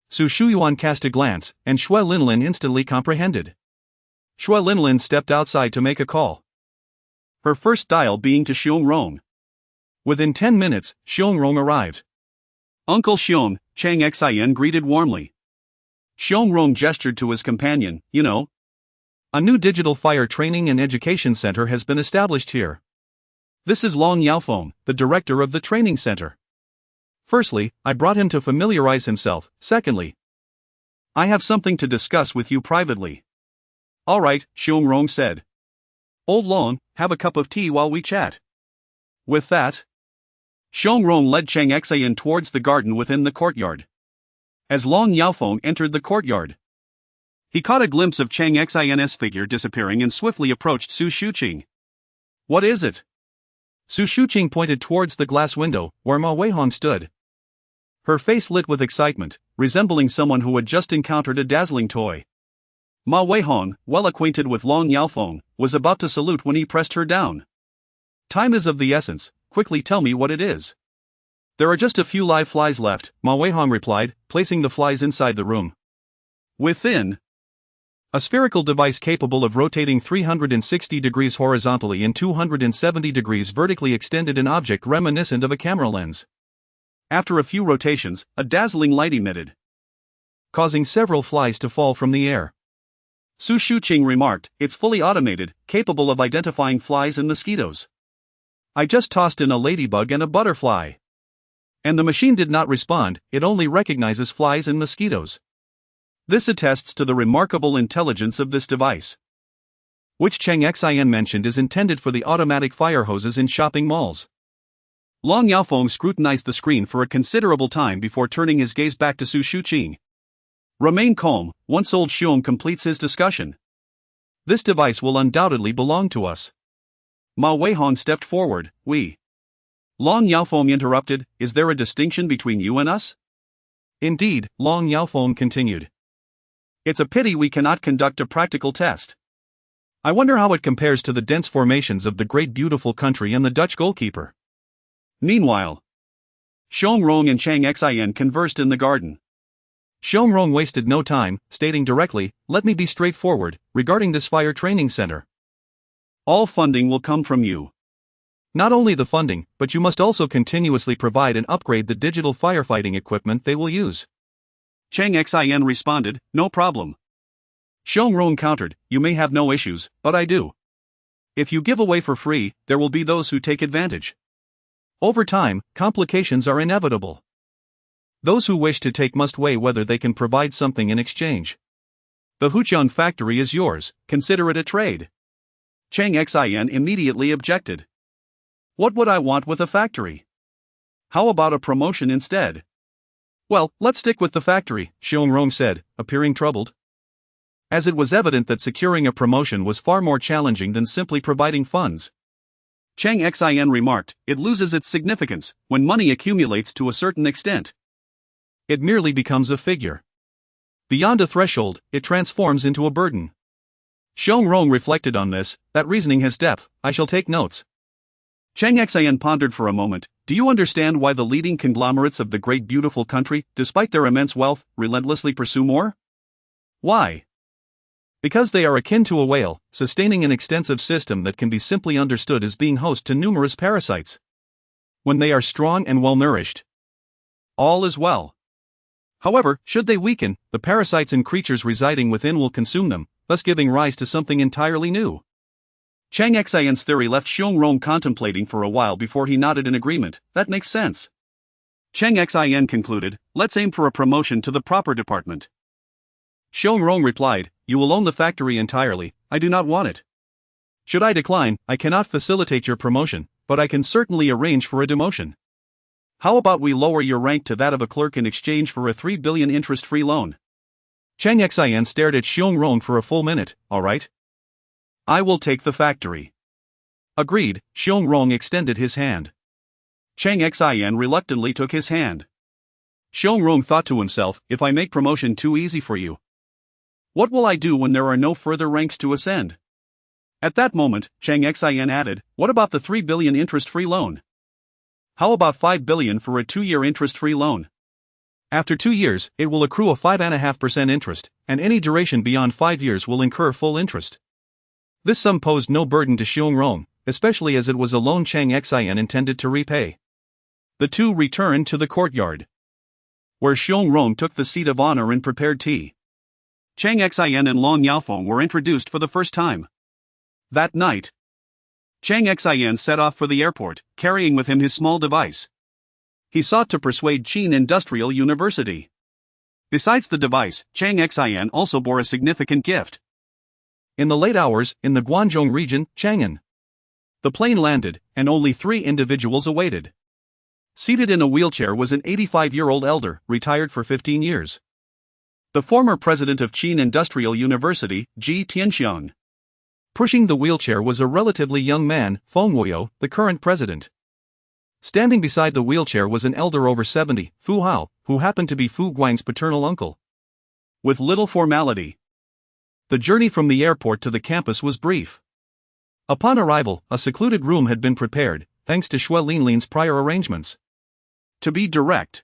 Su Shuyuan cast a glance, and Shui Linlin instantly comprehended. Shui Linlin stepped outside to make a call, her first dial being to Xiong. Within 10 minutes, Xiong arrived. "Uncle Xiong," Cheng Xin greeted warmly. Xiong gestured to his companion, "You know, a new digital fire training and education center has been established here. This is Long Yaofeng, the director of the training center. Firstly, I brought him to familiarize himself. Secondly, I have something to discuss with you privately." "All right," Xiong said. "Old Long, have a cup of tea while we chat." With that, Xiong led Cheng Xin towards the garden within the courtyard. As Long Yaofeng entered the courtyard, he caught a glimpse of Cheng Xin's figure disappearing and swiftly approached Su Shuqing. "What is it?" Su Shuqing pointed towards the glass window, where Ma Weihong stood. Her face lit with excitement, resembling someone who had just encountered a dazzling toy. Ma Weihong, well acquainted with Long Yaofeng, was about to salute when he pressed her down. "Time is of the essence, quickly tell me what it is." "There are just a few live flies left," Ma Weihong replied, placing the flies inside the room. Within, a spherical device capable of rotating 360 degrees horizontally and 270 degrees vertically extended an object reminiscent of a camera lens. After a few rotations, a dazzling light emitted, causing several flies to fall from the air. Su Shuqing remarked, "It's fully automated, capable of identifying flies and mosquitoes. I just tossed in a ladybug and a butterfly, and the machine did not respond, it only recognizes flies and mosquitoes. This attests to the remarkable intelligence of this device, which Cheng Xin mentioned is intended for the automatic fire hoses in shopping malls." Long Yaofeng scrutinized the screen for a considerable time before turning his gaze back to Su Shuqing. "Remain calm, once old Xiong completes his discussion. This device will undoubtedly belong to us." Ma Weihong stepped forward. "We." Long Yaofeng interrupted, "Is there a distinction between you and us?" "Indeed," Long Yaofeng continued. "It's a pity we cannot conduct a practical test. I wonder how it compares to the dense formations of the great beautiful country and the Dutch goalkeeper." Meanwhile, Xiong and Cheng Xin conversed in the garden. Xiong wasted no time, stating directly, "Let me be straightforward, regarding this fire training center. All funding will come from you. Not only the funding, but you must also continuously provide and upgrade the digital firefighting equipment they will use." Cheng Xin responded, "No problem." Xiong countered, "You may have no issues, but I do. If you give away for free, there will be those who take advantage. Over time, complications are inevitable. Those who wish to take must weigh whether they can provide something in exchange. The Huqian factory is yours, consider it a trade." Cheng Xin immediately objected. "What would I want with a factory? How about a promotion instead?" Well, let's stick with the factory, Xiong said, appearing troubled. As it was evident that securing a promotion was far more challenging than simply providing funds. Cheng Xin remarked, it loses its significance when money accumulates to a certain extent. It merely becomes a figure. Beyond a threshold, it transforms into a burden. Xiong reflected on this. That reasoning has depth. I shall take notes. Cheng Xin pondered for a moment. Do you understand why the leading conglomerates of the great beautiful country, despite their immense wealth, relentlessly pursue more? Why? Because they are akin to a whale, sustaining an extensive system that can be simply understood as being host to numerous parasites. When they are strong and well-nourished, all is well. However, should they weaken, the parasites and creatures residing within will consume them, thus giving rise to something entirely new. Cheng Xin's theory left Xiong contemplating for a while before he nodded in agreement. That makes sense. Cheng Xin concluded, let's aim for a promotion to the proper department. Xiong replied, you will own the factory entirely. I do not want it. Should I decline, I cannot facilitate your promotion, but I can certainly arrange for a demotion. How about we lower your rank to that of a clerk in exchange for a 3 billion interest-free loan? Cheng Xin stared at Xiong for a full minute. All right. I will take the factory. Agreed. Xiong extended his hand. Cheng Xin reluctantly took his hand. Xiong thought to himself, if I make promotion too easy for you, what will I do when there are no further ranks to ascend? At that moment, Cheng Xin added, what about the 3 billion interest-free loan? How about 5 billion for a 2-year interest-free loan? After 2 years, it will accrue a 5.5% interest, and any duration beyond 5 years will incur full interest. This sum posed no burden to Xiong, especially as it was a loan Cheng Xin intended to repay. The two returned to the courtyard, where Xiong took the seat of honor and prepared tea. Cheng Xin and Long Yaofeng were introduced for the first time. That night, Cheng Xin set off for the airport, carrying with him his small device. He sought to persuade Qin Industrial University. Besides the device, Cheng Xin also bore a significant gift. In the late hours, in the Guangdong region, Chang'an. The plane landed, and only 3 individuals awaited. Seated in a wheelchair was an 85-year-old elder, retired for 15 years. The former president of Qin Industrial University, Ji Tianxiang. Pushing the wheelchair was a relatively young man, Feng Wuyo, the current president. Standing beside the wheelchair was an elder over 70, Fu Hao, who happened to be Fu Guang's paternal uncle. With little formality, the journey from the airport to the campus was brief. Upon arrival, a secluded room had been prepared, thanks to Xue Linlin's prior arrangements. To be direct,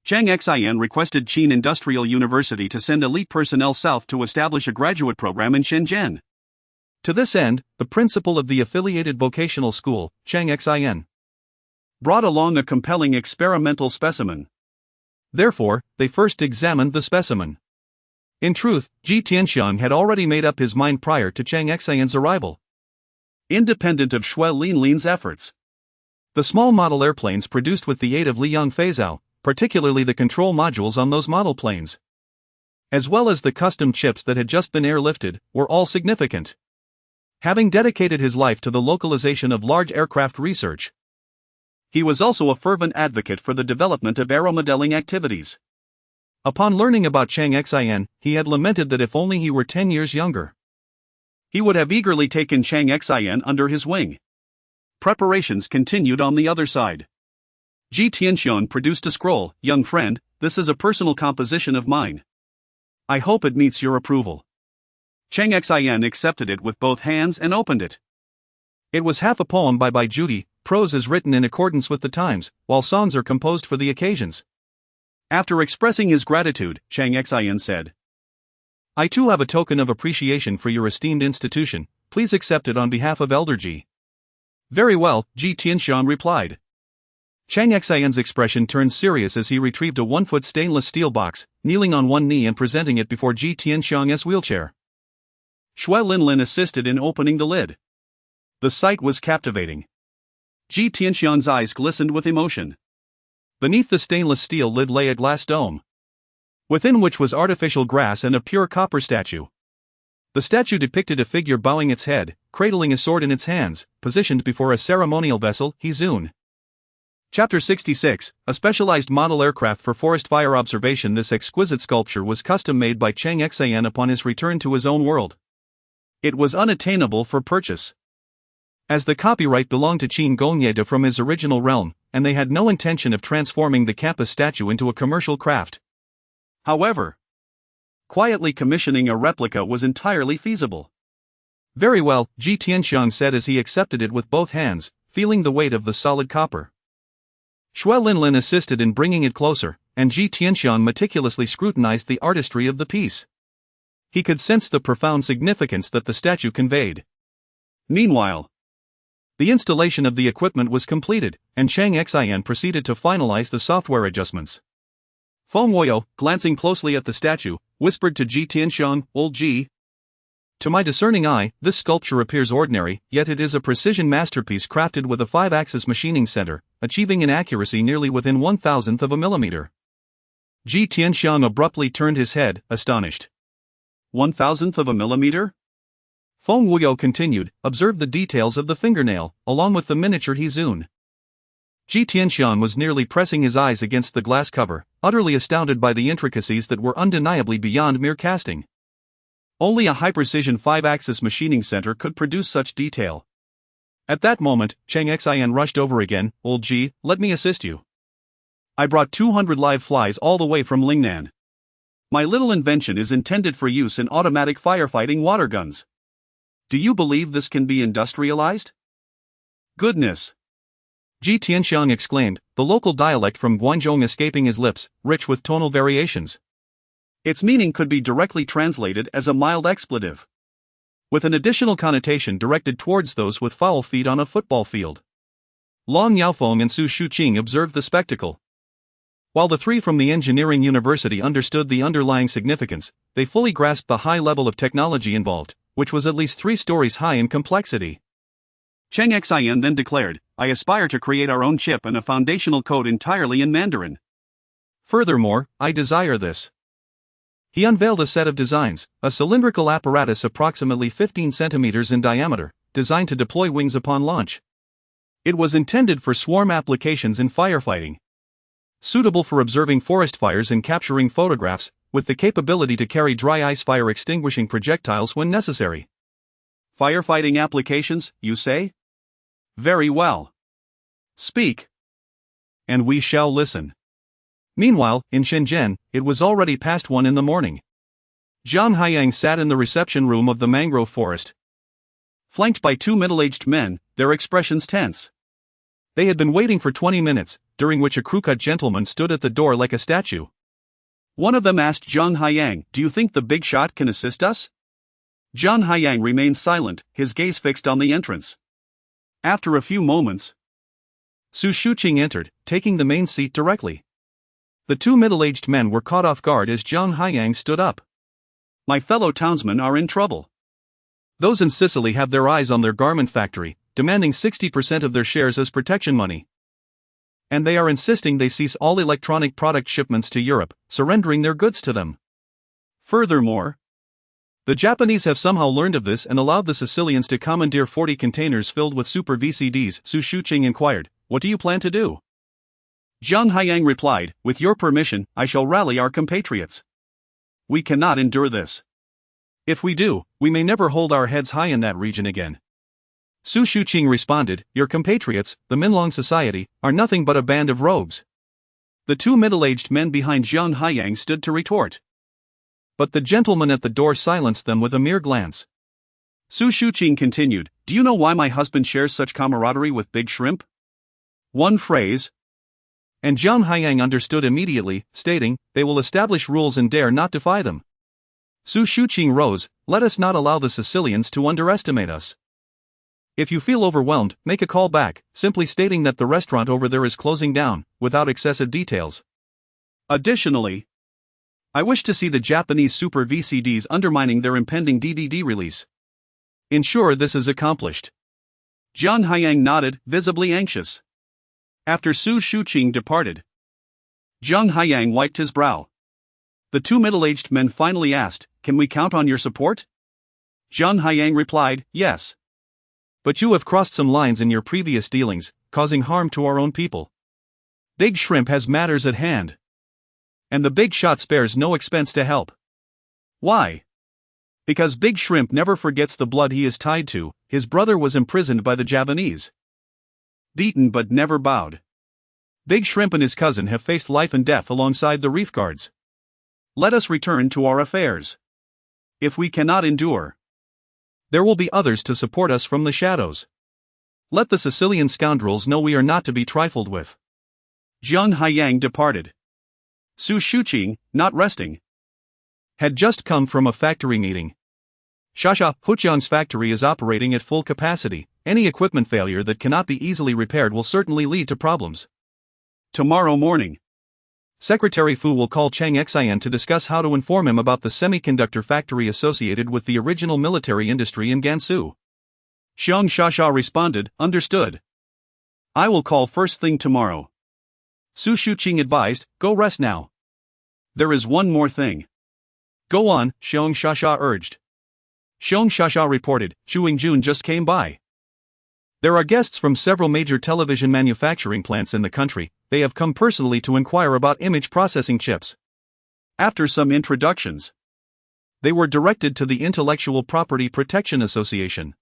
Cheng Xin requested Qin Industrial University to send elite personnel south to establish a graduate program in Shenzhen. To this end, the principal of the affiliated vocational school, Cheng Xin, brought along a compelling experimental specimen. Therefore, they first examined the specimen. In truth, Ji Tianxiang had already made up his mind prior to Cheng Xin's arrival. Independent of Xue Linlin's efforts, the small model airplanes produced with the aid of Liang Feizhou, particularly the control modules on those model planes, as well as the custom chips that had just been airlifted, were all significant. Having dedicated his life to the localization of large aircraft research, he was also a fervent advocate for the development of aeromodeling activities. Upon learning about Cheng Xin, he had lamented that if only he were 10 years younger, he would have eagerly taken Cheng Xin under his wing. Preparations continued on the other side. Ji Tianxiang produced a scroll. Young friend, this is a personal composition of mine. I hope it meets your approval. Cheng Xin accepted it with both hands and opened it. It was half a poem by Judy. Prose is written in accordance with the times, while songs are composed for the occasions. After expressing his gratitude, Cheng Xin said, I too have a token of appreciation for your esteemed institution. Please accept it on behalf of Elder Ji. Very well, Ji Tianxiang replied. Cheng Xin's expression turned serious as he retrieved a 1-foot stainless steel box, kneeling on one knee and presenting it before Ji Tianxiang's wheelchair. Xue Linlin assisted in opening the lid. The sight was captivating. Ji Tianxiang's eyes glistened with emotion. Beneath the stainless steel lid lay a glass dome, within which was artificial grass and a pure copper statue. The statue depicted a figure bowing its head, cradling a sword in its hands, positioned before a ceremonial vessel, Hizun. Chapter 66, a specialized model aircraft for forest fire observation. This exquisite sculpture was custom made by Cheng Xin upon his return to his own world. It was unattainable for purchase, as the copyright belonged to Qin Gongye from his original realm, and they had no intention of transforming the campus statue into a commercial craft. However, quietly commissioning a replica was entirely feasible. Very well, Ji Tianxiang said as he accepted it with both hands, feeling the weight of the solid copper. Xue Linlin assisted in bringing it closer, and Ji Tianxiang meticulously scrutinized the artistry of the piece. He could sense the profound significance that the statue conveyed. Meanwhile, the installation of the equipment was completed, and Cheng Xin proceeded to finalize the software adjustments. Feng Woyo, glancing closely at the statue, whispered to Ji Tianxiang, "Old Ji, to my discerning eye, this sculpture appears ordinary, yet it is a precision masterpiece crafted with a 5-axis machining center, achieving an accuracy nearly within 1,000th of a millimeter." Ji Tianxiang abruptly turned his head, astonished. 1,000th of a millimeter? Feng Wuyo continued, "Observe the details of the fingernail, along with the miniature Hizun." Ji Tianxiang was nearly pressing his eyes against the glass cover, utterly astounded by the intricacies that were undeniably beyond mere casting. Only a high-precision 5-axis machining center could produce such detail. At that moment, Cheng Xin rushed over again. "Old Ji, let me assist you. I brought 200 live flies all the way from Lingnan. My little invention is intended for use in automatic firefighting water guns. Do you believe this can be industrialized?" "Goodness!" Ji Tianxiang exclaimed, the local dialect from Guangzhou escaping his lips, rich with tonal variations. Its meaning could be directly translated as a mild expletive, with an additional connotation directed towards those with foul feet on a football field. Long Yaofeng and Su Shuqing observed the spectacle. While the three from the engineering university understood the underlying significance, they fully grasped the high level of technology involved, which was at least 3 stories high in complexity. Cheng Xin then declared, "I aspire to create our own chip and a foundational code entirely in Mandarin. Furthermore, I desire this." He unveiled a set of designs, a cylindrical apparatus approximately 15 centimeters in diameter, designed to deploy wings upon launch. It was intended for swarm applications in firefighting, suitable for observing forest fires and capturing photographs, with the capability to carry dry ice fire extinguishing projectiles when necessary. Firefighting applications, you say? Very well. Speak, and we shall listen. Meanwhile, in Shenzhen, it was already past 1 in the morning. Zhang Haiyang sat in the reception room of the mangrove forest, flanked by 2 middle-aged men, their expressions tense. They had been waiting for 20 minutes, during which a crew-cut gentleman stood at the door like a statue. One of them asked Zhang Haiyang, "Do you think the big shot can assist us?" Zhang Haiyang remained silent, his gaze fixed on the entrance. After a few moments, Su Shuqing entered, taking the main seat directly. The 2 middle-aged men were caught off guard as Zhang Haiyang stood up. "My fellow townsmen are in trouble. Those in Sicily have their eyes on their garment factory, demanding 60% of their shares as protection money. And they are insisting they cease all electronic product shipments to Europe, surrendering their goods to them. Furthermore, the Japanese have somehow learned of this and allowed the Sicilians to commandeer 40 containers filled with super VCDs." Su Shuqing inquired, "What do you plan to do?" Zhang Haiyang replied, "With your permission, I shall rally our compatriots. We cannot endure this. If we do, we may never hold our heads high in that region again." Su Shuqing responded, "Your compatriots, the Minlong Society, are nothing but a band of rogues." The 2 middle-aged men behind Zhang Haiyang stood to retort, but the gentleman at the door silenced them with a mere glance. Su Shuqing continued, "Do you know why my husband shares such camaraderie with Big Shrimp? One phrase." And Zhang Haiyang understood immediately, stating, "They will establish rules and dare not defy them." Su Shuqing rose, "Let us not allow the Sicilians to underestimate us. If you feel overwhelmed, make a call back, simply stating that the restaurant over there is closing down, without excessive details. Additionally, I wish to see the Japanese Super VCDs undermining their impending DVD release. Ensure this is accomplished." Zhang Haiyang nodded, visibly anxious. After Su Shuqing departed, Zhang Haiyang wiped his brow. The 2 middle-aged men finally asked, "Can we count on your support?" Zhang Haiyang replied, "Yes. But you have crossed some lines in your previous dealings, causing harm to our own people. Big Shrimp has matters at hand. And the big shot spares no expense to help. Why? Because Big Shrimp never forgets the blood he is tied to. His brother was imprisoned by the Japanese. Beaten but never bowed. Big Shrimp and his cousin have faced life and death alongside the reef guards. Let us return to our affairs. If we cannot endure, there will be others to support us from the shadows. Let the Sicilian scoundrels know we are not to be trifled with. Zhang Haiyang departed. Su Shuqing, not resting, had just come from a factory meeting. Huqiang's factory is operating at full capacity. Any equipment failure that cannot be easily repaired will certainly lead to problems. Tomorrow morning, Secretary Fu will call Cheng Xin to discuss how to inform him about the semiconductor factory associated with the original military industry in Gansu. Xiang Shasha responded, understood. I will call first thing tomorrow. Su Shuqing advised, go rest now. There is one more thing. Go on, Xiang Shasha urged. Xiang Shasha reported, Xu Yingjun just came by. There are guests from several major television manufacturing plants in the country. They have come personally to inquire about image processing chips. After some introductions, they were directed to the Intellectual Property Protection Association.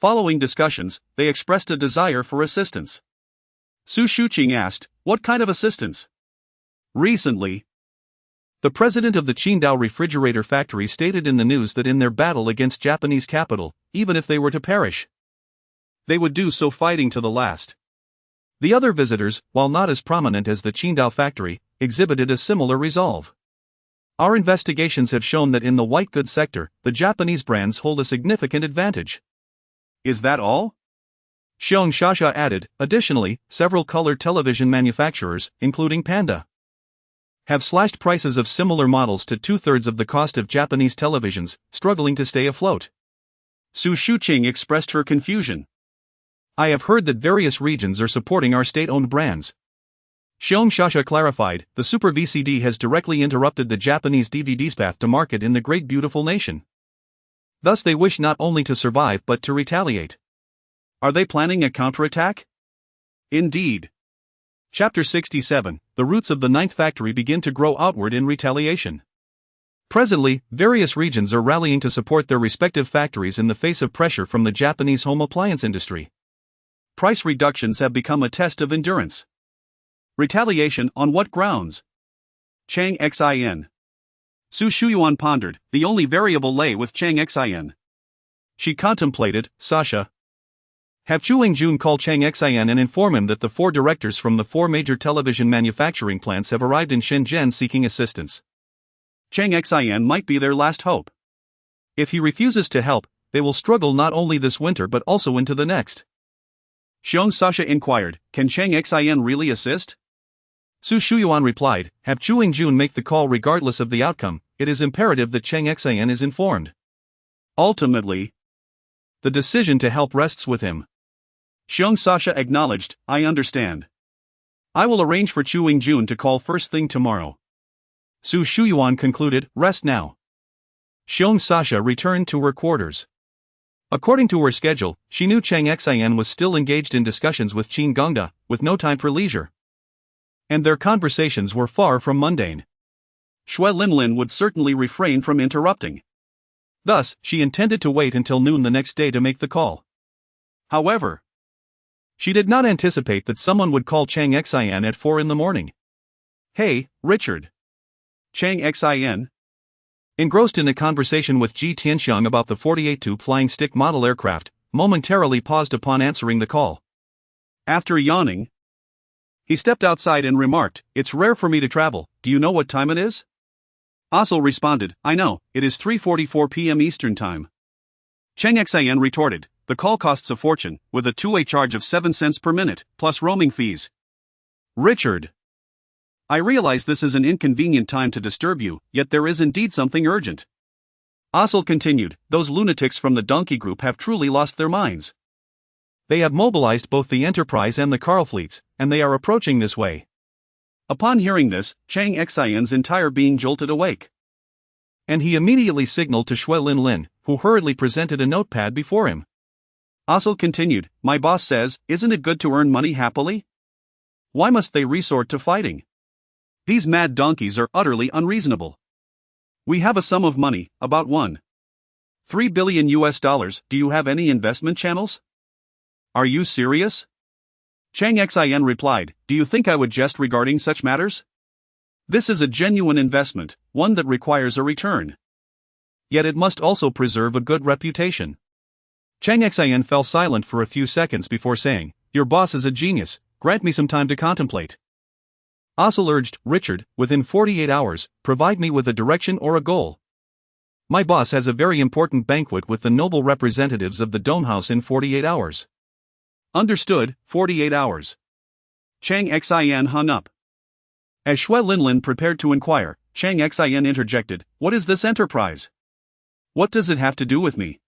Following discussions, they expressed a desire for assistance. Su Shuqing asked, what kind of assistance? Recently, the president of the Qingdao refrigerator factory stated in the news that in their battle against Japanese capital, even if they were to perish, they would do so fighting to the last. The other visitors, while not as prominent as the Qingdao factory, exhibited a similar resolve. Our investigations have shown that in the white goods sector, the Japanese brands hold a significant advantage. Is that all? Xiang Shasha added, additionally, several color television manufacturers, including Panda, have slashed prices of similar models to 2/3 of the cost of Japanese televisions, struggling to stay afloat. Su Shuqing expressed her confusion. I have heard that various regions are supporting our state-owned brands. Xiang Shasha clarified, the Super VCD has directly interrupted the Japanese DVD's path to market in the great beautiful nation. Thus they wish not only to survive but to retaliate. Are they planning a counterattack? Indeed. Chapter 67, the roots of the ninth factory begin to grow outward in retaliation. Presently, various regions are rallying to support their respective factories in the face of pressure from the Japanese home appliance industry. Price reductions have become a test of endurance. Retaliation on what grounds? Cheng Xin. Su Shuyuan pondered, the only variable lay with Cheng Xin. She contemplated, Sasha. Have Xu Yingjun call Cheng Xin and inform him that the 4 directors from the 4 major television manufacturing plants have arrived in Shenzhen seeking assistance. Cheng Xin might be their last hope. If he refuses to help, they will struggle not only this winter but also into the next. Xiang Sasha inquired, can Cheng Xin really assist? Su Shuyuan replied, have Xu Yingjun make the call regardless of the outcome. It is imperative that Cheng Xin is informed. Ultimately, the decision to help rests with him. Xiang Sasha acknowledged, I understand. I will arrange for Xu Yingjun to call first thing tomorrow. Su Shuyuan concluded, rest now. Xiang Sasha returned to her quarters. According to her schedule, she knew Cheng Xin was still engaged in discussions with Qin Gongda, with no time for leisure. And their conversations were far from mundane. Xue Linlin would certainly refrain from interrupting. Thus, she intended to wait until noon the next day to make the call. However, she did not anticipate that someone would call Cheng Xin at 4 in the morning. Hey, Richard. Cheng Xin, engrossed in a conversation with Ji Tianxiang about the 48-tube flying stick model aircraft, momentarily paused upon answering the call. After yawning, he stepped outside and remarked, it's rare for me to travel, do you know what time it is? Asel responded, I know, it is 3:44 p.m. Eastern Time. Cheng Xin retorted, the call costs a fortune, with a two-way charge of 7 cents per minute, plus roaming fees. Richard, I realize this is an inconvenient time to disturb you, yet there is indeed something urgent. Asel continued, those lunatics from the Donkey Group have truly lost their minds. They have mobilized both the Enterprise and the Carl fleets, and they are approaching this way. Upon hearing this, Cheng Xion's entire being jolted awake. And he immediately signaled to Xue Linlin, who hurriedly presented a notepad before him. Asel continued, my boss says, isn't it good to earn money happily? Why must they resort to fighting? These mad donkeys are utterly unreasonable. We have a sum of money, about $1.3 billion US. Do you have any investment channels? Are you serious? Cheng Xin replied, do you think I would jest regarding such matters? This is a genuine investment, one that requires a return. Yet it must also preserve a good reputation. Cheng Xin fell silent for a few seconds before saying, your boss is a genius, grant me some time to contemplate. Ossel urged, Richard, within 48 hours, provide me with a direction or a goal. My boss has a very important banquet with the noble representatives of the Dome House in 48 hours. Understood, 48 hours. Cheng Xin hung up. As Shui Linlin prepared to inquire, Cheng Xin interjected, what is this enterprise? What does it have to do with me?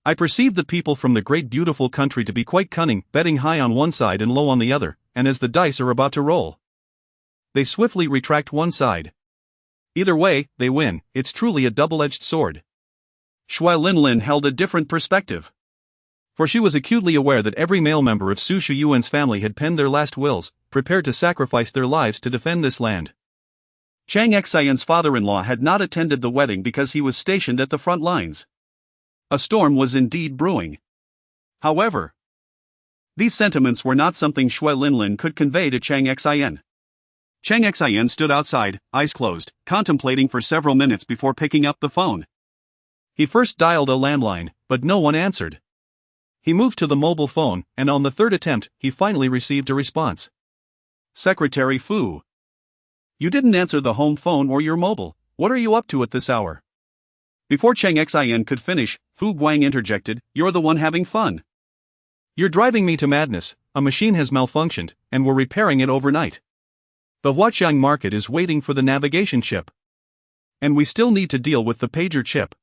I perceive the people from the great beautiful country to be quite cunning, betting high on one side and low on the other, and as the dice are about to roll, they swiftly retract one side. Either way, they win. It's truly a double-edged sword. Shui Linlin held a different perspective. For she was acutely aware that every male member of Su Shuyuan's family had penned their last wills, prepared to sacrifice their lives to defend this land. Cheng Xion's father-in-law had not attended the wedding because he was stationed at the front lines. A storm was indeed brewing. However, these sentiments were not something Shui Linlin could convey to Cheng Xian. Cheng Xian stood outside, eyes closed, contemplating for several minutes before picking up the phone. He first dialed a landline, but no one answered. He moved to the mobile phone, and on the third attempt, he finally received a response. Secretary Fu. You didn't answer the home phone or your mobile. What are you up to at this hour? Before Cheng Xian could finish, Fu Guang interjected, you're the one having fun. You're driving me to madness. A machine has malfunctioned, and we're repairing it overnight. The Huqiang market is waiting for the navigation ship. And we still need to deal with the pager chip.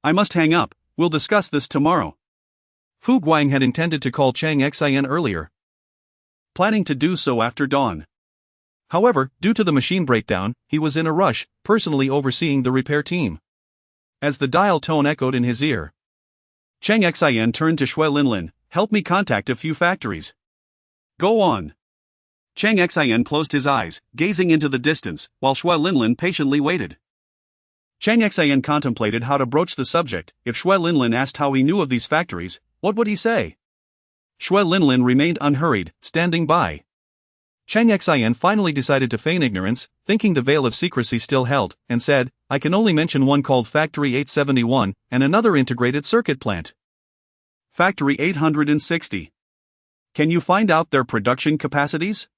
I must hang up, we'll discuss this tomorrow. Fu Guang had intended to call Cheng Xian earlier, planning to do so after dawn. However, due to the machine breakdown, he was in a rush, personally overseeing the repair team. As the dial tone echoed in his ear, Cheng Xian turned to Shui Linlin, help me contact a few factories. Go on. Cheng Xian closed his eyes, gazing into the distance, while Shui Linlin patiently waited. Cheng Xian contemplated how to broach the subject. If Shui Linlin asked how he knew of these factories, what would he say? Shui Linlin remained unhurried, standing by. Cheng Xian finally decided to feign ignorance, thinking the veil of secrecy still held, and said, I can only mention one called Factory 871, and another integrated circuit plant. Factory 860. Can you find out their production capacities?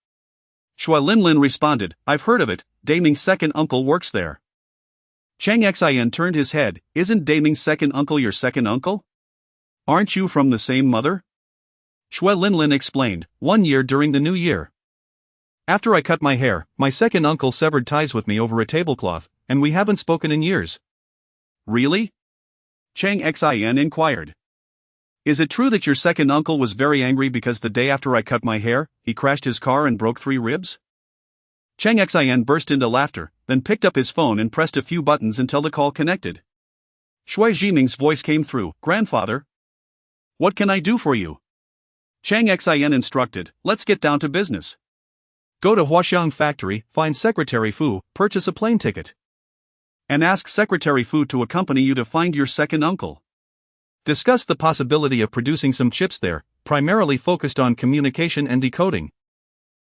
Shui Linlin responded, I've heard of it, Daming's second uncle works there. Cheng Xian turned his head, isn't Daming's second uncle your second uncle? Aren't you from the same mother? Shui Linlin explained, 1 year during the new year. After I cut my hair, my second uncle severed ties with me over a tablecloth, and we haven't spoken in years. Really? Cheng Xian inquired. Is it true that your second uncle was very angry because the day after I cut my hair, he crashed his car and broke 3 ribs? Cheng Xian burst into laughter, then picked up his phone and pressed a few buttons until the call connected. Shui Jiming's voice came through, Grandfather? What can I do for you? Cheng Xian instructed, let's get down to business. Go to Huqiang factory, find Secretary Fu, purchase a plane ticket. And ask Secretary Fu to accompany you to find your second uncle. Discuss the possibility of producing some chips there, primarily focused on communication and decoding.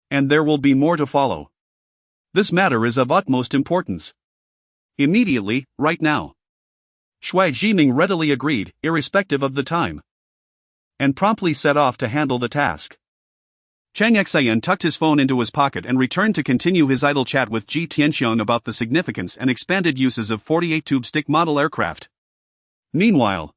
And there will be more to follow. This matter is of utmost importance. Immediately, right now. Shui Jiming readily agreed, irrespective of the time, and promptly set off to handle the task. Cheng Xian tucked his phone into his pocket and returned to continue his idle chat with Ji Tianxiong about the significance and expanded uses of 48-tube stick model aircraft. Meanwhile,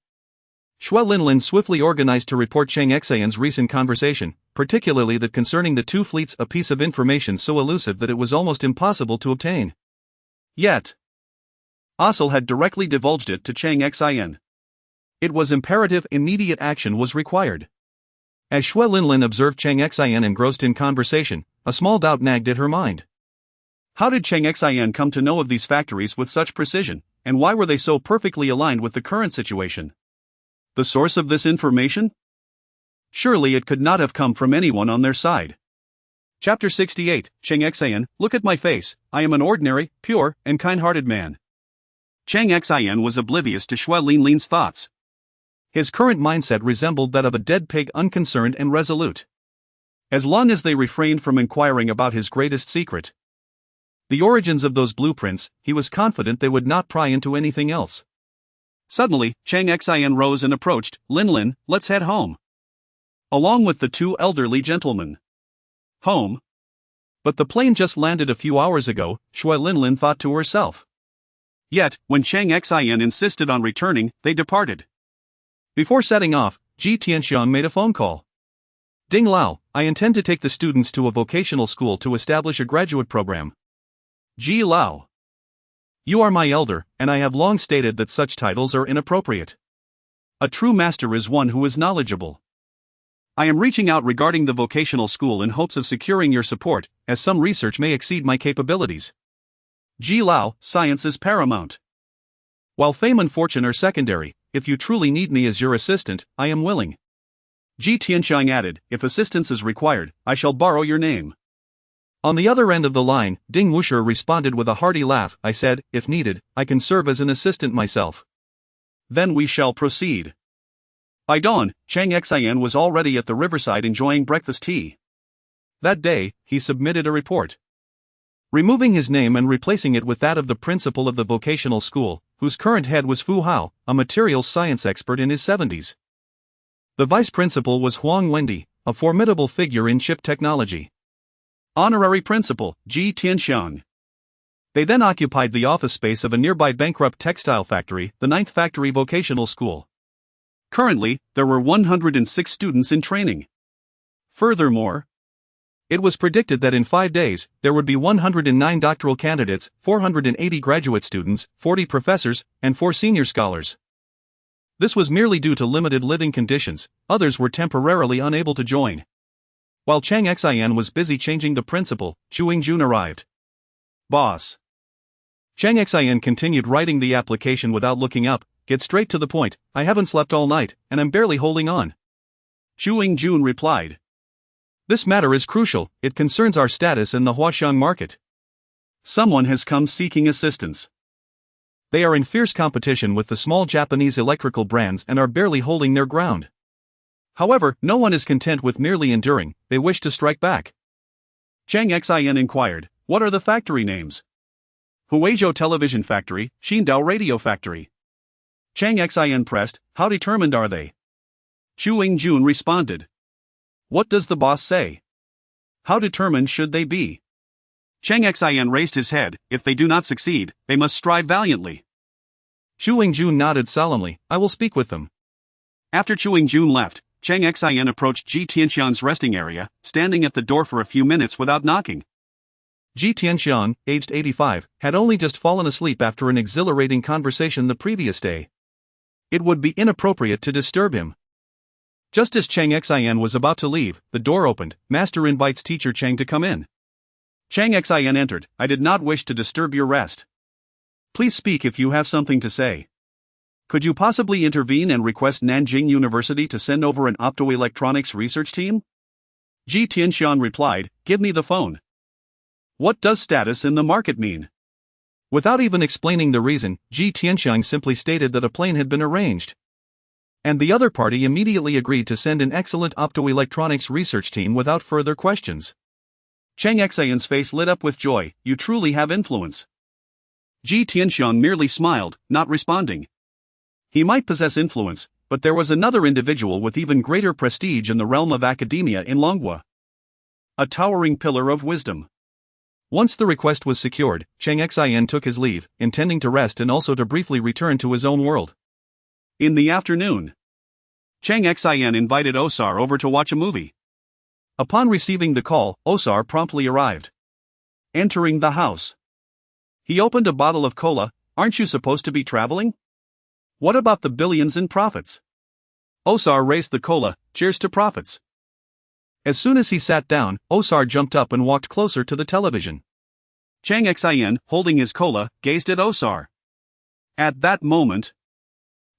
Shui Linlin swiftly organized to report Cheng Xian's recent conversation, particularly that concerning the 2 fleets, a piece of information so elusive that it was almost impossible to obtain. Yet, Ossel had directly divulged it to Cheng Xian. It was imperative immediate action was required. As Shui Linlin observed Cheng Xian engrossed in conversation, a small doubt nagged at her mind. How did Cheng Xian come to know of these factories with such precision, and why were they so perfectly aligned with the current situation? The source of this information? Surely it could not have come from anyone on their side. Chapter 68, Cheng Xin, look at my face, I am an ordinary, pure, and kind-hearted man. Cheng Xin was oblivious to Shui Linlin's thoughts. His current mindset resembled that of a dead pig, unconcerned and resolute. As long as they refrained from inquiring about his greatest secret, the origins of those blueprints, he was confident they would not pry into anything else. Suddenly, Cheng Xin rose and approached. Linlin, let's head home. Along with the two elderly gentlemen. Home? But the plane just landed a few hours ago, Shui Linlin thought to herself. Yet, when Cheng Xin insisted on returning, they departed. Before setting off, Ji Tianxiang made a phone call. Ding Lao, I intend to take the students to a vocational school to establish a graduate program. Ji Lao. You are my elder, and I have long stated that such titles are inappropriate. A true master is one who is knowledgeable. I am reaching out regarding the vocational school in hopes of securing your support, as some research may exceed my capabilities. Ji Lao, science is paramount. While fame and fortune are secondary, if you truly need me as your assistant, I am willing. Ji Tianxiang added, if assistance is required, I shall borrow your name. On the other end of the line, Ding Wushi responded with a hearty laugh. I said, if needed, I can serve as an assistant myself. Then we shall proceed. By dawn, Cheng Xin was already at the riverside enjoying breakfast tea. That day, he submitted a report. Removing his name and replacing it with that of the principal of the vocational school, whose current head was Fu Hao, a materials science expert in his 70s. The vice principal was Huang Wendi, a formidable figure in chip technology. Honorary principal, Ji Tianxiang. They then occupied the office space of a nearby bankrupt textile factory, the 9th Factory Vocational School. Currently, there were 106 students in training. Furthermore, it was predicted that in 5 days, there would be 109 doctoral candidates, 480 graduate students, 40 professors, and 4 senior scholars. This was merely due to limited living conditions, others were temporarily unable to join. While Cheng Xin was busy changing the principal, Chu Yingjun arrived. Boss. Cheng Xin continued writing the application without looking up. Get straight to the point, I haven't slept all night, and I'm barely holding on. Chu Yingjun replied. This matter is crucial, it concerns our status in the Huaxiang market. Someone has come seeking assistance. They are in fierce competition with the small Japanese electrical brands and are barely holding their ground. However, no one is content with merely enduring, they wish to strike back. Cheng Xin inquired, what are the factory names? Huizhou Television Factory, Xindao Radio Factory. Cheng Xin pressed, how determined are they? Chu Yingjun responded. What does the boss say? How determined should they be? Cheng Xin raised his head, if they do not succeed, they must strive valiantly. Chu Yingjun nodded solemnly, I will speak with them. After Chu Yingjun left, Cheng Xin approached Ji Tianxiang's resting area, standing at the door for a few minutes without knocking. Ji Tianxiang, aged 85, had only just fallen asleep after an exhilarating conversation the previous day. It would be inappropriate to disturb him. Just as Cheng Xin was about to leave, the door opened. Master invites teacher Cheng to come in. Cheng Xin entered. I did not wish to disturb your rest. Please speak if you have something to say. Could you possibly intervene and request Nanjing University to send over an optoelectronics research team? Ji Tianxiang replied, give me the phone. What does status in the market mean? Without even explaining the reason, Ji Tianxiang simply stated that a plane had been arranged. And the other party immediately agreed to send an excellent optoelectronics research team without further questions. Cheng Xin's face lit up with joy, you truly have influence. Ji Tianxiang merely smiled, not responding. He might possess influence, but there was another individual with even greater prestige in the realm of academia in Longhua. A towering pillar of wisdom. Once the request was secured, Cheng Xin took his leave, intending to rest and also to briefly return to his own world. In the afternoon, Cheng Xin invited Osar over to watch a movie. Upon receiving the call, Osar promptly arrived. Entering the house, he opened a bottle of cola. Aren't you supposed to be traveling? What about the billions in profits? Osar raised the cola, cheers to profits. As soon as he sat down, Osar jumped up and walked closer to the television. Cheng Xin, holding his cola, gazed at Osar. At that moment,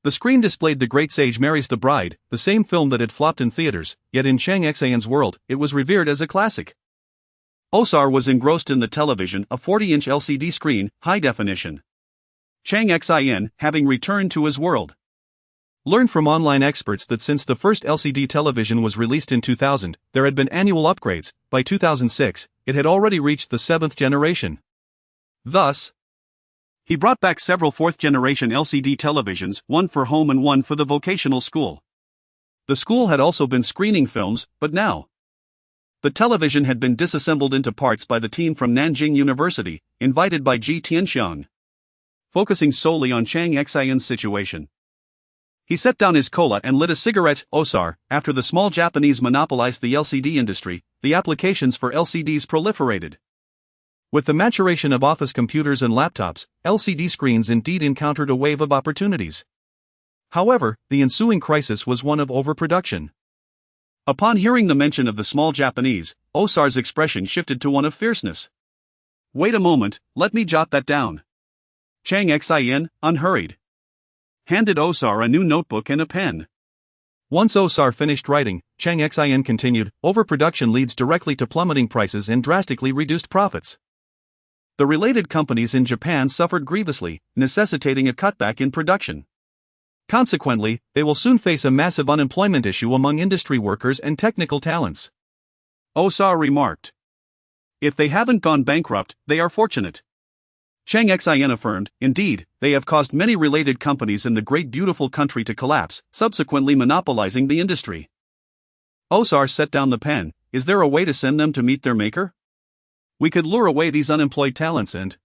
the screen displayed The Great Sage Marries the Bride, the same film that had flopped in theaters, yet in Cheng Xin's world, it was revered as a classic. Osar was engrossed in the television, a 40-inch LCD screen, high definition. Cheng Xin, having returned to his world. Learned from online experts that since the first LCD television was released in 2000, there had been annual upgrades. By 2006, it had already reached the 7th generation. Thus, he brought back several 4th-generation LCD televisions, one for home and one for the vocational school. The school had also been screening films, but now the television had been disassembled into parts by the team from Nanjing University, invited by Ji Tianxiang. Focusing solely on Cheng Xin's situation, he set down his cola and lit a cigarette. Osar, after the small Japanese monopolized the LCD industry, the applications for LCDs proliferated. With the maturation of office computers and laptops, LCD screens indeed encountered a wave of opportunities. However, the ensuing crisis was one of overproduction. Upon hearing the mention of the small Japanese, Osar's expression shifted to one of fierceness. Wait a moment, let me jot that down. Cheng Xin, unhurried, handed Osar a new notebook and a pen. Once Osar finished writing, Cheng Xin continued, overproduction leads directly to plummeting prices and drastically reduced profits. The related companies in Japan suffered grievously, necessitating a cutback in production. Consequently, they will soon face a massive unemployment issue among industry workers and technical talents. Osar remarked. If they haven't gone bankrupt, they are fortunate. Cheng Xin affirmed, indeed, they have caused many related companies in the great beautiful country to collapse, subsequently monopolizing the industry. Osar set down the pen. Is there a way to send them to meet their maker? We could lure away these unemployed talents and,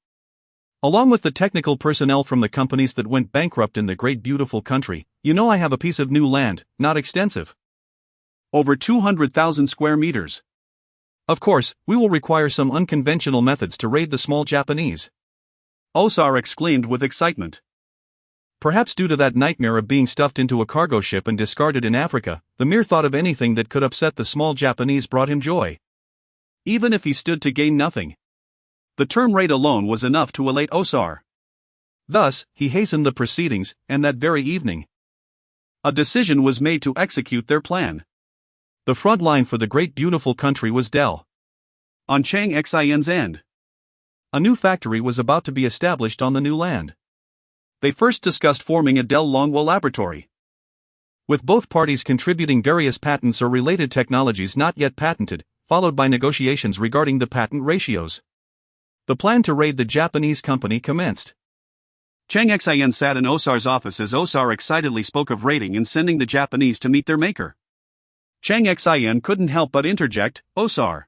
along with the technical personnel from the companies that went bankrupt in the great beautiful country, I have a piece of new land, not extensive. Over 200,000 square meters. Of course, we will require some unconventional methods to raid the small Japanese. Osar exclaimed with excitement. Perhaps due to that nightmare of being stuffed into a cargo ship and discarded in Africa, the mere thought of anything that could upset the small Japanese brought him joy. Even if he stood to gain nothing, the term raid alone was enough to elate Osar. Thus, he hastened the proceedings, and that very evening, a decision was made to execute their plan. The front line for the great beautiful country was Dell. On Cheng Xin's end, a new factory was about to be established on the new land. They first discussed forming a Dell Longwa laboratory, with both parties contributing various patents or related technologies not yet patented, followed by negotiations regarding the patent ratios. The plan to raid the Japanese company commenced. Cheng Xin sat in Osar's office as Osar excitedly spoke of raiding and sending the Japanese to meet their maker. Cheng Xin couldn't help but interject, Osar,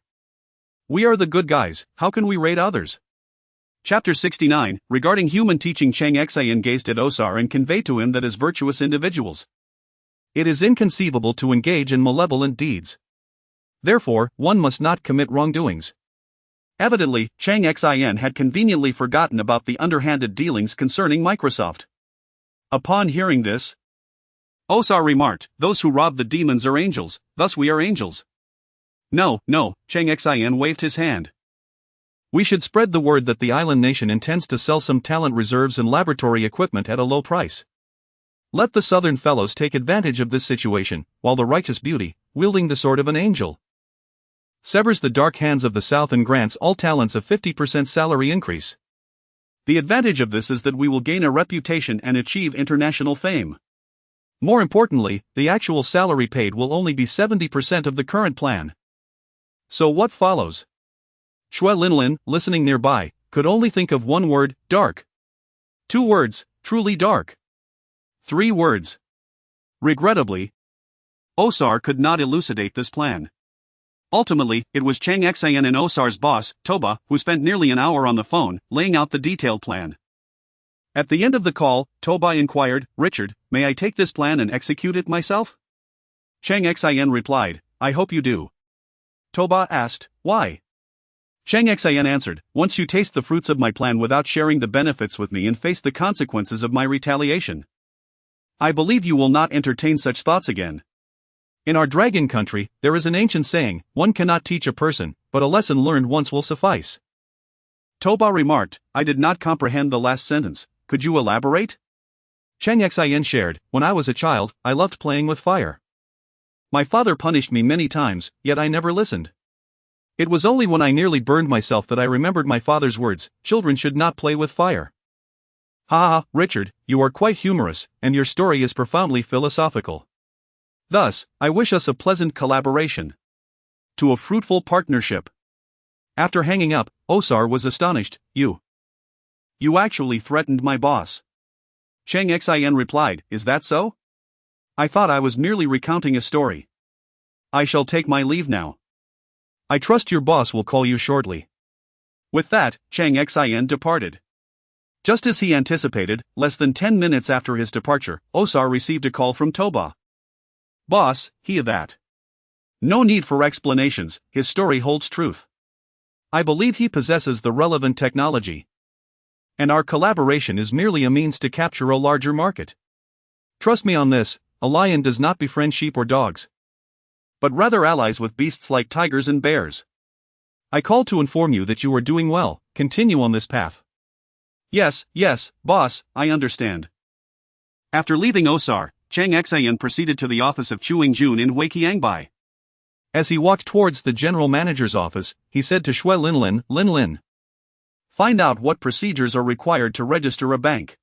we are the good guys, how can we raid others? Chapter 69, regarding human teaching. Cheng Xin gazed at Osar and conveyed to him that as virtuous individuals, it is inconceivable to engage in malevolent deeds. Therefore, one must not commit wrongdoings. Evidently, Cheng Xin had conveniently forgotten about the underhanded dealings concerning Microsoft. Upon hearing this, Osar remarked, those who rob the demons are angels, thus we are angels. No, Cheng Xin waved his hand. We should spread the word that the island nation intends to sell some talent reserves and laboratory equipment at a low price. Let the southern fellows take advantage of this situation, while the righteous beauty, wielding the sword of an angel, severs the dark hands of the South and grants all talents a 50% salary increase. The advantage of this is that we will gain a reputation and achieve international fame. More importantly, the actual salary paid will only be 70% of the current plan. So what follows? Shui Linlin, listening nearby, could only think of one word, dark. 2 words, truly dark. 3 words. Regrettably, Osar could not elucidate this plan. Ultimately, it was Cheng Xin and Osar's boss, Toba, who spent nearly an hour on the phone, laying out the detailed plan. At the end of the call, Toba inquired, Richard, may I take this plan and execute it myself? Cheng Xin replied, I hope you do. Toba asked, why? Cheng Xin answered, once you taste the fruits of my plan without sharing the benefits with me and face the consequences of my retaliation, I believe you will not entertain such thoughts again. In our dragon country, there is an ancient saying, one cannot teach a person, but a lesson learned once will suffice. Toba remarked, I did not comprehend the last sentence, could you elaborate? Cheng Xin shared, when I was a child, I loved playing with fire. My father punished me many times, yet I never listened. It was only when I nearly burned myself that I remembered my father's words, children should not play with fire. Ha ha, Richard, you are quite humorous, and your story is profoundly philosophical. Thus, I wish us a pleasant collaboration. To a fruitful partnership. After hanging up, Osar was astonished. You actually threatened my boss. Cheng Xin replied, is that so? I thought I was merely recounting a story. I shall take my leave now. I trust your boss will call you shortly. With that, Cheng Xin departed. Just as he anticipated, less than 10 minutes after his departure, Osar received a call from Toba. Boss, he that. No need for explanations, his story holds truth. I believe he possesses the relevant technology. And our collaboration is merely a means to capture a larger market. Trust me on this, a lion does not befriend sheep or dogs, but rather allies with beasts like tigers and bears. I call to inform you that you are doing well, continue on this path. Yes, boss, I understand. After leaving Osar, Cheng Xin proceeded to the office of Jun in Huqiangbei. As he walked towards the general manager's office, he said to Shui Lin, find out what procedures are required to register a bank.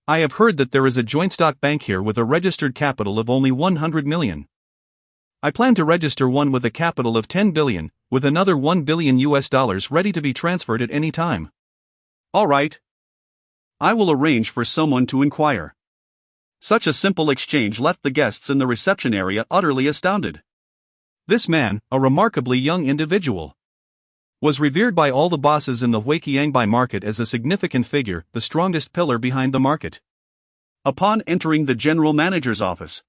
I have heard that there is a joint stock bank here with a registered capital of only 100 million. I plan to register one with a capital of 10 billion, with another $1 billion ready to be transferred at any time. All right. I will arrange for someone to inquire. Such a simple exchange left the guests in the reception area utterly astounded. This man, a remarkably young individual, was revered by all the bosses in the Huqiangbei market as a significant figure, the strongest pillar behind the market. Upon entering the general manager's office,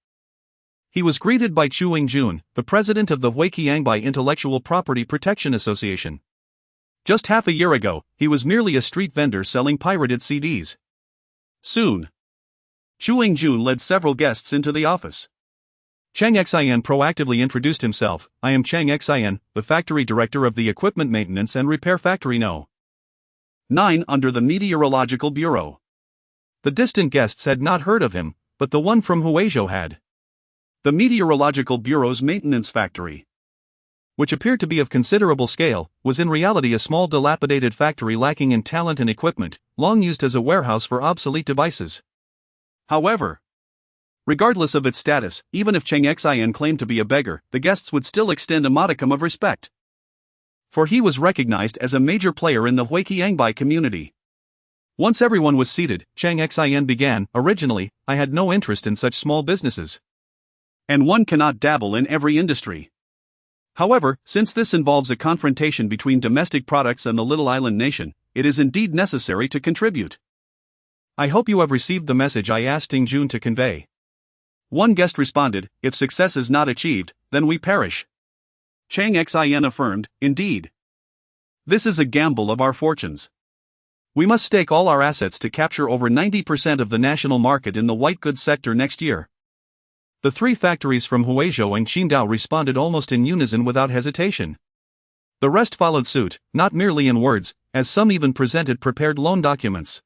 he was greeted by Jun, the president of the Huqiangbei Intellectual Property Protection Association. Just half a year ago, he was merely a street vendor selling pirated CDs. Soon, Jun led several guests into the office. Cheng Xin proactively introduced himself. I am Cheng Xin, the factory director of the Equipment Maintenance and Repair Factory No. 9 under the Meteorological Bureau. The distant guests had not heard of him, but the one from Huizhou had. The Meteorological Bureau's maintenance factory, which appeared to be of considerable scale, was in reality a small dilapidated factory lacking in talent and equipment, long used as a warehouse for obsolete devices. However, regardless of its status, even if Cheng Xin claimed to be a beggar, the guests would still extend a modicum of respect. For he was recognized as a major player in the Huqiangbei community. Once everyone was seated, Cheng Xin began, originally, I had no interest in such small businesses. And one cannot dabble in every industry. However, since this involves a confrontation between domestic products and the little island nation, it is indeed necessary to contribute. I hope you have received the message I asked Jun to convey. One guest responded, if success is not achieved, then we perish. Cheng Xin affirmed, indeed. This is a gamble of our fortunes. We must stake all our assets to capture over 90% of the national market in the white goods sector next year. The three factories from Huizhou and Qingdao responded almost in unison without hesitation. The rest followed suit, not merely in words, as some even presented prepared loan documents.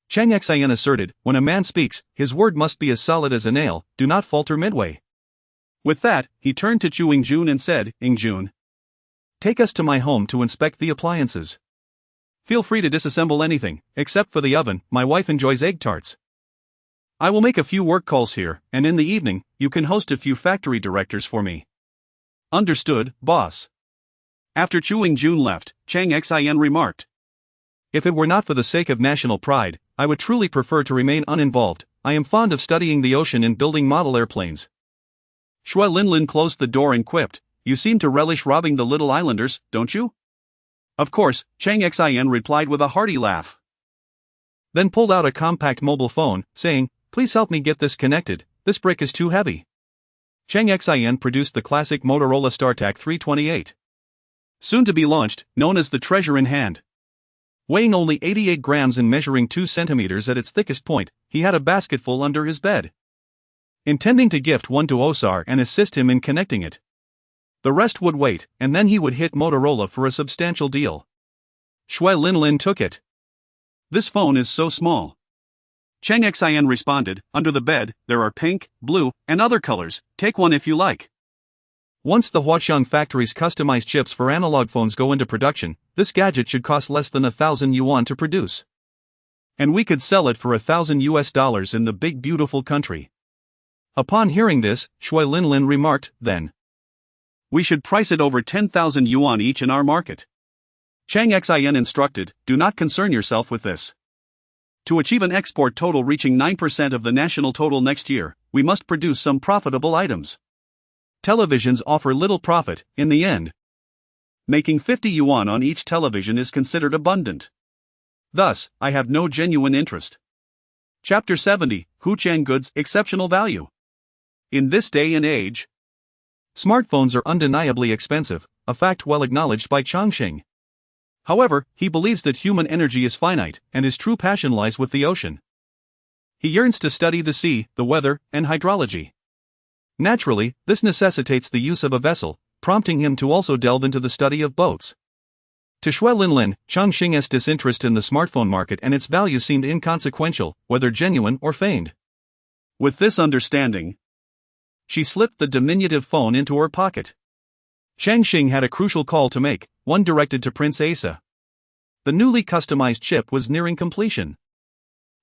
Cheng Xin asserted, when a man speaks, his word must be as solid as a nail, do not falter midway. With that, he turned to Jun and said, Jun, take us to my home to inspect the appliances. Feel free to disassemble anything, except for the oven, my wife enjoys egg tarts. I will make a few work calls here, and in the evening, you can host a few factory directors for me. Understood, boss. After Jun left, Cheng Xin remarked, if it were not for the sake of national pride, I would truly prefer to remain uninvolved. I am fond of studying the ocean and building model airplanes. Shui Lin closed the door and quipped, you seem to relish robbing the little islanders, don't you? Of course, Cheng Xin replied with a hearty laugh. Then pulled out a compact mobile phone, saying, please help me get this connected, this brick is too heavy. Cheng Xin produced the classic Motorola StarTAC 328. Soon to be launched, known as the treasure in hand. Weighing only 88 grams and measuring 2 centimeters at its thickest point, he had a basketful under his bed. Intending to gift one to Osar and assist him in connecting it. The rest would wait, and then he would hit Motorola for a substantial deal. Shui Lin took it. This phone is so small. Cheng Xin responded, under the bed, there are pink, blue, and other colors, take one if you like. Once the Huqiangbei factory's customized chips for analog phones go into production, this gadget should cost less than 1,000 yuan to produce. And we could sell it for $1,000 in the big beautiful country. Upon hearing this, Shui Linlin remarked, then, we should price it over 10,000 yuan each in our market. Cheng Xin instructed, do not concern yourself with this. To achieve an export total reaching 9% of the national total next year, we must produce some profitable items. Televisions offer little profit, in the end. Making 50 yuan on each television is considered abundant. Thus, I have no genuine interest. Chapter 70, Huqiang Goods, Exceptional Value. In this day and age, smartphones are undeniably expensive, a fact well acknowledged by Cheng Xin. However, he believes that human energy is finite, and his true passion lies with the ocean. He yearns to study the sea, the weather, and hydrology. Naturally, this necessitates the use of a vessel, prompting him to also delve into the study of boats. To Shui Linlin, Cheng Xin's disinterest in the smartphone market and its value seemed inconsequential, whether genuine or feigned. With this understanding, she slipped the diminutive phone into her pocket. Cheng Xin had a crucial call to make, one directed to Prince Asa. The newly customized chip was nearing completion.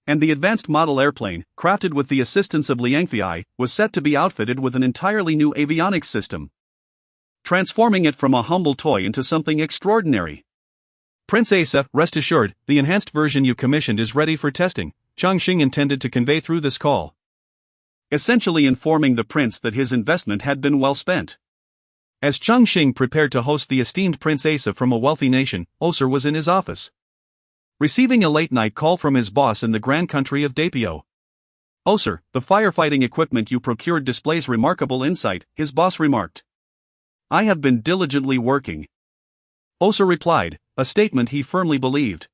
And the advanced model airplane, crafted with the assistance of Liangfei, was set to be outfitted with an entirely new avionics system, transforming it from a humble toy into something extraordinary. Prince Asa, rest assured, the enhanced version you commissioned is ready for testing, Cheng Xin intended to convey through this call, essentially informing the prince that his investment had been well spent. As Cheng Xin prepared to host the esteemed Prince Asa from a wealthy nation, Oser was in his office, receiving a late-night call from his boss in the grand country of Dapio. Oser, the firefighting equipment you procured displays remarkable insight, his boss remarked. I have been diligently working, Oser replied, a statement he firmly believed.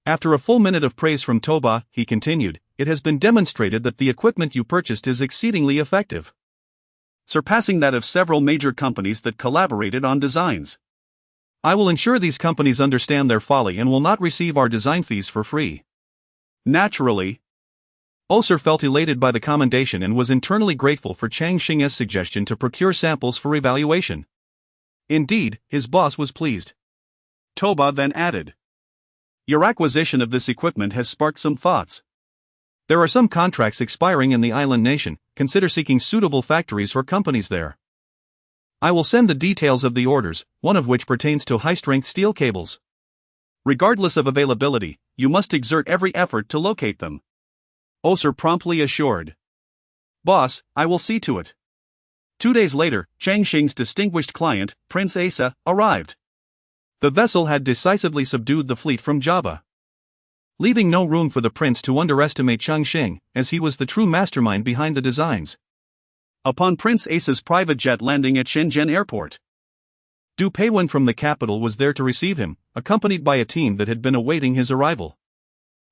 After a full minute of praise from Toba, he continued, it has been demonstrated that the equipment you purchased is exceedingly effective, surpassing that of several major companies that collaborated on designs. I will ensure these companies understand their folly and will not receive our design fees for free. Naturally, Oser felt elated by the commendation and was internally grateful for Cheng Xin's suggestion to procure samples for evaluation. Indeed, his boss was pleased. Toba then added, your acquisition of this equipment has sparked some thoughts. There are some contracts expiring in the island nation, consider seeking suitable factories or companies there. I will send the details of the orders, one of which pertains to high-strength steel cables. Regardless of availability, you must exert every effort to locate them, Oser promptly assured. Boss, I will see to it. 2 days later, Cheng Xin's distinguished client, Prince Asa, arrived. The vessel had decisively subdued the fleet from Java, leaving no room for the prince to underestimate Cheng Xin, as he was the true mastermind behind the designs. Upon Prince Asa's private jet landing at Shenzhen Airport, Du Peiwen from the capital was there to receive him, accompanied by a team that had been awaiting his arrival.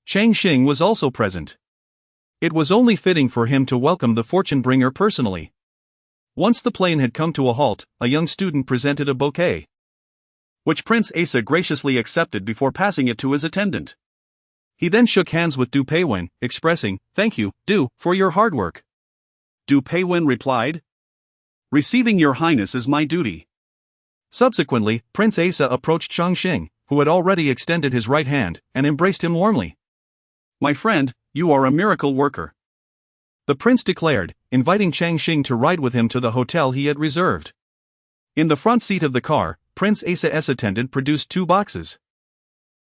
Cheng Xin was also present. It was only fitting for him to welcome the fortune-bringer personally. Once the plane had come to a halt, a young student presented a bouquet, which Prince Asa graciously accepted before passing it to his attendant. He then shook hands with Du Peiwen, expressing, thank you, Du, for your hard work. Du Peiwen replied, receiving your highness is my duty. Subsequently, Prince Asa approached Cheng Xin, who had already extended his right hand, and embraced him warmly. My friend, you are a miracle worker, the prince declared, inviting Cheng Xin to ride with him to the hotel he had reserved. In the front seat of the car, Prince Asa's attendant produced 2 boxes.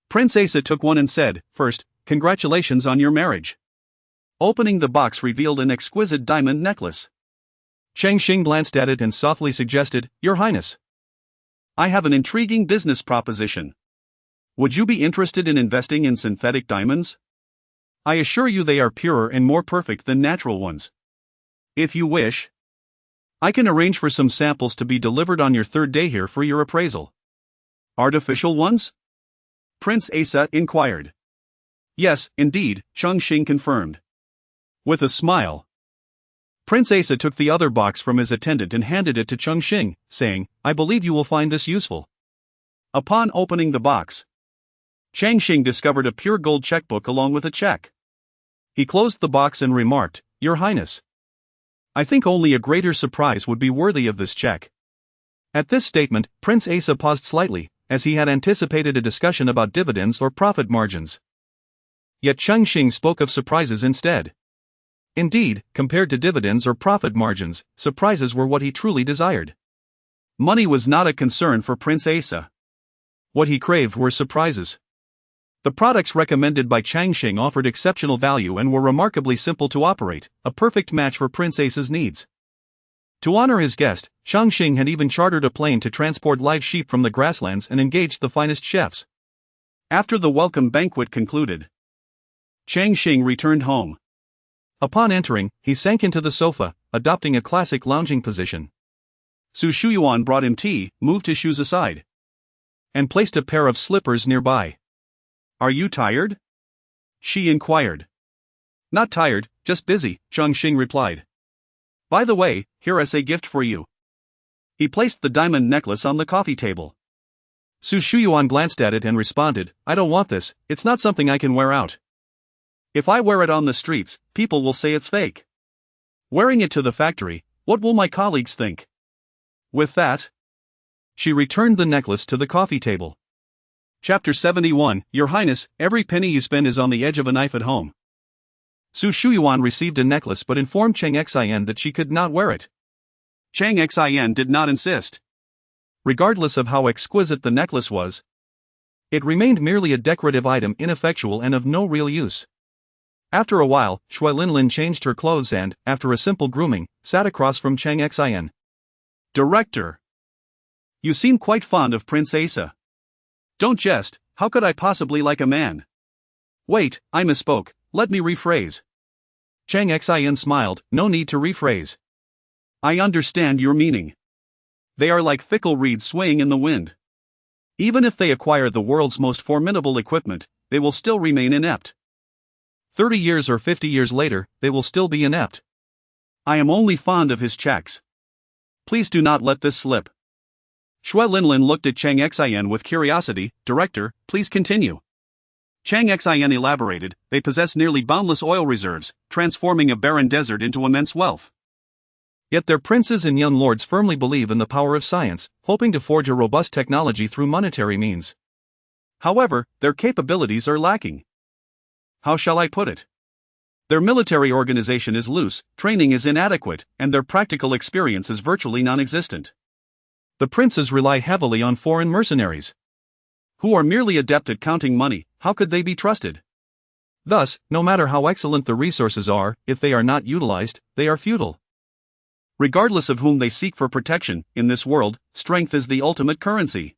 Prince Asa took one and said, first, congratulations on your marriage. Opening the box revealed an exquisite diamond necklace. Cheng Xin glanced at it and softly suggested, Your Highness, I have an intriguing business proposition. Would you be interested in investing in synthetic diamonds? I assure you they are purer and more perfect than natural ones. If you wish, I can arrange for some samples to be delivered on your 3rd day here for your appraisal. Artificial ones? Prince Asa inquired. Yes, indeed, Cheng Xin confirmed. With a smile, Prince Asa took the other box from his attendant and handed it to Cheng Xin, saying, I believe you will find this useful. Upon opening the box, Cheng Xin discovered a pure gold checkbook along with a check. He closed the box and remarked, Your Highness, I think only a greater surprise would be worthy of this check, At this statement, Prince Asa paused slightly, as he had anticipated a discussion about dividends or profit margins. Yet Cheng Xin spoke of surprises instead. Indeed, compared to dividends or profit margins, surprises were what he truly desired. Money was not a concern for Prince Asa. What he craved were surprises. The products recommended by Cheng Xin offered exceptional value and were remarkably simple to operate, a perfect match for Prince Asa's needs. To honor his guest, Cheng Xin had even chartered a plane to transport live sheep from the grasslands and engaged the finest chefs. After the welcome banquet concluded, Cheng Xin returned home. Upon entering, he sank into the sofa, adopting a classic lounging position. Su Shuyuan brought him tea, moved his shoes aside, and placed a pair of slippers nearby. "Are you tired?" she inquired. "Not tired, just busy," Cheng Xin replied. "By the way, here is a gift for you." He placed the diamond necklace on the coffee table. Su Shuyuan glanced at it and responded, "I don't want this, it's not something I can wear out. If I wear it on the streets, people will say it's fake. Wearing it to the factory, what will my colleagues think?" With that, she returned the necklace to the coffee table. Chapter 71, Your Highness, every penny you spend is on the edge of a knife at home. Su Shuyuan received a necklace but informed Cheng Xin that she could not wear it. Cheng Xin did not insist. Regardless of how exquisite the necklace was, it remained merely a decorative item, ineffectual and of no real use. After a while, Shui Linlin changed her clothes and, after a simple grooming, sat across from Cheng Xin. "Director, you seem quite fond of Prince Asa. Don't jest, how could I possibly like a man?" "Wait, I misspoke, let me rephrase." Cheng Xin smiled, "No need to rephrase. I understand your meaning. They are like fickle reeds swaying in the wind. Even if they acquire the world's most formidable equipment, they will still remain inept. 30 years or 50 years later, they will still be inept. I am only fond of his checks. Please do not let this slip." Shui Linlin looked at Cheng Xin with curiosity. "Director, please continue." Cheng Xin elaborated, "They possess nearly boundless oil reserves, transforming a barren desert into immense wealth. Yet their princes and young lords firmly believe in the power of science, hoping to forge a robust technology through monetary means. However, their capabilities are lacking. How shall I put it? Their military organization is loose, training is inadequate, and their practical experience is virtually non-existent. The princes rely heavily on foreign mercenaries, who are merely adept at counting money. How could they be trusted? Thus, no matter how excellent the resources are, if they are not utilized, they are futile. Regardless of whom they seek for protection, in this world, strength is the ultimate currency.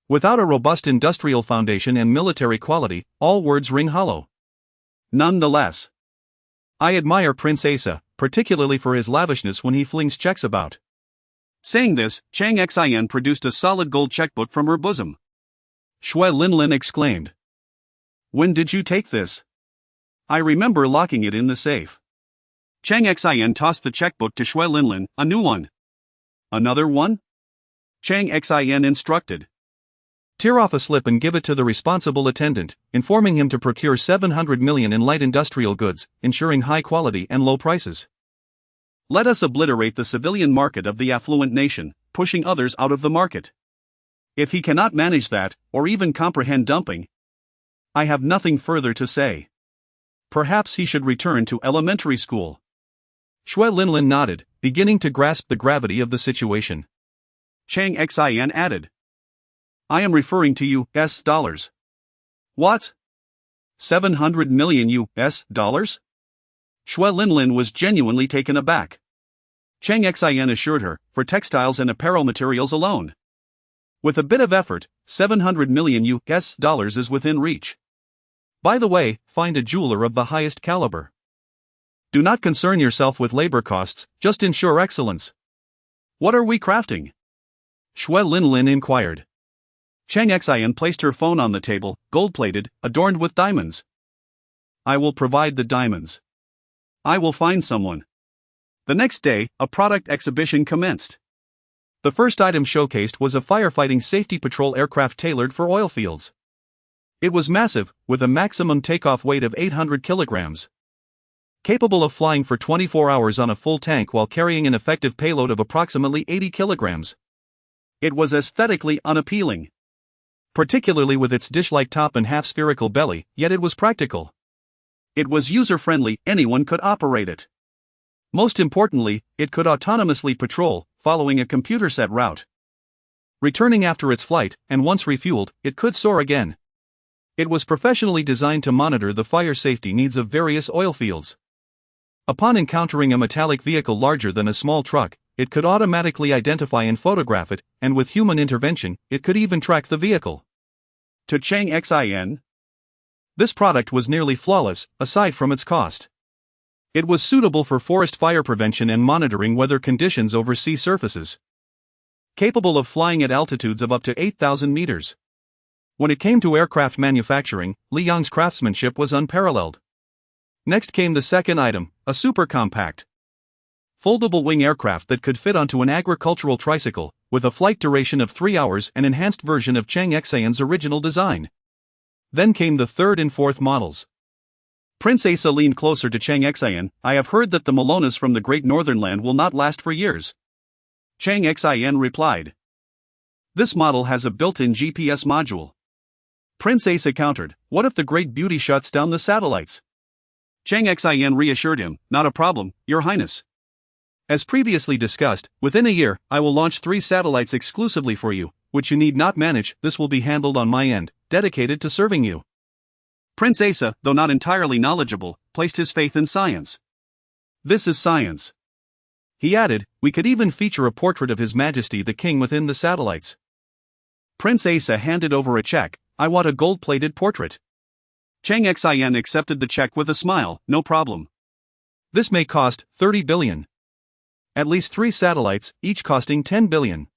Without a robust industrial foundation and military quality, all words ring hollow. Nonetheless, I admire Prince Asa, particularly for his lavishness when he flings checks about." Saying this, Cheng Xin produced a solid gold checkbook from her bosom. Shui Linlin exclaimed, "When did you take this?" "I remember locking it in the safe." Cheng Xin tossed the checkbook to Shui Linlin. "A new one." "Another one?" Cheng Xin instructed. "Tear off a slip and give it to the responsible attendant, informing him to procure 700 million in light industrial goods, ensuring high quality and low prices. Let us obliterate the civilian market of the affluent nation, pushing others out of the market. If he cannot manage that, or even comprehend dumping, I have nothing further to say. Perhaps he should return to elementary school." Shui Linlin nodded, beginning to grasp the gravity of the situation. Cheng Xin added, "I am referring to US dollars." "What? 700 million US dollars? Shui Linlin was genuinely taken aback. Cheng Xin assured her, for textiles and apparel materials alone. With a bit of effort, 700 million US dollars is within reach. By the way, find a jeweler of the highest caliber. Do not concern yourself with labor costs, just ensure excellence." "What are we crafting?" Shui Linlin inquired. Cheng Xin placed her phone on the table, gold-plated, adorned with diamonds. "I will provide the diamonds. I will find someone." The next day, a product exhibition commenced. The first item showcased was a firefighting safety patrol aircraft tailored for oil fields. It was massive, with a maximum takeoff weight of 800 kilograms. Capable of flying for 24 hours on a full tank while carrying an effective payload of approximately 80 kilograms. It was aesthetically unappealing, particularly with its dish-like top and half-spherical belly, yet it was practical. It was user-friendly, anyone could operate it. Most importantly, it could autonomously patrol, following a computer-set route. Returning after its flight, and once refueled, it could soar again. It was professionally designed to monitor the fire safety needs of various oil fields. Upon encountering a metallic vehicle larger than a small truck, it could automatically identify and photograph it, and with human intervention, it could even track the vehicle. To Cheng Xin, this product was nearly flawless, aside from its cost. It was suitable for forest fire prevention and monitoring weather conditions over sea surfaces. Capable of flying at altitudes of up to 8,000 meters. When it came to aircraft manufacturing, Li Yang's craftsmanship was unparalleled. Next came the second item, a super compact, foldable wing aircraft that could fit onto an agricultural tricycle, with a flight duration of 3 hours, an enhanced version of Cheng Xin's original design. Then came the third and fourth models. Prince Asa leaned closer to Cheng Xin. I have heard that the Malonas from the Great Northern Land will not last for years. Cheng Xin replied. This model has a built-in GPS module. Prince Asa countered, what if the Great Beauty shuts down the satellites? Cheng Xin reassured him, not a problem, Your Highness. As previously discussed, within a year, I will launch 3 satellites exclusively for you, which you need not manage. This will be handled on my end, dedicated to serving you. Prince Asa, though not entirely knowledgeable, placed his faith in science. This is science. He added, we could even feature a portrait of His Majesty the King within the satellites. Prince Asa handed over a check. I want a gold-plated portrait. Cheng Xin accepted the check with a smile, no problem. This may cost 30 billion. At least 3 satellites, each costing 10 billion.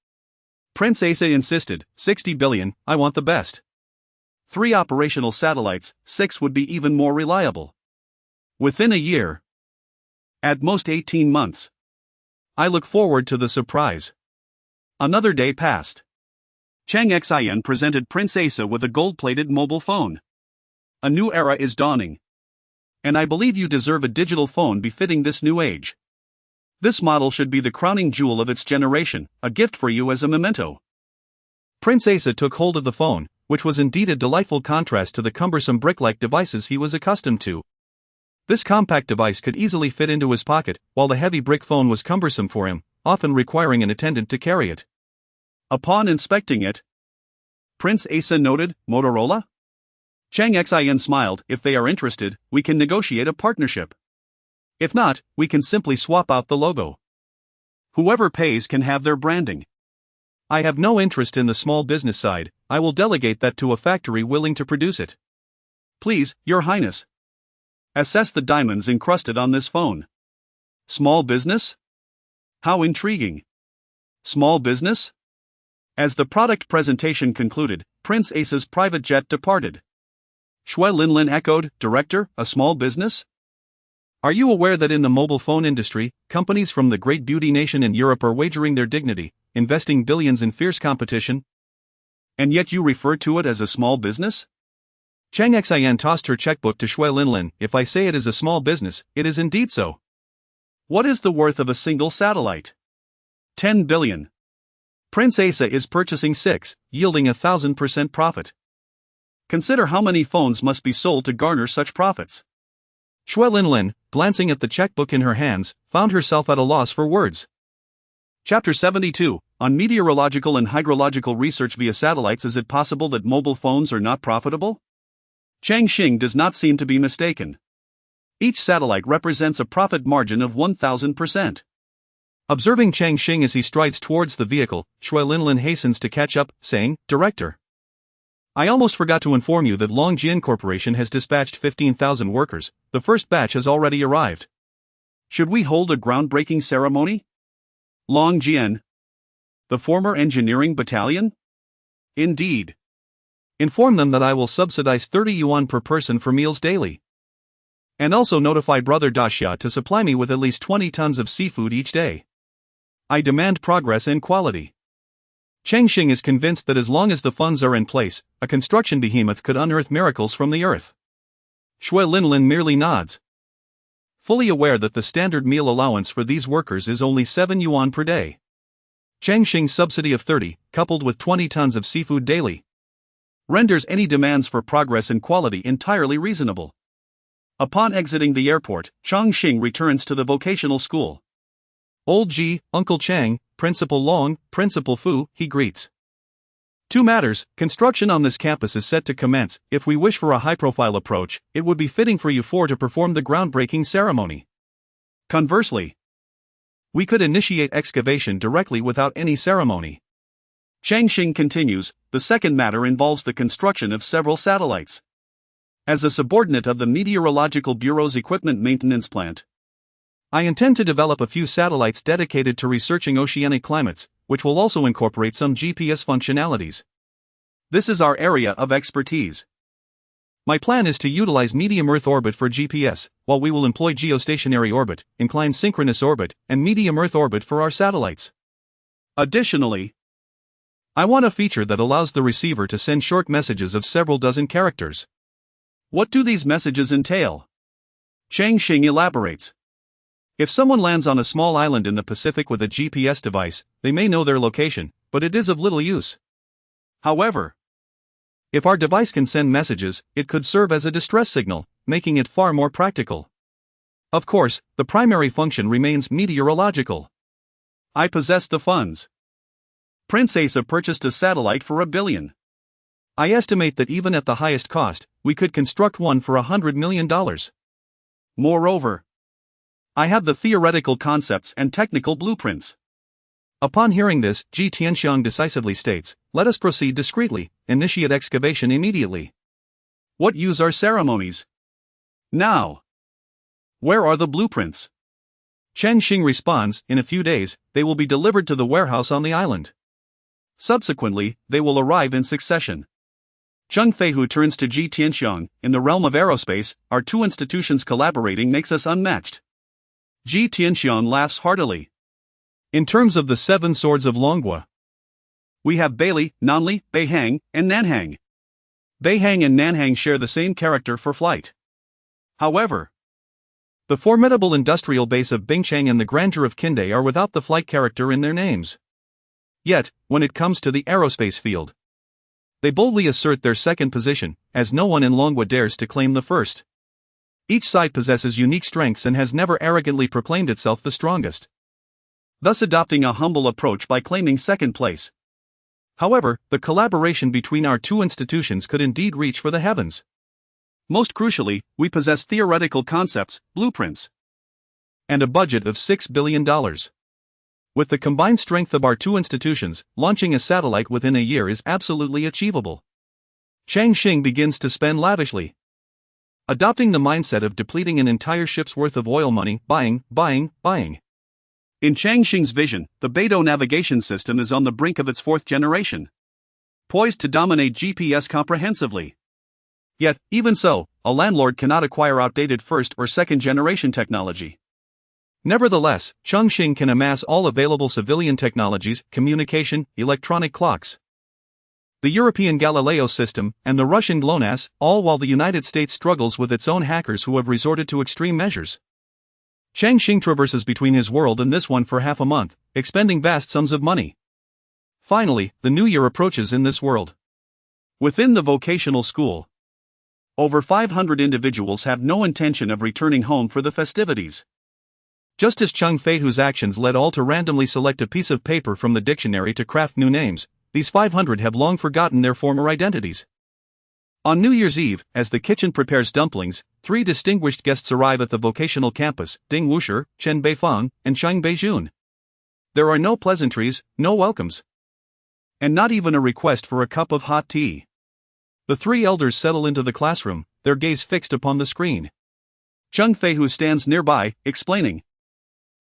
Prince Asa insisted, 60 billion, I want the best. 3 operational satellites, 6 would be even more reliable. Within a year. At most 18 months. I look forward to the surprise. Another day passed. Cheng Xin presented Prince Asa with a gold-plated mobile phone. A new era is dawning. And I believe you deserve a digital phone befitting this new age. This model should be the crowning jewel of its generation, a gift for you as a memento. Prince Asa took hold of the phone, which was indeed a delightful contrast to the cumbersome brick-like devices he was accustomed to. This compact device could easily fit into his pocket, while the heavy brick phone was cumbersome for him, often requiring an attendant to carry it. Upon inspecting it, Prince Asa noted, Motorola? Cheng Xin smiled, if they are interested, we can negotiate a partnership. If not, we can simply swap out the logo. Whoever pays can have their branding. I have no interest in the small business side, I will delegate that to a factory willing to produce it. Please, Your Highness. Assess the diamonds encrusted on this phone. Small business? How intriguing. Small business? As the product presentation concluded, Prince Asa's private jet departed. Shui Linlin echoed, Director, a small business? Are you aware that in the mobile phone industry, companies from the Great Beauty Nation in Europe are wagering their dignity, investing billions in fierce competition? And yet you refer to it as a small business? Cheng Xin tossed her checkbook to Shui Linlin. If I say it is a small business, it is indeed so. What is the worth of a single satellite? 10 billion. Prince Asa is purchasing 6, yielding 1,000% profit. Consider how many phones must be sold to garner such profits. Shui Linlin, glancing at the checkbook in her hands, found herself at a loss for words. Chapter 72, on meteorological and hydrological research via satellites. Is it possible that mobile phones are not profitable? Cheng Xin does not seem to be mistaken. Each satellite represents a profit margin of 1,000%. Observing Cheng Xin as he strides towards the vehicle, Shui Linlin hastens to catch up, saying, Director, I almost forgot to inform you that Longjian Corporation has dispatched 15,000 workers. The first batch has already arrived. Should we hold a groundbreaking ceremony? Longjian, the former engineering battalion? Indeed. Inform them that I will subsidize 30 yuan per person for meals daily. And also notify Brother Daxia to supply me with at least 20 tons of seafood each day. I demand progress and quality. Cheng Xin is convinced that as long as the funds are in place, a construction behemoth could unearth miracles from the earth. Shui Linlin merely nods, fully aware that the standard meal allowance for these workers is only 7 yuan per day. Cheng Xin's subsidy of 30, coupled with 20 tons of seafood daily, renders any demands for progress and quality entirely reasonable. Upon exiting the airport, Cheng Xin returns to the vocational school. Old G, Uncle Chang, Principal Long, Principal Fu, he greets. Two matters: construction on this campus is set to commence. If we wish for a high-profile approach, it would be fitting for you four to perform the groundbreaking ceremony. Conversely, we could initiate excavation directly without any ceremony. Cheng Xin continues, the second matter involves the construction of several satellites. As a subordinate of the Meteorological Bureau's equipment maintenance plant, I intend to develop a few satellites dedicated to researching oceanic climates, which will also incorporate some GPS functionalities. This is our area of expertise. My plan is to utilize medium Earth orbit for GPS, while we will employ geostationary orbit, inclined synchronous orbit, and medium Earth orbit for our satellites. Additionally, I want a feature that allows the receiver to send short messages of several dozen characters. What do these messages entail? Cheng Xin elaborates. If someone lands on a small island in the Pacific with a GPS device, they may know their location, but it is of little use. However, if our device can send messages, it could serve as a distress signal, making it far more practical. Of course, the primary function remains meteorological. I possess the funds. Prince Asa purchased a satellite for $1 billion. I estimate that even at the highest cost, we could construct one for $100 million. Moreover, I have the theoretical concepts and technical blueprints. Upon hearing this, Ji Tianxiang decisively states, let us proceed discreetly, initiate excavation immediately. What use are ceremonies? Now. Where are the blueprints? Cheng Xin responds, in a few days, they will be delivered to the warehouse on the island. Subsequently, they will arrive in succession. Cheng Feihu turns to Ji Tianxiang, in the realm of aerospace, our two institutions collaborating makes us unmatched. Ji Tianxiang laughs heartily. In terms of the 7 swords of Longhua, we have Beili, Nanli, Beihang, and Nanhang. Beihang and Nanhang share the same character for flight. However, the formidable industrial base of Bingchang and the grandeur of Qinday are without the flight character in their names. Yet, when it comes to the aerospace field, they boldly assert their second position, as no one in Longhua dares to claim the first. Each side possesses unique strengths and has never arrogantly proclaimed itself the strongest, thus adopting a humble approach by claiming second place. However, the collaboration between our two institutions could indeed reach for the heavens. Most crucially, we possess theoretical concepts, blueprints, and a budget of $6 billion. With the combined strength of our two institutions, launching a satellite within a year is absolutely achievable. Cheng Xin begins to spend lavishly, adopting the mindset of depleting an entire ship's worth of oil money, buying. In Cheng Xin's vision, the Beidou navigation system is on the brink of its 4th generation, poised to dominate GPS comprehensively. Yet, even so, a landlord cannot acquire outdated 1st or 2nd generation technology. Nevertheless, Cheng Xin can amass all available civilian technologies, communication, electronic clocks, the European Galileo system, and the Russian GLONASS, all while the United States struggles with its own hackers who have resorted to extreme measures. Cheng Xin traverses between his world and this one for half a month, expending vast sums of money. Finally, the new year approaches in this world. Within the vocational school, over 500 individuals have no intention of returning home for the festivities. Just as Cheng Feihu's actions led all to randomly select a piece of paper from the dictionary to craft new names, these 500 have long forgotten their former identities. On New Year's Eve, as the kitchen prepares dumplings, 3 distinguished guests arrive at the vocational campus: Ding Wushi, Chen Beifang, and Cheng Beijun. There are no pleasantries, no welcomes, and not even a request for a cup of hot tea. The 3 elders settle into the classroom, their gaze fixed upon the screen. Cheng Feihu stands nearby, explaining.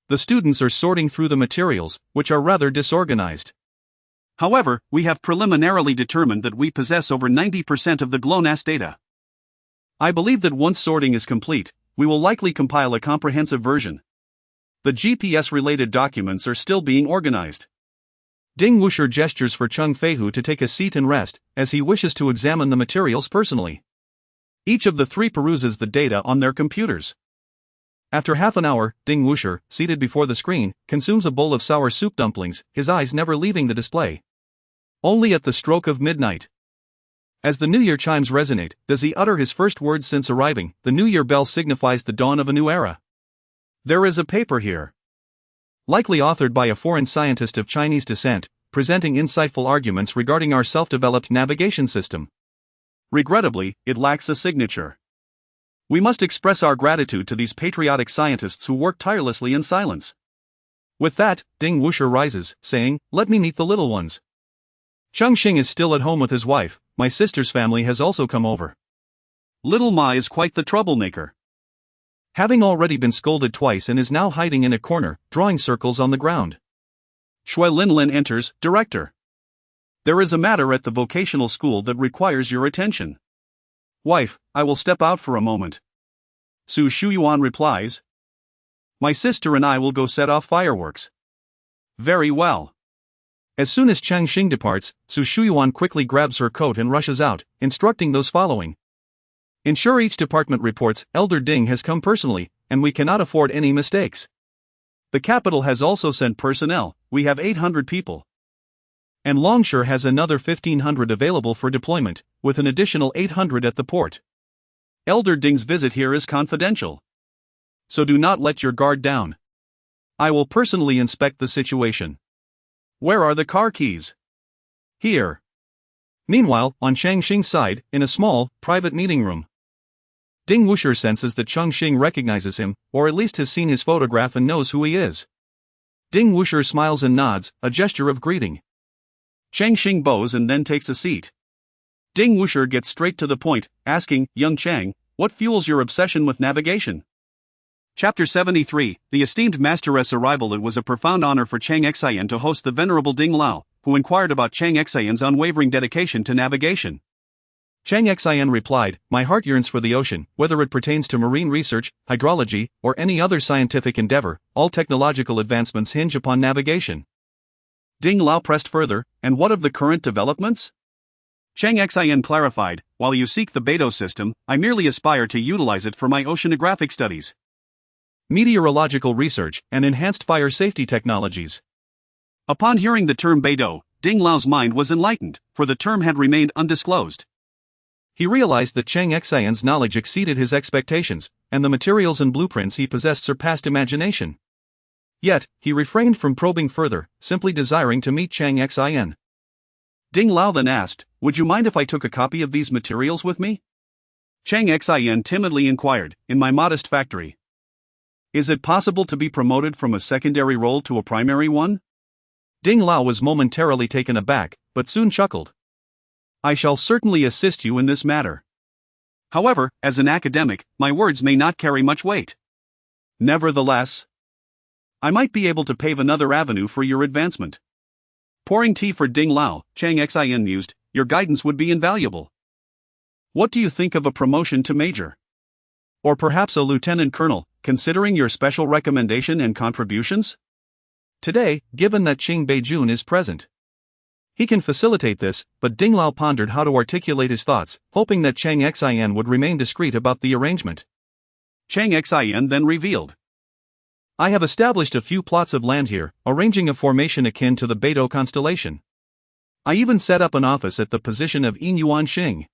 The students are sorting through the materials, which are rather disorganized. However, we have preliminarily determined that we possess over 90% of the GLONASS data. I believe that once sorting is complete, we will likely compile a comprehensive version. The GPS-related documents are still being organized. Ding Wushi gestures for Cheng Feihu to take a seat and rest, as he wishes to examine the materials personally. Each of the 3 peruses the data on their computers. After half an hour, Ding Wuxi, seated before the screen, consumes a bowl of sour soup dumplings, his eyes never leaving the display. Only at the stroke of midnight. As the New Year chimes resonate, does he utter his first words since arriving. The New Year bell signifies the dawn of a new era. There is a paper here, likely authored by a foreign scientist of Chinese descent, presenting insightful arguments regarding our self-developed navigation system. Regrettably, it lacks a signature. We must express our gratitude to these patriotic scientists who work tirelessly in silence. With that, Ding Wuxi rises, saying, "Let me meet the little ones." Cheng Xin is still at home with his wife. My sister's family has also come over. Little Ma is quite the troublemaker. Having already been scolded twice and is now hiding in a corner, drawing circles on the ground. Shui Linlin enters, director. There is a matter at the vocational school that requires your attention. Wife, I will step out for a moment. Su Shuyuan replies. My sister and I will go set off fireworks. Very well. As soon as Cheng Xin departs, Su Shuyuan quickly grabs her coat and rushes out, instructing those following. Ensure each department reports, Elder Ding has come personally, and we cannot afford any mistakes. The capital has also sent personnel, we have 800 people. And Longshore has another 1,500 available for deployment, with an additional 800 at the port. Elder Ding's visit here is confidential. So do not let your guard down. I will personally inspect the situation. Where are the car keys? Here. Meanwhile, on Cheng Xing's side, in a small, private meeting room. Ding Wuxi senses that Cheng Xin recognizes him, or at least has seen his photograph and knows who he is. Ding Wuxi smiles and nods, a gesture of greeting. Cheng Xin bows and then takes a seat. Ding Wuxi gets straight to the point, asking, Young Cheng, what fuels your obsession with navigation? Chapter 73, The Esteemed Masteress' Arrival. It was a profound honor for Cheng Xin to host the Venerable Ding Lao, who inquired about Cheng Xin's unwavering dedication to navigation. Cheng Xin replied, My heart yearns for the ocean, whether it pertains to marine research, hydrology, or any other scientific endeavor. All technological advancements hinge upon navigation. Ding Lao pressed further, and what of the current developments? Cheng Xin clarified, while you seek the Beidou system, I merely aspire to utilize it for my oceanographic studies. Meteorological research, and enhanced fire safety technologies. Upon hearing the term Beidou, Ding Lao's mind was enlightened, for the term had remained undisclosed. He realized that Cheng Xin's knowledge exceeded his expectations, and the materials and blueprints he possessed surpassed imagination. Yet, he refrained from probing further, simply desiring to meet Cheng Xin. Ding Lao then asked, Would you mind if I took a copy of these materials with me? Cheng Xin timidly inquired, In my modest factory. Is it possible to be promoted from a secondary role to a primary one? Ding Lao was momentarily taken aback, but soon chuckled. I shall certainly assist you in this matter. However, as an academic, my words may not carry much weight. Nevertheless, I might be able to pave another avenue for your advancement. Pouring tea for Ding Lao, Cheng Xin mused, Your guidance would be invaluable. What do you think of a promotion to major? Or perhaps a lieutenant colonel, considering your special recommendation and contributions? Today, given that Qing Beijun is present, he can facilitate this, but Ding Lao pondered how to articulate his thoughts, hoping that Cheng Xin would remain discreet about the arrangement. Cheng Xin then revealed. I have established a few plots of land here, arranging a formation akin to the Beidou constellation. I even set up an office at the position of Yuan Xing.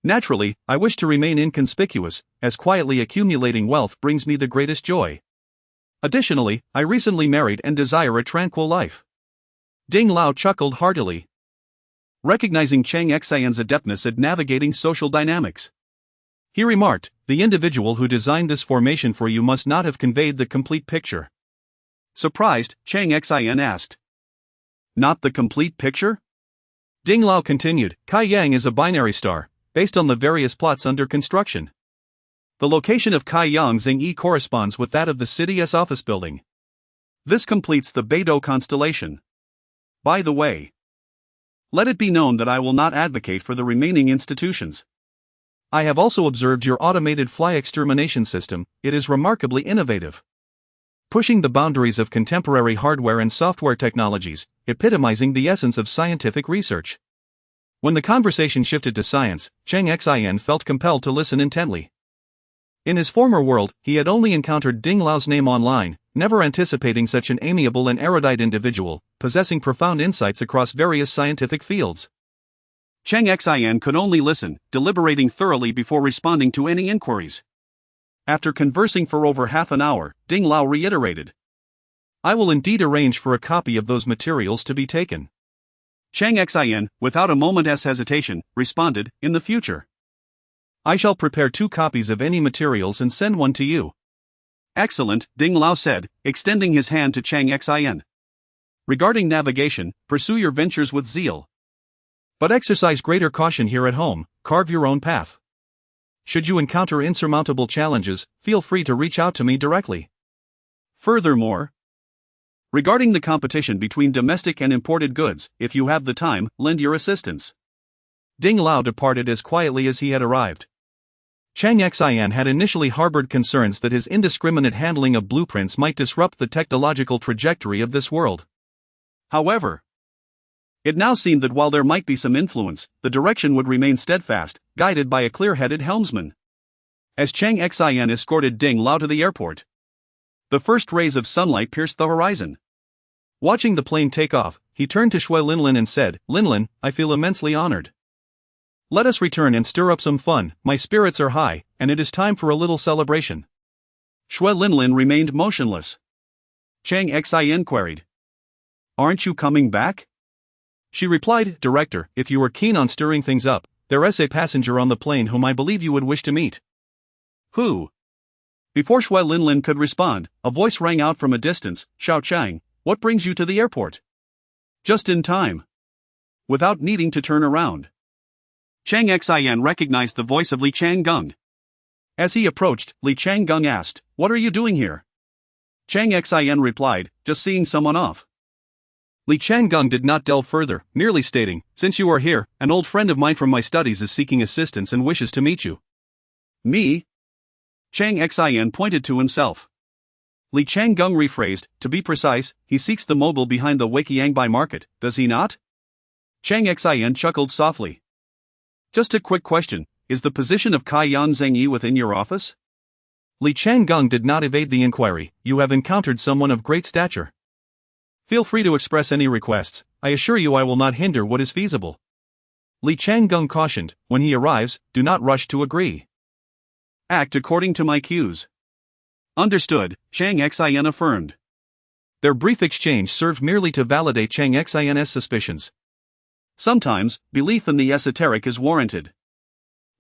Naturally, I wish to remain inconspicuous, as quietly accumulating wealth brings me the greatest joy. Additionally, I recently married and desire a tranquil life. Ding Lao chuckled heartily, recognizing Cheng Xin's adeptness at navigating social dynamics. He remarked, The individual who designed this formation for you must not have conveyed the complete picture. Surprised, Cheng Xin asked, Not the complete picture? Ding Lao continued, Kai Yang is a binary star, based on the various plots under construction. The location of Kai Yang Xing corresponds with that of the city's office building. This completes the Beidou constellation. By the way, let it be known that I will not advocate for the remaining institutions. I have also observed your automated fly extermination system, it is remarkably innovative. Pushing the boundaries of contemporary hardware and software technologies, epitomizing the essence of scientific research. When the conversation shifted to science, Cheng Xin felt compelled to listen intently. In his former world, he had only encountered Ding Lao's name online, never anticipating such an amiable and erudite individual, possessing profound insights across various scientific fields. Cheng Xin could only listen, deliberating thoroughly before responding to any inquiries. After conversing for over half an hour, Ding Lao reiterated, "I will indeed arrange for a copy of those materials to be taken." Cheng Xin, without a moment's hesitation, responded, "In the future. I shall prepare 2 copies of any materials and send one to you." "Excellent," Ding Lao said, extending his hand to Cheng Xin. "Regarding navigation, pursue your ventures with zeal. But exercise greater caution here at home, carve your own path. Should you encounter insurmountable challenges, feel free to reach out to me directly. Furthermore, regarding the competition between domestic and imported goods, if you have the time, lend your assistance." Ding Lao departed as quietly as he had arrived. Cheng Xin had initially harbored concerns that his indiscriminate handling of blueprints might disrupt the technological trajectory of this world. However, it now seemed that while there might be some influence, the direction would remain steadfast, guided by a clear-headed helmsman. As Cheng Xin escorted Ding Lao to the airport, the first rays of sunlight pierced the horizon. Watching the plane take off, he turned to Shui Linlin and said, "Linlin, I feel immensely honored. Let us return and stir up some fun, my spirits are high, and it is time for a little celebration." Shui Linlin remained motionless. Cheng Xin queried, "Aren't you coming back?" She replied, "Director, if you are keen on stirring things up, there is a passenger on the plane whom I believe you would wish to meet." "Who?" Before Shui Linlin could respond, a voice rang out from a distance, "Xiao Chang, what brings you to the airport?" Just in time. Without needing to turn around, Cheng Xin recognized the voice of Li Changgung. As he approached, Li Changgung asked, "What are you doing here?" Cheng Xin replied, "Just seeing someone off." Li Changgung did not delve further, merely stating, "Since you are here, an old friend of mine from my studies is seeking assistance and wishes to meet you." "Me?" Cheng Xin pointed to himself. Li Changgung rephrased, "To be precise, he seeks the mogul behind the Huqiangbei market, does he not?" Cheng Xin chuckled softly. "Just a quick question, is the position of Kai Yan Zhengyi within your office?" Li Changgung did not evade the inquiry, "You have encountered someone of great stature. Feel free to express any requests, I assure you I will not hinder what is feasible." Li Changgung cautioned, "When he arrives, do not rush to agree. Act according to my cues." "Understood," Cheng Xin affirmed. Their brief exchange served merely to validate Cheng Xin's suspicions. Sometimes, belief in the esoteric is warranted.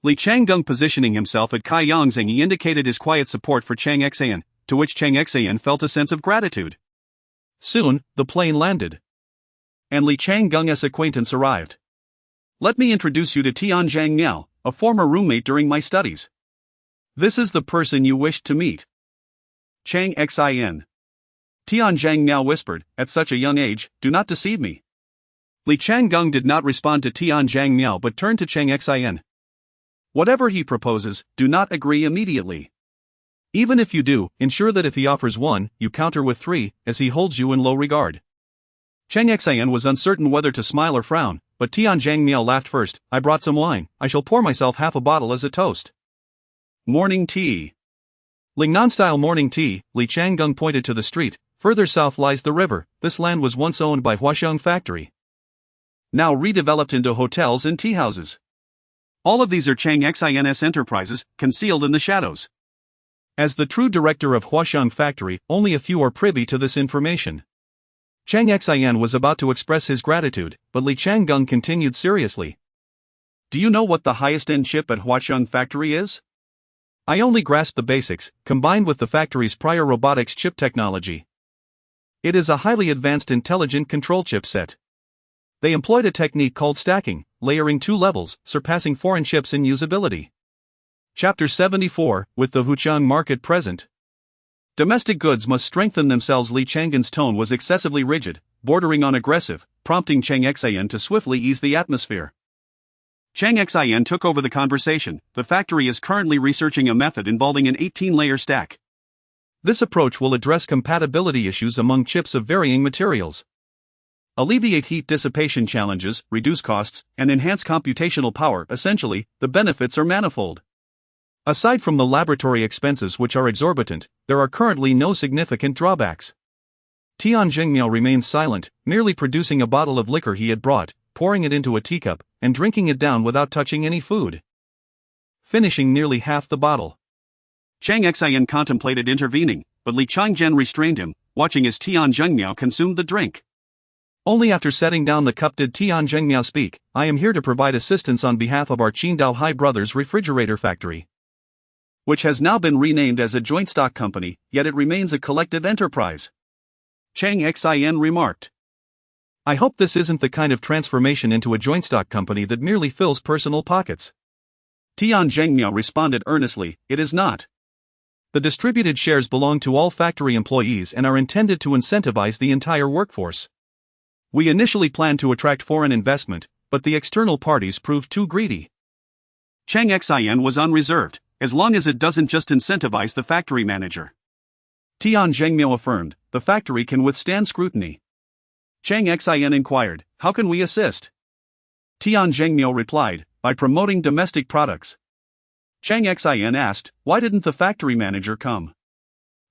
Li Changgung positioning himself at Kai Yang Zhengyi indicated his quiet support for Cheng Xin, to which Cheng Xin felt a sense of gratitude. Soon, the plane landed. And Li Changgung's acquaintance arrived. "Let me introduce you to Tianzhang Miao, a former roommate during my studies. This is the person you wished to meet." Cheng Xin. Tianzhang Miao whispered, "At such a young age, do not deceive me." Li Changgung did not respond to Tianzhang Miao but turned to Cheng Xin. "Whatever he proposes, do not agree immediately. Even if you do, ensure that if he offers 1, you counter with 3, as he holds you in low regard." Cheng Xin was uncertain whether to smile or frown, but Tianzhang Miao laughed first. "I brought some wine, I shall pour myself half a bottle as a toast." Morning tea. Lingnan-style morning tea, Li Changgung pointed to the street. "Further south lies the river, this land was once owned by Huqiangbei factory. Now redeveloped into hotels and tea houses. All of these are Cheng Xin's enterprises, concealed in the shadows." As the true director of Huqiangbei factory, only a few are privy to this information. Cheng Xin was about to express his gratitude, but Li Changgung continued seriously. "Do you know what the highest-end chip at Huqiangbei factory is?" "I only grasp the basics, combined with the factory's prior robotics chip technology. It is a highly advanced intelligent control chipset. They employed a technique called stacking, layering 2 levels, surpassing foreign chips in usability." Chapter 74, with the Huqiang market present. Domestic goods must strengthen themselves. Li Changgun's tone was excessively rigid, bordering on aggressive, prompting Cheng Xin to swiftly ease the atmosphere. Cheng Xin took over the conversation. "The factory is currently researching a method involving an 18-layer stack. This approach will address compatibility issues among chips of varying materials, alleviate heat dissipation challenges, reduce costs, and enhance computational power. Essentially, the benefits are manifold." Aside from the laboratory expenses, which are exorbitant, there are currently no significant drawbacks. Tian Zhengmiao remains silent, merely producing a bottle of liquor he had brought, pouring it into a teacup, and drinking it down without touching any food, finishing nearly half the bottle. Cheng Xin contemplated intervening, but Li Changzhen restrained him, watching as Tian Zhengmiao consumed the drink. Only after setting down the cup did Tian Zhengmiao speak. I am here to provide assistance on behalf of our Qingdao Hai Brothers refrigerator factory, which has now been renamed as a joint stock company, yet it remains a collective enterprise. Cheng Xin remarked. I hope this isn't the kind of transformation into a joint stock company that merely fills personal pockets. Tian Zhengmiao responded earnestly, it is not. The distributed shares belong to all factory employees and are intended to incentivize the entire workforce. We initially planned to attract foreign investment, but the external parties proved too greedy. Cheng Xin was unreserved, as long as it doesn't just incentivize the factory manager. Tian Zhengmiao affirmed, the factory can withstand scrutiny. Cheng Xin inquired, how can we assist? Tian Zhengmiao replied, by promoting domestic products. Cheng Xin asked, why didn't the factory manager come?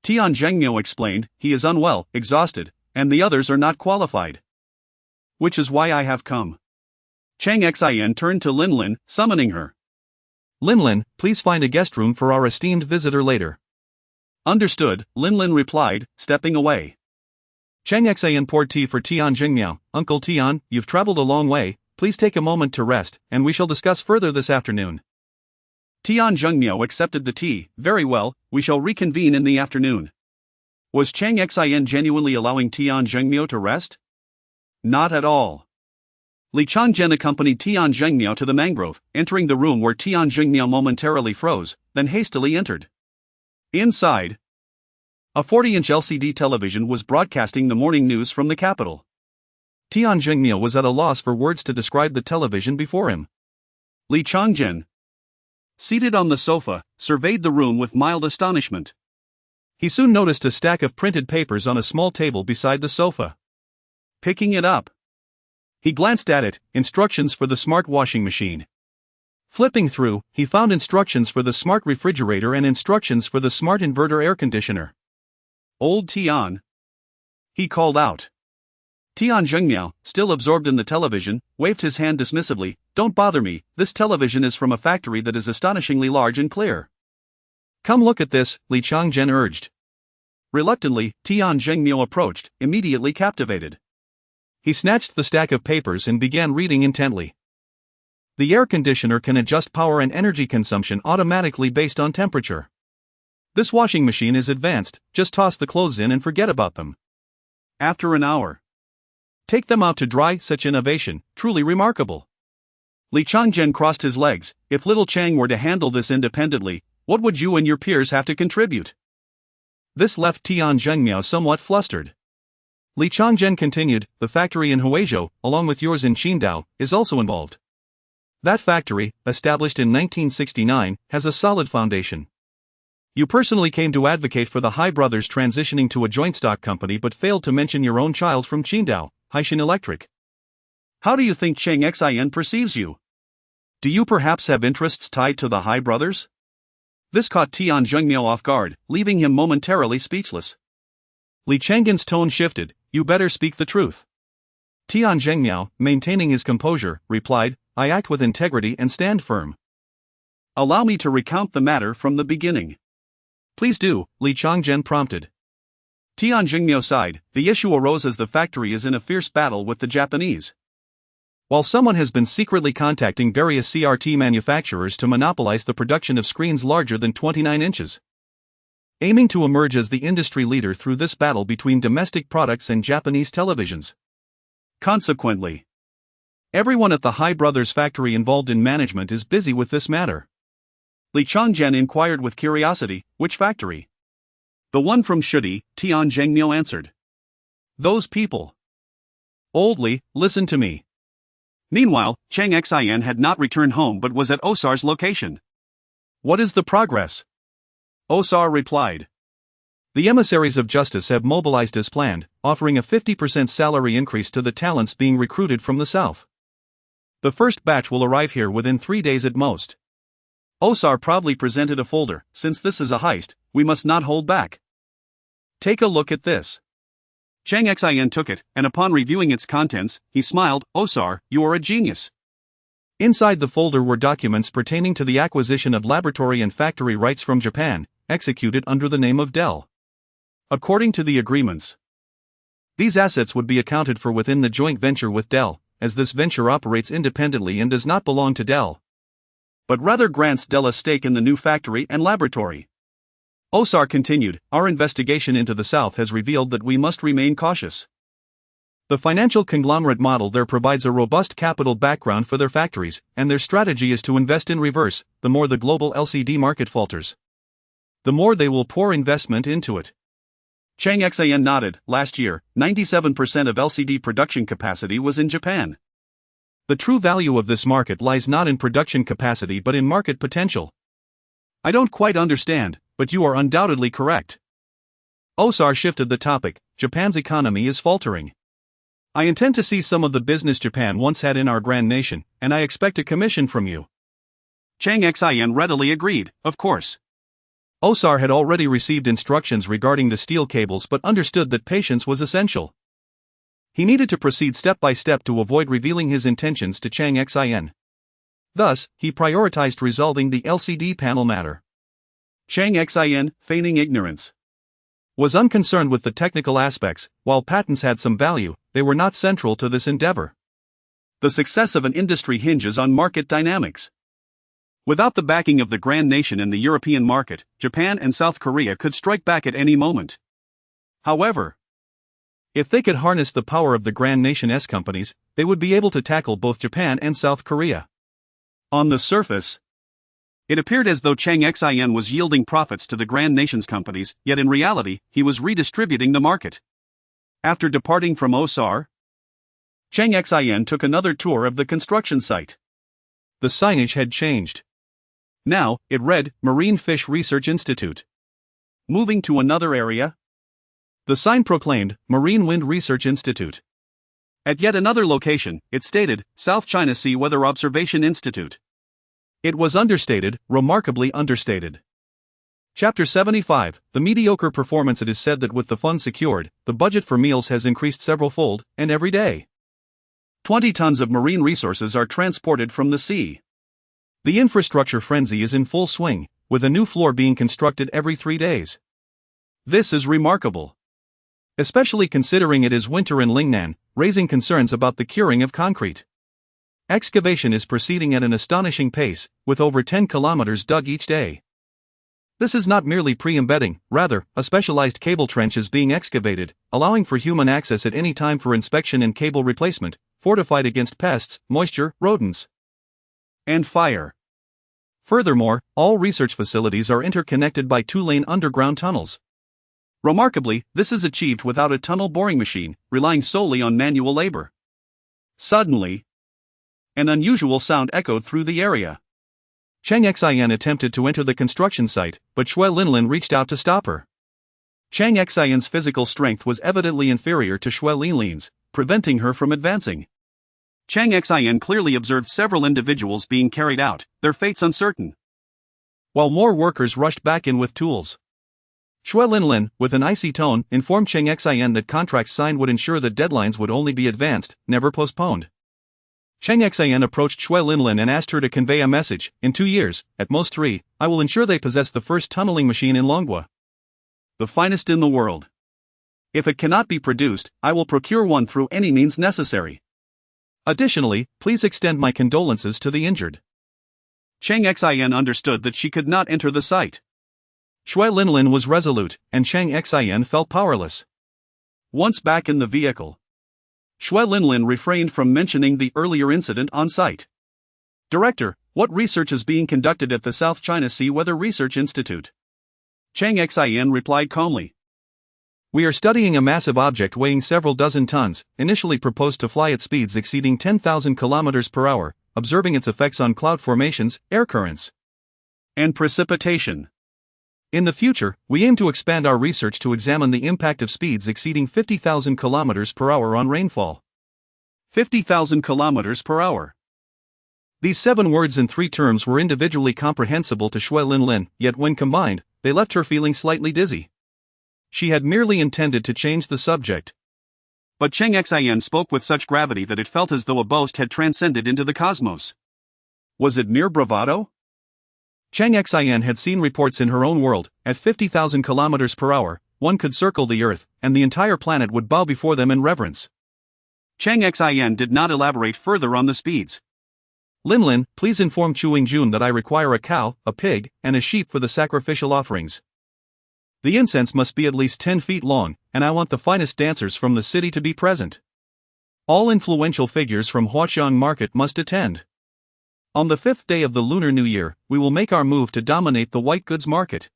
Tian Zhengmiao explained, he is unwell, exhausted, and the others are not qualified. Which is why I have come. Cheng Xin turned to Linlin, summoning her. Linlin, please find a guest room for our esteemed visitor later. Understood, Linlin replied, stepping away. Cheng Xin poured tea for Tian Zhengmiao. Uncle Tian, you've traveled a long way, please take a moment to rest, and we shall discuss further this afternoon. Tian Zhengmiao accepted the tea. Very well, we shall reconvene in the afternoon. Was Cheng Xin genuinely allowing Tian Zhengmiao to rest? Not at all. Li Changzhen accompanied Tian Zhengmiao to the mangrove, entering the room where Tian Zhengmiao momentarily froze, then hastily entered. Inside, a 40-inch LCD television was broadcasting the morning news from the capital. Tian Zhengmiao was at a loss for words to describe the television before him. Li Changzhen, seated on the sofa, surveyed the room with mild astonishment. He soon noticed a stack of printed papers on a small table beside the sofa. Picking it up, he glanced at it, instructions for the smart washing machine. Flipping through, he found instructions for the smart refrigerator and instructions for the smart inverter air conditioner. Old Tian, he called out. Tian Zhengmiao, still absorbed in the television, waved his hand dismissively, don't bother me, this television is from a factory that is astonishingly large and clear. Come look at this, Li Changzhen urged. Reluctantly, Tian Zhengmiao approached, immediately captivated. He snatched the stack of papers and began reading intently. The air conditioner can adjust power and energy consumption automatically based on temperature. This washing machine is advanced, just toss the clothes in and forget about them. After an hour, take them out to dry, such innovation, truly remarkable. Li Changzhen crossed his legs, if little Chang were to handle this independently, what would you and your peers have to contribute? This left Tian Zhengmiao somewhat flustered. Li Changzhen continued, the factory in Huizhou, along with yours in Qingdao, is also involved. That factory, established in 1969, has a solid foundation. You personally came to advocate for the Hai brothers transitioning to a joint stock company but failed to mention your own child from Qingdao, Haishin Electric. How do you think Cheng Xin perceives you? Do you perhaps have interests tied to the Hai brothers? This caught Tian Zhengmiao off guard, leaving him momentarily speechless. Li Changgen's tone shifted, you better speak the truth. Tian Zhengmiao, maintaining his composure, replied, I act with integrity and stand firm. Allow me to recount the matter from the beginning. Please do, Li Changzhen prompted. Tian Zhengmiao sighed, the issue arose as the factory is in a fierce battle with the Japanese. While someone has been secretly contacting various CRT manufacturers to monopolize the production of screens larger than 29 inches. Aiming to emerge as the industry leader through this battle between domestic products and Japanese televisions. Consequently, everyone at the Hai brothers factory involved in management is busy with this matter. Li Changzhen inquired with curiosity, which factory? The one from Shudi, Tian Zhengmiao answered. Those people. Old Li, listen to me. Meanwhile, Cheng Xin had not returned home but was at Osar's location. What is the progress? Osar replied. The emissaries of justice have mobilized as planned, offering a 50% salary increase to the talents being recruited from the south. The first batch will arrive here within 3 days at most. Osar proudly presented a folder. Since this is a heist, we must not hold back. Take a look at this. Cheng Xin took it, and upon reviewing its contents, he smiled. Osar, you are a genius. Inside the folder were documents pertaining to the acquisition of laboratory and factory rights from Japan, executed under the name of Dell. According to the agreements, these assets would be accounted for within the joint venture with Dell, as this venture operates independently and does not belong to Dell, but rather grants Dell a stake in the new factory and laboratory. Osar continued, our investigation into the South has revealed that we must remain cautious. The financial conglomerate model there provides a robust capital background for their factories, and their strategy is to invest in reverse. The more the global LCD market falters, the more they will pour investment into it. Cheng Xin nodded. Last year, 97% of LCD production capacity was in Japan. The true value of this market lies not in production capacity but in market potential. I don't quite understand, but you are undoubtedly correct. Osar shifted the topic. Japan's economy is faltering. I intend to see some of the business Japan once had in our grand nation, and I expect a commission from you. Cheng Xin readily agreed, of course. Osar had already received instructions regarding the steel cables but understood that patience was essential. He needed to proceed step by step to avoid revealing his intentions to Cheng Xin. Thus, he prioritized resolving the LCD panel matter. Cheng Xin, feigning ignorance, was unconcerned with the technical aspects. While patents had some value, they were not central to this endeavor. The success of an industry hinges on market dynamics. Without the backing of the grand nation in the European market, Japan and South Korea could strike back at any moment. However, if they could harness the power of the grand nation's companies, they would be able to tackle both Japan and South Korea. On the surface, it appeared as though Cheng Xin was yielding profits to the grand nation's companies, yet in reality, he was redistributing the market. After departing from Osar, Cheng Xin took another tour of the construction site. The signage had changed. Now, it read, Marine Fish Research Institute. Moving to another area, the sign proclaimed, Marine Wind Research Institute. At yet another location, it stated, South China Sea Weather Observation Institute. It was understated, remarkably understated. Chapter 75, the mediocre performance. It is said that with the funds secured, the budget for meals has increased several-fold, and every day 20 tons of marine resources are transported from the sea. The infrastructure frenzy is in full swing, with a new floor being constructed every 3 days. This is remarkable, especially considering it is winter in Lingnan, raising concerns about the curing of concrete. Excavation is proceeding at an astonishing pace, with over 10 kilometers dug each day. This is not merely pre-embedding, rather, a specialized cable trench is being excavated, allowing for human access at any time for inspection and cable replacement, fortified against pests, moisture, rodents, and fire. Furthermore, all research facilities are interconnected by 2-lane underground tunnels. Remarkably, this is achieved without a tunnel boring machine, relying solely on manual labor. Suddenly, an unusual sound echoed through the area. Cheng Xin attempted to enter the construction site, but Xue Linlin reached out to stop her. Cheng Xin's physical strength was evidently inferior to Xue Linlin's, preventing her from advancing. Cheng Xin clearly observed several individuals being carried out, their fates uncertain, while more workers rushed back in with tools. Xue Linlin, with an icy tone, informed Cheng Xin that contracts signed would ensure that deadlines would only be advanced, never postponed. Cheng Xin approached Xue Linlin and asked her to convey a message. In 2 years, at most 3, I will ensure they possess the first tunneling machine in Longhua, the finest in the world. If it cannot be produced, I will procure one through any means necessary. Additionally, please extend my condolences to the injured. Cheng Xin understood that she could not enter the site. Xue Linlin was resolute, and Cheng Xin felt powerless. Once back in the vehicle, Xue Linlin refrained from mentioning the earlier incident on site. Director, what research is being conducted at the South China Sea Weather Research Institute? Cheng Xin replied calmly. We are studying a massive object weighing several dozen tons, initially proposed to fly at speeds exceeding 10,000 km per hour, observing its effects on cloud formations, air currents, and precipitation. In the future, we aim to expand our research to examine the impact of speeds exceeding 50,000 km per hour on rainfall. 50,000 km per hour. These 7 words and 3 terms were individually comprehensible to Shui Linlin, yet when combined, they left her feeling slightly dizzy. She had merely intended to change the subject. But Cheng Xin spoke with such gravity that it felt as though a boast had transcended into the cosmos. Was it mere bravado? Cheng Xin had seen reports in her own world. At 50,000 kilometers per hour, one could circle the Earth, and the entire planet would bow before them in reverence. Cheng Xin did not elaborate further on the speeds. Linlin, please inform Chuing Jun that I require a cow, a pig, and a sheep for the sacrificial offerings. The incense must be at least 10 feet long, and I want the finest dancers from the city to be present. All influential figures from Huqiangbei market must attend. On the 5th day of the Lunar New Year, we will make our move to dominate the white goods market.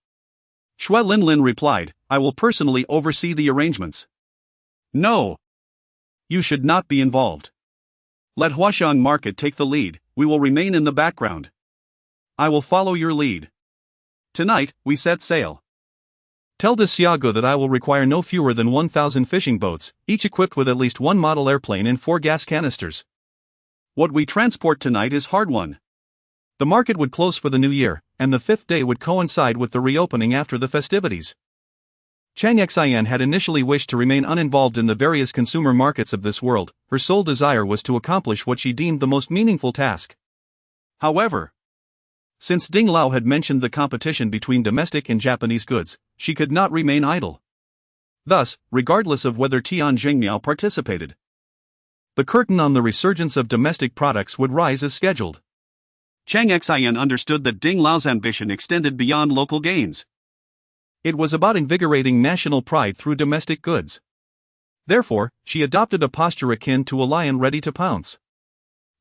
Shui Linlin replied, I will personally oversee the arrangements. No. You should not be involved. Let Huqiangbei market take the lead, we will remain in the background. I will follow your lead. Tonight, we set sail. Tell de Xiago that I will require no fewer than 1,000 fishing boats, each equipped with at least 1 model airplane and 4 gas canisters. What we transport tonight is hard won. The market would close for the new year, and the 5th day would coincide with the reopening after the festivities. Cheng Xin had initially wished to remain uninvolved in the various consumer markets of this world. Her sole desire was to accomplish what she deemed the most meaningful task. However, since Ding Lao had mentioned the competition between domestic and Japanese goods, she could not remain idle. Thus, regardless of whether Tian Jingmiao participated, the curtain on the resurgence of domestic products would rise as scheduled. Cheng Xin understood that Ding Lao's ambition extended beyond local gains. It was about invigorating national pride through domestic goods. Therefore, she adopted a posture akin to a lion ready to pounce,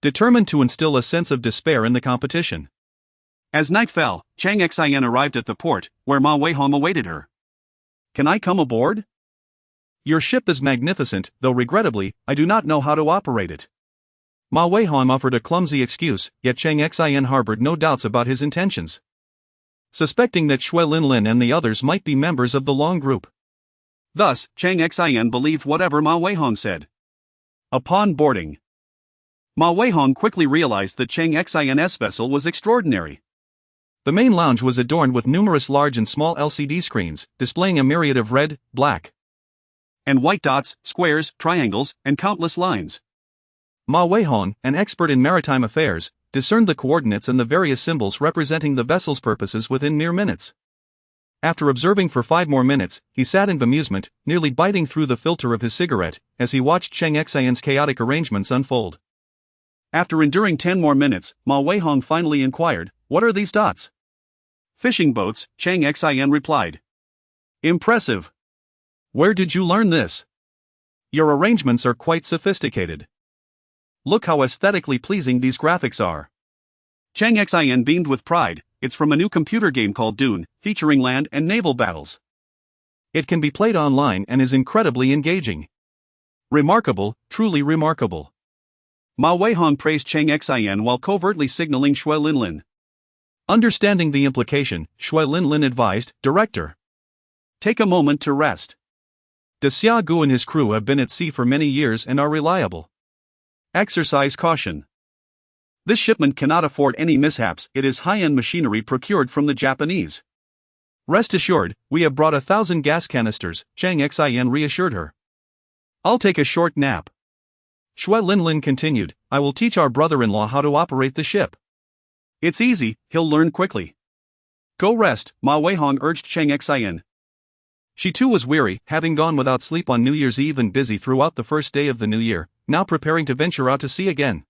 determined to instill a sense of despair in the competition. As night fell, Cheng Xin arrived at the port, where Ma Weihong awaited her. Can I come aboard? Your ship is magnificent, though regrettably, I do not know how to operate it. Ma Weihong offered a clumsy excuse, yet Cheng Xin harbored no doubts about his intentions, suspecting that Shui Linlin and the others might be members of the Long Group. Thus, Cheng Xin believed whatever Ma Weihong said. Upon boarding, Ma Weihong quickly realized that Cheng Xin's vessel was extraordinary. The main lounge was adorned with numerous large and small LCD screens, displaying a myriad of red, black, and white dots, squares, triangles, and countless lines. Ma Weihong, an expert in maritime affairs, discerned the coordinates and the various symbols representing the vessel's purposes within mere minutes. After observing for 5 more minutes, he sat in bemusement, nearly biting through the filter of his cigarette, as he watched Cheng Xin's chaotic arrangements unfold. After enduring 10 more minutes, Ma Weihong finally inquired, What are these dots? Fishing boats, Cheng Xin replied. Impressive. Where did you learn this? Your arrangements are quite sophisticated. Look how aesthetically pleasing these graphics are. Cheng Xin beamed with pride. It's from a new computer game called Dune, featuring land and naval battles. It can be played online and is incredibly engaging. Remarkable, truly remarkable. Ma Weihong praised Cheng Xin while covertly signaling Shui Linlin. Understanding the implication, Shui Linlin advised, Director, take a moment to rest. De Xiagu and his crew have been at sea for many years and are reliable. Exercise caution. This shipment cannot afford any mishaps, it is high-end machinery procured from the Japanese. Rest assured, we have brought 1,000 gas canisters, Cheng Xin reassured her. I'll take a short nap. Shui Linlin continued, I will teach our brother-in-law how to operate the ship. It's easy, he'll learn quickly. Go rest, Ma Weihong urged Cheng Xin. She too was weary, having gone without sleep on New Year's Eve and busy throughout the first day of the new year, now preparing to venture out to sea again.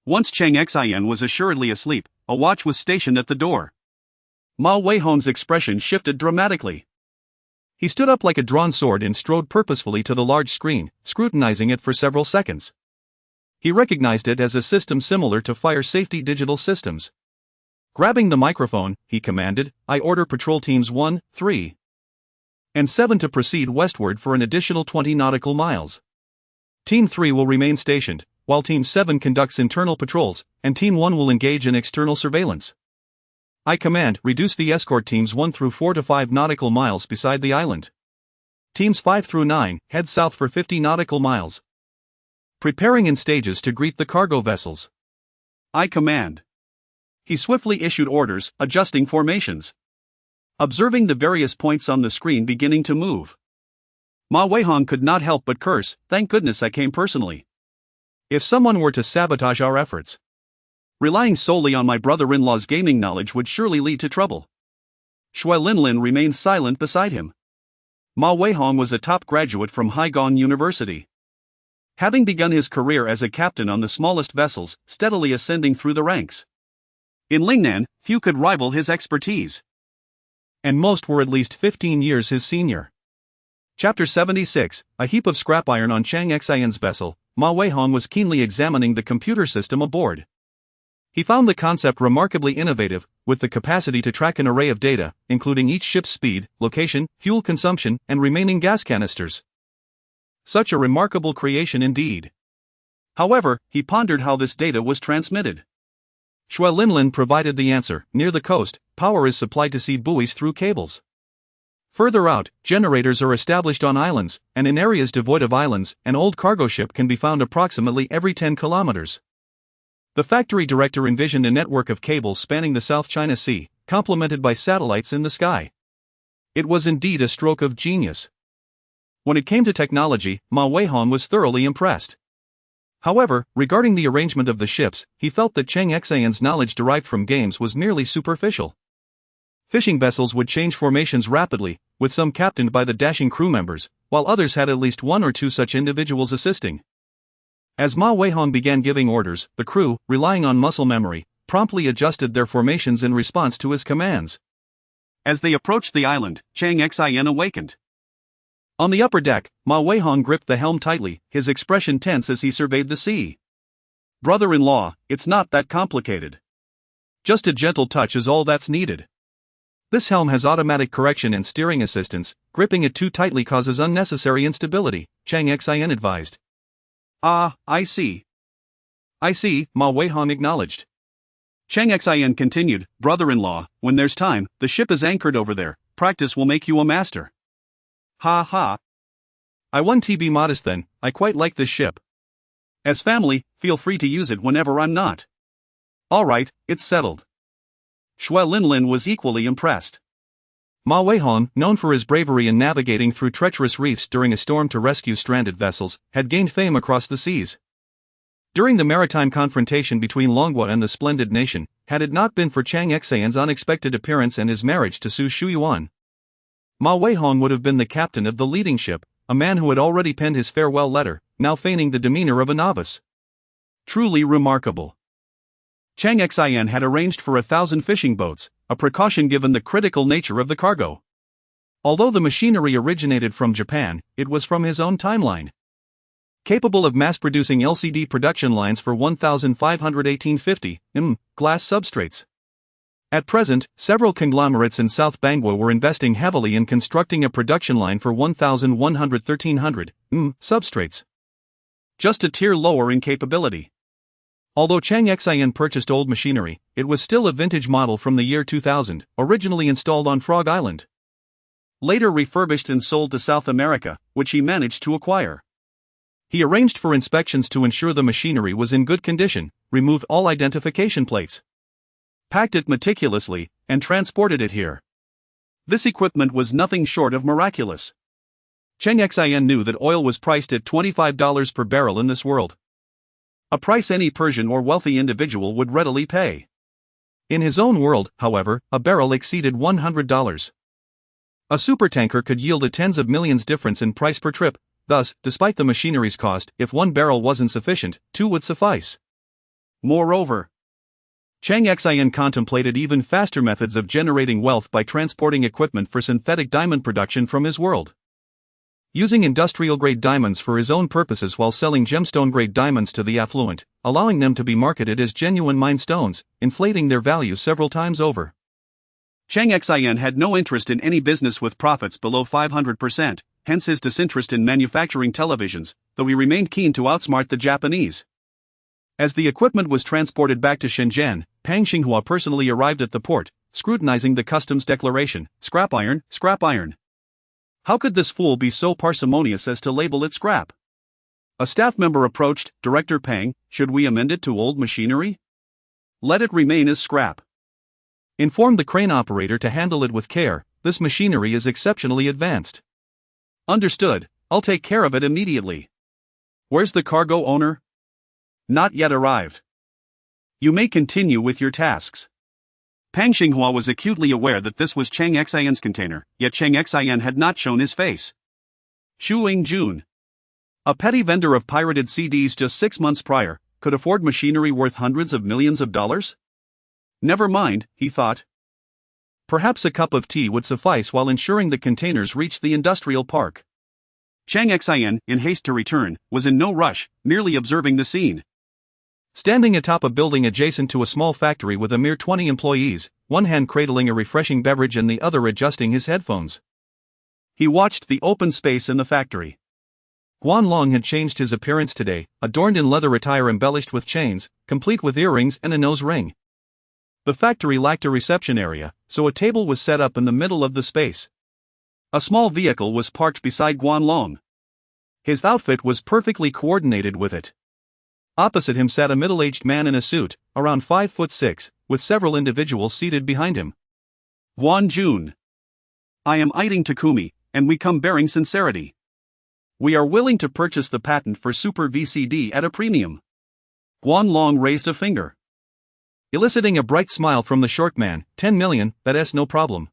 Once Cheng Xin was assuredly asleep, a watch was stationed at the door. Ma Weihong's expression shifted dramatically. He stood up like a drawn sword and strode purposefully to the large screen, scrutinizing it for several seconds. He recognized it as a system similar to fire safety digital systems. Grabbing the microphone, he commanded, I order patrol teams 1, 3, and 7 to proceed westward for an additional 20 nautical miles. Team 3 will remain stationed, while Team 7 conducts internal patrols, and Team 1 will engage in external surveillance. I command, reduce the escort teams 1 through 4 to 5 nautical miles beside the island. Teams 5 through 9, head south for 50 nautical miles. Preparing in stages to greet the cargo vessels. I command. He swiftly issued orders, adjusting formations. Observing the various points on the screen beginning to move, Ma Weihong could not help but curse, "Thank goodness I came personally. If someone were to sabotage our efforts, relying solely on my brother-in-law's gaming knowledge would surely lead to trouble." Shui Linlin remained silent beside him. Ma Weihong was a top graduate from Haigong University, having begun his career as a captain on the smallest vessels, steadily ascending through the ranks. In Lingnan, few could rival his expertise, and most were at least 15 years his senior. Chapter 76, a heap of scrap iron on Cheng Xian's vessel. Ma Weihong was keenly examining the computer system aboard. He found the concept remarkably innovative, with the capacity to track an array of data, including each ship's speed, location, fuel consumption, and remaining gas canisters. Such a remarkable creation indeed. However, he pondered how this data was transmitted. Shui Linlin provided the answer. Near the coast, power is supplied to sea buoys through cables. Further out, generators are established on islands, and in areas devoid of islands, an old cargo ship can be found approximately every 10 kilometers. The factory director envisioned a network of cables spanning the South China Sea, complemented by satellites in the sky. It was indeed a stroke of genius. When it came to technology, Ma Weihong was thoroughly impressed. However, regarding the arrangement of the ships, he felt that Cheng Xian's knowledge derived from games was merely superficial. Fishing vessels would change formations rapidly, with some captained by the dashing crew members, while others had at least one or two such individuals assisting. As Ma Weihong began giving orders, the crew, relying on muscle memory, promptly adjusted their formations in response to his commands. As they approached the island, Cheng Xian awakened. On the upper deck, Ma Weihong gripped the helm tightly, his expression tense as he surveyed the sea. "Brother-in-law, it's not that complicated. Just a gentle touch is all that's needed. This helm has automatic correction and steering assistance. Gripping it too tightly causes unnecessary instability," Cheng Xian advised. "Ah, I see. I see," Ma Weihong acknowledged. Cheng Xian continued, "Brother-in-law, when there's time, the ship is anchored over there. Practice will make you a master." "Ha ha. I want to be modest then, I quite like this ship. As family, feel free to use it whenever I'm not." "Alright, it's settled." Shui Linlin was equally impressed. Ma Weihong, known for his bravery in navigating through treacherous reefs during a storm to rescue stranded vessels, had gained fame across the seas. During the maritime confrontation between Longhua and the Splendid Nation, had it not been for Cheng Xian's unexpected appearance and his marriage to Su Shuyuan, Ma Weihong would have been the captain of the leading ship, a man who had already penned his farewell letter, now feigning the demeanor of a novice. Truly remarkable. Cheng Xian had arranged for 1,000 fishing boats, a precaution given the critical nature of the cargo. Although the machinery originated from Japan, it was from his own timeline. Capable of mass-producing LCD production lines for 1,518 glass substrates. At present, several conglomerates in South Bangwa were investing heavily in constructing a production line for 1,113 substrates. Just a tier lower in capability. Although Cheng Xian purchased old machinery, it was still a vintage model from the year 2000, originally installed on Frog Island. Later refurbished and sold to South America, which he managed to acquire. He arranged for inspections to ensure the machinery was in good condition, removed all identification plates, packed it meticulously, and transported it here. This equipment was nothing short of miraculous. Cheng Xian knew that oil was priced at $25 per barrel in this world. A price any Persian or wealthy individual would readily pay. In his own world, however, a barrel exceeded $100. A supertanker could yield a tens of millions difference in price per trip. Thus, despite the machinery's cost, if one barrel wasn't sufficient, two would suffice. Moreover, Cheng Xian contemplated even faster methods of generating wealth by transporting equipment for synthetic diamond production from his world. Using industrial-grade diamonds for his own purposes while selling gemstone-grade diamonds to the affluent, allowing them to be marketed as genuine mine stones, inflating their value several times over. Cheng Xian had no interest in any business with profits below 500%, hence his disinterest in manufacturing televisions, though he remained keen to outsmart the Japanese. As the equipment was transported back to Shenzhen, Pang Xinghua personally arrived at the port, scrutinizing the customs declaration. Scrap iron, scrap iron. How could this fool be so parsimonious as to label it scrap? A staff member approached. Director Pang, should we amend it to old machinery? Let it remain as scrap. Inform the crane operator to handle it with care, this machinery is exceptionally advanced. Understood, I'll take care of it immediately. Where's the cargo owner? Not yet arrived. You may continue with your tasks. Pang Xinghua was acutely aware that this was Cheng Xian's container, yet Cheng Xian had not shown his face. Shuing Jun. A petty vendor of pirated CDs just 6 months prior, could afford machinery worth hundreds of millions of dollars? Never mind, he thought. Perhaps a cup of tea would suffice while ensuring the containers reached the industrial park. Cheng Xian, in haste to return, was in no rush, merely observing the scene. Standing atop a building adjacent to a small factory with a mere 20 employees, one hand cradling a refreshing beverage and the other adjusting his headphones, he watched the open space in the factory. Guanlong had changed his appearance today, adorned in leather attire embellished with chains, complete with earrings and a nose ring. The factory lacked a reception area, so a table was set up in the middle of the space. A small vehicle was parked beside Guanlong. His outfit was perfectly coordinated with it. Opposite him sat a middle-aged man in a suit, around 5'6", with several individuals seated behind him. Guan Jun. I am Iding Takumi, and we come bearing sincerity. We are willing to purchase the patent for Super VCD at a premium. Guanlong raised a finger, eliciting a bright smile from the short man. 10 million, that's no problem.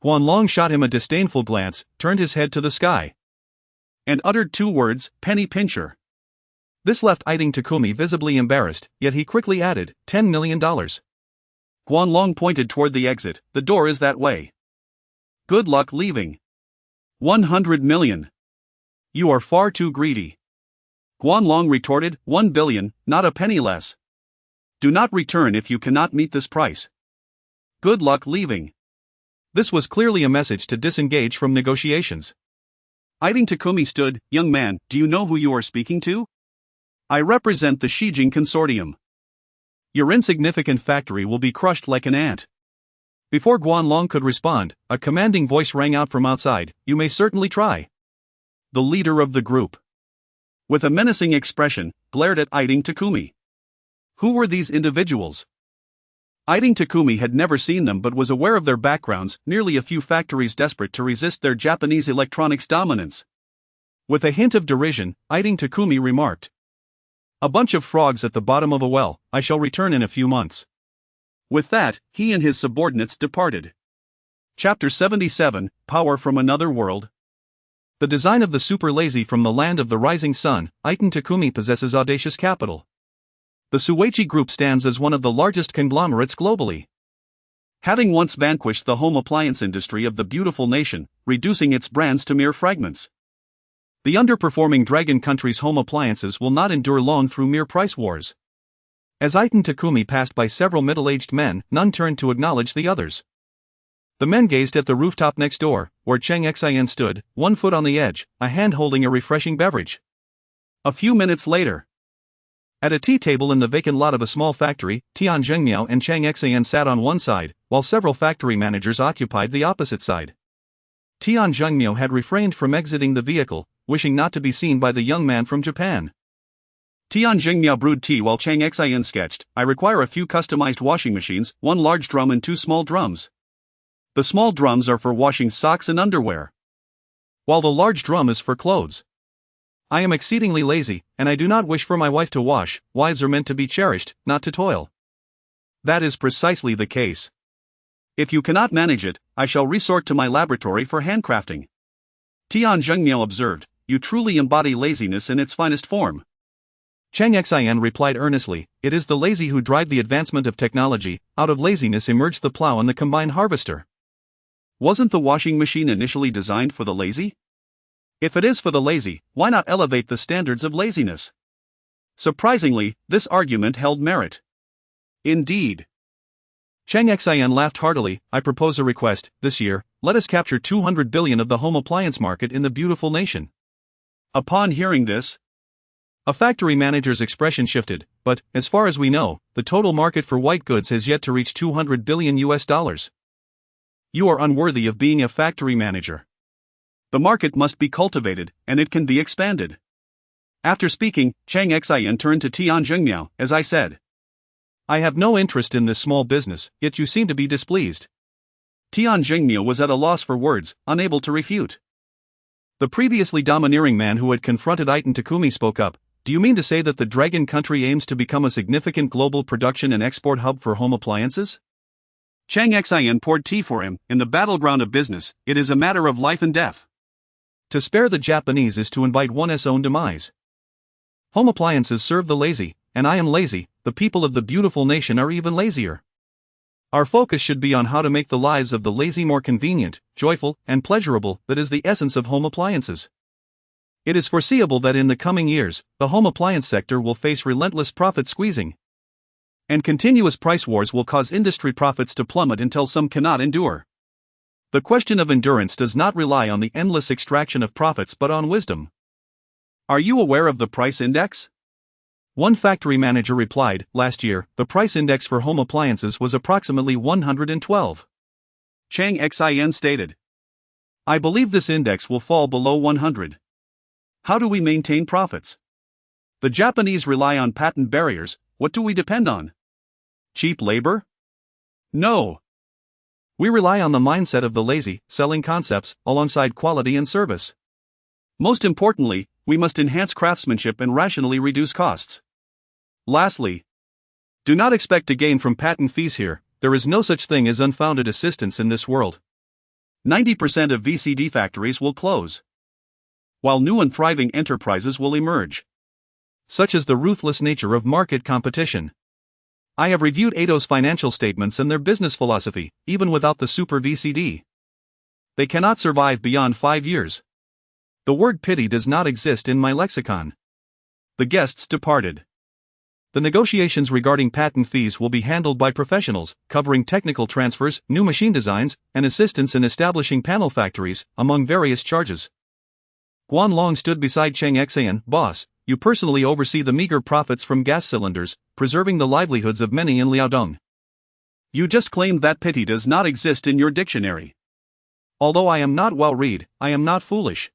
Guanlong shot him a disdainful glance, turned his head to the sky, and uttered 2 words, penny pincher. This left Iding Takumi visibly embarrassed, yet he quickly added, $10 million. Guanlong pointed toward the exit. The door is that way. Good luck leaving. 100 million. You are far too greedy. Guanlong retorted, 1 billion, not a penny less. Do not return if you cannot meet this price. Good luck leaving. This was clearly a message to disengage from negotiations. Iding Takumi stood. Young man, do you know who you are speaking to? I represent the Shijing Consortium. Your insignificant factory will be crushed like an ant. Before Guanlong could respond, a commanding voice rang out from outside, you may certainly try. The leader of the group, with a menacing expression, glared at Iding Takumi. Who were these individuals? Iding Takumi had never seen them but was aware of their backgrounds, nearly a few factories desperate to resist their Japanese electronics dominance. With a hint of derision, Iding Takumi remarked, a bunch of frogs at the bottom of a well, I shall return in a few months. With that, he and his subordinates departed. Chapter 77, Power from Another World. The design of the super lazy from the land of the rising sun, Iding Takumi possesses audacious capital. The Suichi Group stands as one of the largest conglomerates globally. Having once vanquished the home appliance industry of the beautiful nation, reducing its brands to mere fragments, the underperforming Dragon Country's home appliances will not endure long through mere price wars. As Iding Takumi passed by several middle-aged men, none turned to acknowledge the others. The men gazed at the rooftop next door, where Cheng Xian stood, 1 foot on the edge, a hand holding a refreshing beverage. A few minutes later, at a tea table in the vacant lot of a small factory, Tian Zhengmiao and Cheng Xian sat on one side, while several factory managers occupied the opposite side. Tian Zhengmiao had refrained from exiting the vehicle, wishing not to be seen by the young man from Japan. Tian Zhengmiao brewed tea while Cheng Xian sketched, I require a few customized washing machines, 1 large drum and 2 small drums. The small drums are for washing socks and underwear, while the large drum is for clothes. I am exceedingly lazy, and I do not wish for my wife to wash. Wives are meant to be cherished, not to toil. That is precisely the case. If you cannot manage it, I shall resort to my laboratory for handcrafting. Tian Zhengmiao observed, you truly embody laziness in its finest form. Cheng Xian replied earnestly, it is the lazy who drive the advancement of technology. Out of laziness emerged the plow and the combine harvester. Wasn't the washing machine initially designed for the lazy? If it is for the lazy, why not elevate the standards of laziness? Surprisingly, this argument held merit. Indeed. Cheng Xian laughed heartily, I propose a request, this year, let us capture 200 billion of the home appliance market in the beautiful nation. Upon hearing this, a factory manager's expression shifted, but, as far as we know, the total market for white goods has yet to reach $200 billion. You are unworthy of being a factory manager. The market must be cultivated, and it can be expanded. After speaking, Cheng Xian turned to Tian Zhengmiao, as I said. I have no interest in this small business, yet you seem to be displeased. Tian Jingmiu was at a loss for words, unable to refute. The previously domineering man who had confronted Iton Takumi spoke up. Do you mean to say that the Dragon Country aims to become a significant global production and export hub for home appliances? Cheng Xin poured tea for him. In the battleground of business, it is a matter of life and death. To spare the Japanese is to invite one's own demise. Home appliances serve the lazy, and I am lazy. The people of the beautiful nation are even lazier. Our focus should be on how to make the lives of the lazy more convenient, joyful, and pleasurable. That is the essence of home appliances. It is foreseeable that in the coming years, the home appliance sector will face relentless profit squeezing. And continuous price wars will cause industry profits to plummet until some cannot endure. The question of endurance does not rely on the endless extraction of profits but on wisdom. Are you aware of the price index? One factory manager replied, last year, the price index for home appliances was approximately 112. Cheng Xin stated. I believe this index will fall below 100. How do we maintain profits? The Japanese rely on patent barriers. What do we depend on? Cheap labor? No. We rely on the mindset of the lazy, selling concepts, alongside quality and service. Most importantly, we must enhance craftsmanship and rationally reduce costs. Lastly, do not expect to gain from patent fees here. There is no such thing as unfounded assistance in this world. 90% of VCD factories will close, while new and thriving enterprises will emerge. Such is the ruthless nature of market competition. I have reviewed Ato's financial statements and their business philosophy, even without the super VCD. They cannot survive beyond 5 years. The word pity does not exist in my lexicon. The guests departed. The negotiations regarding patent fees will be handled by professionals, covering technical transfers, new machine designs, and assistance in establishing panel factories, among various charges. Guan Long stood beside Cheng Xin. Boss, you personally oversee the meager profits from gas cylinders, preserving the livelihoods of many in Liaodong. You just claimed that pity does not exist in your dictionary. Although I am not well read, I am not foolish.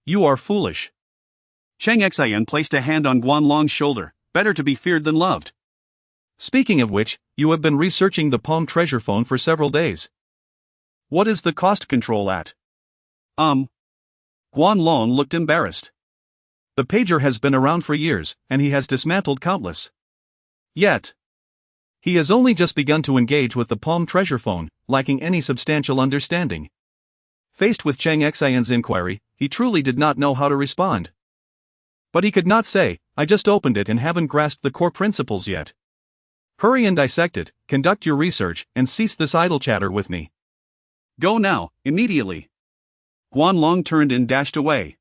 You are foolish. Cheng Xin placed a hand on Guan Long's shoulder. Better to be feared than loved. Speaking of which, you have been researching the Palm Treasure phone for several days. What is the cost control at? Guan Long looked embarrassed. The pager has been around for years, and he has dismantled countless. Yet, he has only just begun to engage with the Palm Treasure phone, lacking any substantial understanding. Faced with Cheng Xin's inquiry, he truly did not know how to respond. But he could not say, I just opened it and haven't grasped the core principles yet. Hurry and dissect it, conduct your research, and cease this idle chatter with me. Go now, immediately. Guan Long turned and dashed away.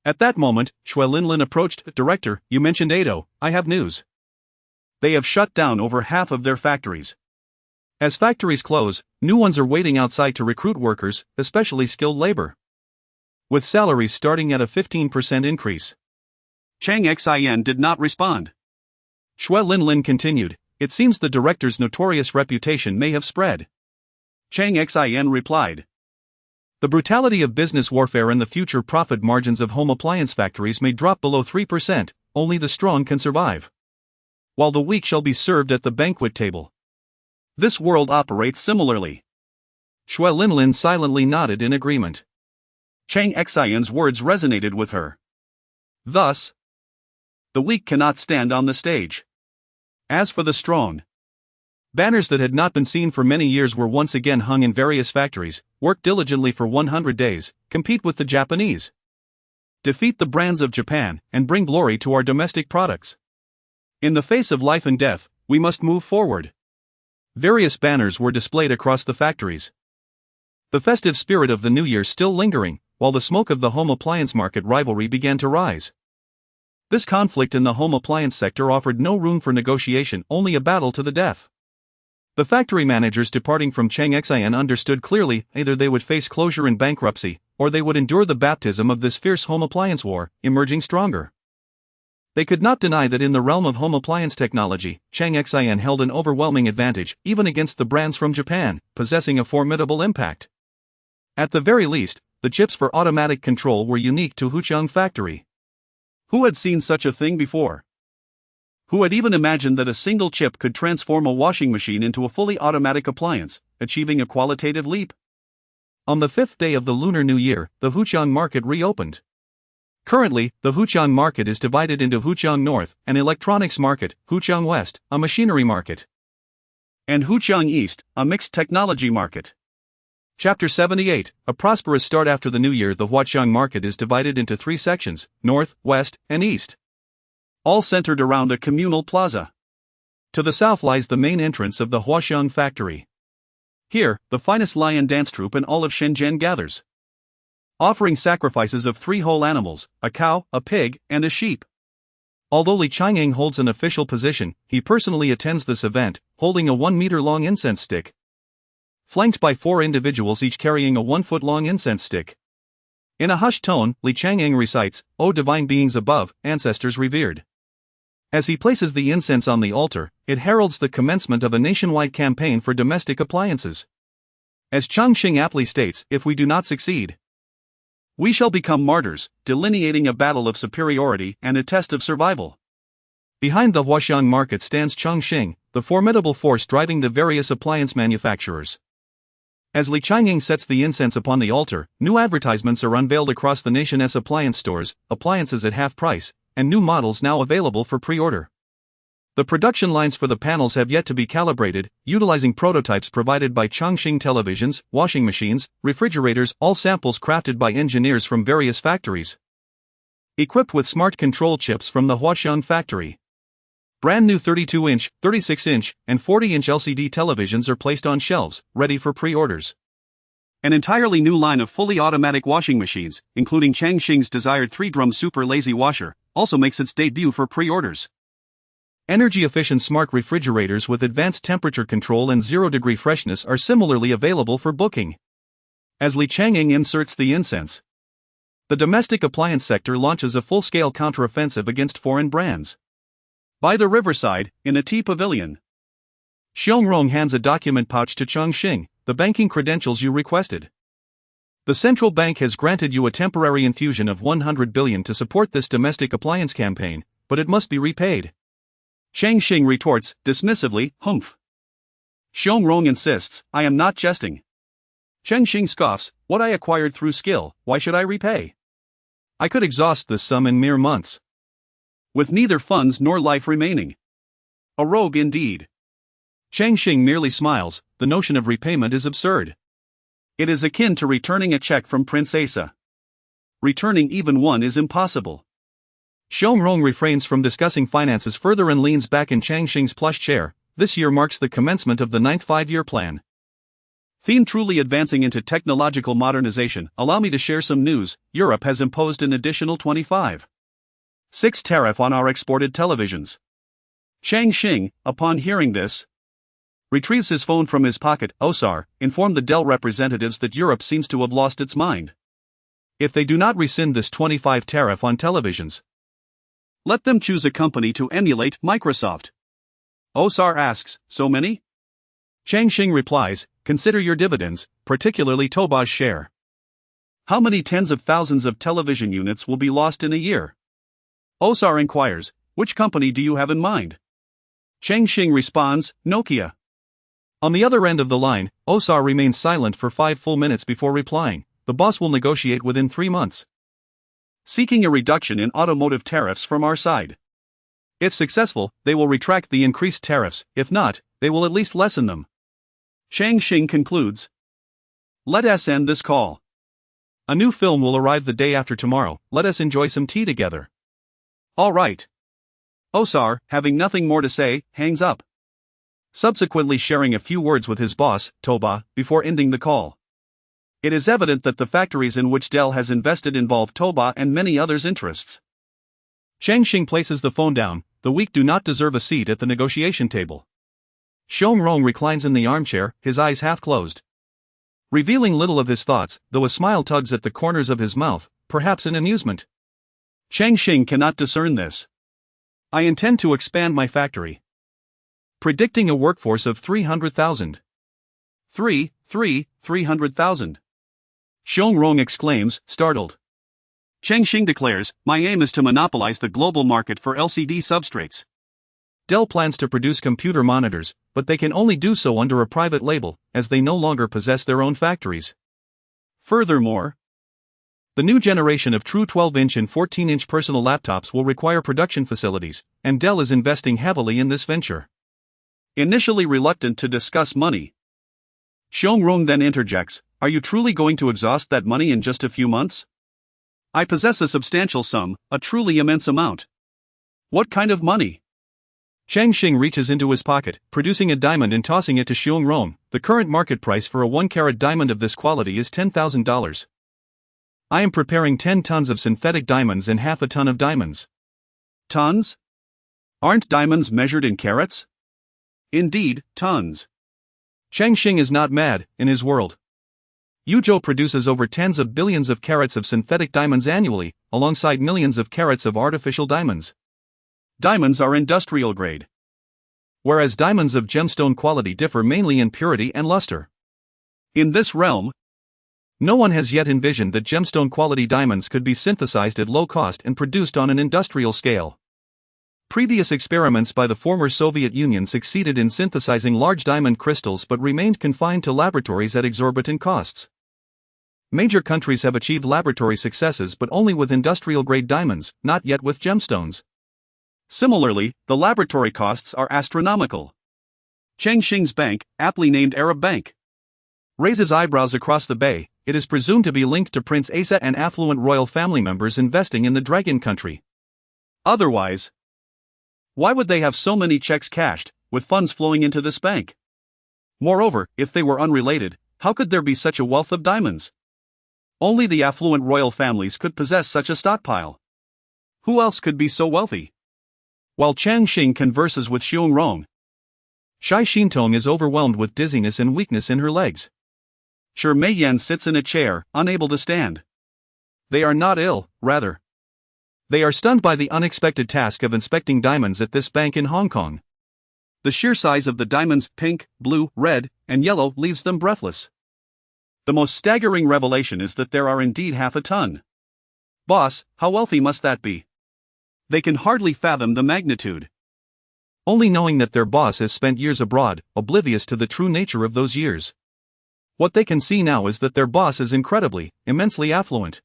At that moment, Xue Linlin approached. Director, you mentioned Ato, I have news. They have shut down over half of their factories. As factories close, new ones are waiting outside to recruit workers, especially skilled labor, with salaries starting at a 15% increase. Cheng Xin did not respond. Xue Linlin continued, it seems the director's notorious reputation may have spread. Cheng Xin replied. The brutality of business warfare and the future profit margins of home appliance factories may drop below 3%, only the strong can survive, while the weak shall be served at the banquet table. This world operates similarly. Xue Linlin silently nodded in agreement. Cheng Xin's words resonated with her. Thus, the weak cannot stand on the stage. As for the strong, banners that had not been seen for many years were once again hung in various factories. Work diligently for 100 days, compete with the Japanese, defeat the brands of Japan, and bring glory to our domestic products. In the face of life and death, we must move forward. Various banners were displayed across the factories, the festive spirit of the new year still lingering, while the smoke of the home appliance market rivalry began to rise. This conflict in the home appliance sector offered no room for negotiation, only a battle to the death. The factory managers departing from Cheng Xin understood clearly, either they would face closure and bankruptcy, or they would endure the baptism of this fierce home appliance war, emerging stronger. They could not deny that in the realm of home appliance technology, Cheng Xin held an overwhelming advantage, even against the brands from Japan, possessing a formidable impact. At the very least, the chips for automatic control were unique to Huqiangbei factory. Who had seen such a thing before? Who had even imagined that a single chip could transform a washing machine into a fully automatic appliance, achieving a qualitative leap? On the 5th day of the Lunar New Year, the Huqiang market reopened. Currently, the Huqiang market is divided into Huqiang North, an electronics market, Huqiang West, a machinery market, and Huqiang East, a mixed technology market. Chapter 78, a prosperous start after the New Year. The Huqiang market is divided into 3 sections, North, West, and East, all centered around a communal plaza. To the south lies the main entrance of the Huqiang factory. Here, the finest lion dance troupe in all of Shenzhen gathers, offering sacrifices of 3 whole animals, a cow, a pig, and a sheep. Although Li Chang'ing holds an official position, he personally attends this event, holding a 1-meter-long incense stick, flanked by 4 individuals each carrying a 1-foot-long incense stick. In a hushed tone, Li Chang'ing recites, "O divine beings above, ancestors revered." As he places the incense on the altar, it heralds the commencement of a nationwide campaign for domestic appliances. As Cheng Xin aptly states, if we do not succeed, we shall become martyrs, delineating a battle of superiority and a test of survival. Behind the Huqiang market stands Cheng Xin, the formidable force driving the various appliance manufacturers. As Li Chang'ing sets the incense upon the altar, new advertisements are unveiled across the nation's appliance stores, appliances at half price, and new models now available for pre-order. The production lines for the panels have yet to be calibrated, utilizing prototypes provided by Cheng Xin televisions, washing machines, refrigerators, all samples crafted by engineers from various factories, equipped with smart control chips from the Huqiang factory. Brand new 32-inch, 36-inch, and 40-inch LCD televisions are placed on shelves, ready for pre-orders. An entirely new line of fully automatic washing machines, including Cheng Xing's desired 3-drum super lazy washer, also makes its debut for pre-orders. Energy-efficient smart refrigerators with advanced temperature control and 0-degree freshness are similarly available for booking. As Li Chang'ing inserts the incense, the domestic appliance sector launches a full-scale counteroffensive against foreign brands. By the riverside, in a tea pavilion, Xiong hands a document pouch to Cheng Xin, the banking credentials you requested. The central bank has granted you a temporary infusion of 100 billion to support this domestic appliance campaign, but it must be repaid. Cheng Xin retorts, dismissively, humph. Xiong insists, I am not jesting. Cheng Xin scoffs, what I acquired through skill, why should I repay? I could exhaust this sum in mere months, with neither funds nor life remaining. A rogue indeed. Cheng Xin merely smiles, the notion of repayment is absurd. It is akin to returning a check from Prince Asa. Returning even one is impossible. Xiong refrains from discussing finances further and leans back in Cheng Xing's plush chair. This year marks the commencement of the 9th 5-year plan. Theme truly advancing into technological modernization. Allow me to share some news. Europe has imposed an additional 25.6% tariff on our exported televisions. Cheng Xin, upon hearing this, retrieves his phone from his pocket. OSAR informed the Dell representatives that Europe seems to have lost its mind. If they do not rescind this 25% tariff on televisions, let them choose a company to emulate Microsoft. OSAR asks, so many? Cheng Xin replies, consider your dividends, particularly Toba's share. How many tens of thousands of television units will be lost in a year? OSAR inquires, which company do you have in mind? Cheng Xin responds, Nokia. On the other end of the line, OSAR remains silent for 5 full minutes before replying, the boss will negotiate within 3 months. Seeking a reduction in automotive tariffs from our side. If successful, they will retract the increased tariffs, if not, they will at least lessen them. Cheng Xin concludes. Let us end this call. A new film will arrive the day after tomorrow, let us enjoy some tea together. All right. OSAR, having nothing more to say, hangs up, subsequently sharing a few words with his boss, Toba, before ending the call. It is evident that the factories in which Dell has invested involve Toba and many others' interests. Cheng Xin places the phone down, the weak do not deserve a seat at the negotiation table. Xiong reclines in the armchair, his eyes half closed, revealing little of his thoughts, though a smile tugs at the corners of his mouth, perhaps in amusement. Cheng Xin cannot discern this. I intend to expand my factory, predicting a workforce of 300,000. 300,000. Xiong exclaims, startled. Cheng Xin declares, my aim is to monopolize the global market for LCD substrates. Dell plans to produce computer monitors, but they can only do so under a private label, as they no longer possess their own factories. Furthermore, the new generation of true 12-inch and 14-inch personal laptops will require production facilities, and Dell is investing heavily in this venture. Initially reluctant to discuss money, Cheng Xin then interjects, "Are you truly going to exhaust that money in just a few months? I possess a substantial sum, a truly immense amount." "What kind of money?" Cheng Xin reaches into his pocket, producing a diamond and tossing it to Cheng Xin. "The current market price for a 1-carat diamond of this quality is $10,000. I am preparing 10 tons of synthetic diamonds and half a ton of diamonds." Tons? Aren't diamonds measured in carats? Indeed, tons. Cheng Xin is not mad. In his world, Yuzhou produces over tens of billions of carats of synthetic diamonds annually, alongside millions of carats of artificial diamonds. Diamonds are industrial grade, whereas diamonds of gemstone quality differ mainly in purity and luster. In this realm, no one has yet envisioned that gemstone quality diamonds could be synthesized at low cost and produced on an industrial scale. Previous experiments by the former Soviet Union succeeded in synthesizing large diamond crystals but remained confined to laboratories at exorbitant costs. Major countries have achieved laboratory successes but only with industrial-grade diamonds, not yet with gemstones. Similarly, the laboratory costs are astronomical. Cheng Xin's bank, aptly named Arab Bank, raises eyebrows across the bay. It is presumed to be linked to Prince Asa and affluent royal family members investing in the Dragon Country. Otherwise, why would they have so many checks cashed, with funds flowing into this bank? Moreover, if they were unrelated, how could there be such a wealth of diamonds? Only the affluent royal families could possess such a stockpile. Who else could be so wealthy? While Cheng Xin converses with Cheng Xin, Shai Xintong is overwhelmed with dizziness and weakness in her legs. Shi Meiyan sits in a chair, unable to stand. They are not ill, rather, they are stunned by the unexpected task of inspecting diamonds at this bank in Hong Kong. The sheer size of the diamonds, pink, blue, red, and yellow, leaves them breathless. The most staggering revelation is that there are indeed half a ton. Boss, how wealthy must that be? They can hardly fathom the magnitude. Only knowing that their boss has spent years abroad, oblivious to the true nature of those years. What they can see now is that their boss is incredibly, immensely affluent.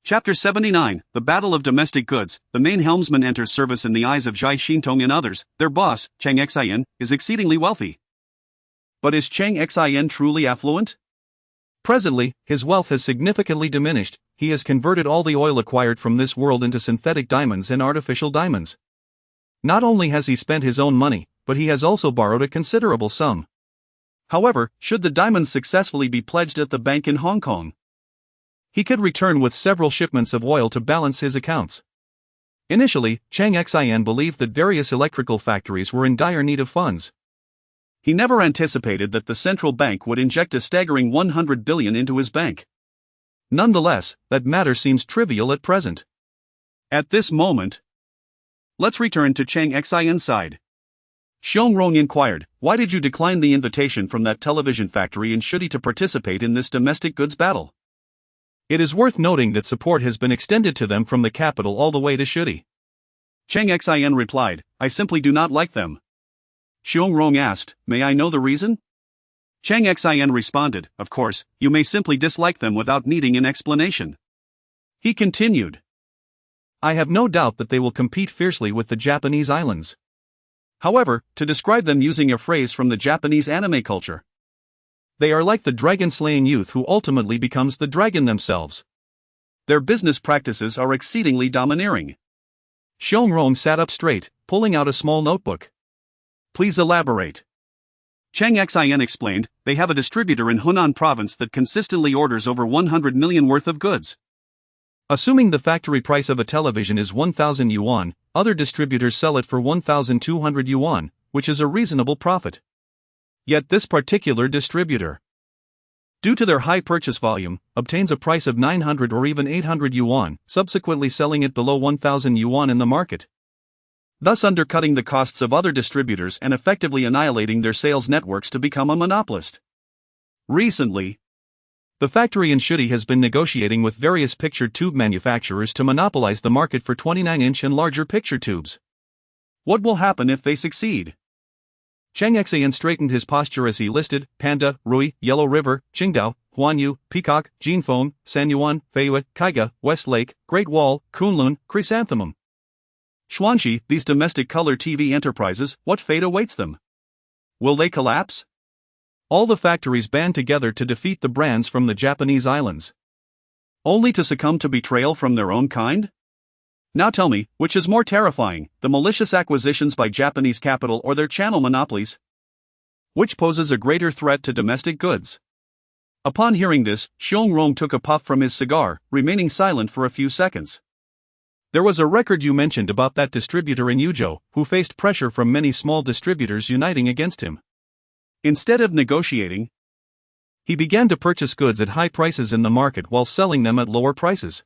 Chapter 79, The Battle of Domestic Goods. The main helmsman enters service in the eyes of Shai Xintong and others. Their boss, Cheng Xin, is exceedingly wealthy. But is Cheng Xin truly affluent? Presently, his wealth has significantly diminished. He has converted all the oil acquired from this world into synthetic diamonds and artificial diamonds. Not only has he spent his own money, but he has also borrowed a considerable sum. However, should the diamonds successfully be pledged at the bank in Hong Kong, he could return with several shipments of oil to balance his accounts. Initially, Cheng Xin believed that various electrical factories were in dire need of funds. He never anticipated that the central bank would inject a staggering 100 billion into his bank. Nonetheless, that matter seems trivial at present. At this moment, let's return to Cheng Xin's side. Cheng Xin inquired, "Why did you decline the invitation from that television factory in Shudi to participate in this domestic goods battle?" It is worth noting that support has been extended to them from the capital all the way to Shudi. Cheng Xin replied, "I simply do not like them." Cheng Xin asked, "May I know the reason?" Cheng Xin responded, "Of course, you may simply dislike them without needing an explanation." He continued, "I have no doubt that they will compete fiercely with the Japanese islands. However, to describe them using a phrase from the Japanese anime culture, they are like the dragon-slaying youth who ultimately becomes the dragon themselves. Their business practices are exceedingly domineering." Cheng Xin sat up straight, pulling out a small notebook. "Please elaborate." Cheng Xin explained, "They have a distributor in Hunan province that consistently orders over 100 million worth of goods. Assuming the factory price of a television is 1,000 yuan, other distributors sell it for 1,200 yuan, which is a reasonable profit. Yet this particular distributor, due to their high purchase volume, obtains a price of 900 or even 800 yuan, subsequently selling it below 1,000 yuan in the market, thus undercutting the costs of other distributors and effectively annihilating their sales networks to become a monopolist. Recently, the factory in Shudi has been negotiating with various picture tube manufacturers to monopolize the market for 29-inch and larger picture tubes. What will happen if they succeed? Cheng Xin straightened his posture as he listed Panda, Rui, Yellow River, Qingdao, Huanyu, Peacock, Jinfeng, Sanyuan, Feiyue, Kaiga, West Lake, Great Wall, Kunlun, Chrysanthemum. Xuanxi, these domestic color TV enterprises, what fate awaits them? Will they collapse? All the factories band together to defeat the brands from the Japanese islands. Only to succumb to betrayal from their own kind? Now tell me, which is more terrifying, the malicious acquisitions by Japanese capital or their channel monopolies? Which poses a greater threat to domestic goods? Upon hearing this, Xiong took a puff from his cigar, remaining silent for a few seconds. There was a record you mentioned about that distributor in Yuzhou, who faced pressure from many small distributors uniting against him. Instead of negotiating, he began to purchase goods at high prices in the market while selling them at lower prices,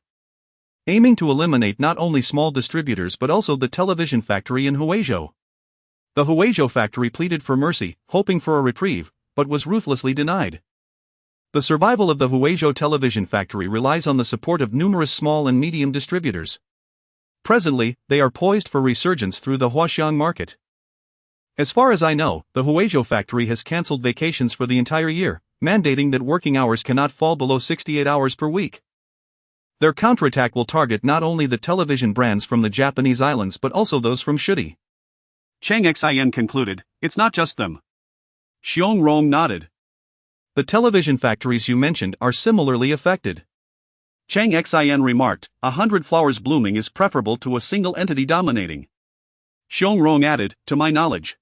aiming to eliminate not only small distributors but also the television factory in Huizhou. The Huizhou factory pleaded for mercy, hoping for a reprieve, but was ruthlessly denied. The survival of the Huizhou television factory relies on the support of numerous small and medium distributors. Presently, they are poised for resurgence through the Huaxiang market. As far as I know, the Huizhou factory has cancelled vacations for the entire year, mandating that working hours cannot fall below 68 hours per week. Their counterattack will target not only the television brands from the Japanese islands but also those from Shudi. Cheng Xin concluded, it's not just them. Xiong nodded. The television factories you mentioned are similarly affected. Cheng Xin remarked, 100 flowers blooming is preferable to a single entity dominating. Xiong added, to my knowledge.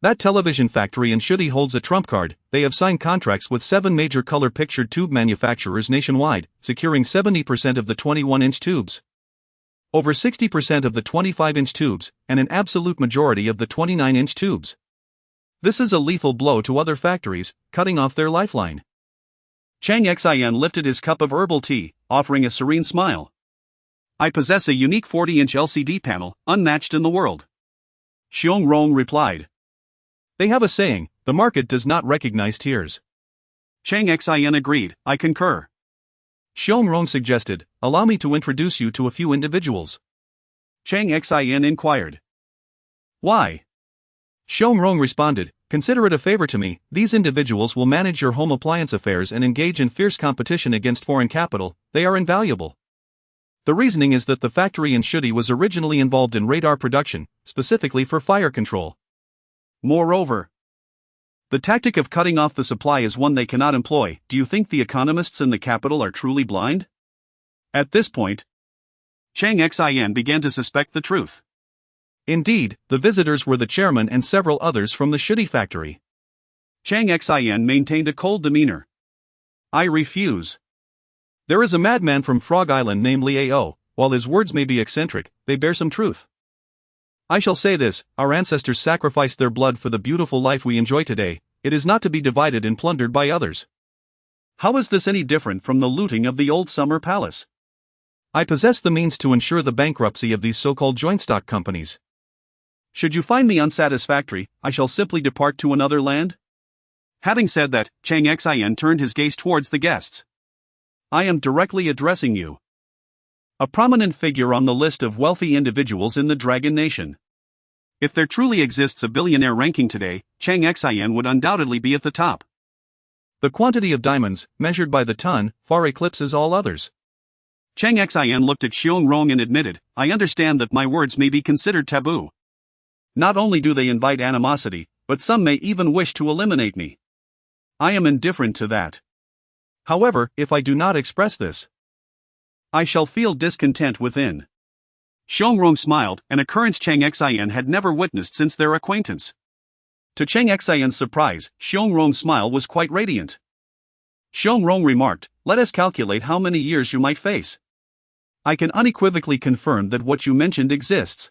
That television factory in Shudi holds a trump card. They have signed contracts with 7 major color picture tube manufacturers nationwide, securing 70% of the 21-inch tubes, over 60% of the 25-inch tubes, and an absolute majority of the 29-inch tubes. This is a lethal blow to other factories, cutting off their lifeline. Cheng Xin lifted his cup of herbal tea, offering a serene smile. I possess a unique 40-inch LCD panel, unmatched in the world. Xiong replied. They have a saying, the market does not recognize tears. Cheng Xin agreed, I concur. Xiong suggested, allow me to introduce you to a few individuals. Cheng Xin inquired. Why? Xiong responded, consider it a favor to me, these individuals will manage your home appliance affairs and engage in fierce competition against foreign capital, they are invaluable. The reasoning is that the factory in Shudi was originally involved in radar production, specifically for fire control. Moreover, the tactic of cutting off the supply is one they cannot employ. Do you think the economists in the capital are truly blind? At this point, Cheng Xin began to suspect the truth. Indeed, the visitors were the chairman and several others from the Shudi factory. Cheng Xin maintained a cold demeanor. I refuse. There is a madman from Frog Island named Liao. While his words may be eccentric, they bear some truth. I shall say this, our ancestors sacrificed their blood for the beautiful life we enjoy today. It is not to be divided and plundered by others. How is this any different from the looting of the old summer palace? I possess the means to ensure the bankruptcy of these so-called joint stock companies. Should you find me unsatisfactory, I shall simply depart to another land? Having said that, Cheng Xin turned his gaze towards the guests. I am directly addressing you. A prominent figure on the list of wealthy individuals in the Dragon Nation. If there truly exists a billionaire ranking today, Cheng Xin would undoubtedly be at the top. The quantity of diamonds, measured by the ton, far eclipses all others. Cheng Xin looked at Xiong and admitted, I understand that my words may be considered taboo. Not only do they invite animosity, but some may even wish to eliminate me. I am indifferent to that. However, if I do not express this, I shall feel discontent within. Xiong smiled, an occurrence Cheng Xin had never witnessed since their acquaintance. To Cheng Xion's surprise, Xiong's smile was quite radiant. Xiong remarked, let us calculate how many years you might face. I can unequivocally confirm that what you mentioned exists.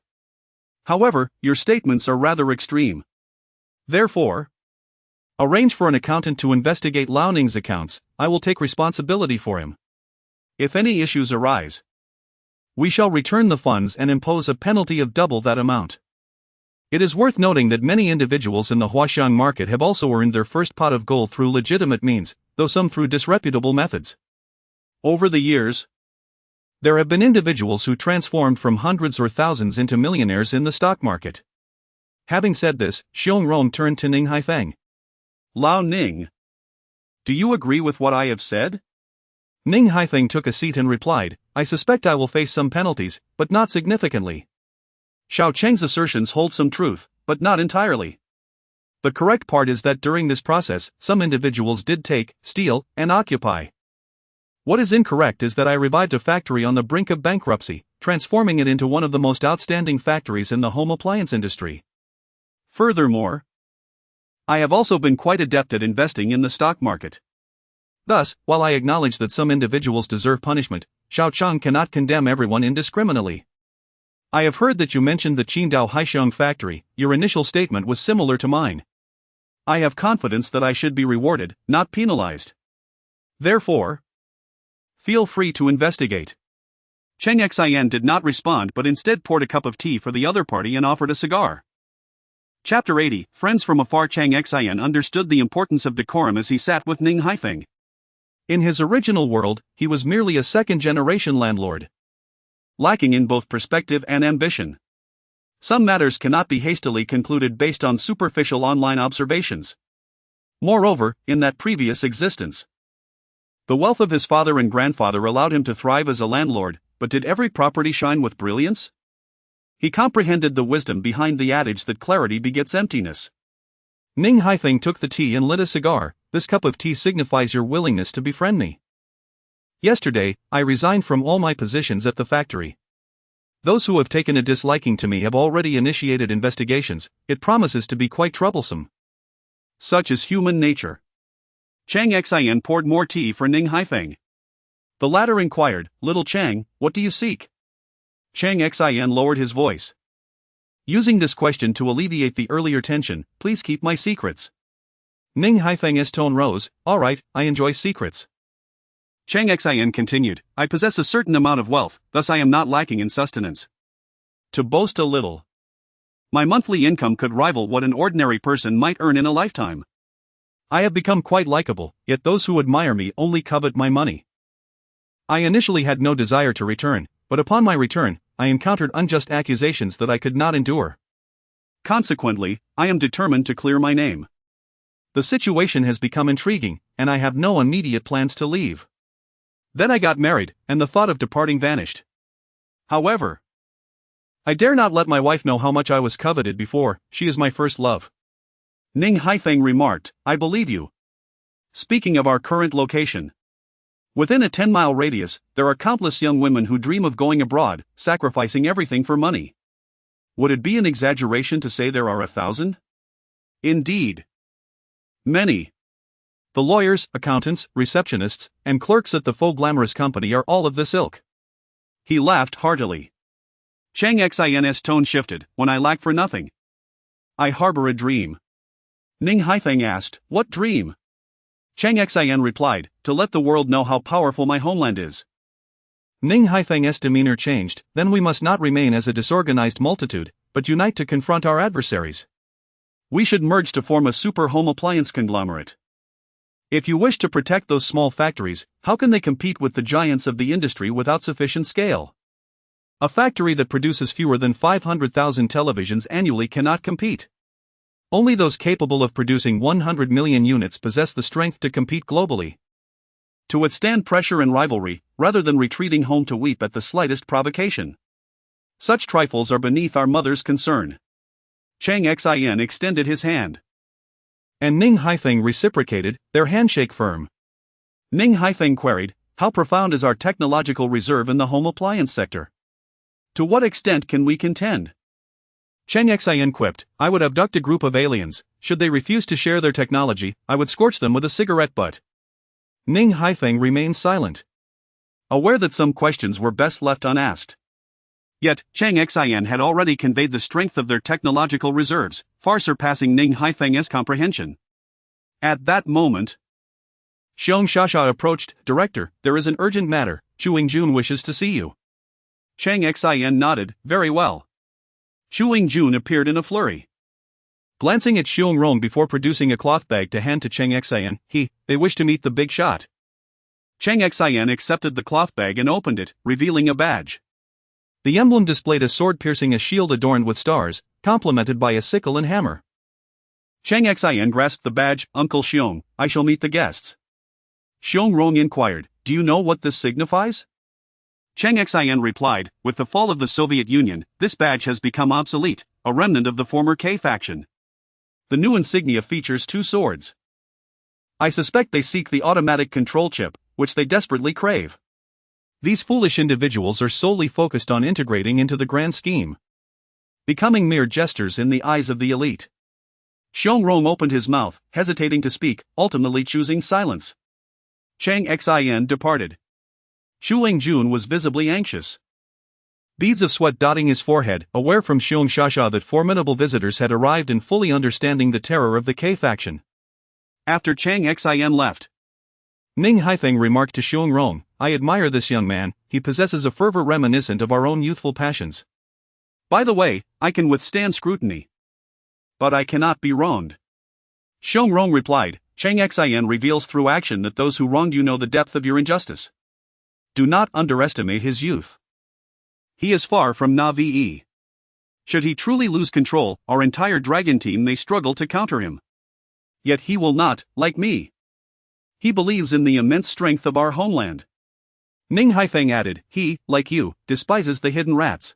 However, your statements are rather extreme. Therefore, arrange for an accountant to investigate Liaoning's accounts. I will take responsibility for him. If any issues arise, we shall return the funds and impose a penalty of double that amount. It is worth noting that many individuals in the Huaxiang market have also earned their first pot of gold through legitimate means, though some through disreputable methods. Over the years, There have been individuals who transformed from hundreds or thousands into millionaires in the stock market. Having said this, Xiong Rong turned to Ning Haifeng. Lao Ning, do you agree with what I have said? Ning Haifeng took a seat and replied, I suspect I will face some penalties, but not significantly. Xiao Cheng's assertions hold some truth, but not entirely. The correct part is that during this process, some individuals did take, steal, and occupy. What is incorrect is that I revived a factory on the brink of bankruptcy, transforming it into one of the most outstanding factories in the home appliance industry. Furthermore, I have also been quite adept at investing in the stock market. Thus, while I acknowledge that some individuals deserve punishment, Xiao Chang cannot condemn everyone indiscriminately. I have heard that you mentioned the Qingdao Haixiang factory. Your initial statement was similar to mine. I have confidence that I should be rewarded, not penalized. Therefore, feel free to investigate. Cheng Xin did not respond but instead poured a cup of tea for the other party and offered a cigar. Chapter 80, Friends from afar. Cheng Xin understood the importance of decorum as he sat with Ning Haifeng. In his original world, he was merely a second-generation landlord, lacking in both perspective and ambition. Some matters cannot be hastily concluded based on superficial online observations. Moreover, in that previous existence, the wealth of his father and grandfather allowed him to thrive as a landlord, but did every property shine with brilliance? He comprehended the wisdom behind the adage that clarity begets emptiness. Ning Haifeng took the tea and lit a cigar. This cup of tea signifies your willingness to befriend me. Yesterday, I resigned from all my positions at the factory. Those who have taken a disliking to me have already initiated investigations. It promises to be quite troublesome. Such is human nature. Cheng Xin poured more tea for Ning Haifeng. The latter inquired, Little Cheng, what do you seek? Cheng Xin lowered his voice. Using this question to alleviate the earlier tension, please keep my secrets. Ning Haifeng's tone rose, all right, I enjoy secrets. Cheng Xin continued, I possess a certain amount of wealth, thus I am not lacking in sustenance. To boast a little, my monthly income could rival what an ordinary person might earn in a lifetime. I have become quite likable, yet those who admire me only covet my money. I initially had no desire to return, but upon my return, I encountered unjust accusations that I could not endure. Consequently, I am determined to clear my name. The situation has become intriguing, and I have no immediate plans to leave. Then I got married, and the thought of departing vanished. However, I dare not let my wife know how much I was coveted before. She is my first love. Ning Haifeng remarked, I believe you. Speaking of our current location, within a 10-mile radius, there are countless young women who dream of going abroad, sacrificing everything for money. Would it be an exaggeration to say there are 1,000? Indeed. Many. The lawyers, accountants, receptionists, and clerks at the faux glamorous company are all of this ilk. He laughed heartily. Cheng Xin's tone shifted, when I lack for nothing. I harbor a dream. Ning Haifeng asked, what dream? Cheng Xin replied, to let the world know how powerful my homeland is. Ning Haifeng's demeanor changed, then we must not remain as a disorganized multitude, but unite to confront our adversaries. We should merge to form a super home appliance conglomerate. If you wish to protect those small factories, how can they compete with the giants of the industry without sufficient scale? A factory that produces fewer than 500,000 televisions annually cannot compete. Only those capable of producing 100 million units possess the strength to compete globally. To withstand pressure and rivalry, rather than retreating home to weep at the slightest provocation. Such trifles are beneath our mother's concern. Cheng Xin extended his hand. And Ning Haifeng reciprocated, their handshake firm. Ning Haifeng queried, how profound is our technological reserve in the home appliance sector? To what extent can we contend? Cheng Xin quipped, I would abduct a group of aliens. Should they refuse to share their technology, I would scorch them with a cigarette butt. Ning Haifeng remained silent, aware that some questions were best left unasked. Yet, Cheng Xin had already conveyed the strength of their technological reserves, far surpassing Ning Haifeng's comprehension. At that moment, Xiong Shasha approached, Director, there is an urgent matter, Chu Yingjun wishes to see you. Cheng Xin nodded, very well. Chu Yingjun appeared in a flurry. Glancing at Xiong Rong before producing a cloth bag to hand to Cheng Xin, they wish to meet the big shot. Cheng Xin accepted the cloth bag and opened it, revealing a badge. The emblem displayed a sword piercing a shield adorned with stars, complemented by a sickle and hammer. Cheng Xin grasped the badge. Uncle Xiong, I shall meet the guests. Xiong Rong inquired, do you know what this signifies? Cheng Xin replied, with the fall of the Soviet Union, this badge has become obsolete, a remnant of the former K faction. The new insignia features 2 swords. I suspect they seek the automatic control chip, which they desperately crave. These foolish individuals are solely focused on integrating into the grand scheme, becoming mere jesters in the eyes of the elite. Xiong Rong opened his mouth, hesitating to speak, ultimately choosing silence. Cheng Xin departed. Shu Jun was visibly anxious, beads of sweat dotting his forehead, aware from Xiong Shasha that formidable visitors had arrived and fully understanding the terror of the K faction. After Cheng Xin left, Ning Haifeng remarked to Xiong Rong, I admire this young man, he possesses a fervor reminiscent of our own youthful passions. By the way, I can withstand scrutiny, but I cannot be wronged. Xiong Rong replied, Cheng Xin reveals through action that those who wronged you know the depth of your injustice. Do not underestimate his youth. He is far from naive. Should he truly lose control, our entire dragon team may struggle to counter him. Yet he will not, like me. He believes in the immense strength of our homeland. Ning Haifeng added, he, like you, despises the hidden rats.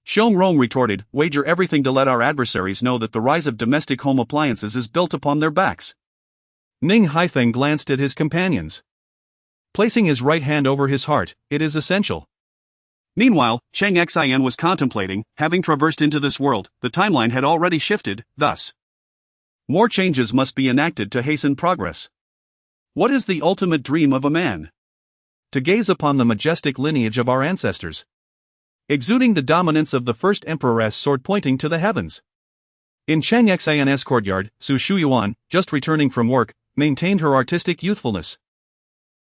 Xiong Rong retorted, wager everything to let our adversaries know that the rise of domestic home appliances is built upon their backs. Ning Haifeng glanced at his companions. Placing his right hand over his heart, it is essential. Meanwhile, Cheng Xin was contemplating, having traversed into this world, the timeline had already shifted, thus. More changes must be enacted to hasten progress. What is the ultimate dream of a man? To gaze upon the majestic lineage of our ancestors, exuding the dominance of the first emperor's sword pointing to the heavens. In Cheng Xin's courtyard, Su Shuyuan, just returning from work, maintained her artistic youthfulness.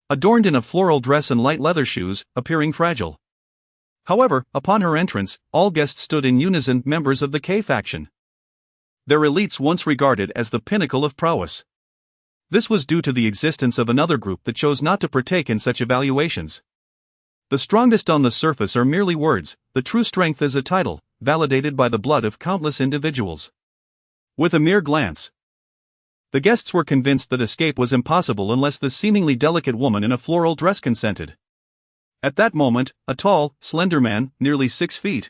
Adorned in a floral dress and light leather shoes, appearing fragile. However, upon her entrance, all guests stood in unison, members of the K faction. Their elites once regarded as the pinnacle of prowess. This was due to the existence of another group that chose not to partake in such evaluations. The strongest on the surface are merely words, the true strength is a title, validated by the blood of countless individuals. With a mere glance, the guests were convinced that escape was impossible unless the seemingly delicate woman in a floral dress consented. At that moment, a tall, slender man, nearly 6 feet,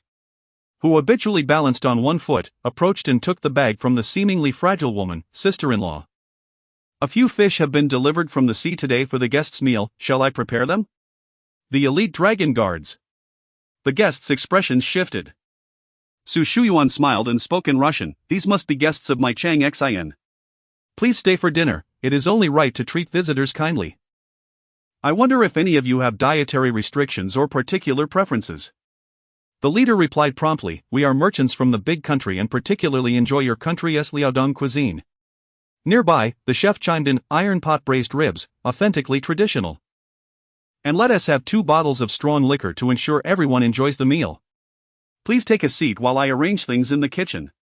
who habitually balanced on one foot, approached and took the bag from the seemingly fragile woman, sister-in-law. A few fish have been delivered from the sea today for the guests' meal, shall I prepare them? The elite dragon guards. The guests' expressions shifted. Su Shuyuan smiled and spoke in Russian, these must be guests of my Cheng Xin. Please stay for dinner, it is only right to treat visitors kindly. I wonder if any of you have dietary restrictions or particular preferences. The leader replied promptly, we are merchants from the big country and particularly enjoy your country's Liaodong cuisine. Nearby, the chef chimed in, iron pot braised ribs, authentically traditional. And let us have 2 bottles of strong liquor to ensure everyone enjoys the meal. Please take a seat while I arrange things in the kitchen.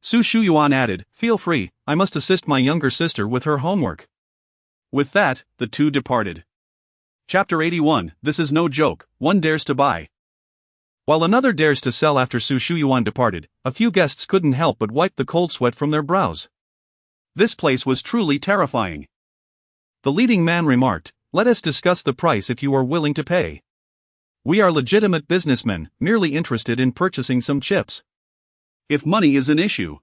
Su Shuyuan added, feel free, I must assist my younger sister with her homework. With that, the 2 departed. Chapter 81, This is no joke, one dares to buy. While another dares to sell after Su Shuyuan departed, a few guests couldn't help but wipe the cold sweat from their brows. This place was truly terrifying. The leading man remarked, let us discuss the price if you are willing to pay. We are legitimate businessmen, merely interested in purchasing some chips. If money is an issue,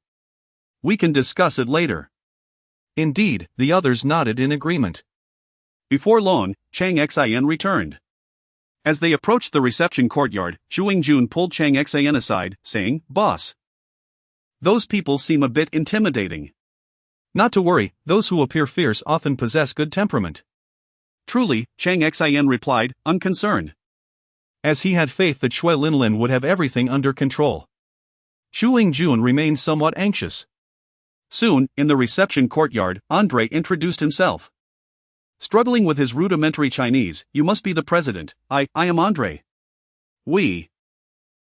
we can discuss it later. Indeed, the others nodded in agreement. Before long, Cheng Xin returned. As they approached the reception courtyard, Zhu Jun pulled Cheng Xin aside, saying, Boss, those people seem a bit intimidating. Not to worry, those who appear fierce often possess good temperament. Truly, Cheng Xin replied, unconcerned. As he had faith that Shui Linlin would have everything under control. Zhu Jun remained somewhat anxious. Soon, in the reception courtyard, Andre introduced himself. Struggling with his rudimentary Chinese, you must be the president, I am Andre. We.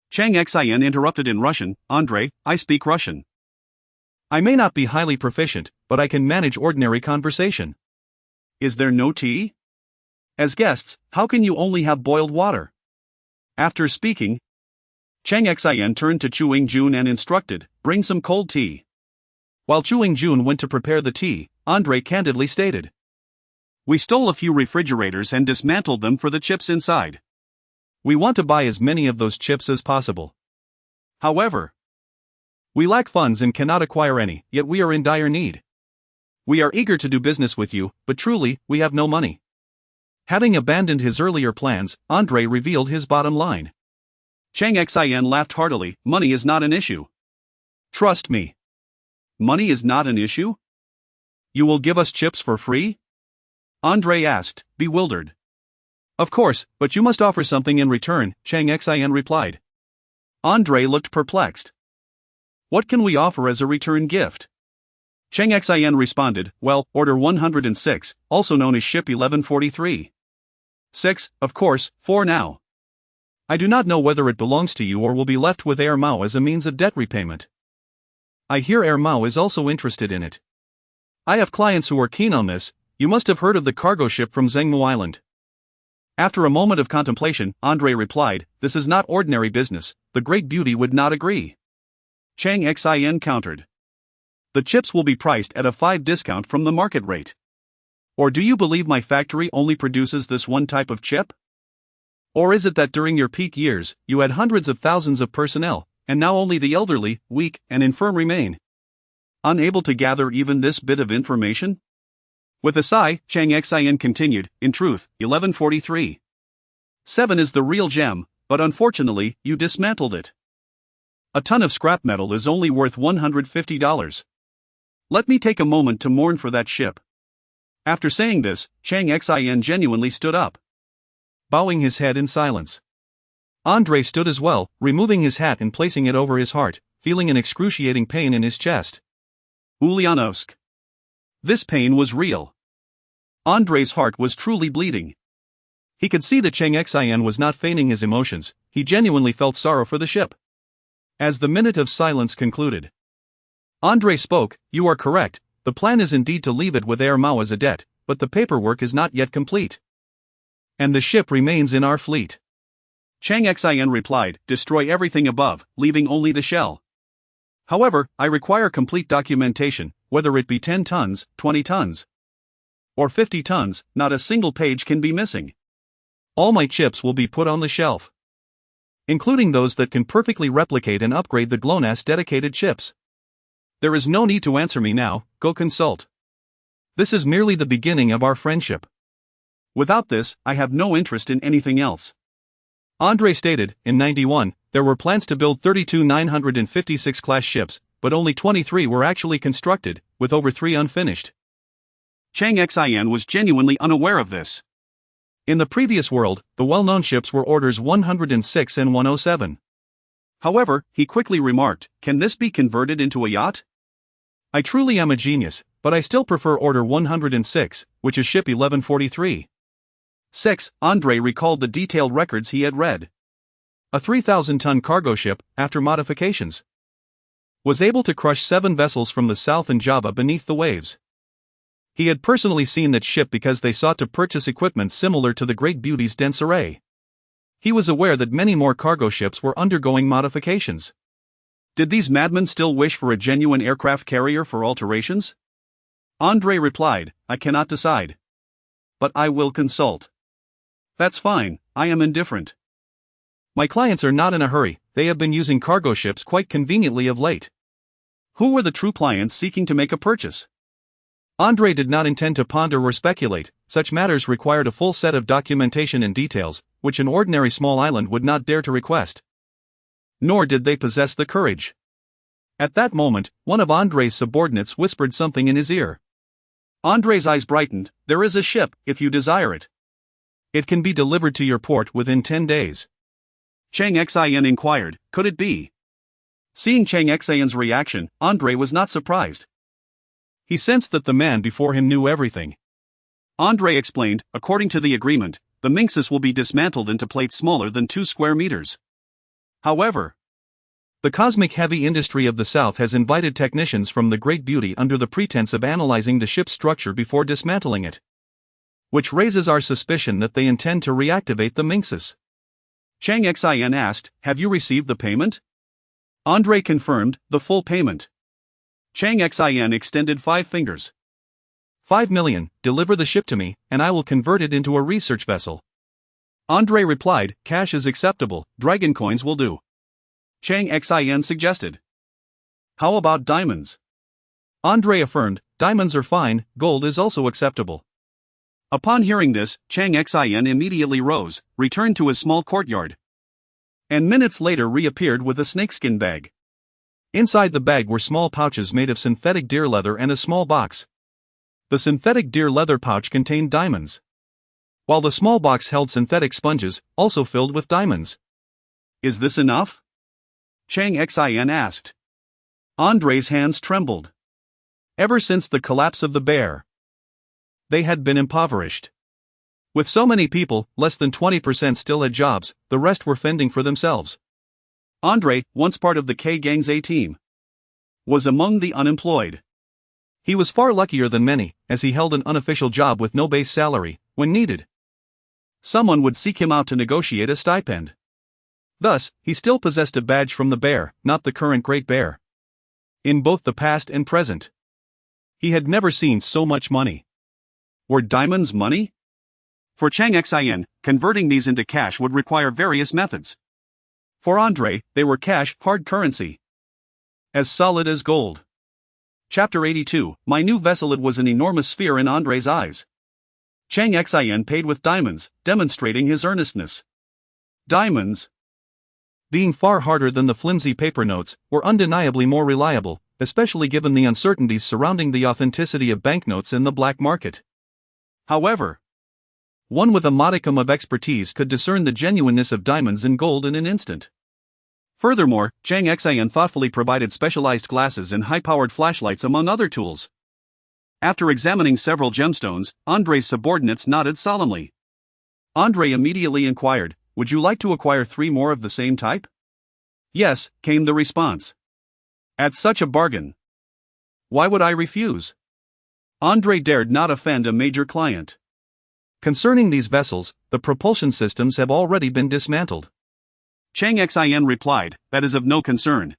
Cheng Xin interrupted in Russian, Andre, I speak Russian. I may not be highly proficient, but I can manage ordinary conversation. Is there no tea? As guests, how can you only have boiled water? After speaking, Cheng Xin turned to Chu Ying-jun and instructed, bring some cold tea. While Chu Ying-jun went to prepare the tea, Andre candidly stated, we stole a few refrigerators and dismantled them for the chips inside. We want to buy as many of those chips as possible. However, we lack funds and cannot acquire any, yet we are in dire need. We are eager to do business with you, but truly, we have no money. Having abandoned his earlier plans, Andre revealed his bottom line. Cheng Xin laughed heartily, money is not an issue. Trust me. Money is not an issue? You will give us chips for free? Andre asked, bewildered. Of course, but you must offer something in return, Cheng Xin replied. Andre looked perplexed. What can we offer as a return gift? Cheng Xin responded, well, Order 106, also known as Ship 1143. 6, of course, for now. I do not know whether it belongs to you or will be left with Air Mao as a means of debt repayment. I hear Air Mao is also interested in it. I have clients who are keen on this. You must have heard of the cargo ship from Zhengmu Island. After a moment of contemplation, Andre replied, this is not ordinary business, the great beauty would not agree. Cheng Xin countered. The chips will be priced at a 5% discount from the market rate. Or do you believe my factory only produces this one type of chip? Or is it that during your peak years, you had hundreds of thousands of personnel, and now only the elderly, weak, and infirm remain? Unable to gather even this bit of information? With a sigh, Cheng Xin continued, in truth, 1143. 7 is the real gem, but unfortunately, you dismantled it. A ton of scrap metal is only worth $150. Let me take a moment to mourn for that ship. After saying this, Cheng Xin genuinely stood up, bowing his head in silence. Andre stood as well, removing his hat and placing it over his heart, feeling an excruciating pain in his chest. Ulyanovsk. This pain was real. Andre's heart was truly bleeding. He could see that Cheng Xin was not feigning his emotions, he genuinely felt sorrow for the ship. As the minute of silence concluded, Andre spoke, you are correct, the plan is indeed to leave it with Air Mao as a debt, but the paperwork is not yet complete. And the ship remains in our fleet. Cheng Xin replied, destroy everything above, leaving only the shell. However, I require complete documentation, whether it be 10 tons, 20 tons, or 50 tons, not a single page can be missing. All my chips will be put on the shelf, including those that can perfectly replicate and upgrade the GLONASS dedicated chips. There is no need to answer me now, go consult. This is merely the beginning of our friendship. Without this, I have no interest in anything else. Andre stated, in 91, there were plans to build 32 956 class ships, but only 23 were actually constructed, with over 3 unfinished. Cheng Xin was genuinely unaware of this. In the previous world, the well-known ships were Orders 106 and 107. However, he quickly remarked, can this be converted into a yacht? I truly am a genius, but I still prefer Order 106, which is Ship 1143. 6. Andre recalled the detailed records he had read. A 3,000-ton cargo ship, after modifications, was able to crush 7 vessels from the south and Java beneath the waves. He had personally seen that ship because they sought to purchase equipment similar to the Great Beauty's dense array. He was aware that many more cargo ships were undergoing modifications. Did these madmen still wish for a genuine aircraft carrier for alterations? Andre replied, I cannot decide. But I will consult. That's fine, I am indifferent. My clients are not in a hurry, they have been using cargo ships quite conveniently of late. Who were the true clients seeking to make a purchase? Andre did not intend to ponder or speculate, such matters required a full set of documentation and details, which an ordinary small island would not dare to request. Nor did they possess the courage. At that moment, one of Andre's subordinates whispered something in his ear. Andre's eyes brightened, there is a ship, if you desire it. It can be delivered to your port within 10 days. Cheng Xin inquired, could it be? Seeing Cheng Xin's reaction, Andre was not surprised. He sensed that the man before him knew everything. Andre explained, according to the agreement, the Minxus will be dismantled into plates smaller than 2 square meters. However, the cosmic heavy industry of the South has invited technicians from the Great Beauty under the pretense of analyzing the ship's structure before dismantling it. which raises our suspicion that they intend to reactivate the Minxes. Cheng Xin asked, have you received the payment? Andre confirmed, the full payment. Cheng Xin extended 5 fingers. 5 million, deliver the ship to me, and I will convert it into a research vessel. Andre replied, cash is acceptable, dragon coins will do. Cheng Xin suggested. How about diamonds? Andre affirmed, diamonds are fine, gold is also acceptable. Upon hearing this, Cheng Xin immediately rose, returned to his small courtyard, and minutes later reappeared with a snakeskin bag. Inside the bag were small pouches made of synthetic deer leather and a small box. The synthetic deer leather pouch contained diamonds, while the small box held synthetic sponges, also filled with diamonds. Is this enough? Cheng Xin asked. Andre's hands trembled. Ever since the collapse of the bear, they had been impoverished. With so many people, less than 20% still had jobs, the rest were fending for themselves. Andre, once part of the K-Gang's A team, was among the unemployed. He was far luckier than many, as he held an unofficial job with no base salary. When needed, someone would seek him out to negotiate a stipend. Thus, he still possessed a badge from the bear, not the current Great Bear. In both the past and present, he had never seen so much money. Were diamonds money? For Cheng Xin, converting these into cash would require various methods. For Andre, they were cash, hard currency, as solid as gold. Chapter 82, My new vessel. It was an enormous sphere in Andre's eyes. Cheng Xin paid with diamonds, demonstrating his earnestness. Diamonds, being far harder than the flimsy paper notes, were undeniably more reliable, especially given the uncertainties surrounding the authenticity of banknotes in the black market. However, one with a modicum of expertise could discern the genuineness of diamonds and gold in an instant. Furthermore, Cheng Xin thoughtfully provided specialized glasses and high-powered flashlights among other tools. After examining several gemstones, Andre's subordinates nodded solemnly. Andre immediately inquired, would you like to acquire 3 more of the same type? Yes, came the response. At such a bargain, why would I refuse? Andre dared not offend a major client. Concerning these vessels, the propulsion systems have already been dismantled. Cheng Xin replied, that is of no concern.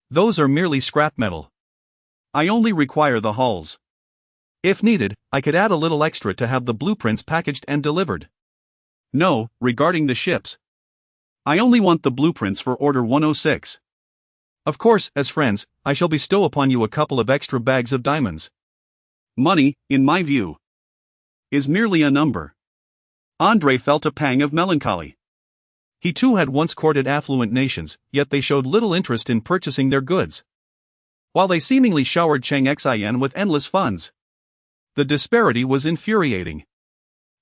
Those are merely scrap metal. I only require the hulls. If needed, I could add a little extra to have the blueprints packaged and delivered. No, regarding the ships, I only want the blueprints for Order 106. Of course, as friends, I shall bestow upon you a couple of extra bags of diamonds. Money, in my view, is merely a number. Andre felt a pang of melancholy. He too had once courted affluent nations, yet they showed little interest in purchasing their goods, while they seemingly showered Cheng Xin with endless funds. The disparity was infuriating.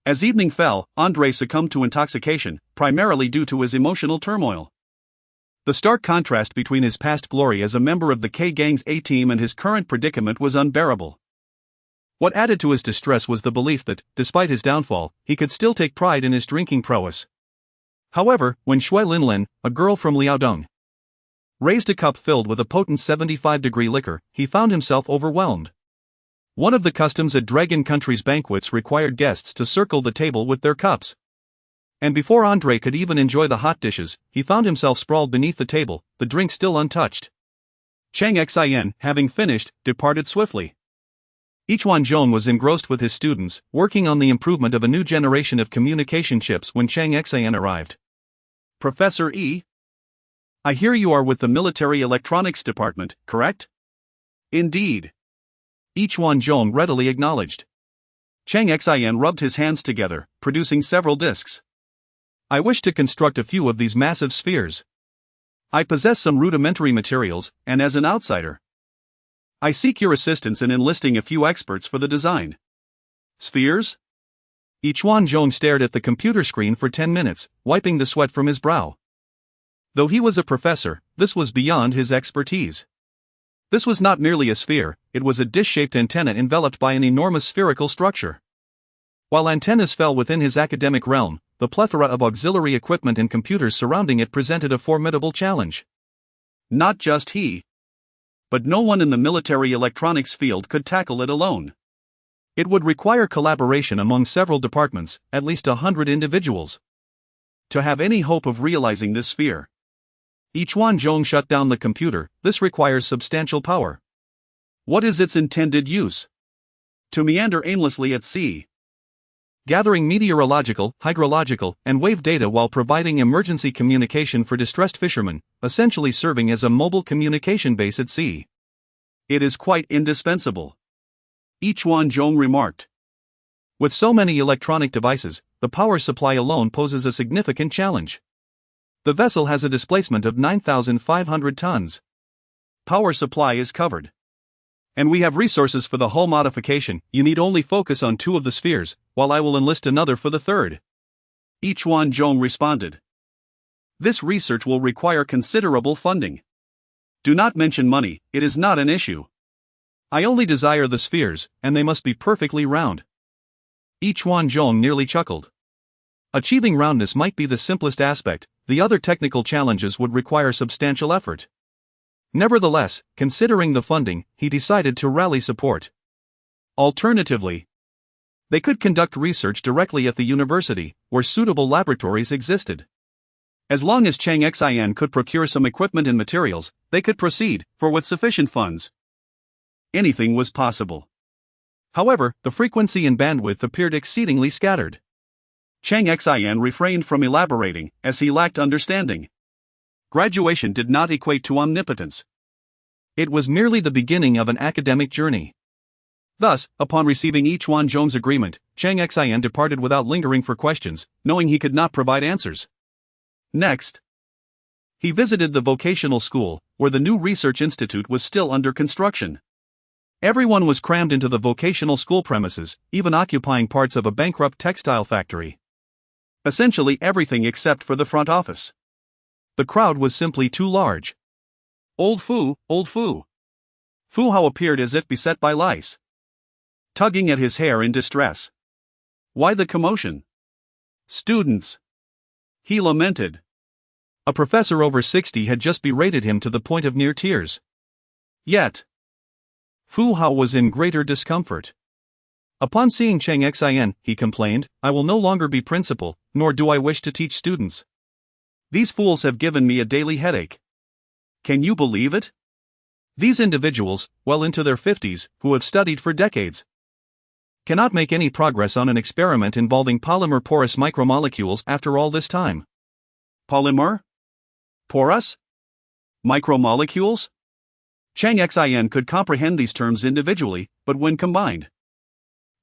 As evening fell, Andre succumbed to intoxication, primarily due to his emotional turmoil. The stark contrast between his past glory as a member of the K-Gang's A-team and his current predicament was unbearable. What added to his distress was the belief that, despite his downfall, he could still take pride in his drinking prowess. However, when Shui Linlin, a girl from Liaodong, raised a cup filled with a potent 75-degree liquor, he found himself overwhelmed. One of the customs at Dragon Country's banquets required guests to circle the table with their cups. And before Andre could even enjoy the hot dishes, he found himself sprawled beneath the table, the drink still untouched. Cheng Xin, having finished, departed swiftly. Yichuan Zhong was engrossed with his students, working on the improvement of a new generation of communication chips when Cheng Xin arrived. Professor E, I hear you are with the Military Electronics Department, correct? Indeed. Yichuan Zhong readily acknowledged. Cheng Xin rubbed his hands together, producing several discs. I wish to construct a few of these massive spheres. I possess some rudimentary materials, and as an outsider, I seek your assistance in enlisting a few experts for the design. Spheres? Yichuan Zhong stared at the computer screen for 10 minutes, wiping the sweat from his brow. Though he was a professor, this was beyond his expertise. This was not merely a sphere, it was a dish-shaped antenna enveloped by an enormous spherical structure. While antennas fell within his academic realm, the plethora of auxiliary equipment and computers surrounding it presented a formidable challenge. Not just he, but no one in the military electronics field could tackle it alone. It would require collaboration among several departments, at least 100 individuals, to have any hope of realizing this sphere. Yuan Zhong shut down the computer. This requires substantial power. What is its intended use? To meander aimlessly at sea, gathering meteorological, hydrological, and wave data while providing emergency communication for distressed fishermen, essentially serving as a mobile communication base at sea. It is quite indispensable, Yuan Zhong remarked. With so many electronic devices, the power supply alone poses a significant challenge. The vessel has a displacement of 9,500 tons. Power supply is covered, and we have resources for the hull modification. You need only focus on 2 of the spheres, while I will enlist another for the 3rd. Yuan Zhong responded. This research will require considerable funding. Do not mention money, it is not an issue. I only desire the spheres, and they must be perfectly round. Yuan Zhong nearly chuckled. Achieving roundness might be the simplest aspect, the other technical challenges would require substantial effort. Nevertheless, considering the funding, he decided to rally support. Alternatively, they could conduct research directly at the university, where suitable laboratories existed. As long as Cheng Xin could procure some equipment and materials, they could proceed, for with sufficient funds, anything was possible. However, the frequency and bandwidth appeared exceedingly scattered. Cheng Xin refrained from elaborating, as he lacked understanding. Graduation did not equate to omnipotence. It was merely the beginning of an academic journey. Thus, upon receiving Yuan Zhong's agreement, Cheng Xin departed without lingering for questions, knowing he could not provide answers. Next, he visited the vocational school, where the new research institute was still under construction. Everyone was crammed into the vocational school premises, even occupying parts of a bankrupt textile factory. Essentially everything except for the front office. The crowd was simply too large. Old Fu, old Fu. Fu Hao appeared as if beset by lice, tugging at his hair in distress. Why the commotion? Students, he lamented. A professor over 60 had just berated him to the point of near tears. Yet, Fu Hao was in greater discomfort. Upon seeing Cheng Xin, he complained, I will no longer be principal, nor do I wish to teach students. These fools have given me a daily headache. Can you believe it? These individuals, well into their 50s, who have studied for decades, cannot make any progress on an experiment involving polymer porous micromolecules after all this time. Polymer? Porous? Micromolecules? Cheng Xin could comprehend these terms individually, but when combined,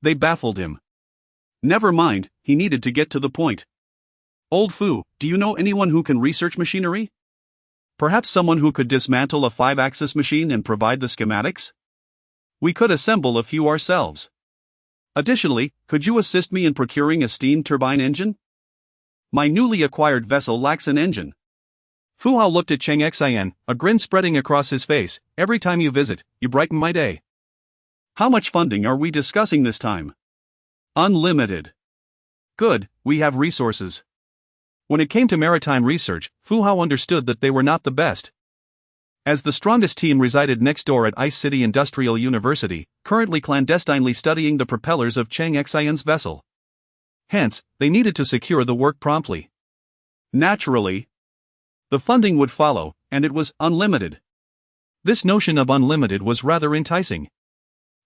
they baffled him. Never mind, he needed to get to the point. Old Fu, do you know anyone who can research machinery? Perhaps someone who could dismantle a 5-axis machine and provide the schematics? We could assemble a few ourselves. Additionally, could you assist me in procuring a steam turbine engine? My newly acquired vessel lacks an engine. Fu Hao looked at Cheng Xin, a grin spreading across his face. Every time you visit, you brighten my day. How much funding are we discussing this time? Unlimited. Good, we have resources. When it came to maritime research, Fu Hao understood that they were not the best. As the strongest team resided next door at Ice City Industrial University, currently clandestinely studying the propellers of Cheng Xin's vessel. Hence, they needed to secure the work promptly. Naturally, the funding would follow, and it was unlimited. This notion of unlimited was rather enticing.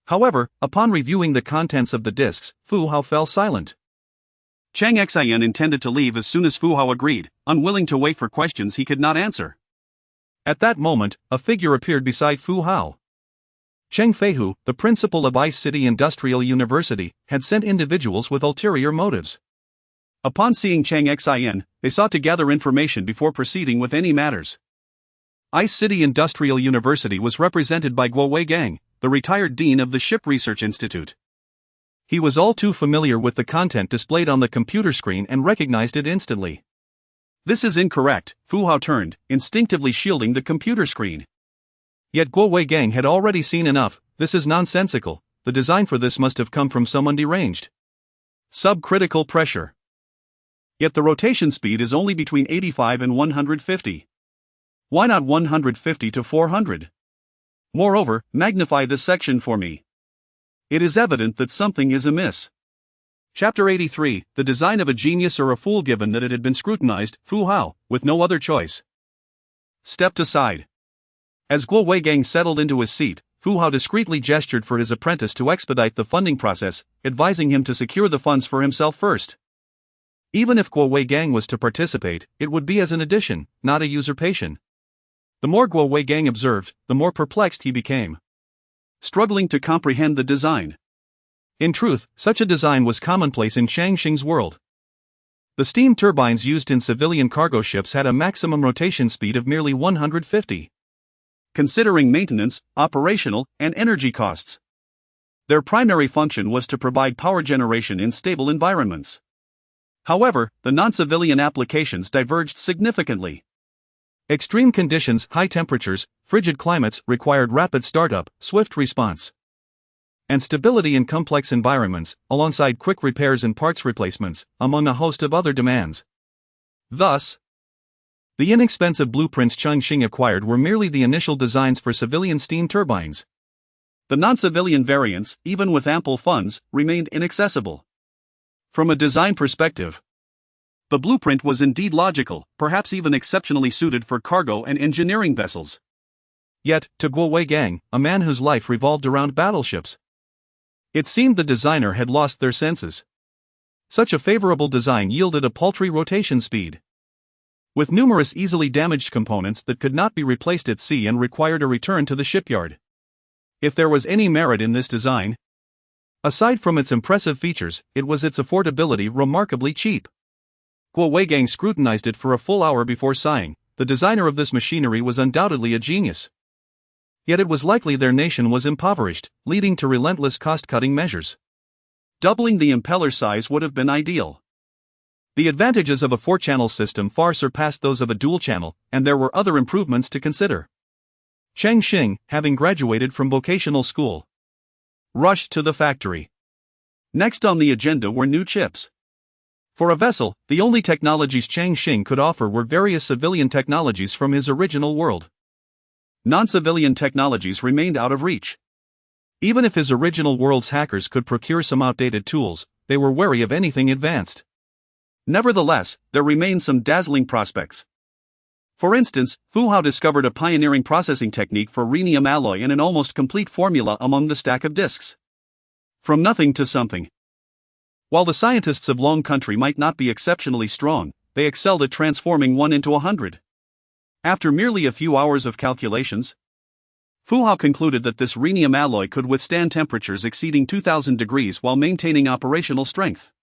However, upon reviewing the contents of the discs, Fu Hao fell silent. Cheng Xin intended to leave as soon as Fu Hao agreed, unwilling to wait for questions he could not answer. At that moment, a figure appeared beside Fu Hao. Cheng Feihu, the principal of Ice City Industrial University, had sent individuals with ulterior motives. Upon seeing Cheng Xin, they sought to gather information before proceeding with any matters. Ice City Industrial University was represented by Guo Weigang, the retired dean of the Ship Research Institute. He was all too familiar with the content displayed on the computer screen and recognized it instantly. This is incorrect, Fu Hao turned, instinctively shielding the computer screen. Yet Guo Weigang had already seen enough. This is nonsensical. The design for this must have come from someone deranged. Subcritical pressure. Yet the rotation speed is only between 85 and 150. Why not 150 to 400? Moreover, magnify this section for me. It is evident that something is amiss. Chapter 83, The Design of a Genius or a Fool. Given that it had been scrutinized, Fu Hao, with no other choice, stepped aside. As Guo Weigang settled into his seat, Fu Hao discreetly gestured for his apprentice to expedite the funding process, advising him to secure the funds for himself first. Even if Guo Weigang was to participate, it would be as an addition, not a usurpation. The more Guo Weigang observed, the more perplexed he became, struggling to comprehend the design. In truth, such a design was commonplace in Cheng Xin's world. The steam turbines used in civilian cargo ships had a maximum rotation speed of merely 150. Considering maintenance, operational, and energy costs, their primary function was to provide power generation in stable environments. However, the non-civilian applications diverged significantly. Extreme conditions, high temperatures, frigid climates required rapid startup, swift response, and stability in complex environments, alongside quick repairs and parts replacements, among a host of other demands. Thus, the inexpensive blueprints Cheng Xin acquired were merely the initial designs for civilian steam turbines. The non-civilian variants, even with ample funds, remained inaccessible. From a design perspective, the blueprint was indeed logical, perhaps even exceptionally suited for cargo and engineering vessels. Yet, to Guo Weigang, a man whose life revolved around battleships, it seemed the designer had lost their senses. Such a favorable design yielded a paltry rotation speed, with numerous easily damaged components that could not be replaced at sea and required a return to the shipyard. If there was any merit in this design, aside from its impressive features, it was its affordability, remarkably cheap. Guo Weigang scrutinized it for a full hour before sighing. The designer of this machinery was undoubtedly a genius. Yet it was likely their nation was impoverished, leading to relentless cost-cutting measures. Doubling the impeller size would have been ideal. The advantages of a 4-channel system far surpassed those of a dual-channel, and there were other improvements to consider. Cheng Xin, having graduated from vocational school, rushed to the factory. Next on the agenda were new chips. For a vessel, the only technologies Cheng Xin could offer were various civilian technologies from his original world. Non-civilian technologies remained out of reach. Even if his original world's hackers could procure some outdated tools, they were wary of anything advanced. Nevertheless, there remained some dazzling prospects. For instance, Fu Hao discovered a pioneering processing technique for rhenium alloy and an almost complete formula among the stack of disks. From nothing to something. While the scientists of Long Country might not be exceptionally strong, they excelled at transforming 1 into 100. After merely a few hours of calculations, Fu Hao concluded that this rhenium alloy could withstand temperatures exceeding 2000 degrees while maintaining operational strength.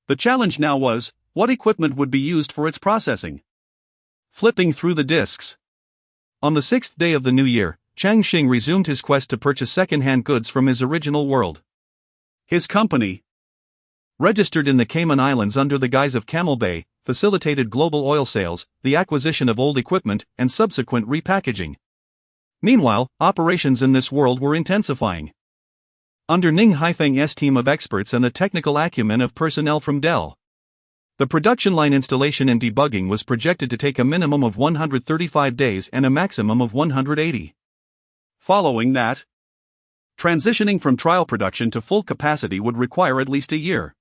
The challenge now was, what equipment would be used for its processing? Flipping through the disks. On the 6th day of the new year, Cheng Xin resumed his quest to purchase second-hand goods from his original world. His company, registered in the Cayman Islands under the guise of Huqiangbei, facilitated global oil sales, the acquisition of old equipment, and subsequent repackaging. Meanwhile, operations in this world were intensifying. Under Ning Haifeng's team of experts and the technical acumen of personnel from Dell, the production line installation and debugging was projected to take a minimum of 135 days and a maximum of 180. Following that, transitioning from trial production to full capacity would require at least a year.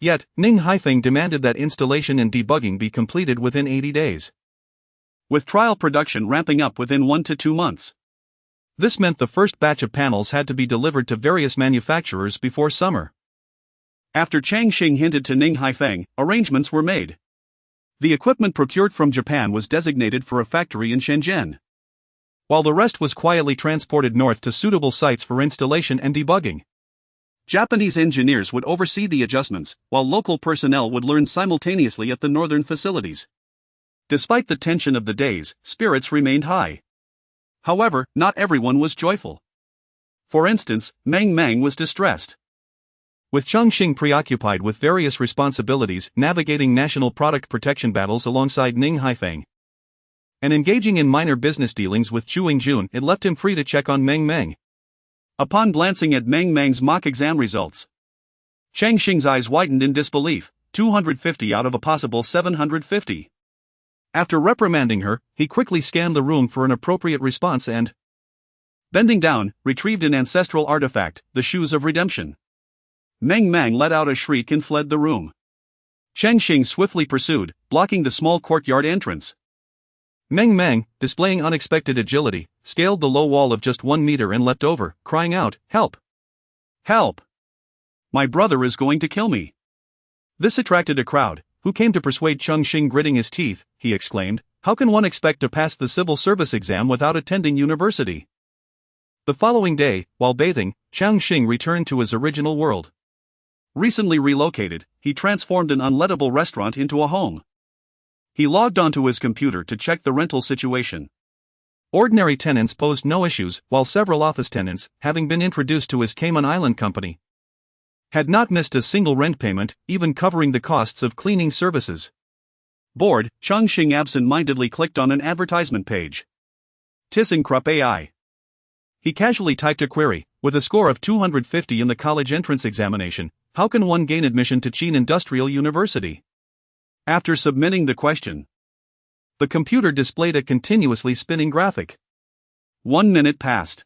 Yet, Ning Haifeng demanded that installation and debugging be completed within 80 days, with trial production ramping up within 1 to 2 months. This meant the first batch of panels had to be delivered to various manufacturers before summer. After Cheng Xin hinted to Ning Haifeng, arrangements were made. The equipment procured from Japan was designated for a factory in Shenzhen, while the rest was quietly transported north to suitable sites for installation and debugging. Japanese engineers would oversee the adjustments, while local personnel would learn simultaneously at the northern facilities. Despite the tension of the days, spirits remained high. However, not everyone was joyful. For instance, Meng Meng was distressed. With Cheng Xin preoccupied with various responsibilities, navigating national product protection battles alongside Ning Haifeng, and engaging in minor business dealings with Chu Yingjun, it left him free to check on Meng Meng. Upon glancing at Meng Meng's mock exam results, Cheng Xin's eyes widened in disbelief, 250 out of a possible 750. After reprimanding her, he quickly scanned the room for an appropriate response and Bending down, retrieved an ancestral artifact, the Shoes of Redemption. Meng Mang let out a shriek and fled the room. Cheng Xin swiftly pursued, blocking the small courtyard entrance. Meng Mang, displaying unexpected agility, scaled the low wall of just 1 meter and leapt over, crying out, "Help! Help! My brother is going to kill me." This attracted a crowd, who came to persuade Cheng Xin. Gritting his teeth, he exclaimed, "How can one expect to pass the civil service exam without attending university?" The following day, while bathing, Cheng Xin returned to his original world. Recently relocated, he transformed an unlettable restaurant into a home. He logged onto his computer to check the rental situation. Ordinary tenants posed no issues, while several office tenants, having been introduced to his Cayman Island company, had not missed a single rent payment, even covering the costs of cleaning services. Bored, Cheng Xin absent-mindedly clicked on an advertisement page. ThyssenKrupp AI. He casually typed a query. With a score of 250 in the college entrance examination, how can one gain admission to Qin Industrial University? After submitting the question, the computer displayed a continuously spinning graphic. 1 minute passed.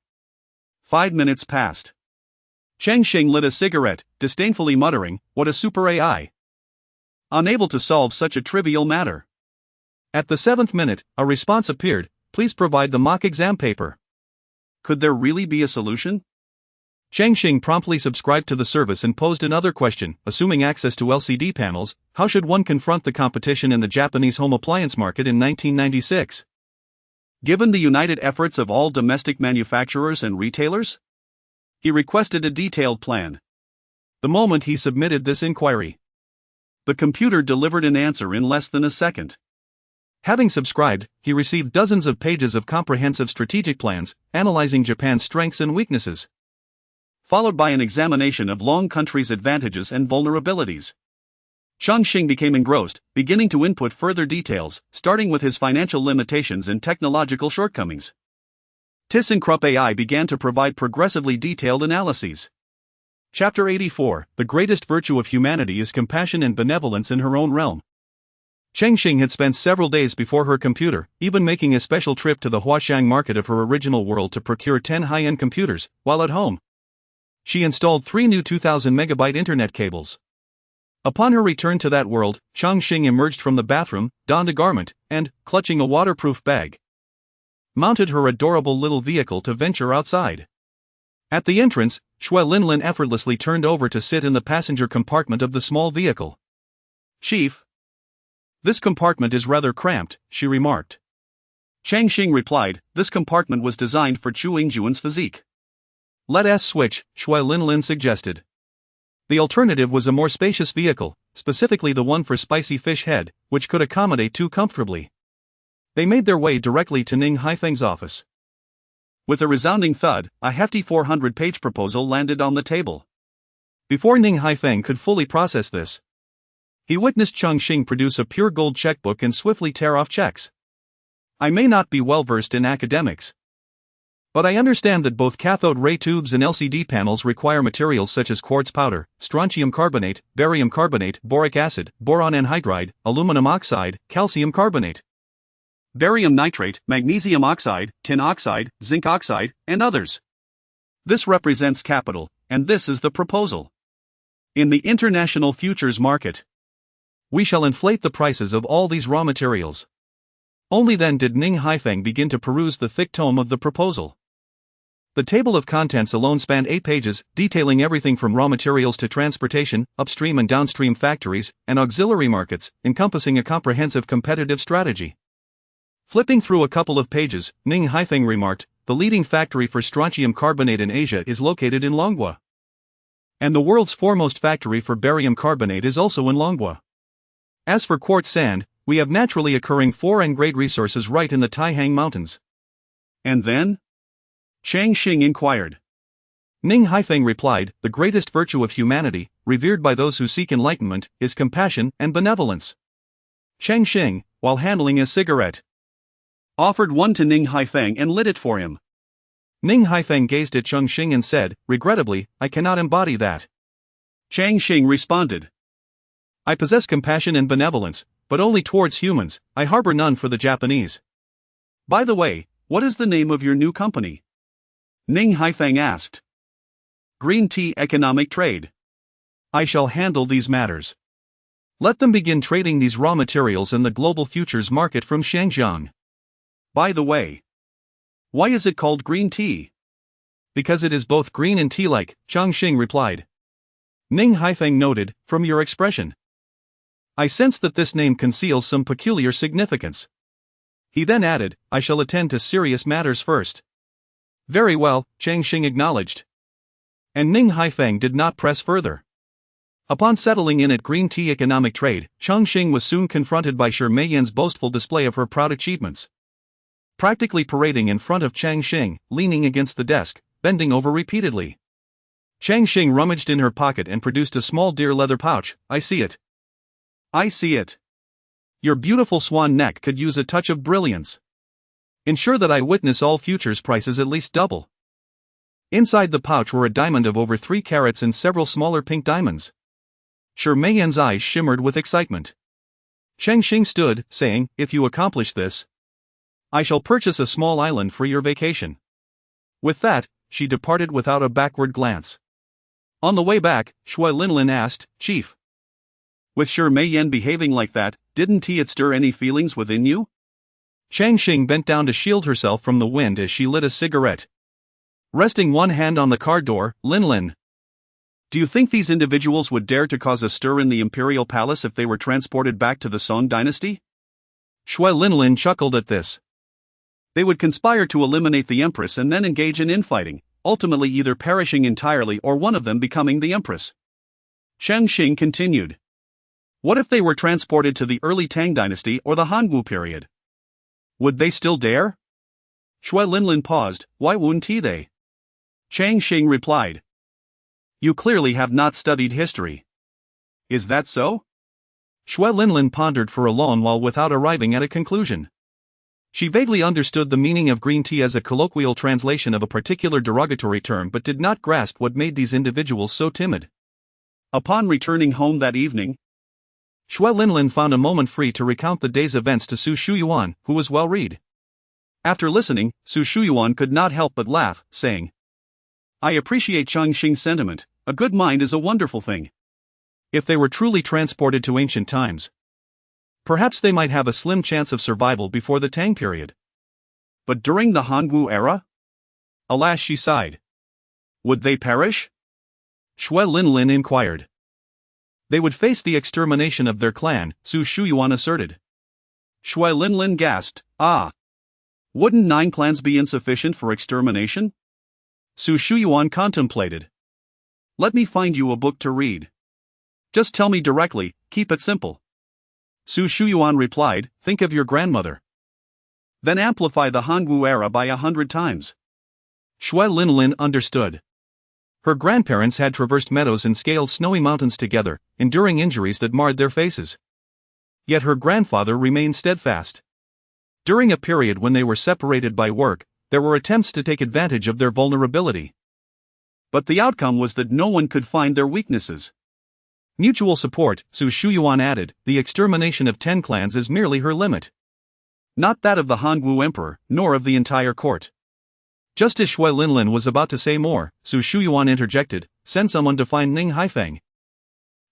5 minutes passed. Cheng Xin lit a cigarette, disdainfully muttering, "What a super AI. Unable to solve such a trivial matter." At the 7th minute, a response appeared, "Please provide the mock exam paper." Could there really be a solution? Cheng Xin promptly subscribed to the service and posed another question. Assuming access to LCD panels, how should one confront the competition in the Japanese home appliance market in 1996? Given the united efforts of all domestic manufacturers and retailers? He requested a detailed plan. The moment he submitted this inquiry, the computer delivered an answer in less than a second. Having subscribed, he received dozens of pages of comprehensive strategic plans, analyzing Japan's strengths and weaknesses, followed by an examination of long country's advantages and vulnerabilities. Cheng Xin became engrossed, beginning to input further details, starting with his financial limitations and technological shortcomings. ThyssenKrupp AI began to provide progressively detailed analyses. Chapter 84, The greatest virtue of humanity is compassion and benevolence in her own realm. Cheng Xin had spent several days before her computer, even making a special trip to the Huqiangbei market of her original world to procure 10 high-end computers, while at home she installed 3 new 2,000 megabyte internet cables. Upon her return to that world, Cheng Xin emerged from the bathroom, donned a garment, and, clutching a waterproof bag, mounted her adorable little vehicle to venture outside. At the entrance, Shui Linlin effortlessly turned over to sit in the passenger compartment of the small vehicle. "Chief, this compartment is rather cramped," she remarked. Cheng Xin replied, "This compartment was designed for Chu Yingjuan's physique." "Let us switch," Shui Linlin suggested. The alternative was a more spacious vehicle, specifically the one for Spicy Fish Head, which could accommodate 2 comfortably. They made their way directly to Ning Haifeng's office. With a resounding thud, a hefty 400-page proposal landed on the table. Before Ning Haifeng could fully process this, he witnessed Cheng Xin produce a pure gold checkbook and swiftly tear off checks. "I may not be well versed in academics, but I understand that both cathode ray tubes and LCD panels require materials such as quartz powder, strontium carbonate, barium carbonate, boric acid, boron anhydride, aluminum oxide, calcium carbonate, barium nitrate, magnesium oxide, tin oxide, zinc oxide, and others. This represents capital, and this is the proposal. In the international futures market, we shall inflate the prices of all these raw materials." Only then did Ning Haifeng begin to peruse the thick tome of the proposal. The table of contents alone spanned 8 pages, detailing everything from raw materials to transportation, upstream and downstream factories, and auxiliary markets, encompassing a comprehensive competitive strategy. Flipping through a couple of pages, Ning Haifeng remarked, "The leading factory for strontium carbonate in Asia is located in Longhua. And the world's foremost factory for barium carbonate is also in Longhua. As for quartz sand, we have naturally occurring foreign-grade resources right in the Taihang Mountains." "And then?" Cheng Xin inquired. Ning Haifeng replied, "The greatest virtue of humanity, revered by those who seek enlightenment, is compassion and benevolence." Cheng Xin, while handling a cigarette, offered one to Ning Haifeng and lit it for him. Ning Haifeng gazed at Cheng Xin and said, "Regrettably, I cannot embody that." Cheng Xin responded, "I possess compassion and benevolence, but only towards humans. I harbor none for the Japanese." "By the way, what is the name of your new company?" Ning Haifeng asked. Green tea economic trade. I shall handle these matters. Let them begin trading these raw materials in the global futures market from Shenzhen. By the way, why is it called green tea? Because it is both green and tea-like, Cheng Xin replied. Ning Haifeng noted, from your expression, I sense that this name conceals some peculiar significance. He then added, I shall attend to serious matters first. Very well, Cheng Xin acknowledged. And Ning Haifeng did not press further. Upon settling in at green tea economic trade, Cheng Xin was soon confronted by Shi Meiyan's boastful display of her proud achievements. Practically parading in front of Cheng Xin, leaning against the desk, bending over repeatedly. Cheng Xin rummaged in her pocket and produced a small deer leather pouch. I see it. I see it. Your beautiful swan neck could use a touch of brilliance. Ensure that I witness all futures prices at least double. Inside the pouch were a diamond of over 3 carats and several smaller pink diamonds. Shi Meiyan's eyes shimmered with excitement. Cheng Xin stood, saying, if you accomplish this, I shall purchase a small island for your vacation. With that, she departed without a backward glance. On the way back, Shui Linlin asked, Chief, with Shi Meiyan behaving like that, didn't it stir any feelings within you? Cheng Xin bent down to shield herself from the wind as she lit a cigarette. Resting one hand on the car door, Linlin, do you think these individuals would dare to cause a stir in the imperial palace if they were transported back to the Song dynasty? Shui Linlin chuckled at this. They would conspire to eliminate the empress and then engage in infighting, ultimately either perishing entirely or one of them becoming the empress. Cheng Xin continued. What if they were transported to the early Tang dynasty or the Hangu period? Would they still dare? Shui Linlin paused. Why wouldn't they? Cheng Xin replied. You clearly have not studied history. Is that so? Shui Linlin pondered for a long while without arriving at a conclusion. She vaguely understood the meaning of green tea as a colloquial translation of a particular derogatory term but did not grasp what made these individuals so timid. Upon returning home that evening, Shui Linlin found a moment free to recount the day's events to Su Shuyuan, who was well read. After listening, Su Shuyuan could not help but laugh, saying, I appreciate Cheng Xing's sentiment. A good mind is a wonderful thing. If they were truly transported to ancient times, perhaps they might have a slim chance of survival before the Tang period. But during the Hangu era? Alas, she sighed. Would they perish? Shui Linlin inquired. They would face the extermination of their clan, Su Shuyuan asserted. Shui Linlin gasped, Ah! Wouldn't 9 clans be insufficient for extermination? Su Shuyuan contemplated. Let me find you a book to read. Just tell me directly, keep it simple. Su Shuyuan replied, think of your grandmother. Then amplify the Hangu era by 100 times. Shui Linlin understood. Her grandparents had traversed meadows and scaled snowy mountains together, enduring injuries that marred their faces. Yet her grandfather remained steadfast. During a period when they were separated by work, there were attempts to take advantage of their vulnerability. But the outcome was that no one could find their weaknesses. Mutual support, Su Shuyuan added, the extermination of 10 clans is merely her limit. Not that of the Hangu emperor, nor of the entire court. Just as Shui Linlin was about to say more, Su Shuyuan interjected, send someone to find Ning Haifeng.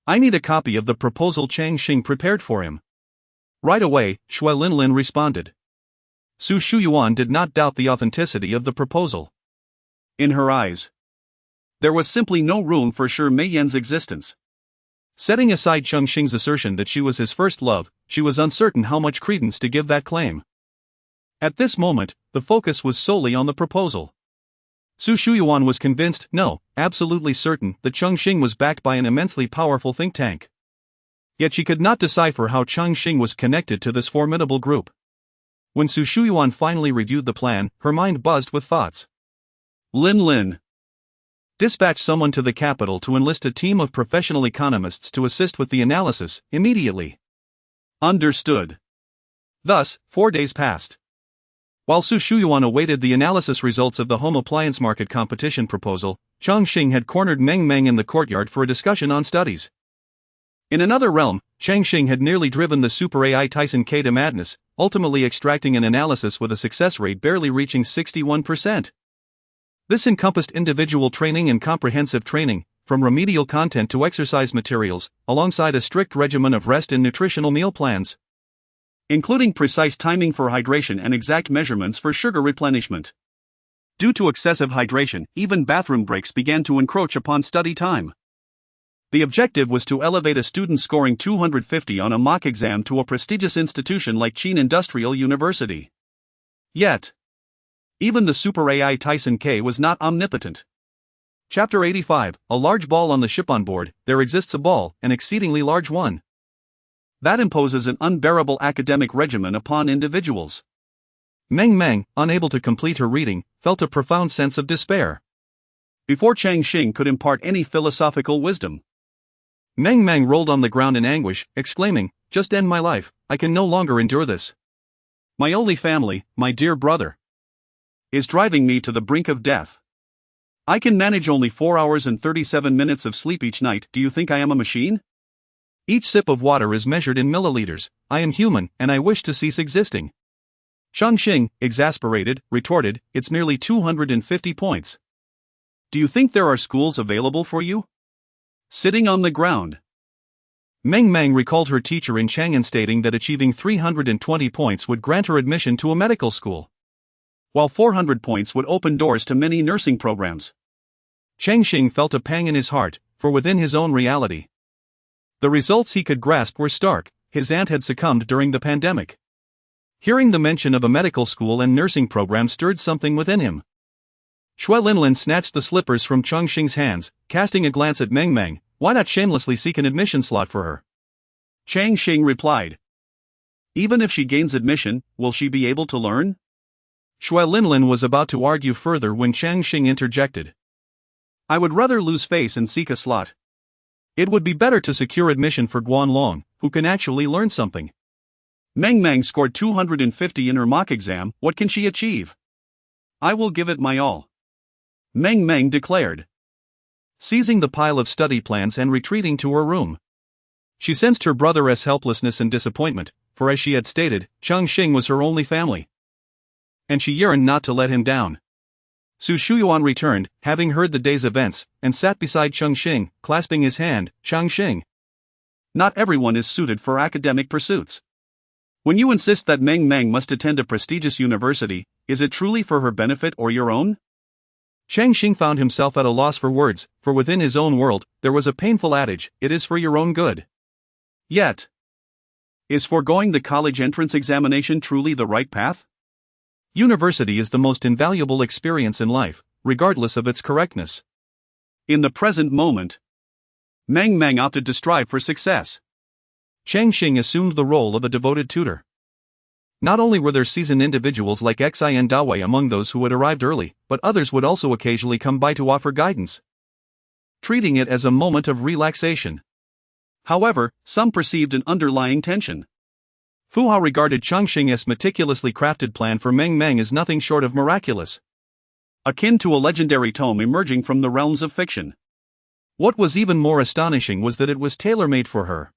I need a copy of the proposal Cheng Xin prepared for him. Right away, Shui Linlin responded. Su Shuyuan did not doubt the authenticity of the proposal. In her eyes, there was simply no room for Shi Meiyan's existence. Setting aside Cheng Xing's assertion that she was his first love, she was uncertain how much credence to give that claim. At this moment, the focus was solely on the proposal. Su Shuyuan was convinced, no, absolutely certain, that Cheng Xin was backed by an immensely powerful think tank. Yet she could not decipher how Cheng Xin was connected to this formidable group. When Su Shuyuan finally reviewed the plan, her mind buzzed with thoughts. Linlin. Dispatch someone to the capital to enlist a team of professional economists to assist with the analysis, immediately. Understood. Thus, 4 days passed. While Su Shuyuan awaited the analysis results of the home appliance market competition proposal, Cheng Xin had cornered Meng Meng in the courtyard for a discussion on studies. In another realm, Cheng Xin had nearly driven the super AI Tyson K to madness, ultimately extracting an analysis with a success rate barely reaching 61%. This encompassed individual training and comprehensive training, from remedial content to exercise materials, alongside a strict regimen of rest and nutritional meal plans, including precise timing for hydration and exact measurements for sugar replenishment. Due to excessive hydration, even bathroom breaks began to encroach upon study time. The objective was to elevate a student scoring 250 on a mock exam to a prestigious institution like Cheng Industrial University. Yet, even the super AI Tyson K was not omnipotent. Chapter 85, A large ball on the ship on board, there exists a ball, an exceedingly large one, that imposes an unbearable academic regimen upon individuals. Meng Meng, unable to complete her reading, felt a profound sense of despair. Before Cheng Xin could impart any philosophical wisdom, Meng Meng rolled on the ground in anguish, exclaiming, "Just end my life, I can no longer endure this. My only family, my dear brother, is driving me to the brink of death. I can manage only 4 hours and 37 minutes of sleep each night. Do you think I am a machine? Each sip of water is measured in milliliters. I am human, and I wish to cease existing." Cheng Xin, exasperated, retorted, "It's merely 250 points. Do you think there are schools available for you? Sitting on the ground." Meng Meng recalled her teacher in Chang'an stating that achieving 320 points would grant her admission to a medical school, while 400 points would open doors to many nursing programs. Cheng Xin felt a pang in his heart, for within his own reality, the results he could grasp were stark. His aunt had succumbed during the pandemic. Hearing the mention of a medical school and nursing program stirred something within him. Shui Linlin snatched the slippers from Cheng Xing's hands, casting a glance at Meng Meng. "Why not shamelessly seek an admission slot for her?" Cheng Xin replied. "Even if she gains admission, will she be able to learn?" Shui Linlin was about to argue further when Cheng Xin interjected. "I would rather lose face and seek a slot. It would be better to secure admission for Guanlong, who can actually learn something." Meng Meng scored 250 in her mock exam. What can she achieve? "I will give it my all," Meng Meng declared, seizing the pile of study plans and retreating to her room. She sensed her brother's helplessness and disappointment, for as she had stated, Cheng Xin was her only family, and she yearned not to let him down. Su Shuyuan returned, having heard the day's events, and sat beside Cheng Xin, clasping his hand. "Cheng Xin, not everyone is suited for academic pursuits. When you insist that Meng Meng must attend a prestigious university, is it truly for her benefit or your own?" Cheng Xin found himself at a loss for words, for within his own world, there was a painful adage, "It is for your own good." Yet, is foregoing the college entrance examination truly the right path? University is the most invaluable experience in life, regardless of its correctness. In the present moment, Meng Meng opted to strive for success. Cheng Xin assumed the role of a devoted tutor. Not only were there seasoned individuals like Xin Dawei among those who had arrived early, but others would also occasionally come by to offer guidance, treating it as a moment of relaxation. However, some perceived an underlying tension. Fu Hao regarded Cheng Xing's meticulously crafted plan for Meng Meng as nothing short of miraculous, akin to a legendary tome emerging from the realms of fiction. What was even more astonishing was that it was tailor-made for her.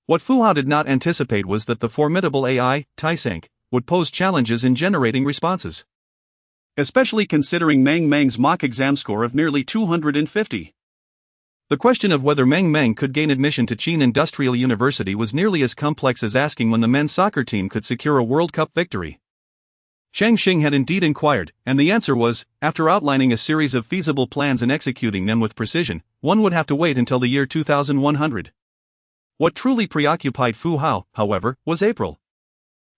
What Fu Hao did not anticipate was that the formidable AI, Tyson, would pose challenges in generating responses, especially considering Meng Meng's mock exam score of nearly 250. The question of whether Meng Meng could gain admission to Cheng Industrial University was nearly as complex as asking when the men's soccer team could secure a World Cup victory. Cheng Xin had indeed inquired, and the answer was, after outlining a series of feasible plans and executing them with precision, one would have to wait until the year 2100. What truly preoccupied Fu Hao, however, was April.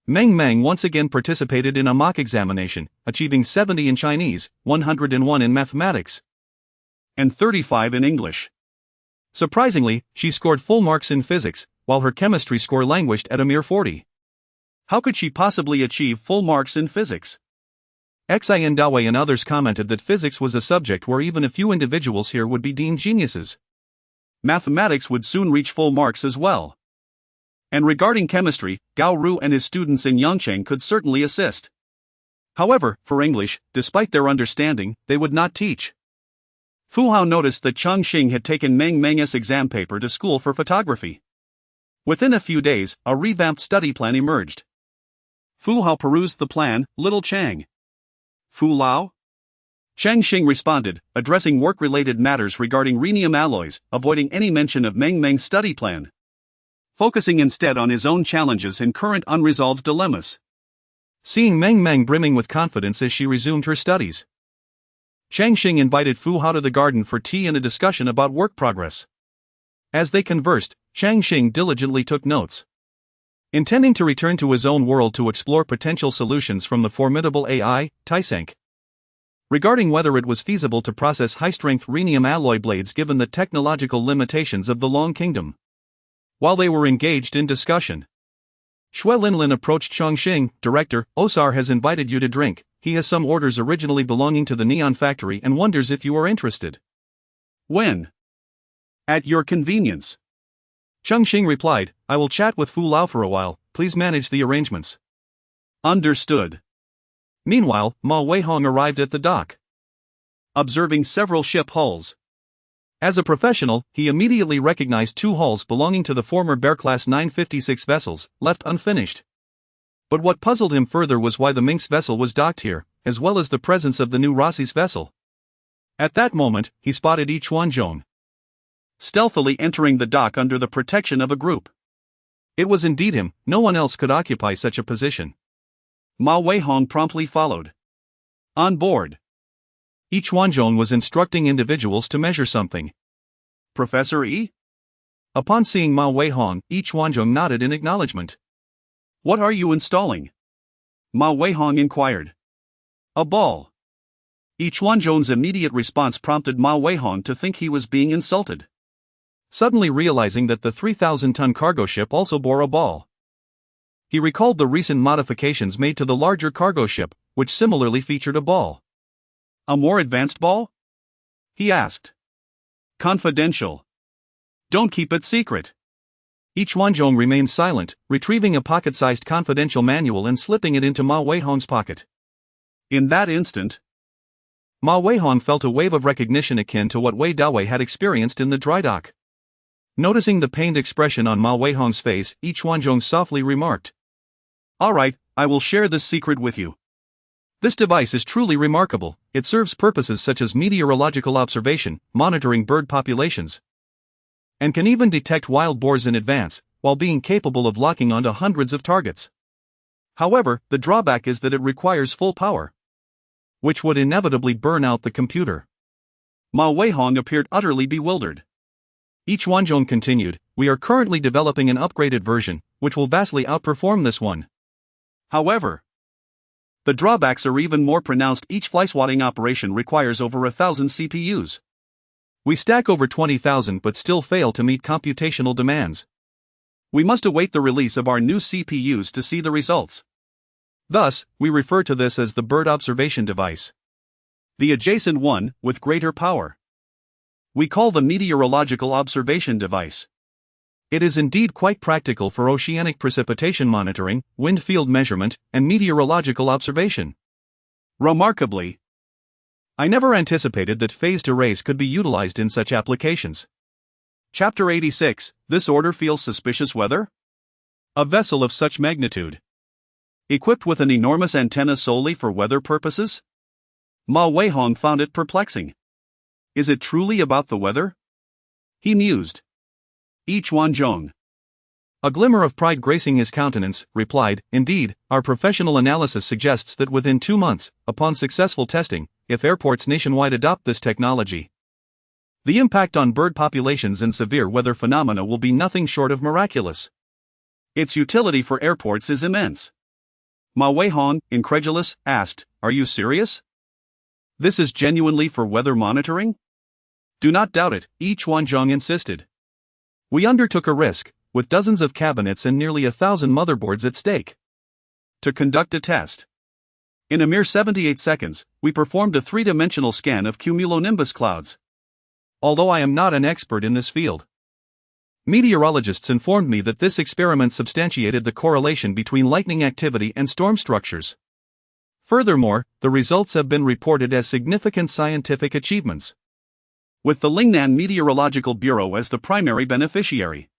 Meng Meng once again participated in a mock examination, achieving 70 in Chinese, 101 in mathematics, and 35 in English. Surprisingly, she scored full marks in physics, while her chemistry score languished at a mere 40. How could she possibly achieve full marks in physics? Xin Dawei and others commented that physics was a subject where even a few individuals here would be deemed geniuses. Mathematics would soon reach full marks as well. And regarding chemistry, Gao Ru and his students in Yangcheng could certainly assist. However, for English, despite their understanding, they would not teach. Fu Hao noticed that Cheng Xin had taken Meng Meng's exam paper to school for photography. Within a few days, a revamped study plan emerged. Fu Hao perused the plan. Little Chang. Fu Lao? Cheng Xin responded, addressing work-related matters regarding rhenium alloys, avoiding any mention of Meng Meng's study plan. Focusing instead on his own challenges and current unresolved dilemmas. Seeing Meng Meng brimming with confidence as she resumed her studies, Cheng Xin invited Fu Hao to the garden for tea and a discussion about work progress. As they conversed, Cheng Xin diligently took notes. Intending to return to his own world to explore potential solutions from the formidable AI, Taisank. Regarding whether it was feasible to process high-strength rhenium alloy blades given the technological limitations of the Long Kingdom. While they were engaged in discussion, Xue Linlin approached Cheng Xin. Director, Osar has invited you to drink. He has some orders originally belonging to the Neon Factory and wonders if you are interested. When? At your convenience. Cheng Xin replied, I will chat with Fu Lao for a while, please manage the arrangements. Understood. Meanwhile, Ma Weihong arrived at the dock. Observing several ship hulls. As a professional, he immediately recognized two hulls belonging to the former Bear-class 956 vessels, left unfinished. But what puzzled him further was why the Minx vessel was docked here, as well as the presence of the new Rossi's vessel. At that moment, he spotted Yi Chuanzhong stealthily entering the dock under the protection of a group. It was indeed him, no one else could occupy such a position. Ma Weihong promptly followed. On board. Yi Chuanzhong was instructing individuals to measure something. Professor Yi? Upon seeing Ma Weihong, Yi Chuanzhong nodded in acknowledgement. What are you installing? Ma Weihong inquired. A ball. Yi Chuanzhong's immediate response prompted Ma Weihong to think he was being insulted. Suddenly realizing that the 3,000-ton cargo ship also bore a ball, he recalled the recent modifications made to the larger cargo ship, which similarly featured a ball. A more advanced ball? He asked. Confidential. Don't keep it secret. Yi Chuanzhong remained silent, retrieving a pocket-sized confidential manual and slipping it into Ma Weihong's pocket. In that instant, Ma Weihong felt a wave of recognition akin to what Wei Dawei had experienced in the dry dock. Noticing the pained expression on Ma Weihong's face, Yi Chuanzhong softly remarked, All right, I will share this secret with you. This device is truly remarkable. It serves purposes such as meteorological observation, monitoring bird populations, and can even detect wild boars in advance, while being capable of locking onto hundreds of targets. However, the drawback is that it requires full power, which would inevitably burn out the computer. Ma Weihong appeared utterly bewildered. Yi Chuanzhong continued, We are currently developing an upgraded version, which will vastly outperform this one. However, the drawbacks are even more pronounced. Each fly-swatting operation requires over 1,000 CPUs. We stack over 20,000 but still fail to meet computational demands. We must await the release of our new CPUs to see the results. Thus, we refer to this as the bird observation device. The adjacent one, with greater power, we call the meteorological observation device. It is indeed quite practical for oceanic precipitation monitoring, wind field measurement, and meteorological observation. Remarkably, I never anticipated that phased arrays could be utilized in such applications. Chapter 86, This order feels suspicious weather? A vessel of such magnitude, equipped with an enormous antenna solely for weather purposes? Ma Weihong found it perplexing. Is it truly about the weather? He mused. Yi Chuanzhong, a glimmer of pride gracing his countenance, replied, Indeed, our professional analysis suggests that within 2 months, upon successful testing, if airports nationwide adopt this technology, the impact on bird populations and severe weather phenomena will be nothing short of miraculous. Its utility for airports is immense. Ma Weihong, incredulous, asked, Are you serious? This is genuinely for weather monitoring? Do not doubt it, Yi Chuanzhong insisted. We undertook a risk, with dozens of cabinets and nearly 1,000 motherboards at stake, to conduct a test. In a mere 78 seconds, we performed a 3-dimensional scan of cumulonimbus clouds. Although I am not an expert in this field, meteorologists informed me that this experiment substantiated the correlation between lightning activity and storm structures. Furthermore, the results have been reported as significant scientific achievements, with the Lingnan Meteorological Bureau as the primary beneficiary.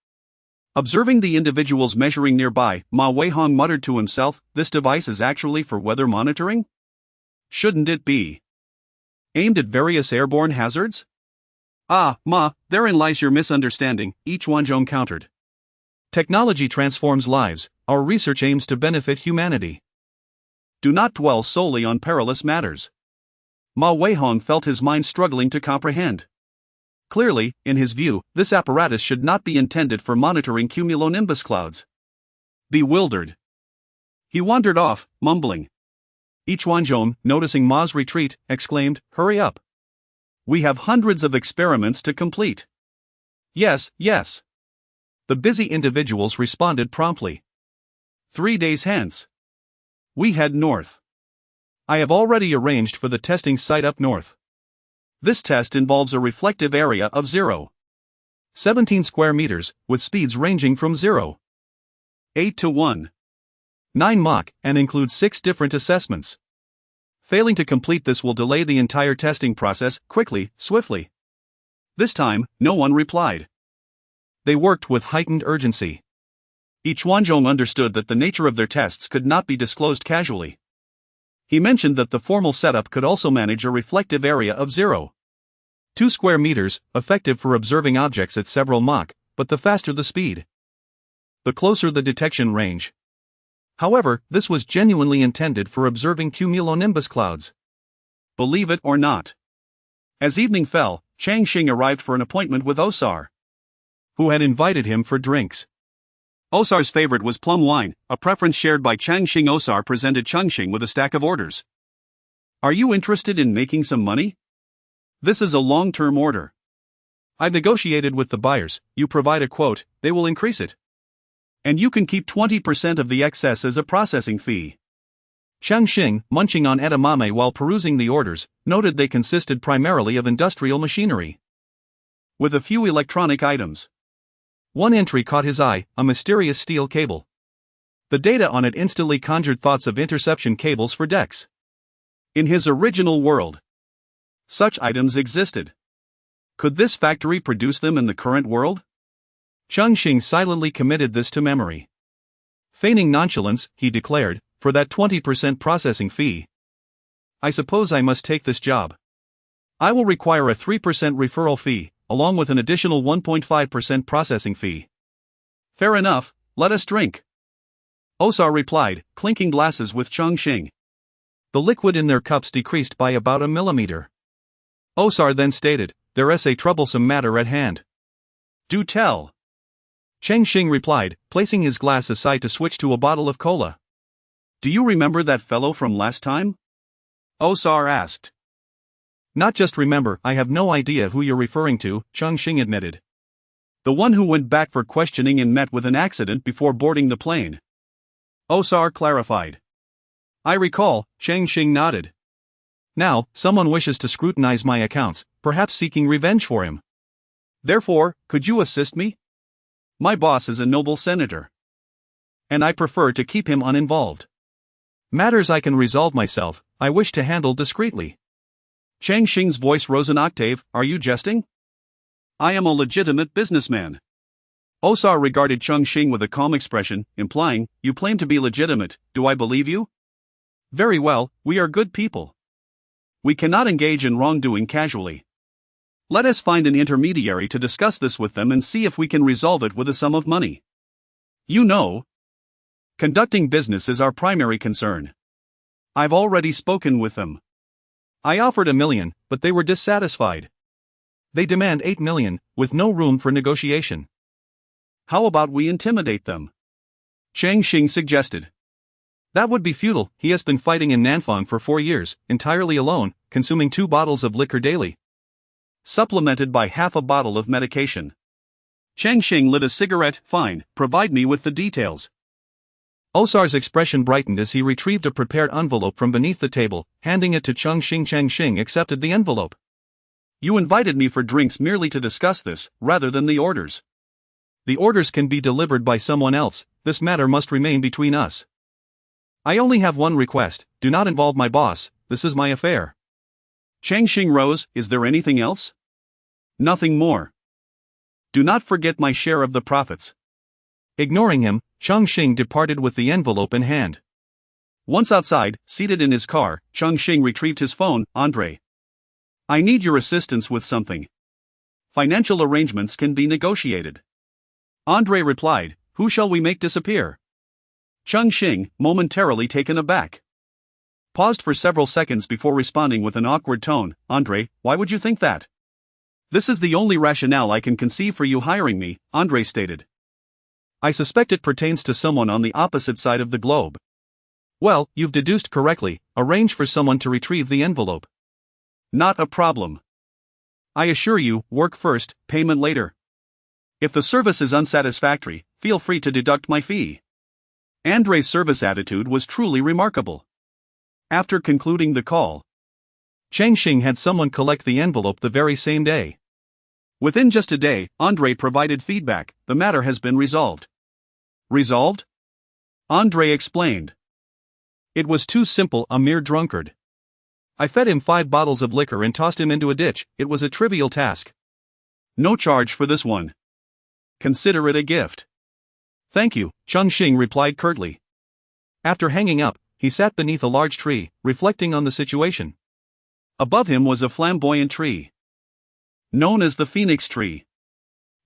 Observing the individuals measuring nearby, Ma Weihong muttered to himself, This device is actually for weather monitoring? Shouldn't it be? Aimed at various airborne hazards? Ah, therein lies your misunderstanding, Huqiangbei countered. Technology transforms lives, our research aims to benefit humanity. Do not dwell solely on perilous matters. Ma Weihong felt his mind struggling to comprehend. Clearly, in his view, this apparatus should not be intended for monitoring cumulonimbus clouds. Bewildered, he wandered off, mumbling. Huqiangbei, noticing Ma's retreat, exclaimed, "Hurry up. We have hundreds of experiments to complete." Yes. The busy individuals responded promptly. 3 days hence, we head north. I have already arranged for the testing site up north. This test involves a reflective area of 0.17 square meters, with speeds ranging from 0.8 to 1.9 Mach, and includes 6 different assessments. Failing to complete this will delay the entire testing process, swiftly. This time, no one replied. They worked with heightened urgency. Huqiangbei understood that the nature of their tests could not be disclosed casually. He mentioned that the formal setup could also manage a reflective area of 0.2 square meters, effective for observing objects at several Mach, but the faster the speed, the closer the detection range. However, this was genuinely intended for observing cumulonimbus clouds. Believe it or not. As evening fell, Cheng Xin arrived for an appointment with Osar, who had invited him for drinks. Osar's favorite was plum wine, a preference shared by Cheng Xin. Osar presented Cheng Xin with a stack of orders. Are you interested in making some money? This is a long-term order. I've negotiated with the buyers, you provide a quote, they will increase it. And you can keep 20% of the excess as a processing fee. Cheng Xin, munching on edamame while perusing the orders, noted they consisted primarily of industrial machinery, with a few electronic items. One entry caught his eye, a mysterious steel cable. The data on it instantly conjured thoughts of interception cables for decks. In his original world, such items existed. Could this factory produce them in the current world? Cheng Xin silently committed this to memory. Feigning nonchalance, he declared, for that 20% processing fee, I suppose I must take this job. I will require a 3% referral fee, along with an additional 1.5% processing fee. Fair enough, let us drink. Osar replied, clinking glasses with Cheng Xin. The liquid in their cups decreased by about a millimeter. Osar then stated, there's a troublesome matter at hand. Do tell. Cheng Xin replied, placing his glass aside to switch to a bottle of cola. Do you remember that fellow from last time? Osar asked. Not just remember, I have no idea who you're referring to, Cheng Xin admitted. The one who went back for questioning and met with an accident before boarding the plane. Osar clarified. I recall, Cheng Xin nodded. Now, someone wishes to scrutinize my accounts, perhaps seeking revenge for him. Therefore, could you assist me? My boss is a noble senator, and I prefer to keep him uninvolved. Matters I can resolve myself, I wish to handle discreetly. Cheng Xin's voice rose an octave. Are you jesting? I am a legitimate businessman. Osar regarded Cheng Xin with a calm expression, implying, you claim to be legitimate, do I believe you? Very well, we are good people. We cannot engage in wrongdoing casually. Let us find an intermediary to discuss this with them and see if we can resolve it with a sum of money. You know, conducting business is our primary concern. I've already spoken with them. I offered $1 million, but they were dissatisfied. They demand $8 million, with no room for negotiation. How about we intimidate them? Cheng Xin suggested. That would be futile. He has been fighting in Nanfang for 4 years, entirely alone, consuming 2 bottles of liquor daily, supplemented by half a bottle of medication. Cheng Xin lit a cigarette. Fine, provide me with the details. Osar's expression brightened as he retrieved a prepared envelope from beneath the table, handing it to Cheng Xin. Cheng Xin accepted the envelope. You invited me for drinks merely to discuss this, rather than the orders. The orders can be delivered by someone else, this matter must remain between us. I only have one request, do not involve my boss, this is my affair. Cheng Xin rose, is there anything else? Nothing more. Do not forget my share of the profits. Ignoring him, Cheng Xin departed with the envelope in hand. Once outside, seated in his car, Cheng Xin retrieved his phone. Andre. I need your assistance with something. Financial arrangements can be negotiated. Andre replied, who shall we make disappear? Cheng Xin, momentarily taken aback, paused for several seconds before responding with an awkward tone, Andre, why would you think that? This is the only rationale I can conceive for you hiring me, Andre stated. I suspect it pertains to someone on the opposite side of the globe. Well, you've deduced correctly, arrange for someone to retrieve the envelope. Not a problem. I assure you, work first, payment later. If the service is unsatisfactory, feel free to deduct my fee. Andre's service attitude was truly remarkable. After concluding the call, Cheng Xin had someone collect the envelope the very same day. Within just a day, Andre provided feedback, the matter has been resolved. Resolved? Andre explained. It was too simple, a mere drunkard. I fed him 5 bottles of liquor and tossed him into a ditch, it was a trivial task. No charge for this one. Consider it a gift. Thank you, Cheng Xin replied curtly. After hanging up, he sat beneath a large tree, reflecting on the situation. Above him was a flamboyant tree, known as the phoenix tree.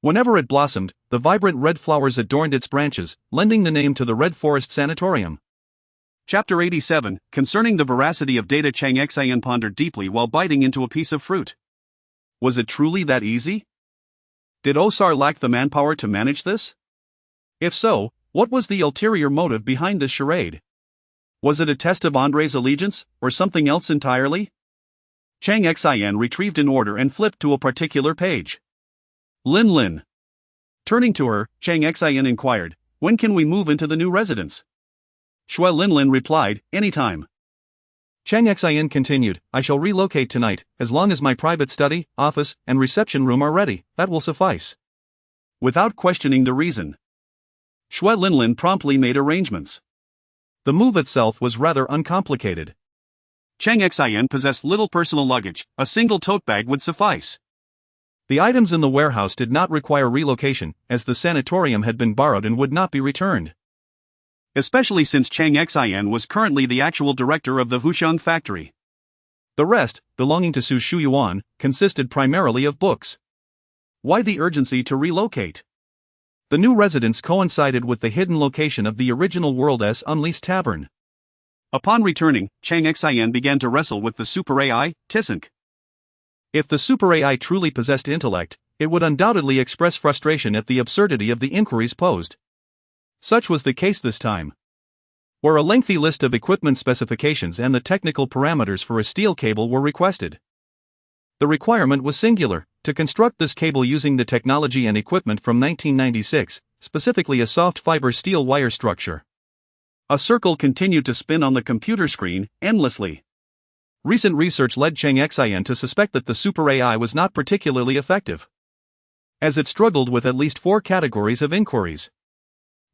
Whenever it blossomed, the vibrant red flowers adorned its branches, lending the name to the Red Forest Sanatorium. Chapter 87, concerning the veracity of data. Cheng Xin pondered deeply while biting into a piece of fruit. Was it truly that easy? Did Osar lack the manpower to manage this? If so, what was the ulterior motive behind this charade? Was it a test of Andre's allegiance, or something else entirely? Cheng Xin retrieved an order and flipped to a particular page. Lin Lin. Turning to her, Cheng Xin inquired, when can we move into the new residence? Shui Lin Lin replied, anytime. Cheng Xin continued, I shall relocate tonight, as long as my private study, office, and reception room are ready, that will suffice. Without questioning the reason, Shui Lin Lin promptly made arrangements. The move itself was rather uncomplicated. Cheng Xin possessed little personal luggage, a single tote bag would suffice. The items in the warehouse did not require relocation, as the sanatorium had been borrowed and would not be returned. Especially since Cheng Xin was currently the actual director of the Huqiangbei factory. The rest, belonging to Su Shu Yuan, consisted primarily of books. Why the urgency to relocate? The new residence coincided with the hidden location of the original World's Unleashed Tavern. Upon returning, Cheng Xin began to wrestle with the super AI, Tisink. If the super AI truly possessed intellect, it would undoubtedly express frustration at the absurdity of the inquiries posed. Such was the case this time. Where a lengthy list of equipment specifications and the technical parameters for a steel cable were requested. The requirement was singular, to construct this cable using the technology and equipment from 1996, specifically a soft fiber steel wire structure. A circle continued to spin on the computer screen, endlessly. Recent research led Cheng Xin to suspect that the super AI was not particularly effective, as it struggled with at least 4 categories of inquiries.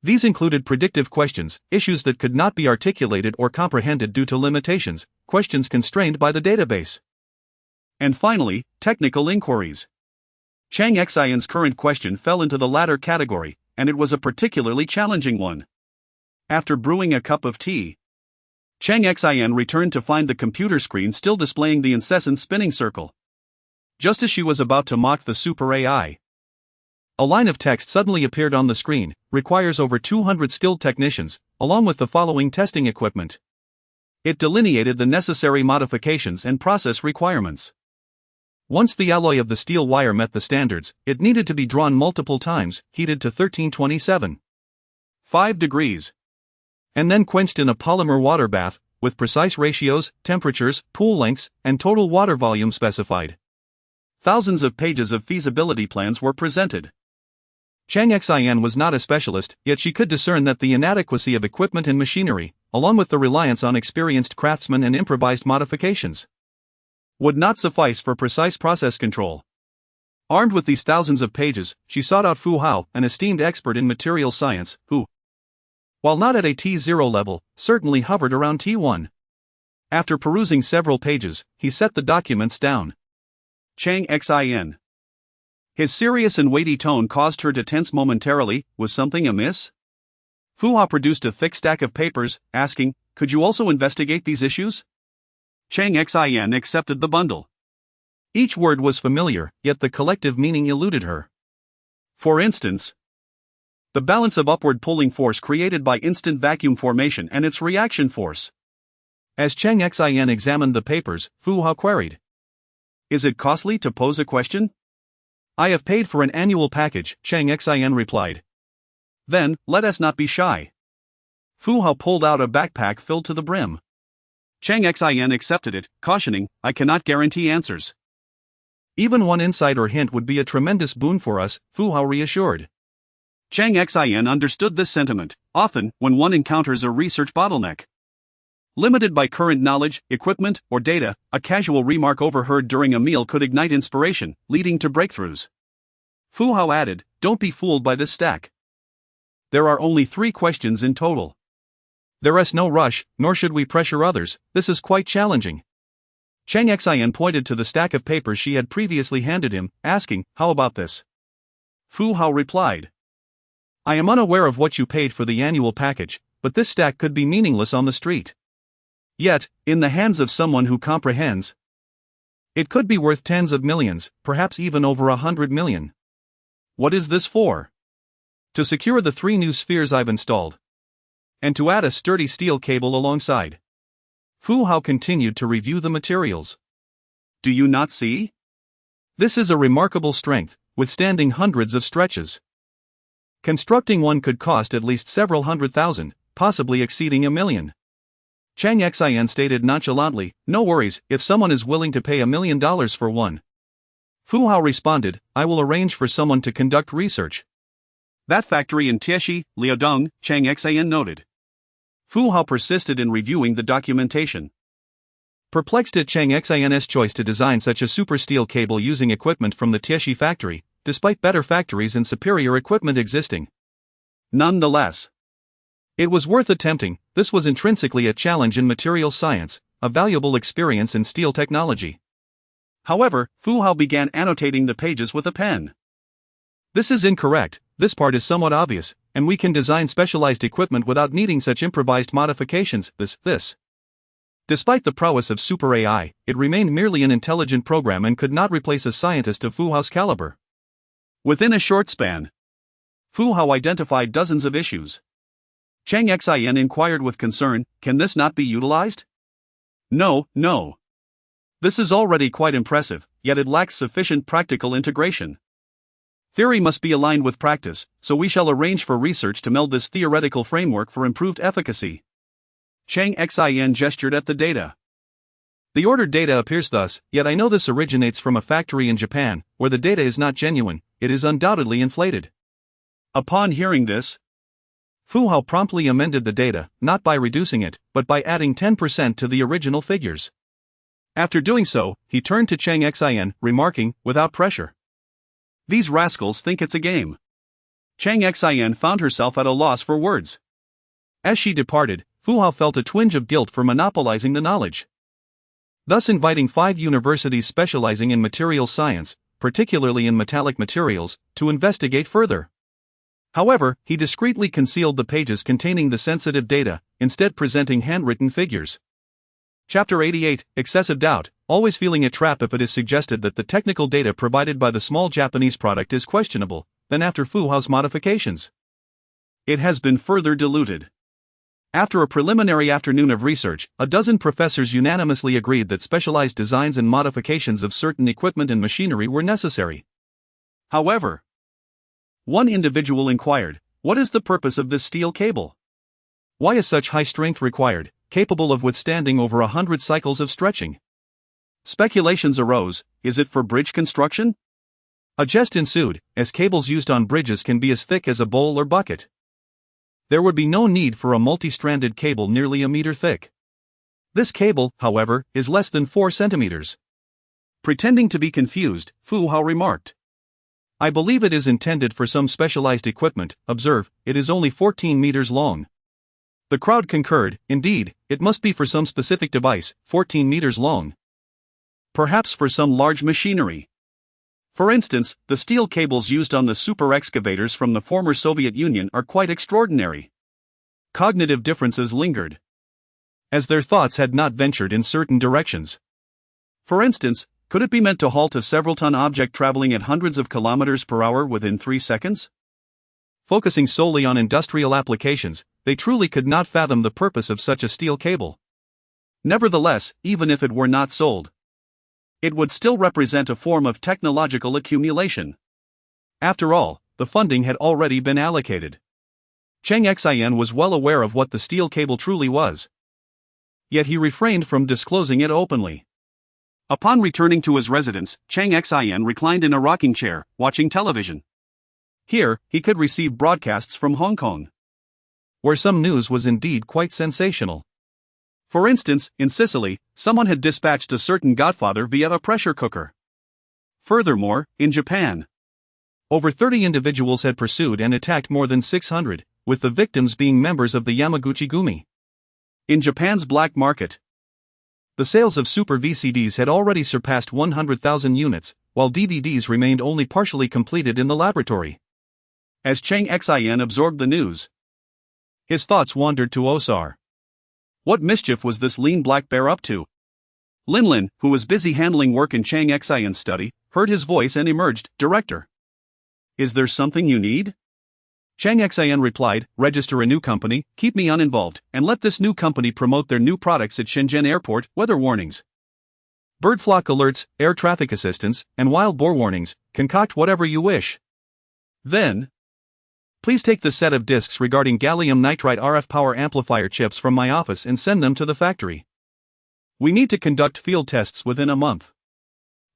These included predictive questions, issues that could not be articulated or comprehended due to limitations, questions constrained by the database. And finally, technical inquiries. Cheng Xin's current question fell into the latter category, and it was a particularly challenging one. After brewing a cup of tea, Cheng Xin returned to find the computer screen still displaying the incessant spinning circle. Just as she was about to mock the super AI, a line of text suddenly appeared on the screen, requires over 200 skilled technicians, along with the following testing equipment. It delineated the necessary modifications and process requirements. Once the alloy of the steel wire met the standards, it needed to be drawn multiple times, heated to 1327.5 degrees. And then quenched in a polymer water bath, with precise ratios, temperatures, pool lengths, and total water volume specified. Thousands of pages of feasibility plans were presented. Cheng Xin was not a specialist, yet she could discern that the inadequacy of equipment and machinery, along with the reliance on experienced craftsmen and improvised modifications, would not suffice for precise process control. Armed with these thousands of pages, she sought out Fu Hao, an esteemed expert in material science, who, while not at a T0 level, certainly hovered around T1. After perusing several pages, he set the documents down. Cheng Xin. His serious and weighty tone caused her to tense momentarily. Was something amiss? Fu Hao produced a thick stack of papers, asking, could you also investigate these issues? Cheng Xin accepted the bundle. Each word was familiar, yet the collective meaning eluded her. For instance, the balance of upward pulling force created by instant vacuum formation and its reaction force. As Cheng Xin examined the papers, Fu Hao queried, "Is it costly to pose a question?" "I have paid for an annual package," Cheng Xin replied. "Then, let us not be shy." Fu Hao pulled out a backpack filled to the brim. Cheng Xin accepted it, cautioning, "I cannot guarantee answers." "Even one insight or hint would be a tremendous boon for us," Fu Hao reassured. Cheng Xin understood this sentiment, often, when one encounters a research bottleneck. Limited by current knowledge, equipment, or data, a casual remark overheard during a meal could ignite inspiration, leading to breakthroughs. Fu Hao added, "Don't be fooled by this stack. There are only 3 questions in total. There is no rush, nor should we pressure others, this is quite challenging." Cheng Xin pointed to the stack of papers she had previously handed him, asking, "How about this?" Fu Hao replied, "I am unaware of what you paid for the annual package, but this stack could be meaningless on the street. Yet, in the hands of someone who comprehends, it could be worth tens of millions, perhaps even over 100 million. What is this for?" To secure the 3 new spheres I've installed. And to add a sturdy steel cable alongside. Fu Hao continued to review the materials. "Do you not see? This is a remarkable strength, withstanding hundreds of stretches. Constructing one could cost at least several $100,000, possibly exceeding $1 million. Cheng Xin stated nonchalantly, "No worries, if someone is willing to pay $1 million for one." Fu Hao responded, "I will arrange for someone to conduct research." "That factory in Tieshi, Liaodong," Cheng Xin noted. Fu Hao persisted in reviewing the documentation. Perplexed at Cheng Xin's choice to design such a super steel cable using equipment from the Tieshi factory, despite better factories and superior equipment existing. Nonetheless, it was worth attempting. This was intrinsically a challenge in materials science, a valuable experience in steel technology. However, Fu Hao began annotating the pages with a pen. "This is incorrect, this part is somewhat obvious, and we can design specialized equipment without needing such improvised modifications, this. Despite the prowess of Super AI, it remained merely an intelligent program and could not replace a scientist of Fu Hao's caliber." Within a short span, Fu Hao identified dozens of issues. Cheng Xin inquired with concern, "Can this not be utilized?" No. This is already quite impressive, yet it lacks sufficient practical integration. Theory must be aligned with practice, so we shall arrange for research to meld this theoretical framework for improved efficacy." Cheng Xin gestured at the data. "The ordered data appears thus, yet I know this originates from a factory in Japan, where the data is not genuine, it is undoubtedly inflated." Upon hearing this, Fu Hao promptly amended the data, not by reducing it, but by adding 10% to the original figures. After doing so, he turned to Cheng Xin, remarking, without pressure, "These rascals think it's a game." Cheng Xin found herself at a loss for words. As she departed, Fu Hao felt a twinge of guilt for monopolizing the knowledge, thus inviting 5 universities specializing in materials science, particularly in metallic materials, to investigate further. However, he discreetly concealed the pages containing the sensitive data, instead presenting handwritten figures. Chapter 88, Excessive Doubt, always feeling a trap if it is suggested that the technical data provided by the small Japanese product is questionable, then after Fu Hao's modifications, it has been further diluted. After a preliminary afternoon of research, a dozen professors unanimously agreed that specialized designs and modifications of certain equipment and machinery were necessary. However, one individual inquired, "What is the purpose of this steel cable? Why is such high strength required, capable of withstanding over 100 cycles of stretching?" Speculations arose, is it for bridge construction? A jest ensued, as cables used on bridges can be as thick as a bowl or bucket. There would be no need for a multi-stranded cable nearly a meter thick. This cable, however, is less than 4 centimeters. Pretending to be confused, Fu Hao remarked, "I believe it is intended for some specialized equipment. Observe, it is only 14 meters long." The crowd concurred, indeed, it must be for some specific device, 14 meters long. Perhaps for some large machinery. For instance, the steel cables used on the super excavators from the former Soviet Union are quite extraordinary. Cognitive differences lingered, as their thoughts had not ventured in certain directions. For instance, Could it be meant to halt a several-ton object traveling at hundreds of kilometers per hour within 3 seconds? Focusing solely on industrial applications, they truly could not fathom the purpose of such a steel cable. Nevertheless, even if it were not sold, it would still represent a form of technological accumulation. After all, the funding had already been allocated. Cheng Xin was well aware of what the steel cable truly was. Yet he refrained from disclosing it openly. Upon returning to his residence, Cheng Xin reclined in a rocking chair, watching television. Here, he could receive broadcasts from Hong Kong, where some news was indeed quite sensational. For instance, in Sicily, someone had dispatched a certain godfather via a pressure cooker. Furthermore, in Japan, over 30 individuals had pursued and attacked more than 600, with the victims being members of the Yamaguchi-gumi. In Japan's black market, the sales of Super VCDs had already surpassed 100,000 units, while DVDs remained only partially completed in the laboratory. As Cheng Xin absorbed the news, his thoughts wandered to Osar. What mischief was this lean black bear up to? Linlin, who was busy handling work in Cheng Xin's study, heard his voice and emerged. "Director, is there something you need?" Cheng Xin replied, "Register a new company, keep me uninvolved, and let this new company promote their new products at Shenzhen Airport. Weather warnings, bird flock alerts, air traffic assistance, and wild boar warnings. Concoct whatever you wish. Then, please take the set of discs regarding gallium nitride RF power amplifier chips from my office and send them to the factory. We need to conduct field tests within a month."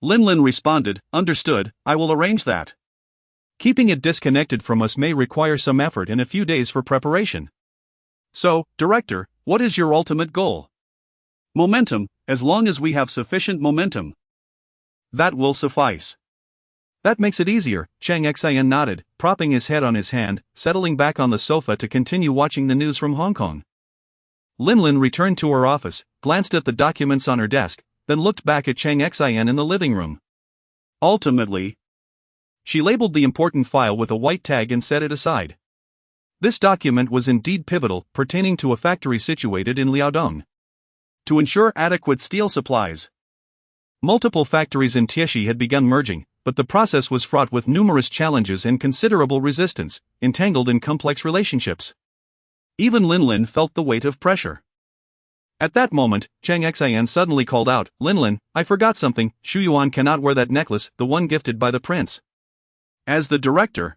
Linlin responded, "Understood, I will arrange that. Keeping it disconnected from us may require some effort and a few days for preparation. So, Director, what is your ultimate goal?" "Momentum, as long as we have sufficient momentum. That will suffice." "That makes it easier," Cheng Xin nodded, propping his head on his hand, settling back on the sofa to continue watching the news from Hong Kong. Linlin returned to her office, glanced at the documents on her desk, then looked back at Cheng Xin in the living room. Ultimately, she labeled the important file with a white tag and set it aside. This document was indeed pivotal, pertaining to a factory situated in Liaodong. To ensure adequate steel supplies, multiple factories in Tieshi had begun merging, but the process was fraught with numerous challenges and considerable resistance, entangled in complex relationships. Even Linlin felt the weight of pressure. At that moment, Cheng Xin suddenly called out, "Linlin, I forgot something. Shu Yuan cannot wear that necklace, the one gifted by the prince. As the director,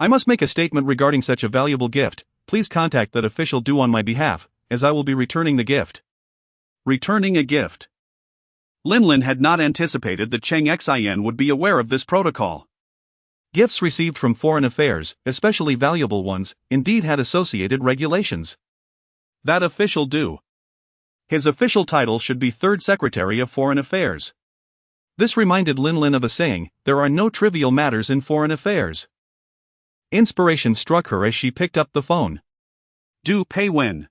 I must make a statement regarding such a valuable gift. Please contact that official due on my behalf, as I will be returning the gift." Returning a gift. Linlin had not anticipated that Cheng Xin would be aware of this protocol. Gifts received from foreign affairs, especially valuable ones, indeed had associated regulations. That official due. His official title should be Third Secretary of Foreign Affairs. This reminded Linlin of a saying, "There are no trivial matters in foreign affairs." Inspiration struck her as she picked up the phone. "Do pay when?"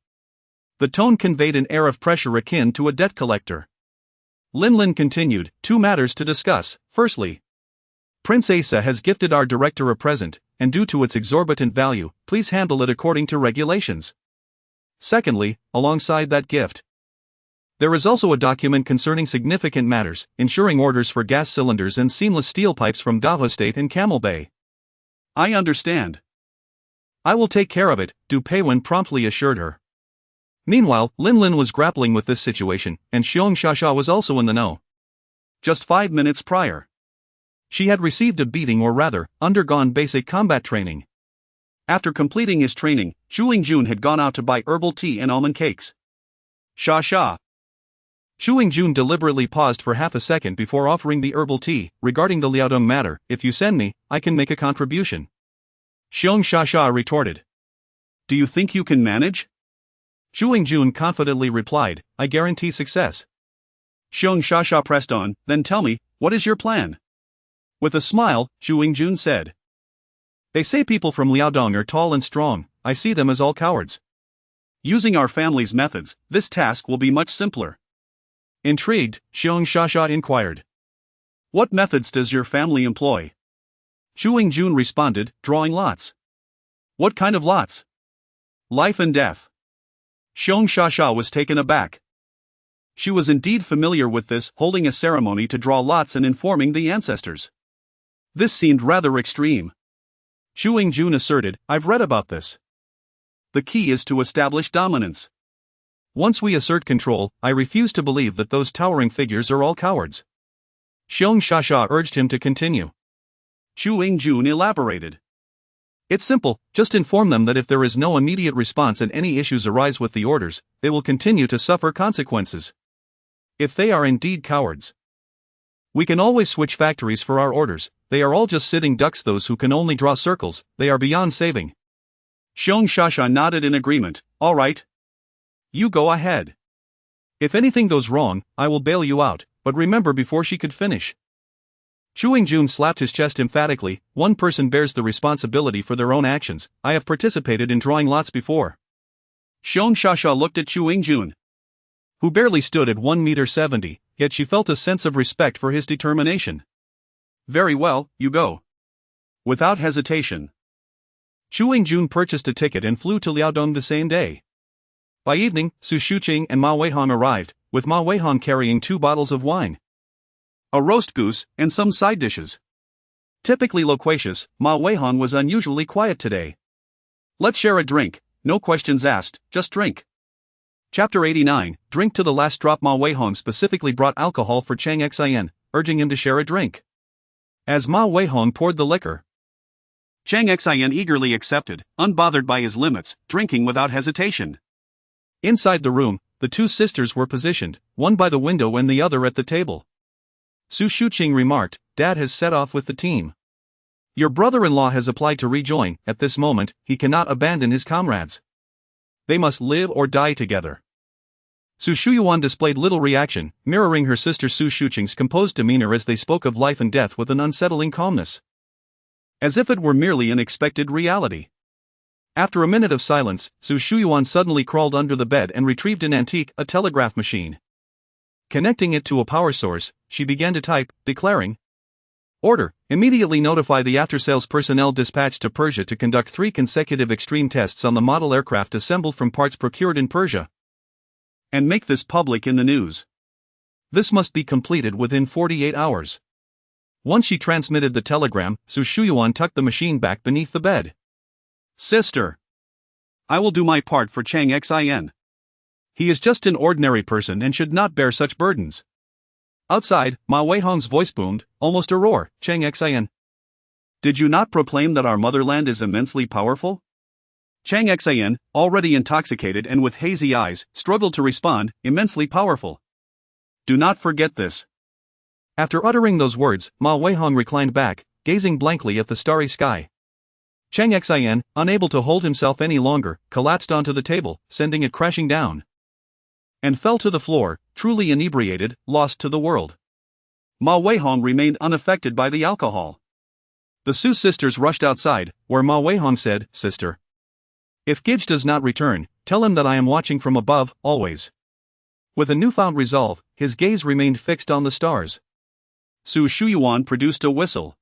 The tone conveyed an air of pressure akin to a debt collector. Linlin continued, "Two matters to discuss. Firstly, Prince Asa has gifted our director a present, and due to its exorbitant value, please handle it according to regulations. Secondly, alongside that gift, there is also a document concerning significant matters, ensuring orders for gas cylinders and seamless steel pipes from Dahua State and Huqiangbei." "I understand. I will take care of it," Du Peiwen promptly assured her. Meanwhile, Linlin was grappling with this situation, and Xiong Shasha was also in the know. Just 5 minutes prior, she had received a beating, or rather, undergone basic combat training. After completing his training, Shu Jun had gone out to buy herbal tea and almond cakes. "Sha. Shu Jun deliberately paused for half a second before offering the herbal tea. "Regarding the Liaodong matter, if you send me, I can make a contribution." Xiong Shasha retorted. "Do you think you can manage?" Shu Jun confidently replied, "I guarantee success." Xiong Shasha pressed on, "Then tell me, what is your plan?" With a smile, Shu Jun said, "They say people from Liaodong are tall and strong. I see them as all cowards. Using our family's methods, this task will be much simpler." Intrigued, Xiong Shasha inquired, "What methods does your family employ?" Shu Jun responded, "Drawing lots." "What kind of lots?" "Life and death." Xiong Shasha was taken aback. She was indeed familiar with this, holding a ceremony to draw lots and informing the ancestors. This seemed rather extreme. Huqiangbei asserted, "I've read about this. The key is to establish dominance. Once we assert control, I refuse to believe that those towering figures are all cowards." Xiong Shasha urged him to continue. Huqiangbei elaborated. "It's simple, just inform them that if there is no immediate response and any issues arise with the orders, they will continue to suffer consequences. If they are indeed cowards, we can always switch factories for our orders. They are all just sitting ducks. Those who can only draw circles, they are beyond saving." Xiong Shasha nodded in agreement. "All right. You go ahead. If anything goes wrong, I will bail you out, but remember." Before she could finish, Huqiangbei slapped his chest emphatically. "One person bears the responsibility for their own actions. I have participated in drawing lots before." Xiong Shasha looked at Huqiangbei, who barely stood at 1.70 meters, yet she felt a sense of respect for his determination. "Very well, you go." Without hesitation, Huqiangbei purchased a ticket and flew to Liaodong the same day. By evening, Su Shuqing and Ma Weihan arrived, with Ma Weihan carrying 2 bottles of wine, a roast goose, and some side dishes. Typically loquacious, Ma Weihan was unusually quiet today. "Let's share a drink, no questions asked, just drink." Chapter 89, Drink to the Last Drop. Ma Weihan specifically brought alcohol for Cheng Xin, urging him to share a drink. As Ma Weihan poured the liquor, Cheng Xin eagerly accepted, unbothered by his limits, drinking without hesitation. Inside the room, the 2 sisters were positioned, one by the window and the other at the table. Su Shuqing remarked, "Dad has set off with the team. Your brother-in-law has applied to rejoin. At this moment, he cannot abandon his comrades. They must live or die together." Su Shuyuan displayed little reaction, mirroring her sister Su Shuqing's composed demeanor as they spoke of life and death with an unsettling calmness, as if it were merely an expected reality. After a minute of silence, Su Shuyuan suddenly crawled under the bed and retrieved an antique, a telegraph machine. Connecting it to a power source, she began to type, declaring, "Order, immediately notify the after-sales personnel dispatched to Persia to conduct 3 consecutive extreme tests on the model aircraft assembled from parts procured in Persia, and make this public in the news. This must be completed within 48 hours. Once she transmitted the telegram, Su Shuyuan tucked the machine back beneath the bed. "Sister, I will do my part for Cheng Xin. He is just an ordinary person and should not bear such burdens." Outside, Ma Weihan's voice boomed, almost a roar. "Cheng Xin, did you not proclaim that our motherland is immensely powerful?" Cheng Xin, already intoxicated and with hazy eyes, struggled to respond, "Immensely powerful. Do not forget this." After uttering those words, Ma Weihan reclined back, gazing blankly at the starry sky. Cheng Xin, unable to hold himself any longer, collapsed onto the table, sending it crashing down, and fell to the floor, truly inebriated, lost to the world. Ma Weihan remained unaffected by the alcohol. The Su sisters rushed outside, where Ma Weihan said, "Sister, if Gij does not return, tell him that I am watching from above, always." With a newfound resolve, his gaze remained fixed on the stars. Su Shuyuan produced a whistle,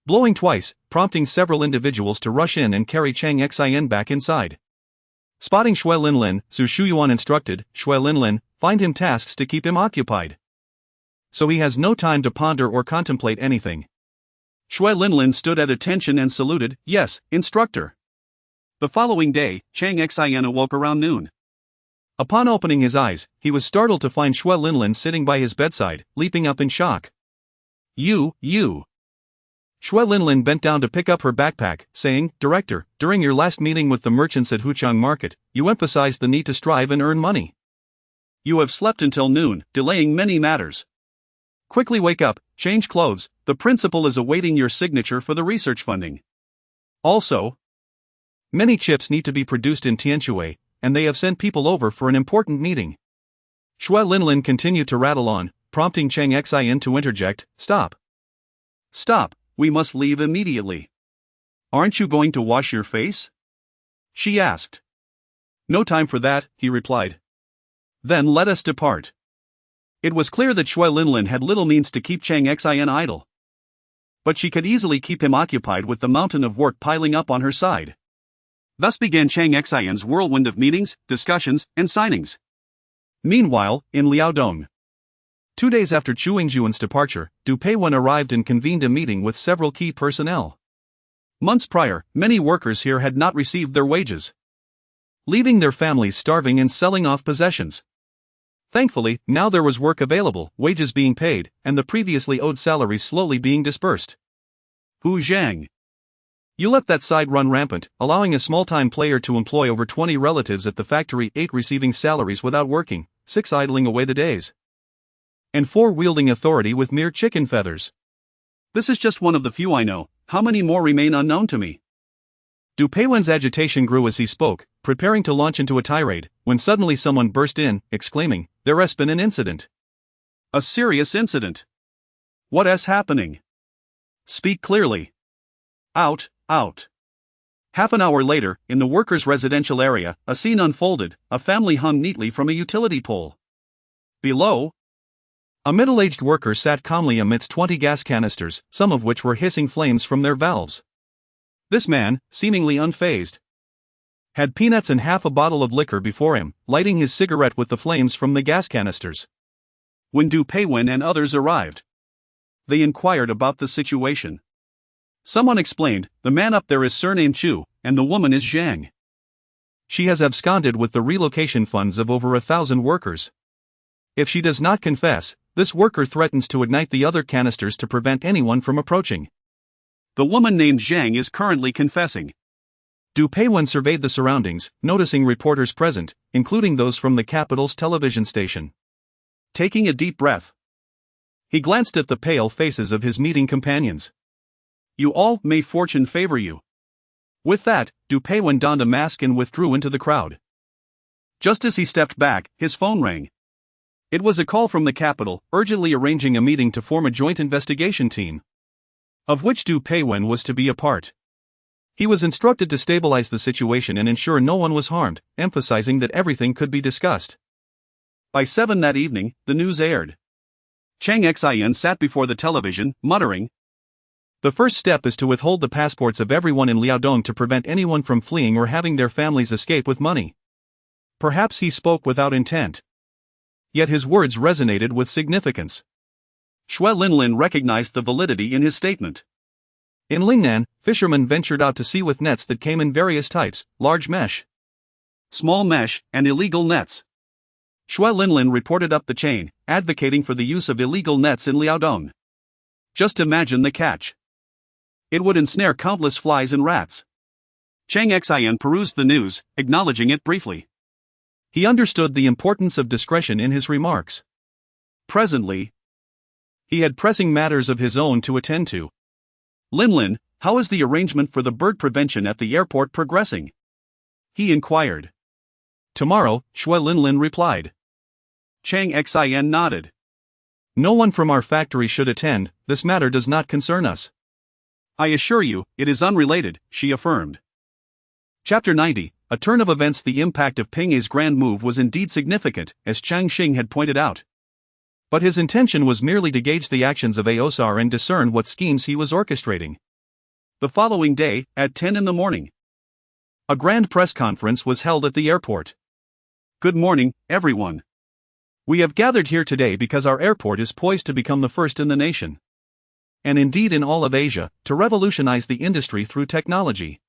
blowing twice, prompting several individuals to rush in and carry Cheng Xin back inside. Spotting Shui Linlin, Su Shuyuan instructed, "Shui Linlin, find him tasks to keep him occupied, so he has no time to ponder or contemplate anything." Shui Linlin stood at attention and saluted, "Yes, instructor." The following day, Cheng Xin awoke around noon. Upon opening his eyes, he was startled to find Shui Linlin sitting by his bedside, leaping up in shock. You. Shui Linlin bent down to pick up her backpack, saying, "Director, during your last meeting with the merchants at Huqiang Market, you emphasized the need to strive and earn money. You have slept until noon, delaying many matters. Quickly wake up, change clothes, the principal is awaiting your signature for the research funding. Also, many chips need to be produced in Tianshui, and they have sent people over for an important meeting." Shui Linlin continued to rattle on, prompting Cheng Xin to interject, "Stop. We must leave immediately." "Aren't you going to wash your face?" she asked. "No time for that," he replied. "Then let us depart." It was clear that Shui Linlin had little means to keep Cheng Xin idle, but she could easily keep him occupied with the mountain of work piling up on her side. Thus began Cheng Xin's whirlwind of meetings, discussions, and signings. Meanwhile, in Liaodong. 2 days after Chu Yingjuan's departure, Du Peiwen arrived and convened a meeting with several key personnel. Months prior, many workers here had not received their wages, leaving their families starving and selling off possessions. Thankfully, now there was work available, wages being paid, and the previously owed salaries slowly being dispersed. Hu Zhang. You let that side run rampant, allowing a small-time player to employ over 20 relatives at the factory, 8 receiving salaries without working, 6 idling away the days, and 4 wielding authority with mere chicken feathers. This is just one of the few I know. How many more remain unknown to me? Du Peiwen's agitation grew as he spoke, preparing to launch into a tirade, when suddenly someone burst in, exclaiming, "There has been an incident. A serious incident. What is happening? Speak clearly. Out. Half an hour later, in the workers' residential area, a scene unfolded. A family hung neatly from a utility pole. Below, a middle-aged worker sat calmly amidst 20 gas canisters, some of which were hissing flames from their valves. This man, seemingly unfazed, had peanuts and half a bottle of liquor before him, lighting his cigarette with the flames from the gas canisters. When Du Peiwen and others arrived, they inquired about the situation. Someone explained, "The man up there is surnamed Chu, and the woman is Zhang. She has absconded with the relocation funds of over 1,000 workers. If she does not confess, this worker threatens to ignite the other canisters to prevent anyone from approaching. The woman named Zhang is currently confessing." Du Peiwen surveyed the surroundings, noticing reporters present, including those from the capital's television station. Taking a deep breath, he glanced at the pale faces of his meeting companions. "You all, may fortune favor you." With that, Du Peiwen donned a mask and withdrew into the crowd. Just as he stepped back, his phone rang. It was a call from the capital, urgently arranging a meeting to form a joint investigation team, of which Du Peiwen was to be a part. He was instructed to stabilize the situation and ensure no one was harmed, emphasizing that everything could be discussed. By 7 that evening, the news aired. Cheng Xin sat before the television, muttering, "The first step is to withhold the passports of everyone in Liaodong to prevent anyone from fleeing or having their families escape with money." Perhaps he spoke without intent, yet his words resonated with significance. Xue Linlin recognized the validity in his statement. In Lingnan, fishermen ventured out to sea with nets that came in various types: large mesh, small mesh, and illegal nets. Xue Linlin reported up the chain, advocating for the use of illegal nets in Liaodong. Just imagine the catch. It would ensnare countless flies and rats. Cheng Xin perused the news, acknowledging it briefly. He understood the importance of discretion in his remarks. Presently, he had pressing matters of his own to attend to. "Linlin, how is the arrangement for the bird prevention at the airport progressing?" he inquired. "Tomorrow," Xue Linlin replied. Cheng Xin nodded. "No one from our factory should attend. This matter does not concern us." "I assure you, it is unrelated," she affirmed. Chapter 90, a turn of events. The impact of Ping Ai's grand move was indeed significant, as Chang Xing had pointed out. But his intention was merely to gauge the actions of Aosar and discern what schemes he was orchestrating. The following day, at 10 in the morning, a grand press conference was held at the airport. "Good morning, everyone. We have gathered here today because our airport is poised to become the first in the nation, and indeed in all of Asia, to revolutionize the industry through technology.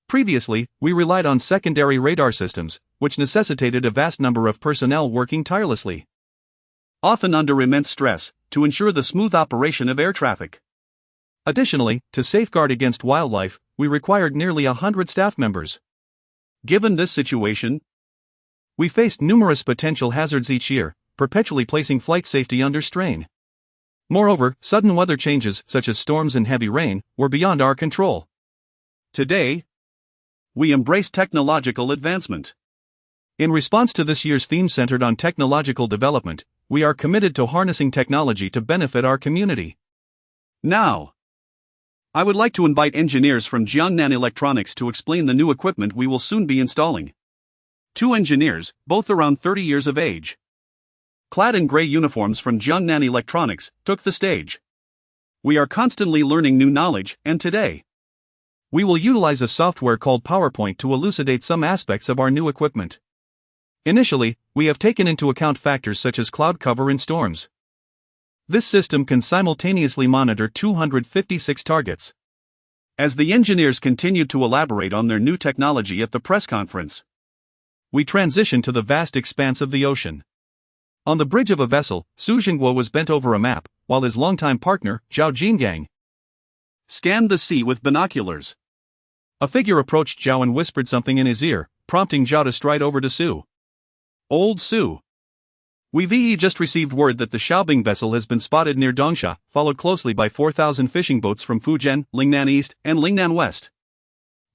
Previously, we relied on secondary radar systems, which necessitated a vast number of personnel working tirelessly, often under immense stress, to ensure the smooth operation of air traffic. Additionally, to safeguard against wildlife, we required nearly 100 staff members. Given this situation, we faced numerous potential hazards each year, perpetually placing flight safety under strain. Moreover, sudden weather changes, such as storms and heavy rain, were beyond our control. Today, we embrace technological advancement. In response to this year's theme centered on technological development, we are committed to harnessing technology to benefit our community. Now, I would like to invite engineers from Jiangnan Electronics to explain the new equipment we will soon be installing. 2 engineers, both around 30 years of age, clad in gray uniforms from Jiangnan Electronics, took the stage. We are constantly learning new knowledge, and today, we will utilize a software called PowerPoint to elucidate some aspects of our new equipment. Initially, we have taken into account factors such as cloud cover and storms. This system can simultaneously monitor 256 targets. As the engineers continued to elaborate on their new technology at the press conference, we transitioned to the vast expanse of the ocean. On the bridge of a vessel, Huqiangbei was bent over a map, while his longtime partner, Huqiangbei, scanned the sea with binoculars. A figure approached Zhao and whispered something in his ear, prompting Zhao to stride over to Su. Old Su. We've just received word that the Xiaobing vessel has been spotted near Dongsha, followed closely by 4,000 fishing boats from Fujian, Lingnan East, and Lingnan West.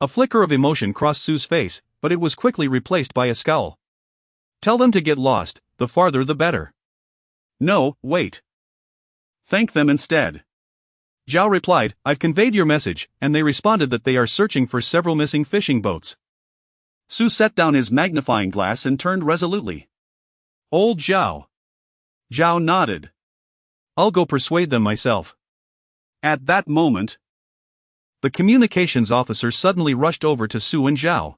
A flicker of emotion crossed Su's face, but it was quickly replaced by a scowl. Tell them to get lost, the farther the better. No, wait. Thank them instead. Zhao replied, I've conveyed your message, and they responded that they are searching for several missing fishing boats. Su set down his magnifying glass and turned resolutely. Old Zhao. Zhao nodded. I'll go persuade them myself. At that moment, the communications officer suddenly rushed over to Su and Zhao.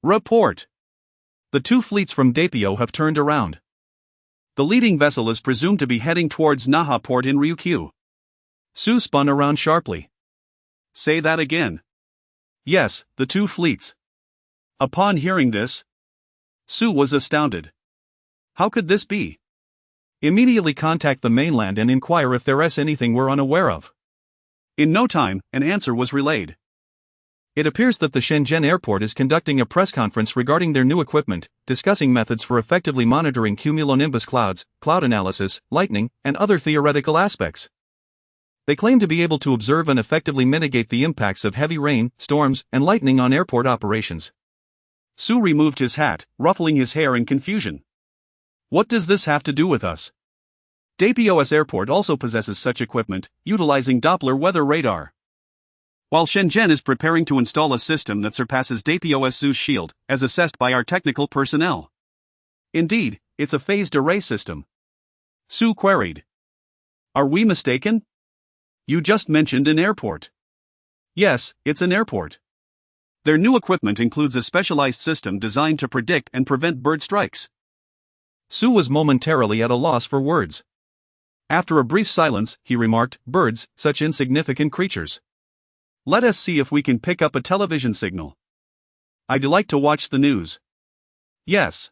Report. The two fleets from Dapio have turned around. The leading vessel is presumed to be heading towards Naha port in Ryukyu. Su spun around sharply. Say that again. Yes, the two fleets. Upon hearing this, Su was astounded. How could this be? Immediately contact the mainland and inquire if there is anything we're unaware of. In no time, an answer was relayed. It appears that the Shenzhen airport is conducting a press conference regarding their new equipment, discussing methods for effectively monitoring cumulonimbus clouds, cloud analysis, lightning, and other theoretical aspects. They claim to be able to observe and effectively mitigate the impacts of heavy rain, storms, and lightning on airport operations. Su removed his hat, ruffling his hair in confusion. What does this have to do with us? Dapios Airport also possesses such equipment, utilizing Doppler weather radar. While Shenzhen is preparing to install a system that surpasses Dapios Su's shield, as assessed by our technical personnel. Indeed, it's a phased array system. Su queried. Are we mistaken? You just mentioned an airport. Yes, it's an airport. Their new equipment includes a specialized system designed to predict and prevent bird strikes. Su was momentarily at a loss for words. After a brief silence, he remarked, birds, such insignificant creatures. Let us see if we can pick up a television signal. I'd like to watch the news. Yes.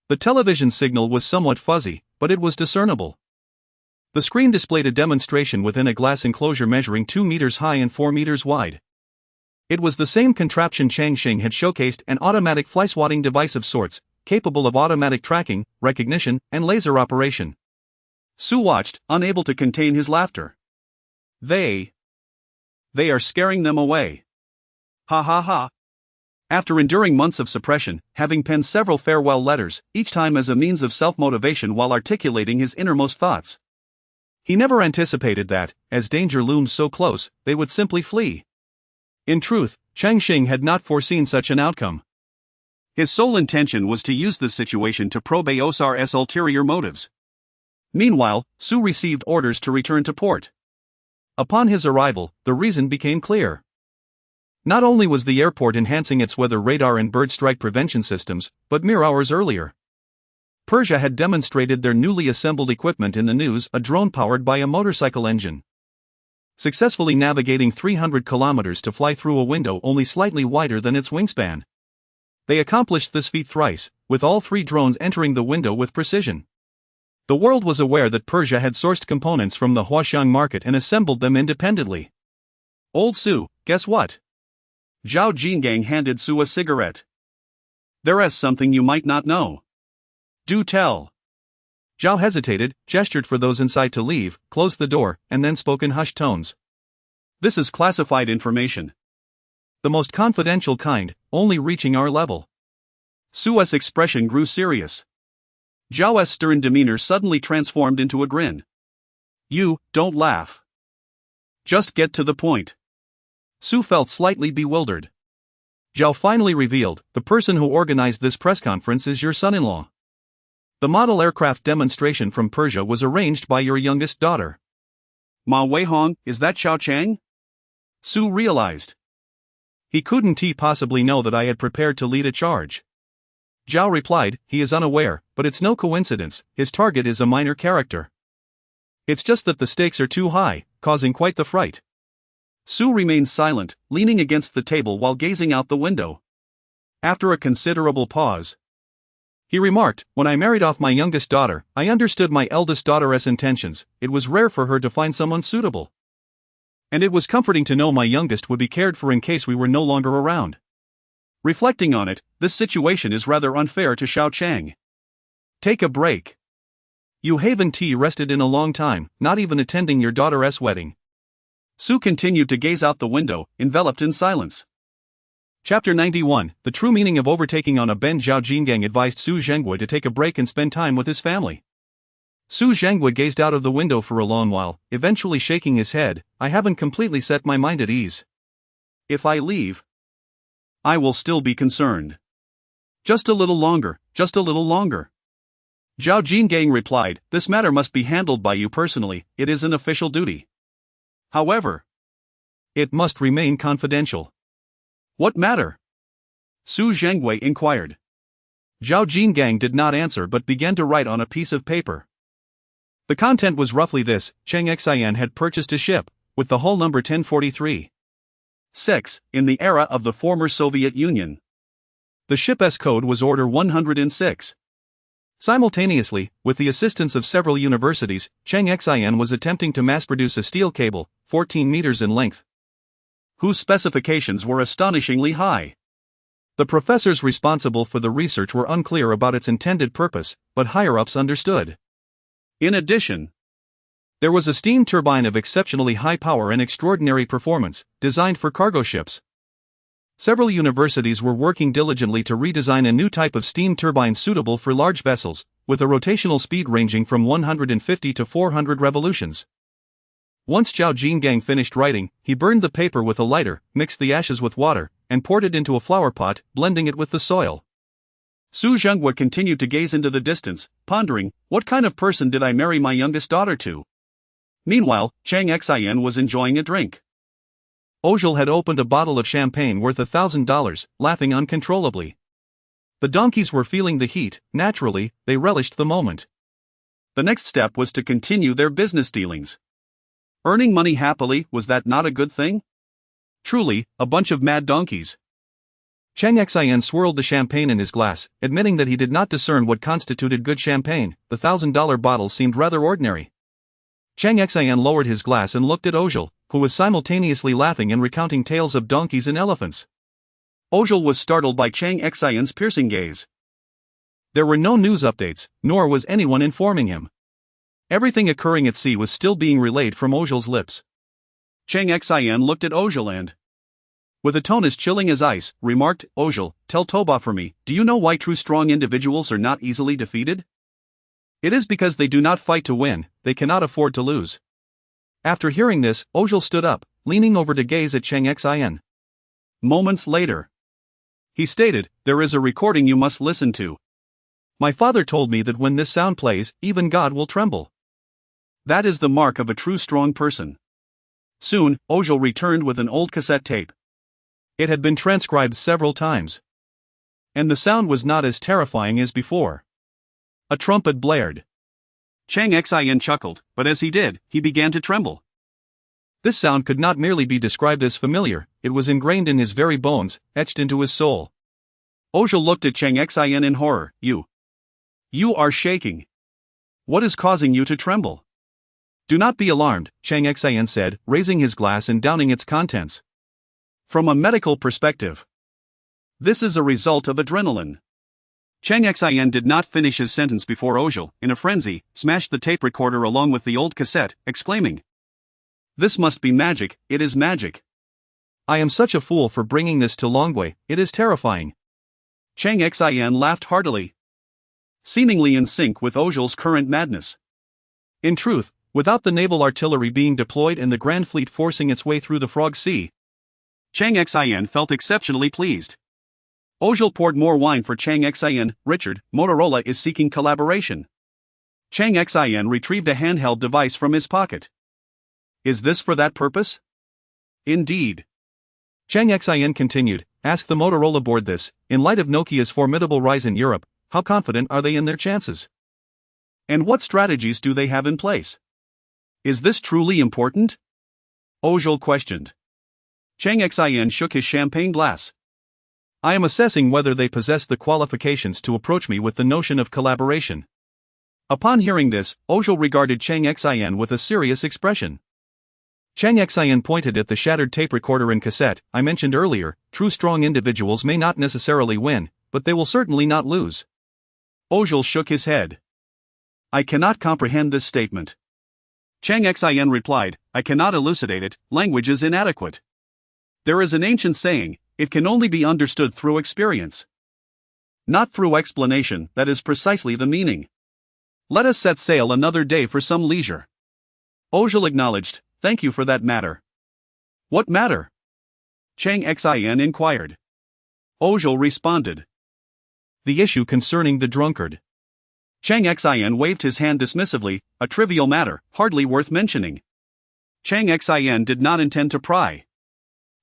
The television signal was somewhat fuzzy, but it was discernible. The screen displayed a demonstration within a glass enclosure measuring 2 meters high and 4 meters wide. It was the same contraption Cheng Xin had showcased, an automatic fly-swatting device of sorts, capable of automatic tracking, recognition, and laser operation. Su watched, unable to contain his laughter. They are scaring them away. Ha ha ha. After enduring months of suppression, having penned several farewell letters, each time as a means of self-motivation while articulating his innermost thoughts, he never anticipated that, as danger loomed so close, they would simply flee. In truth, Cheng Xin had not foreseen such an outcome. His sole intention was to use this situation to probe Osr's ulterior motives. Meanwhile, Su received orders to return to port. Upon his arrival, the reason became clear. Not only was the airport enhancing its weather radar and bird strike prevention systems, but mere hours earlier, Persia had demonstrated their newly assembled equipment in the news, a drone powered by a motorcycle engine, successfully navigating 300 kilometers to fly through a window only slightly wider than its wingspan. They accomplished this feat thrice, with all 3 drones entering the window with precision. The world was aware that Persia had sourced components from the Huqiang market and assembled them independently. Old Su, guess what? Zhao Jingang handed Su a cigarette. There is something you might not know. Do tell. Zhao hesitated, gestured for those inside to leave, closed the door, and then spoke in hushed tones. This is classified information. The most confidential kind, only reaching our level. Su's expression grew serious. Zhao's stern demeanor suddenly transformed into a grin. You, don't laugh. Just get to the point. Su felt slightly bewildered. Zhao finally revealed, the person who organized this press conference is your son-in-law. The model aircraft demonstration from Persia was arranged by your youngest daughter. Ma Weihong, is that Xiao Chang? Su realized. He couldn't possibly know that I had prepared to lead a charge. Zhao replied, he is unaware, but it's no coincidence, his target is a minor character. It's just that the stakes are too high, causing quite the fright. Su remained silent, leaning against the table while gazing out the window. After a considerable pause, he remarked, when I married off my youngest daughter, I understood my eldest daughter's intentions. It was rare for her to find someone suitable. And it was comforting to know my youngest would be cared for in case we were no longer around. Reflecting on it, this situation is rather unfair to Xiao Chang. Take a break. You haven't rested in a long time, not even attending your daughter's wedding. Su continued to gaze out the window, enveloped in silence. Chapter 91, The True Meaning of Overtaking on a Bend. Zhao Jingang advised Su Zhenggui to take a break and spend time with his family. Su Zhenggui gazed out of the window for a long while, eventually shaking his head. I haven't completely set my mind at ease. If I leave, I will still be concerned. Just a little longer, just a little longer. Zhao Jingang replied, this matter must be handled by you personally, it is an official duty. However, it must remain confidential. What matter? Su Zhenggui inquired. Zhao Jingang did not answer but began to write on a piece of paper. The content was roughly this: Cheng Xin had purchased a ship, with the hull number 1043. 6, in the era of the former Soviet Union. The ship's code was Order 106. Simultaneously, with the assistance of several universities, Cheng Xin was attempting to mass-produce a steel cable, 14 meters in length, whose specifications were astonishingly high. The professors responsible for the research were unclear about its intended purpose, but higher-ups understood. In addition, there was a steam turbine of exceptionally high power and extraordinary performance, designed for cargo ships. Several universities were working diligently to redesign a new type of steam turbine suitable for large vessels, with a rotational speed ranging from 150 to 400 revolutions. Once Zhao Jingang finished writing, he burned the paper with a lighter, mixed the ashes with water, and poured it into a flower pot, blending it with the soil. Su Zhenggui continued to gaze into the distance, pondering, what kind of person did I marry my youngest daughter to? Meanwhile, Cheng Xin was enjoying a drink. Ozhel had opened a bottle of champagne worth $1,000, laughing uncontrollably. The donkeys were feeling the heat, naturally, they relished the moment. The next step was to continue their business dealings. Earning money happily, was that not a good thing? Truly, a bunch of mad donkeys. Cheng Xin swirled the champagne in his glass, admitting that he did not discern what constituted good champagne. The $1,000 bottle seemed rather ordinary. Cheng Xin lowered his glass and looked at Ozhel, who was simultaneously laughing and recounting tales of donkeys and elephants. Ozhel was startled by Cheng Xin's piercing gaze. There were no news updates, nor was anyone informing him. Everything occurring at sea was still being relayed from Ozhel's lips. Cheng Xin looked at Ozhel and, with a tone as chilling as ice, remarked, Ozhel, tell Toba for me, do you know why true strong individuals are not easily defeated? It is because they do not fight to win, they cannot afford to lose. After hearing this, Ozhel stood up, leaning over to gaze at Cheng Xin. Moments later, he stated, there is a recording you must listen to. My father told me that when this sound plays, even God will tremble. That is the mark of a true strong person. Soon, Ozhel returned with an old cassette tape. It had been transcribed several times. And the sound was not as terrifying as before. A trumpet blared. Cheng Xin chuckled, but as he did, he began to tremble. This sound could not merely be described as familiar, it was ingrained in his very bones, etched into his soul. Ozhel looked at Cheng Xin in horror. You are shaking. What is causing you to tremble? Do not be alarmed, Cheng Xin said, raising his glass and downing its contents. From a medical perspective, this is a result of adrenaline. Cheng Xin did not finish his sentence before Ozhel, in a frenzy, smashed the tape recorder along with the old cassette, exclaiming, this must be magic, it is magic. I am such a fool for bringing this to Longwei, it is terrifying. Cheng Xin laughed heartily, seemingly in sync with Ozhel's current madness. In truth, without the naval artillery being deployed and the Grand Fleet forcing its way through the Frog Sea, Cheng Xin felt exceptionally pleased. Ozhel poured more wine for Cheng Xin. Richard, Motorola is seeking collaboration. Cheng Xin retrieved a handheld device from his pocket. Is this for that purpose? Indeed. Cheng Xin continued, asked the Motorola board this. In light of Nokia's formidable rise in Europe, how confident are they in their chances? And what strategies do they have in place? Is this truly important? Ozhel questioned. Cheng Xin shook his champagne glass. I am assessing whether they possess the qualifications to approach me with the notion of collaboration. Upon hearing this, Ozhel regarded Cheng Xin with a serious expression. Cheng Xin pointed at the shattered tape recorder and cassette. I mentioned earlier, true strong individuals may not necessarily win, but they will certainly not lose. Ozhel shook his head. I cannot comprehend this statement. Cheng Xin replied, I cannot elucidate it, language is inadequate. There is an ancient saying, it can only be understood through experience. Not through explanation, that is precisely the meaning. Let us set sail another day for some leisure. Ozhel acknowledged, thank you for that matter. What matter? Cheng Xin inquired. Ozhel responded. The issue concerning the drunkard. Cheng Xin waved his hand dismissively, a trivial matter, hardly worth mentioning. Cheng Xin did not intend to pry.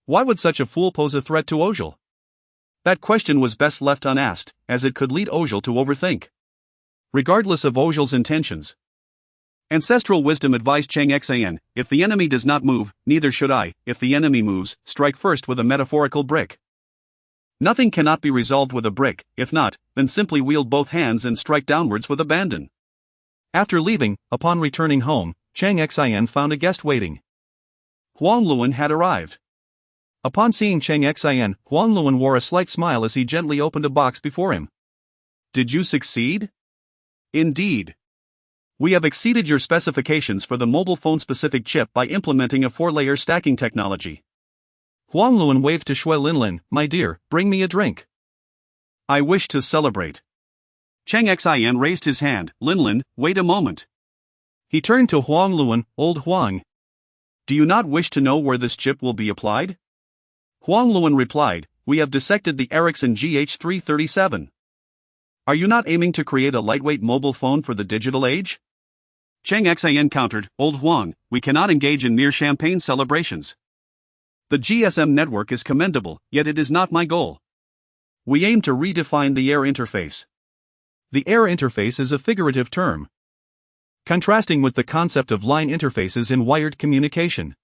Why would such a fool pose a threat to Ozhel? That question was best left unasked, as it could lead Ozhel to overthink. Regardless of Ozhel's intentions, ancestral wisdom advised Cheng Xin, if the enemy does not move, neither should I. If the enemy moves, strike first with a metaphorical brick. Nothing cannot be resolved with a brick, if not, then simply wield both hands and strike downwards with abandon. After leaving, upon returning home, Cheng Xin found a guest waiting. Huang Luan had arrived. Upon seeing Cheng Xin, Huang Luan wore a slight smile as he gently opened a box before him. Did you succeed? Indeed. We have exceeded your specifications for the mobile phone-specific chip by implementing a 4-layer stacking technology. Huang Luan waved to Shui Linlin, my dear, bring me a drink. I wish to celebrate. Cheng Xin raised his hand, Linlin, wait a moment. He turned to Huang Luan, old Huang. Do you not wish to know where this chip will be applied? Huang Luan replied, we have dissected the Ericsson GH337. Are you not aiming to create a lightweight mobile phone for the digital age? Cheng Xin countered, old Huang, we cannot engage in mere champagne celebrations. The GSM network is commendable, yet it is not my goal. We aim to redefine the air interface. The air interface is a figurative term, contrasting with the concept of line interfaces in wired communication.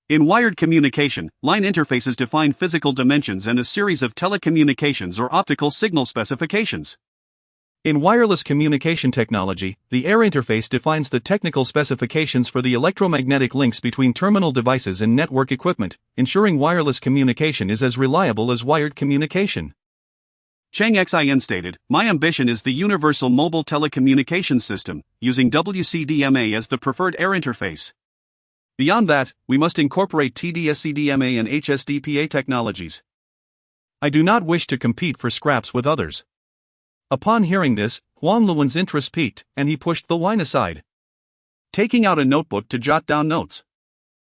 In wired communication, line interfaces define physical dimensions and a series of telecommunications or optical signal specifications. In wireless communication technology, the air interface defines the technical specifications for the electromagnetic links between terminal devices and network equipment, ensuring wireless communication is as reliable as wired communication. Cheng Xin stated, my ambition is the universal mobile telecommunications system, using WCDMA as the preferred air interface. Beyond that, we must incorporate TD-SCDMA and HSDPA technologies. I do not wish to compete for scraps with others. Upon hearing this, Huang Luan's interest piqued, and he pushed the wine aside, taking out a notebook to jot down notes.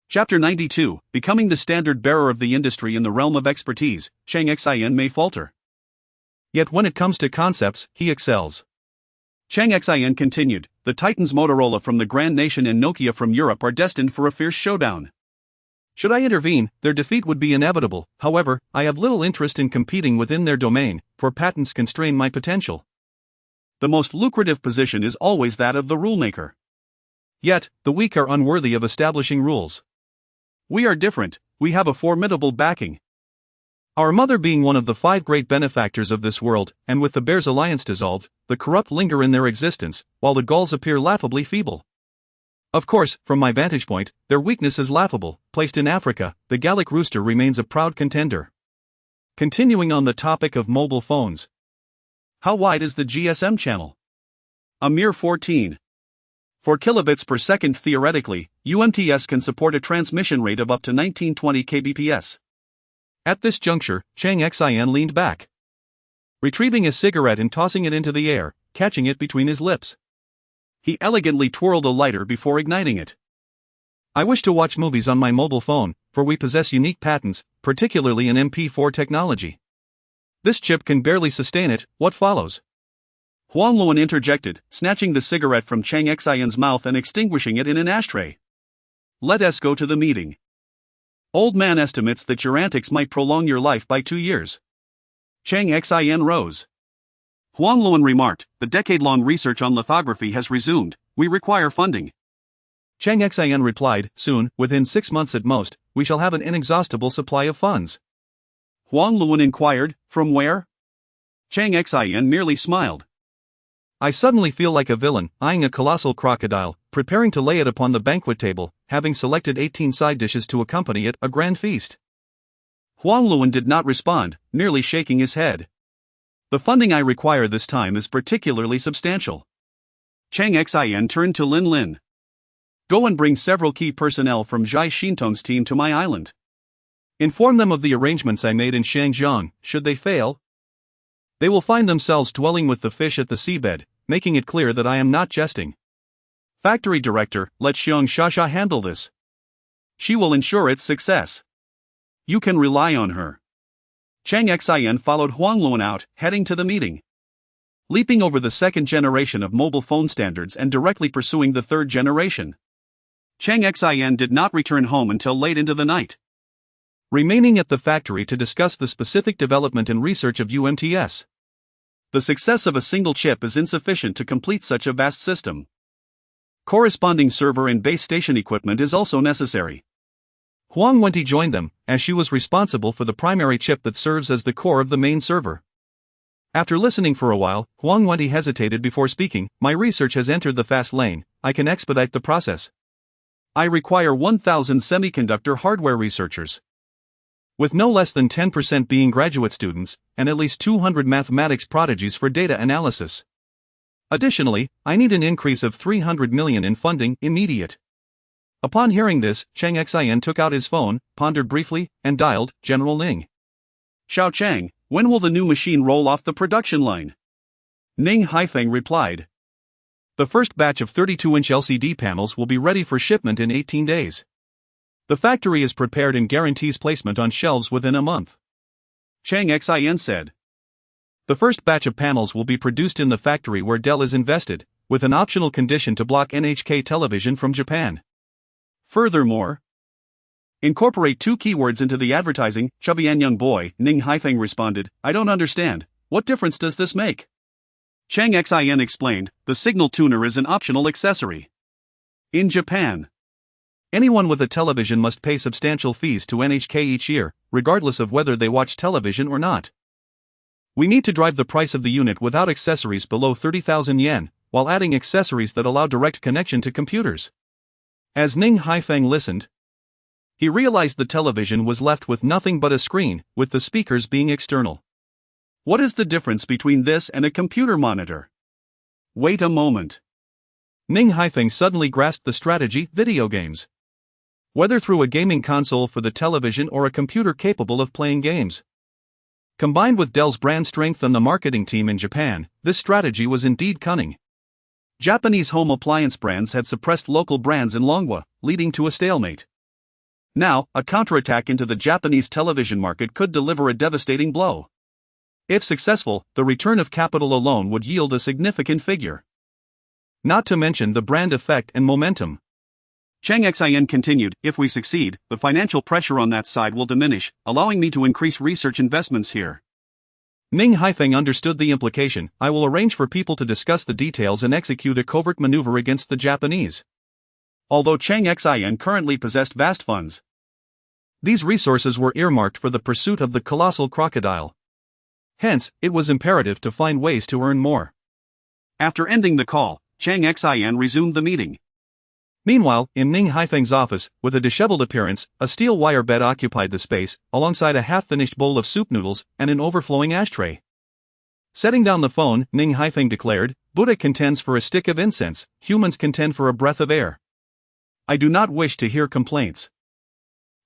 Chapter 92, Becoming the Standard Bearer of the Industry in the Realm of Expertise, Cheng Xin may falter. Yet when it comes to concepts, he excels. Cheng Xin continued, the Titans Motorola from the Grand Nation and Nokia from Europe are destined for a fierce showdown. Should I intervene, their defeat would be inevitable. However, I have little interest in competing within their domain, for patents constrain my potential. The most lucrative position is always that of the rulemaker. Yet, the weak are unworthy of establishing rules. We are different, we have a formidable backing. Our mother being one of the 5 great benefactors of this world, and with the Bears' alliance dissolved, the corrupt linger in their existence, while the Gauls appear laughably feeble. Of course, from my vantage point, their weakness is laughable. Placed in Africa, the Gallic rooster remains a proud contender. Continuing on the topic of mobile phones. How wide is the GSM channel? A mere 14. 4 kilobits per second. Theoretically, UMTS can support a transmission rate of up to 1920 kbps. At this juncture, Cheng Xin leaned back, retrieving a cigarette and tossing it into the air, catching it between his lips. He elegantly twirled a lighter before igniting it. I wish to watch movies on my mobile phone, for we possess unique patents, particularly in MP4 technology. This chip can barely sustain it. What follows? Huang Luan interjected, snatching the cigarette from Cheng Xin's mouth and extinguishing it in an ashtray. Let us go to the meeting. Old man estimates that your antics might prolong your life by 2 years. Cheng Xin rose. Huang Luan remarked, the decade-long research on lithography has resumed. We require funding. Cheng Xin replied, soon, within 6 months at most, we shall have an inexhaustible supply of funds. Huang Luan inquired, from where? Cheng Xin merely smiled. I suddenly feel like a villain, eyeing a colossal crocodile, preparing to lay it upon the banquet table, having selected 18 side dishes to accompany it, a grand feast. Huang Luan did not respond, merely shaking his head. The funding I require this time is particularly substantial. Cheng Xin turned to Lin Lin. Go and bring several key personnel from Zhai Xintong's team to my island. Inform them of the arrangements I made in Shangjiang. Should they fail, they will find themselves dwelling with the fish at the seabed, making it clear that I am not jesting. Factory director, let Xiong Shasha handle this. She will ensure its success. You can rely on her. Cheng Xin followed Huang Luan out, heading to the meeting. Leaping over the second generation of mobile phone standards and directly pursuing the third generation. Cheng Xin did not return home until late into the night, remaining at the factory to discuss the specific development and research of UMTS. The success of a single chip is insufficient to complete such a vast system. Corresponding server and base station equipment is also necessary. Huang Wenti joined them, as she was responsible for the primary chip that serves as the core of the main server. After listening for a while, Huang Wenti hesitated before speaking. My research has entered the fast lane, I can expedite the process. I require 1,000 semiconductor hardware researchers, with no less than 10% being graduate students, and at least 200 mathematics prodigies for data analysis. Additionally, I need an increase of 300 million in funding, immediate. Upon hearing this, Cheng Xin took out his phone, pondered briefly, and dialed General Ning. Xiao Chang, when will the new machine roll off the production line? Ning Haifeng replied. The first batch of 32-inch LCD panels will be ready for shipment in 18 days. The factory is prepared and guarantees placement on shelves within a month. Cheng Xin said. The first batch of panels will be produced in the factory where Dell is invested, with an optional condition to block NHK television from Japan. Furthermore, incorporate 2 keywords into the advertising. Chubby young boy, Ning Haifeng responded, I don't understand. What difference does this make? Cheng Xin explained, the signal tuner is an optional accessory. In Japan, anyone with a television must pay substantial fees to NHK each year, regardless of whether they watch television or not. We need to drive the price of the unit without accessories below 30,000 yen, while adding accessories that allow direct connection to computers. As Ning Haifeng listened, he realized the television was left with nothing but a screen, with the speakers being external. What is the difference between this and a computer monitor? Wait a moment. Ning Haifeng suddenly grasped the strategy: video games. Whether through a gaming console for the television or a computer capable of playing games. Combined with Dell's brand strength and the marketing team in Japan, this strategy was indeed cunning. Japanese home appliance brands had suppressed local brands in Longwa, leading to a stalemate. Now, a counterattack into the Japanese television market could deliver a devastating blow. If successful, the return of capital alone would yield a significant figure. Not to mention the brand effect and momentum. Cheng Xin continued, if we succeed, the financial pressure on that side will diminish, allowing me to increase research investments here. Ning Haifeng understood the implication. I will arrange for people to discuss the details and execute a covert maneuver against the Japanese. Although Cheng Xin currently possessed vast funds, these resources were earmarked for the pursuit of the colossal crocodile. Hence, it was imperative to find ways to earn more. After ending the call, Cheng Xin resumed the meeting. Meanwhile, in Ning Haifeng's office, with a disheveled appearance, a steel wire bed occupied the space, alongside a half-finished bowl of soup noodles and an overflowing ashtray. Setting down the phone, Ning Haifeng declared, Buddha contends for a stick of incense, humans contend for a breath of air. I do not wish to hear complaints.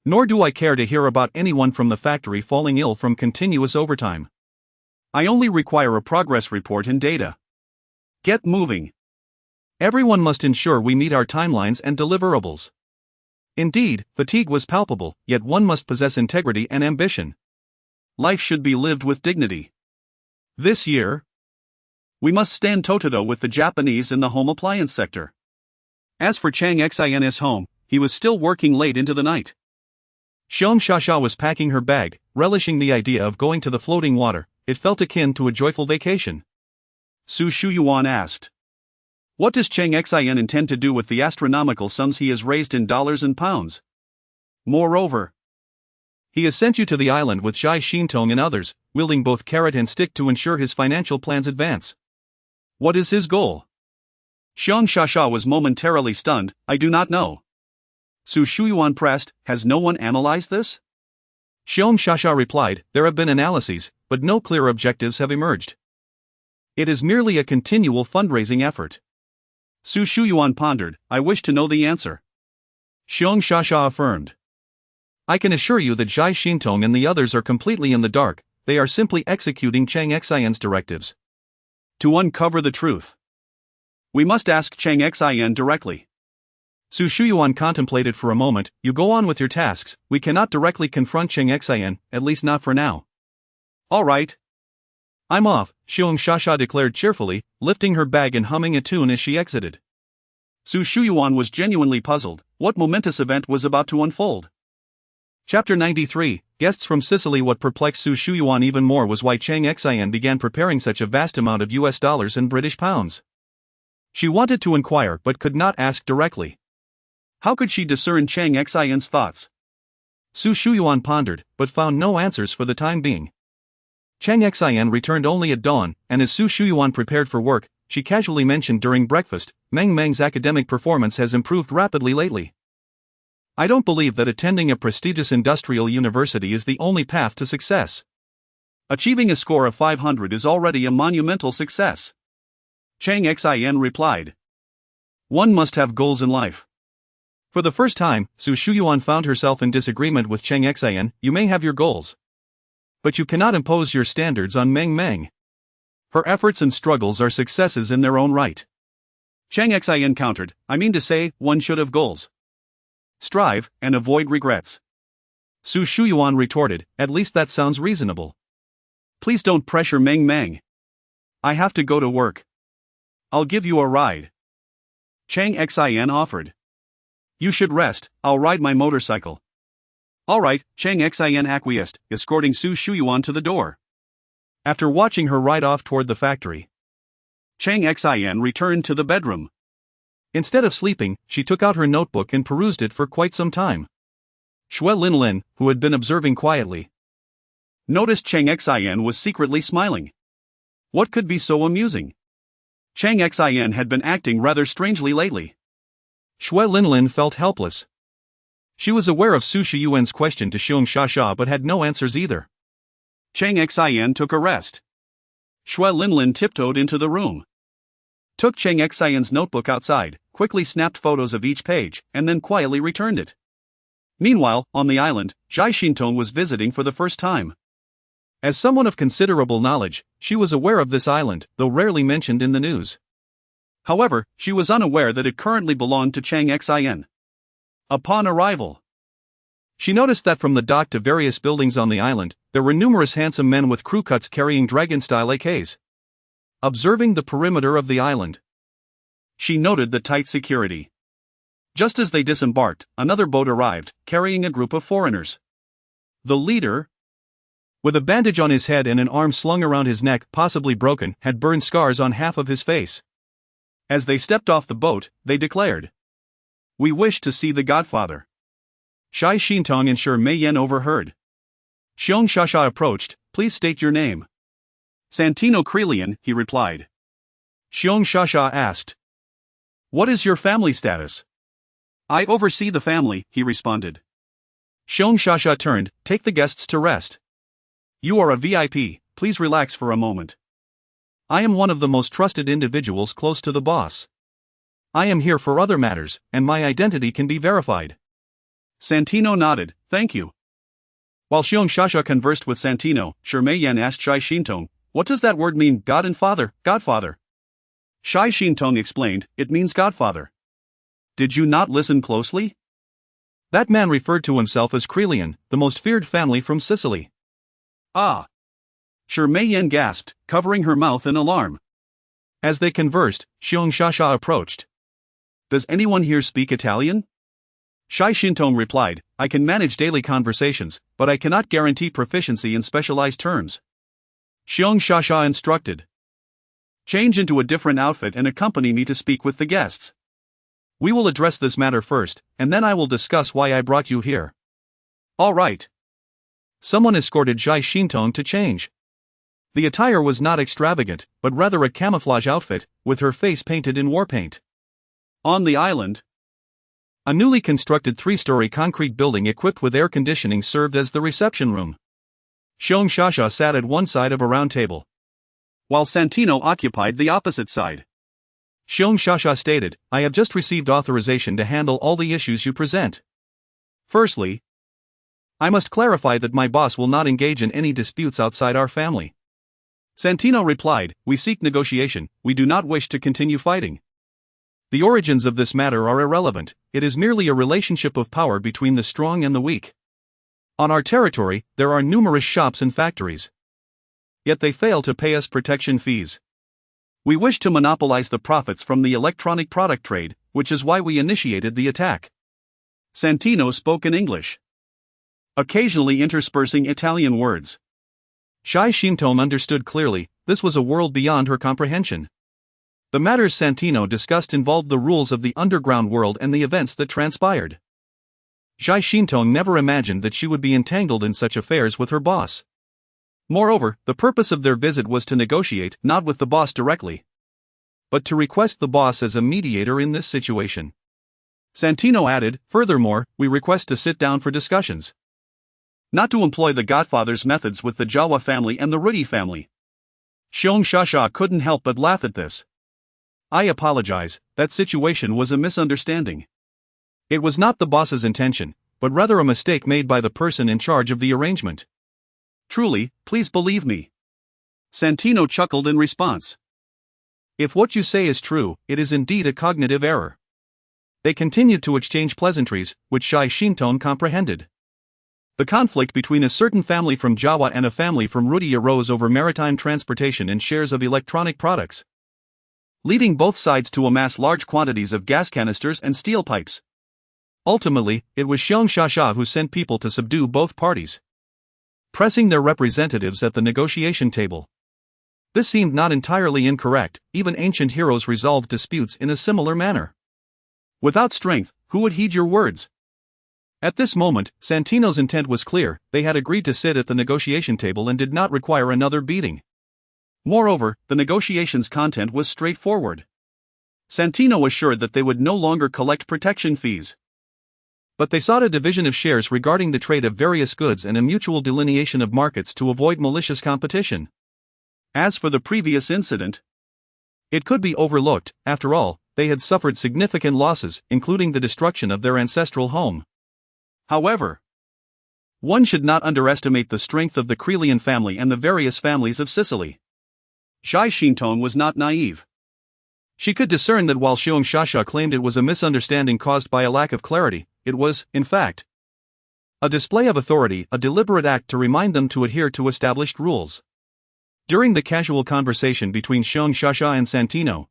Nor do I care to hear about anyone from the factory falling ill from continuous overtime. I only require a progress report and data. Get moving. Everyone must ensure we meet our timelines and deliverables. Indeed, fatigue was palpable, yet one must possess integrity and ambition. Life should be lived with dignity. This year, we must stand toe-to-toe with the Japanese in the home appliance sector. As for Cheng Xin's home, he was still working late into the night. Xiong Shasha was packing her bag, relishing the idea of going to the floating water. It felt akin to a joyful vacation. Su Shuyuan asked. What does Cheng Xin intend to do with the astronomical sums he has raised in dollars and pounds? Moreover, he has sent you to the island with Zhai Xintong and others, wielding both carrot and stick to ensure his financial plans advance. What is his goal? Xiong Shasha was momentarily stunned. I do not know. Su Shuyuan pressed, has no one analyzed this? Xiong Shasha replied, there have been analyses, but no clear objectives have emerged. It is merely a continual fundraising effort. Su Shuyuan pondered, I wish to know the answer. Xiong Shasha affirmed. I can assure you that Zhai Xintong and the others are completely in the dark. They are simply executing Cheng Xin's directives. To uncover the truth, we must ask Cheng Xin directly. Su Shuyuan contemplated for a moment. You go on with your tasks. We cannot directly confront Cheng Xin, at least not for now. All right. I'm off, Xiong Shasha declared cheerfully, lifting her bag and humming a tune as she exited. Su Shuyuan was genuinely puzzled. What momentous event was about to unfold? Chapter 93, Guests from Sicily. What perplexed Su Shuyuan even more was why Cheng Xin began preparing such a vast amount of US dollars and British pounds. She wanted to inquire but could not ask directly. How could she discern Cheng Xin's thoughts? Su Shuyuan pondered, but found no answers for the time being. Cheng Xin returned only at dawn, and as Su Shuyuan prepared for work, she casually mentioned during breakfast, Meng Meng's academic performance has improved rapidly lately. I don't believe that attending a prestigious industrial university is the only path to success. Achieving a score of 500 is already a monumental success. Cheng Xin replied. One must have goals in life. For the first time, Su Shuyuan found herself in disagreement with Cheng Xin. You may have your goals, but you cannot impose your standards on Meng Meng. Her efforts and struggles are successes in their own right. Cheng Xin countered, I mean to say, one should have goals. Strive, and avoid regrets. Su Shuyuan retorted, at least that sounds reasonable. Please don't pressure Meng Meng. I have to go to work. I'll give you a ride. Cheng Xin offered. You should rest, I'll ride my motorcycle. All right, Cheng Xin acquiesced, escorting Su Shuyuan to the door. After watching her ride off toward the factory, Cheng Xin returned to the bedroom. Instead of sleeping, she took out her notebook and perused it for quite some time. Xue Linlin, who had been observing quietly, noticed Cheng Xin was secretly smiling. What could be so amusing? Cheng Xin had been acting rather strangely lately. Xue Linlin felt helpless. She was aware of Su Shuyuan's question to Xiong Shasha but had no answers either. Cheng Xin took a rest. Xue Linlin tiptoed into the room, took Cheng Xin's notebook outside, quickly snapped photos of each page, and then quietly returned it. Meanwhile, on the island, Zhai Xintong was visiting for the first time. As someone of considerable knowledge, she was aware of this island, though rarely mentioned in the news. However, she was unaware that it currently belonged to Cheng Xin. Upon arrival, she noticed that from the dock to various buildings on the island, there were numerous handsome men with crew cuts carrying dragon-style AKs. Observing the perimeter of the island, she noted the tight security. Just as they disembarked, another boat arrived, carrying a group of foreigners. The leader, with a bandage on his head and an arm slung around his neck, possibly broken, had burned scars on half of his face. As they stepped off the boat, they declared, "We wish to see the Godfather." Zhai Xintong and Shi Meiyan overheard. Xiong Shasha approached, "Please state your name." "Santino Crelian," he replied. Xiong Shasha asked, "What is your family status?" "I oversee the family," he responded. Xiong Shasha turned, "Take the guests to rest. You are a VIP, please relax for a moment. I am one of the most trusted individuals close to the boss. I am here for other matters, and my identity can be verified." Santino nodded, "Thank you." While Xiong Shasha conversed with Santino, Shi Meiyan asked Zhai Xintong, "What does that word mean, God and Father, Godfather?" Zhai Xintong explained, "It means Godfather." "Did you not listen closely?" That man referred to himself as Crelian, the most feared family from Sicily. "Ah!" Shi Meiyan gasped, covering her mouth in alarm. As they conversed, Xiong Shasha approached. "Does anyone here speak Italian?" Zhai Xintong replied, I can manage daily conversations, but I cannot guarantee proficiency in specialized terms. Xiong Shasha instructed. Change into a different outfit and accompany me to speak with the guests. We will address this matter first, and then I will discuss why I brought you here. All right. Someone escorted Zhai Xintong to change. The attire was not extravagant, but rather a camouflage outfit, with her face painted in war paint. On the island, a newly constructed 3-story concrete building equipped with air conditioning served as the reception room. Xiong Shasha sat at one side of a round table, while Santino occupied the opposite side. Xiong Shasha stated, I have just received authorization to handle all the issues you present. Firstly, I must clarify that my boss will not engage in any disputes outside our family. Santino replied, we seek negotiation, we do not wish to continue fighting. The origins of this matter are irrelevant, it is merely a relationship of power between the strong and the weak. On our territory, there are numerous shops and factories. Yet they fail to pay us protection fees. We wish to monopolize the profits from the electronic product trade, which is why we initiated the attack. Santino spoke in English, occasionally interspersing Italian words. Zhai Xintong understood clearly, this was a world beyond her comprehension. The matters Santino discussed involved the rules of the underground world and the events that transpired. Zhai Xintong never imagined that she would be entangled in such affairs with her boss. Moreover, the purpose of their visit was to negotiate not with the boss directly, but to request the boss as a mediator in this situation. Santino added, furthermore, we request to sit down for discussions, not to employ the Godfather's methods with the Jawa family and the Rudi family. Xiong Shasha couldn't help but laugh at this. I apologize, that situation was a misunderstanding. It was not the boss's intention, but rather a mistake made by the person in charge of the arrangement. Truly, please believe me. Santino chuckled in response. If what you say is true, it is indeed a cognitive error. They continued to exchange pleasantries, which Zhai Xintong comprehended. The conflict between a certain family from Jawa and a family from Rudi arose over maritime transportation and shares of electronic products, leading both sides to amass large quantities of gas canisters and steel pipes. Ultimately, it was Xiong Shasha who sent people to subdue both parties, pressing their representatives at the negotiation table. This seemed not entirely incorrect, even ancient heroes resolved disputes in a similar manner. Without strength, who would heed your words? At this moment, Santino's intent was clear, they had agreed to sit at the negotiation table and did not require another beating. Moreover, the negotiation's content was straightforward. Santino assured that they would no longer collect protection fees, but they sought a division of shares regarding the trade of various goods and a mutual delineation of markets to avoid malicious competition. As for the previous incident, it could be overlooked. After all, they had suffered significant losses, including the destruction of their ancestral home. However, one should not underestimate the strength of the Crelian family and the various families of Sicily. Zhai Xintong was not naive. She could discern that while Xiong Shasha claimed it was a misunderstanding caused by a lack of clarity, it was, in fact, a display of authority, a deliberate act to remind them to adhere to established rules. During the casual conversation between Xiong Shasha and Santino,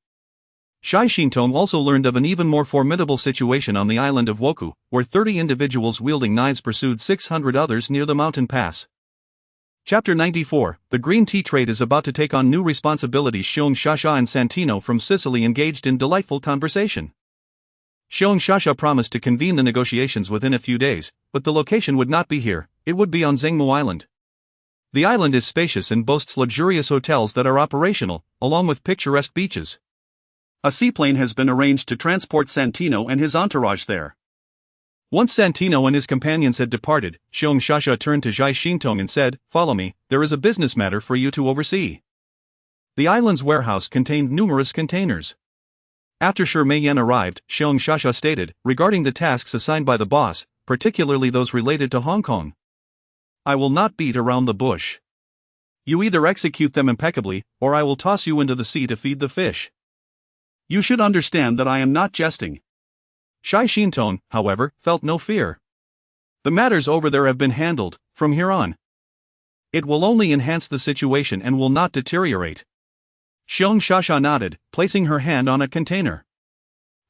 Zhai Xintong also learned of an even more formidable situation on the island of Woku, where 30 individuals wielding knives pursued 600 others near the mountain pass. Chapter 94, The Green Tea Trade is about to take on new responsibilities. Xiong Shasha and Santino from Sicily engaged in delightful conversation. Xiong Shasha promised to convene the negotiations within a few days, but the location would not be here, it would be on Zhengmu Island. The island is spacious and boasts luxurious hotels that are operational, along with picturesque beaches. A seaplane has been arranged to transport Santino and his entourage there. Once Santino and his companions had departed, Xiong Shasha turned to Zhai Xintong and said, "Follow me, there is a business matter for you to oversee." The island's warehouse contained numerous containers. After Shi Meiyan arrived, Xiong Shasha stated, regarding the tasks assigned by the boss, particularly those related to Hong Kong, "I will not beat around the bush. You either execute them impeccably, or I will toss you into the sea to feed the fish. You should understand that I am not jesting." Zhai Xintong, however, felt no fear. The matters over there have been handled. From here on, it will only enhance the situation and will not deteriorate. Xiong Shasha nodded, placing her hand on a container.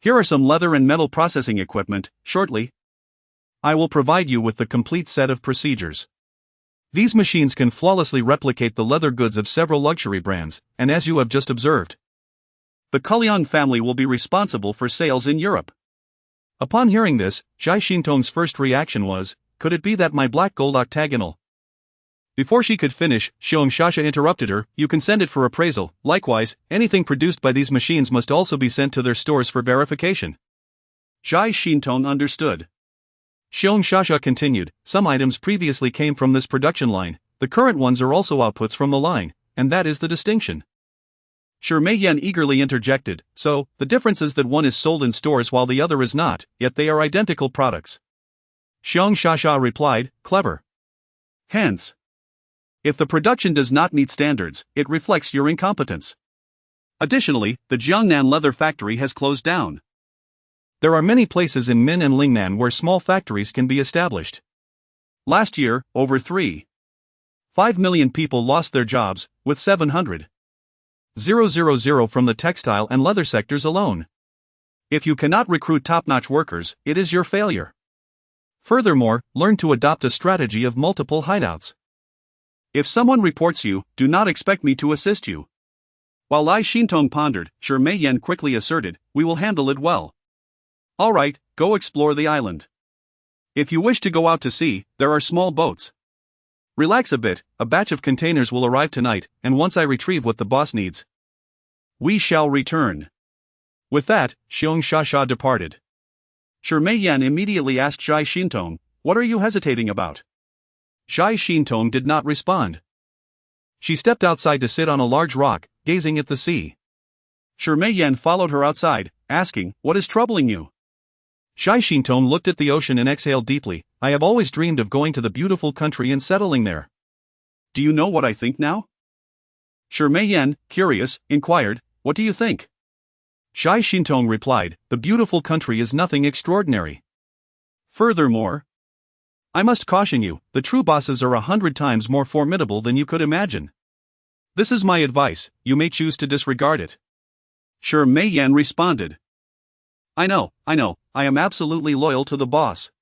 "Here are some leather and metal processing equipment. Shortly, I will provide you with the complete set of procedures. These machines can flawlessly replicate the leather goods of several luxury brands, and as you have just observed, the Huqiangbei family will be responsible for sales in Europe. Upon hearing this, Zhai Xintong's first reaction was, could it be that my black gold octagonal? Before she could finish, Xiong Shasha interrupted her, you can send it for appraisal. Likewise, anything produced by these machines must also be sent to their stores for verification. Zhai Xintong understood. Xiong Shasha continued, some items previously came from this production line, the current ones are also outputs from the line, and that is the distinction. Mei Yan eagerly interjected, so, the difference is that one is sold in stores while the other is not, yet they are identical products. Xiong Shasha replied, clever. Hence, if the production does not meet standards, it reflects your incompetence. Additionally, the Jiangnan leather factory has closed down. There are many places in Min and Lingnan where small factories can be established. Last year, over 3.5 million people lost their jobs, with 700,000 from the textile and leather sectors alone. If you cannot recruit top-notch workers, it is your failure. Furthermore, learn to adopt a strategy of multiple hideouts. If someone reports you, do not expect me to assist you. While Lai Xintong pondered, Mei Yan quickly asserted, we will handle it well. All right, go explore the island. If you wish to go out to sea, there are small boats. Relax a bit, a batch of containers will arrive tonight, and once I retrieve what the boss needs, we shall return. With that, Xiong Shasha departed. Mei Yan immediately asked Zhai Xintong, what are you hesitating about? Zhai Xintong did not respond. She stepped outside to sit on a large rock, gazing at the sea. Mei Yan followed her outside, asking, what is troubling you? Zhai Xintong looked at the ocean and exhaled deeply, I have always dreamed of going to the beautiful country and settling there. Do you know what I think now? Mei Yan, curious, inquired, what do you think? Zhai Xintong replied, the beautiful country is nothing extraordinary. Furthermore, I must caution you, the true bosses are 100 times more formidable than you could imagine. This is my advice, you may choose to disregard it. Mei Yan responded. I know, I am absolutely loyal to the boss.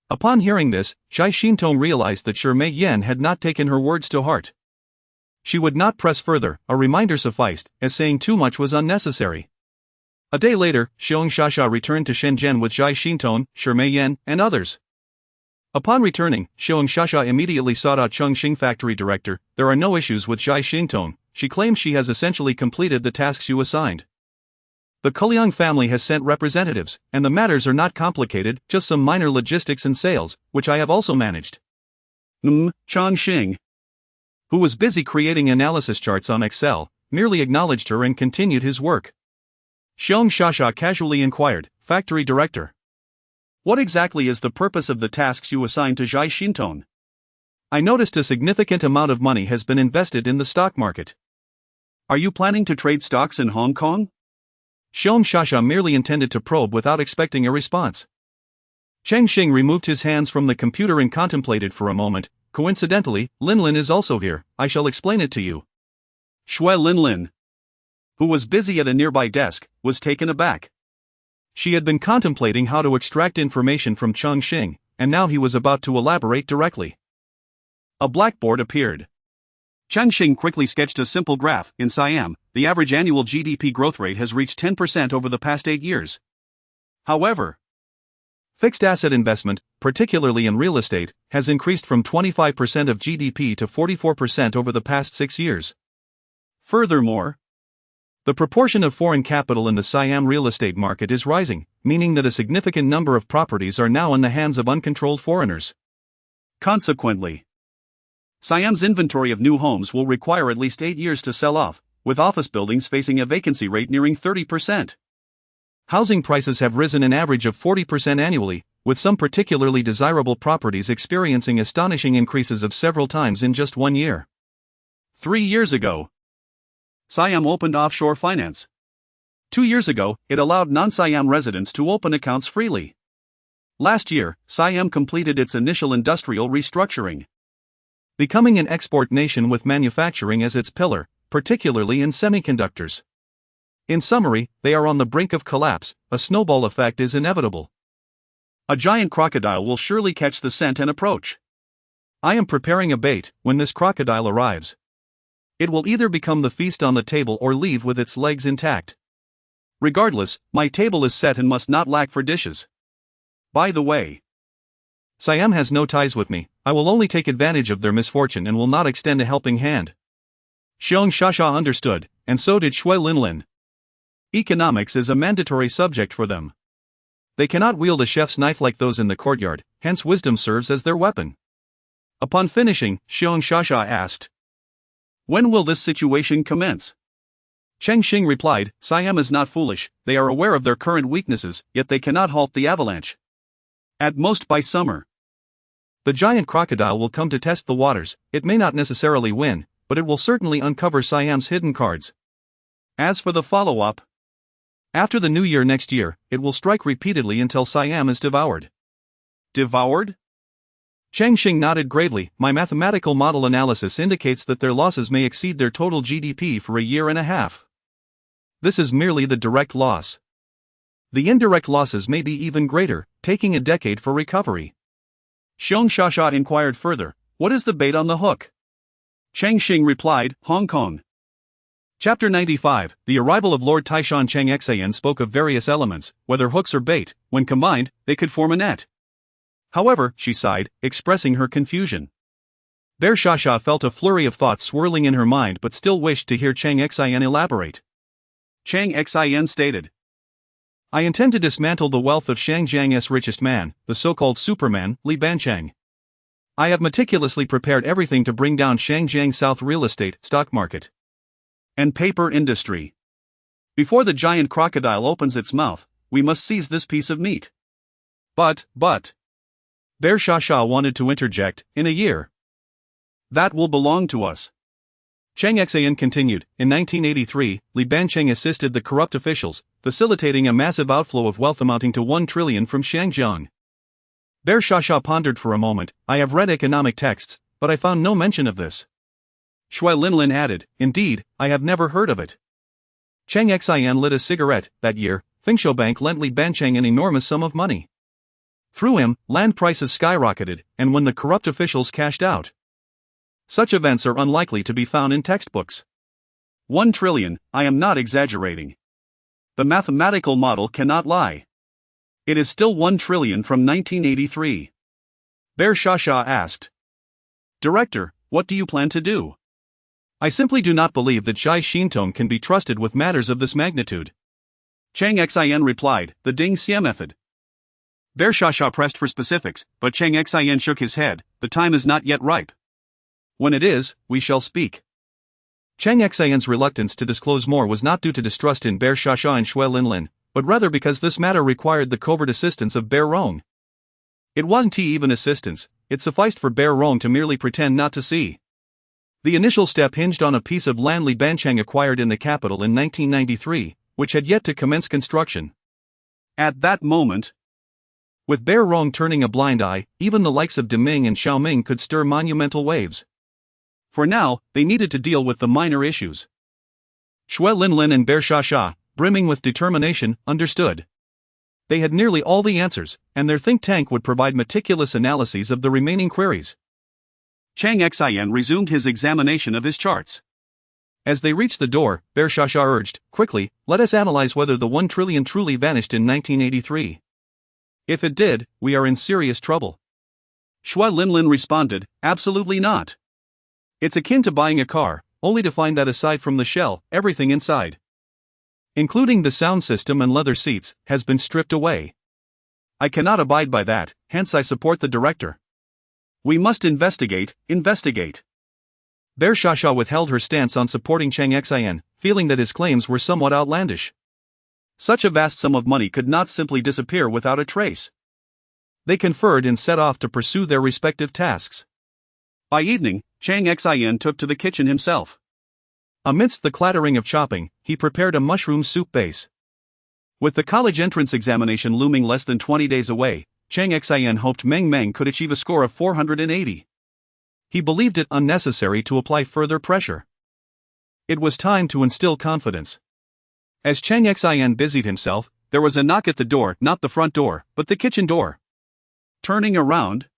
Upon hearing this, Zhai Xintong realized that Mei Yan had not taken her words to heart. She would not press further, a reminder sufficed, as saying too much was unnecessary. A day later, Xiong Shasha returned to Shenzhen with Zhai Xintong, Mei Yan, and others. Upon returning, Xiong Shasha immediately sought out Cheng Xin factory director. There are no issues with Zhai Xintong, she claims she has essentially completed the tasks you assigned. The Huqiangbei family has sent representatives, and the matters are not complicated, just some minor logistics and sales, which I have also managed. Cheng Xin, who was busy creating analysis charts on Excel, merely acknowledged her and continued his work. Xiong Shasha casually inquired, factory director, what exactly is the purpose of the tasks you assigned to Zhai Xintong? I noticed a significant amount of money has been invested in the stock market. Are you planning to trade stocks in Hong Kong? Xiong Shasha merely intended to probe without expecting a response. Cheng Xin removed his hands from the computer and contemplated for a moment. Coincidentally, Linlin is also here, I shall explain it to you. Shui Linlin, who was busy at a nearby desk, was taken aback. She had been contemplating how to extract information from Cheng Xin, and now he was about to elaborate directly. A blackboard appeared. Cheng Xin quickly sketched a simple graph. In Siam, the average annual GDP growth rate has reached 10% over the past 8 years. However, fixed asset investment, particularly in real estate, has increased from 25% of GDP to 44% over the past 6 years. Furthermore, the proportion of foreign capital in the Siam real estate market is rising, meaning that a significant number of properties are now in the hands of uncontrolled foreigners. Consequently, Siam's inventory of new homes will require at least 8 years to sell off, with office buildings facing a vacancy rate nearing 30%. Housing prices have risen an average of 40% annually, with some particularly desirable properties experiencing astonishing increases of several times in just 1 year. 3 years ago, Siam opened offshore finance. 2 years ago, it allowed non-Siam residents to open accounts freely. Last year, Siam completed its initial industrial restructuring, becoming an export nation with manufacturing as its pillar, particularly in semiconductors. In summary, they are on the brink of collapse, a snowball effect is inevitable. A giant crocodile will surely catch the scent and approach. I am preparing a bait when this crocodile arrives. It will either become the feast on the table or leave with its legs intact. Regardless, my table is set and must not lack for dishes. By the way, Siam has no ties with me. I will only take advantage of their misfortune and will not extend a helping hand. Xiong Shasha understood, and so did Shui Linlin. Economics is a mandatory subject for them. They cannot wield a chef's knife like those in the courtyard, hence wisdom serves as their weapon. Upon finishing, Xiong Shasha asked, "When will this situation commence?" Cheng Xin replied, Siam is not foolish, they are aware of their current weaknesses, yet they cannot halt the avalanche. At most by summer. The giant crocodile will come to test the waters. It may not necessarily win, but it will certainly uncover Siam's hidden cards. As for the follow-up, after the new year next year, it will strike repeatedly until Siam is devoured. Devoured? Cheng Xin nodded gravely. My mathematical model analysis indicates that their losses may exceed their total GDP for a year and a half. This is merely the direct loss. The indirect losses may be even greater, taking a decade for recovery. Xiong Shasha inquired further, what is the bait on the hook? Cheng Xin replied, Hong Kong. Chapter 95, The arrival of Lord Taishan. Cheng Xin spoke of various elements, whether hooks or bait. When combined, they could form a net. However, she sighed, expressing her confusion. Bear Shasha felt a flurry of thoughts swirling in her mind but still wished to hear Cheng Xin elaborate. Cheng Xin stated, I intend to dismantle the wealth of Shangjiang's richest man, the so-called Superman, Li Bancheng. I have meticulously prepared everything to bring down Shangjiang South real estate, stock market, and paper industry. Before the giant crocodile opens its mouth, we must seize this piece of meat. But, Bear Shasha wanted to interject, in a year. That will belong to us. Cheng Xin continued, in 1983, Li Bancheng assisted the corrupt officials, facilitating a massive outflow of wealth amounting to 1 trillion from Shangjiang. Bear Shasha pondered for a moment. I have read economic texts, but I found no mention of this. Shui Linlin added, Indeed, I have never heard of it. Cheng Xin lit a cigarette. That year, Fingshuo Bank lent Li Bancheng an enormous sum of money. Through him, land prices skyrocketed, and when the corrupt officials cashed out. Such events are unlikely to be found in textbooks. 1 trillion, I am not exaggerating. The mathematical model cannot lie. It is still 1 trillion from 1983. Bear Shasha asked. Director, what do you plan to do? I simply do not believe that Zhai Xintong can be trusted with matters of this magnitude. Cheng Xin replied, the Ding Xie method. Bear Shasha pressed for specifics, but Cheng Xin shook his head, the time is not yet ripe. When it is, we shall speak. Cheng Xin's reluctance to disclose more was not due to distrust in Bear Shasha and Shui Linlin, but rather because this matter required the covert assistance of Bear Rong. It wasn't even assistance, it sufficed for Bear Rong to merely pretend not to see. The initial step hinged on a piece of land Li Bancheng acquired in the capital in 1993, which had yet to commence construction. At that moment, with Bear Rong turning a blind eye, even the likes of Deming and Xiaoming could stir monumental waves. For now, they needed to deal with the minor issues. Shui Linlin and Bear Shasha, brimming with determination, understood. They had nearly all the answers, and their think tank would provide meticulous analyses of the remaining queries. Cheng Xin resumed his examination of his charts. As they reached the door, Bear Shasha urged, quickly, let us analyze whether the 1 trillion truly vanished in 1983. If it did, we are in serious trouble. Shui Linlin responded, absolutely not. It's akin to buying a car, only to find that aside from the shell, everything inside, including the sound system and leather seats, has been stripped away. I cannot abide by that, hence I support the director. We must investigate. Bear Shasha withheld her stance on supporting Cheng Xin, feeling that his claims were somewhat outlandish. Such a vast sum of money could not simply disappear without a trace. They conferred and set off to pursue their respective tasks. By evening, Cheng Xin took to the kitchen himself. Amidst the clattering of chopping, he prepared a mushroom soup base. With the college entrance examination looming less than 20 days away, Cheng Xin hoped Meng Meng could achieve a score of 480. He believed it unnecessary to apply further pressure. It was time to instill confidence. As Cheng Xin busied himself, there was a knock at the door, not the front door, but the kitchen door. Turning around,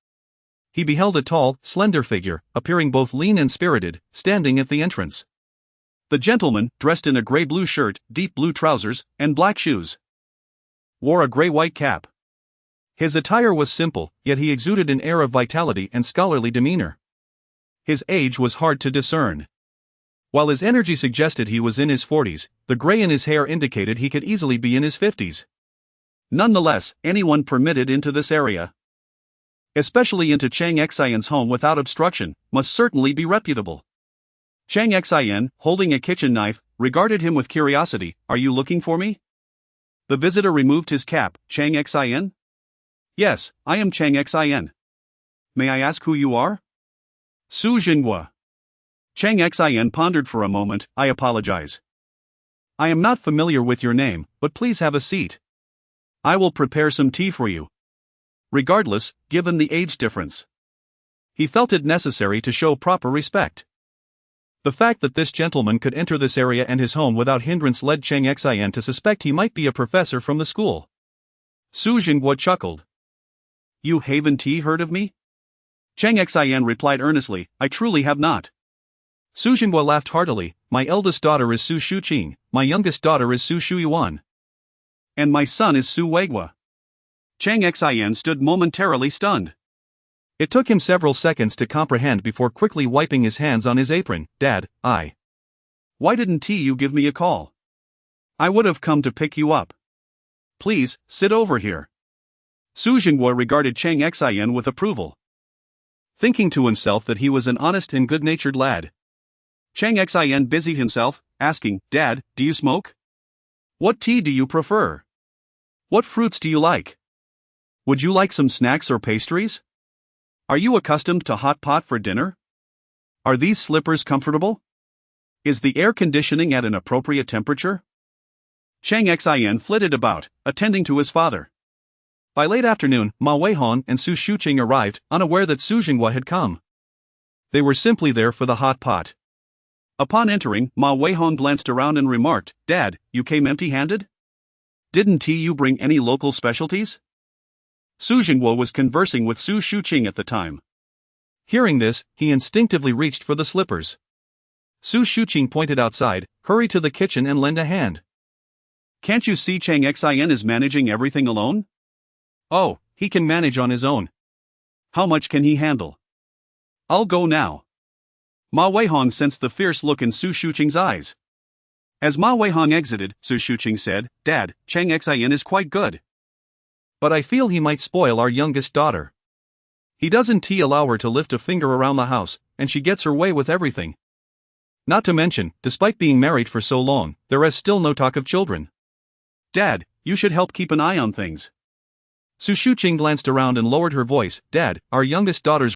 he beheld a tall, slender figure, appearing both lean and spirited, standing at the entrance. The gentleman, dressed in a grey-blue shirt, deep blue trousers, and black shoes, wore a grey-white cap. His attire was simple, yet he exuded an air of vitality and scholarly demeanor. His age was hard to discern. While his energy suggested he was in his 40s, the grey in his hair indicated he could easily be in his 50s. Nonetheless, anyone permitted into this area, especially into Cheng Xian's home without obstruction, must certainly be reputable. Cheng Xian, holding a kitchen knife, regarded him with curiosity. "Are you looking for me?" The visitor removed his cap. "Cheng Xian?" "Yes, I am Cheng Xian. May I ask who you are?" "Su Jinghua." Cheng Xian pondered for a moment. "I apologize. I am not familiar with your name, but please have a seat. I will prepare some tea for you." Regardless, given the age difference, he felt it necessary to show proper respect. The fact that this gentleman could enter this area and his home without hindrance led Cheng Xian to suspect he might be a professor from the school. Su Jinghua chuckled. "You Haven Tea heard of me?" Cheng Xian replied earnestly, "I truly have not." Su Jinghua laughed heartily. "My eldest daughter is Su Shuqing, my youngest daughter is Su Shuyuan, and my son is Su Weihua." Cheng Xian stood momentarily stunned. It took him several seconds to comprehend before quickly wiping his hands on his apron. "Dad, why didn't you give me a call? I would have come to pick you up. Please, sit over here." Su Jinghua regarded Cheng Xian with approval, thinking to himself that he was an honest and good-natured lad. Cheng Xian busied himself, asking, "Dad, do you smoke? What tea do you prefer? What fruits do you like? Would you like some snacks or pastries? Are you accustomed to hot pot for dinner? Are these slippers comfortable? Is the air conditioning at an appropriate temperature?" Cheng Xian flitted about, attending to his father. By late afternoon, Ma Weihong and Su Shuqing arrived, unaware that Su Jinghua had come. They were simply there for the hot pot. Upon entering, Ma Weihong glanced around and remarked, "Dad, you came empty-handed? Didn't you bring any local specialties?" Su Jinghua was conversing with Su Shuqing at the time. Hearing this, he instinctively reached for the slippers. Su Shuqing pointed outside, "Hurry to the kitchen and lend a hand. Can't you see Cheng Xian is managing everything alone?" "Oh, he can manage on his own. How much can he handle?" "I'll go now." Ma Weihong sensed the fierce look in Su Shuqing's eyes. As Ma Weihong exited, Su Shuqing said, "Dad, Cheng Xian is quite good. But I feel he might spoil our youngest daughter. He doesn't allow her to lift a finger around the house, and she gets her way with everything. Not to mention, despite being married for so long, there is still no talk of children. Dad, you should help keep an eye on things." Su Shuqing glanced around and lowered her voice. "Dad, our youngest daughter's